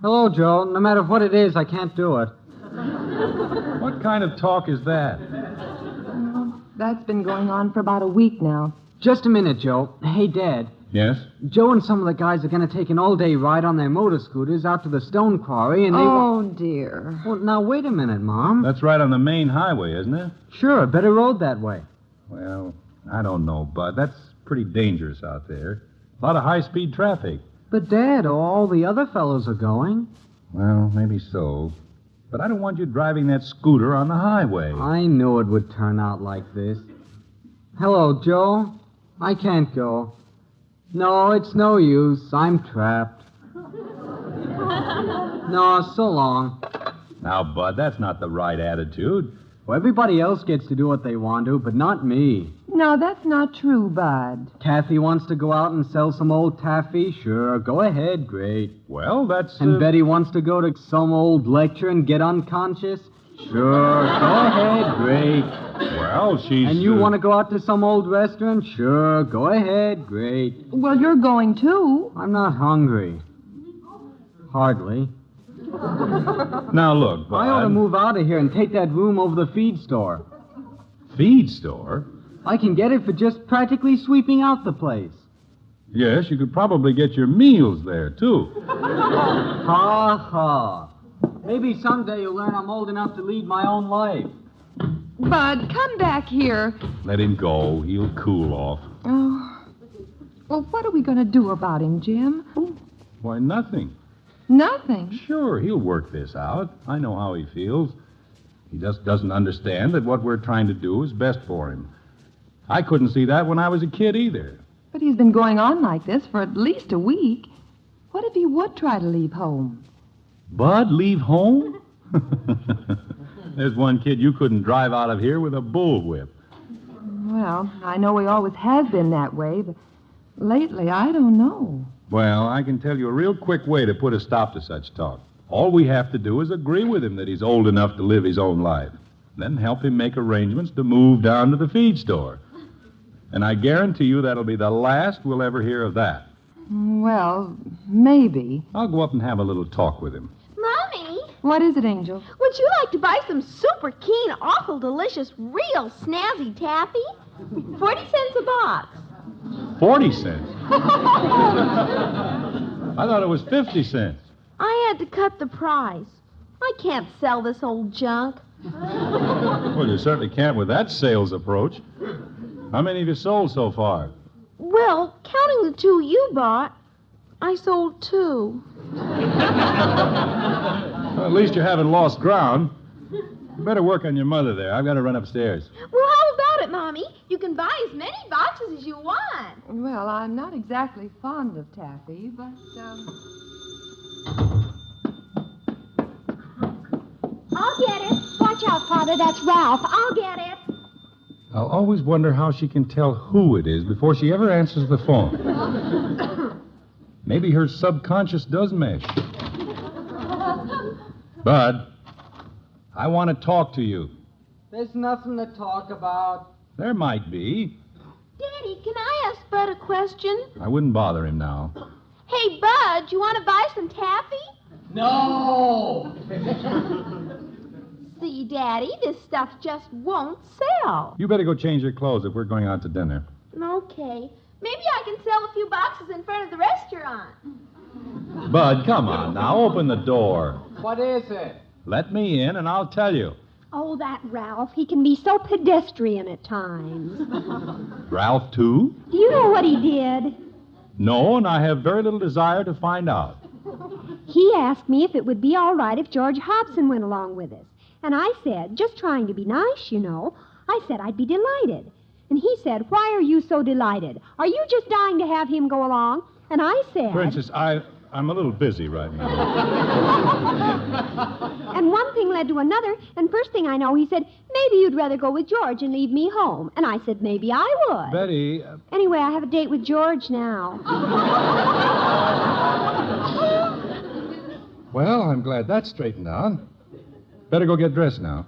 Hello, Joe. No matter what it is, I can't do it. What kind of talk is that? That's been going on for about a week now. Just a minute, Joe. Hey, Dad. Yes? Joe and some of the guys are going to take an all-day ride on their motor scooters out to the stone quarry, and they... Oh, dear. Well, now, wait a minute, Mom. That's right on the main highway, isn't it? Sure, better road that way. Well, I don't know, Bud. That's pretty dangerous out there. A lot of high-speed traffic. But, Dad, all the other fellows are going. Well, maybe so. But I don't want you driving that scooter on the highway. I knew it would turn out like this. Hello, Joe. I can't go. No, it's no use. I'm trapped. No, so long. Now, Bud, that's not the right attitude. Well, everybody else gets to do what they want to, but not me. No, that's not true, Bud. Kathy wants to go out and sell some old taffy? Sure, go ahead, great. Well, that's... And Betty wants to go to some old lecture and get unconscious? Sure, go ahead, great. Well, she's... And you want to go out to some old restaurant? Sure, go ahead, great. Well, you're going too. I'm not hungry. Hardly. Now, look, Bud. I ought to move out of here and take that room over the feed store. Feed store? I can get it for just practically sweeping out the place. Yes, you could probably get your meals there, too. Ha ha. Maybe someday you'll learn I'm old enough to lead my own life. Bud, come back here. Let him go. He'll cool off. Oh. Well, what are we going to do about him, Jim? Why, nothing. Nothing? Sure, he'll work this out. I know how he feels. He just doesn't understand that what we're trying to do is best for him. I couldn't see that when I was a kid either. But he's been going on like this for at least a week. What if he would try to leave home? Bud, leave home? There's one kid you couldn't drive out of here with a bullwhip. Well, I know he always has been that way, but lately, I don't know. Well, I can tell you a real quick way to put a stop to such talk. All we have to do is agree with him that he's old enough to live his own life. Then help him make arrangements to move down to the feed store. And I guarantee you that'll be the last we'll ever hear of that. Well, maybe. I'll go up and have a little talk with him. Mommy, What is it, Angel? would you like to buy some super keen, awful delicious, real snazzy taffy? 40 cents a box. 40 cents? I thought it was 50 cents. I had to cut the price. I can't sell this old junk. Well, you certainly can't with that sales approach. How many have you sold so far? Well, counting the two you bought, I sold 2. Well, at least you haven't lost ground. You better work on your mother there. I've got to run upstairs. Well, how about it, Mommy? You can buy as many boxes as you want. Well, I'm not exactly fond of taffy, but, I'll get it. Watch out, Father. That's Ralph. I'll get it. I'll always wonder how she can tell who it is before she ever answers the phone. Maybe her subconscious does mesh. Bud, I want to talk to you. There's nothing to talk about. There might be. Daddy, can I ask Bud a question? I wouldn't bother him now. Hey, Bud, you want to buy some taffy? No! See, Daddy, this stuff just won't sell. You better go change your clothes if we're going out to dinner. Okay. Maybe I can sell a few boxes in front of the restaurant. Bud, come on now. Open the door. What is it? Let me in and I'll tell you. Oh, that Ralph. He can be so pedestrian at times. Ralph, too? Do you know what he did? No, and I have very little desire to find out. He asked me if it would be all right if George Hobson went along with us. And I said, just trying to be nice, you know, I said I'd be delighted. And he said, why are you so delighted? Are you just dying to have him go along? And I said... Princess, I'm a little busy right now. And one thing led to another, and first thing I know, he said, maybe you'd rather go with George and leave me home. And I said, maybe I would. Betty... Anyway, I have a date with George now. Well, I'm glad that's straightened out. Better go get dressed now.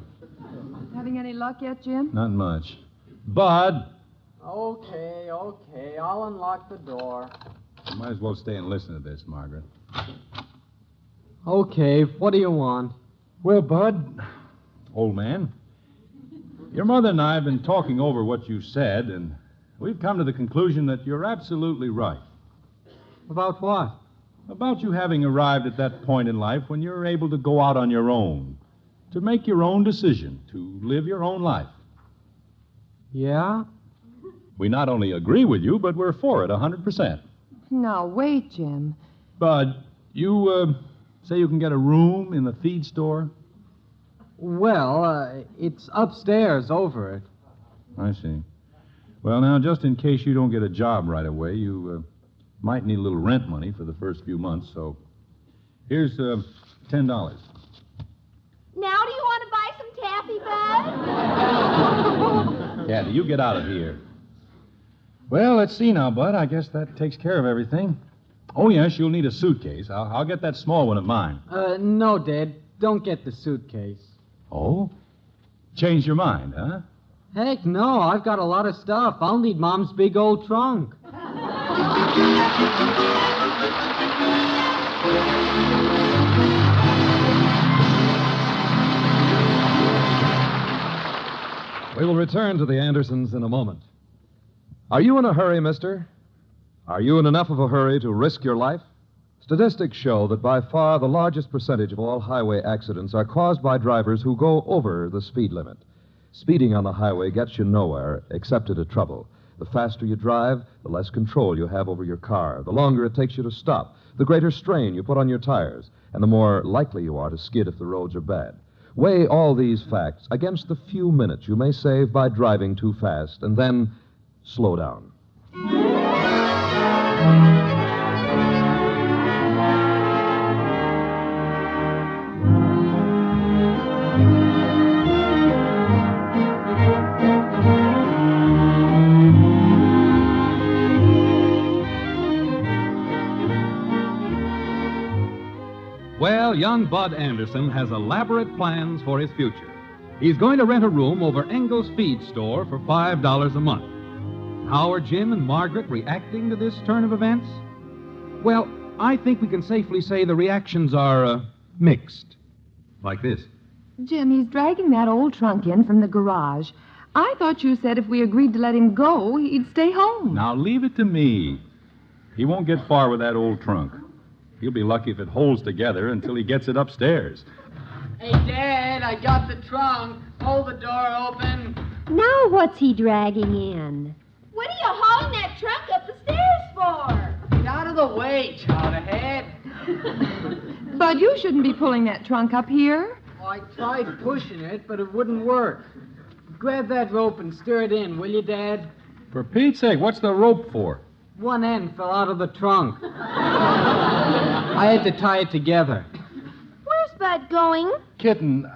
having any luck yet, Jim? Not much. Bud! Okay. I'll unlock the door. You might as well stay and listen to this, Margaret. Okay, what do you want? Well, Bud, old man, your mother and I have been talking over what you said, and we've come to the conclusion that you're absolutely right. About what? About you having arrived at that point in life when you're able to go out on your own, to make your own decision, to live your own life. Yeah? We not only agree with you, but we're for it 100%. Now, wait, Jim. Bud, you say you can get a room in the feed store? Well, it's upstairs over it. I see. Well, now, just in case you don't get a job right away, you might need a little rent money for the first few months, so here's $10. Now do you want to buy some taffy, Bud? Kathy, you get out of here. Well, let's see now, Bud. I guess that takes care of everything. Oh, yes, you'll need a suitcase. I'll get that small one of mine. No, Dad. Don't get the suitcase. Oh? Changed your mind, huh? Heck, no. I've got a lot of stuff. I'll need Mom's big old trunk. We will return to the Andersons in a moment. Are you in a hurry, mister? Are you in enough of a hurry to risk your life? Statistics show that by far the largest percentage of all highway accidents are caused by drivers who go over the speed limit. Speeding on the highway gets you nowhere except into trouble. The faster you drive, the less control you have over your car. The longer it takes you to stop, the greater strain you put on your tires, and the more likely you are to skid if the roads are bad. Weigh all these facts against the few minutes you may save by driving too fast, and then slow down. Well, young Bud Anderson has elaborate plans for his future. He's going to rent a room over Engel's Feed Store for $5 a month. How are Jim and Margaret reacting to this turn of events? Well, I think we can safely say the reactions are mixed. Like this. Jim, he's dragging that old trunk in from the garage. I thought you said if we agreed to let him go, he'd stay home. Now, leave it to me. He won't get far with that old trunk. He'll be lucky if it holds together until he gets it upstairs. Hey, Dad, I got the trunk. Hold the door open. Now what's he dragging in? What are you hauling that trunk up the stairs for? Get out of the way, child ahead. Bud, you shouldn't be pulling that trunk up here. Well, I tried pushing it, but it wouldn't work. Grab that rope and stir it in, will you, Dad? For Pete's sake, what's the rope for? One end fell out of the trunk. I had to tie it together. Where's Bud going? Kitten,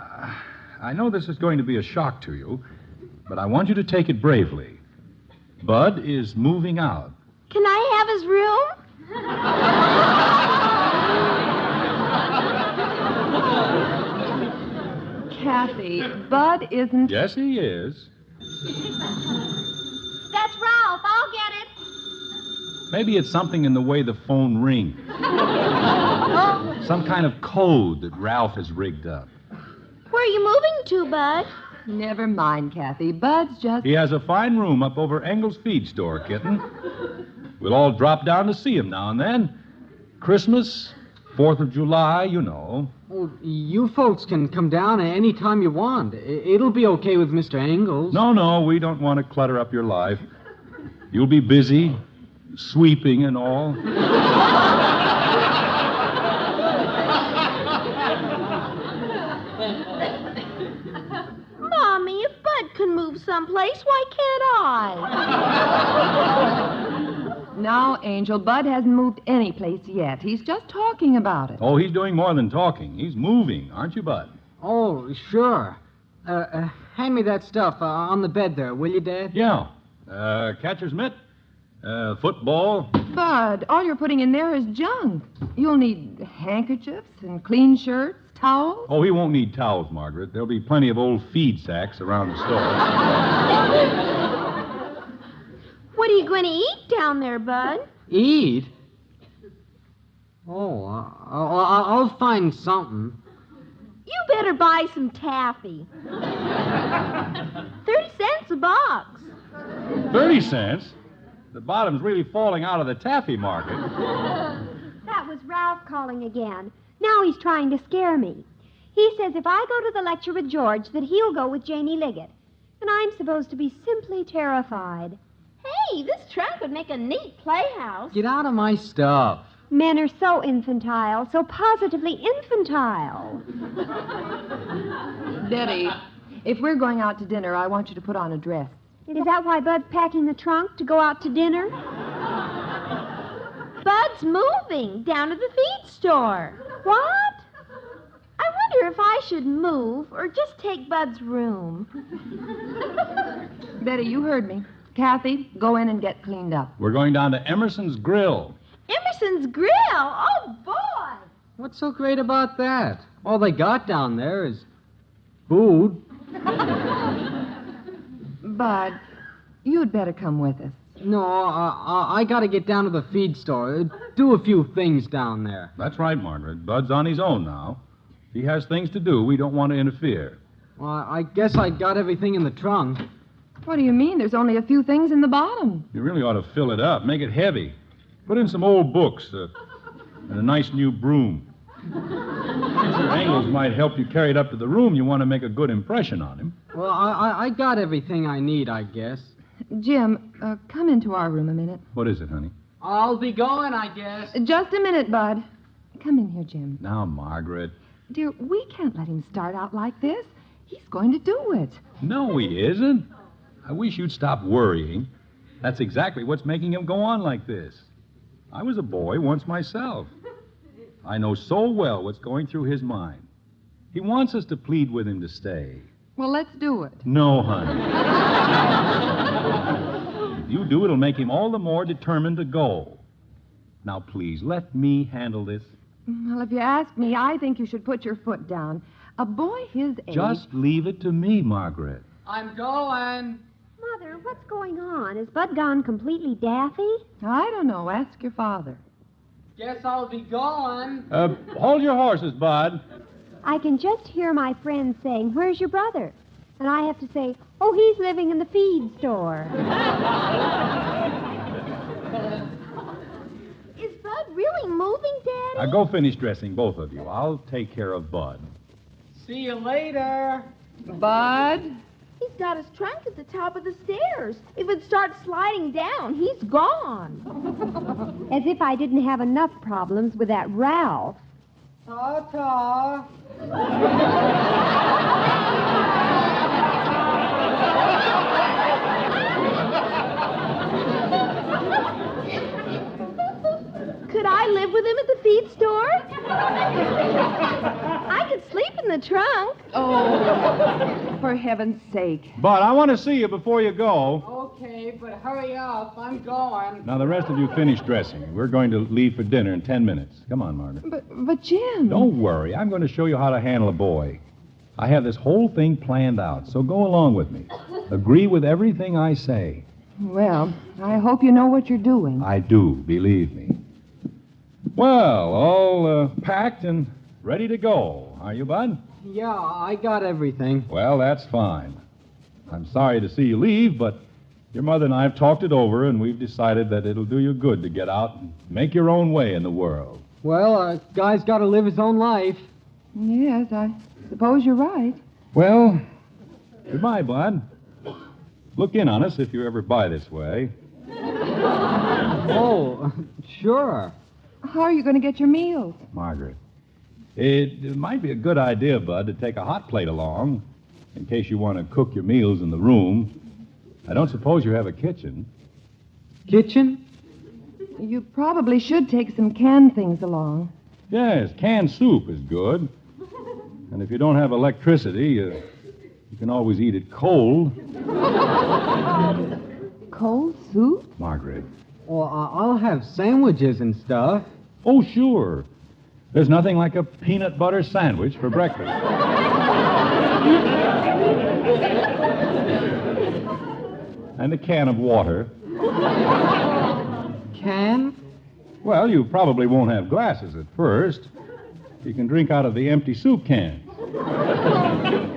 I know this is going to be a shock to you, but I want you to take it bravely. Bud is moving out. Can I have his room? Kathy, Bud isn't... Yes, he is. That's Ralph. I'll get it. Maybe it's something in the way the phone rings. Some kind of code that Ralph has rigged up. Where are you moving to, Bud? Never mind, Kathy. Bud's just... He has a fine room up over Engel's feed store, Kitten. We'll all drop down to see him now and then. Christmas, 4th of July, you know. Oh, you folks can come down any time you want. It'll be okay with Mr. Engels. No, we don't want to clutter up your life. You'll be busy, sweeping and all. Mommy, if Bud can move someplace, why can't I? Now, Angel, Bud hasn't moved any place yet. He's just talking about it. Oh, he's doing more than talking. He's moving, aren't you, Bud? Oh, sure. Hand me that stuff on the bed there, will you, Dad? Yeah. Catcher's mitt, football. Bud, all you're putting in there is junk. You'll need handkerchiefs and clean shirts, towels. Oh, he won't need towels, Margaret. There'll be plenty of old feed sacks around the store. What are you going to eat down there, Bud? Eat? Oh, I'll find something. You better buy some taffy. 30 cents a box. 30 cents? The bottom's really falling out of the taffy market. That was Ralph calling again. Now he's trying to scare me. He says if I go to the lecture with George, that he'll go with Janie Liggett. And I'm supposed to be simply terrified. Hey, this trunk would make a neat playhouse. Get out of my stuff. Men are so infantile, so positively infantile. Betty, if we're going out to dinner, I want you to put on a dress. Is that why Bud's packing the trunk to go out to dinner? Bud's moving down to the feed store. What? I wonder if I should move or just take Bud's room. Betty, you heard me. Kathy, go in and get cleaned up. We're going down to Emerson's Grill. Emerson's Grill? Oh, boy! What's so great about that? All they got down there is food. Bud, you'd better come with us. No, I got to get down to the feed store. Do a few things down there. That's right, Margaret. Bud's on his own now. He has things to do. We don't want to interfere. Well, I guess I got everything in the trunk. What do you mean? There's only a few things in the bottom. You really ought to fill it up. Make it heavy. Put in some old books and a nice new broom. Mr. Engels might help you carry it up to the room. You want to make a good impression on him. Well, I got everything I need, I guess. Jim, come into our room a minute. What is it, honey? I'll be going, I guess. Just a minute, Bud. Come in here, Jim. Now, Margaret. Dear, we can't let him start out like this. He's going to do it. No, he isn't. I wish you'd stop worrying. That's exactly what's making him go on like this. I was a boy once myself. I know so well what's going through his mind. He wants us to plead with him to stay. Well, let's do it. No, honey. If you do, it'll make him all the more determined to go. Now, please, let me handle this. Well, if you ask me, I think you should put your foot down. A boy his age... Just leave it to me, Margaret. I'm going. Mother, what's going on? Is Bud gone completely daffy? I don't know. Ask your father. Guess I'll be gone. Hold your horses, Bud. I can just hear my friends saying, "Where's your brother?" And I have to say, "Oh, he's living in the feed store." Is Bud really moving, Daddy? Now go finish dressing, both of you. I'll take care of Bud. See you later. Bud? He's got his trunk at the top of the stairs. If it starts sliding down, he's gone. As if I didn't have enough problems with that Ralph. Ta-ta. Could I live with him at the feed store? I could sleep in the trunk. Oh, for heaven's sake. Bud, I want to see you before you go. Okay, but hurry up. I'm going. Now, the rest of you finish dressing. We're going to leave for dinner in 10 minutes. Come on, Margaret. But Jim. Don't worry. I'm going to show you how to handle a boy. I have this whole thing planned out, so go along with me. Agree with everything I say. Well, I hope you know what you're doing. I do, believe me. Well, all packed and ready to go. Are you, Bud? Yeah, I got everything. Well, that's fine. I'm sorry to see you leave, but your mother and I have talked it over, and we've decided that it'll do you good to get out and make your own way in the world. Well, a guy's got to live his own life. Yes, I suppose you're right. Well, goodbye, Bud. Look in on us if you ever by this way. Oh, sure. How are you going to get your meals? Margaret, it might be a good idea, Bud, to take a hot plate along in case you want to cook your meals in the room. I don't suppose you have a kitchen. Kitchen? You probably should take some canned things along. Yes, canned soup is good. And if you don't have electricity, you can always eat it cold. Cold soup? Margaret. Well, I'll have sandwiches and stuff. Oh, sure. There's nothing like a peanut butter sandwich for breakfast. And a can of water. Can? Well, you probably won't have glasses at first. You can drink out of the empty soup cans.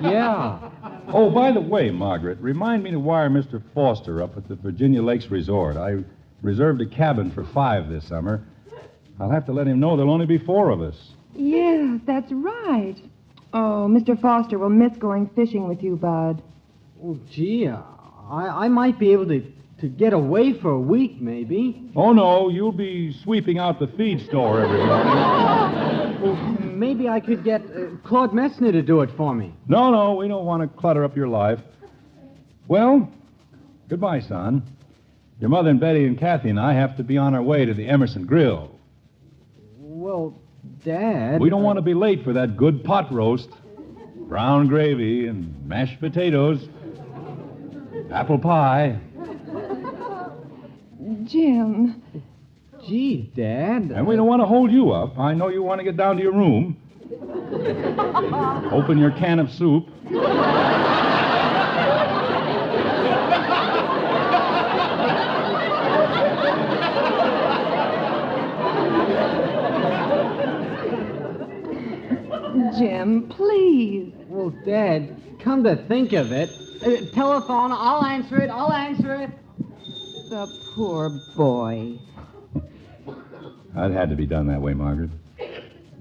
Yeah. Oh, by the way, Margaret, remind me to wire Mr. Foster up at the Virginia Lakes Resort. I reserved a cabin for 5 this summer. I'll have to let him know there'll only be 4 of us. Yes, that's right. Oh, Mr. Foster will miss going fishing with you, Bud. Oh, gee, I might be able to get away for a week, maybe. Oh, no, you'll be sweeping out the feed store every morning. Well, maybe I could get Claude Messner to do it for me. No, we don't want to clutter up your life. Well, goodbye, son. Your mother and Betty and Kathy and I have to be on our way to the Emerson Grill. Well, Dad... We don't want to be late for that good pot roast. Brown gravy and mashed potatoes. Apple pie. Jim. Gee, Dad. And we don't want to hold you up. I know you want to get down to your room. Open your can of soup. Jim, please. Well, Dad, come to think of it, telephone, I'll answer it. The poor boy. It had to be done that way, Margaret.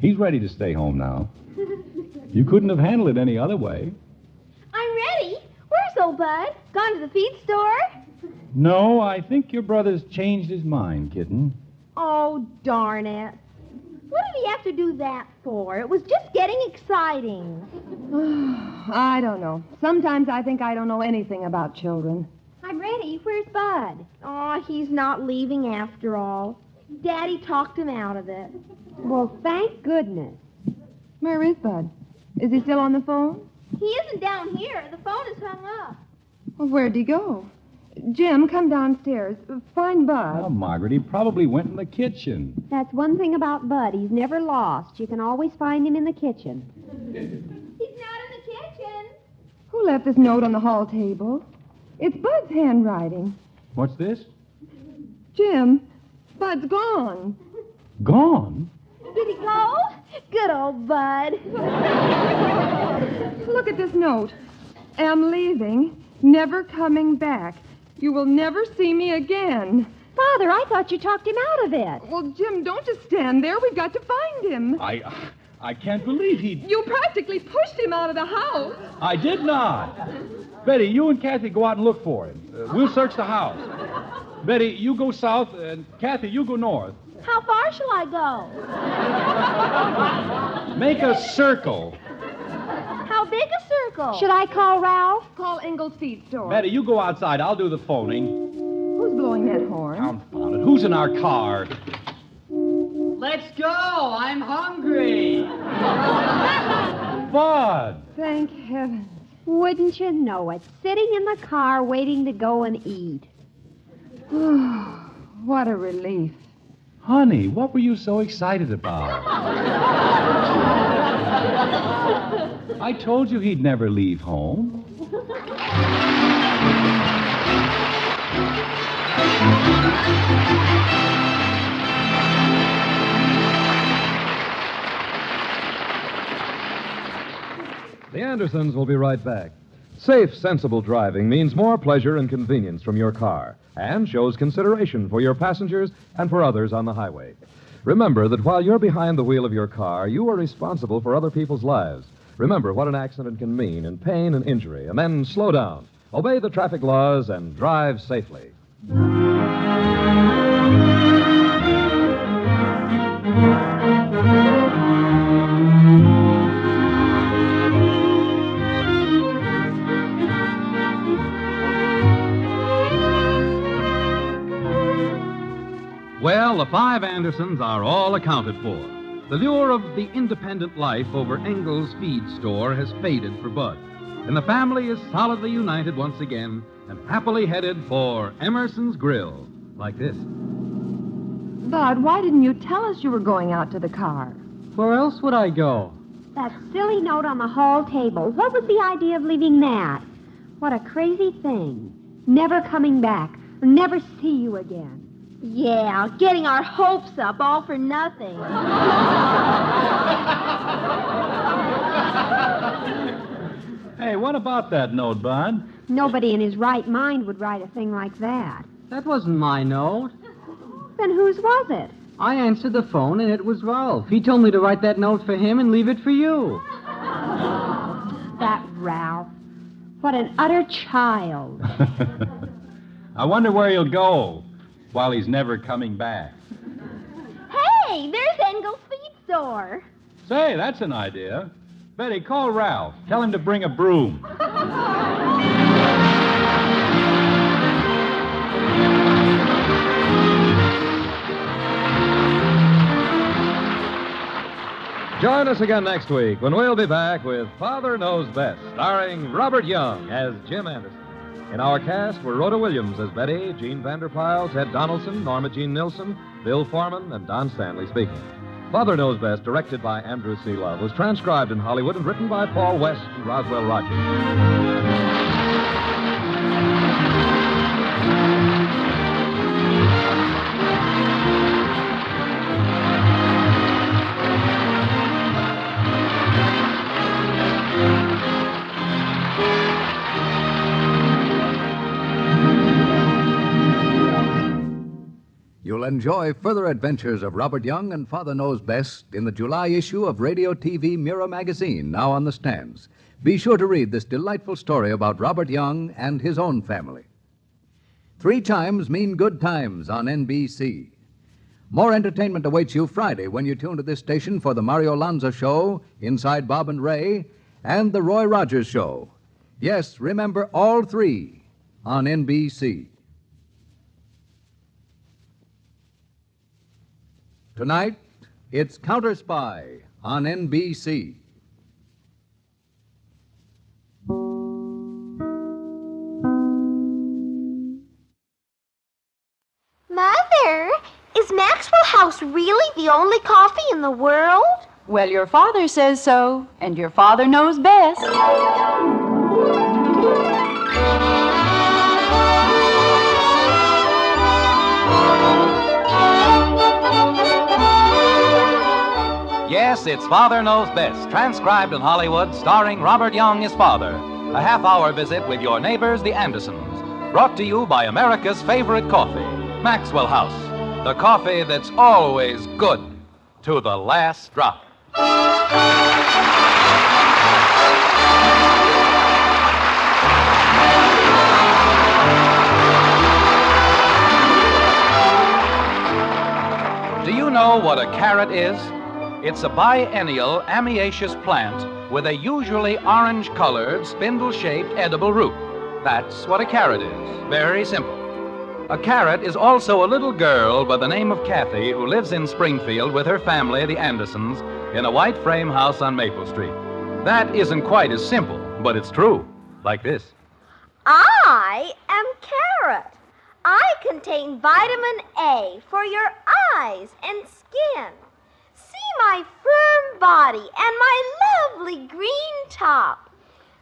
He's ready to stay home now. You couldn't have handled it any other way. I'm ready. Where's old Bud? Gone to the feed store? No, I think your brother's changed his mind, kitten. Oh, darn it. What did he have to do that for? It was just getting exciting. I don't know. Sometimes I think I don't know anything about children. I'm ready. Where's Bud? Oh, he's not leaving after all. Daddy talked him out of it. Well, thank goodness. Where is Bud? Is he still on the phone? He isn't down here. The phone is hung up. Well, where'd he go? Jim, come downstairs. Find Bud. Oh, Margaret, he probably went in the kitchen. That's one thing about Bud. He's never lost. You can always find him in the kitchen. He's not in the kitchen. Who left this note on the hall table? It's Bud's handwriting. What's this? Jim, Bud's gone. Gone? Did he go? Good old Bud. Look at this note. Am leaving, never coming back. You will never see me again. Father, I thought you talked him out of it. Well, Jim, don't just stand there. We've got to find him. I can't believe he... You practically pushed him out of the house. I did not. Betty, you and Kathy go out and look for him. We'll search the house. Betty, you go south, and Kathy, you go north. How far shall I go? Make a circle. How big a circle? Should I call Ralph? Call Engel's feed store. Betty, you go outside. I'll do the phoning. Who's blowing that horn? Confound it. Who's in our car? Let's go. I'm hungry. Bud. Thank heaven. Wouldn't you know it? Sitting in the car waiting to go and eat. What a relief. Honey, what were you so excited about? I told you he'd never leave home. The Andersons will be right back. Safe, sensible driving means more pleasure and convenience from your car and shows consideration for your passengers and for others on the highway. Remember that while you're behind the wheel of your car, you are responsible for other people's lives. Remember what an accident can mean in pain and injury, and then slow down, obey the traffic laws, and drive safely. Well, the five Andersons are all accounted for. The lure of the independent life over Engel's feed store has faded for Bud, and the family is solidly united once again and happily headed for Emerson's Grill, like this. Bud, why didn't you tell us you were going out to the car? Where else would I go? That silly note on the hall table. What was the idea of leaving that? What a crazy thing. Never coming back. Never see you again. Yeah, getting our hopes up all for nothing. Hey, what about that note, Bud? Nobody in his right mind would write a thing like that. That wasn't my note. Then whose was it? I answered the phone, and it was Ralph. He told me to write that note for him and leave it for you. That Ralph. What an utter child. I wonder where he'll go while he's never coming back. Hey, there's Engel's feed store. Say, that's an idea. Betty, call Ralph. Tell him to bring a broom. Join us again next week when we'll be back with Father Knows Best, starring Robert Young as Jim Anderson. In our cast were Rhoda Williams as Betty, Gene Vanderpyle, Ted Donaldson, Norma Jean Nilsson, Bill Foreman, and Don Stanley speaking. Father Knows Best, directed by Andrew C. Love, was transcribed in Hollywood and written by Paul West and Roswell Rogers. You'll enjoy further adventures of Robert Young and Father Knows Best in the July issue of Radio TV Mirror magazine, now on the stands. Be sure to read this delightful story about Robert Young and his own family. 3 chimes mean good times on NBC. More entertainment awaits you Friday when you tune to this station for the Mario Lanza Show, Inside Bob and Ray, and the Roy Rogers Show. Yes, remember all 3 on NBC. Tonight, it's Counter Spy on NBC. Mother, is Maxwell House really the only coffee in the world? Well, your father says so, and your father knows best. Yes, it's Father Knows Best, transcribed in Hollywood, starring Robert Young as father. A half-hour visit with your neighbors, the Andersons. Brought to you by America's favorite coffee, Maxwell House. The coffee that's always good to the last drop. Do you know what a carrot is? It's a biennial ammiaceous plant with a usually orange-colored, spindle-shaped edible root. That's what a carrot is. Very simple. A carrot is also a little girl by the name of Kathy who lives in Springfield with her family, the Andersons, in a white frame house on Maple Street. That isn't quite as simple, but it's true. Like this. I am carrot. I contain vitamin A for your eyes and skin. See my firm body and my lovely green top.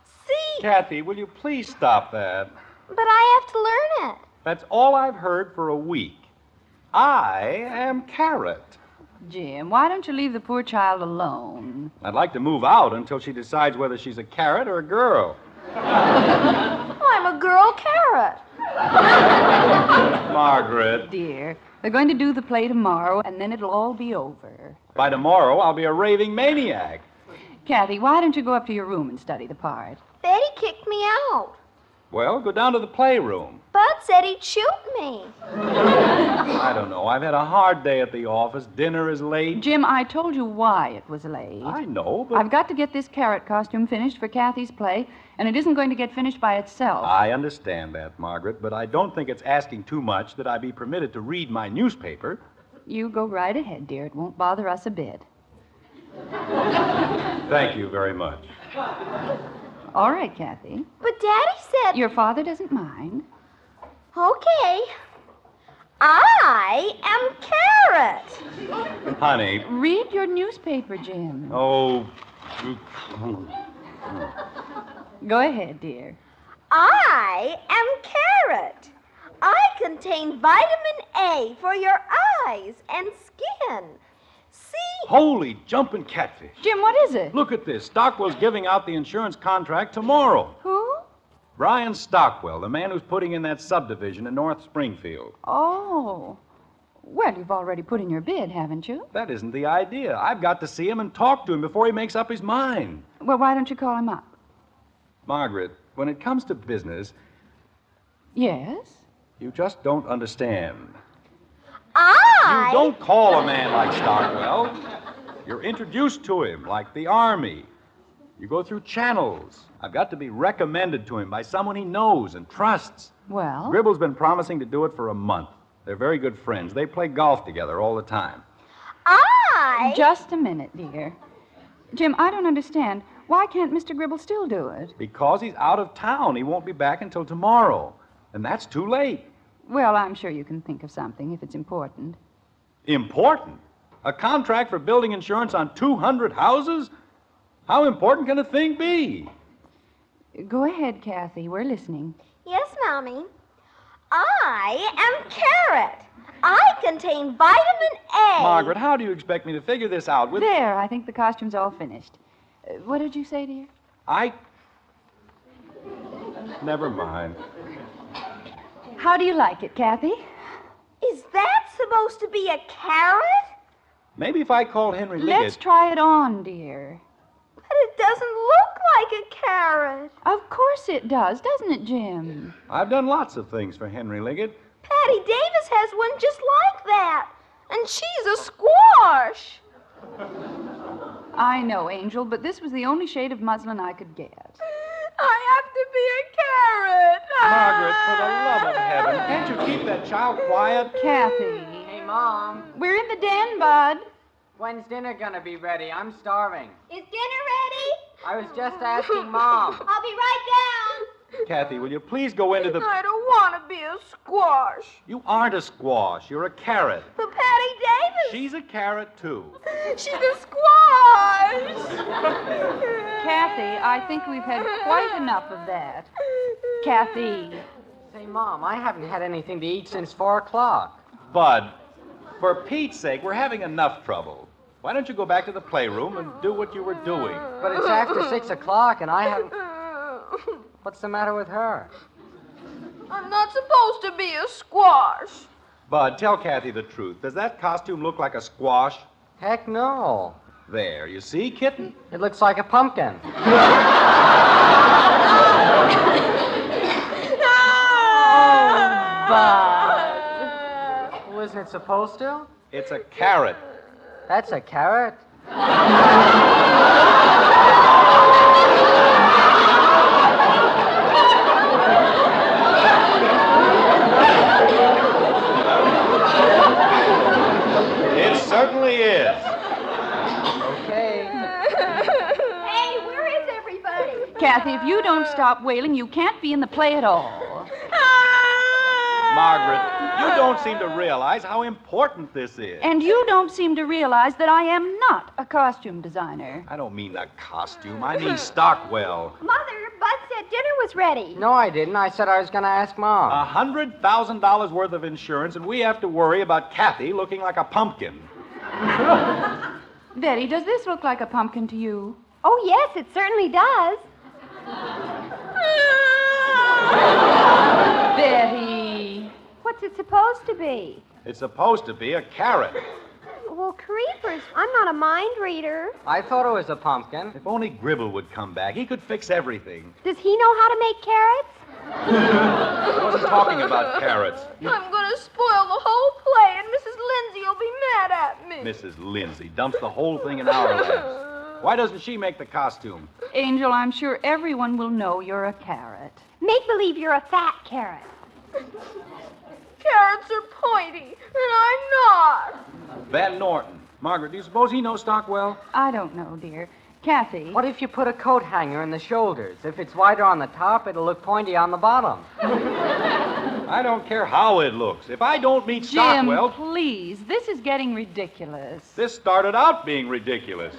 See... Kathy, will you please stop that? But I have to learn it. That's all I've heard for a week. I am carrot. Jim, why don't you leave the poor child alone? I'd like to move out until she decides whether she's a carrot or a girl. I'm a girl carrot. Margaret. Dear, they're going to do the play tomorrow, and then it'll all be over. By tomorrow, I'll be a raving maniac. Kathy, why don't you go up to your room and study the part? Betty kicked me out. Well, go down to the playroom. Bud said he'd shoot me. I don't know. I've had a hard day at the office. Dinner is late. Jim, I told you why it was late. I know, but... I've got to get this carrot costume finished for Kathy's play, and it isn't going to get finished by itself. I understand that, Margaret, but I don't think it's asking too much that I be permitted to read my newspaper. You go right ahead, dear. It won't bother us a bit. Thank you very much. All right, Kathy. But Daddy said... Your father doesn't mind. Okay. I am carrot. Honey. Read your newspaper, Jim. Oh. Go ahead, dear. I am carrot. I contain vitamin A for your eyes and skin. See? Holy jumping catfish. Jim, what is it? Look at this. Stockwell's giving out the insurance contract tomorrow. Who? Brian Stockwell, the man who's putting in that subdivision in North Springfield. Oh. Well, you've already put in your bid, haven't you? That isn't the idea. I've got to see him and talk to him before he makes up his mind. Well, why don't you call him up? Margaret, when it comes to business... Yes? You just don't understand. You don't call a man like Stockwell. You're introduced to him like the Army. You go through channels. I've got to be recommended to him by someone he knows and trusts. Well? Gribble's been promising to do it for a month. They're very good friends. They play golf together all the time. Just a minute, dear. Jim, I don't understand. Why can't Mr. Gribble still do it? Because he's out of town. He won't be back until tomorrow. And that's too late. Well, I'm sure you can think of something if it's important. Important? A contract for building insurance on 200 houses? How important can a thing be? Go ahead, Kathy. We're listening. Yes, Mommy. I am carrot. I contain vitamin A. Margaret, how do you expect me to figure this out with... There, I think the costume's all finished. What did you say, dear? Never mind. How do you like it, Kathy? Is that supposed to be a carrot? Maybe if I called Henry Liggett... Let's try it on, dear. But it doesn't look like a carrot. Of course it does, doesn't it, Jim? I've done lots of things for Henry Liggett. Patty Davis has one just like that. And she's a squash. I know, Angel, but this was the only shade of muslin I could get. I have to be a carrot. Margaret, for the love of heaven, can't you keep that child quiet? Kathy. Hey, Mom. We're in the den, Bud. When's dinner gonna be ready? I'm starving. Is dinner ready? I was just asking Mom. I'll be right down. Kathy, will you please go into the... I don't want to be a squash. You aren't a squash. You're a carrot. But Patty Davis... She's a carrot, too. She's a squash. Kathy, I think we've had quite enough of that. Kathy. Say, Mom, I haven't had anything to eat since 4 o'clock. Bud, for Pete's sake, we're having enough trouble. Why don't you go back to the playroom and do what you were doing? But it's after 6 o'clock, and I haven't... What's the matter with her? I'm not supposed to be a squash. Bud, tell Kathy the truth. Does that costume look like a squash? Heck no. There, you see, kitten? It looks like a pumpkin. Bud. Wasn't it supposed to? It's a carrot. That's a carrot? It certainly is. Okay. Hey, where is everybody? Kathy, if you don't stop wailing, you can't be in the play at all. Margaret, you don't seem to realize how important this is. And you don't seem to realize that I am not a costume designer. I don't mean the costume. I mean Stockwell. Mother, Bud said dinner was ready. No, I didn't. I said I was going to ask Mom. $100,000 worth of insurance, and we have to worry about Kathy looking like a pumpkin. Betty, does this look like a pumpkin to you? Oh, yes, it certainly does. Betty. What's it supposed to be? It's supposed to be a carrot. Well, creepers, I'm not a mind reader. I thought it was a pumpkin. If only Gribble would come back, he could fix everything. Does he know how to make carrots? I wasn't talking about carrots. I'm going to spoil the whole play, and Mrs. Lindsay will be mad at me. Mrs. Lindsay dumps the whole thing in our laps. Why doesn't she make the costume? Angel, I'm sure everyone will know you're a carrot. Make believe you're a fat carrot. Carrots are pointy, and I'm not. Van Norton. Margaret, do you suppose he knows Stockwell? I don't know, dear. Kathy. What if you put a coat hanger in the shoulders? If it's wider on the top, it'll look pointy on the bottom. I don't care how it looks. If I don't meet Stockwell... Jim, please. This is getting ridiculous. This started out being ridiculous.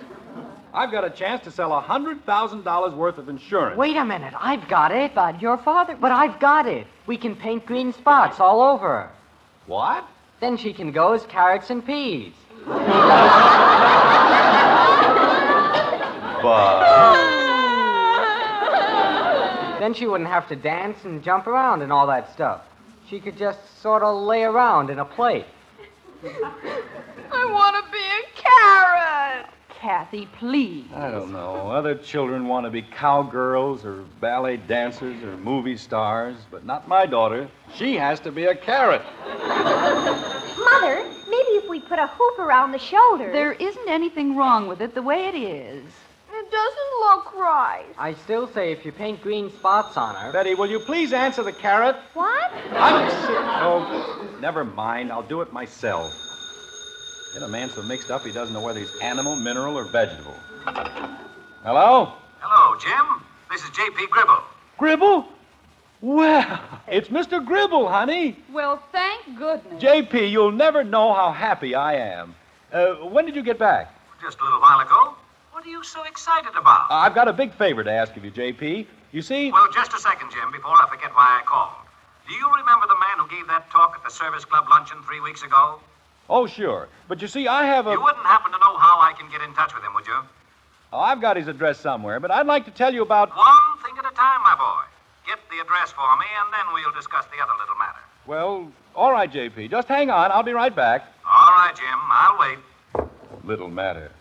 I've got a chance to sell $100,000 worth of insurance. Wait a minute. I've got it. Bud, your father... But I've got it. We can paint green spots all over her. What? Then she can go as carrots and peas. Then she wouldn't have to dance and jump around and all that stuff. She could just sort of lay around in a plate. I want to be a carrot. Kathy, please. I don't know. Other children want to be cowgirls or ballet dancers or movie stars, but not my daughter. She has to be a carrot. Mother, maybe if we put a hoop around the shoulders. There isn't anything wrong with it the way it is. It doesn't look right. I still say if you paint green spots on her... Betty, will you please answer the carrot? What? I'm sick. Oh, never mind. I'll do it myself. Get a man so mixed up he doesn't know whether he's animal, mineral, or vegetable. Hello? Hello, Jim. This is J.P. Gribble. Gribble? Well, it's Mr. Gribble, honey. Well, thank goodness. J.P., you'll never know how happy I am. When did you get back? Just a little while ago. What are you so excited about? I've got a big favor to ask of you, J.P. You see... Well, just a second, Jim, before I forget why I called. Do you remember the man who gave that talk at the Service Club luncheon 3 weeks ago? Oh, sure. But you see, I have a... You wouldn't happen to know how I can get in touch with him, would you? Oh, I've got his address somewhere, but I'd like to tell you about... One thing at a time, my boy. Get the address for me, and then we'll discuss the other little matter. Well, all right, J.P. Just hang on. I'll be right back. All right, Jim. I'll wait. Little matter.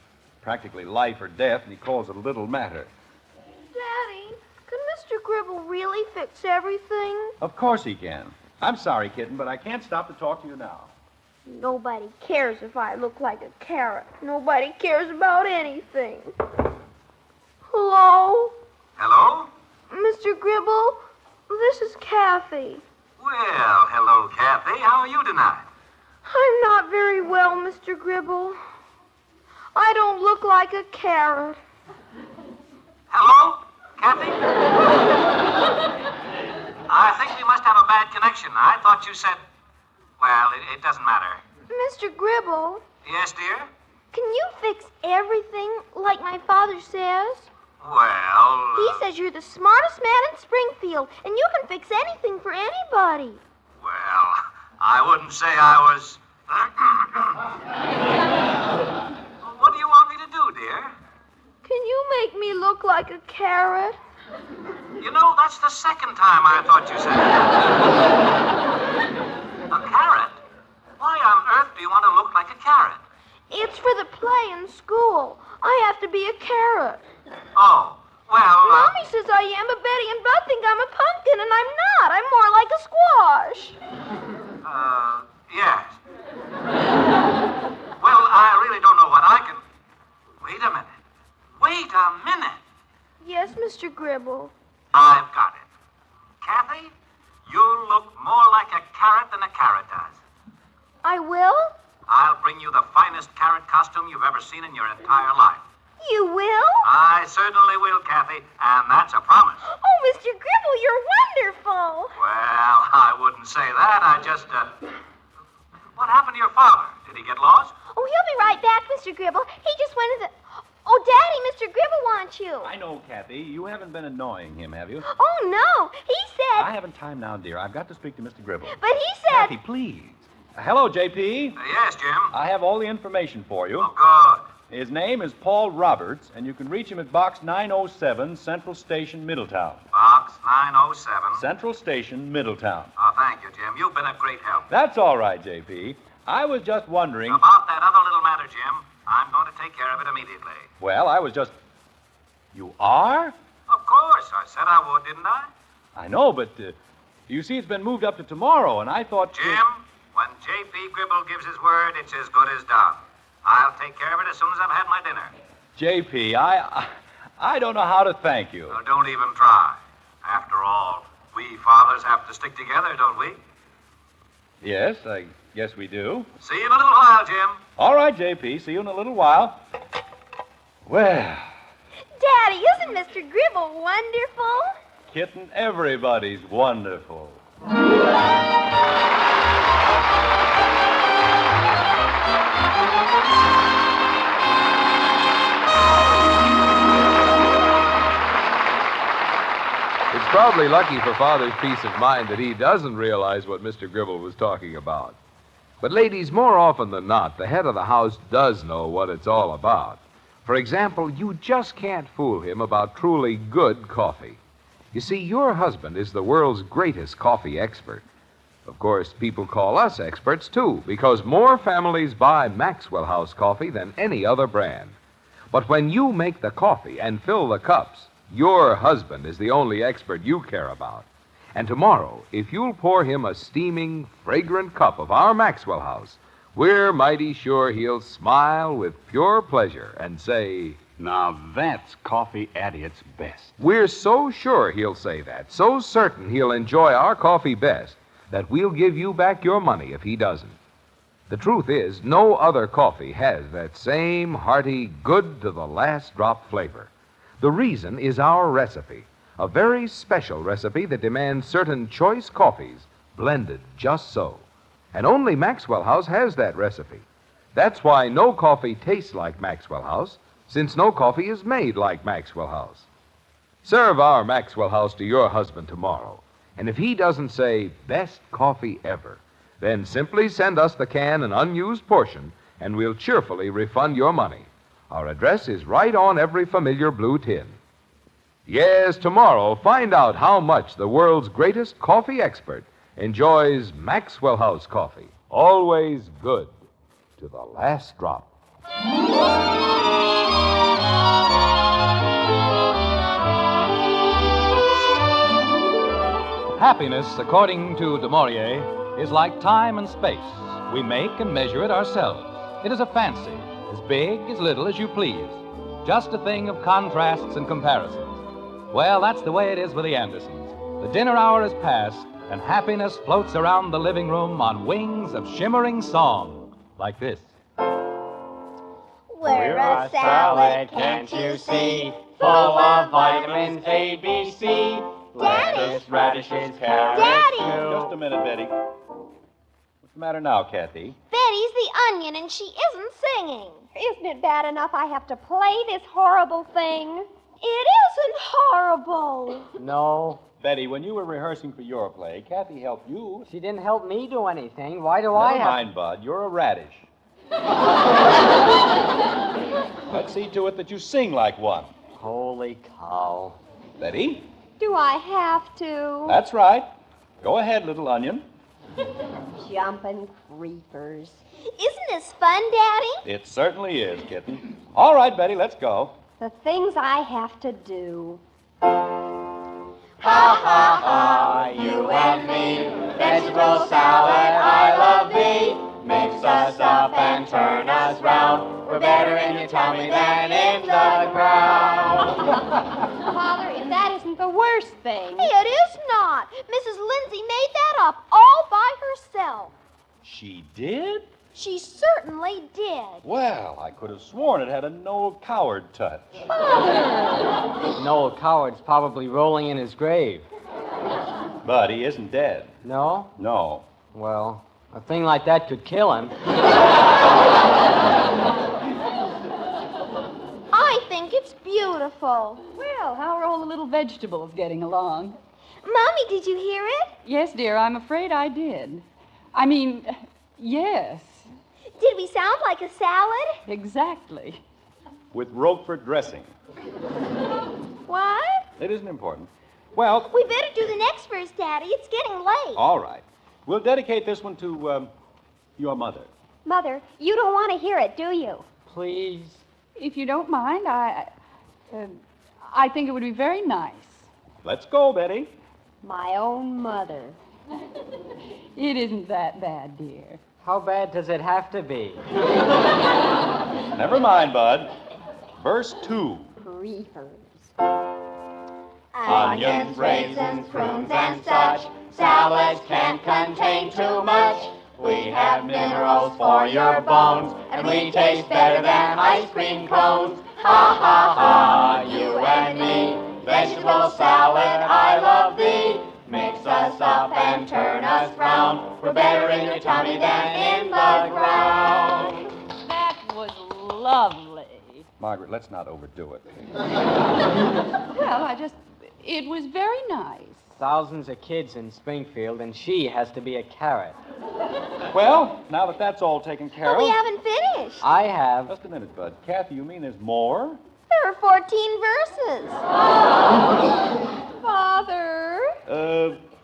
Practically life or death, and he calls it a little matter. Daddy, can Mr. Gribble really fix everything? Of course he can. I'm sorry, kitten, but I can't stop to talk to you now. Nobody cares if I look like a carrot. Nobody cares about anything. Hello? Hello? Mr. Gribble, this is Kathy. Well, hello, Kathy. How are you tonight? I'm not very well, Mr. Gribble. I don't look like a carrot. Hello, Kathy? I think we must have a bad connection. I thought you said... Well, it doesn't matter. Mr. Gribble? Yes, dear? Can you fix everything like my father says? Well... He says you're the smartest man in Springfield, and you can fix anything for anybody. Well, I wouldn't say I was... What do dear. Can you make me look like a carrot? You know, that's the second time I thought you said that. A carrot? Why on earth do you want to look like a carrot? It's for the play in school. I have to be a carrot. Oh, well... Mommy says I am, but Betty and Bud think I'm a pumpkin, and I'm not. I'm more like a squash. Yes. Well, I really don't know what I can... Wait a minute. Wait a minute. Yes, Mr. Gribble. I've got it. Kathy, you look more like a carrot than a carrot does. I will? I'll bring you the finest carrot costume you've ever seen in your entire life. You will? I certainly will, Kathy, and that's a promise. Oh, Mr. Gribble, you're wonderful. Well, I wouldn't say that. I just, What happened to your father? Did he get lost? Oh, he'll be right back, Mr. Gribble. He just went to the... Oh, Daddy, Mr. Gribble wants you. I know, Kathy. You haven't been annoying him, have you? Oh, no. He said... I haven't time now, dear. I've got to speak to Mr. Gribble. But he said... Kathy, please. Hello, J.P. Yes, Jim. I have all the information for you. Oh, good. His name is Paul Roberts, and you can reach him at Box 907, Central Station, Middletown. Box 907. Central Station, Middletown. Oh, thank you, Jim. You've been a great help. That's all right, J.P. I was just wondering... About that other little matter, Jim. I'm going to take care of it immediately. Well, I was just... You are? Of course. I said I would, didn't I? I know, but you see, it's been moved up to tomorrow, and I thought... Jim, when J.P. Gribble gives his word, it's as good as done. I'll take care of it as soon as I've had my dinner. J.P., I don't know how to thank you. Oh, don't even try. After all, we fathers have to stick together, don't we? Yes, I guess we do. See you in a little while, Jim. All right, J.P., see you in a little while. Well... Daddy, isn't Mr. Gribble wonderful? Kitten, everybody's wonderful. It's probably lucky for Father's peace of mind that he doesn't realize what Mr. Gribble was talking about. But, ladies, more often than not, the head of the house does know what it's all about. For example, you just can't fool him about truly good coffee. You see, your husband is the world's greatest coffee expert. Of course, people call us experts, too, because more families buy Maxwell House coffee than any other brand. But when you make the coffee and fill the cups, your husband is the only expert you care about. And tomorrow, if you'll pour him a steaming, fragrant cup of our Maxwell House, we're mighty sure he'll smile with pure pleasure and say, "Now that's coffee at its best." We're so sure he'll say that, so certain he'll enjoy our coffee best, that we'll give you back your money if he doesn't. The truth is, no other coffee has that same hearty, good-to-the-last-drop flavor. The reason is our recipe, a very special recipe that demands certain choice coffees blended just so. And only Maxwell House has that recipe. That's why no coffee tastes like Maxwell House, since no coffee is made like Maxwell House. Serve our Maxwell House to your husband tomorrow, and if he doesn't say, "Best coffee ever," then simply send us the can and unused portion, and we'll cheerfully refund your money. Our address is right on every familiar blue tin. Yes, tomorrow, find out how much the world's greatest coffee expert enjoys Maxwell House coffee. Always good to the last drop. Happiness, according to Du Maurier, is like time and space. We make and measure it ourselves. It is a fancy, as big, as little as you please. Just a thing of contrasts and comparisons. Well, that's the way it is with the Andersons. The dinner hour is past, and happiness floats around the living room on wings of shimmering song, like this. We're a salad, can't you see? Full of vitamins A, B, C. Lettuce, radishes, carrots, Daddy! Just a minute, Betty. What's the matter now, Kathy? Betty's the onion, and she isn't singing. Isn't it bad enough I have to play this horrible thing? It isn't horrible. No. Betty, when you were rehearsing for your play, Kathy helped you. She didn't help me do anything. Why do I Never have... mind, Bud. You're a radish. Let's see to it that you sing like one. Holy cow. Betty? Do I have to? That's right. Go ahead, little onion. Jumping creepers. Isn't this fun, Daddy? It certainly is, kitten. All right, Betty, let's go. The things I have to do. Ha ha ha, you and me, vegetable salad, I love thee. Mix us up and turn us round. We're better in your tummy than in the ground. Father, if that isn't the worst thing. It is not. Mrs. Lindsay made that up all by herself. She did? She certainly did. Well, I could have sworn it had a Noel Coward touch. Noel Coward's probably rolling in his grave. But he isn't dead. No? No. Well, a thing like that could kill him. I think it's beautiful. Well, how are all the little vegetables getting along? Mommy, did you hear it? Yes, dear, I'm afraid I did. I mean, yes. Did we sound like a salad? Exactly. With Roquefort dressing. What? It isn't important. Well, We better do the next verse, Daddy. It's getting late. all right. We'll dedicate this one to, your mother. Mother, you don't want to hear it, do you? Please. If you don't mind, I think it would be very nice. Let's go, Betty. My own mother. It isn't that bad, dear. How bad does it have to be? Never mind, Bud. Verse 2. Creepers. Onions, raisins, prunes, and such. Salads can't contain too much. We have minerals for your bones, and we taste better than ice cream cones. Ha ha ha, you and me. Vegetable salad, I love thee. Mix us up and turn us round. We're better in your tummy than in the ground. That was lovely. Margaret, let's not overdo it. Well, it was very nice. Thousands of kids in Springfield, and she has to be a carrot. Well, now that that's all taken care But of... we haven't finished. I have. Just a minute, Bud. Kathy, you mean there's more? There are 14 verses. Father.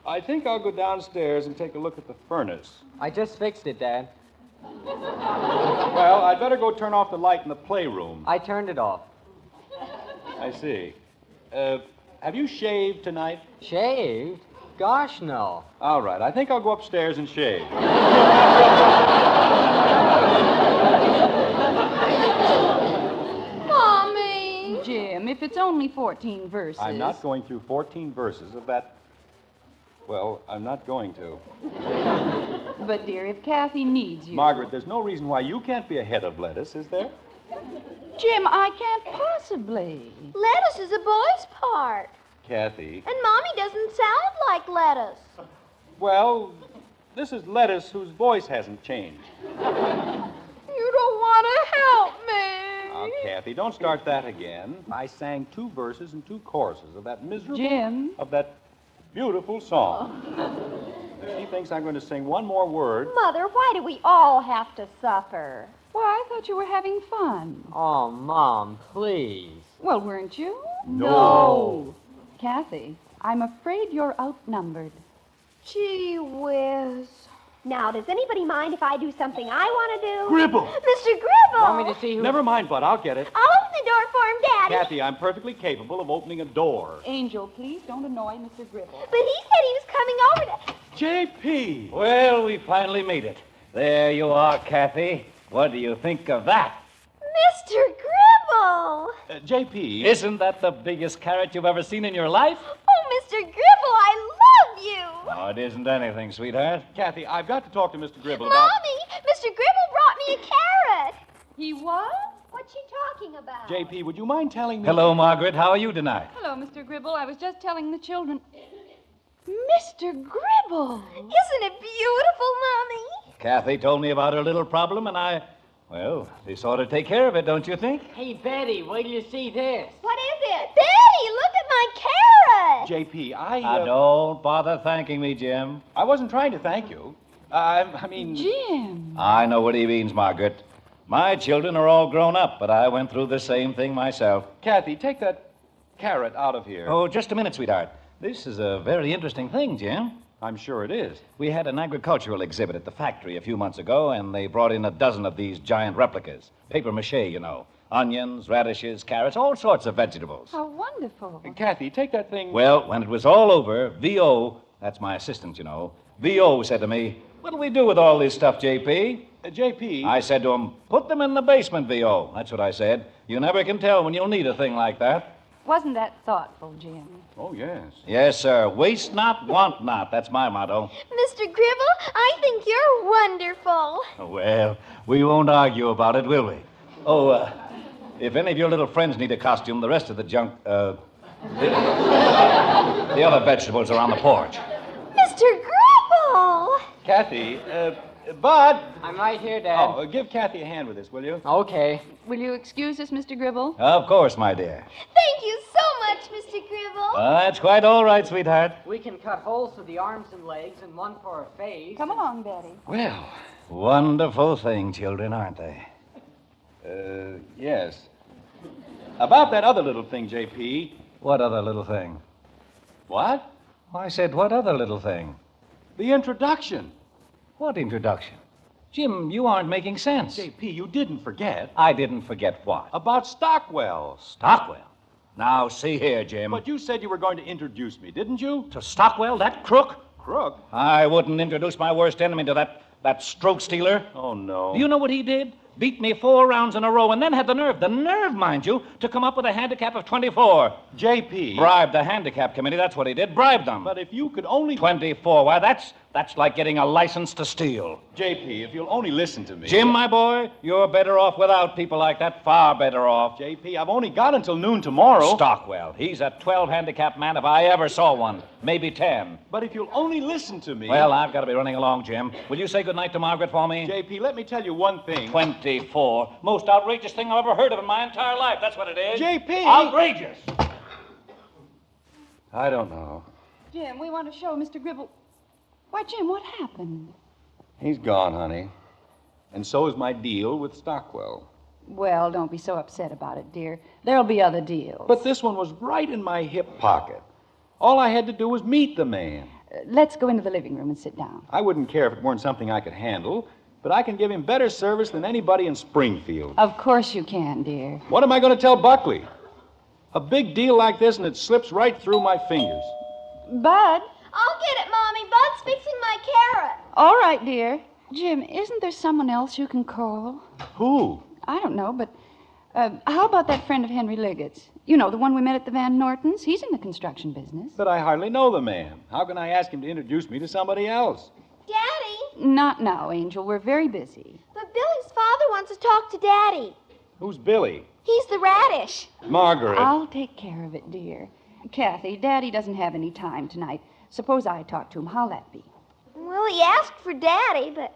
I think I'll go downstairs and take a look at the furnace. I just fixed it, Dad. Well, I'd better go turn off the light in the playroom. I turned it off. I see. Have you shaved tonight? Shaved? Gosh, no. All right, I think I'll go upstairs and shave. Mommy! Jim, if it's only 14 verses. I'm not going through 14 verses of that... Well, I'm not going to. But, dear, if Kathy needs you... Margaret, there's no reason why you can't be a head of lettuce, is there? Jim, I can't possibly. Lettuce is a boy's part. Kathy. And Mommy doesn't sound like lettuce. Well, this is lettuce whose voice hasn't changed. You don't want to help me. Now, Kathy, don't start that again. I sang 2 verses and 2 choruses of that miserable... Jim. Of that beautiful song. If she thinks I'm going to sing one more word... Mother, why do we all have to suffer? Why, I thought you were having fun. Oh, Mom, please. Well, weren't you? No. Kathy, I'm afraid you're outnumbered. Gee whiz. Now, does anybody mind if I do something I want to do? Gribble! Mr. Gribble! Want me to see who... Never mind, Bud. I'll get it. I'll open the door for him, Daddy. Kathy, I'm perfectly capable of opening a door. Angel, please don't annoy Mr. Gribble. But he said he was coming over to... J.P. Well, we finally made it. There you are, Kathy. What do you think of that? Mr. Gribble! J.P. Isn't that the biggest carrot you've ever seen in your life? Oh, Mr. Gribble, I love you! Oh, it isn't anything, sweetheart. Kathy, I've got to talk to Mr. Gribble about... Mommy, Mr. Gribble brought me a carrot. He what? What's she talking about? J.P., would you mind telling me... Hello, Margaret. How are you tonight? Hello, Mr. Gribble. I was just telling the children... Mr. Gribble! Isn't it beautiful, Mommy? Kathy told me about her little problem, and well, they sort of take care of it, don't you think? Hey, Betty, wait till you see this. What is it? Betty, look at my carrot! J.P., Now, don't bother thanking me, Jim. I wasn't trying to thank you. I mean... Jim! I know what he means, Margaret. My children are all grown up, but I went through the same thing myself. Kathy, take that carrot out of here. Oh, just a minute, sweetheart. This is a very interesting thing, Jim. I'm sure it is. We had an agricultural exhibit at the factory a few months ago, and they brought in a dozen of these giant replicas. Paper mache, you know. Onions, radishes, carrots, all sorts of vegetables. How wonderful. Kathy, take that thing... Well, when it was all over, V.O., that's my assistant, you know, V.O. said to me, "What'll we do with all this stuff, J.P.?" J.P.? I said to him, "Put them in the basement, V.O." That's what I said. You never can tell when you'll need a thing like that. Wasn't that thoughtful, Jim? Oh, yes. Yes, sir. Waste not, want not. That's my motto. Mr. Gribble, I think you're wonderful. Well, we won't argue about it, will we? Oh, if any of your little friends need a costume, the rest of the junk, the other vegetables are on the porch. Mr. Gribble! Kathy, Bud. I'm right here, Dad. Oh, give Kathy a hand with this, will you? Okay. Will you excuse us, Mr. Gribble? Of course, my dear. Thank you so much, Mr. Gribble. That's quite all right, sweetheart. We can cut holes through the arms and legs and one for a face. Come along, Betty. Well, wonderful thing, children, aren't they? Yes. About that other little thing, J.P. What other little thing? What? I said, what other little thing? The introduction. What introduction? Jim, you aren't making sense. J.P., you didn't forget. I didn't forget what? About Stockwell. Stockwell? Now, see here, Jim. But you said you were going to introduce me, didn't you? To Stockwell, that crook? Crook? I wouldn't introduce my worst enemy to that stroke stealer. Oh, no. Do you know what he did? Beat me 4 rounds in a row and then had the nerve, mind you, to come up with a handicap of 24. J.P. Bribed the handicap committee, that's what he did. Bribed them. But if you could only... 24, why, that's like getting a license to steal. J.P., if you'll only listen to me... Jim, my boy, you're better off without people like that, far better off. J.P., I've only got until noon tomorrow. Stockwell, he's a 12 handicap man if I ever saw one. Maybe 10. But if you'll only listen to me... Well, I've got to be running along, Jim. Will you say goodnight to Margaret for me? J.P., let me tell you one thing. 24. Most outrageous thing I've ever heard of in my entire life. That's what it is. J.P. Outrageous. I don't know. Jim, we want to show Mr. Gribble... Why, Jim, what happened? He's gone, honey. And so is my deal with Stockwell. Well, don't be so upset about it, dear. There'll be other deals. But this one was right in my hip pocket. All I had to do was meet the man. Let's go into the living room and sit down. I wouldn't care if it weren't something I could handle, but I can give him better service than anybody in Springfield. Of course you can, dear. What am I going to tell Buckley? A big deal like this and it slips right through my fingers. Bud? I'll get it, Mommy. Bud's fixing my carrot. All right, dear. Jim, isn't there someone else you can call? Who? I don't know, but how about that friend of Henry Liggett's? You know, the one we met at the Van Nortons. He's in the construction business. But I hardly know the man. How can I ask him to introduce me to somebody else? Daddy? Not now, Angel. We're very busy. But Billy's father wants to talk to Daddy. Who's Billy? He's the radish. Margaret. I'll take care of it, dear. Kathy, Daddy doesn't have any time tonight. Suppose I talk to him. How'll that be? Well, he asked for Daddy, but...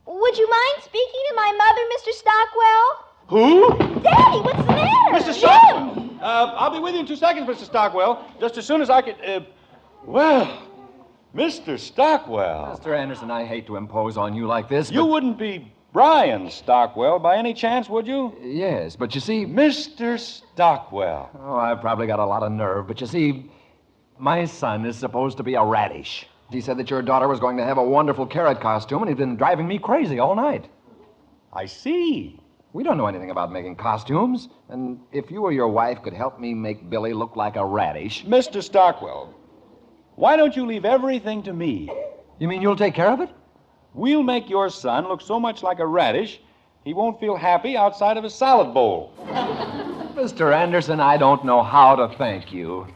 Would you mind speaking to my mother, Mr. Stockwell? Who? Daddy, what's the matter? Mr. Stockwell! I'll be with you in 2 seconds, Mr. Stockwell. Just as soon as I can... Well, Mr. Stockwell. Mr. Anderson, I hate to impose on you like this, You wouldn't be Brian Stockwell by any chance, would you? Yes, but you see... Mr. Stockwell. Oh, I've probably got a lot of nerve, but you see, my son is supposed to be a radish. He said that your daughter was going to have a wonderful carrot costume, and he's been driving me crazy all night. I see. We don't know anything about making costumes, and if you or your wife could help me make Billy look like a radish... Mr. Stockwell, why don't you leave everything to me? You mean you'll take care of it? We'll make your son look so much like a radish, he won't feel happy outside of a salad bowl. Mr. Anderson, I don't know how to thank you.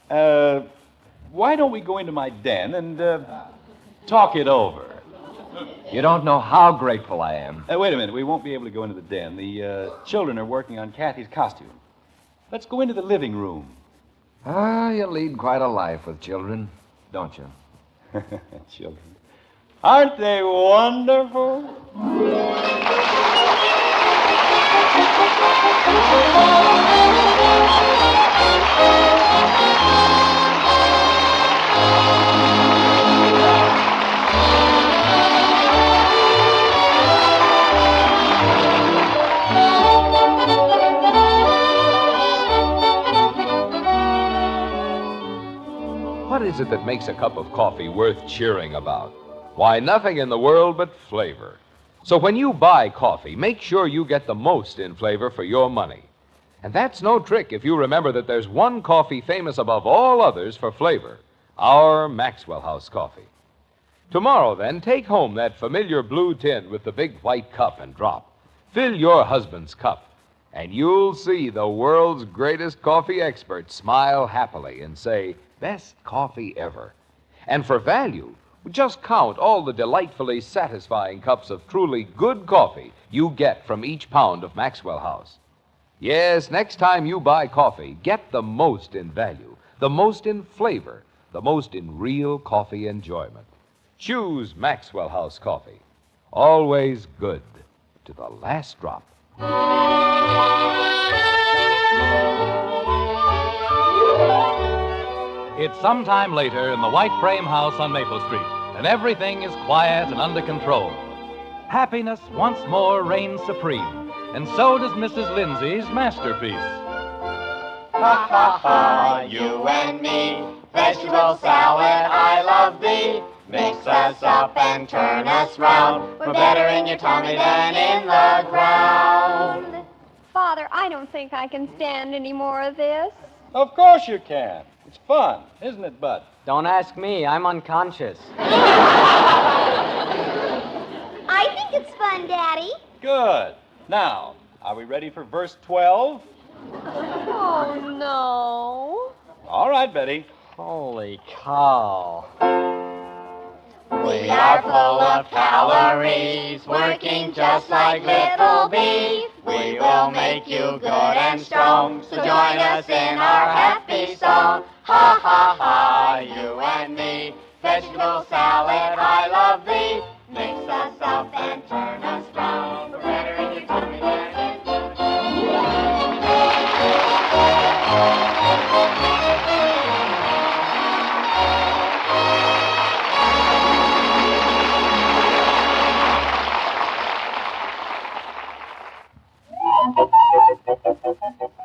Why don't we go into my den and talk it over? You don't know how grateful I am. Wait a minute. We won't be able to go into the den. The children are working on Kathy's costume. Let's go into the living room. Ah, you lead quite a life with children, don't you? Children. Aren't they wonderful? is it that makes a cup of coffee worth cheering about? Why, nothing in the world but flavor. So when you buy coffee, make sure you get the most in flavor for your money. And that's no trick if you remember that there's one coffee famous above all others for flavor, our Maxwell House coffee. Tomorrow, then, take home that familiar blue tin with the big white cup and drop. Fill your husband's cup, and you'll see the world's greatest coffee expert smile happily and say, "Best coffee ever." And for value, just count all the delightfully satisfying cups of truly good coffee you get from each pound of Maxwell House. Yes, next time you buy coffee, get the most in value, the most in flavor, the most in real coffee enjoyment. Choose Maxwell House coffee. Always good to the last drop. It's sometime later in the white frame house on Maple Street, and everything is quiet and under control. Happiness once more reigns supreme, and so does Mrs. Lindsay's masterpiece. Ha ha ha, you and me, vegetable salad, I love thee. Mix us up and turn us round. We're better in your tummy than in the ground. Father, I don't think I can stand any more of this. Of course you can. It's fun, isn't it, Bud? Don't ask me. I'm unconscious. I think it's fun, Daddy. Good. Now, are we ready for verse 12? Oh, no. All right, Betty. Holy cow. We are full of calories, working just like little bees. We will make you good and strong, so join us in our happy song. Ha ha ha, you and me, vegetable salad, I love thee. Mix us up and turn us round, we're better in your tummy than in the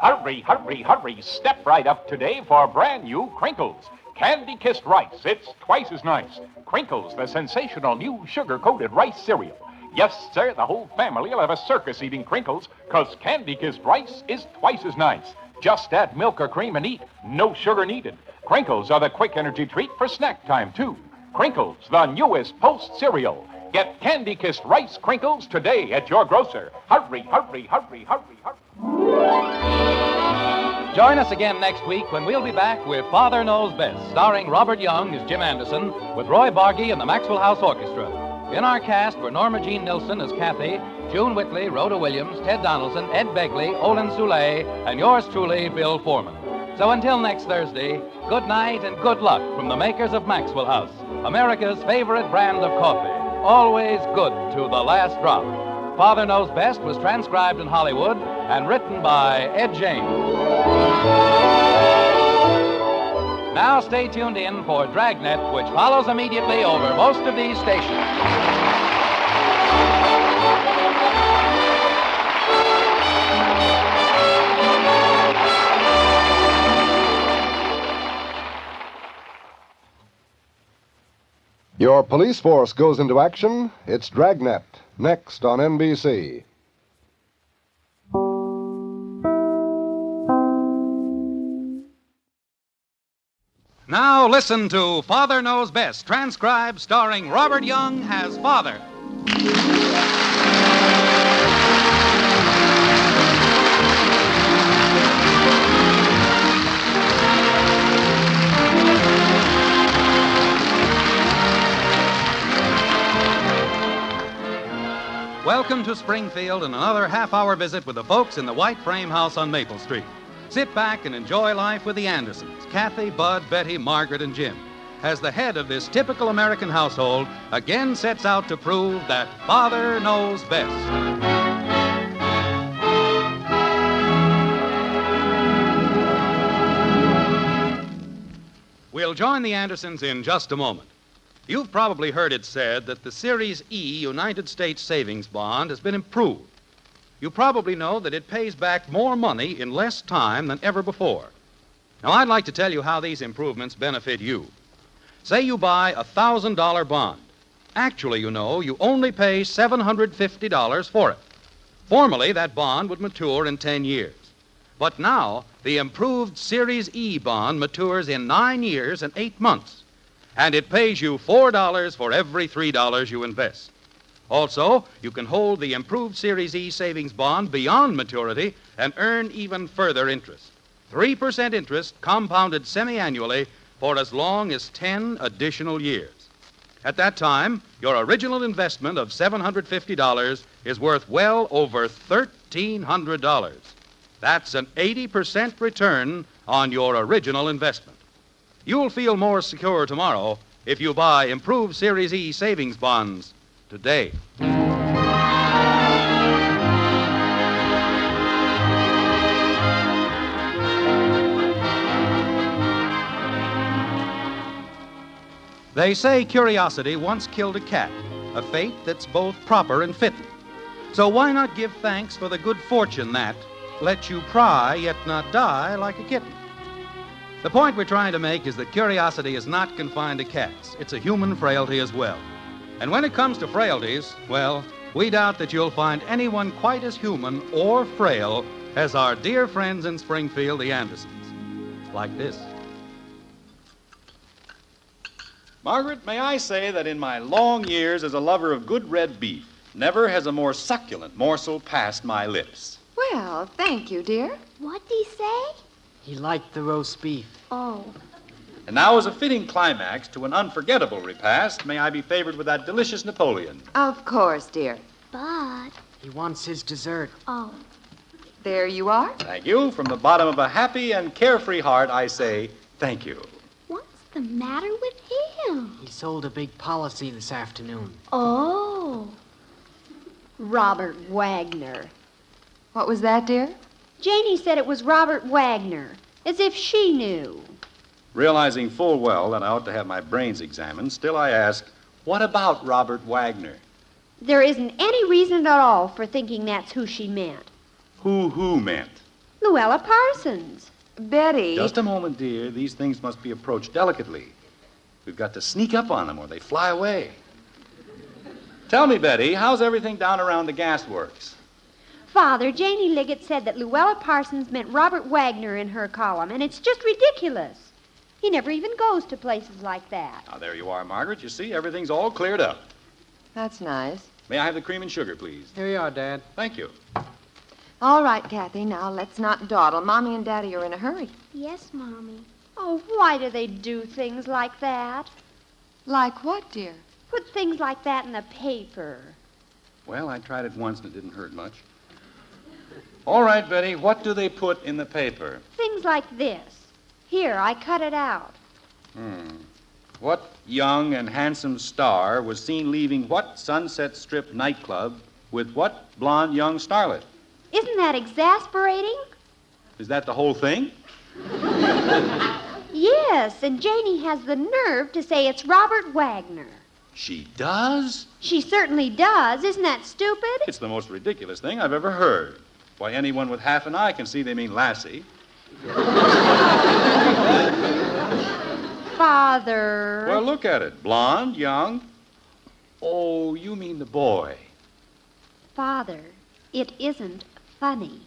Hurry, hurry, hurry. Step right up today for brand new Crinkles. Candy-kissed rice. It's twice as nice. Crinkles, the sensational new sugar-coated rice cereal. Yes, sir, the whole family will have a circus eating Crinkles, 'cause candy-kissed rice is twice as nice. Just add milk or cream and eat. No sugar needed. Crinkles are the quick energy treat for snack time, too. Crinkles, the newest Post cereal. Get candy-kissed rice Crinkles today at your grocer. Hurry, hurry, hurry, hurry, hurry. Join us again next week when we'll be back with Father Knows Best, starring Robert Young as Jim Anderson, with Roy Bargy and the Maxwell House Orchestra. In our cast were Norma Jean Nilsson as Kathy, June Whitley, Rhoda Williams, Ted Donaldson, Ed Begley, Olin Soule, and yours truly, Bill Foreman. So until next Thursday, good night and good luck from the makers of Maxwell House, America's favorite brand of coffee. Always good to the last drop. Father Knows Best was transcribed in Hollywood and written by Ed James. Now stay tuned in for Dragnet, which follows immediately over most of these stations. Your police force goes into action. It's Dragnet, next on NBC. Now listen to Father Knows Best, transcribed starring Robert Young as Father. Welcome to Springfield and another half-hour visit with the folks in the White Frame House on Maple Street. Sit back and enjoy life with the Andersons, Kathy, Bud, Betty, Margaret, and Jim, as the head of this typical American household again sets out to prove that Father knows best. We'll join the Andersons in just a moment. You've probably heard it said that the Series E United States Savings Bond has been improved. You probably know that it pays back more money in less time than ever before. Now, I'd like to tell you how these improvements benefit you. Say you buy a $1,000 bond. Actually, you know, you only pay $750 for it. Formally, that bond would mature in 10 years. But now, the improved Series E bond matures in 9 years and 8 months, and it pays you $4 for every $3 you invest. Also, you can hold the improved Series E savings bond beyond maturity and earn even further interest. 3% interest compounded semi-annually for as long as 10 additional years. At that time, your original investment of $750 is worth well over $1,300. That's an 80% return on your original investment. You'll feel more secure tomorrow if you buy improved Series E savings bonds today. They say curiosity once killed a cat, a fate that's both proper and fitting. So why not give thanks for the good fortune that lets you pry yet not die like a kitten? The point we're trying to make is that curiosity is not confined to cats. It's a human frailty as well. And when it comes to frailties, well, we doubt that you'll find anyone quite as human or frail as our dear friends in Springfield, the Andersons. Like this. Margaret, may I say that in my long years as a lover of good red beef, never has a more succulent morsel passed my lips. Well, thank you, dear. What'd he say? He liked the roast beef. Oh. And now, as a fitting climax to an unforgettable repast, may I be favored with that delicious Napoleon? Of course, dear. But... He wants his dessert. Oh. There you are. Thank you. From the bottom of a happy and carefree heart, I say thank you. What's the matter with him? He sold a big policy this afternoon. Oh. Robert Wagner. What was that, dear? Janie said it was Robert Wagner, as if she knew. Realizing full well that I ought to have my brains examined, still I ask, what about Robert Wagner? There isn't any reason at all for thinking that's who she meant. Who meant? Luella Parsons. Betty. Just a moment, dear. These things must be approached delicately. We've got to sneak up on them or they fly away. Tell me, Betty, how's everything down around the gasworks? Father, Janie Liggett said that Luella Parsons meant Robert Wagner in her column, and it's just ridiculous. He never even goes to places like that. Now, there you are, Margaret. You see, everything's all cleared up. That's nice. May I have the cream and sugar, please? Here you are, Dad. Thank you. All right, Kathy, now let's not dawdle. Mommy and Daddy are in a hurry. Yes, Mommy. Oh, why do they do things like that? Like what, dear? Put things like that in the paper. Well, I tried it once and it didn't hurt much. All right, Betty, what do they put in the paper? Things like this. Here, I cut it out. What young and handsome star was seen leaving what Sunset Strip nightclub with what blonde young starlet? Isn't that exasperating? Is that the whole thing? Yes, and Janie has the nerve to say it's Robert Wagner. She does? She certainly does. Isn't that stupid? It's the most ridiculous thing I've ever heard. Why, anyone with half an eye can see they mean Lassie. Father. Well, look at it. Blonde, young. Oh, you mean the boy. Father, it isn't funny.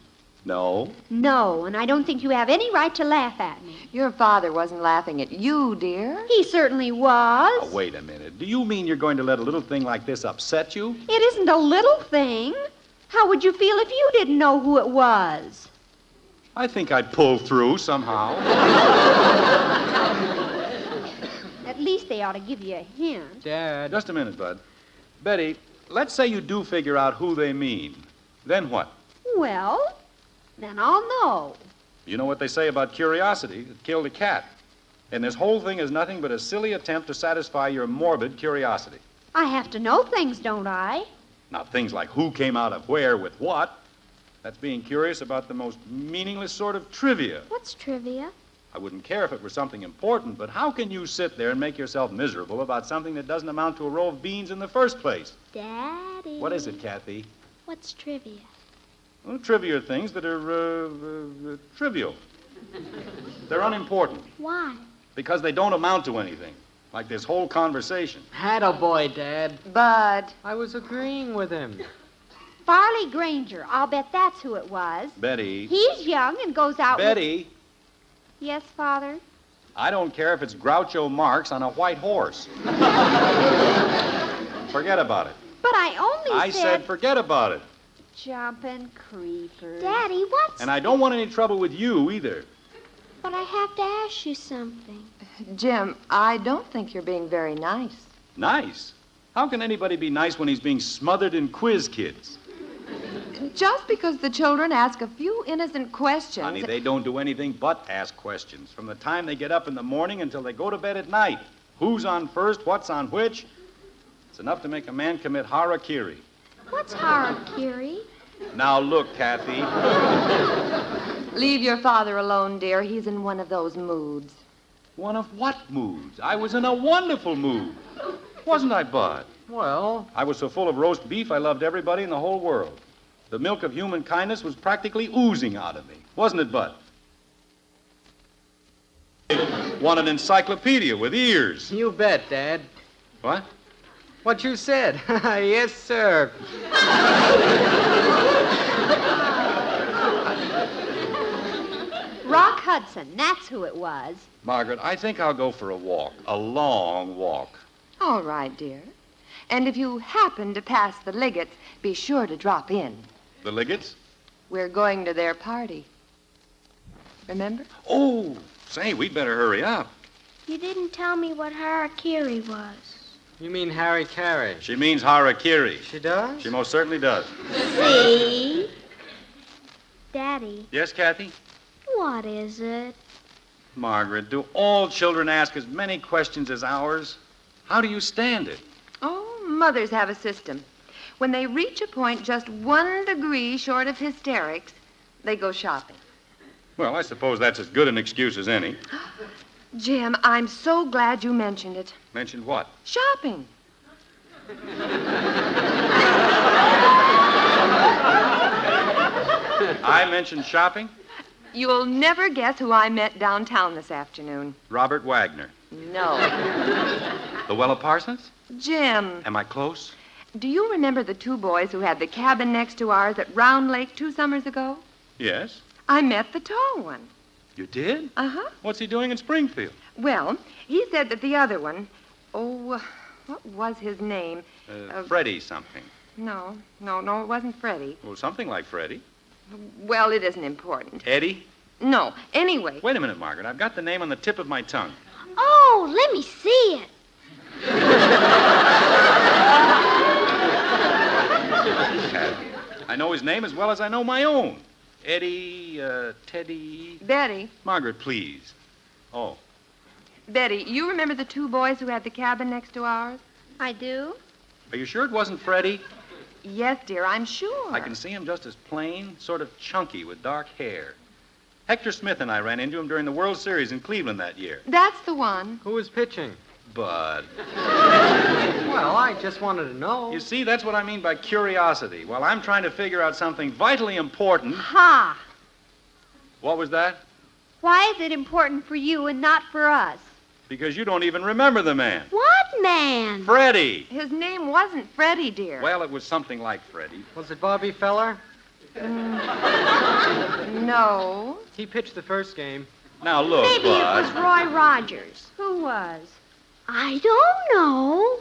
No. No, and I don't think you have any right to laugh at me. Your father wasn't laughing at you, dear. He certainly was. Now, wait a minute. Do you mean you're going to let a little thing like this upset you? It isn't a little thing. How would you feel if you didn't know who it was? I think I'd pull through somehow. At least they ought to give you a hint. Dad. Just a minute, Bud. Betty, let's say you do figure out who they mean. Then what? Well, then I'll know. You know what they say about curiosity? It killed a cat. And this whole thing is nothing but a silly attempt to satisfy your morbid curiosity. I have to know things, don't I? Now, things like who came out of where with what, that's being curious about the most meaningless sort of trivia. What's trivia? I wouldn't care if it were something important, but how can you sit there and make yourself miserable about something that doesn't amount to a row of beans in the first place? Daddy. What is it, Kathy? What's trivia? Well, trivia are things that are trivial. They're unimportant Why? because they don't amount to anything. Like this whole conversation. Attaboy, Dad. Bud. I was agreeing with him. Farley Granger. I'll bet that's who it was. Betty. He's young and goes out Betty, Yes, Father? I don't care if it's Groucho Marx on a white horse. Forget about it. But I only I said forget about it. Jumping creepers. Daddy, what's... And I don't want any trouble with you either. But I have to ask you something. Jim, I don't think you're being very nice. Nice? How can anybody be nice when he's being smothered in quiz kids? Just because the children ask a few innocent questions... Honey, they don't do anything but ask questions. From the time they get up in the morning until they go to bed at night. Who's on first? What's on which? It's enough to make a man commit harakiri. What's harakiri? Now look, Kathy. Leave your father alone, dear. He's in one of those moods. One of what moods? I was in a wonderful mood. Wasn't I, Bud? Well... I was so full of roast beef, I loved everybody in the whole world. The milk of human kindness was practically oozing out of me. Wasn't it, Bud? Want an encyclopedia with ears. You bet, Dad. What? What you said. Yes, sir. Rock Hudson, that's who it was. Margaret, I think I'll go for a walk. A long walk. All right, dear. And if you happen to pass the Liggets, be sure to drop in. The Liggets? We're going to their party. Remember? Oh, say, we'd better hurry up. You didn't tell me what harakiri was. You mean Harry Carey? She means harakiri. She does? She most certainly does. See? Daddy, Yes, Kathy? what is it? Margaret, do all children ask as many questions as ours? How do you stand it? Oh, mothers have a system. When they reach a point just 1 degree short of hysterics, they go shopping. Well, I suppose that's as good an excuse as any. Jim, I'm so glad you mentioned it. Mentioned what? Shopping. I mentioned shopping? You'll never guess who I met downtown this afternoon. Robert Wagner. No. Luella Parsons? Jim, Am I close? do you remember the 2 boys who had the cabin next to ours at Round Lake 2 summers ago? Yes. I met the tall one. You did? Uh-huh. What's he doing in Springfield? Well, he said that the other one... Oh, what was his name? Freddie something. No, it wasn't Freddie. Well, something like Freddie. Well, it isn't important. Eddie? No, anyway. Wait a minute, Margaret. I've got the name on the tip of my tongue. Oh, let me see it. I know his name as well as I know my own. Eddie, Teddy... Betty. Margaret, please. Oh. Betty, you remember the 2 boys who had the cabin next to ours? I do? Are you sure it wasn't Freddie? Yes, dear, I'm sure. I can see him just as plain, sort of chunky with dark hair. Hector Smith and I ran into him during the World Series in Cleveland that year. That's the one. Who was pitching? Bud. Well, I just wanted to know. You see, that's what I mean by curiosity. While I'm trying to figure out something vitally important... Ha! What was that? Why is it important for you and not for us? Because you don't even remember the man. What man? Freddie. His name wasn't Freddie, dear. Well, it was something like Freddie. Was it Bobby Feller? No. He pitched the first game. Now, look, Maybe it Bud. was Roy Rogers. Who was? I don't know.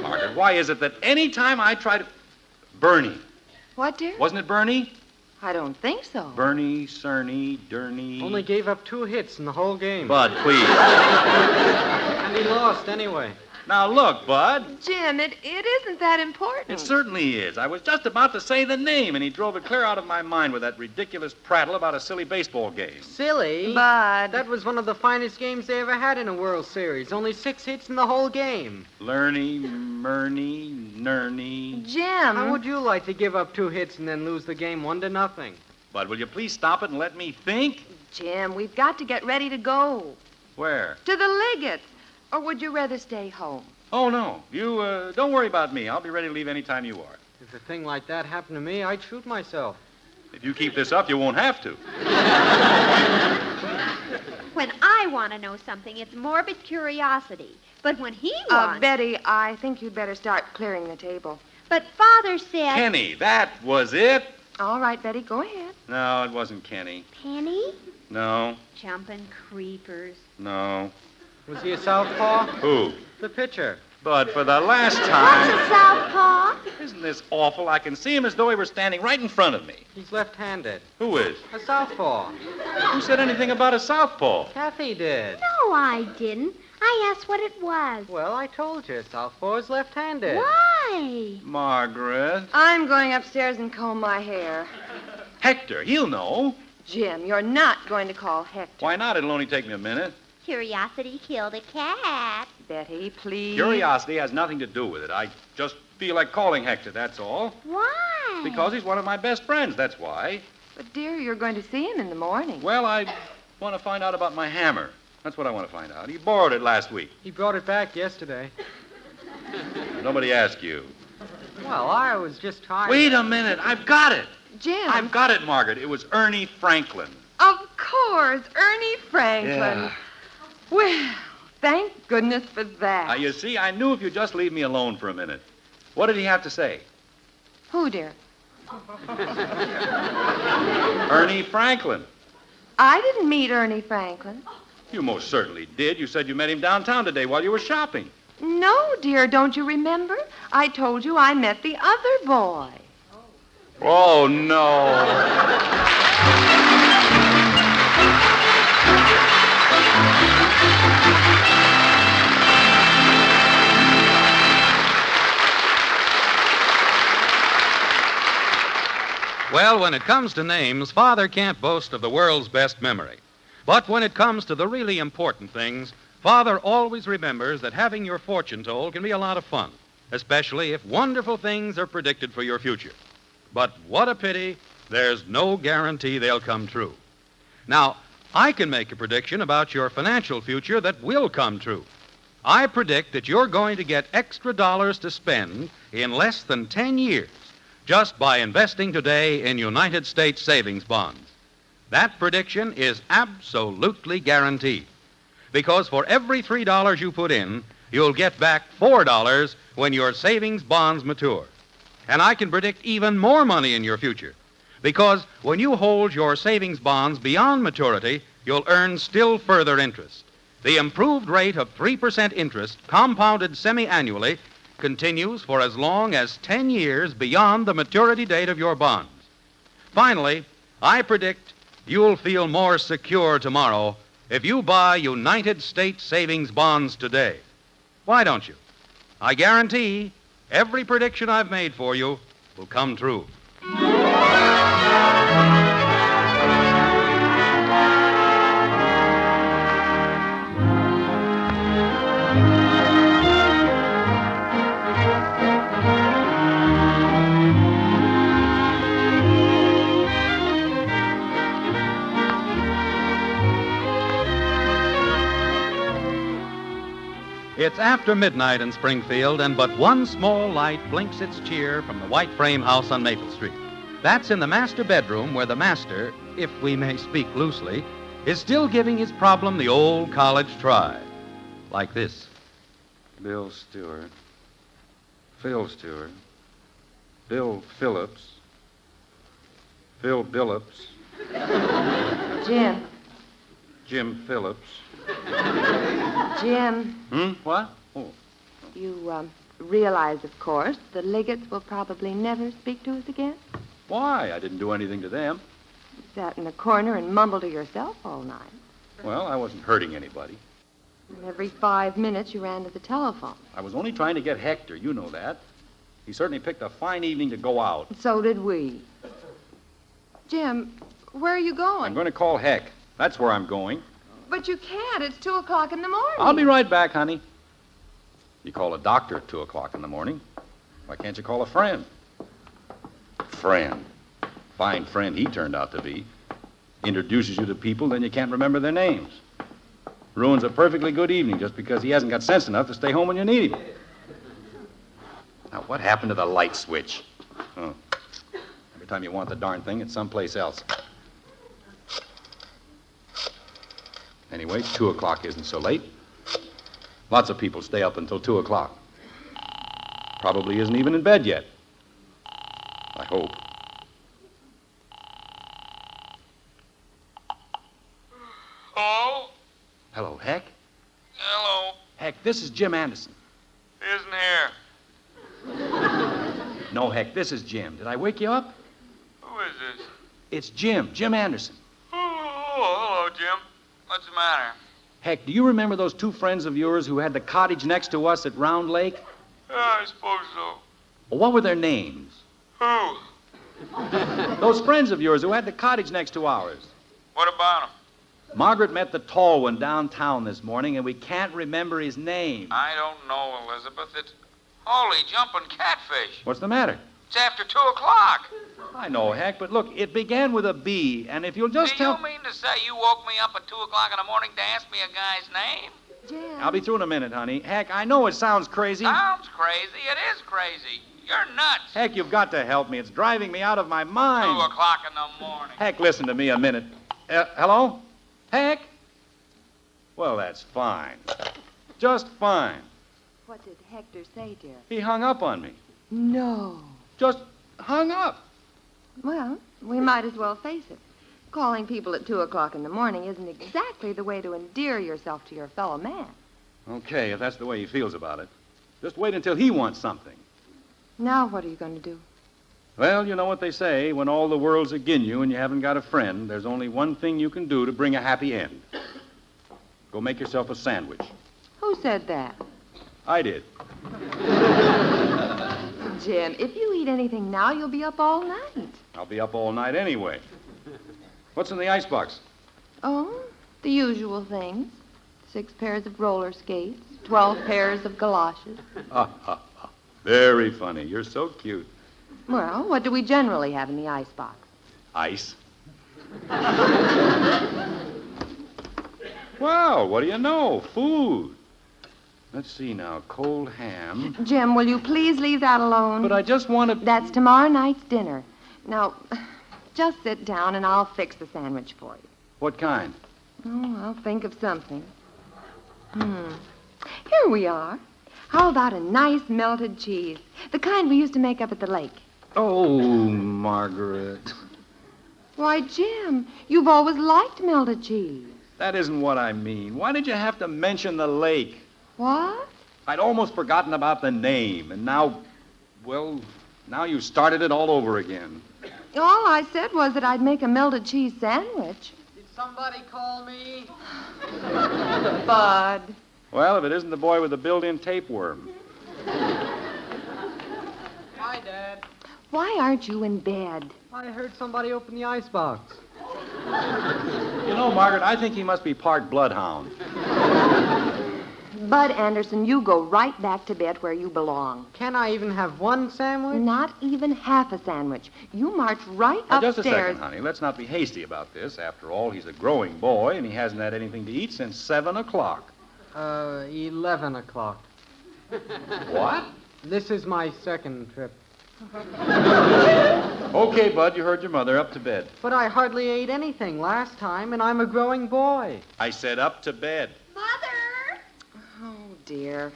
Margaret, why is it that any time I try to... Bernie. What, dear? Wasn't it Bernie? I don't think so. Bernie, Cerny, Durney... Only gave up 2 hits in the whole game. Bud, please. And he lost anyway. Now, look, Bud. Jim, it isn't that important. It certainly is. I was just about to say the name, and he drove it clear out of my mind with that ridiculous prattle about a silly baseball game. Silly? Bud. That was one of the finest games they ever had in a World Series. Only 6 hits in the whole game. Lerny, Murney, Nurney. Jim. How would you like to give up 2 hits and then lose the game 1-0? Bud, will you please stop it and let me think? Jim, we've got to get ready to go. Where? To the Liggets. Or would you rather stay home? Oh, no. You, don't worry about me. I'll be ready to leave any time you are. If a thing like that happened to me, I'd shoot myself. If you keep this up, you won't have to. When I want to know something, it's morbid curiosity. But when he wants... Betty, I think you'd better start clearing the table. But Father said... Kenny, that was it? All right, Betty, go ahead. No, it wasn't Kenny. Penny? No, Jumping creepers. no. Was he a southpaw? Who? The pitcher. But for the last time... What's a southpaw? Isn't this awful? I can see him as though he were standing right in front of me. He's left-handed. Who is? A southpaw. Who said anything about a southpaw? Kathy did. No, I didn't. I asked what it was. Well, I told you. Southpaw is left-handed. Why? Margaret. I'm going upstairs and comb my hair. Hector, he'll know. Jim, you're not going to call Hector. Why not? It'll only take me a minute. Curiosity killed a cat. Betty, please. Curiosity has nothing to do with it. I just feel like calling Hector, that's all. Why? Because he's one of my best friends, that's why. But, dear, you're going to see him in the morning. Well, I want to find out about my hammer. That's what I want to find out. He borrowed it last week. He brought it back yesterday. Nobody asked you. Well, I was just trying... Wait a minute. I've got it. Jim. I've got it, Margaret. It was Ernie Franklin. Of course, Ernie Franklin. Yeah. Well, thank goodness for that. You see, I knew if you'd just leave me alone for a minute. What did he have to say? Who, dear? Ernie Franklin. I didn't meet Ernie Franklin. You most certainly did. You said you met him downtown today while you were shopping. No, dear, don't you remember? I told you I met the other boy. Oh, no. Well, when it comes to names, Father can't boast of the world's best memory. But when it comes to the really important things, Father always remembers that having your fortune told can be a lot of fun, especially if wonderful things are predicted for your future. But what a pity, there's no guarantee they'll come true. Now, I can make a prediction about your financial future that will come true. I predict that you're going to get extra dollars to spend in less than 10 years just by investing today in United States savings bonds. That prediction is absolutely guaranteed, because for every $3 you put in, you'll get back $4 when your savings bonds mature. And I can predict even more money in your future, because when you hold your savings bonds beyond maturity, you'll earn still further interest. The improved rate of 3% interest, compounded semi-annually, continues for as long as 10 years beyond the maturity date of your bonds. Finally, I predict you'll feel more secure tomorrow if you buy United States savings bonds today. Why don't you? I guarantee every prediction I've made for you will come true. It's after midnight in Springfield, and but one small light blinks its cheer from the white frame house on Maple Street. That's in the master bedroom where the master, if we may speak loosely, is still giving his problem the old college try. Like this. Bill Stewart. Phil Stewart. Bill Phillips. Phil Billups. Jim. Jim Phillips. Jim. What? Oh. You realize, of course, the Liggetts will probably never speak to us again? Why? I didn't do anything to them. You sat in a corner and mumbled to yourself all night. Well, I wasn't hurting anybody. And every 5 minutes you ran to the telephone. I was only trying to get Hector. You know that. He certainly picked a fine evening to go out. So did we. Jim, where are you going? I'm going to call Heck. That's where I'm going. But you can't. It's 2 o'clock in the morning. I'll be right back, honey. You call a doctor at 2 o'clock in the morning. Why can't you call a friend? Friend. Fine friend he turned out to be. Introduces you to people, then you can't remember their names. Ruins a perfectly good evening just because he hasn't got sense enough to stay home when you need him. Now, what happened to the light switch? Oh. Every time you want the darn thing, it's someplace else. Anyway, 2 o'clock isn't so late. Lots of people stay up until 2 o'clock. Probably isn't even in bed yet. I hope. Hello? Hello, Heck. Hello. Heck, this is Jim Anderson. Isn't here. No, Heck, this is Jim. Did I wake you up? Who is this? It's Jim Anderson. Oh, hello, Jim. What's the matter? Heck, do you remember those 2 friends of yours who had the cottage next to us at Round Lake? Yeah, I suppose so. Well, what were their names? Who? Those friends of yours who had the cottage next to ours. What about him? Margaret met the tall one downtown this morning, and we can't remember his name. I don't know, Elizabeth. It's holy jumping catfish. What's the matter? It's after 2 o'clock. I know, Heck, but look, it began with a B, and if you'll just Do tell... you mean to say you woke me up at 2 o'clock in the morning to ask me a guy's name? Jim. I'll be through in a minute, honey. Heck, I know it sounds crazy. Sounds crazy. It is crazy. You're nuts. Heck, you've got to help me. It's driving me out of my mind. 2 o'clock in the morning. Heck, listen to me a minute. Hello? Heck? Well, that's fine. Just fine. What did Hector say, dear? He hung up on me. No. Just hung up. Well, we might as well face it. Calling people at 2 o'clock in the morning isn't exactly the way to endear yourself to your fellow man. Okay, if that's the way he feels about it. Just wait until he wants something. Now what are you going to do? Well, you know what they say. When all the world's agin you and you haven't got a friend, there's only one thing you can do to bring a happy end. Go make yourself a sandwich. Who said that? I did. Jim, if you eat anything now, you'll be up all night. I'll be up all night anyway. What's in the icebox? Oh, the usual things. 6 pairs of roller skates, 12 pairs of galoshes. Very funny. You're so cute. Well, what do we generally have in the icebox? Ice. Well, what do you know? Food. Let's see now. Cold ham. Jim, will you please leave that alone? But I just want to... That's tomorrow night's dinner. Now, just sit down and I'll fix the sandwich for you. What kind? Oh, I'll think of something. Here we are. How about a nice melted cheese? The kind we used to make up at the lake. Oh, Margaret. Why, Jim, you've always liked melted cheese. That isn't what I mean. Why did you have to mention the lake? What? I'd almost forgotten about the name, and now, well, now you started it all over again. All I said was that I'd make a melted cheese sandwich. Did somebody call me? Bud. Well, if it isn't the boy with the built-in tapeworm. Hi, Dad. Why aren't you in bed? I heard somebody open the icebox. You know, Margaret, I think he must be part bloodhound. Bud Anderson, you go right back to bed where you belong. Can I even have one sandwich? Not even half a sandwich. You march right Now, upstairs. just a second, honey. Let's not be hasty about this. After all, he's a growing boy, and he hasn't had anything to eat since 7 o'clock. 11 o'clock. What? This is my second trip. Okay, Bud, you heard your mother. Up to bed. But I hardly ate anything last time, and I'm a growing boy. I said up to bed. Oh, dear.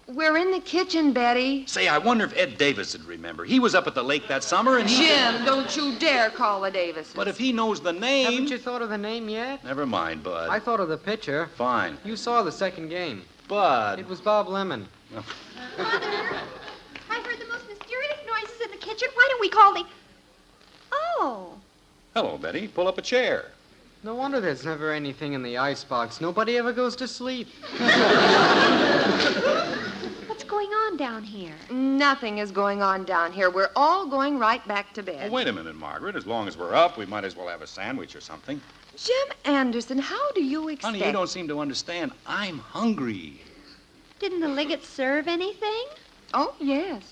We're in the kitchen, Betty. Say, I wonder if Ed Davis would remember. He was up at the lake that summer, and he... Jim, don't you dare call the Davises. But if he knows the name... Haven't you thought of the name yet? Never mind, Bud. I thought of the pitcher. Fine. You saw the second game. Bud. It was Bob Lemon. Mother, I heard the most mysterious noises in the kitchen. Why don't we call the... Oh. Hello, Betty. Pull up a chair. No wonder there's never anything in the icebox. Nobody ever goes to sleep. What's going on down here? Nothing is going on down here. We're all going right back to bed. Oh, wait a minute, Margaret. As long as we're up, we might as well have a sandwich or something. Jim Anderson, how do you expect... Honey, you don't seem to understand. I'm hungry. Didn't the Liggett serve anything? Oh, yes.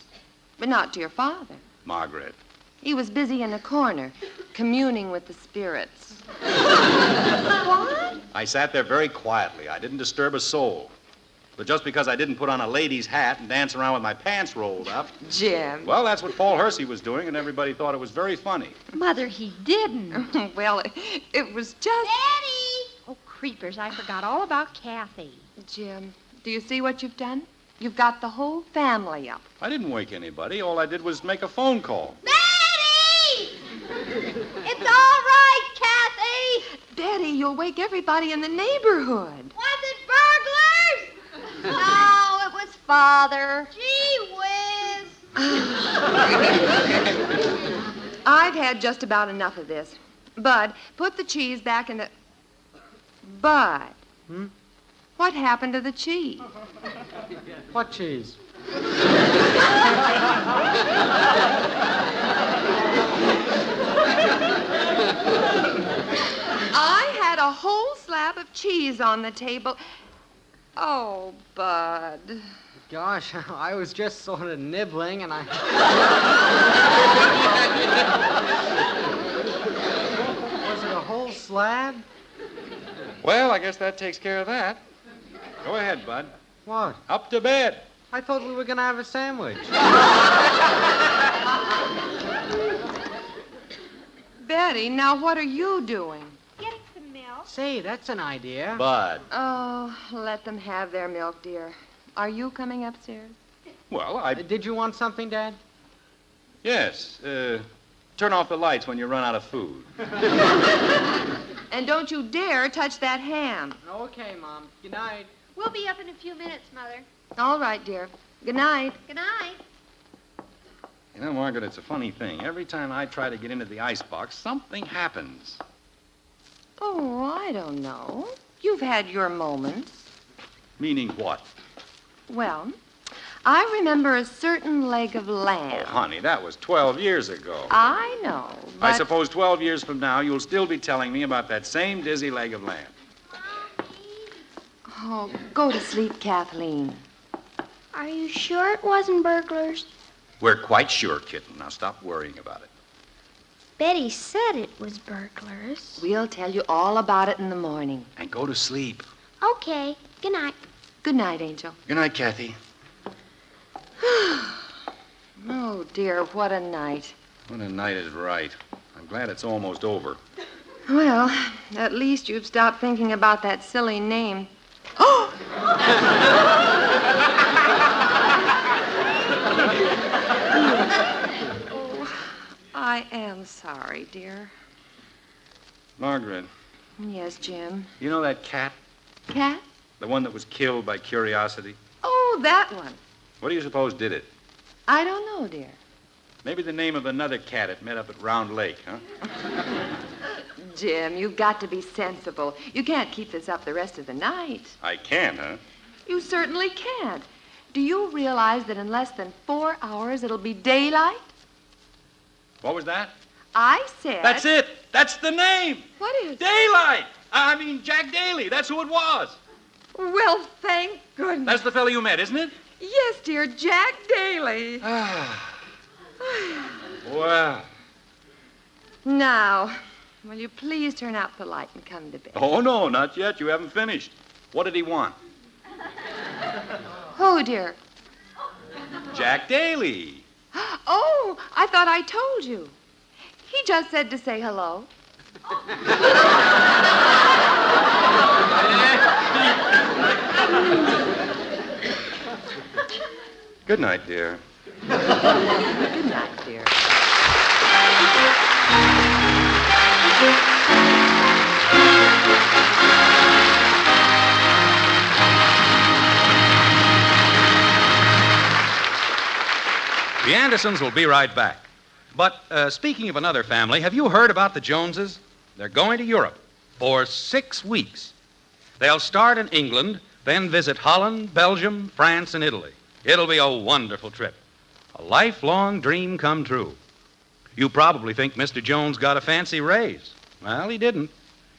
But not to your father. Margaret. He was busy in a corner, communing with the spirits. What? I sat there very quietly. I didn't disturb a soul. But just because I didn't put on a lady's hat and dance around with my pants rolled up... Jim. Well, that's what Paul Hersey was doing, and everybody thought it was very funny. Mother, he didn't. Well, it was just... Betty! Oh, creepers. I forgot all about Kathy. Jim, do you see what you've done? You've got the whole family up. I didn't wake anybody. All I did was make a phone call. Betty! It's all right, Kathy. Betty, you'll wake everybody in the neighborhood. Was it burglars? No, it was Father. Gee whiz. I've had just about enough of this. Bud, put the cheese back in the... Bud. What happened to the cheese? What cheese? I had a whole slab of cheese on the table. Oh, Bud. Gosh, I was just sort of nibbling and I... Was it a whole slab? Well, I guess that takes care of that. Go ahead, Bud. What? Up to bed. I thought we were going to have a sandwich. Betty, now what are you doing? Getting some milk. Say, that's an idea. Bud. Oh, let them have their milk, dear. Are you coming upstairs? Well, I... Did you want something, Dad? Yes. Turn off the lights when you run out of food. And don't you dare touch that ham. Okay, Mom. Good night. We'll be up in a few minutes, Mother. All right, dear. Good night. Good night. You know, Margaret, it's a funny thing. Every time I try to get into the icebox, something happens. Oh, I don't know. You've had your moments. Meaning what? Well, I remember a certain leg of lamb. Oh, honey, that was 12 years ago. I know, but... I suppose 12 years from now, you'll still be telling me about that same dizzy leg of lamb. Oh, go to sleep, Kathleen. Are you sure it wasn't burglars? We're quite sure, kitten. Now stop worrying about it. Betty said it was burglars. We'll tell you all about it in the morning. And go to sleep. Okay. Good night. Good night, Angel. Good night, Kathy. Oh, dear, what a night. What a night is right. I'm glad it's almost over. Well, at least you've stopped thinking about that silly name. Oh! Oh, I am sorry, dear. Margaret. Yes, Jim. You know that cat? Cat? The one that was killed by curiosity? Oh, that one. What do you suppose did it? I don't know, dear. Maybe the name of another cat it met up at Round Lake, huh? Jim, you've got to be sensible. You can't keep this up the rest of the night. I can, huh? You certainly can't. Do you realize that in less than 4 hours it'll be daylight? What was that? I said... That's it. That's the name. What is? Daylight. I mean, Jack Daly. That's who it was. Well, thank goodness. That's the fellow you met, isn't it? Yes, dear, Jack Daly. Well. Now, will you please turn out the light and come to bed? Oh, no, not yet. You haven't finished. What did he want? Who, dear? Jack Daly. Oh, I thought I told you. He just said to say hello. Good night, dear. Good night, dear. The Andersons will be right back. But speaking of another family, have you heard about the Joneses? They're going to Europe for 6 weeks. They'll start in England, then visit Holland, Belgium, France, and Italy. It'll be a wonderful trip. A lifelong dream come true. You probably think Mr. Jones got a fancy raise. Well, he didn't.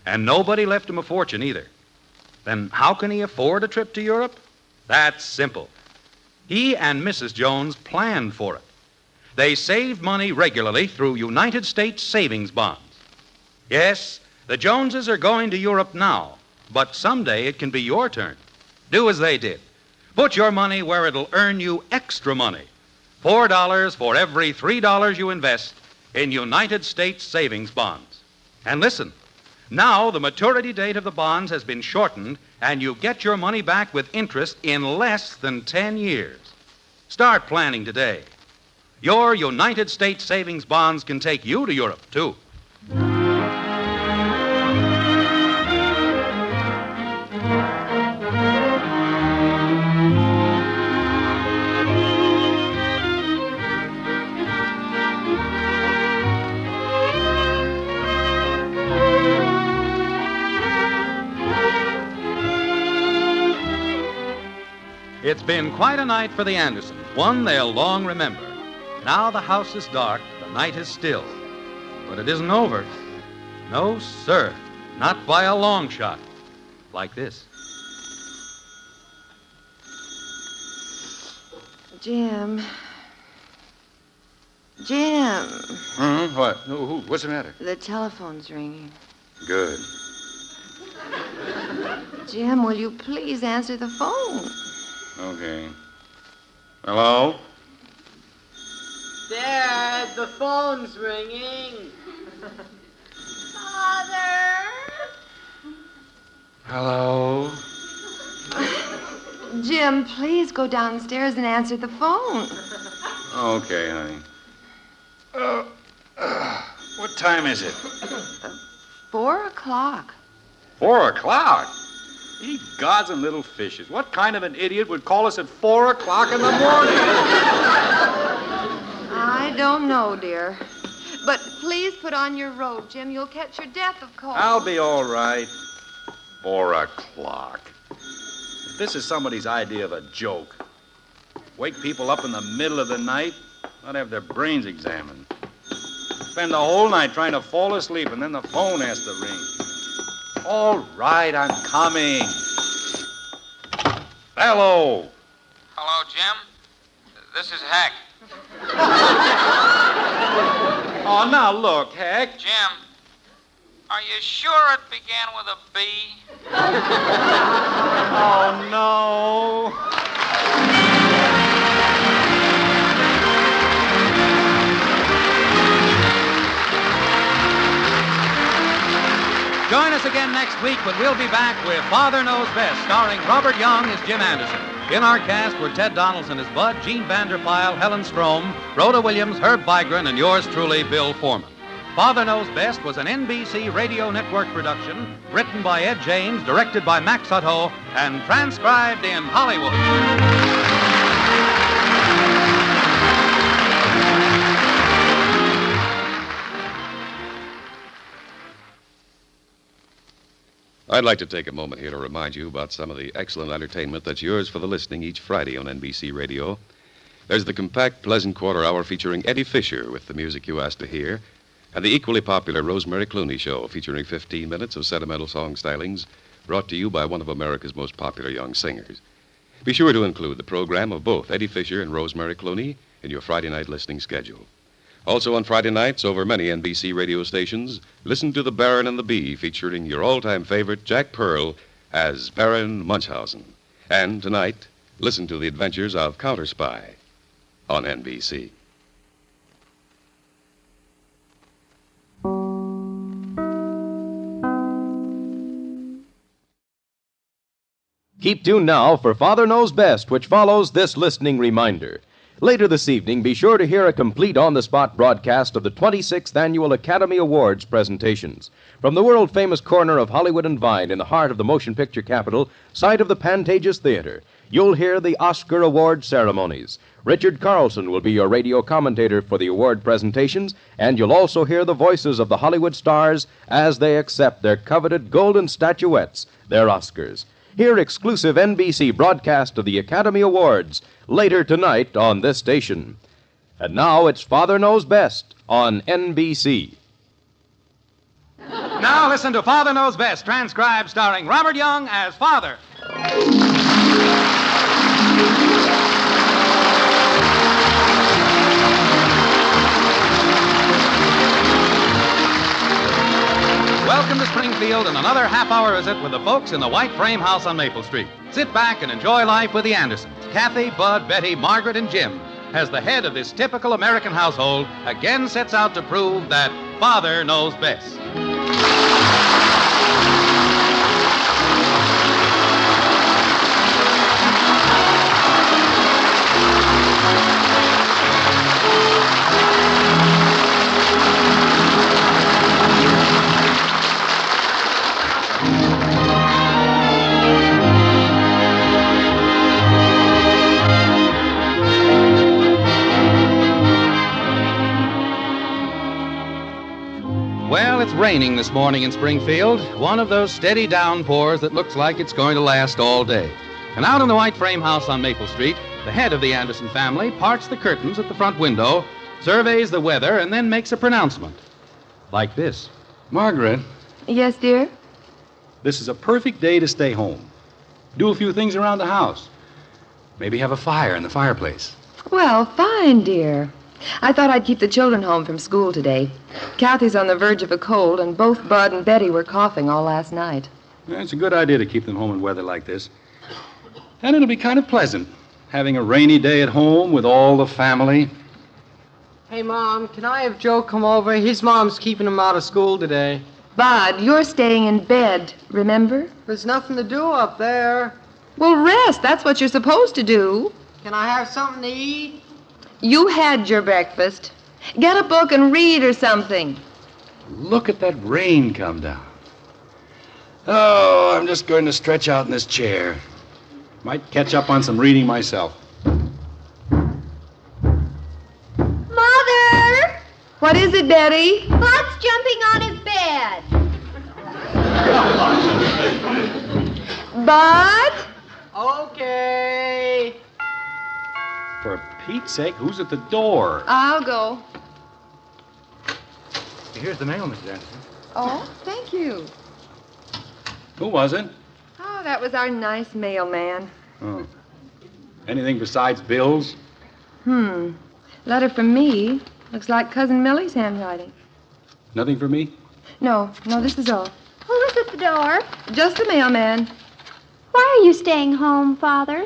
And nobody left him a fortune either. Then how can he afford a trip to Europe? That's simple. He and Mrs. Jones planned for it. They saved money regularly through United States savings bonds. Yes, the Joneses are going to Europe now, but someday it can be your turn. Do as they did. Put your money where it'll earn you extra money. $4 for every $3 you invest in United States savings bonds. And listen, Now the maturity date of the bonds has been shortened, and you get your money back with interest in less than 10 years. Start planning today. Your United States savings bonds can take you to Europe, too. It's been quite a night for the Andersons, one they'll long remember. Now the house is dark, the night is still. But it isn't over. No, sir, not by a long shot. Like this. Jim. Jim. What? Who? What's the matter? The telephone's ringing. Good. Jim, will you please answer the phone? Okay. Hello? Dad, the phone's ringing. Father? Hello? Jim, please go downstairs and answer the phone. Okay, honey. What time is it? 4 o'clock. 4 o'clock? Ye gods and little fishes. What kind of an idiot would call us at 4 o'clock in the morning? I don't know, dear. But please put on your robe, Jim. You'll catch your death of cold. I'll be all right. 4 o'clock. If this is somebody's idea of a joke, wake people up in the middle of the night, not have their brains examined. Spend the whole night trying to fall asleep, and then the phone has to ring. All right, I'm coming. Hello. Hello, Jim. This is Heck. Oh, now look, Heck. Jim, are you sure it began with a B? Oh, no. Join us again next week when we'll be back with Father Knows Best, starring Robert Young as Jim Anderson. In our cast were Ted Donaldson as Bud, Gene Vanderpyle, Helen Strome, Rhoda Williams, Herb Vigran, and yours truly, Bill Foreman. Father Knows Best was an NBC Radio Network production, written by Ed James, directed by Max Hutto, and transcribed in Hollywood. I'd like to take a moment here to remind you about some of the excellent entertainment that's yours for the listening each Friday on NBC Radio. There's the compact, pleasant quarter-hour featuring Eddie Fisher with the music you asked to hear, and the equally popular Rosemary Clooney Show featuring 15 minutes of sentimental song stylings brought to you by one of America's most popular young singers. Be sure to include the program of both Eddie Fisher and Rosemary Clooney in your Friday night listening schedule. Also on Friday nights, over many NBC radio stations, listen to The Baron and the Bee, featuring your all-time favorite, Jack Pearl, as Baron Munchausen. And tonight, listen to the adventures of Counter Spy on NBC. Keep tuned now for Father Knows Best, which follows this listening reminder. Later this evening, be sure to hear a complete on-the-spot broadcast of the 26th Annual Academy Awards presentations. From the world-famous corner of Hollywood and Vine in the heart of the motion picture capital, site of the Pantages Theater, you'll hear the Oscar Award ceremonies. Richard Carlson will be your radio commentator for the award presentations, and you'll also hear the voices of the Hollywood stars as they accept their coveted golden statuettes, their Oscars. Hear exclusive NBC broadcast of the Academy Awards later tonight on this station. And now it's Father Knows Best on NBC. Now listen to Father Knows Best, transcribed starring Robert Young as Father. Welcome to Springfield and another half-hour visit with the folks in the White Frame House on Maple Street. Sit back and enjoy life with the Andersons. Kathy, Bud, Betty, Margaret, and Jim, as the head of this typical American household, again sets out to prove that Father knows best. Well, it's raining this morning in Springfield. One of those steady downpours that looks like it's going to last all day. And out in the white frame house on Maple Street, the head of the Anderson family parts the curtains at the front window, surveys the weather, and then makes a pronouncement. Like this. Margaret, Yes, dear? this is a perfect day to stay home. Do a few things around the house. Maybe have a fire in the fireplace. Well, fine, dear. I thought I'd keep the children home from school today. Kathy's on the verge of a cold, and both Bud and Betty were coughing all last night. Yeah, it's a good idea to keep them home in weather like this. And it'll be kind of pleasant, having a rainy day at home with all the family. Hey, Mom, can I have Joe come over? His mom's keeping him out of school today. Bud, you're staying in bed, remember? There's nothing to do up there. Well, rest. That's what you're supposed to do. Can I have something to eat? You had your breakfast. Get a book and read or something. Look at that rain come down. Oh, I'm just going to stretch out in this chair. Might catch up on some reading myself. Mother! What is it, Betty? Bud's jumping on his bed. Bud? Okay. For Pete's sake, who's at the door? I'll go. Here's the mail, Mrs. Anderson. Oh, thank you. Who was it? Oh, that was our nice mailman. Oh. Anything besides bills? Letter from me. Looks like Cousin Millie's handwriting. Nothing for me? No, this is all. Who is at the door? Just the mailman. Why are you staying home, Father?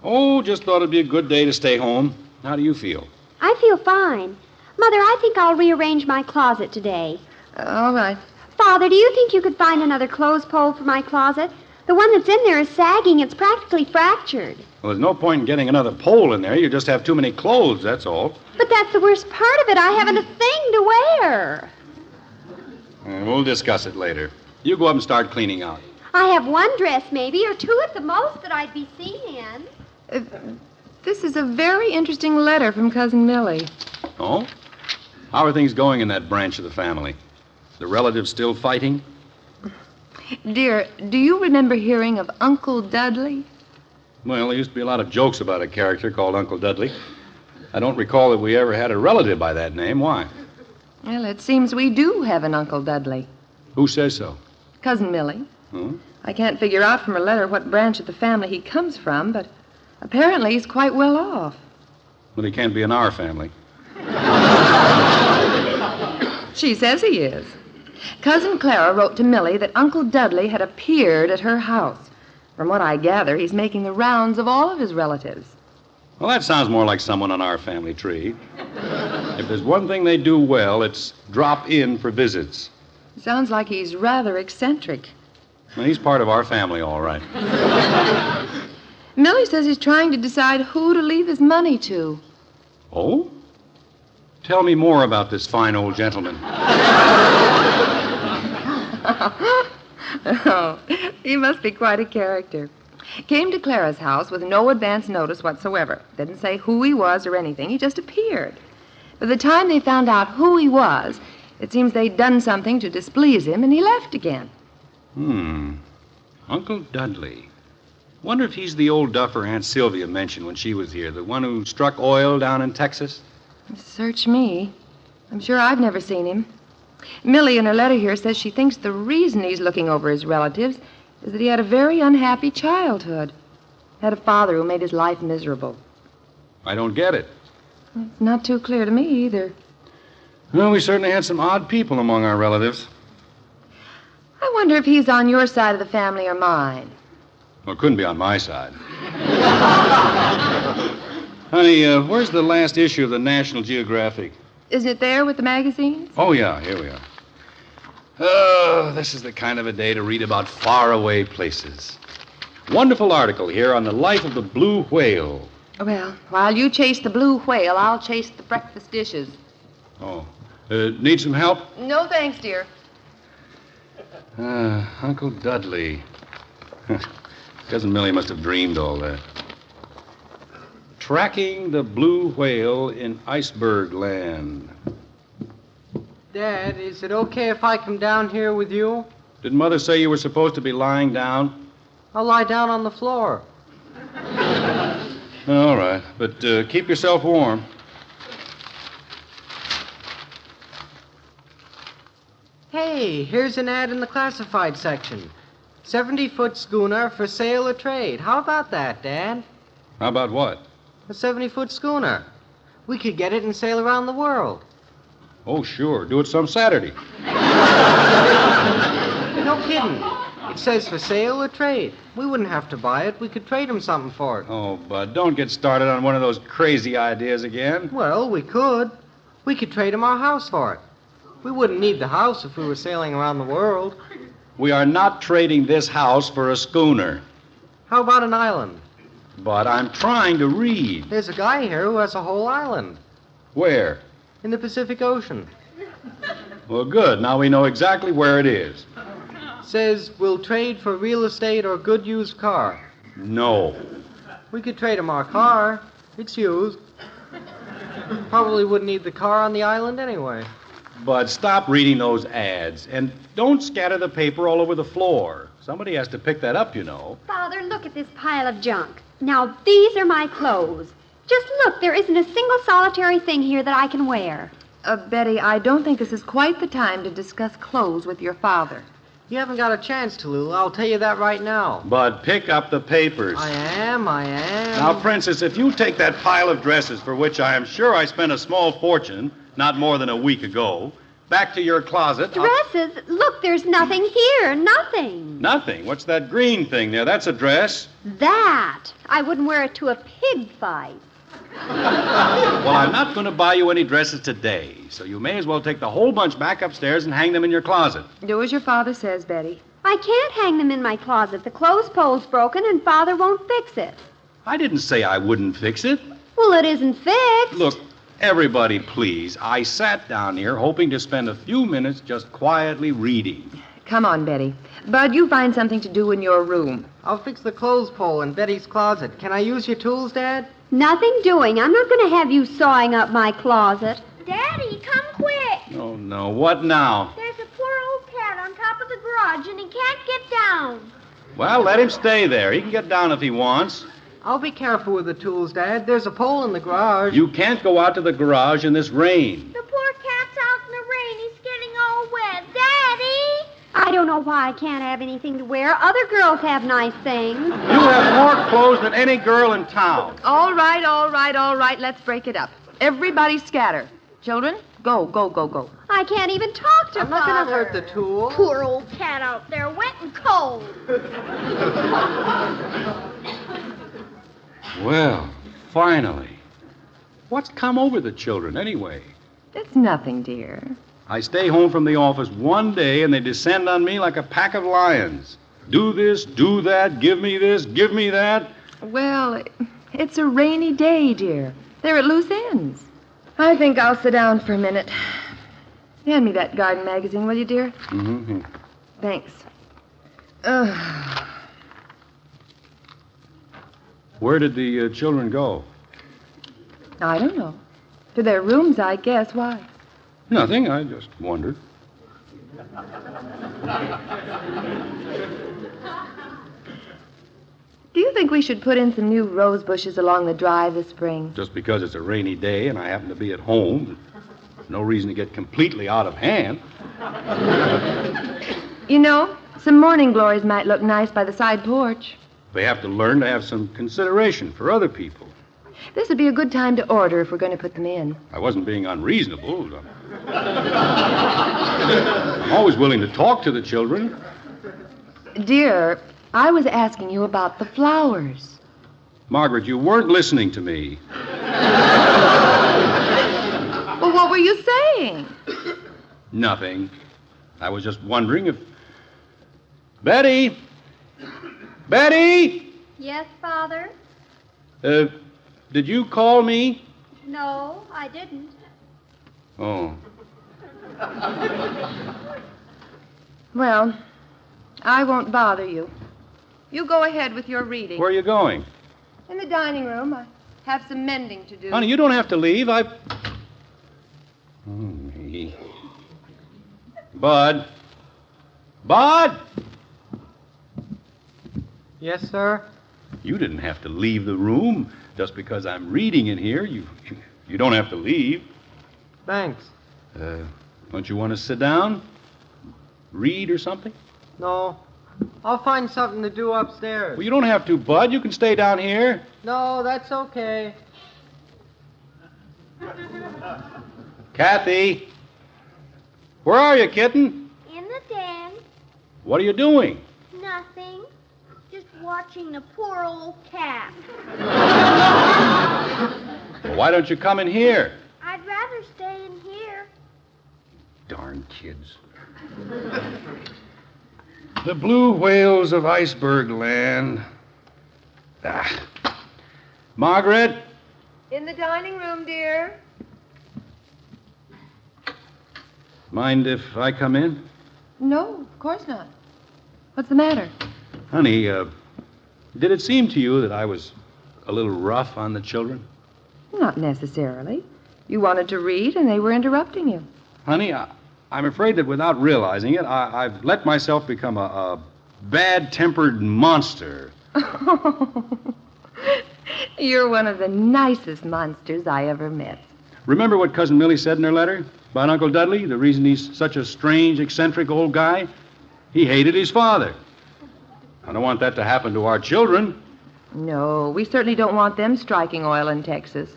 Oh, just thought it'd be a good day to stay home. How do you feel? I feel fine. Mother, I think I'll rearrange my closet today. All right. Father, do you think you could find another clothes pole for my closet? The one that's in there is sagging. It's practically fractured. Well, there's no point in getting another pole in there. You just have too many clothes, that's all. But that's the worst part of it. I haven't a thing to wear. We'll discuss it later. You go up and start cleaning out. I have one dress, maybe, or two at the most that I'd be seen in. This is a very interesting letter from Cousin Millie. Oh? How are things going in that branch of the family? The relatives still fighting? Dear, do you remember hearing of Uncle Dudley? Well, there used to be a lot of jokes about a character called Uncle Dudley. I don't recall that we ever had a relative by that name. Why? Well, it seems we do have an Uncle Dudley. Who says so? Cousin Millie. Hmm? I can't figure out from her letter what branch of the family he comes from, but apparently he's quite well off. Well, he can't be in our family. She says he is. Cousin Clara wrote to Millie that Uncle Dudley had appeared at her house. From what I gather, he's making the rounds of all of his relatives. Well, that sounds more like someone on our family tree. If there's one thing they do well, it's drop in for visits. Sounds like he's rather eccentric. Well, he's part of our family, all right. Millie says he's trying to decide who to leave his money to. Oh? Tell me more about this fine old gentleman. Oh, he must be quite a character. Came to Clara's house with no advance notice whatsoever. Didn't say who he was or anything. He just appeared. By the time they found out who he was, it seems they'd done something to displease him, and he left again. Uncle Dudley. Wonder if he's the old duffer Aunt Sylvia mentioned when she was here, the one who struck oil down in Texas? Search me. I'm sure I've never seen him. Millie, in her letter here, says she thinks the reason he's looking over his relatives is that he had a very unhappy childhood. Had a father who made his life miserable. I don't get it. It's not too clear to me either. Well, we certainly had some odd people among our relatives. I wonder if he's on your side of the family or mine. Well, it couldn't be on my side. Honey, where's the last issue of the National Geographic? Isn't it there with the magazines? Oh, yeah, here we Oh, this is the kind of a day to read about faraway places. Wonderful article here on the life of the blue whale. Well, while you chase the blue whale, I'll chase the breakfast dishes. Oh, need some help? No thanks, dear. Uncle Dudley. Cousin Millie must have dreamed all that. Tracking the blue whale in iceberg land. Dad, is it okay if I come down here with you? Did Mother say you were supposed to be lying down? I'll lie down on the floor. All right, but keep yourself warm. Hey, here's an ad in the classified section. 70-foot schooner for sale or trade. How about that, Dad? How about what? A 70-foot schooner. We could get it and sail around the world. Oh, sure. Do it some Saturday. No kidding. It says for sale or trade. We wouldn't have to buy it. We could trade him something for it. Oh, Bud, don't get started on one of those crazy ideas again. Well, we could. We could trade him our house for it. We wouldn't need the house if we were sailing around the world. We are not trading this house for a schooner. How about an island? But I'm trying to read. There's a guy here who has a whole island. Where? In the Pacific Ocean. Well, good. Now we know exactly where it is. Says we'll trade for real estate or good used car. No. We could trade him our car. It's used. Probably wouldn't need the car on the island anyway. But stop reading those ads. And don't scatter the paper all over the floor. Somebody has to pick that up, you know. Father, look at this pile of junk. Now, these are my clothes. Just look, there isn't a single solitary thing here that I can wear. Betty, I don't think this is quite the time to discuss clothes with your father. You haven't got a chance to, Lou. I'll tell you that right now. But pick up the papers. I am. Now, Princess, if you take that pile of dresses, for which I am sure I spent a small fortune, not more than a week ago, back to your closet. Dresses? Look, there's nothing here. Nothing. Nothing? What's that green thing there? That's a dress. That. I wouldn't wear it to a pig fight. Well, I'm not going to buy you any dresses today, so you may as well take the whole bunch back upstairs and hang them in your closet. Do as your father says, Betty. I can't hang them in my closet. The clothes pole's broken and Father won't fix it. I didn't say I wouldn't fix it. Well, it isn't fixed. Look, everybody, please. I sat down here hoping to spend a few minutes just quietly reading. Come on, Betty. Bud, you find something to do in your room. I'll fix the clothes pole in Betty's closet. Can I use your tools, Dad? Nothing doing. I'm not going to have you sawing up my closet. Daddy, come quick. Oh, no. What now? There's a poor old cat on top of the garage, and he can't get down. Well, let him stay there. He can get down if he wants. I'll be careful with the tools, Dad. There's a pole in the garage. You can't go out to the garage in this rain. The poor cat's out in the rain. He's getting all wet. Daddy! I don't know why I can't have anything to wear. Other girls have nice things. You have more clothes than any girl in town. All right. Let's break it up. Everybody scatter. Children, go. I can't even talk to I'm not going to hurt the tool. Poor old cat out there, wet and cold. Well, finally. What's come over the children, anyway? It's nothing, dear. I stay home from the office one day, and they descend on me like a pack of lions. Do this, do that, give me this, give me that. Well, it's a rainy day, dear. They're at loose ends. I think I'll sit down for a minute. Hand me that garden magazine, will you, dear? Mm-hmm. Thanks. Where did the children go? I don't know. To their rooms, I guess. Why? Nothing. I just wondered. Do you think we should put in some new rose bushes along the drive this spring? Just because it's a rainy day and I happen to be at home, there's no reason to get completely out of hand. You know, some morning glories might look nice by the side porch. They have to learn to have some consideration for other people. This would be a good time to order if we're going to put them in. I wasn't being unreasonable. I'm always willing to talk to the children. Dear, I was asking you about the flowers. Margaret, you weren't listening to me. Well, what were you saying? Nothing. I was just wondering if... Betty! Betty! Yes, Father? Did you call me? No, I didn't. Oh. Well, I won't bother you. You go ahead with your reading. Where are you going? In the dining room. I have some mending to do. Honey, you don't have to leave. Me. Bud. Bud! Yes, sir? You didn't have to leave the room just because I'm reading in here. You don't have to leave. Thanks. Don't you want to sit down? Read or something? No. I'll find something to do upstairs. Well, you don't have to, Bud. You can stay down here. No, that's okay. Kathy! Where are you, kitten? In the den. What are you doing? Nothing. Just watching the poor old cat. Well, why don't you come in here? I'd rather stay in here. Darn kids. The blue whales of iceberg land. Margaret? In the dining room, dear. Mind if I come in? No, of course not. What's the matter? Honey, did it seem to you that I was a little rough on the children? Not necessarily. You wanted to read, and they were interrupting you. Honey, I'm afraid that without realizing it, I've let myself become a bad-tempered monster. You're one of the nicest monsters I ever met. Remember what Cousin Millie said in her letter about Uncle Dudley? The reason he's such a strange, eccentric old guy? He hated his father. I don't want that to happen to our children. No, we certainly don't want them striking oil in Texas.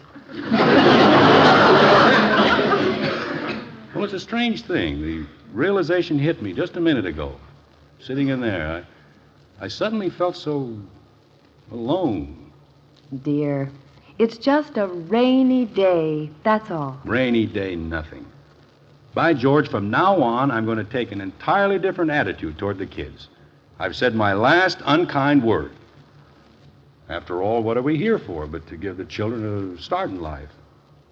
Well, it's a strange thing. The realization hit me just a minute ago. Sitting in there, I suddenly felt so alone. Dear, it's just a rainy day, that's all. Rainy day, nothing. By George, from now on, I'm going to take an entirely different attitude toward the kids. I've said my last unkind word. After all, what are we here for but to give the children a start in life?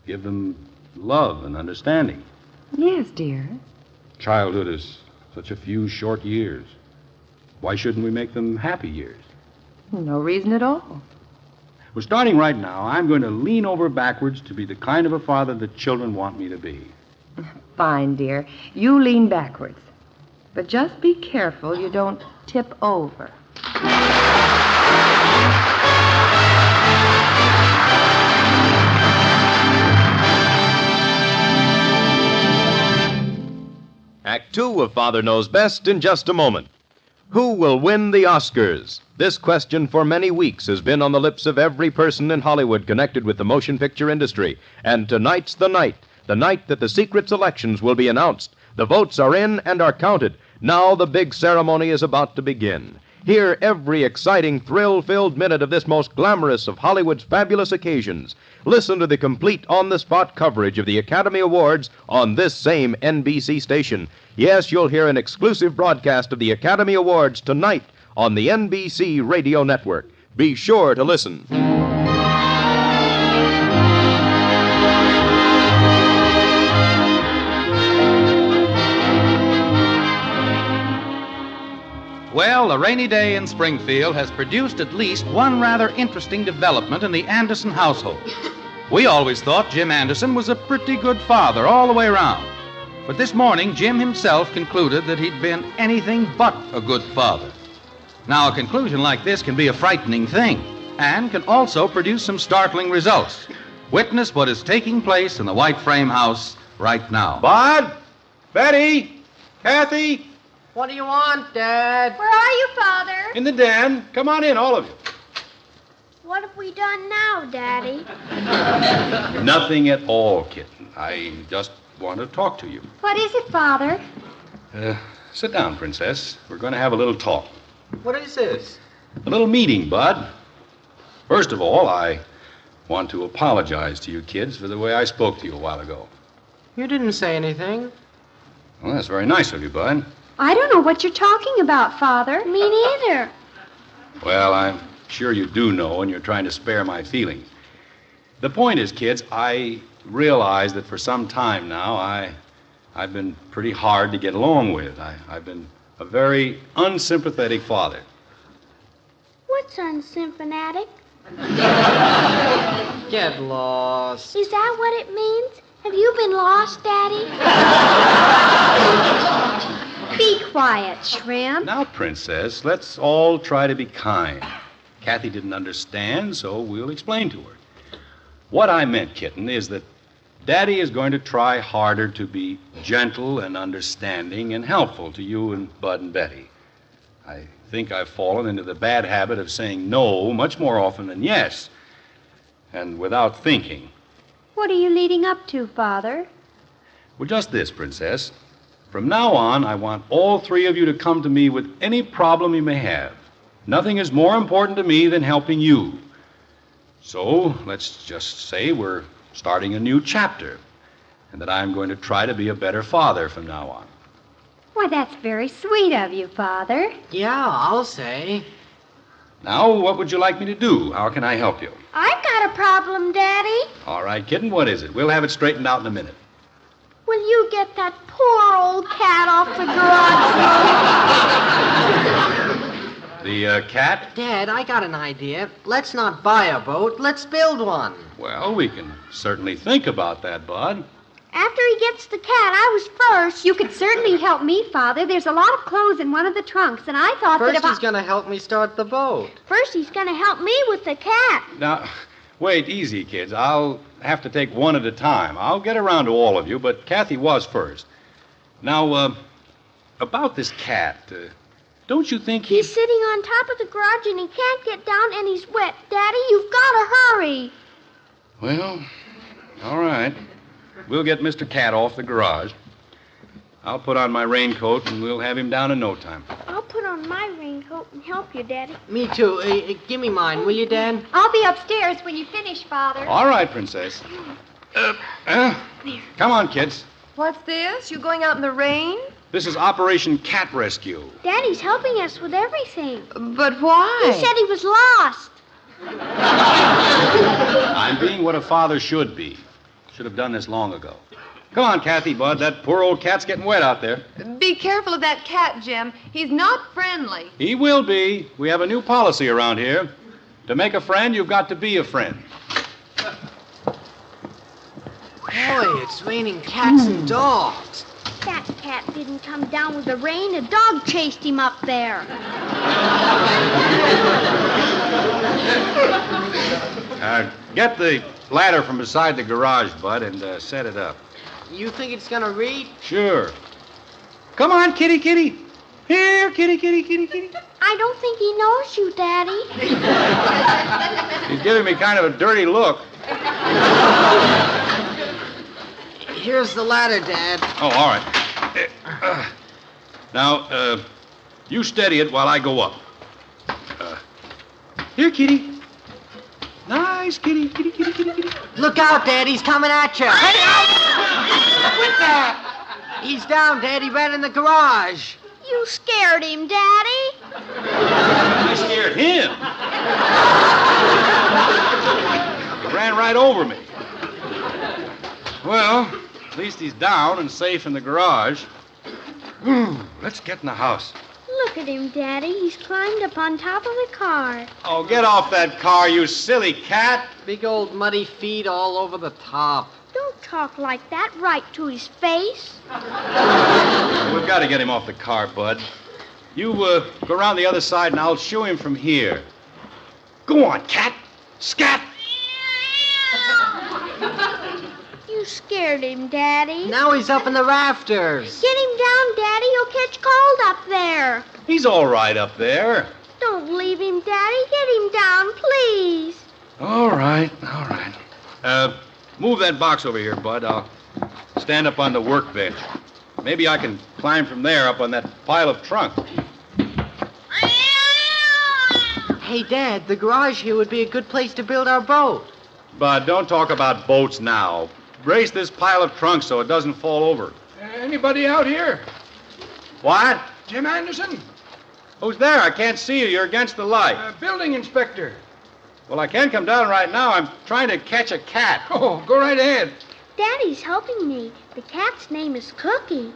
Give them love and understanding. Yes, dear. Childhood is such a few short years. Why shouldn't we make them happy years? No reason at all. Well, starting right now, I'm going to lean over backwards to be the kind of a father that children want me to be. Fine, dear. You lean backwards. But just be careful you don't tip over. Act 2 of Father Knows Best in just a moment. Who will win the Oscars? This question for many weeks has been on the lips of every person in Hollywood connected with the motion picture industry. And tonight's the night that the secret selections will be announced. The votes are in and are counted. Now the big ceremony is about to begin. Hear every exciting, thrill-filled minute of this most glamorous of Hollywood's fabulous occasions. Listen to the complete on-the-spot coverage of the Academy Awards on this same NBC station. Yes, you'll hear an exclusive broadcast of the Academy Awards tonight on the NBC Radio Network. Be sure to listen. Well, a rainy day in Springfield has produced at least one rather interesting development in the Anderson household. We always thought Jim Anderson was a pretty good father all the way around. But this morning, Jim himself concluded that he'd been anything but a good father. Now, a conclusion like this can be a frightening thing and can also produce some startling results. Witness what is taking place in the White Frame House right now. Bud! Betty! Kathy! What do you want, Dad? Where are you, Father? In the den. Come on in, all of you. What have we done now, Daddy? Nothing at all, kitten. I just want to talk to you. What is it, Father? Sit down, Princess. We're going to have a little talk. What is this? A little meeting, Bud. First of all, I want to apologize to you kids for the way I spoke to you a while ago. You didn't say anything. Well, that's very nice of you, Bud. I don't know what you're talking about, Father. Me neither. Well, I'm sure you do know, and you're trying to spare my feelings. The point is, kids, I realize that for some time now, I've been pretty hard to get along with. I've been a very unsympathetic father. What's unsympathetic? Get lost. Is that what it means? Have you been lost, Daddy? Be quiet, Shrimp. Now, Princess, let's all try to be kind. Kathy didn't understand, so we'll explain to her. What I meant, Kitten, is that Daddy is going to try harder to be gentle and understanding and helpful to you and Bud and Betty. I think I've fallen into the bad habit of saying no much more often than yes, and without thinking. What are you leading up to, Father? Well, just this, Princess. From now on, I want all three of you to come to me with any problem you may have. Nothing is more important to me than helping you. So, let's just say we're starting a new chapter, and that I'm going to try to be a better father from now on. Why, that's very sweet of you, Father. Yeah, I'll say. Now, what would you like me to do? How can I help you? I've got a problem, Daddy. All right, Kitten, what is it? We'll have it straightened out in a minute. Will you get that poor old cat off the garage? The cat? Dad, I got an idea. Let's not buy a boat. Let's build one. Well, we can certainly think about that, Bud. After he gets the cat, I was first. You could certainly help me, Father. There's a lot of clothes in one of the trunks, and I thought First that if he's going to help me start the boat. First, he's going to help me with the cat. Now, wait, easy, kids. I'll have to take one at a time. I'll get around to all of you, but Kathy was first. Now, about this cat, don't you think He's sitting on top of the garage and he can't get down and he's wet. Daddy, you've got to hurry. Well, all right. We'll get Mr. Cat off the garage. I'll put on my raincoat and we'll have him down in no time. I'll put on my raincoat and help you, Daddy. Me too. Give me mine, will you, Dad? I'll be upstairs when you finish, Father. All right, Princess. Come on, kids. What's this? You going out in the rain? This is Operation Cat Rescue. Daddy's helping us with everything. But why? He said he was lost. I'm being what a father should be. Should have done this long ago. Come on, Kathy, Bud. That poor old cat's getting wet out there. Be careful of that cat, Jim. He's not friendly. He will be. We have a new policy around here. To make a friend, you've got to be a friend. Boy, it's raining cats and dogs. That cat didn't come down with the rain. A dog chased him up there. Get the ladder from beside the garage, Bud, and set it up. You think it's going to reach? Sure. Come on, kitty, kitty. Here, kitty, kitty, kitty, kitty. I don't think he knows you, Daddy. He's giving me kind of a dirty look. Here's the ladder, Dad. Oh, all right. Now, you steady it while I go up. Here, kitty. Nice, kitty, kitty, kitty, kitty, kitty. Look out, Dad. He's coming at you. Hey, quit that! He's down, Dad. He ran in the garage. You scared him, Daddy. I scared him. He ran right over me. Well, at least he's down and safe in the garage. Let's get in the house. Look at him, Daddy. He's climbed up on top of the car. Oh, get off that car, you silly cat. Big old muddy feet all over the top. Don't talk like that right to his face. We've got to get him off the car, Bud. You go around the other side and I'll shoo him from here. Go on, cat. Scat. You scared him, Daddy. Now he's up in the rafters. Get him down, Daddy. He'll catch cold up there. He's all right up there. Don't leave him, Daddy. Get him down, please. All right, all right. Move that box over here, Bud. I'll stand up on the workbench. Maybe I can climb from there up on that pile of trunk. Hey, Dad, the garage here would be a good place to build our boat. Bud, don't talk about boats now. Brace this pile of trunks so it doesn't fall over. Anybody out here? What? Jim Anderson? Who's there? I can't see you. You're against the light. Building inspector. Well, I can't come down right now. I'm trying to catch a cat. Oh, go right ahead. Daddy's helping me. The cat's name is Cookie.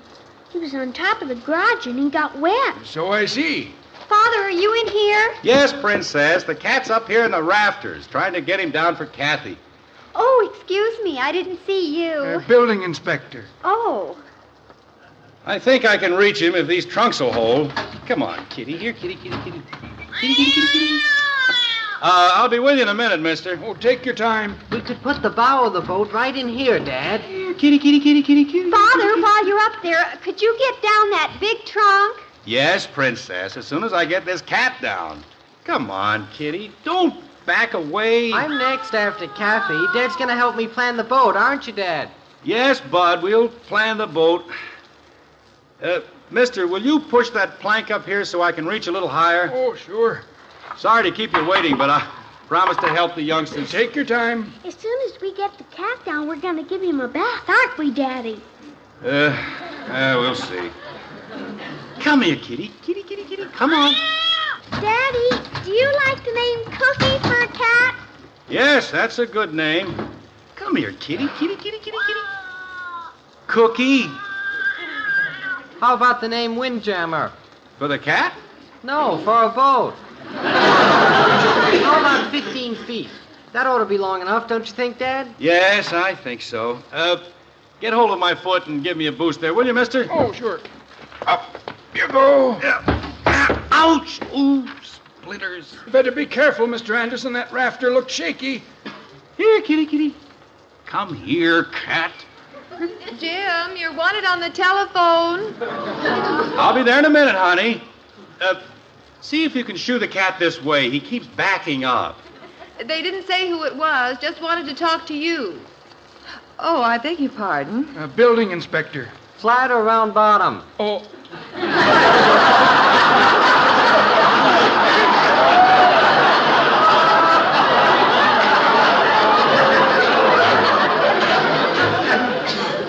He was on top of the garage and he got wet. So I see. Father, are you in here? Yes, Princess. The cat's up here in the rafters, trying to get him down for Kathy. Oh, excuse me. I didn't see you. Building inspector. Oh. I think I can reach him if these trunks will hold. Come on, kitty. Here, kitty, kitty, kitty. Kitty, kitty, kitty, kitty. I'll be with you in a minute, mister. Oh, take your time. We could put the bow of the boat right in here, Dad. Kitty, kitty, kitty, kitty, kitty. Father, while you're up there, could you get down that big trunk? Yes, Princess, as soon as I get this cat down. Come on, kitty. Don't back away. I'm next after Kathy. Dad's going to help me plan the boat, aren't you, Dad? Yes, Bud, we'll plan the boat. Mister, will you push that plank up here so I can reach a little higher? Oh, sure. Sorry to keep you waiting, but I promise to help the youngsters. Take your time. As soon as we get the cat down, we're going to give him a bath, aren't we, Daddy? We'll see. Come here, kitty. Kitty, kitty, kitty. Come on. Daddy, do you like the name Cookie for a cat? Yes, that's a good name. Come here, kitty. Kitty, kitty, kitty, kitty. Cookie. How about the name Windjammer? For the cat? No, for a boat. How about 15 feet? That ought to be long enough, don't you think, Dad? Yes, I think so. Get hold of my foot and give me a boost there, will you, mister? Oh, sure. Up you go. Ouch! Ooh, splinters. You better be careful, Mr. Anderson. That rafter looks shaky. Here, kitty, kitty. Come here, cat. Jim, you're wanted on the telephone. I'll be there in a minute, honey. See if you can shoo the cat this way. He keeps backing up. They didn't say who it was, just wanted to talk to you. Oh, I beg your pardon. Building inspector. Flat or round bottom? Oh.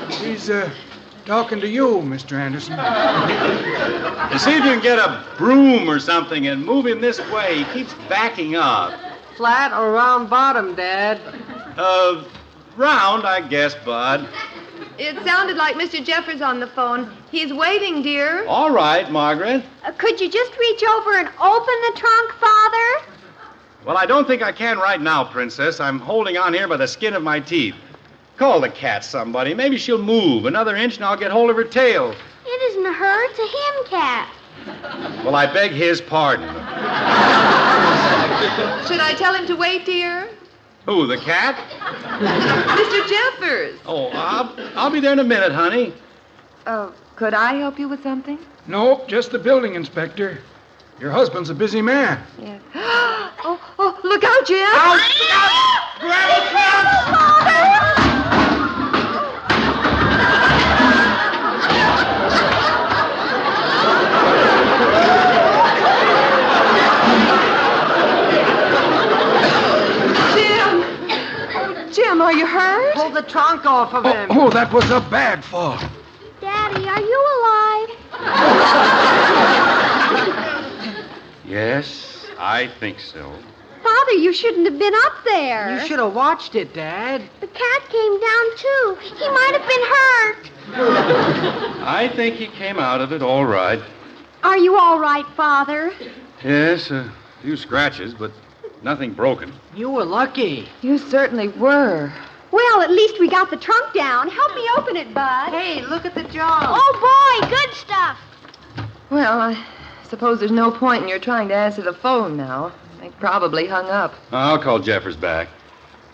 He's talking to you, Mr. Anderson. And see if you can get a broom or something and move him this way. He keeps backing up. Flat or round bottom, Dad? Round, I guess, Bud. It sounded like Mr. Jeffers on the phone. He's waiting, dear. All right, Margaret. Could you just reach over and open the trunk, Father? Well, I don't think I can right now, Princess. I'm holding on here by the skin of my teeth. Call the cat, somebody. Maybe she'll move. Another inch and I'll get hold of her tail. It isn't her, it's a him cat. Well, I beg his pardon. Should I tell him to wait, dear? Who, the cat? Mr. Jeffers. Oh, I'll be there in a minute, honey. Could I help you with something? No, just the building inspector. Your husband's a busy man. Yes. Oh, look out, Jim. Out! Grab a trap! Jim, are you hurt? Pull the trunk off of him. Oh, that was a bad fall. Daddy, are you alive? Yes, I think so. Father, you shouldn't have been up there. You should have watched it, Dad. The cat came down, too. He might have been hurt. I think he came out of it all right. Are you all right, Father? Yes, a few scratches, but nothing broken. You were lucky. You certainly were. Well, at least we got the trunk down. Help me open it, Bud. Hey, look at the job. Oh, boy, good stuff. Well, I suppose there's no point in your trying to answer the phone now. They probably hung up. I'll call Jeffers back.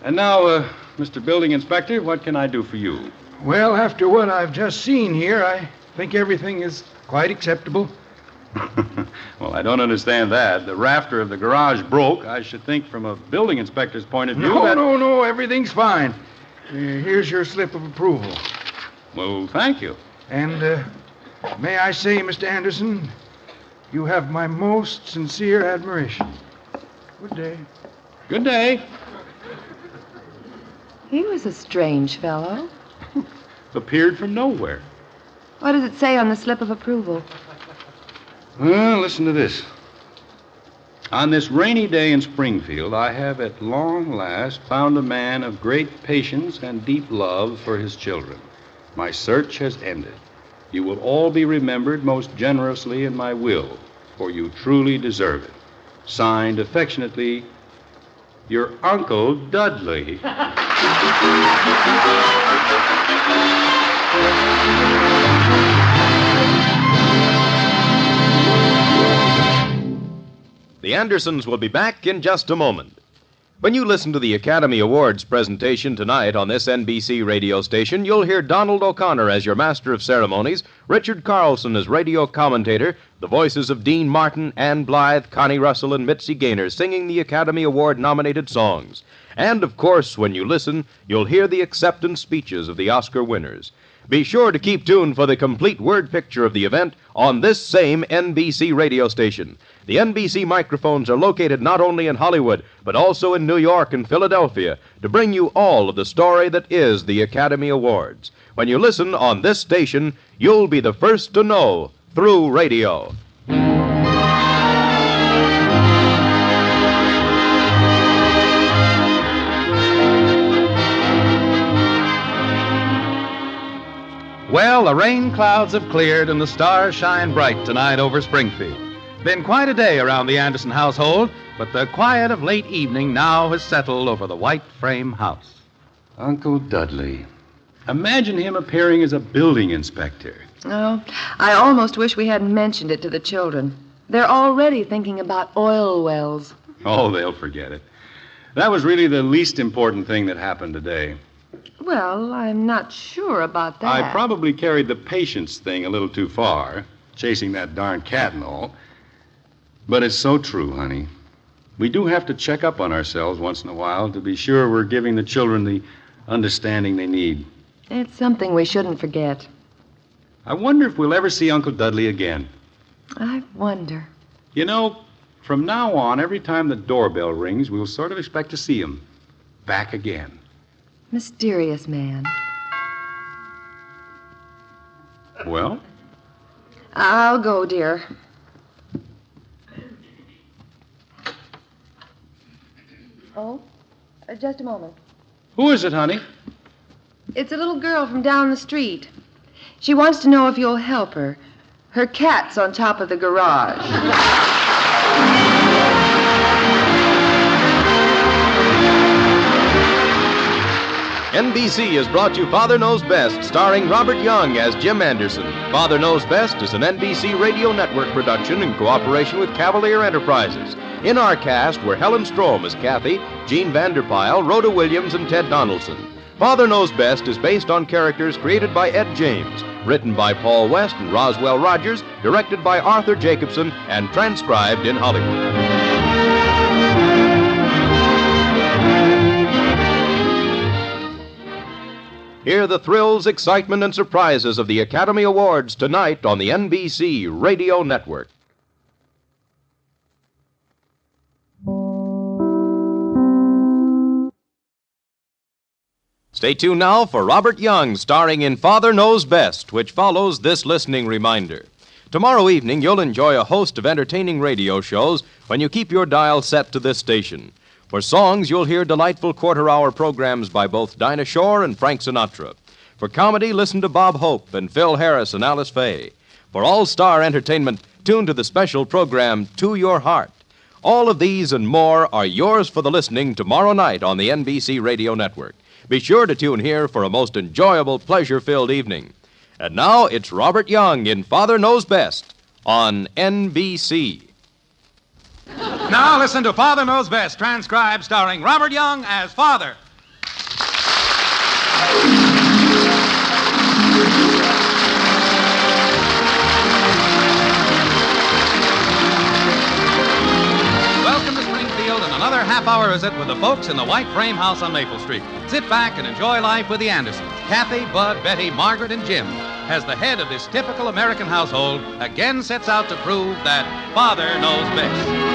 And now, Mr. Building Inspector, what can I do for you? Well, after what I've just seen here, I think everything is quite acceptable. Well, I don't understand that. The rafter of the garage broke. I should think from a building inspector's point of view No, everything's fine. Here's your slip of approval. Well, thank you. And may I say, Mr. Anderson, you have my most sincere admiration. Good day. Good day. He was a strange fellow. Appeared from nowhere. What does it say on the slip of approval? Well, listen to this. On this rainy day in Springfield, I have at long last found a man of great patience and deep love for his children. My search has ended. You will all be remembered most generously in my will, for you truly deserve it. Signed affectionately, your Uncle Dudley. The Andersons will be back in just a moment. When you listen to the Academy Awards presentation tonight on this NBC radio station, you'll hear Donald O'Connor as your master of ceremonies, Richard Carlson as radio commentator, the voices of Dean Martin, Ann Blythe, Connie Russell, and Mitzi Gaynor singing the Academy Award-nominated songs. And, of course, when you listen, you'll hear the acceptance speeches of the Oscar winners. Be sure to keep tuned for the complete word picture of the event on this same NBC radio station. The NBC microphones are located not only in Hollywood, but also in New York and Philadelphia to bring you all of the story that is the Academy Awards. When you listen on this station, you'll be the first to know through radio. Well, the rain clouds have cleared and the stars shine bright tonight over Springfield. Been quite a day around the Anderson household, but the quiet of late evening now has settled over the white frame house. Uncle Dudley. Imagine him appearing as a building inspector. Oh, I almost wish we hadn't mentioned it to the children. They're already thinking about oil wells. Oh, they'll forget it. That was really the least important thing that happened today. Well, I'm not sure about that. I probably carried the patience thing a little too far, chasing that darn cat and all. But it's so true, honey. We do have to check up on ourselves once in a while to be sure we're giving the children the understanding they need. It's something we shouldn't forget. I wonder if we'll ever see Uncle Dudley again. I wonder. You know, from now on, every time the doorbell rings, we'll sort of expect to see him back again. Mysterious man. Well? I'll go, dear. Oh, just a moment. Who is it, honey? It's a little girl from down the street. She wants to know if you'll help her. Her cat's on top of the garage. NBC has brought you Father Knows Best, starring Robert Young as Jim Anderson. Father Knows Best is an NBC Radio Network production in cooperation with Cavalier Enterprises. In our cast were Helen Strom as Kathy, Gene Vanderpyle, Rhoda Williams, and Ted Donaldson. Father Knows Best is based on characters created by Ed James, written by Paul West and Roswell Rogers, directed by Arthur Jacobson, and transcribed in Hollywood. Hear the thrills, excitement, and surprises of the Academy Awards tonight on the NBC Radio Network. Stay tuned now for Robert Young, starring in Father Knows Best, which follows this listening reminder. Tomorrow evening, you'll enjoy a host of entertaining radio shows when you keep your dial set to this station. For songs, you'll hear delightful quarter-hour programs by both Dinah Shore and Frank Sinatra. For comedy, listen to Bob Hope and Phil Harris and Alice Faye. For all-star entertainment, tune to the special program To Your Heart. All of these and more are yours for the listening tomorrow night on the NBC Radio Network. Be sure to tune here for a most enjoyable, pleasure-filled evening. And now it's Robert Young in Father Knows Best on NBC. Now listen to Father Knows Best, transcribed starring Robert Young as Father. Welcome to Springfield and another half-hour visit with the folks in the White Frame House on Maple Street. Sit back and enjoy life with the Andersons. Kathy, Bud, Betty, Margaret, and Jim, as the head of this typical American household, again sets out to prove that Father knows best.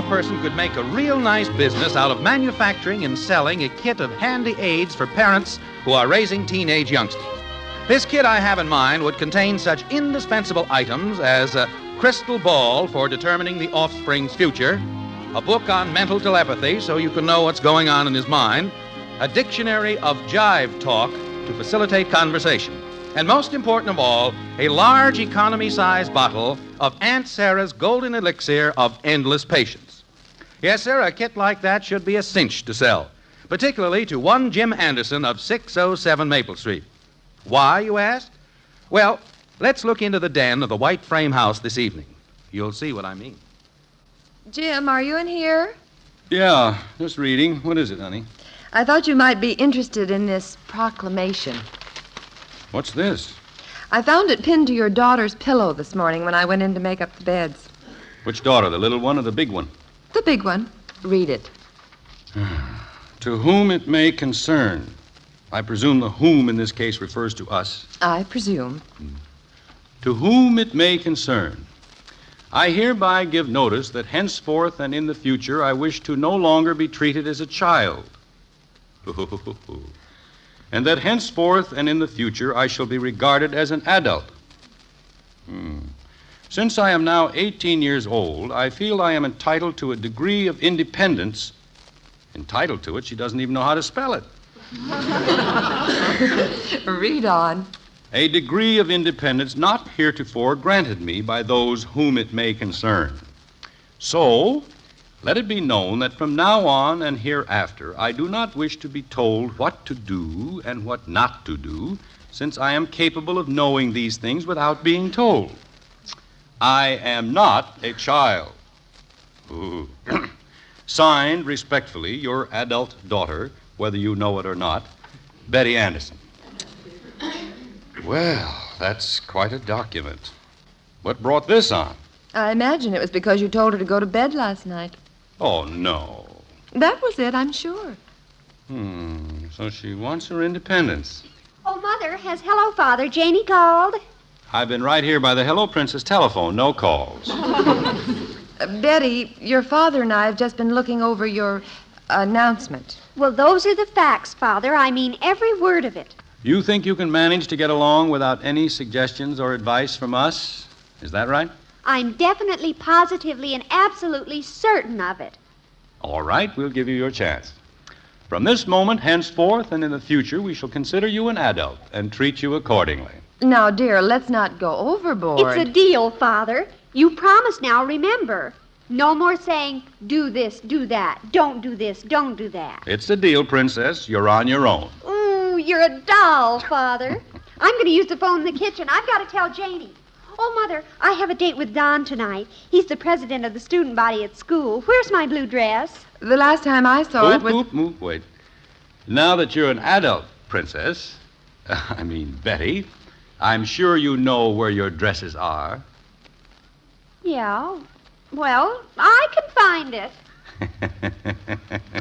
person could make a real nice business out of manufacturing and selling a kit of handy aids for parents who are raising teenage youngsters. This kit I have in mind would contain such indispensable items as a crystal ball for determining the offspring's future, a book on mental telepathy so you can know what's going on in his mind, a dictionary of jive talk to facilitate conversation, and most important of all, a large economy-size bottle of Aunt Sarah's golden elixir of endless patience. Yes, sir, a kit like that should be a cinch to sell, particularly to one Jim Anderson of 607 Maple Street. Why, you ask? Well, let's look into the den of the white frame house this evening. You'll see what I mean. Jim, are you in here? Yeah, just reading. What is it, honey? I thought you might be interested in this proclamation. What's this? I found it pinned to your daughter's pillow this morning when I went in to make up the beds. Which daughter, the little one or the big one? The big one. Read it. To whom it may concern. I presume the whom in this case refers to us. I presume. To whom it may concern. I hereby give notice that henceforth and in the future I wish to no longer be treated as a child. And that henceforth and in the future I shall be regarded as an adult. Since I am now 18 years old, I feel I am entitled to a degree of independence. Entitled to it? She doesn't even know how to spell it. Read on. A degree of independence not heretofore granted me by those whom it may concern. So, let it be known that from now on and hereafter, I do not wish to be told what to do and what not to do, since I am capable of knowing these things without being told. I am not a child. Signed, respectfully, your adult daughter, whether you know it or not, Betty Anderson. Well, that's quite a document. What brought this on? I imagine it was because you told her to go to bed last night. Oh, no. That was it, I'm sure. So she wants her independence. Oh, Mother, has Hello Father Janie called? I've been right here by the Hello Princess telephone, no calls. Betty, your father and I have just been looking over your announcement. Well, those are the facts, Father. I mean every word of it. You think you can manage to get along without any suggestions or advice from us? Is that right? I'm definitely, positively, and absolutely certain of it. All right, we'll give you your chance. From this moment, henceforth, and in the future, we shall consider you an adult and treat you accordingly. Now, dear, let's not go overboard. It's a deal, Father. You promise now, remember. No more saying, do this, do that. Don't do this, don't do that. It's a deal, Princess. You're on your own. Ooh, you're a doll, Father. I'm going to use the phone in the kitchen. I've got to tell Janie. Oh, Mother, I have a date with Don tonight. He's the president of the student body at school. Where's my blue dress? The last time I saw it was... Wait. Now that you're an adult, Princess, Betty, I'm sure you know where your dresses are. Yeah. Well, I can find it.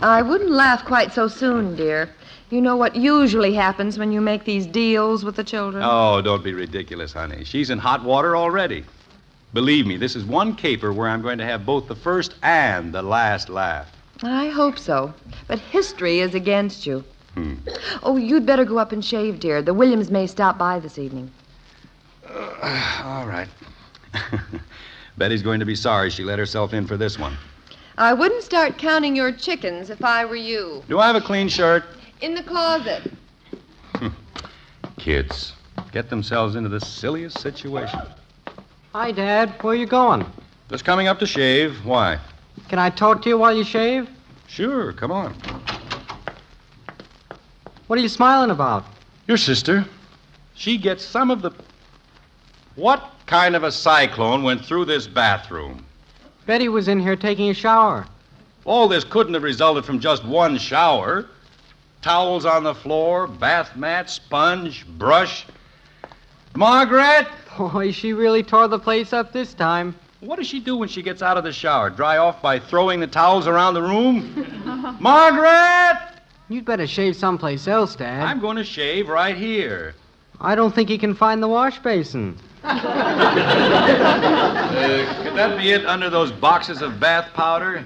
I wouldn't laugh quite so soon, dear. You know what usually happens when you make these deals with the children? Oh, don't be ridiculous, honey. She's in hot water already. Believe me, this is one caper where I'm going to have both the first and the last laugh. I hope so. But history is against you. Oh, you'd better go up and shave, dear. The Williams may stop by this evening. All right. Betty's going to be sorry she let herself in for this one. I wouldn't start counting your chickens if I were you. Do I have a clean shirt? In the closet. Kids get themselves into the silliest situation. Hi, Dad. Where are you going? Just coming up to shave. Why? Can I talk to you while you shave? Sure, come on. What are you smiling about? Your sister. She gets some of the... What kind of a cyclone went through this bathroom? Betty was in here taking a shower. All this couldn't have resulted from just one shower. Towels on the floor, bath mat, sponge, brush. Margaret! Boy, she really tore the place up this time. What does she do when she gets out of the shower? Dry off by throwing the towels around the room? Margaret! You'd better shave someplace else, Dad. I'm going to shave right here. I don't think you can find the wash basin. Could that be it under those boxes of bath powder?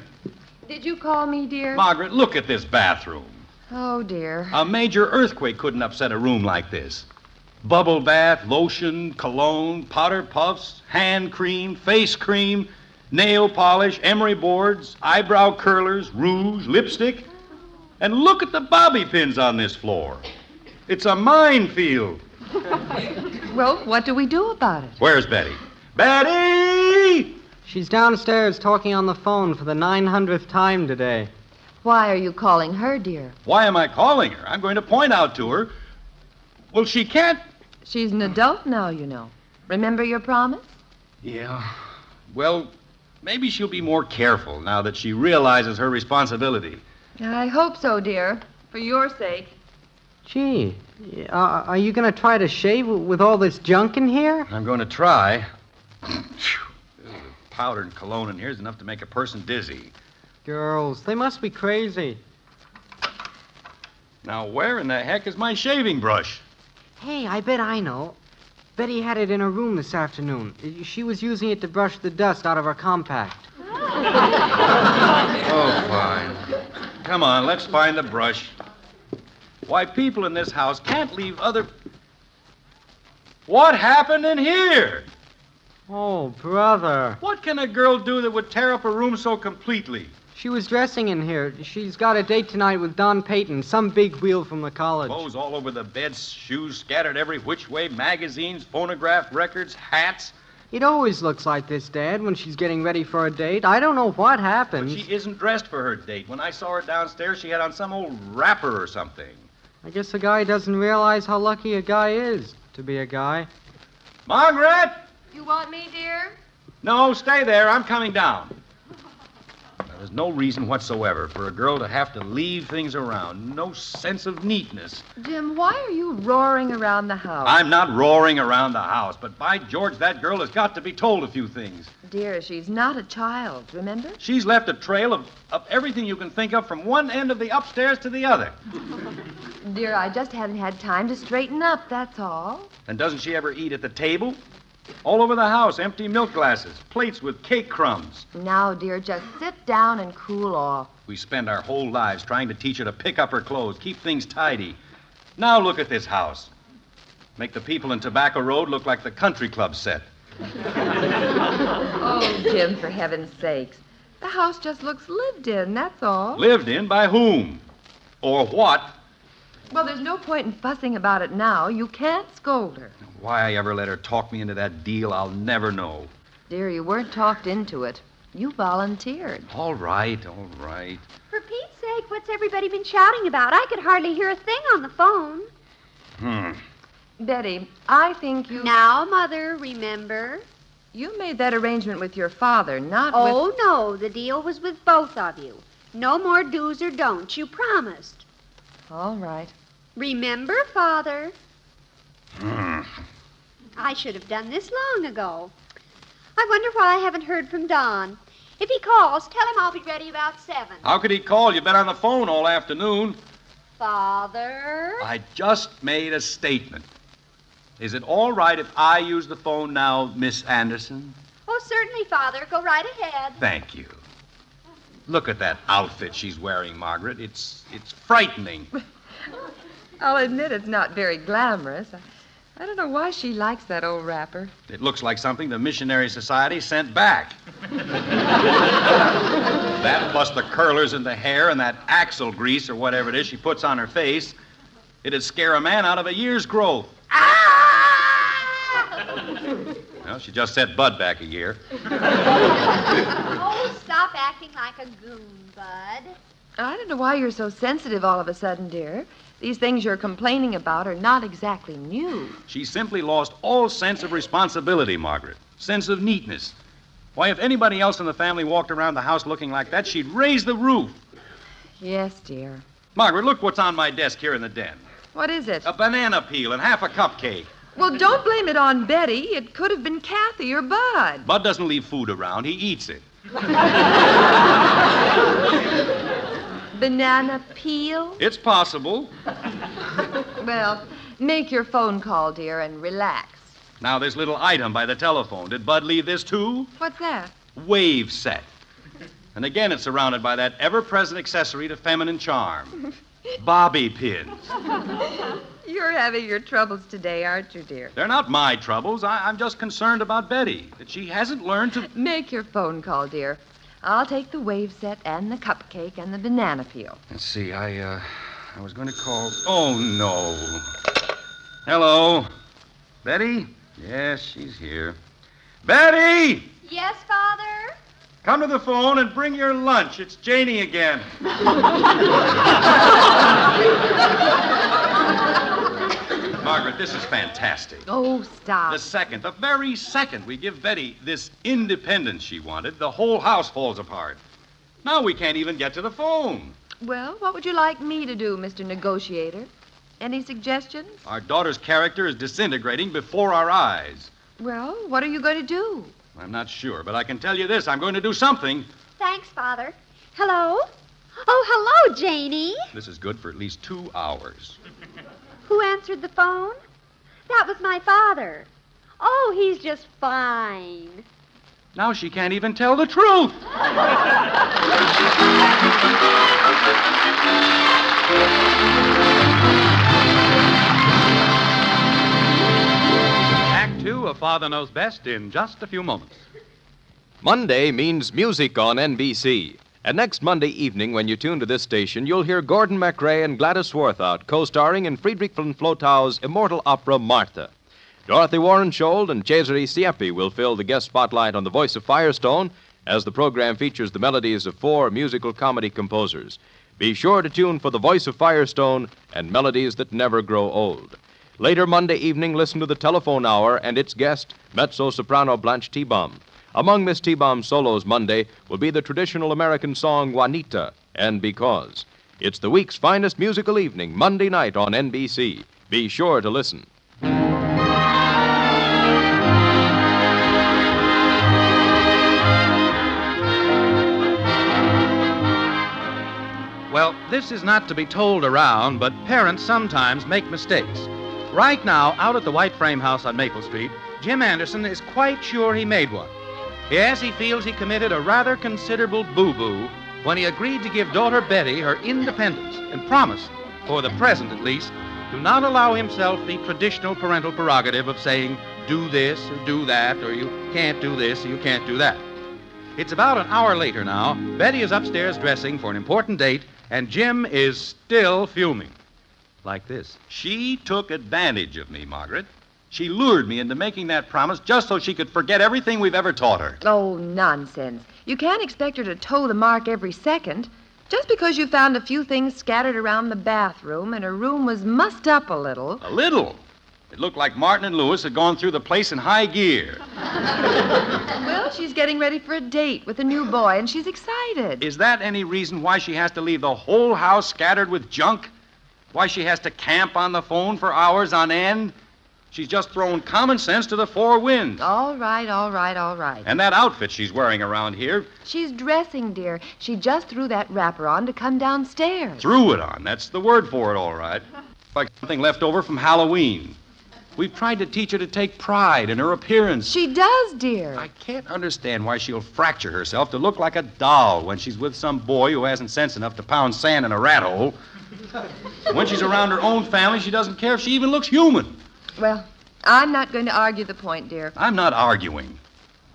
Did you call me, dear? Margaret, look at this bathroom. Oh, dear. A major earthquake couldn't upset a room like this. Bubble bath, lotion, cologne, powder puffs, hand cream, face cream, nail polish, emery boards, eyebrow curlers, rouge, lipstick. And look at the bobby pins on this floor. It's a minefield. Well, what do we do about it? Where's Betty? Betty! She's downstairs talking on the phone for the 900th time today. Why are you calling her, dear? Why am I calling her? I'm going to point out to her. Well, she can't. She's an adult now, you know. Remember your promise? Yeah. Well, maybe she'll be more careful now that she realizes her responsibility. I hope so, dear. For your sake. Gee, are you going to try to shave with all this junk in here? I'm going to try. Powder and cologne in here is enough to make a person dizzy. Girls, they must be crazy. Now, where in the heck is my shaving brush? Hey, I bet I know. Betty had it in her room this afternoon. She was using it to brush the dust out of her compact. Oh, fine. Come on, let's find the brush. Why, people in this house can't leave other... What happened in here? Oh, brother. What can a girl do that would tear up a room so completely? She was dressing in here. She's got a date tonight with Don Payton, some big wheel from the college. Clothes all over the bed, shoes scattered every which way, magazines, phonograph records, hats. It always looks like this, Dad, when she's getting ready for a date. I don't know what happens. But she isn't dressed for her date. When I saw her downstairs, she had on some old wrapper or something. I guess a guy doesn't realize how lucky a guy is to be a guy. Margaret! You want me, dear? No, stay there. I'm coming down. There's no reason whatsoever for a girl to have to leave things around. No sense of neatness. Jim, why are you roaring around the house? I'm not roaring around the house, but by George, that girl has got to be told a few things. Dear, she's not a child, remember? She's left a trail of everything you can think of from one end of the upstairs to the other. Dear, I just haven't had time to straighten up, that's all. And doesn't she ever eat at the table? All over the house, empty milk glasses, plates with cake crumbs. Now, dear, just sit down and cool off. We spend our whole lives trying to teach her to pick up her clothes, keep things tidy. Now look at this house. Make the people in Tobacco Road look like the country club set. Oh, Jim, for heaven's sakes. The house just looks lived in, that's all. Lived in by whom? Or what? Well, there's no point in fussing about it now. You can't scold her. Why I ever let her talk me into that deal, I'll never know. Dear, you weren't talked into it. You volunteered. All right, all right. For Pete's sake, what's everybody been shouting about? I could hardly hear a thing on the phone. Betty, I think you... Now, Mother, remember? You made that arrangement with your father, not with... Oh, no, the deal was with both of you. No more do's or don'ts, you promised. All right. Remember, Father? I should have done this long ago. I wonder why I haven't heard from Don. If he calls, tell him I'll be ready about 7. How could he call? You've been on the phone all afternoon. Father? I just made a statement. Is it all right if I use the phone now, Miss Anderson? Oh, certainly, Father. Go right ahead. Thank you. Look at that outfit she's wearing, Margaret. It's frightening. I'll admit it's not very glamorous. I don't know why she likes that old wrapper. It looks like something the Missionary Society sent back. That plus the curlers in the hair and that axle grease or whatever it is she puts on her face, it'd scare a man out of a year's growth. Well, she just set Bud back a year. Oh, stop acting like a goon, Bud. I don't know why you're so sensitive all of a sudden, dear. These things you're complaining about are not exactly new. She simply lost all sense of responsibility, Margaret. Sense of neatness. Why, if anybody else in the family walked around the house looking like that, she'd raise the roof. Yes, dear. Margaret, look what's on my desk here in the den. What is it? A banana peel and half a cupcake. Well, don't blame it on Betty. It could have been Kathy or Bud. Bud doesn't leave food around. He eats it. Banana peel? It's possible. Well, make your phone call, dear, and relax. Now, this little item by the telephone. Did Bud leave this, too? What's that? Wave set. And again, it's surrounded by that ever-present accessory to feminine charm. Bobby pins. You're having your troubles today, aren't you, dear? They're not my troubles. I'm just concerned about Betty, that she hasn't learned to... Make your phone call, dear. I'll take the wave set and the cupcake and the banana peel. Let's see, I was going to call... Oh, no. Hello? Betty? Yes, she's here. Betty! Yes, Father? Come to the phone and bring your lunch. It's Janie again. Margaret, this is fantastic. Oh, stop. The very second we give Betty this independence she wanted, the whole house falls apart. Now we can't even get to the phone. Well, what would you like me to do, Mr. Negotiator? Any suggestions? Our daughter's character is disintegrating before our eyes. Well, what are you going to do? I'm not sure, but I can tell you this. I'm going to do something. Thanks, Father. Hello? Oh, hello, Janie. This is good for at least 2 hours. Who answered the phone? That was my father. Oh, he's just fine. Now she can't even tell the truth. Act 2 of Father Knows Best in just a few moments. Monday means music on NBC. And next Monday evening, when you tune to this station, you'll hear Gordon MacRae and Gladys Swarthout co-starring in Friedrich von Flotow's immortal opera Martha. Dorothy Warren Scholl and Cesare Siepi will fill the guest spotlight on The Voice of Firestone as the program features the melodies of 4 musical comedy composers. Be sure to tune for The Voice of Firestone and melodies that never grow old. Later Monday evening, listen to the telephone hour and its guest, mezzo-soprano Blanche T-Baum. Among Miss T-Baum's solos Monday will be the traditional American song Juanita and Because. It's the week's finest musical evening, Monday night on NBC. Be sure to listen. Well, this is not to be told around, but parents sometimes make mistakes. Right now, out at the White Frame House on Maple Street, Jim Anderson is quite sure he made one. Yes, he feels he committed a rather considerable boo-boo when he agreed to give daughter Betty her independence and promised, for the present at least, to not allow himself the traditional parental prerogative of saying, do this or do that, or you can't do this or you can't do that. It's about an hour later now. Betty is upstairs dressing for an important date, and Jim is still fuming. Like this. She took advantage of me, Margaret. She lured me into making that promise just so she could forget everything we've ever taught her. Oh, nonsense. You can't expect her to toe the mark every second. Just because you found a few things scattered around the bathroom and her room was mussed up a little. A little? It looked like Martin and Lewis had gone through the place in high gear. Well, she's getting ready for a date with a new boy, and she's excited. Is that any reason why she has to leave the whole house scattered with junk? Why she has to camp on the phone for hours on end? She's just thrown common sense to the 4 winds. All right. And that outfit she's wearing around here. She's dressing, dear. She just threw that wrapper on to come downstairs. Threw it on. That's the word for it, all right. Like something left over from Halloween. We've tried to teach her to take pride in her appearance. She does, dear. I can't understand why she'll fracture herself to look like a doll when she's with some boy who hasn't sense enough to pound sand in a rat hole. When she's around her own family, she doesn't care if she even looks human. Well, I'm not going to argue the point, dear. I'm not arguing.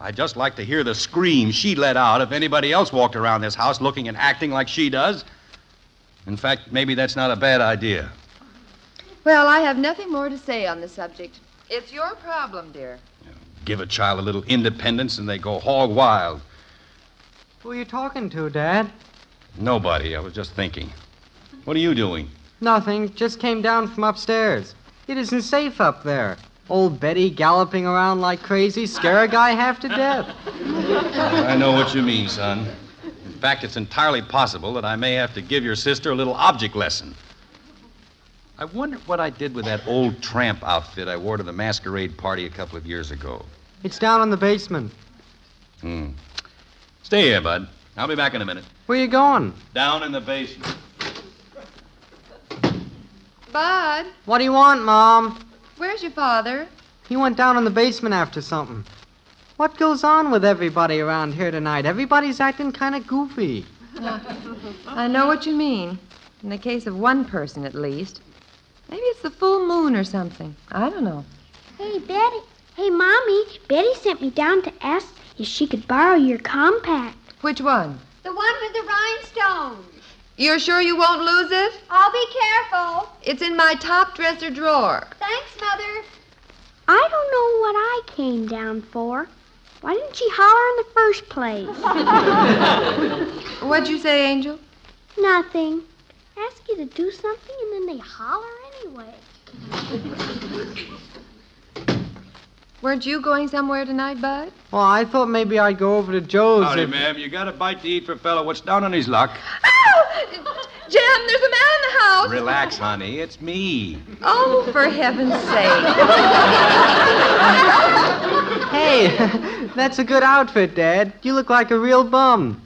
I'd just like to hear the scream she'd let out if anybody else walked around this house looking and acting like she does. In fact, maybe that's not a bad idea. Well, I have nothing more to say on the subject. It's your problem, dear. Give a child a little independence and they go hog wild. Who are you talking to, Dad? Nobody. I was just thinking. What are you doing? Nothing. Just came down from upstairs. It isn't safe up there. Old Betty galloping around like crazy, scare a guy half to death. I know what you mean, son. In fact, it's entirely possible that I may have to give your sister a little object lesson. I wonder what I did with that old tramp outfit I wore to the masquerade party a couple of years ago. It's down in the basement. Stay here, Bud. I'll be back in a minute. Where you going? Down in the basement. Bud. What do you want, Mom? Where's your father? He went down in the basement after something. What goes on with everybody around here tonight? Everybody's acting kind of goofy. I know what you mean. In the case of one person, at least. Maybe it's the full moon or something. I don't know. Hey, Betty. Hey, Mommy. Betty sent me down to ask if she could borrow your compact. Which one? The one with the rhinestones. You're sure you won't lose it? I'll be careful. It's in my top dresser drawer. Thanks, Mother. I don't know what I came down for. Why didn't she holler in the first place? What'd you say, Angel? Nothing. Ask you to do something and then they holler anyway. Weren't you going somewhere tonight, Bud? Well, I thought maybe I'd go over to Joe's. Howdy, ma'am. You got a bite to eat for a fellow. What's down on his luck? Oh! Jim, there's a man in the house. Relax, honey. It's me. Oh, for heaven's sake. Hey, that's a good outfit, Dad. You look like a real bum.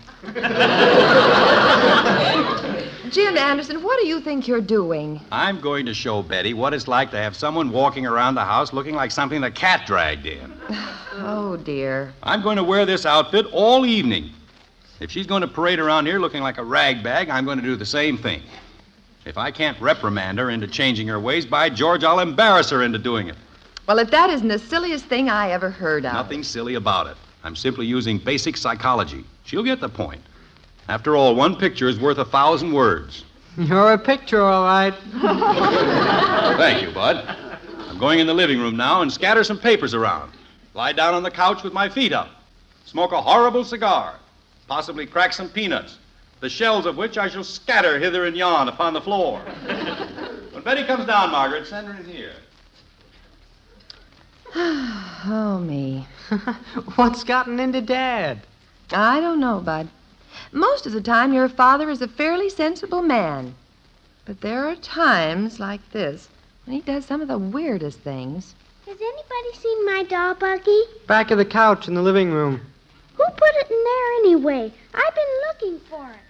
Jim Anderson, what do you think you're doing? I'm going to show Betty what it's like to have someone walking around the house looking like something the cat dragged in. Oh, dear. I'm going to wear this outfit all evening. If she's going to parade around here looking like a ragbag, I'm going to do the same thing. If I can't reprimand her into changing her ways, by George, I'll embarrass her into doing it. Well, if that isn't the silliest thing I ever heard of. Nothing silly about it. I'm simply using basic psychology. She'll get the point. After all, one picture is worth 1,000 words. You're a picture, all right. Thank you, Bud. I'm going in the living room now and scatter some papers around. Lie down on the couch with my feet up. Smoke a horrible cigar. Possibly crack some peanuts, the shells of which I shall scatter hither and yon upon the floor. When Betty comes down, Margaret, send her in here. Oh, me. What's gotten into Dad? I don't know, Bud. Most of the time, your father is a fairly sensible man. But there are times like this when he does some of the weirdest things. Has anybody seen my doll, Bucky? Back of the couch in the living room. Who put it in there anyway? I've been looking for it.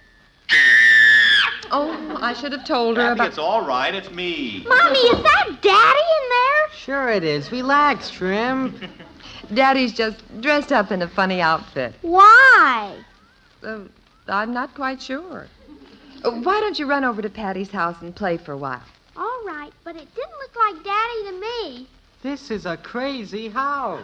Oh, I should have told her Kathy, about... it's all right. It's me. Mommy, is that Daddy in there? Sure it is. Relax, Trim. Daddy's just dressed up in a funny outfit. Why? I'm not quite sure. Why don't you run over to Patty's house and play for a while? All right, but it didn't look like Daddy to me. This is a crazy house.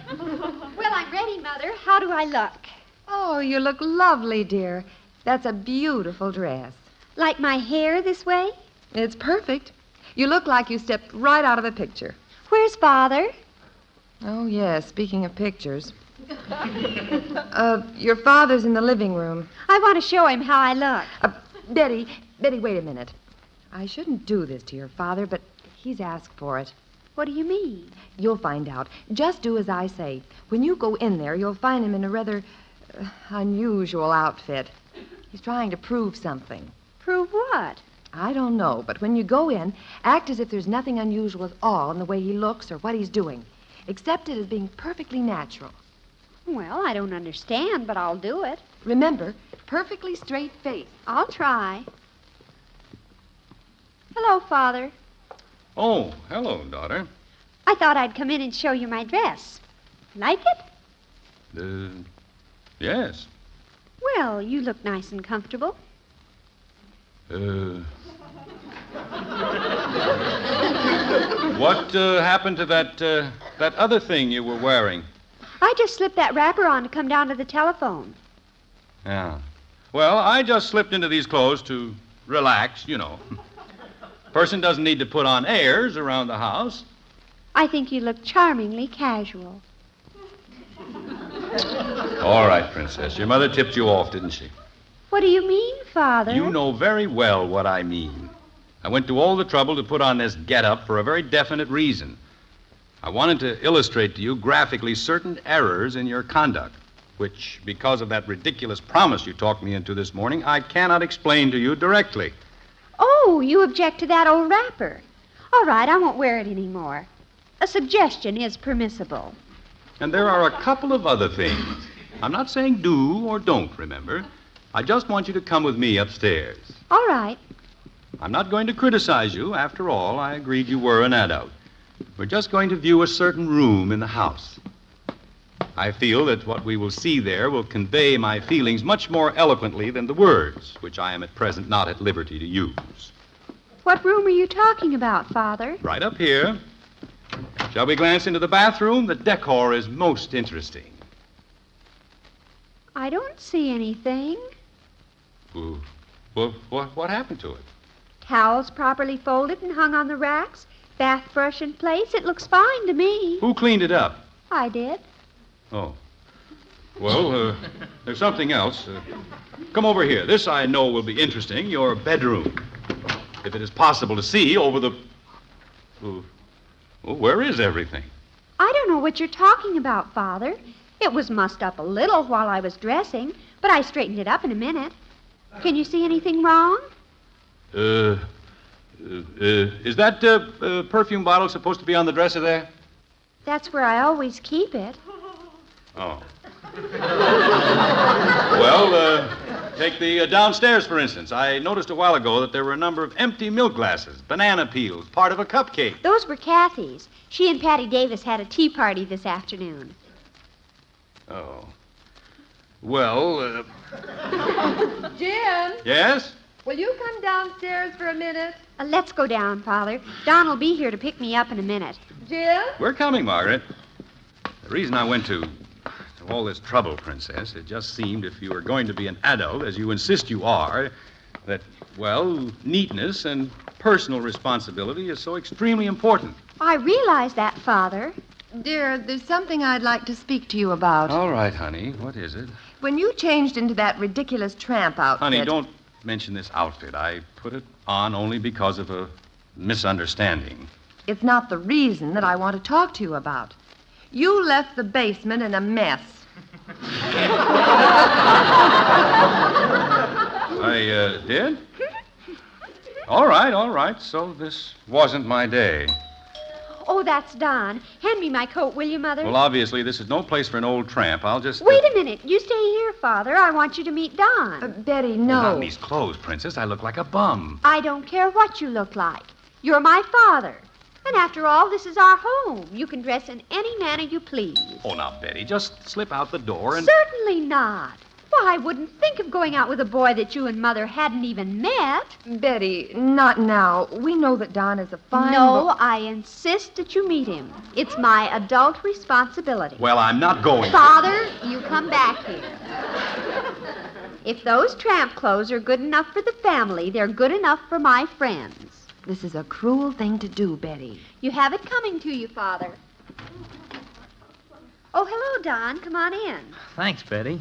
Well, I'm ready, Mother. How do I look? Oh, you look lovely, dear. That's a beautiful dress. Like my hair this way? It's perfect. You look like you stepped right out of a picture. Where's Father? Oh, yes, speaking of pictures. Your father's in the living room. I want to show him how I look. Betty, wait a minute. I shouldn't do this to your father, but he's asked for it. What do you mean? You'll find out. Just do as I say. When you go in there, you'll find him in a rather unusual outfit. He's trying to prove something. Prove what? I don't know, but when you go in, act as if there's nothing unusual at all in the way he looks or what he's doing. Accept it as being perfectly natural. Well, I don't understand, but I'll do it. Remember, perfectly straight face. I'll try. Hello, Father. Oh, hello, daughter. I thought I'd come in and show you my dress. Like it? Yes. Well, you look nice and comfortable. What happened to that other thing you were wearing? I just slipped that wrapper on to come down to the telephone. Yeah. Well, I just slipped into these clothes to relax, you know. Person doesn't need to put on airs around the house. I think you look charmingly casual. All right, Princess. Your mother tipped you off, didn't she? What do you mean, Father? You know very well what I mean. I went to all the trouble to put on this get-up for a very definite reason. I wanted to illustrate to you graphically certain errors in your conduct, which, because of that ridiculous promise you talked me into this morning, I cannot explain to you directly. Oh, you object to that old wrapper. All right, I won't wear it anymore. A suggestion is permissible. And there are a couple of other things. I'm not saying do or don't, remember. I just want you to come with me upstairs. All right. I'm not going to criticize you. After all, I agreed you were an adult. We're just going to view a certain room in the house. I feel that what we will see there will convey my feelings much more eloquently than the words, which I am at present not at liberty to use. What room are you talking about, Father? Right up here. Shall we glance into the bathroom? The decor is most interesting. I don't see anything. Ooh. Well, what happened to it? Towels properly folded and hung on the racks. Bath brush in place. It looks fine to me. Who cleaned it up? I did. Oh. Well, there's something else. Come over here. This, I know, will be interesting. Your bedroom. If it is possible to see over the... Well, where is everything? I don't know what you're talking about, Father. It was mussed up a little while I was dressing, but I straightened it up in a minute. Can you see anything wrong? Is that perfume bottle supposed to be on the dresser there? That's where I always keep it. Oh. Well, take the downstairs, for instance. I noticed a while ago that there were a number of empty milk glasses, banana peels, part of a cupcake. Those were Kathy's. She and Patty Davis had a tea party this afternoon. Oh. Well, Jim, yes? will you come downstairs for a minute? Let's go down, Father. Don will be here to pick me up in a minute. Jim? We're coming, Margaret. The reason I went to all this trouble, Princess, it just seemed if you were going to be an adult, as you insist you are, that, well, neatness and personal responsibility is so extremely important. I realize that, Father. Dear, there's something I'd like to speak to you about. All right, honey. What is it? When you changed into that ridiculous tramp outfit... Honey, don't mention this outfit. I put it on only because of a misunderstanding. It's not the reason that I want to talk to you about. You left the basement in a mess. I did? All right. So this wasn't my day. Oh, that's Don. Hand me my coat, will you, Mother? Well, obviously, this is no place for an old tramp. I'll just... Wait a minute. You stay here, Father. I want you to meet Don. Betty, no. Well, not in these clothes, Princess. I look like a bum. I don't care what you look like. You're my father. And after all, this is our home. You can dress in any manner you please. Oh, now, Betty, just slip out the door and... Certainly not. Why, I wouldn't think of going out with a boy that you and Mother hadn't even met. Betty, not now. We know that Don is a fine... No, I insist that you meet him. It's my adult responsibility. Well, I'm not going. Father, you come back here. If those tramp clothes are good enough for the family, they're good enough for my friends. This is a cruel thing to do, Betty. You have it coming to you, Father. Oh, hello, Don. Come on in. Thanks, Betty.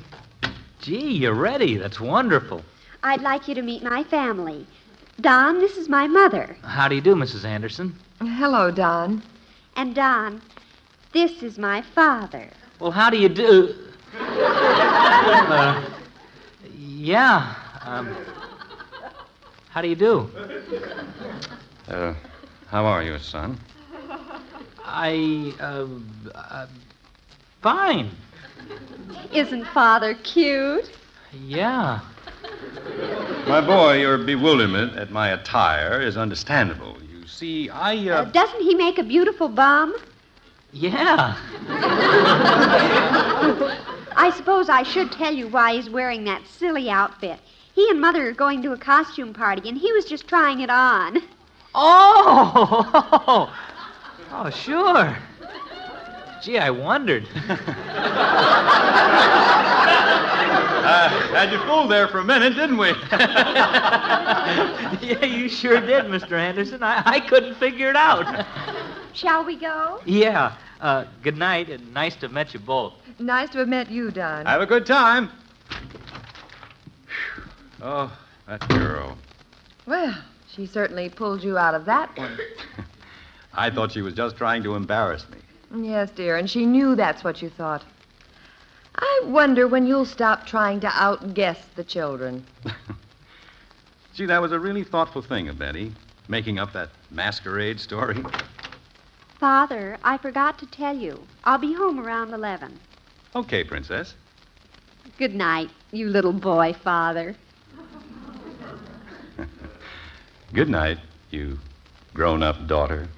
Gee, you're ready. That's wonderful. I'd like you to meet my family. Don, this is my mother. How do you do, Mrs. Anderson? Hello, Don. And Don, this is my father. Well, how do you do? Yeah. How do you do? How are you, son? Fine. Isn't Father cute? Yeah. My boy, your bewilderment at my attire is understandable. You see, Doesn't he make a beautiful bum? Yeah. I suppose I should tell you why he's wearing that silly outfit. He and Mother are going to a costume party, and he was just trying it on. Oh! Oh, sure. Gee, I wondered. Had you fooled there for a minute, didn't we? Yeah, you sure did, Mr. Anderson. I couldn't figure it out. Shall we go? Yeah. Good night, and nice to have met you both. Nice to have met you, Don. Have a good time. Oh, that girl. Well, she certainly pulled you out of that one. I thought she was just trying to embarrass me. Yes, dear, and she knew that's what you thought. I wonder when you'll stop trying to outguess the children. Gee, that was a really thoughtful thing of Betty, making up that masquerade story. Father, I forgot to tell you. I'll be home around 11. Okay, Princess. Good night, you little boy, Father. Good night, you grown-up daughter.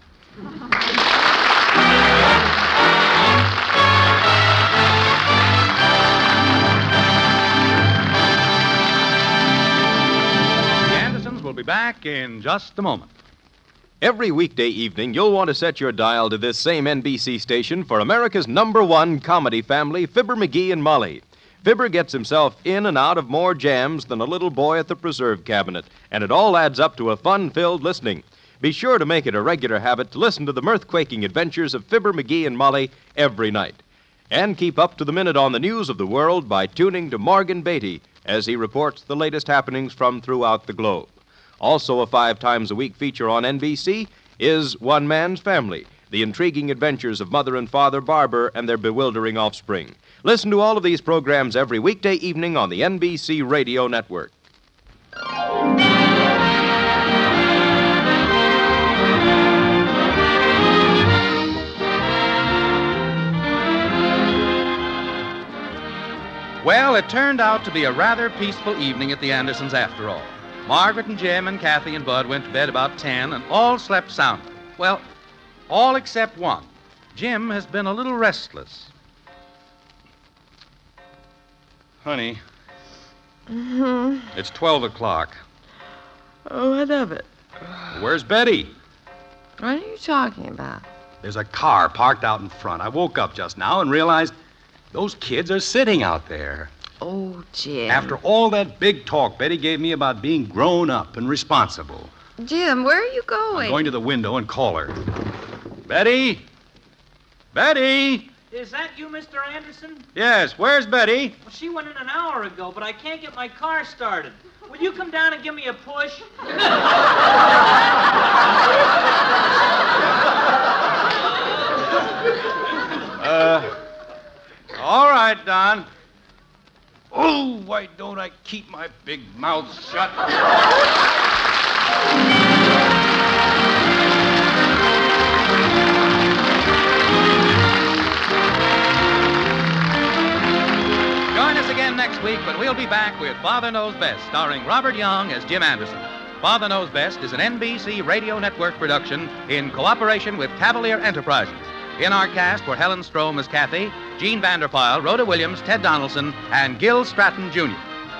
back in just a moment. Every weekday evening, you'll want to set your dial to this same NBC station for America's #1 comedy family, Fibber McGee and Molly. Fibber gets himself in and out of more jams than a little boy at the preserve cabinet, and it all adds up to a fun-filled listening. Be sure to make it a regular habit to listen to the mirth-quaking adventures of Fibber McGee and Molly every night. And keep up to the minute on the news of the world by tuning to Morgan Beatty as he reports the latest happenings from throughout the globe. Also, a 5 times a week feature on NBC is One Man's Family, the intriguing adventures of Mother and Father Barber and their bewildering offspring. Listen to all of these programs every weekday evening on the NBC Radio Network. Well, it turned out to be a rather peaceful evening at the Andersons after all. Margaret and Jim and Kathy and Bud went to bed about 10 and all slept soundly. Well, all except one. Jim has been a little restless. Honey, it's 12 o'clock. Oh, what of it? Where's Betty? What are you talking about? There's a car parked out in front. I woke up just now and realized those kids are sitting out there. Oh, Jim. After all that big talk Betty gave me about being grown up and responsible. Jim, where are you going? I'm going to the window and call her. Betty? Betty? Is that you, Mr. Anderson? Yes, where's Betty? Well, she went in an hour ago, but I can't get my car started. Will you come down and give me a push? All right, Don. Oh, why don't I keep my big mouth shut? Join us again next week when we'll be back with Father Knows Best, starring Robert Young as Jim Anderson. Father Knows Best is an NBC Radio Network production in cooperation with Cavalier Enterprises. In our cast were Helen Strome as Kathy, Gene Vanderpyle, Rhoda Williams, Ted Donaldson, and Gil Stratton, Jr.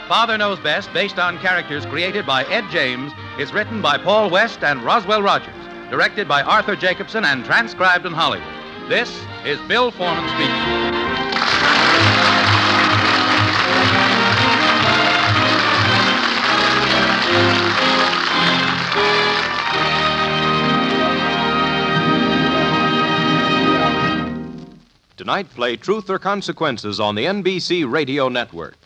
Father Knows Best, based on characters created by Ed James, is written by Paul West and Roswell Rogers, directed by Arthur Jacobson, and transcribed in Hollywood. This is Bill Foreman speaking. Tonight, play Truth or Consequences on the NBC Radio Network.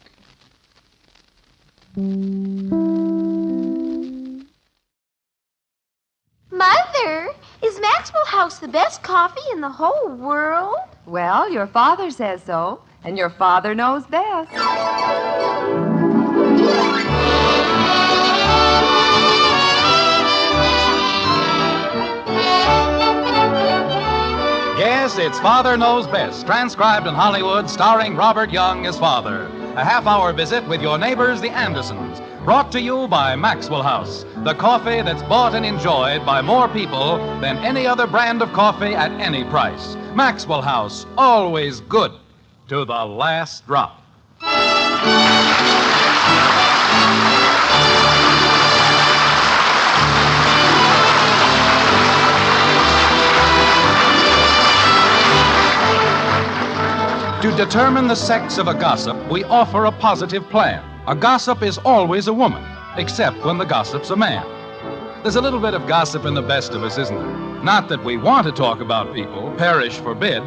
Mother, is Maxwell House the best coffee in the whole world? Well, your father says so, and your father knows best. Yes, it's Father Knows Best, transcribed in Hollywood, starring Robert Young as Father. A half-hour visit with your neighbors, the Andersons. Brought to you by Maxwell House, the coffee that's bought and enjoyed by more people than any other brand of coffee at any price. Maxwell House, always good to the last drop. To determine the sex of a gossip, we offer a positive plan. A gossip is always a woman, except when the gossip's a man. There's a little bit of gossip in the best of us, isn't there? Not that we want to talk about people, perish forbid,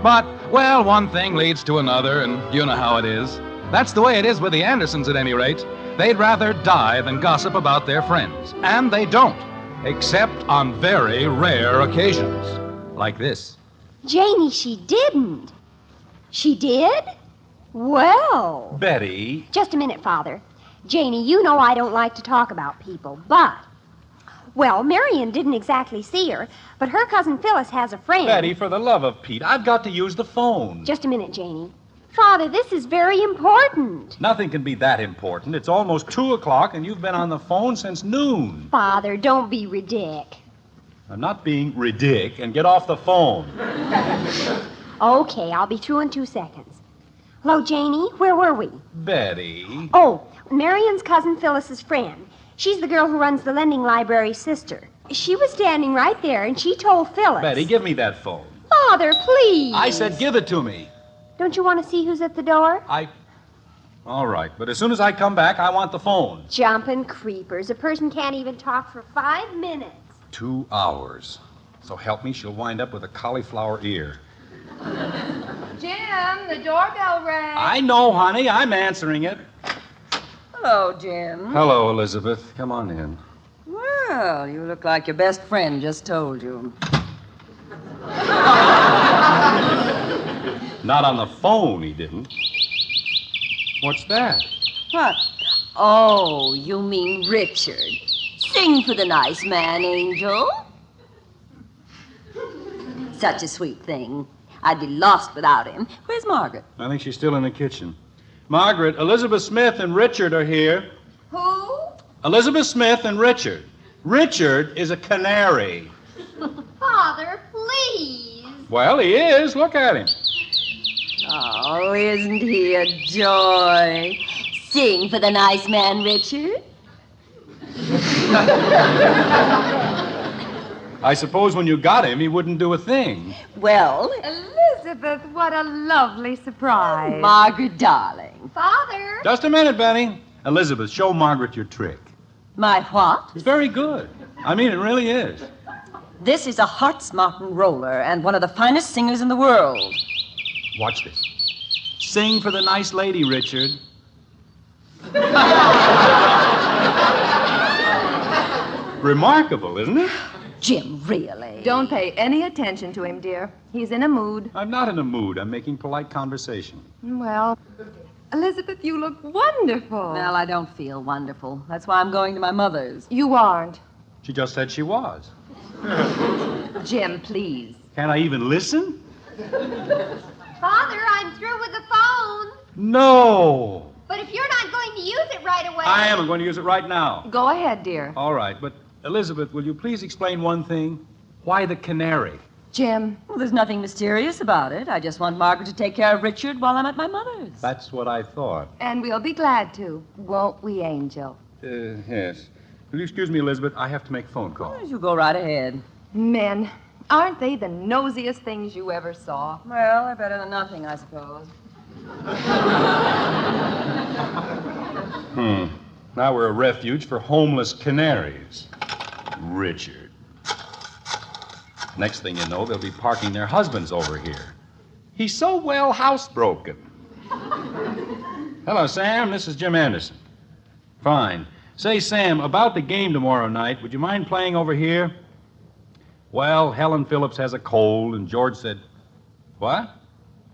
but, well, one thing leads to another, and you know how it is. That's the way it is with the Andersons, at any rate. They'd rather die than gossip about their friends. And they don't, except on very rare occasions, like this. Janie, she didn't. She did? Well. Betty. Just a minute, Father. Janie, you know I don't like to talk about people, but... Well, Marion didn't exactly see her, but her cousin Phyllis has a friend. Betty, for the love of Pete, I've got to use the phone. Just a minute, Janie. Father, this is very important. Nothing can be that important. It's almost 2 o'clock, and you've been on the phone since noon. Father, don't be ridiculous. I'm not being ridiculous, and get off the phone. Okay, I'll be through in 2 seconds. Hello, Janie. Where were we? Betty. Oh, Marion's cousin Phyllis's friend. She's the girl who runs the lending library's sister. She was standing right there, and she told Phyllis. Betty, give me that phone. Father, please. I said give it to me. Don't you want to see who's at the door? All right, but as soon as I come back, I want the phone. Jumping creepers. A person can't even talk for 5 minutes. 2 hours. So help me, she'll wind up with a cauliflower ear. Jim, the doorbell rang. I know, honey. I'm answering it. Hello, Jim. Hello, Elizabeth. Come on in. Well, you look like your best friend just told you. Not on the phone, he didn't. What's that? What? Oh, you mean Richard. Sing for the nice man, Angel. Such a sweet thing. I'd be lost without him. Where's Margaret? I think she's still in the kitchen. Margaret, Elizabeth Smith and Richard are here. Who? Elizabeth Smith and Richard. Richard is a canary. Father, please. Well, he is. Look at him. Oh, isn't he a joy? Sing for the nice man, Richard. I suppose when you got him, he wouldn't do a thing. Well, Elizabeth, what a lovely surprise. Margaret, darling. Father. Just a minute, Benny. Elizabeth, show Margaret your trick. My what? It's very good. I mean, it really is. This is a Hartsmartin roller and one of the finest singers in the world. Watch this. Sing for the nice lady, Richard. Remarkable, isn't it? Jim, really? Don't pay any attention to him, dear. He's in a mood. I'm not in a mood. I'm making polite conversation. Well, Elizabeth, you look wonderful. Well, I don't feel wonderful. That's why I'm going to my mother's. You aren't. She just said she was. Jim, please. Can't I even listen? Father, I'm through with the phone. No. But if you're not going to use it right away... I am. I'm going to use it right now. Go ahead, dear. All right, but Elizabeth, will you please explain one thing? Why the canary? Jim. Well, there's nothing mysterious about it. I just want Margaret to take care of Richard while I'm at my mother's. That's what I thought. And we'll be glad to, won't we, Angel? Yes. Will you excuse me, Elizabeth? I have to make a phone call. You go right ahead. Men, aren't they the nosiest things you ever saw? Well, they're better than nothing, I suppose. Now we're a refuge for homeless canaries. Richard. Next thing you know, they'll be parking their husbands over here. He's so well housebroken. Hello, Sam. This is Jim Anderson. Fine. Say, Sam, about the game tomorrow night, would you mind playing over here? Well, Helen Phillips has a cold, and George said... What?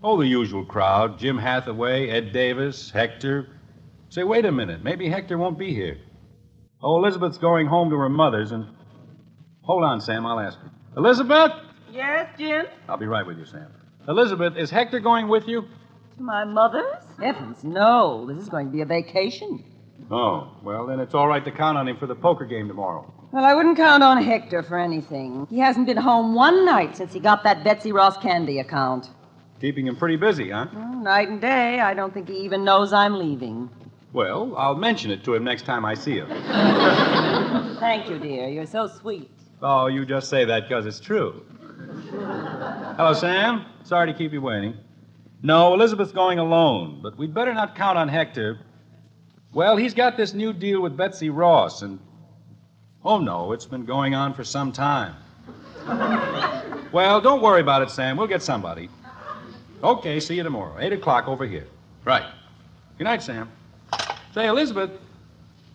Oh, the usual crowd. Jim Hathaway, Ed Davis, Hector. Say, wait a minute. Maybe Hector won't be here. Oh, Elizabeth's going home to her mother's, and... Hold on, Sam. I'll ask her. Elizabeth? Yes, Jim? I'll be right with you, Sam. Elizabeth, is Hector going with you? To my mother's? Heavens, no. This is going to be a vacation. Oh, well, then it's all right to count on him for the poker game tomorrow. Well, I wouldn't count on Hector for anything. He hasn't been home one night since he got that Betsy Ross candy account. Keeping him pretty busy, huh? Well, night and day. I don't think he even knows I'm leaving. Well, I'll mention it to him next time I see him. Thank you, dear. You're so sweet. Oh, you just say that because it's true. Hello, Sam. Sorry to keep you waiting. No, Elizabeth's going alone, but we'd better not count on Hector. Well, he's got this new deal with Betsy Ross, and... Oh, no, it's been going on for some time. Well, don't worry about it, Sam. We'll get somebody. Okay, see you tomorrow. 8 o'clock over here. Right. Good night, Sam. Say, Elizabeth,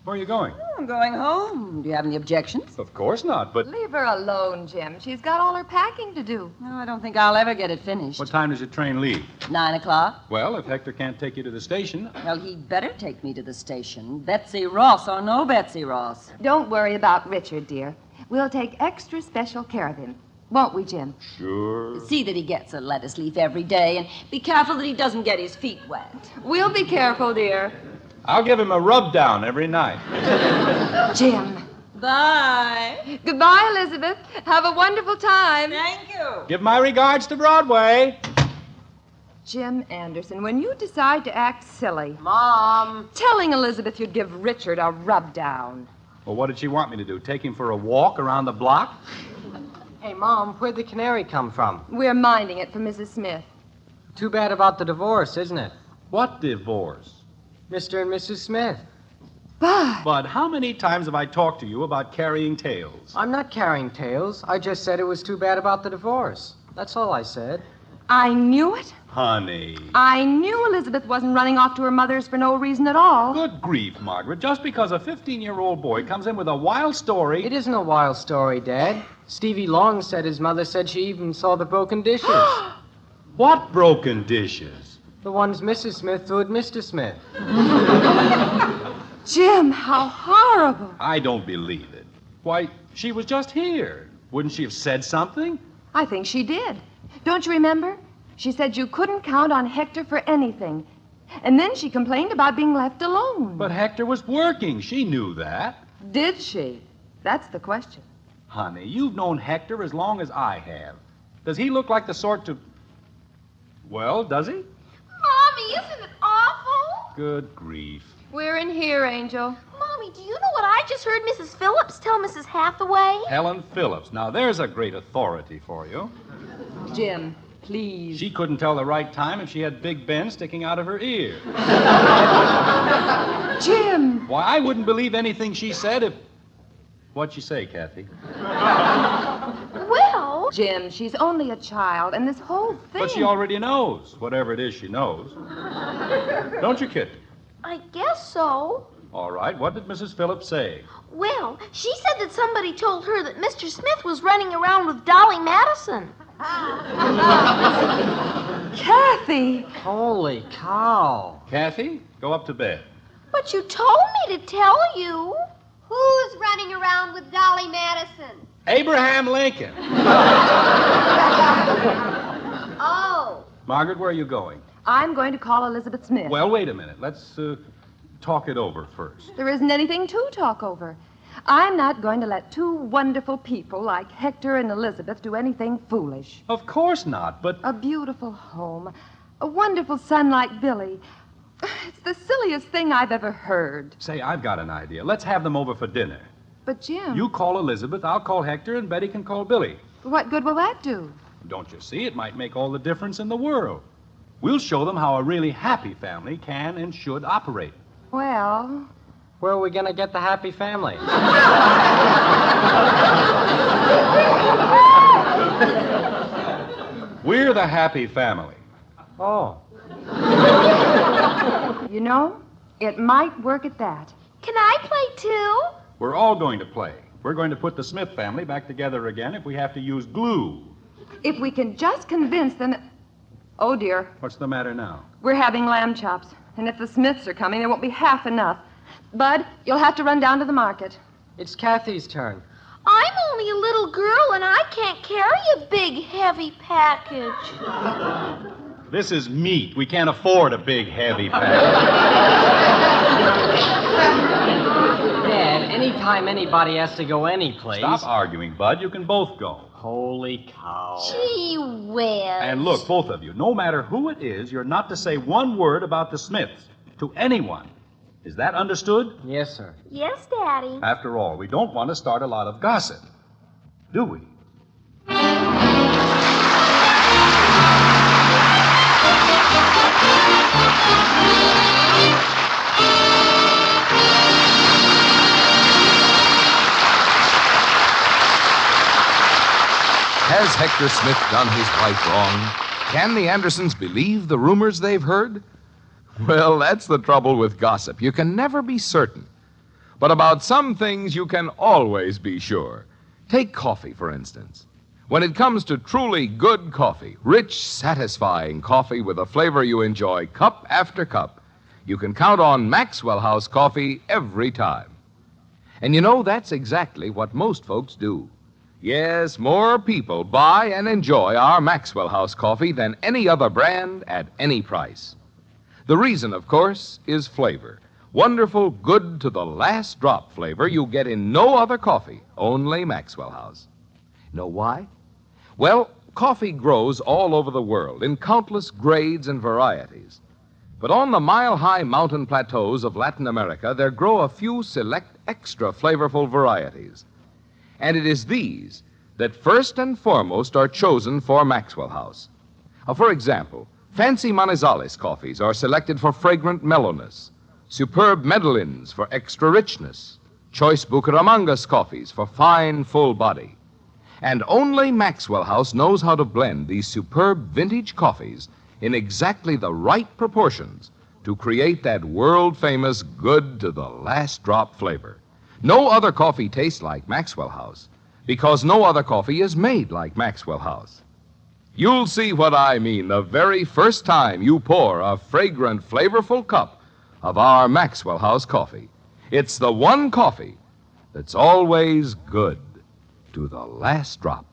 where are you going? I'm going home. Do you have any objections? Of course not, but... Leave her alone, Jim. She's got all her packing to do. No, I don't think I'll ever get it finished. What time does your train leave? 9 o'clock. Well, if Hector can't take you to the station... Well, he'd better take me to the station. Betsy Ross or no Betsy Ross. Don't worry about Richard, dear. We'll take extra special care of him. Won't we, Jim? Sure. See that he gets a lettuce leaf every day, and be careful that he doesn't get his feet wet. We'll be careful, dear. I'll give him a rub down every night. Jim. Bye. Goodbye, Elizabeth. Have a wonderful time. Thank you. Give my regards to Broadway. Jim Anderson, when you decide to act silly... Mom. Telling Elizabeth you'd give Richard a rub down. Well, what did she want me to do? Take him for a walk around the block? Hey, Mom, where'd the canary come from? We're minding it for Mrs. Smith. Too bad about the divorce, isn't it? What divorce? Mr. and Mrs. Smith. Bud, how many times have I talked to you about carrying tales? I'm not carrying tales. I just said it was too bad about the divorce. That's all I said. I knew it. Honey. I knew Elizabeth wasn't running off to her mother's for no reason at all. Good grief, Margaret. Just because a 15-year-old boy comes in with a wild story... It isn't a wild story, Dad. Stevie Long said his mother said she even saw the broken dishes. What broken dishes? The ones Mrs. Smith threw at Mr. Smith. Jim, how horrible. I don't believe it. Why, she was just here. Wouldn't she have said something? I think she did. Don't you remember? She said you couldn't count on Hector for anything. And then she complained about being left alone. But Hector was working. She knew that. Did she? That's the question. Honey, you've known Hector as long as I have. Does he look like the sort to... Well, does he? Mommy, isn't it awful? Good grief. We're in here, Angel. Mommy, do you know what I just heard Mrs. Phillips tell Mrs. Hathaway? Helen Phillips. Now, there's a great authority for you. Jim, please. She couldn't tell the right time if she had Big Ben sticking out of her ear. Jim! Why, I wouldn't believe anything she said if... What'd she say, Kathy? Well... Jim, she's only a child, and this whole thing... But she already knows. Whatever it is, she knows. Don't you, Kit? I guess so. All right. What did Mrs. Phillips say? Well, she said that somebody told her that Mr. Smith was running around with Dolly Madison. Kathy! Holy cow. Kathy, go up to bed. But you told me to tell you. Who's running around with Dolly Madison? Abraham Lincoln. Oh. Margaret, where are you going? I'm going to call Elizabeth Smith. Well, wait a minute. Let's talk it over first. There isn't anything to talk over. I'm not going to let two wonderful people like Hector and Elizabeth do anything foolish. Of course not, but... A beautiful home. A wonderful son like Billy. It's the silliest thing I've ever heard. Say, I've got an idea. Let's have them over for dinner. But, Jim... You call Elizabeth, I'll call Hector, and Betty can call Billy. What good will that do? Don't you see? It might make all the difference in the world. We'll show them how a really happy family can and should operate. Well... Where are we going to get the happy family? We're the happy family. Oh. You know, it might work at that. Can I play too? We're all going to play. We're going to put the Smith family back together again if we have to use glue. If we can just convince them... Oh, dear. What's the matter now? We're having lamb chops. And if the Smiths are coming, there won't be half enough. Bud, you'll have to run down to the market. It's Kathy's turn. I'm only a little girl, and I can't carry a big, heavy package. This is meat. We can't afford a big, heavy package. Dad, anytime anybody has to go anyplace... Stop arguing, Bud. You can both go. Holy cow. Gee whiz. And look, both of you, no matter who it is, you're not to say one word about the Smiths to anyone. Is that understood? Yes, sir. Yes, Daddy. After all, we don't want to start a lot of gossip, do we? Has Hector Smith done his wife wrong? Can the Andersons believe the rumors they've heard? Well, that's the trouble with gossip. You can never be certain. But about some things you can always be sure. Take coffee, for instance. When it comes to truly good coffee, rich, satisfying coffee with a flavor you enjoy cup after cup, you can count on Maxwell House coffee every time. And you know, that's exactly what most folks do. Yes, more people buy and enjoy our Maxwell House coffee than any other brand at any price. The reason, of course, is flavor. Wonderful, good to the last drop flavor you get in no other coffee, only Maxwell House. Know why? Well, coffee grows all over the world in countless grades and varieties. But on the mile-high mountain plateaus of Latin America, there grow a few select extra flavorful varieties. And it is these that first and foremost are chosen for Maxwell House. For example, fancy Manizales coffees are selected for fragrant mellowness, superb Medellins for extra richness, choice Bucaramangas coffees for fine, full body. And only Maxwell House knows how to blend these superb vintage coffees in exactly the right proportions to create that world-famous good to the last drop flavor. No other coffee tastes like Maxwell House because no other coffee is made like Maxwell House. You'll see what I mean the very first time you pour a fragrant, flavorful cup of our Maxwell House coffee. It's the one coffee that's always good to the last drop.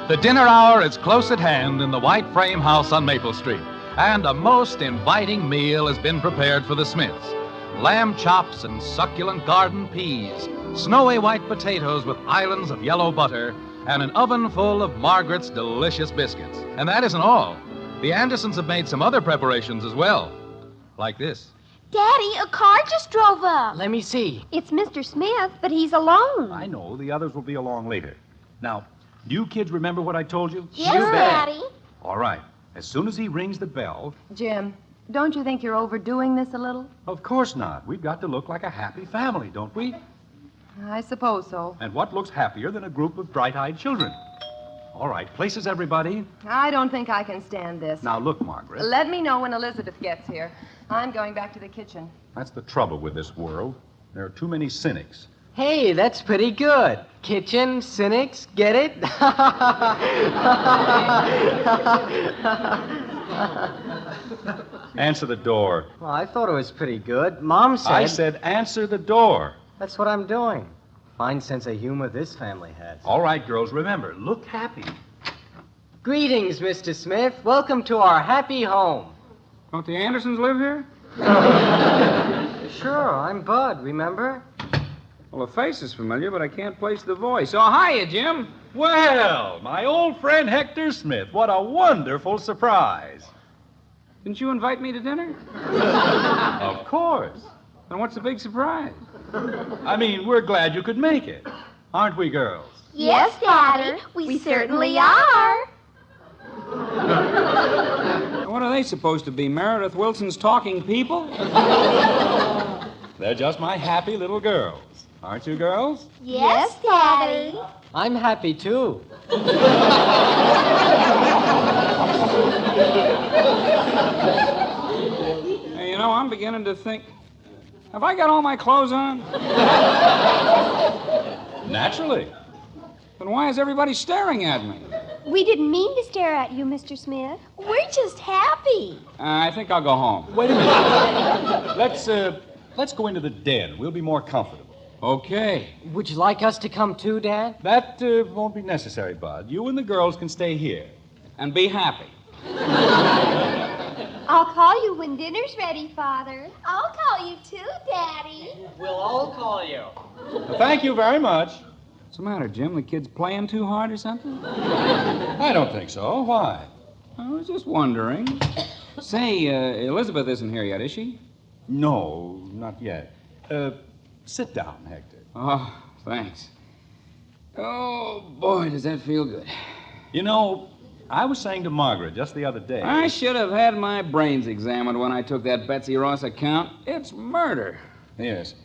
The dinner hour is close at hand in the white frame house on Maple Street, and a most inviting meal has been prepared for the Smiths. Lamb chops and succulent garden peas, snowy white potatoes with islands of yellow butter, and an oven full of Margaret's delicious biscuits. And that isn't all. The Andersons have made some other preparations as well, like this. Daddy, a car just drove up. Let me see. It's Mr. Smith, but he's alone. I know. The others will be along later. Now, do you kids remember what I told you? Yes, Daddy. All right. As soon as he rings the bell... Jim, don't you think you're overdoing this a little? Of course not. We've got to look like a happy family, don't we? I suppose so. And what looks happier than a group of bright-eyed children? All right, places, everybody. I don't think I can stand this. Now, look, Margaret. Let me know when Elizabeth gets here. I'm going back to the kitchen. That's the trouble with this world. There are too many cynics. Hey, that's pretty good. Kitchen, cynics, get it? Answer the door. Well, I thought it was pretty good. Mom said... I said answer the door. That's what I'm doing. Fine sense of humor this family has. All right, girls, remember, look happy. Greetings, Mr. Smith. Welcome to our happy home. Don't the Andersons live here? Sure, I'm Bud, remember? Well, the face is familiar, but I can't place the voice. Oh, hiya, Jim. Well, my old friend Hector Smith, what a wonderful surprise. Didn't you invite me to dinner? Of course. Then what's the big surprise? I mean, we're glad you could make it. Aren't we, girls? Yes, Daddy. We certainly are. What are they supposed to be, Meredith Wilson's talking people? They're just my happy little girls. Aren't you, girls? Yes, Daddy. I'm happy, too. Hey, you know, I'm beginning to think... Have I got all my clothes on? Naturally. Then why is everybody staring at me? We didn't mean to stare at you, Mr. Smith. We're just happy. I think I'll go home. Wait a minute. Let's go into the den. We'll be more comfortable. Okay. Would you like us to come, too, Dad? That won't be necessary, Bud. You and the girls can stay here. And be happy. I'll call you when dinner's ready, Father. I'll call you too, Daddy. We'll all call you. Well, thank you very much. What's the matter, Jim? The kid's playing too hard or something? I don't think so. Why? I was just wondering. Say, Elizabeth isn't here yet, is she? No, not yet. Sit down, Hector. Oh, thanks. Oh, boy, does that feel good. You know, I was saying to Margaret just the other day... I should have had my brains examined when I took that Betsy Ross account. It's murder. Yes.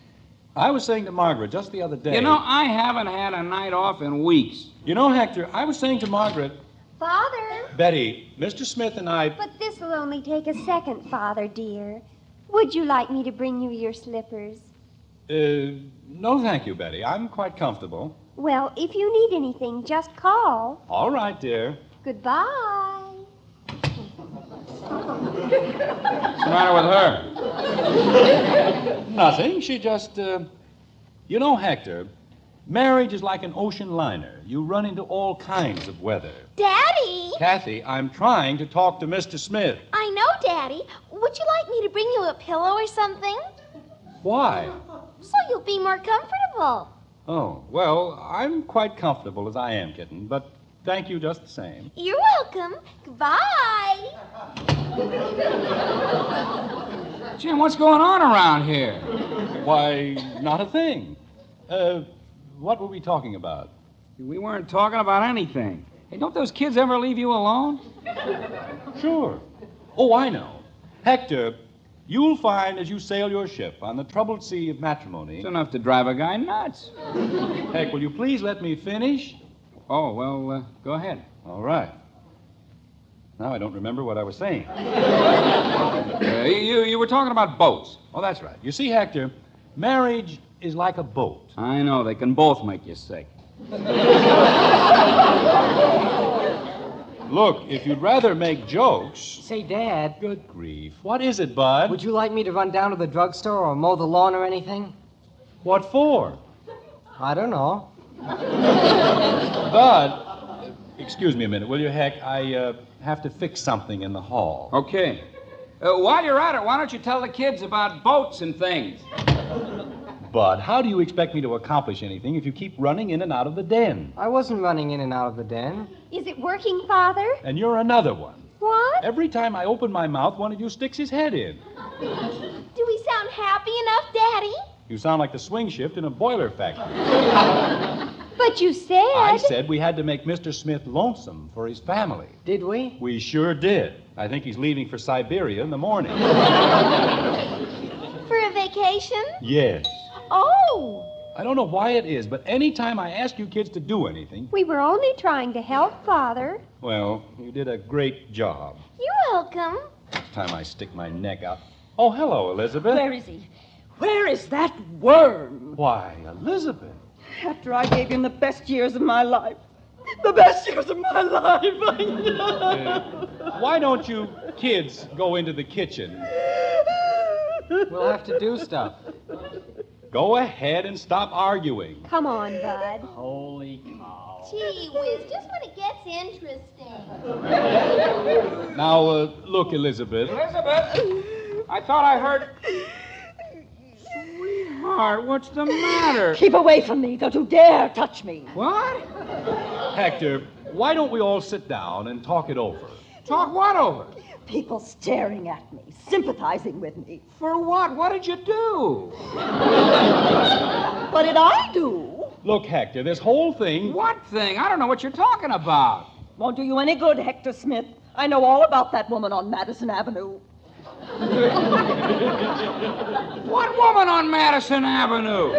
I was saying to Margaret just the other day... You know, I haven't had a night off in weeks. You know, Hector, I was saying to Margaret... Father. Betty, Mr. Smith and I... But this'll only take a second, Father, dear. Would you like me to bring you your slippers? No, thank you, Betty. I'm quite comfortable. Well, if you need anything, just call. All right, dear. Goodbye. What's the matter with her? Nothing. She just, You know, Hector, marriage is like an ocean liner. You run into all kinds of weather. Daddy! Kathy, I'm trying to talk to Mr. Smith. I know, Daddy. Would you like me to bring you a pillow or something? Why? So you'll be more comfortable. Oh, well, I'm quite comfortable as I am, kitten, but thank you just the same. You're welcome. Goodbye. Jim, what's going on around here? Why, not a thing. What were we talking about? We weren't talking about anything. Hey, don't those kids ever leave you alone? Sure. Oh, I know. Hector, you'll find as you sail your ship on the troubled sea of matrimony... It's enough to drive a guy nuts. Heck, will you please let me finish? Oh, well, go ahead. All right. Now I don't remember what I was saying. You were talking about boats. Oh, that's right. You see, Hector, marriage is like a boat. I know. They can both make you sick. Look, if you'd rather make jokes... Say, Dad. Good grief. What is it, Bud? Would you like me to run down to the drugstore or mow the lawn or anything? What for? I don't know. Bud, excuse me a minute, will you, Heck? I have to fix something in the hall. Okay. While you're at it, why don't you tell the kids about boats and things? Bud, how do you expect me to accomplish anything if you keep running in and out of the den? I wasn't running in and out of the den. Is it working, Father? And you're another one. What? Every time I open my mouth, one of you sticks his head in. Do we sound happy enough, Daddy? You sound like the swing shift in a boiler factory. But you said... I said we had to make Mr. Smith lonesome for his family. Did we? We sure did. I think he's leaving for Siberia in the morning. For a vacation? Yes. Oh. I don't know why it is, but any time I ask you kids to do anything... We were only trying to help, Father. Well, you did a great job. You're welcome. Next time I stick my neck out... Oh, hello, Elizabeth. Where is he? Where is that worm? Why, Elizabeth. After I gave him the best years of my life. The best years of my life. Why don't you kids go into the kitchen? We'll have to do stuff. Go ahead and stop arguing. Come on, Bud. Holy cow. Gee whiz, just when it gets interesting. Now, look, Elizabeth. Elizabeth! I thought I heard... Sweetheart, what's the matter? Keep away from me. Don't you dare touch me. What? Hector, why don't we all sit down and talk it over? Talk what over? People staring at me, sympathizing with me. For what? What did you do? What did I do? Look, Hector, this whole thing... What thing? I don't know what you're talking about. Won't do you any good, Hector Smith. I know all about that woman on Madison Avenue. What woman on Madison Avenue?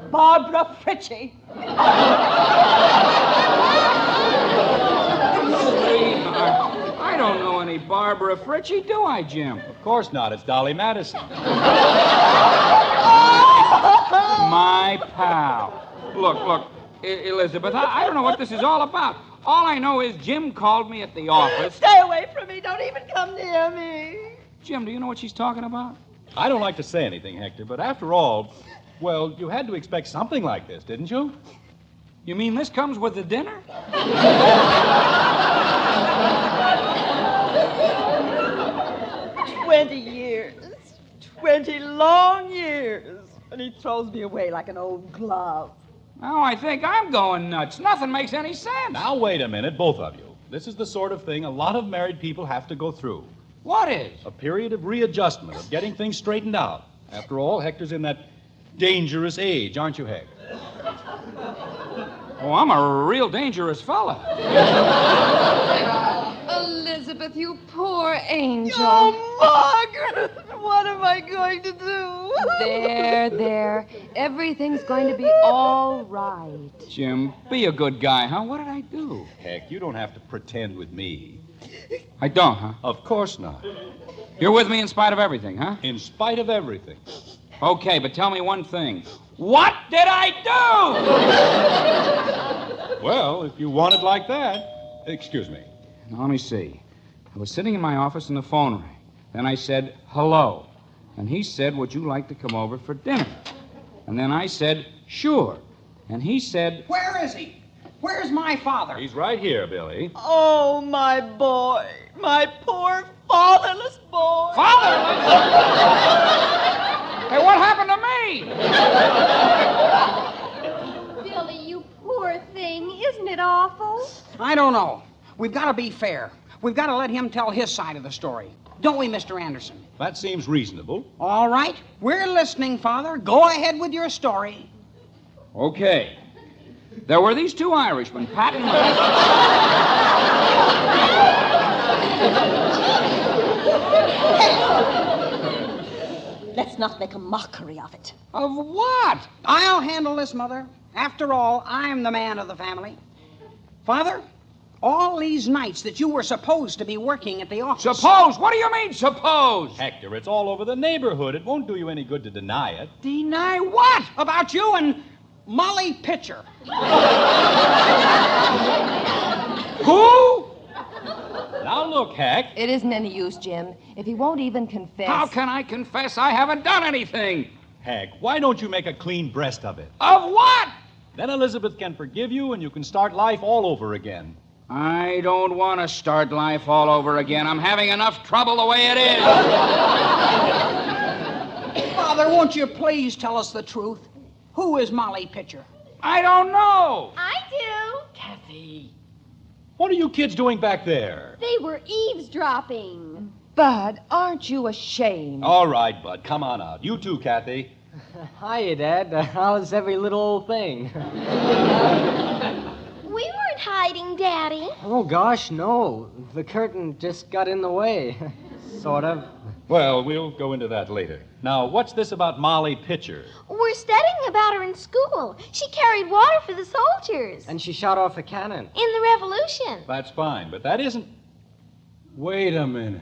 Barbara Fritchie. Sweetheart, I don't know any Barbara Fritchie, do I, Jim? Of course not. It's Dolly Madison. My pal. Look, Elizabeth, I don't know what this is all about. All I know is Jim called me at the office. Stay away from me. Don't even come near me. Jim, do you know what she's talking about? I don't like to say anything, Hector, but after all, well, you had to expect something like this, didn't you? You mean this comes with the dinner? 20 years. 20 long years. And he throws me away like an old glove. Now I think I'm going nuts. Nothing makes any sense. Now, wait a minute, both of you. This is the sort of thing a lot of married people have to go through. What is? A period of readjustment, of getting things straightened out. After all, Hector's in that dangerous age, aren't you, Hec? Oh, I'm a real dangerous fella. Elizabeth, you poor angel. Oh, Margaret! What am I going to do? There. Everything's going to be all right. Jim, be a good guy, huh? What did I do? Heck, you don't have to pretend with me. I don't, huh? Of course not. You're with me in spite of everything, huh? In spite of everything. Okay, but tell me one thing. What did I do? Well, if you want it like that. Excuse me. Now, let me see. I was sitting in my office and the phone rang. Then I said, hello. And he said, would you like to come over for dinner? And then I said, sure. And he said... Where is he? Where's my father? He's right here, Billy. Oh, my boy. My poor fatherless boy. Fatherless? Hey, what happened to me? I don't know. We've got to be fair. We've got to let him tell his side of the story. Don't we, Mr. Anderson? That seems reasonable. All right. We're listening, Father. Go ahead with your story. Okay. There were these two Irishmen, Pat and Let's not make a mockery of it. Of what? I'll handle this, Mother. After all, I'm the man of the family. Father, all these nights that you were supposed to be working at the office... Suppose? What do you mean, suppose? Hector, it's all over the neighborhood. It won't do you any good to deny it. Deny what? About you and Molly Pitcher. Who? Now look, Hack. It isn't any use, Jim. If he won't even confess... How can I confess? I haven't done anything. Hack, why don't you make a clean breast of it? Of what? Then Elizabeth can forgive you and you can start life all over again. I don't want to start life all over again. I'm having enough trouble the way it is. Father, won't you please tell us the truth? Who is Molly Pitcher? I don't know. I do. Kathy. What are you kids doing back there? They were eavesdropping. Bud, aren't you ashamed? All right, Bud, come on out. You too, Kathy. Hiya, Dad. How's every little old thing? We weren't hiding, Daddy. Oh, gosh, no. The curtain just got in the way. Sort of. Well, we'll go into that later. Now, what's this about Molly Pitcher? We're studying about her in school. She carried water for the soldiers. And she shot off a cannon. In the Revolution. That's fine, but that isn't... Wait a minute.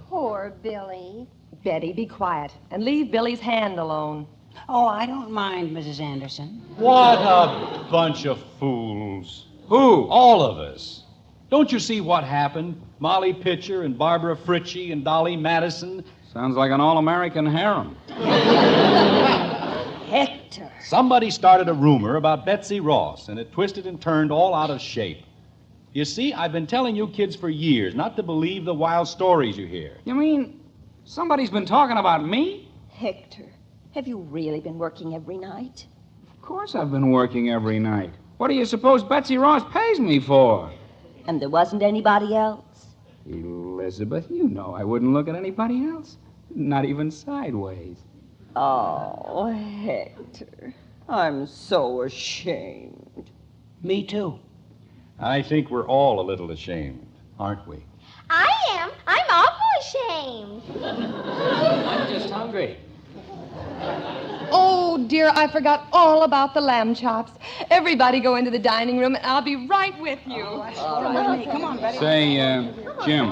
Poor Billy. Betty, be quiet and leave Billy's hand alone. Oh, I don't mind, Mrs. Anderson. What a bunch of fools. Who? All of us. Don't you see what happened? Molly Pitcher and Barbara Fritchie and Dolly Madison. Sounds like an all-American harem. Hector. Somebody started a rumor about Betsy Ross, and it twisted and turned all out of shape. You see, I've been telling you kids for years not to believe the wild stories you hear. You mean somebody's been talking about me? Hector, have you really been working every night? Of course I've been working every night. What do you suppose Betsy Ross pays me for? And there wasn't anybody else? Elizabeth, you know I wouldn't look at anybody else. Not even sideways. Oh, Hector, I'm so ashamed. Me too. I think we're all a little ashamed, aren't we? I am. I'm awful ashamed. I'm just hungry. Oh, dear, I forgot all about the lamb chops. Everybody go into the dining room, and I'll be right with you. Come on, Betty. Say, Jim.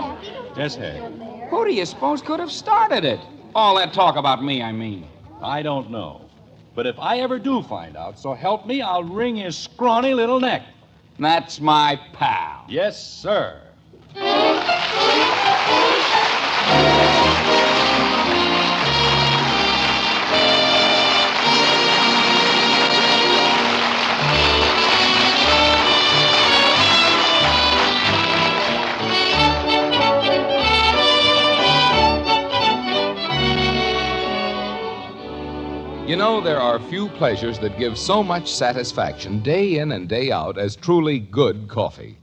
Yes, Hank. Who do you suppose could have started it? All that talk about me, I mean. I don't know. But if I ever do find out, so help me, I'll wring his scrawny little neck. That's my pal. Yes, sir. You know, there are few pleasures that give so much satisfaction day in and day out as truly good coffee.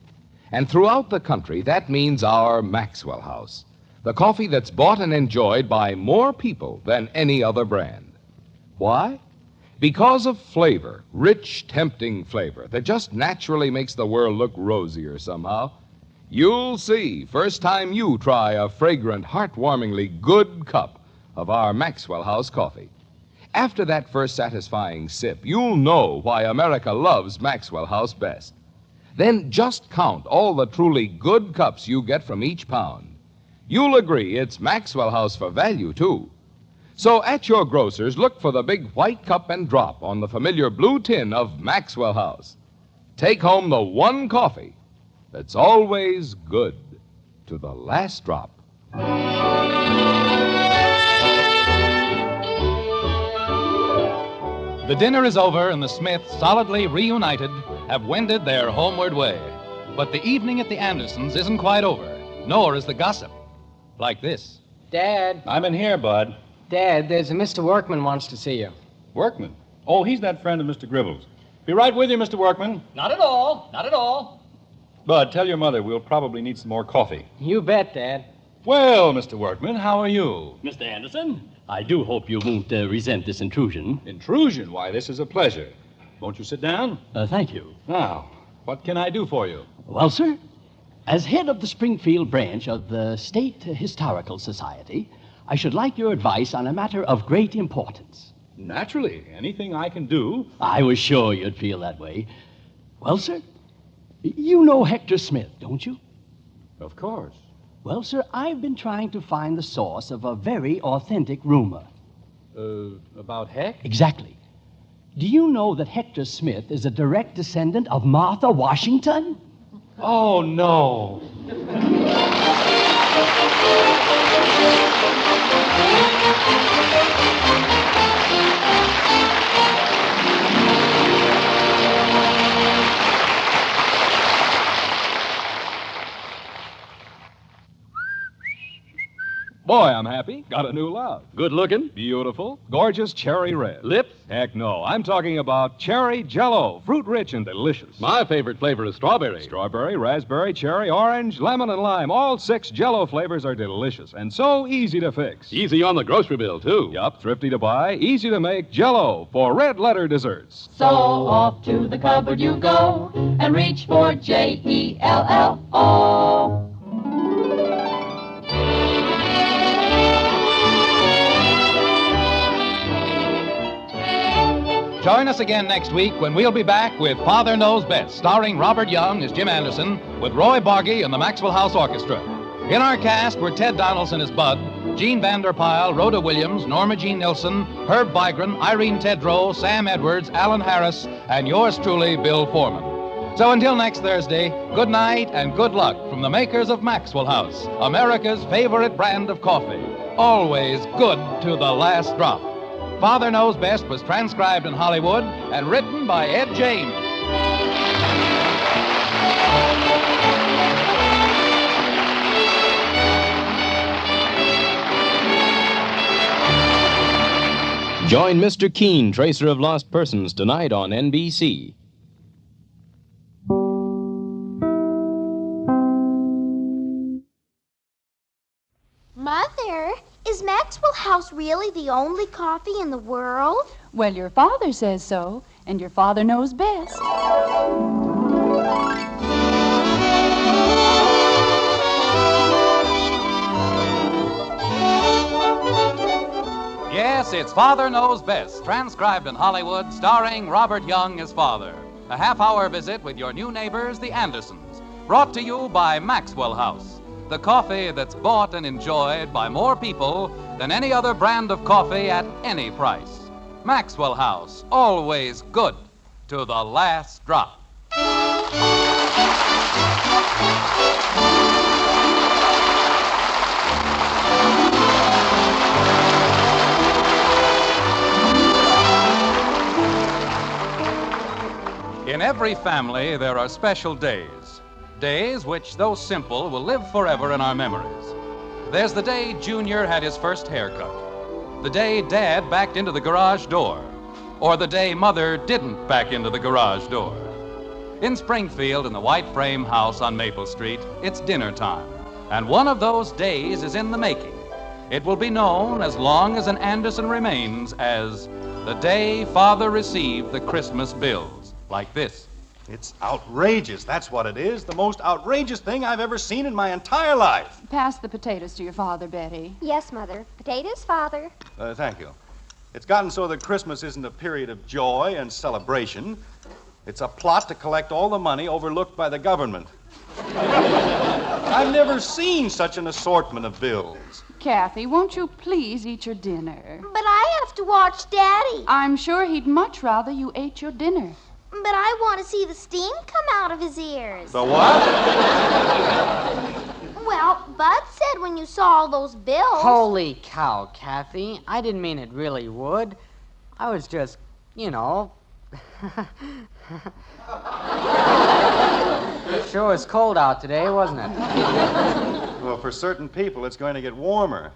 And throughout the country, that means our Maxwell House. The coffee that's bought and enjoyed by more people than any other brand. Why? Because of flavor, rich, tempting flavor that just naturally makes the world look rosier somehow. You'll see first time you try a fragrant, heartwarmingly good cup of our Maxwell House coffee. After that first satisfying sip, you'll know why America loves Maxwell House best. Then just count all the truly good cups you get from each pound. You'll agree it's Maxwell House for value, too. So at your grocer's, look for the big white cup and drop on the familiar blue tin of Maxwell House. Take home the one coffee that's always good to the last drop. The dinner is over, and the Smiths, solidly reunited, have wended their homeward way. But the evening at the Andersons isn't quite over, nor is the gossip. Like this. Dad. I'm in here, Bud. Dad, there's a Mr. Workman wants to see you. Workman? Oh, he's that friend of Mr. Gribble's. Be right with you, Mr. Workman. Not at all. Not at all. Bud, tell your mother we'll probably need some more coffee. You bet, Dad. Well, Mr. Workman, how are you? Mr. Anderson, I do hope you won't resent this intrusion. Intrusion? Why, this is a pleasure. Won't you sit down? Thank you. Now, what can I do for you? Well, sir, as head of the Springfield branch of the State Historical Society, I should like your advice on a matter of great importance. Naturally. Anything I can do. I was sure you'd feel that way. Well, sir, you know Hector Smith, don't you? Of course. Well, sir, I've been trying to find the source of a very authentic rumor. About Heck? Exactly. Do you know that Hector Smith is a direct descendant of Martha Washington? Oh, no. Boy, I'm happy. Got a new love. Good looking? Beautiful. Gorgeous cherry red. Lips? Heck no. I'm talking about cherry Jell-O. Fruit rich and delicious. My favorite flavor is strawberry. Strawberry, raspberry, cherry, orange, lemon, and lime. All 6 Jell-O flavors are delicious and so easy to fix. Easy on the grocery bill, too. Yup, thrifty to buy, easy to make. Jell-O for red letter desserts. So off to the cupboard you go and reach for Jell-O. Join us again next week when we'll be back with Father Knows Best, starring Robert Young as Jim Anderson, with Roy Bargy and the Maxwell House Orchestra. In our cast were Ted Donaldson as Bud, Gene Vanderpyle, Rhoda Williams, Norma Jean Nilsson, Herb Vigran, Irene Tedrow, Sam Edwards, Alan Harris, and yours truly, Bill Foreman. So until next Thursday, good night and good luck from the makers of Maxwell House, America's favorite brand of coffee. Always good to the last drop. Father Knows Best was transcribed in Hollywood and written by Ed James. Join Mr. Keene, Tracer of Lost Persons, tonight on NBC. Mother, is Maxwell House really the only coffee in the world? Well, your father says so, and your father knows best. Yes, it's Father Knows Best, transcribed in Hollywood, starring Robert Young as father. A half-hour visit with your new neighbors, the Andersons. Brought to you by Maxwell House, the coffee that's bought and enjoyed by more people than any other brand of coffee at any price. Maxwell House, always good to the last drop. In every family, there are special days. Days which, though simple, will live forever in our memories. There's the day Junior had his first haircut. The day Dad backed into the garage door. Or the day Mother didn't back into the garage door. In Springfield, in the white frame house on Maple Street, it's dinner time. And one of those days is in the making. It will be known, as long as an Anderson remains, as the day Father received the Christmas bills. Like this. It's outrageous, that's what it is. The most outrageous thing I've ever seen in my entire life. Pass the potatoes to your father, Betty. Yes, Mother. Potatoes, Father. Thank you. It's gotten so that Christmas isn't a period of joy and celebration. It's a plot to collect all the money overlooked by the government. I've never seen such an assortment of bills. Kathy, won't you please eat your dinner? But I have to watch Daddy. I'm sure he'd much rather you ate your dinner. But I want to see the steam come out of his ears. The what? Well, Bud said when you saw all those bills... Holy cow, Kathy. I didn't mean it really would. I was just, Sure was cold out today, wasn't it? Well, for certain people, it's going to get warmer.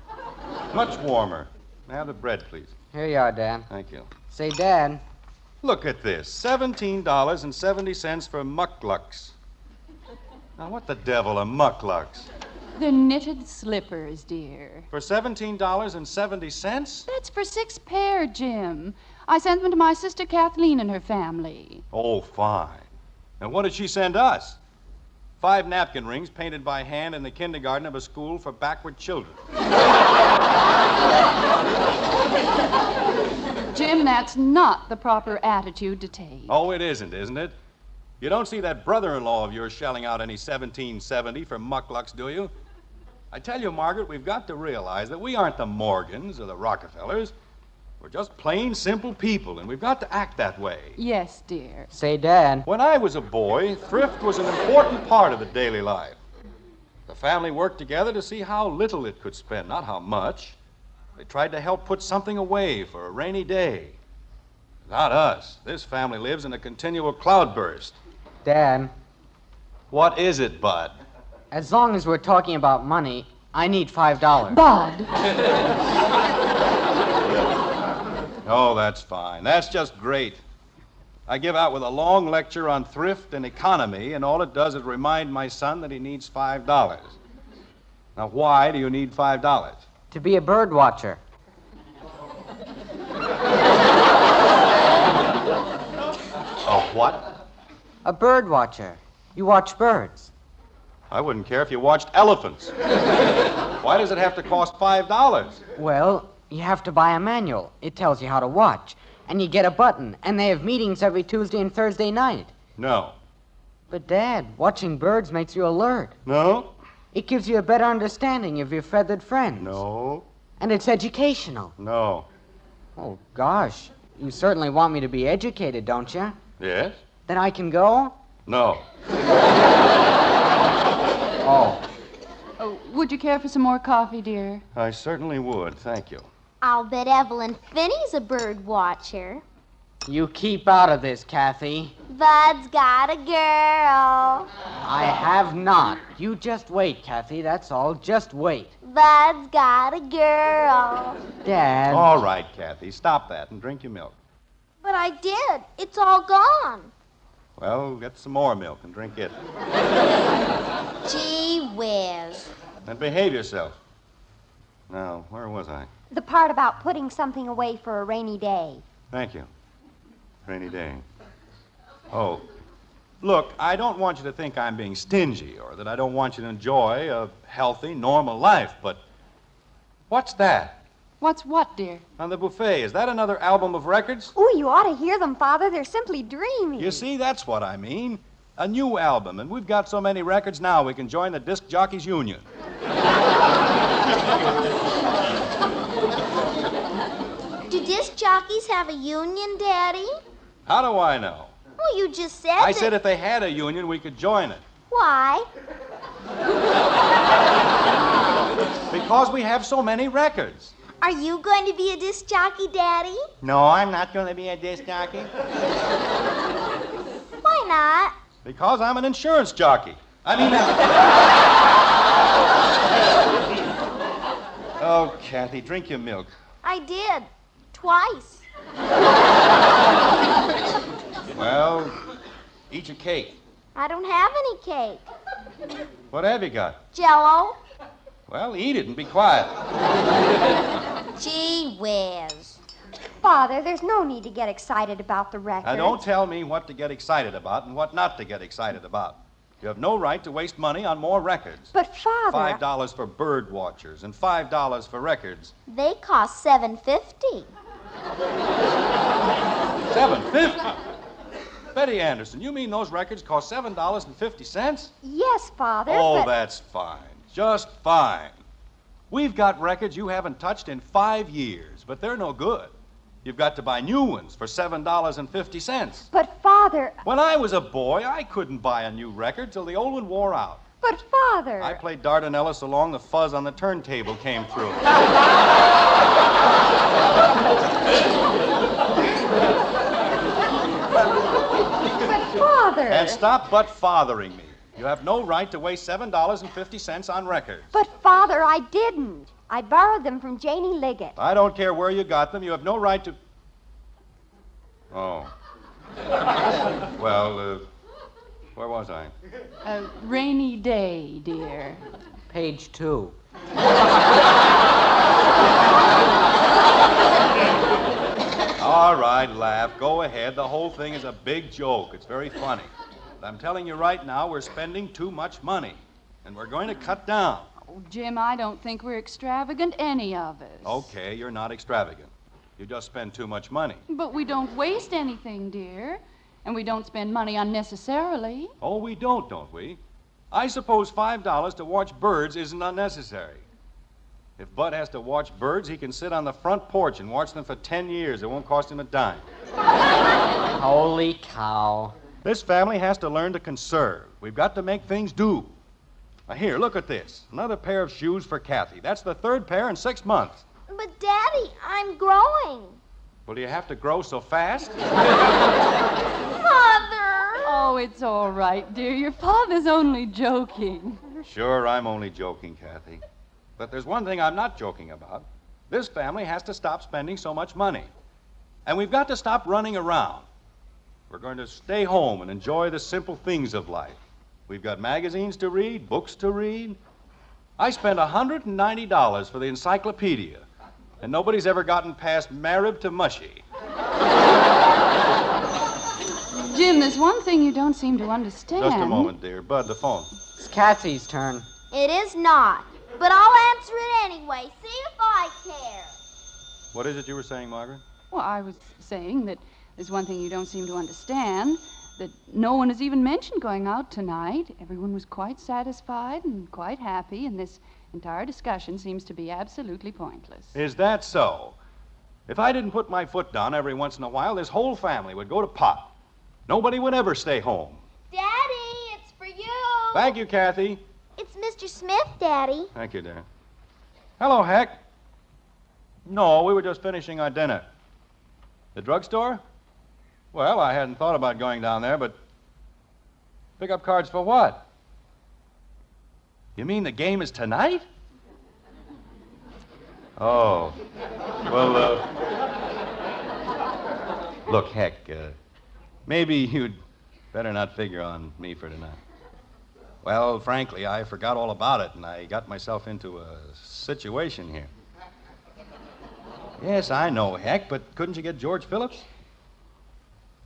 Much warmer. Have the bread, please. Here you are, Dad. Thank you. Say, Dad. Look at this. $17.70 for mucklucks. Now, what the devil are mucklucks? They're knitted slippers, dear. For $17.70? That's for 6 pair, Jim. I sent them to my sister Kathleen and her family. Oh, fine. And what did she send us? 5 napkin rings painted by hand in the kindergarten of a school for backward children. Jim, that's not the proper attitude to take. Oh, it isn't it? You don't see that brother-in-law of yours shelling out any $17.70 for mucklucks, do you? I tell you, Margaret, we've got to realize that we aren't the Morgans or the Rockefellers. We're just plain, simple people, and we've got to act that way. Yes, dear. Say, Dad. When I was a boy, thrift was an important part of the daily life. The family worked together to see how little it could spend, not how much. They tried to help put something away for a rainy day. Not us. This family lives in a continual cloudburst. Dad. What is it, Bud? As long as we're talking about money, I need $5. Bud. Oh, that's fine. That's just great. I give out with a long lecture on thrift and economy, and all it does is remind my son that he needs $5. Now, why do you need $5? To be a bird watcher. A what? A bird watcher. You watch birds. I wouldn't care if you watched elephants. Why does it have to cost $5? Well, you have to buy a manual. It tells you how to watch. And you get a button. And they have meetings every Tuesday and Thursday night. No. But, Dad, watching birds makes you alert. No? It gives you a better understanding of your feathered friends. No. And it's educational. No. Oh, gosh. You certainly want me to be educated, don't you? Yes? Then I can go? No. Oh. Oh, would you care for some more coffee, dear? I certainly would. Thank you. I'll bet Evelyn Finney's a bird watcher. You keep out of this, Kathy. Bud's got a girl. I have not. You just wait, Kathy. That's all. Just wait. Bud's got a girl. Dad. All right, Kathy. Stop that and drink your milk. But I did. It's all gone. Well, get some more milk and drink it. Gee whiz. And behave yourself. Now, where was I? The part about putting something away for a rainy day. Thank you. Rainy day. Oh, look, I don't want you to think I'm being stingy or that I don't want you to enjoy a healthy, normal life, but what's that? What's what, dear? On the buffet, is that another album of records? Oh, you ought to hear them, Father. They're simply dreamy. You see, that's what I mean. A new album, and we've got so many records now we can join the Disc Jockeys Union. Do disc jockeys have a union, Daddy? How do I know? Well, you just said I that... said if they had a union, we could join it. Why? Because we have so many records. Are you going to be a disc jockey, Daddy? No, I'm not going to be a disc jockey. Why not? Because I'm an insurance jockey. Oh, Kathy, drink your milk. I did. Twice. Well, eat your cake. I don't have any cake. What have you got? Jell-O. Well, eat it and be quiet. Gee whiz. Father, there's no need to get excited about the records. Now, don't tell me what to get excited about and what not to get excited about. You have no right to waste money on more records. But, Father... $5 for bird watchers and $5 for records. They cost $7.50. $7.50? Betty Anderson, you mean those records cost $7.50? Yes, Father, Oh, that's fine. Just fine. We've got records you haven't touched in 5 years, but they're no good. You've got to buy new ones for $7.50. But, Father... When I was a boy, I couldn't buy a new record till the old one wore out. But, Father... I played Dardanella so long the fuzz on the turntable came through. But, Father... And stop but-fathering me. You have no right to waste $7.50 on records. But, Father, I didn't. I borrowed them from Janie Liggett. I don't care where you got them. You have no right to... Oh. Well, Where was I? A rainy day, dear. Page 2. All right, laugh. Go ahead. The whole thing is a big joke. It's very funny. But I'm telling you right now, we're spending too much money. And we're going to cut down. Oh, Jim, I don't think we're extravagant, any of us. Okay, you're not extravagant. You just spend too much money. But we don't waste anything, dear. And we don't spend money unnecessarily. Oh, we don't we? I suppose $5 to watch birds isn't unnecessary. If Bud has to watch birds, he can sit on the front porch and watch them for 10 years. It won't cost him a dime. Holy cow. This family has to learn to conserve. We've got to make things do. Now, here, look at this. Another pair of shoes for Kathy. That's the third pair in 6 months. But, Daddy, I'm growing. Well, do you have to grow so fast? Mother! Oh, it's all right, dear. Your father's only joking. Sure, I'm only joking, Kathy. But there's one thing I'm not joking about. This family has to stop spending so much money. And we've got to stop running around. We're going to stay home and enjoy the simple things of life. We've got magazines to read, books to read. I spent $190 for the encyclopedia, and nobody's ever gotten past Marib to Mushy. Jim, there's one thing you don't seem to understand. Just a moment, dear. Bud, the phone. It's Kathy's turn. It is not. But I'll answer it anyway. See if I care. What is it you were saying, Margaret? Well, I was saying that there's one thing you don't seem to understand, that no one has even mentioned going out tonight. Everyone was quite satisfied and quite happy, and this entire discussion seems to be absolutely pointless. Is that so? If I didn't put my foot down every once in a while, this whole family would go to pot. Nobody would ever stay home. Daddy, it's for you. Thank you, Kathy. It's Mr. Smith, Daddy. Thank you, dear. Hello, Heck. No, we were just finishing our dinner. The drugstore? Well, I hadn't thought about going down there, but pick up cards for what? You mean the game is tonight? Oh. Well, look, Heck, maybe you'd better not figure on me for tonight. Well, frankly, I forgot all about it, and I got myself into a situation here. Yes, I know, Heck, but couldn't you get George Phillips?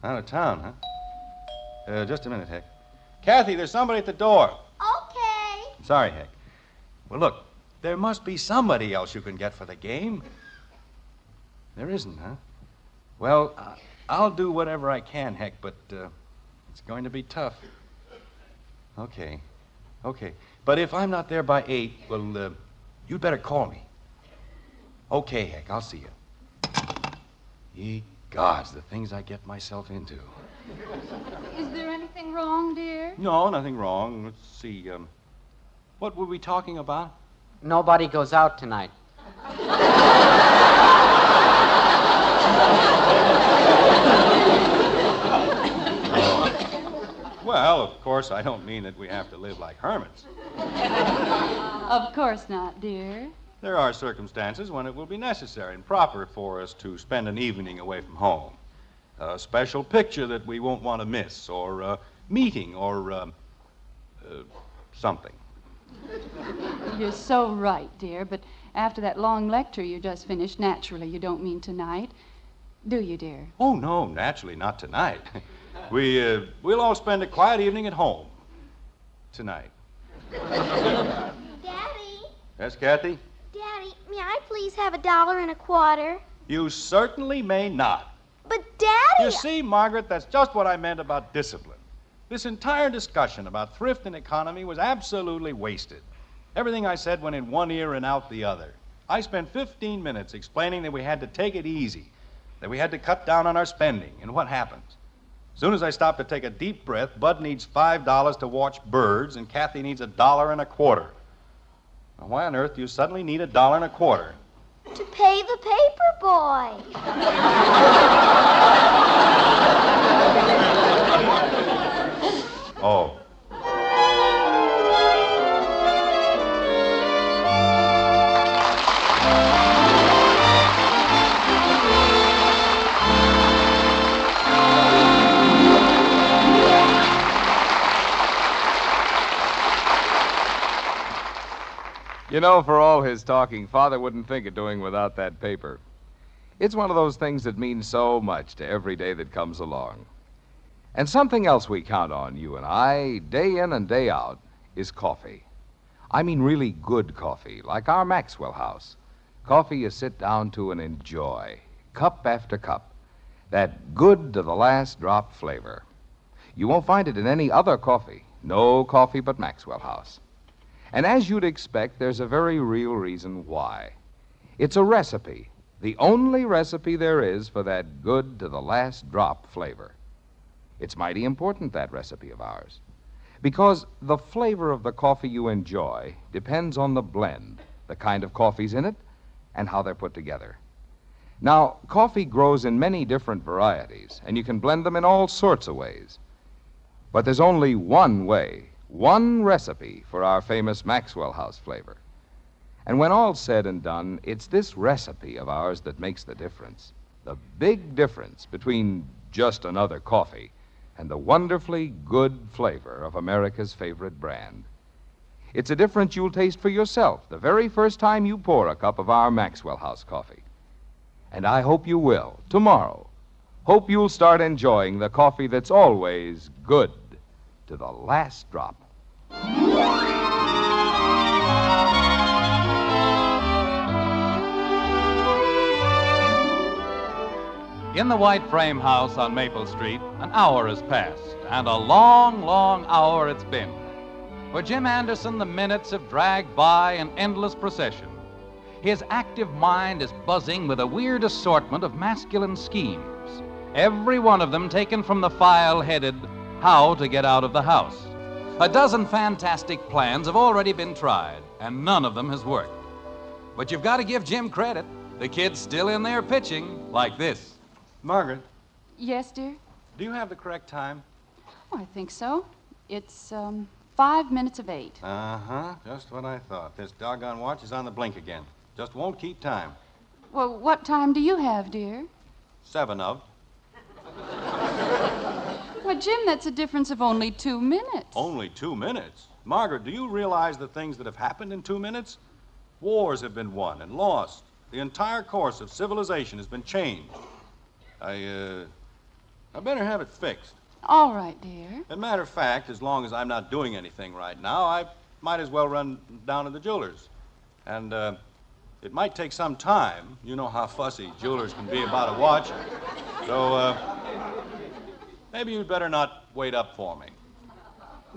Out of town, huh? Just a minute, Heck. Kathy, there's somebody at the door. Okay. Sorry, Heck. Well, look, there must be somebody else you can get for the game. There isn't, huh? Well, I'll do whatever I can, Heck, but it's going to be tough. Okay. But if I'm not there by 8, well, you'd better call me. Okay, Heck, I'll see you. Ye gods, the things I get myself into. Is there anything wrong, dear? No, nothing wrong. Let's see, what were we talking about? Nobody goes out tonight. Well, of course, I don't mean that we have to live like hermits. Of course not, dear. There are circumstances when it will be necessary and proper for us to spend an evening away from home. A special picture that we won't want to miss, or a meeting, or something. You're so right, dear, but after that long lecture you just finished, naturally you don't mean tonight. Do you, dear? Oh, no, naturally not tonight. We'll all spend a quiet evening at home tonight. Daddy. Yes, Kathy? Daddy, may I please have $1.25? You certainly may not. But, Daddy... You see, Margaret, that's just what I meant about discipline. This entire discussion about thrift and economy was absolutely wasted. Everything I said went in one ear and out the other. I spent 15 minutes explaining that we had to take it easy, that we had to cut down on our spending, and what happens? As soon as I stop to take a deep breath, Bud needs $5 to watch birds, and Kathy needs $1.25. Now, why on earth do you suddenly need $1.25? To pay the paper boy. Oh. You know, for all his talking, Father wouldn't think of doing without that paper. It's one of those things that means so much to every day that comes along. And something else we count on, you and I, day in and day out, is coffee. I mean really good coffee, like our Maxwell House. Coffee you sit down to and enjoy, cup after cup. That good to the last drop flavor. You won't find it in any other coffee. No coffee but Maxwell House. And as you'd expect, there's a very real reason why. It's a recipe, the only recipe there is for that good to the last drop flavor. It's mighty important, that recipe of ours, because the flavor of the coffee you enjoy depends on the blend, the kind of coffee's in it, and how they're put together. Now, coffee grows in many different varieties, and you can blend them in all sorts of ways. But there's only one way, one recipe for our famous Maxwell House flavor. And when all's said and done, it's this recipe of ours that makes the difference. The big difference between just another coffee and the wonderfully good flavor of America's favorite brand. It's a difference you'll taste for yourself the very first time you pour a cup of our Maxwell House coffee. And I hope you will, tomorrow. Hope you'll start enjoying the coffee that's always good to the last drop. In the white frame house on Maple Street, an hour has passed, and a long, long hour it's been. For Jim Anderson, the minutes have dragged by in endless procession. His active mind is buzzing with a weird assortment of masculine schemes, every one of them taken from the file headed How to Get Out of the House. A dozen fantastic plans have already been tried, and none of them has worked. But you've got to give Jim credit. The kid's still in there pitching like this. Margaret, Yes, dear? do you have the correct time? Oh, I think so. It's 5 minutes of 8. Uh-huh. Just what I thought. This doggone watch is on the blink again. Just won't keep time. Well, what time do you have, dear? 7 of. Why, Jim, that's a difference of only 2 minutes. Only 2 minutes? Margaret, do you realize the things that have happened in 2 minutes? Wars have been won and lost. The entire course of civilization has been changed. I better have it fixed. All right, dear. As a matter of fact, as long as I'm not doing anything right now, I might as well run down to the jeweler's. And it might take some time. You know how fussy jewelers can be about a watch. So maybe you'd better not wait up for me.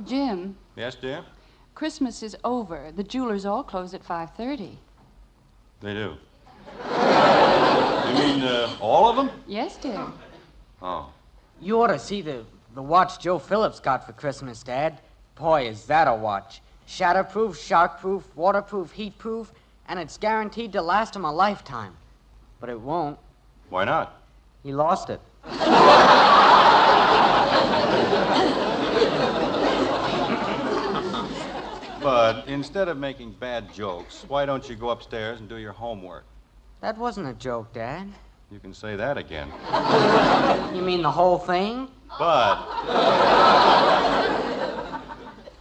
Jim, Yes, dear? Christmas is over. The jewelers all close at 5:30. They do. You mean all of them? Yes, dear. Oh. You ought to see the watch Joe Phillips got for Christmas, Dad. Boy, is that a watch. Shatterproof, sharkproof, waterproof, heatproof, and it's guaranteed to last him a lifetime. But it won't. Why not? He lost it. But instead of making bad jokes, why don't you go upstairs and do your homework? That wasn't a joke, Dad. You can say that again. You mean the whole thing? Bud.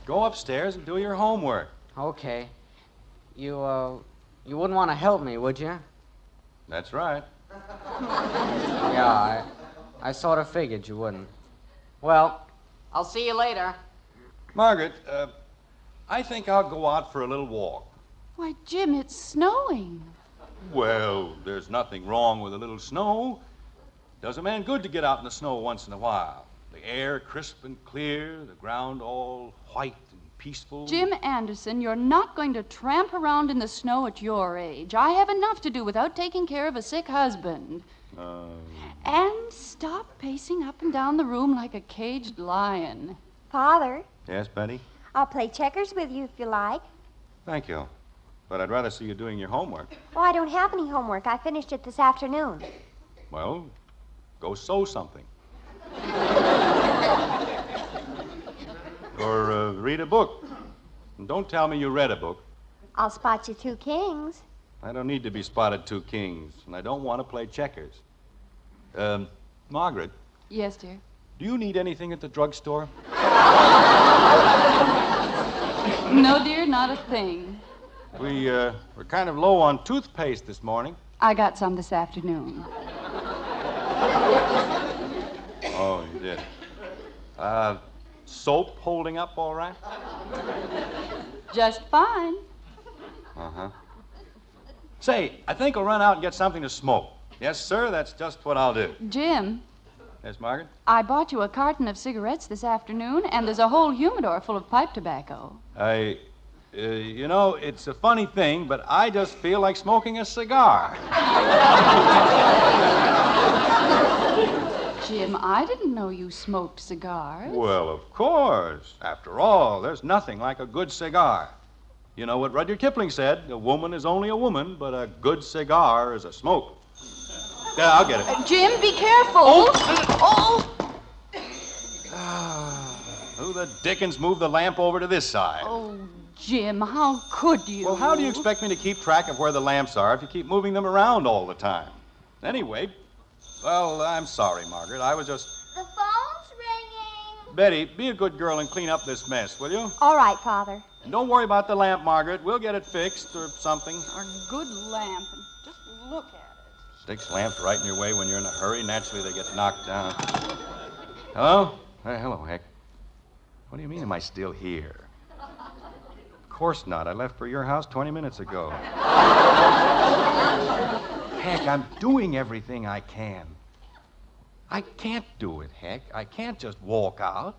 Go upstairs and do your homework. Okay. You wouldn't want to help me, would you? That's right. Yeah, I sort of figured you wouldn't. Well, I'll see you later. Margaret, I think I'll go out for a little walk. Why, Jim, it's snowing. Well, there's nothing wrong with a little snow. Does a man good to get out in the snow once in a while. The air crisp and clear, the ground all white and peaceful. Jim Anderson, you're not going to tramp around in the snow at your age. I have enough to do without taking care of a sick husband. And stop pacing up and down the room like a caged lion. Father, Yes, Betty? I'll play checkers with you if you like. Thank you. But I'd rather see you doing your homework. Oh, I don't have any homework. I finished it this afternoon. Well, go sew something. Or read a book. And don't tell me you read a book. I'll spot you 2 kings. I don't need to be spotted 2 kings, and I don't want to play checkers. Margaret, Yes, dear. do you need anything at the drugstore? No, dear, not a thing. We're kind of low on toothpaste this morning. I got some this afternoon. Oh, you did. Soap holding up all right? Just fine. Uh-huh. Say, I think I'll run out and get something to smoke. Yes, sir, that's just what I'll do. Jim, Yes, Margaret? I bought you a carton of cigarettes this afternoon, and there's a whole humidor full of pipe tobacco. It's a funny thing, but I just feel like smoking a cigar. Jim, I didn't know you smoked cigars. Well, of course. After all, there's nothing like a good cigar. You know what Rudyard Kipling said, a woman is only a woman, but a good cigar is a smoke. Yeah, I'll get it. Jim, be careful. Who the dickens moved the lamp over to this side? Oh, Jim, how could you? Well, how do you expect me to keep track of where the lamps are if you keep moving them around all the time? Anyway, well, I'm sorry, Margaret. I was just... The phone's ringing. Betty, be a good girl and clean up this mess, will you? All right, Father. And don't worry about the lamp, Margaret. We'll get it fixed or something. A good lamp. And just look at it. Sticks lamps right in your way when you're in a hurry. Naturally, they get knocked down. Hello? Hello, Heck. What do you mean, am I still here? Of course not. I left for your house 20 minutes ago. Heck, I'm doing everything I can. I can't do it, Heck. I can't just walk out.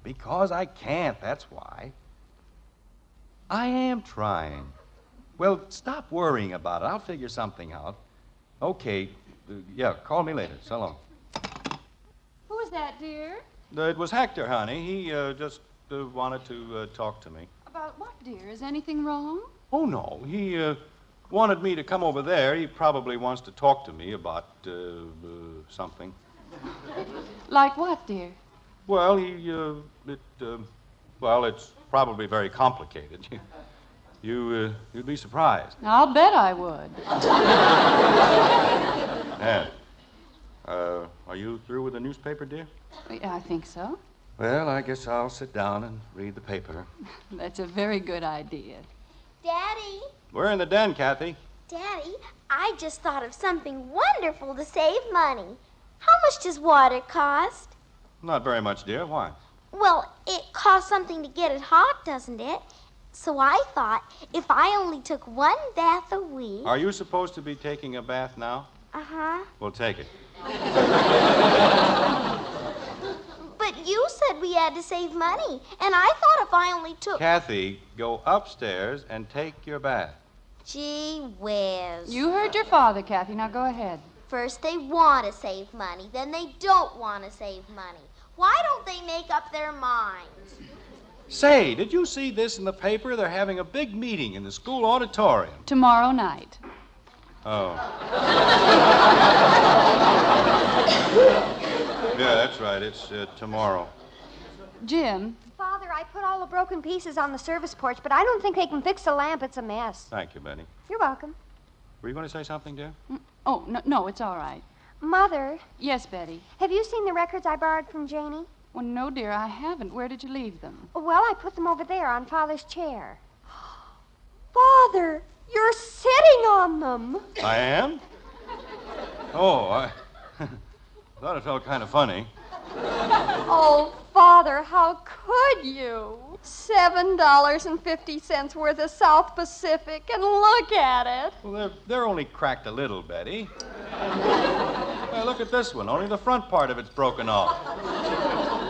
Because I can't, that's why. I am trying. Well, stop worrying about it. I'll figure something out. Okay. Yeah, call me later. So long. Who was that, dear? It was Hector, honey. He just wanted to talk to me. About what, dear? Is anything wrong? Oh, no. He wanted me to come over there. He probably wants to talk to me about something. Like what, dear? Well, it's probably very complicated. You'd be surprised. I'll bet I would. Yeah. Are you through with the newspaper, dear? Yeah, I think so. Well, I guess I'll sit down and read the paper. That's a very good idea. Daddy. We're in the den, Kathy. Daddy, I just thought of something wonderful to save money. How much does water cost? Not very much, dear. Why? Well, it costs something to get it hot, doesn't it? So I thought if I only took one bath a week... Are you supposed to be taking a bath now? Uh-huh. Well, take it. But you said we had to save money, and I thought if I only took... Kathy, go upstairs and take your bath. Gee whiz. You heard your father, Kathy. Now go ahead. First they want to save money, then they don't want to save money. Why don't they make up their minds? Say, did you see this in the paper? They're having a big meeting in the school auditorium. Tomorrow night. Oh. Yeah, that's right. It's tomorrow. Jim. Father, I put all the broken pieces on the service porch, but I don't think they can fix the lamp. It's a mess. Thank you, Betty. You're welcome. Were you going to say something, dear? Oh, no, it's all right. Mother. Yes, Betty. Have you seen the records I borrowed from Janie? Well, no, dear, I haven't. Where did you leave them? Well, I put them over there on Father's chair. Father, you're sitting on them. I am? Oh, I thought it felt kind of funny. Oh, Father, how could you? $7.50 worth of South Pacific, and look at it. Well, they're only cracked a little, Betty. Hey, look at this one. Only the front part of it's broken off.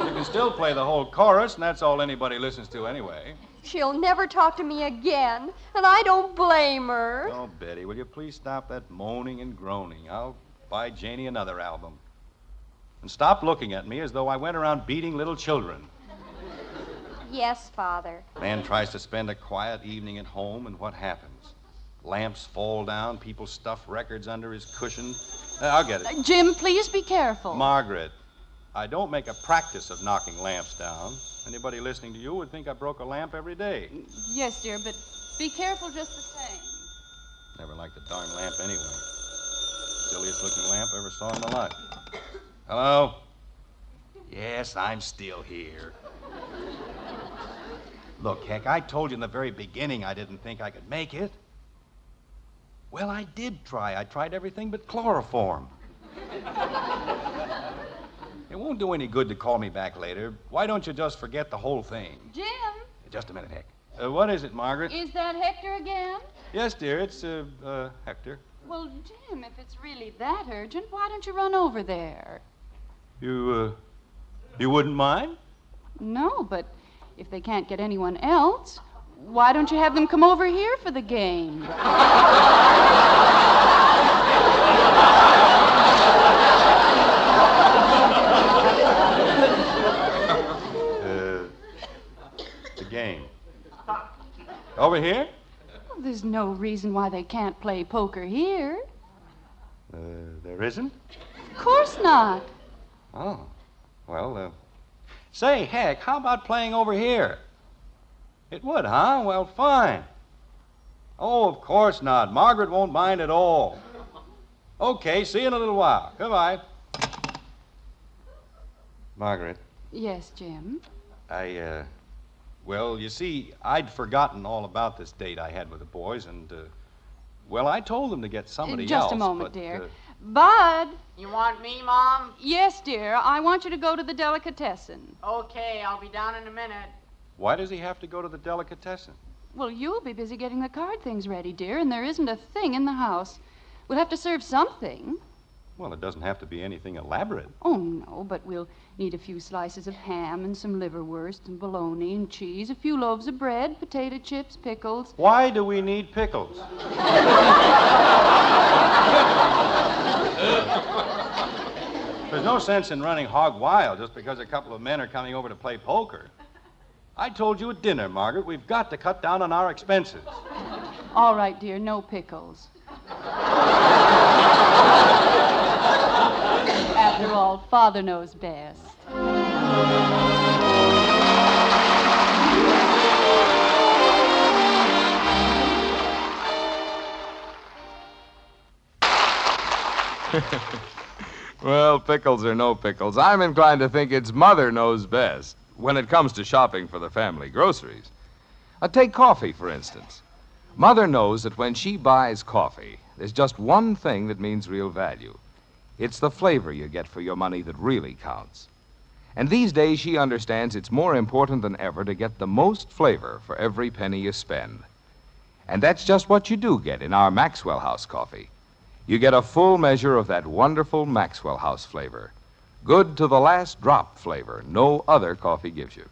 You can still play the whole chorus, and that's all anybody listens to anyway. She'll never talk to me again, and I don't blame her. Oh, Betty, will you please stop that moaning and groaning? I'll buy Janie another album. And stop looking at me as though I went around beating little children. Yes, Father. Man tries to spend a quiet evening at home, and what happens? Lamps fall down, people stuff records under his cushion. I'll get it. Jim, please be careful. Margaret, I don't make a practice of knocking lamps down. Anybody listening to you would think I broke a lamp every day. Yes, dear, but be careful just the same. Never liked the darn lamp anyway. Silliest looking lamp I ever saw in my life. Hello? Yes, I'm still here. Look, Heck, I told you in the very beginning I didn't think I could make it. Well, I did try. I tried everything but chloroform. It won't do any good to call me back later. Why don't you just forget the whole thing? Jim? Just a minute, Heck. What is it, Margaret? Is that Hector again? Yes, dear, it's, Hector. Well, Jim, if it's really that urgent, why don't you run over there? You wouldn't mind? No, but if they can't get anyone else, why don't you have them come over here for the game? The game. Over here? Well, there's no reason why they can't play poker here. There isn't? Of course not. Oh. Well, say, Heck, how about playing over here? It would, huh? Well, fine. Oh, of course not. Margaret won't mind at all. Okay, see you in a little while. Goodbye. Margaret. Yes, Jim? Well, you see, I'd forgotten all about this date I had with the boys, and, well, I told them to get somebody else. Just a moment, dear. Bud! You want me, Mom? Yes, dear. I want you to go to the delicatessen. Okay, I'll be down in a minute. Why does he have to go to the delicatessen? Well, you'll be busy getting the card things ready, dear, and there isn't a thing in the house. We'll have to serve something. Well, it doesn't have to be anything elaborate. Oh, no, but we'll need a few slices of ham and some liverwurst and bologna and cheese, a few loaves of bread, potato chips, pickles. Why do we need pickles? There's no sense in running hog wild just because a couple of men are coming over to play poker. I told you at dinner, Margaret, we've got to cut down on our expenses. All right, dear, no pickles. After all, Father knows best. Well, pickles or no pickles, I'm inclined to think it's Mother knows best when it comes to shopping for the family groceries. Take coffee, for instance. Mother knows that when she buys coffee, there's just one thing that means real value. It's the flavor you get for your money that really counts. And these days, she understands it's more important than ever to get the most flavor for every penny you spend. And that's just what you do get in our Maxwell House coffee. You get a full measure of that wonderful Maxwell House flavor. Good to the last drop flavor no other coffee gives you.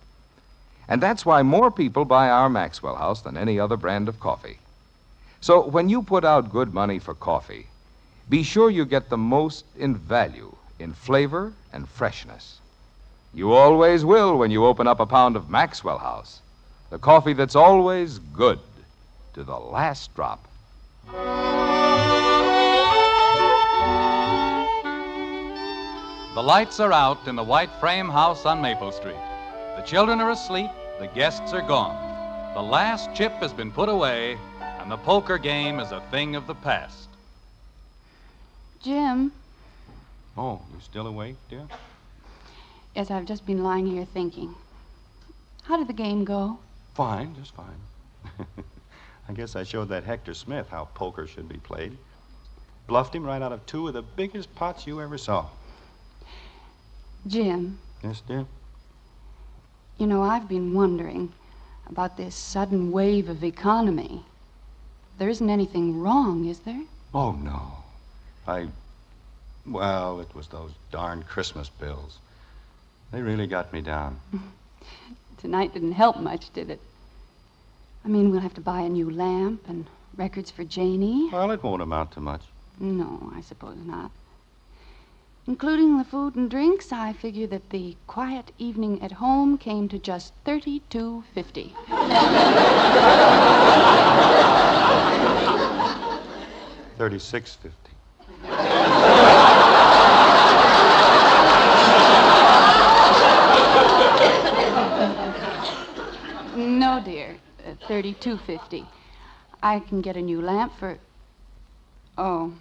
And that's why more people buy our Maxwell House than any other brand of coffee. So when you put out good money for coffee, be sure you get the most in value, in flavor and freshness. You always will when you open up a pound of Maxwell House, the coffee that's always good to the last drop. The lights are out in the white frame house on Maple Street. The children are asleep, the guests are gone. The last chip has been put away, and the poker game is a thing of the past. Jim? Oh, you're still awake, dear? Yes, I've just been lying here thinking. How did the game go? Fine, just fine. I guess I showed that Hector Smith how poker should be played. Bluffed him right out of two of the biggest pots you ever saw. Jim? Yes, dear? You know, I've been wondering about this sudden wave of economy. There isn't anything wrong, is there? Oh, no. Well, it was those darn Christmas bills. They really got me down. Tonight didn't help much, did it? I mean, we'll have to buy a new lamp and records for Janie. Well, it won't amount to much. No, I suppose not. Including the food and drinks, I figure that the quiet evening at home came to just $32.50. $36.50. No, dear, $32.50. I can get a new lamp for. Oh,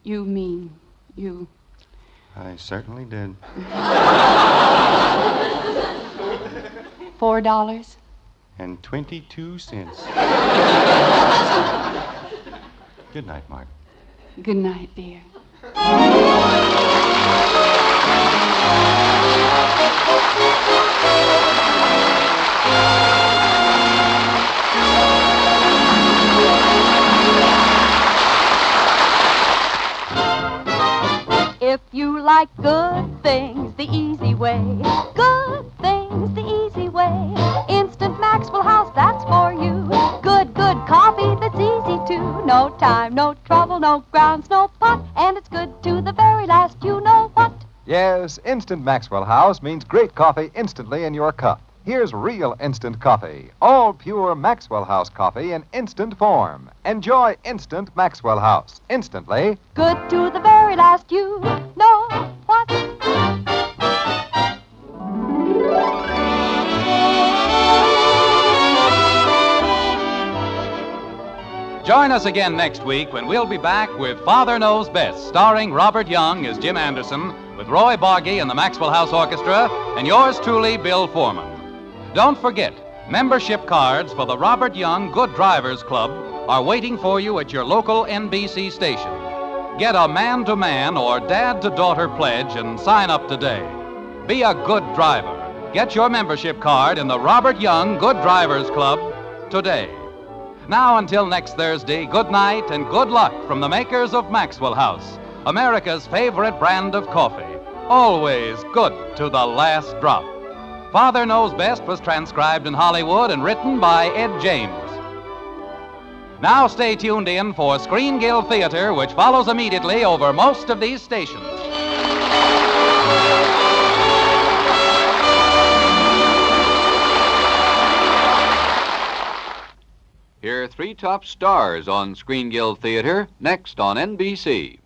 you mean you? I certainly did. $4. And 22 cents. Good night, Margaret. Good night, dear. If you like good things the easy way, good things the easy way, Instant Maxwell House, that's for you. Good coffee that's easy too. No time, no trouble, no grounds, no pot, and it's good to the very last you know what. Yes, Instant Maxwell House means great coffee instantly in your cup. Here's real instant coffee, all pure Maxwell House coffee in instant form. Enjoy instant Maxwell House, instantly. Good to the very last you know what. Join us again next week when we'll be back with Father Knows Best, starring Robert Young as Jim Anderson, with Roy Bargy and the Maxwell House Orchestra, and yours truly, Bill Foreman. Don't forget, membership cards for the Robert Young Good Drivers Club are waiting for you at your local NBC station. Get a man-to-man or dad-to-daughter pledge and sign up today. Be a good driver. Get your membership card in the Robert Young Good Drivers Club today. Now, until next Thursday, good night and good luck from the makers of Maxwell House, America's favorite brand of coffee. Always good to the last drop. Father Knows Best was transcribed in Hollywood and written by Ed James. Now stay tuned in for Screen Guild Theater, which follows immediately over most of these stations. Here are three top stars on Screen Guild Theater, next on NBC.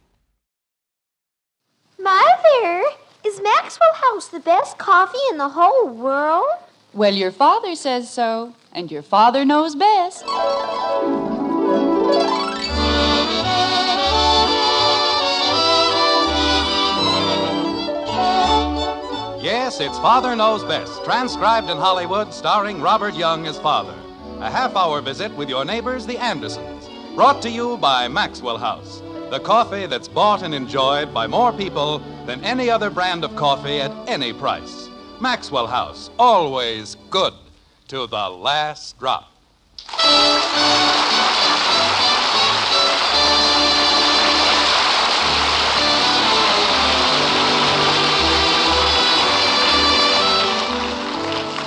Mother, is Maxwell House the best coffee in the whole world? Well, your father says so, and your father knows best. Yes, it's Father Knows Best, transcribed in Hollywood, starring Robert Young as father. A half-hour visit with your neighbors, the Andersons. Brought to you by Maxwell House, the coffee that's bought and enjoyed by more people than any other brand of coffee at any price. Maxwell House, always good to the last drop.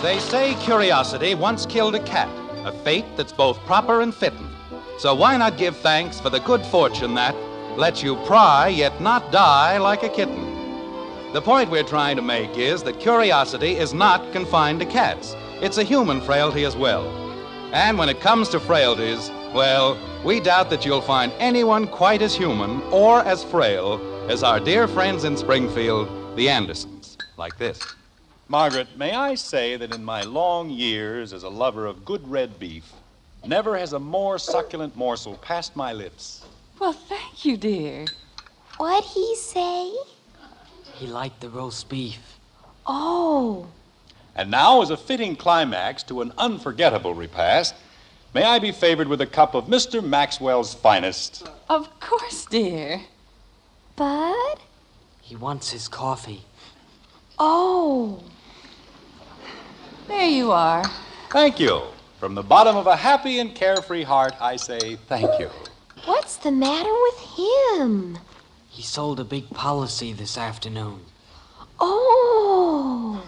They say curiosity once killed a cat, a fate that's both proper and fitting. So why not give thanks for the good fortune that lets you pry yet not die like a kitten? The point we're trying to make is that curiosity is not confined to cats. It's a human frailty as well. And when it comes to frailties, well, we doubt that you'll find anyone quite as human or as frail as our dear friends in Springfield, the Andersons, like this. Margaret, may I say that in my long years as a lover of good red beef, never has a more succulent morsel passed my lips. Well, thank you, dear. What'd he say? He liked the roast beef. Oh. And now, as a fitting climax to an unforgettable repast, may I be favored with a cup of Mr. Maxwell's finest? Of course, dear. Bud? He wants his coffee. Oh. There you are. Thank you. From the bottom of a happy and carefree heart, I say thank you. What's the matter with him? He sold a big policy this afternoon. Oh.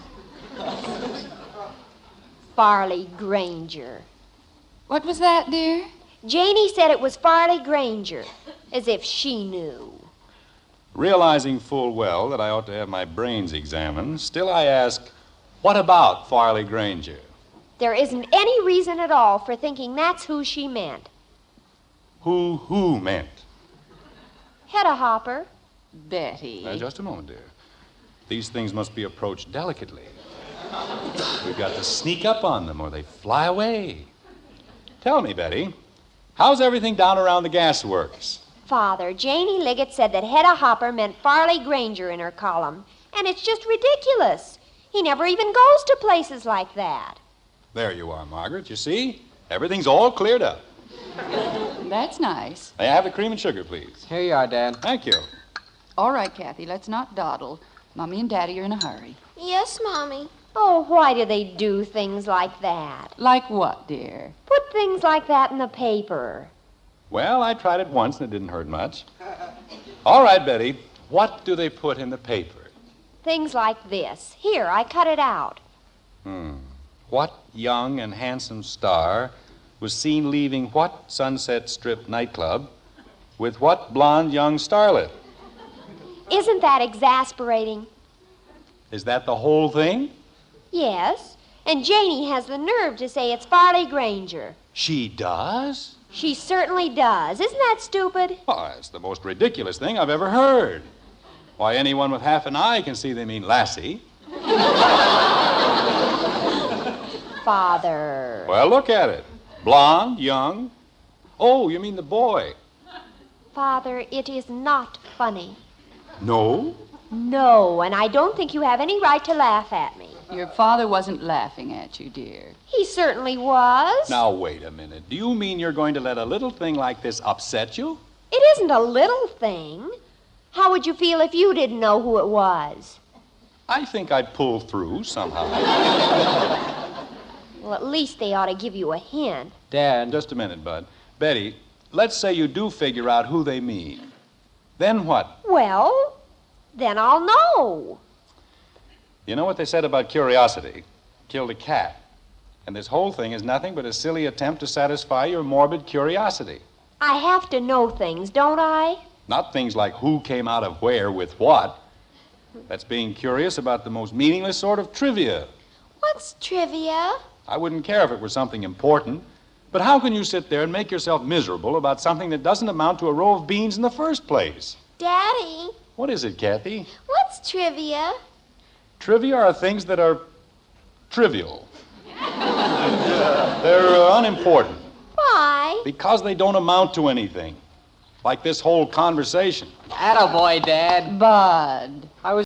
Farley Granger. What was that, dear? Janie said it was Farley Granger, as if she knew. Realizing full well that I ought to have my brains examined, still I ask, what about Farley Granger? There isn't any reason at all for thinking that's who she meant. Who meant? Hedda Hopper. Betty. Now, just a moment, dear. These things must be approached delicately. We've got to sneak up on them or they fly away. Tell me, Betty, how's everything down around the gasworks? Father, Janie Liggett said that Hedda Hopper meant Farley Granger in her column, and it's just ridiculous. He never even goes to places like that. There you are, Margaret. You see? Everything's all cleared up. That's nice. May I have the cream and sugar, please? Here you are, Dad. Thank you. All right, Kathy, let's not dawdle. Mommy and Daddy are in a hurry. Yes, Mommy. Oh, why do they do things like that? Like what, dear? Put things like that in the paper. Well, I tried it once and it didn't hurt much. All right, Betty. What do they put in the paper? Things like this. Here, I cut it out. What young and handsome star was seen leaving what Sunset Strip nightclub with what blonde young starlet? Isn't that exasperating? Is that the whole thing? Yes. And Janie has the nerve to say it's Farley Granger. She does? She certainly does. Isn't that stupid? Oh, that's the most ridiculous thing I've ever heard. Why, anyone with half an eye can see they mean Lassie. Father. Well, look at it. Blonde, young. Oh, you mean the boy. Father, it is not funny. No? No, and I don't think you have any right to laugh at me. Your father wasn't laughing at you, dear. He certainly was. Now, wait a minute. Do you mean you're going to let a little thing like this upset you? It isn't a little thing. How would you feel if you didn't know who it was? I think I'd pull through somehow. Well, at least they ought to give you a hint. Dad. Just a minute, Bud. Betty, let's say you do figure out who they mean. Then what? Well, then I'll know. You know what they said about curiosity? Killed a cat. And this whole thing is nothing but a silly attempt to satisfy your morbid curiosity. I have to know things, don't I? Not things like who came out of where with what. That's being curious about the most meaningless sort of trivia. What's trivia? I wouldn't care if it were something important. But how can you sit there and make yourself miserable about something that doesn't amount to a row of beans in the first place? Daddy. What is it, Kathy? What's trivia? Trivia are things that are trivial. They're unimportant. Why? Because they don't amount to anything. Like this whole conversation. Attaboy, Dad. Bud. I was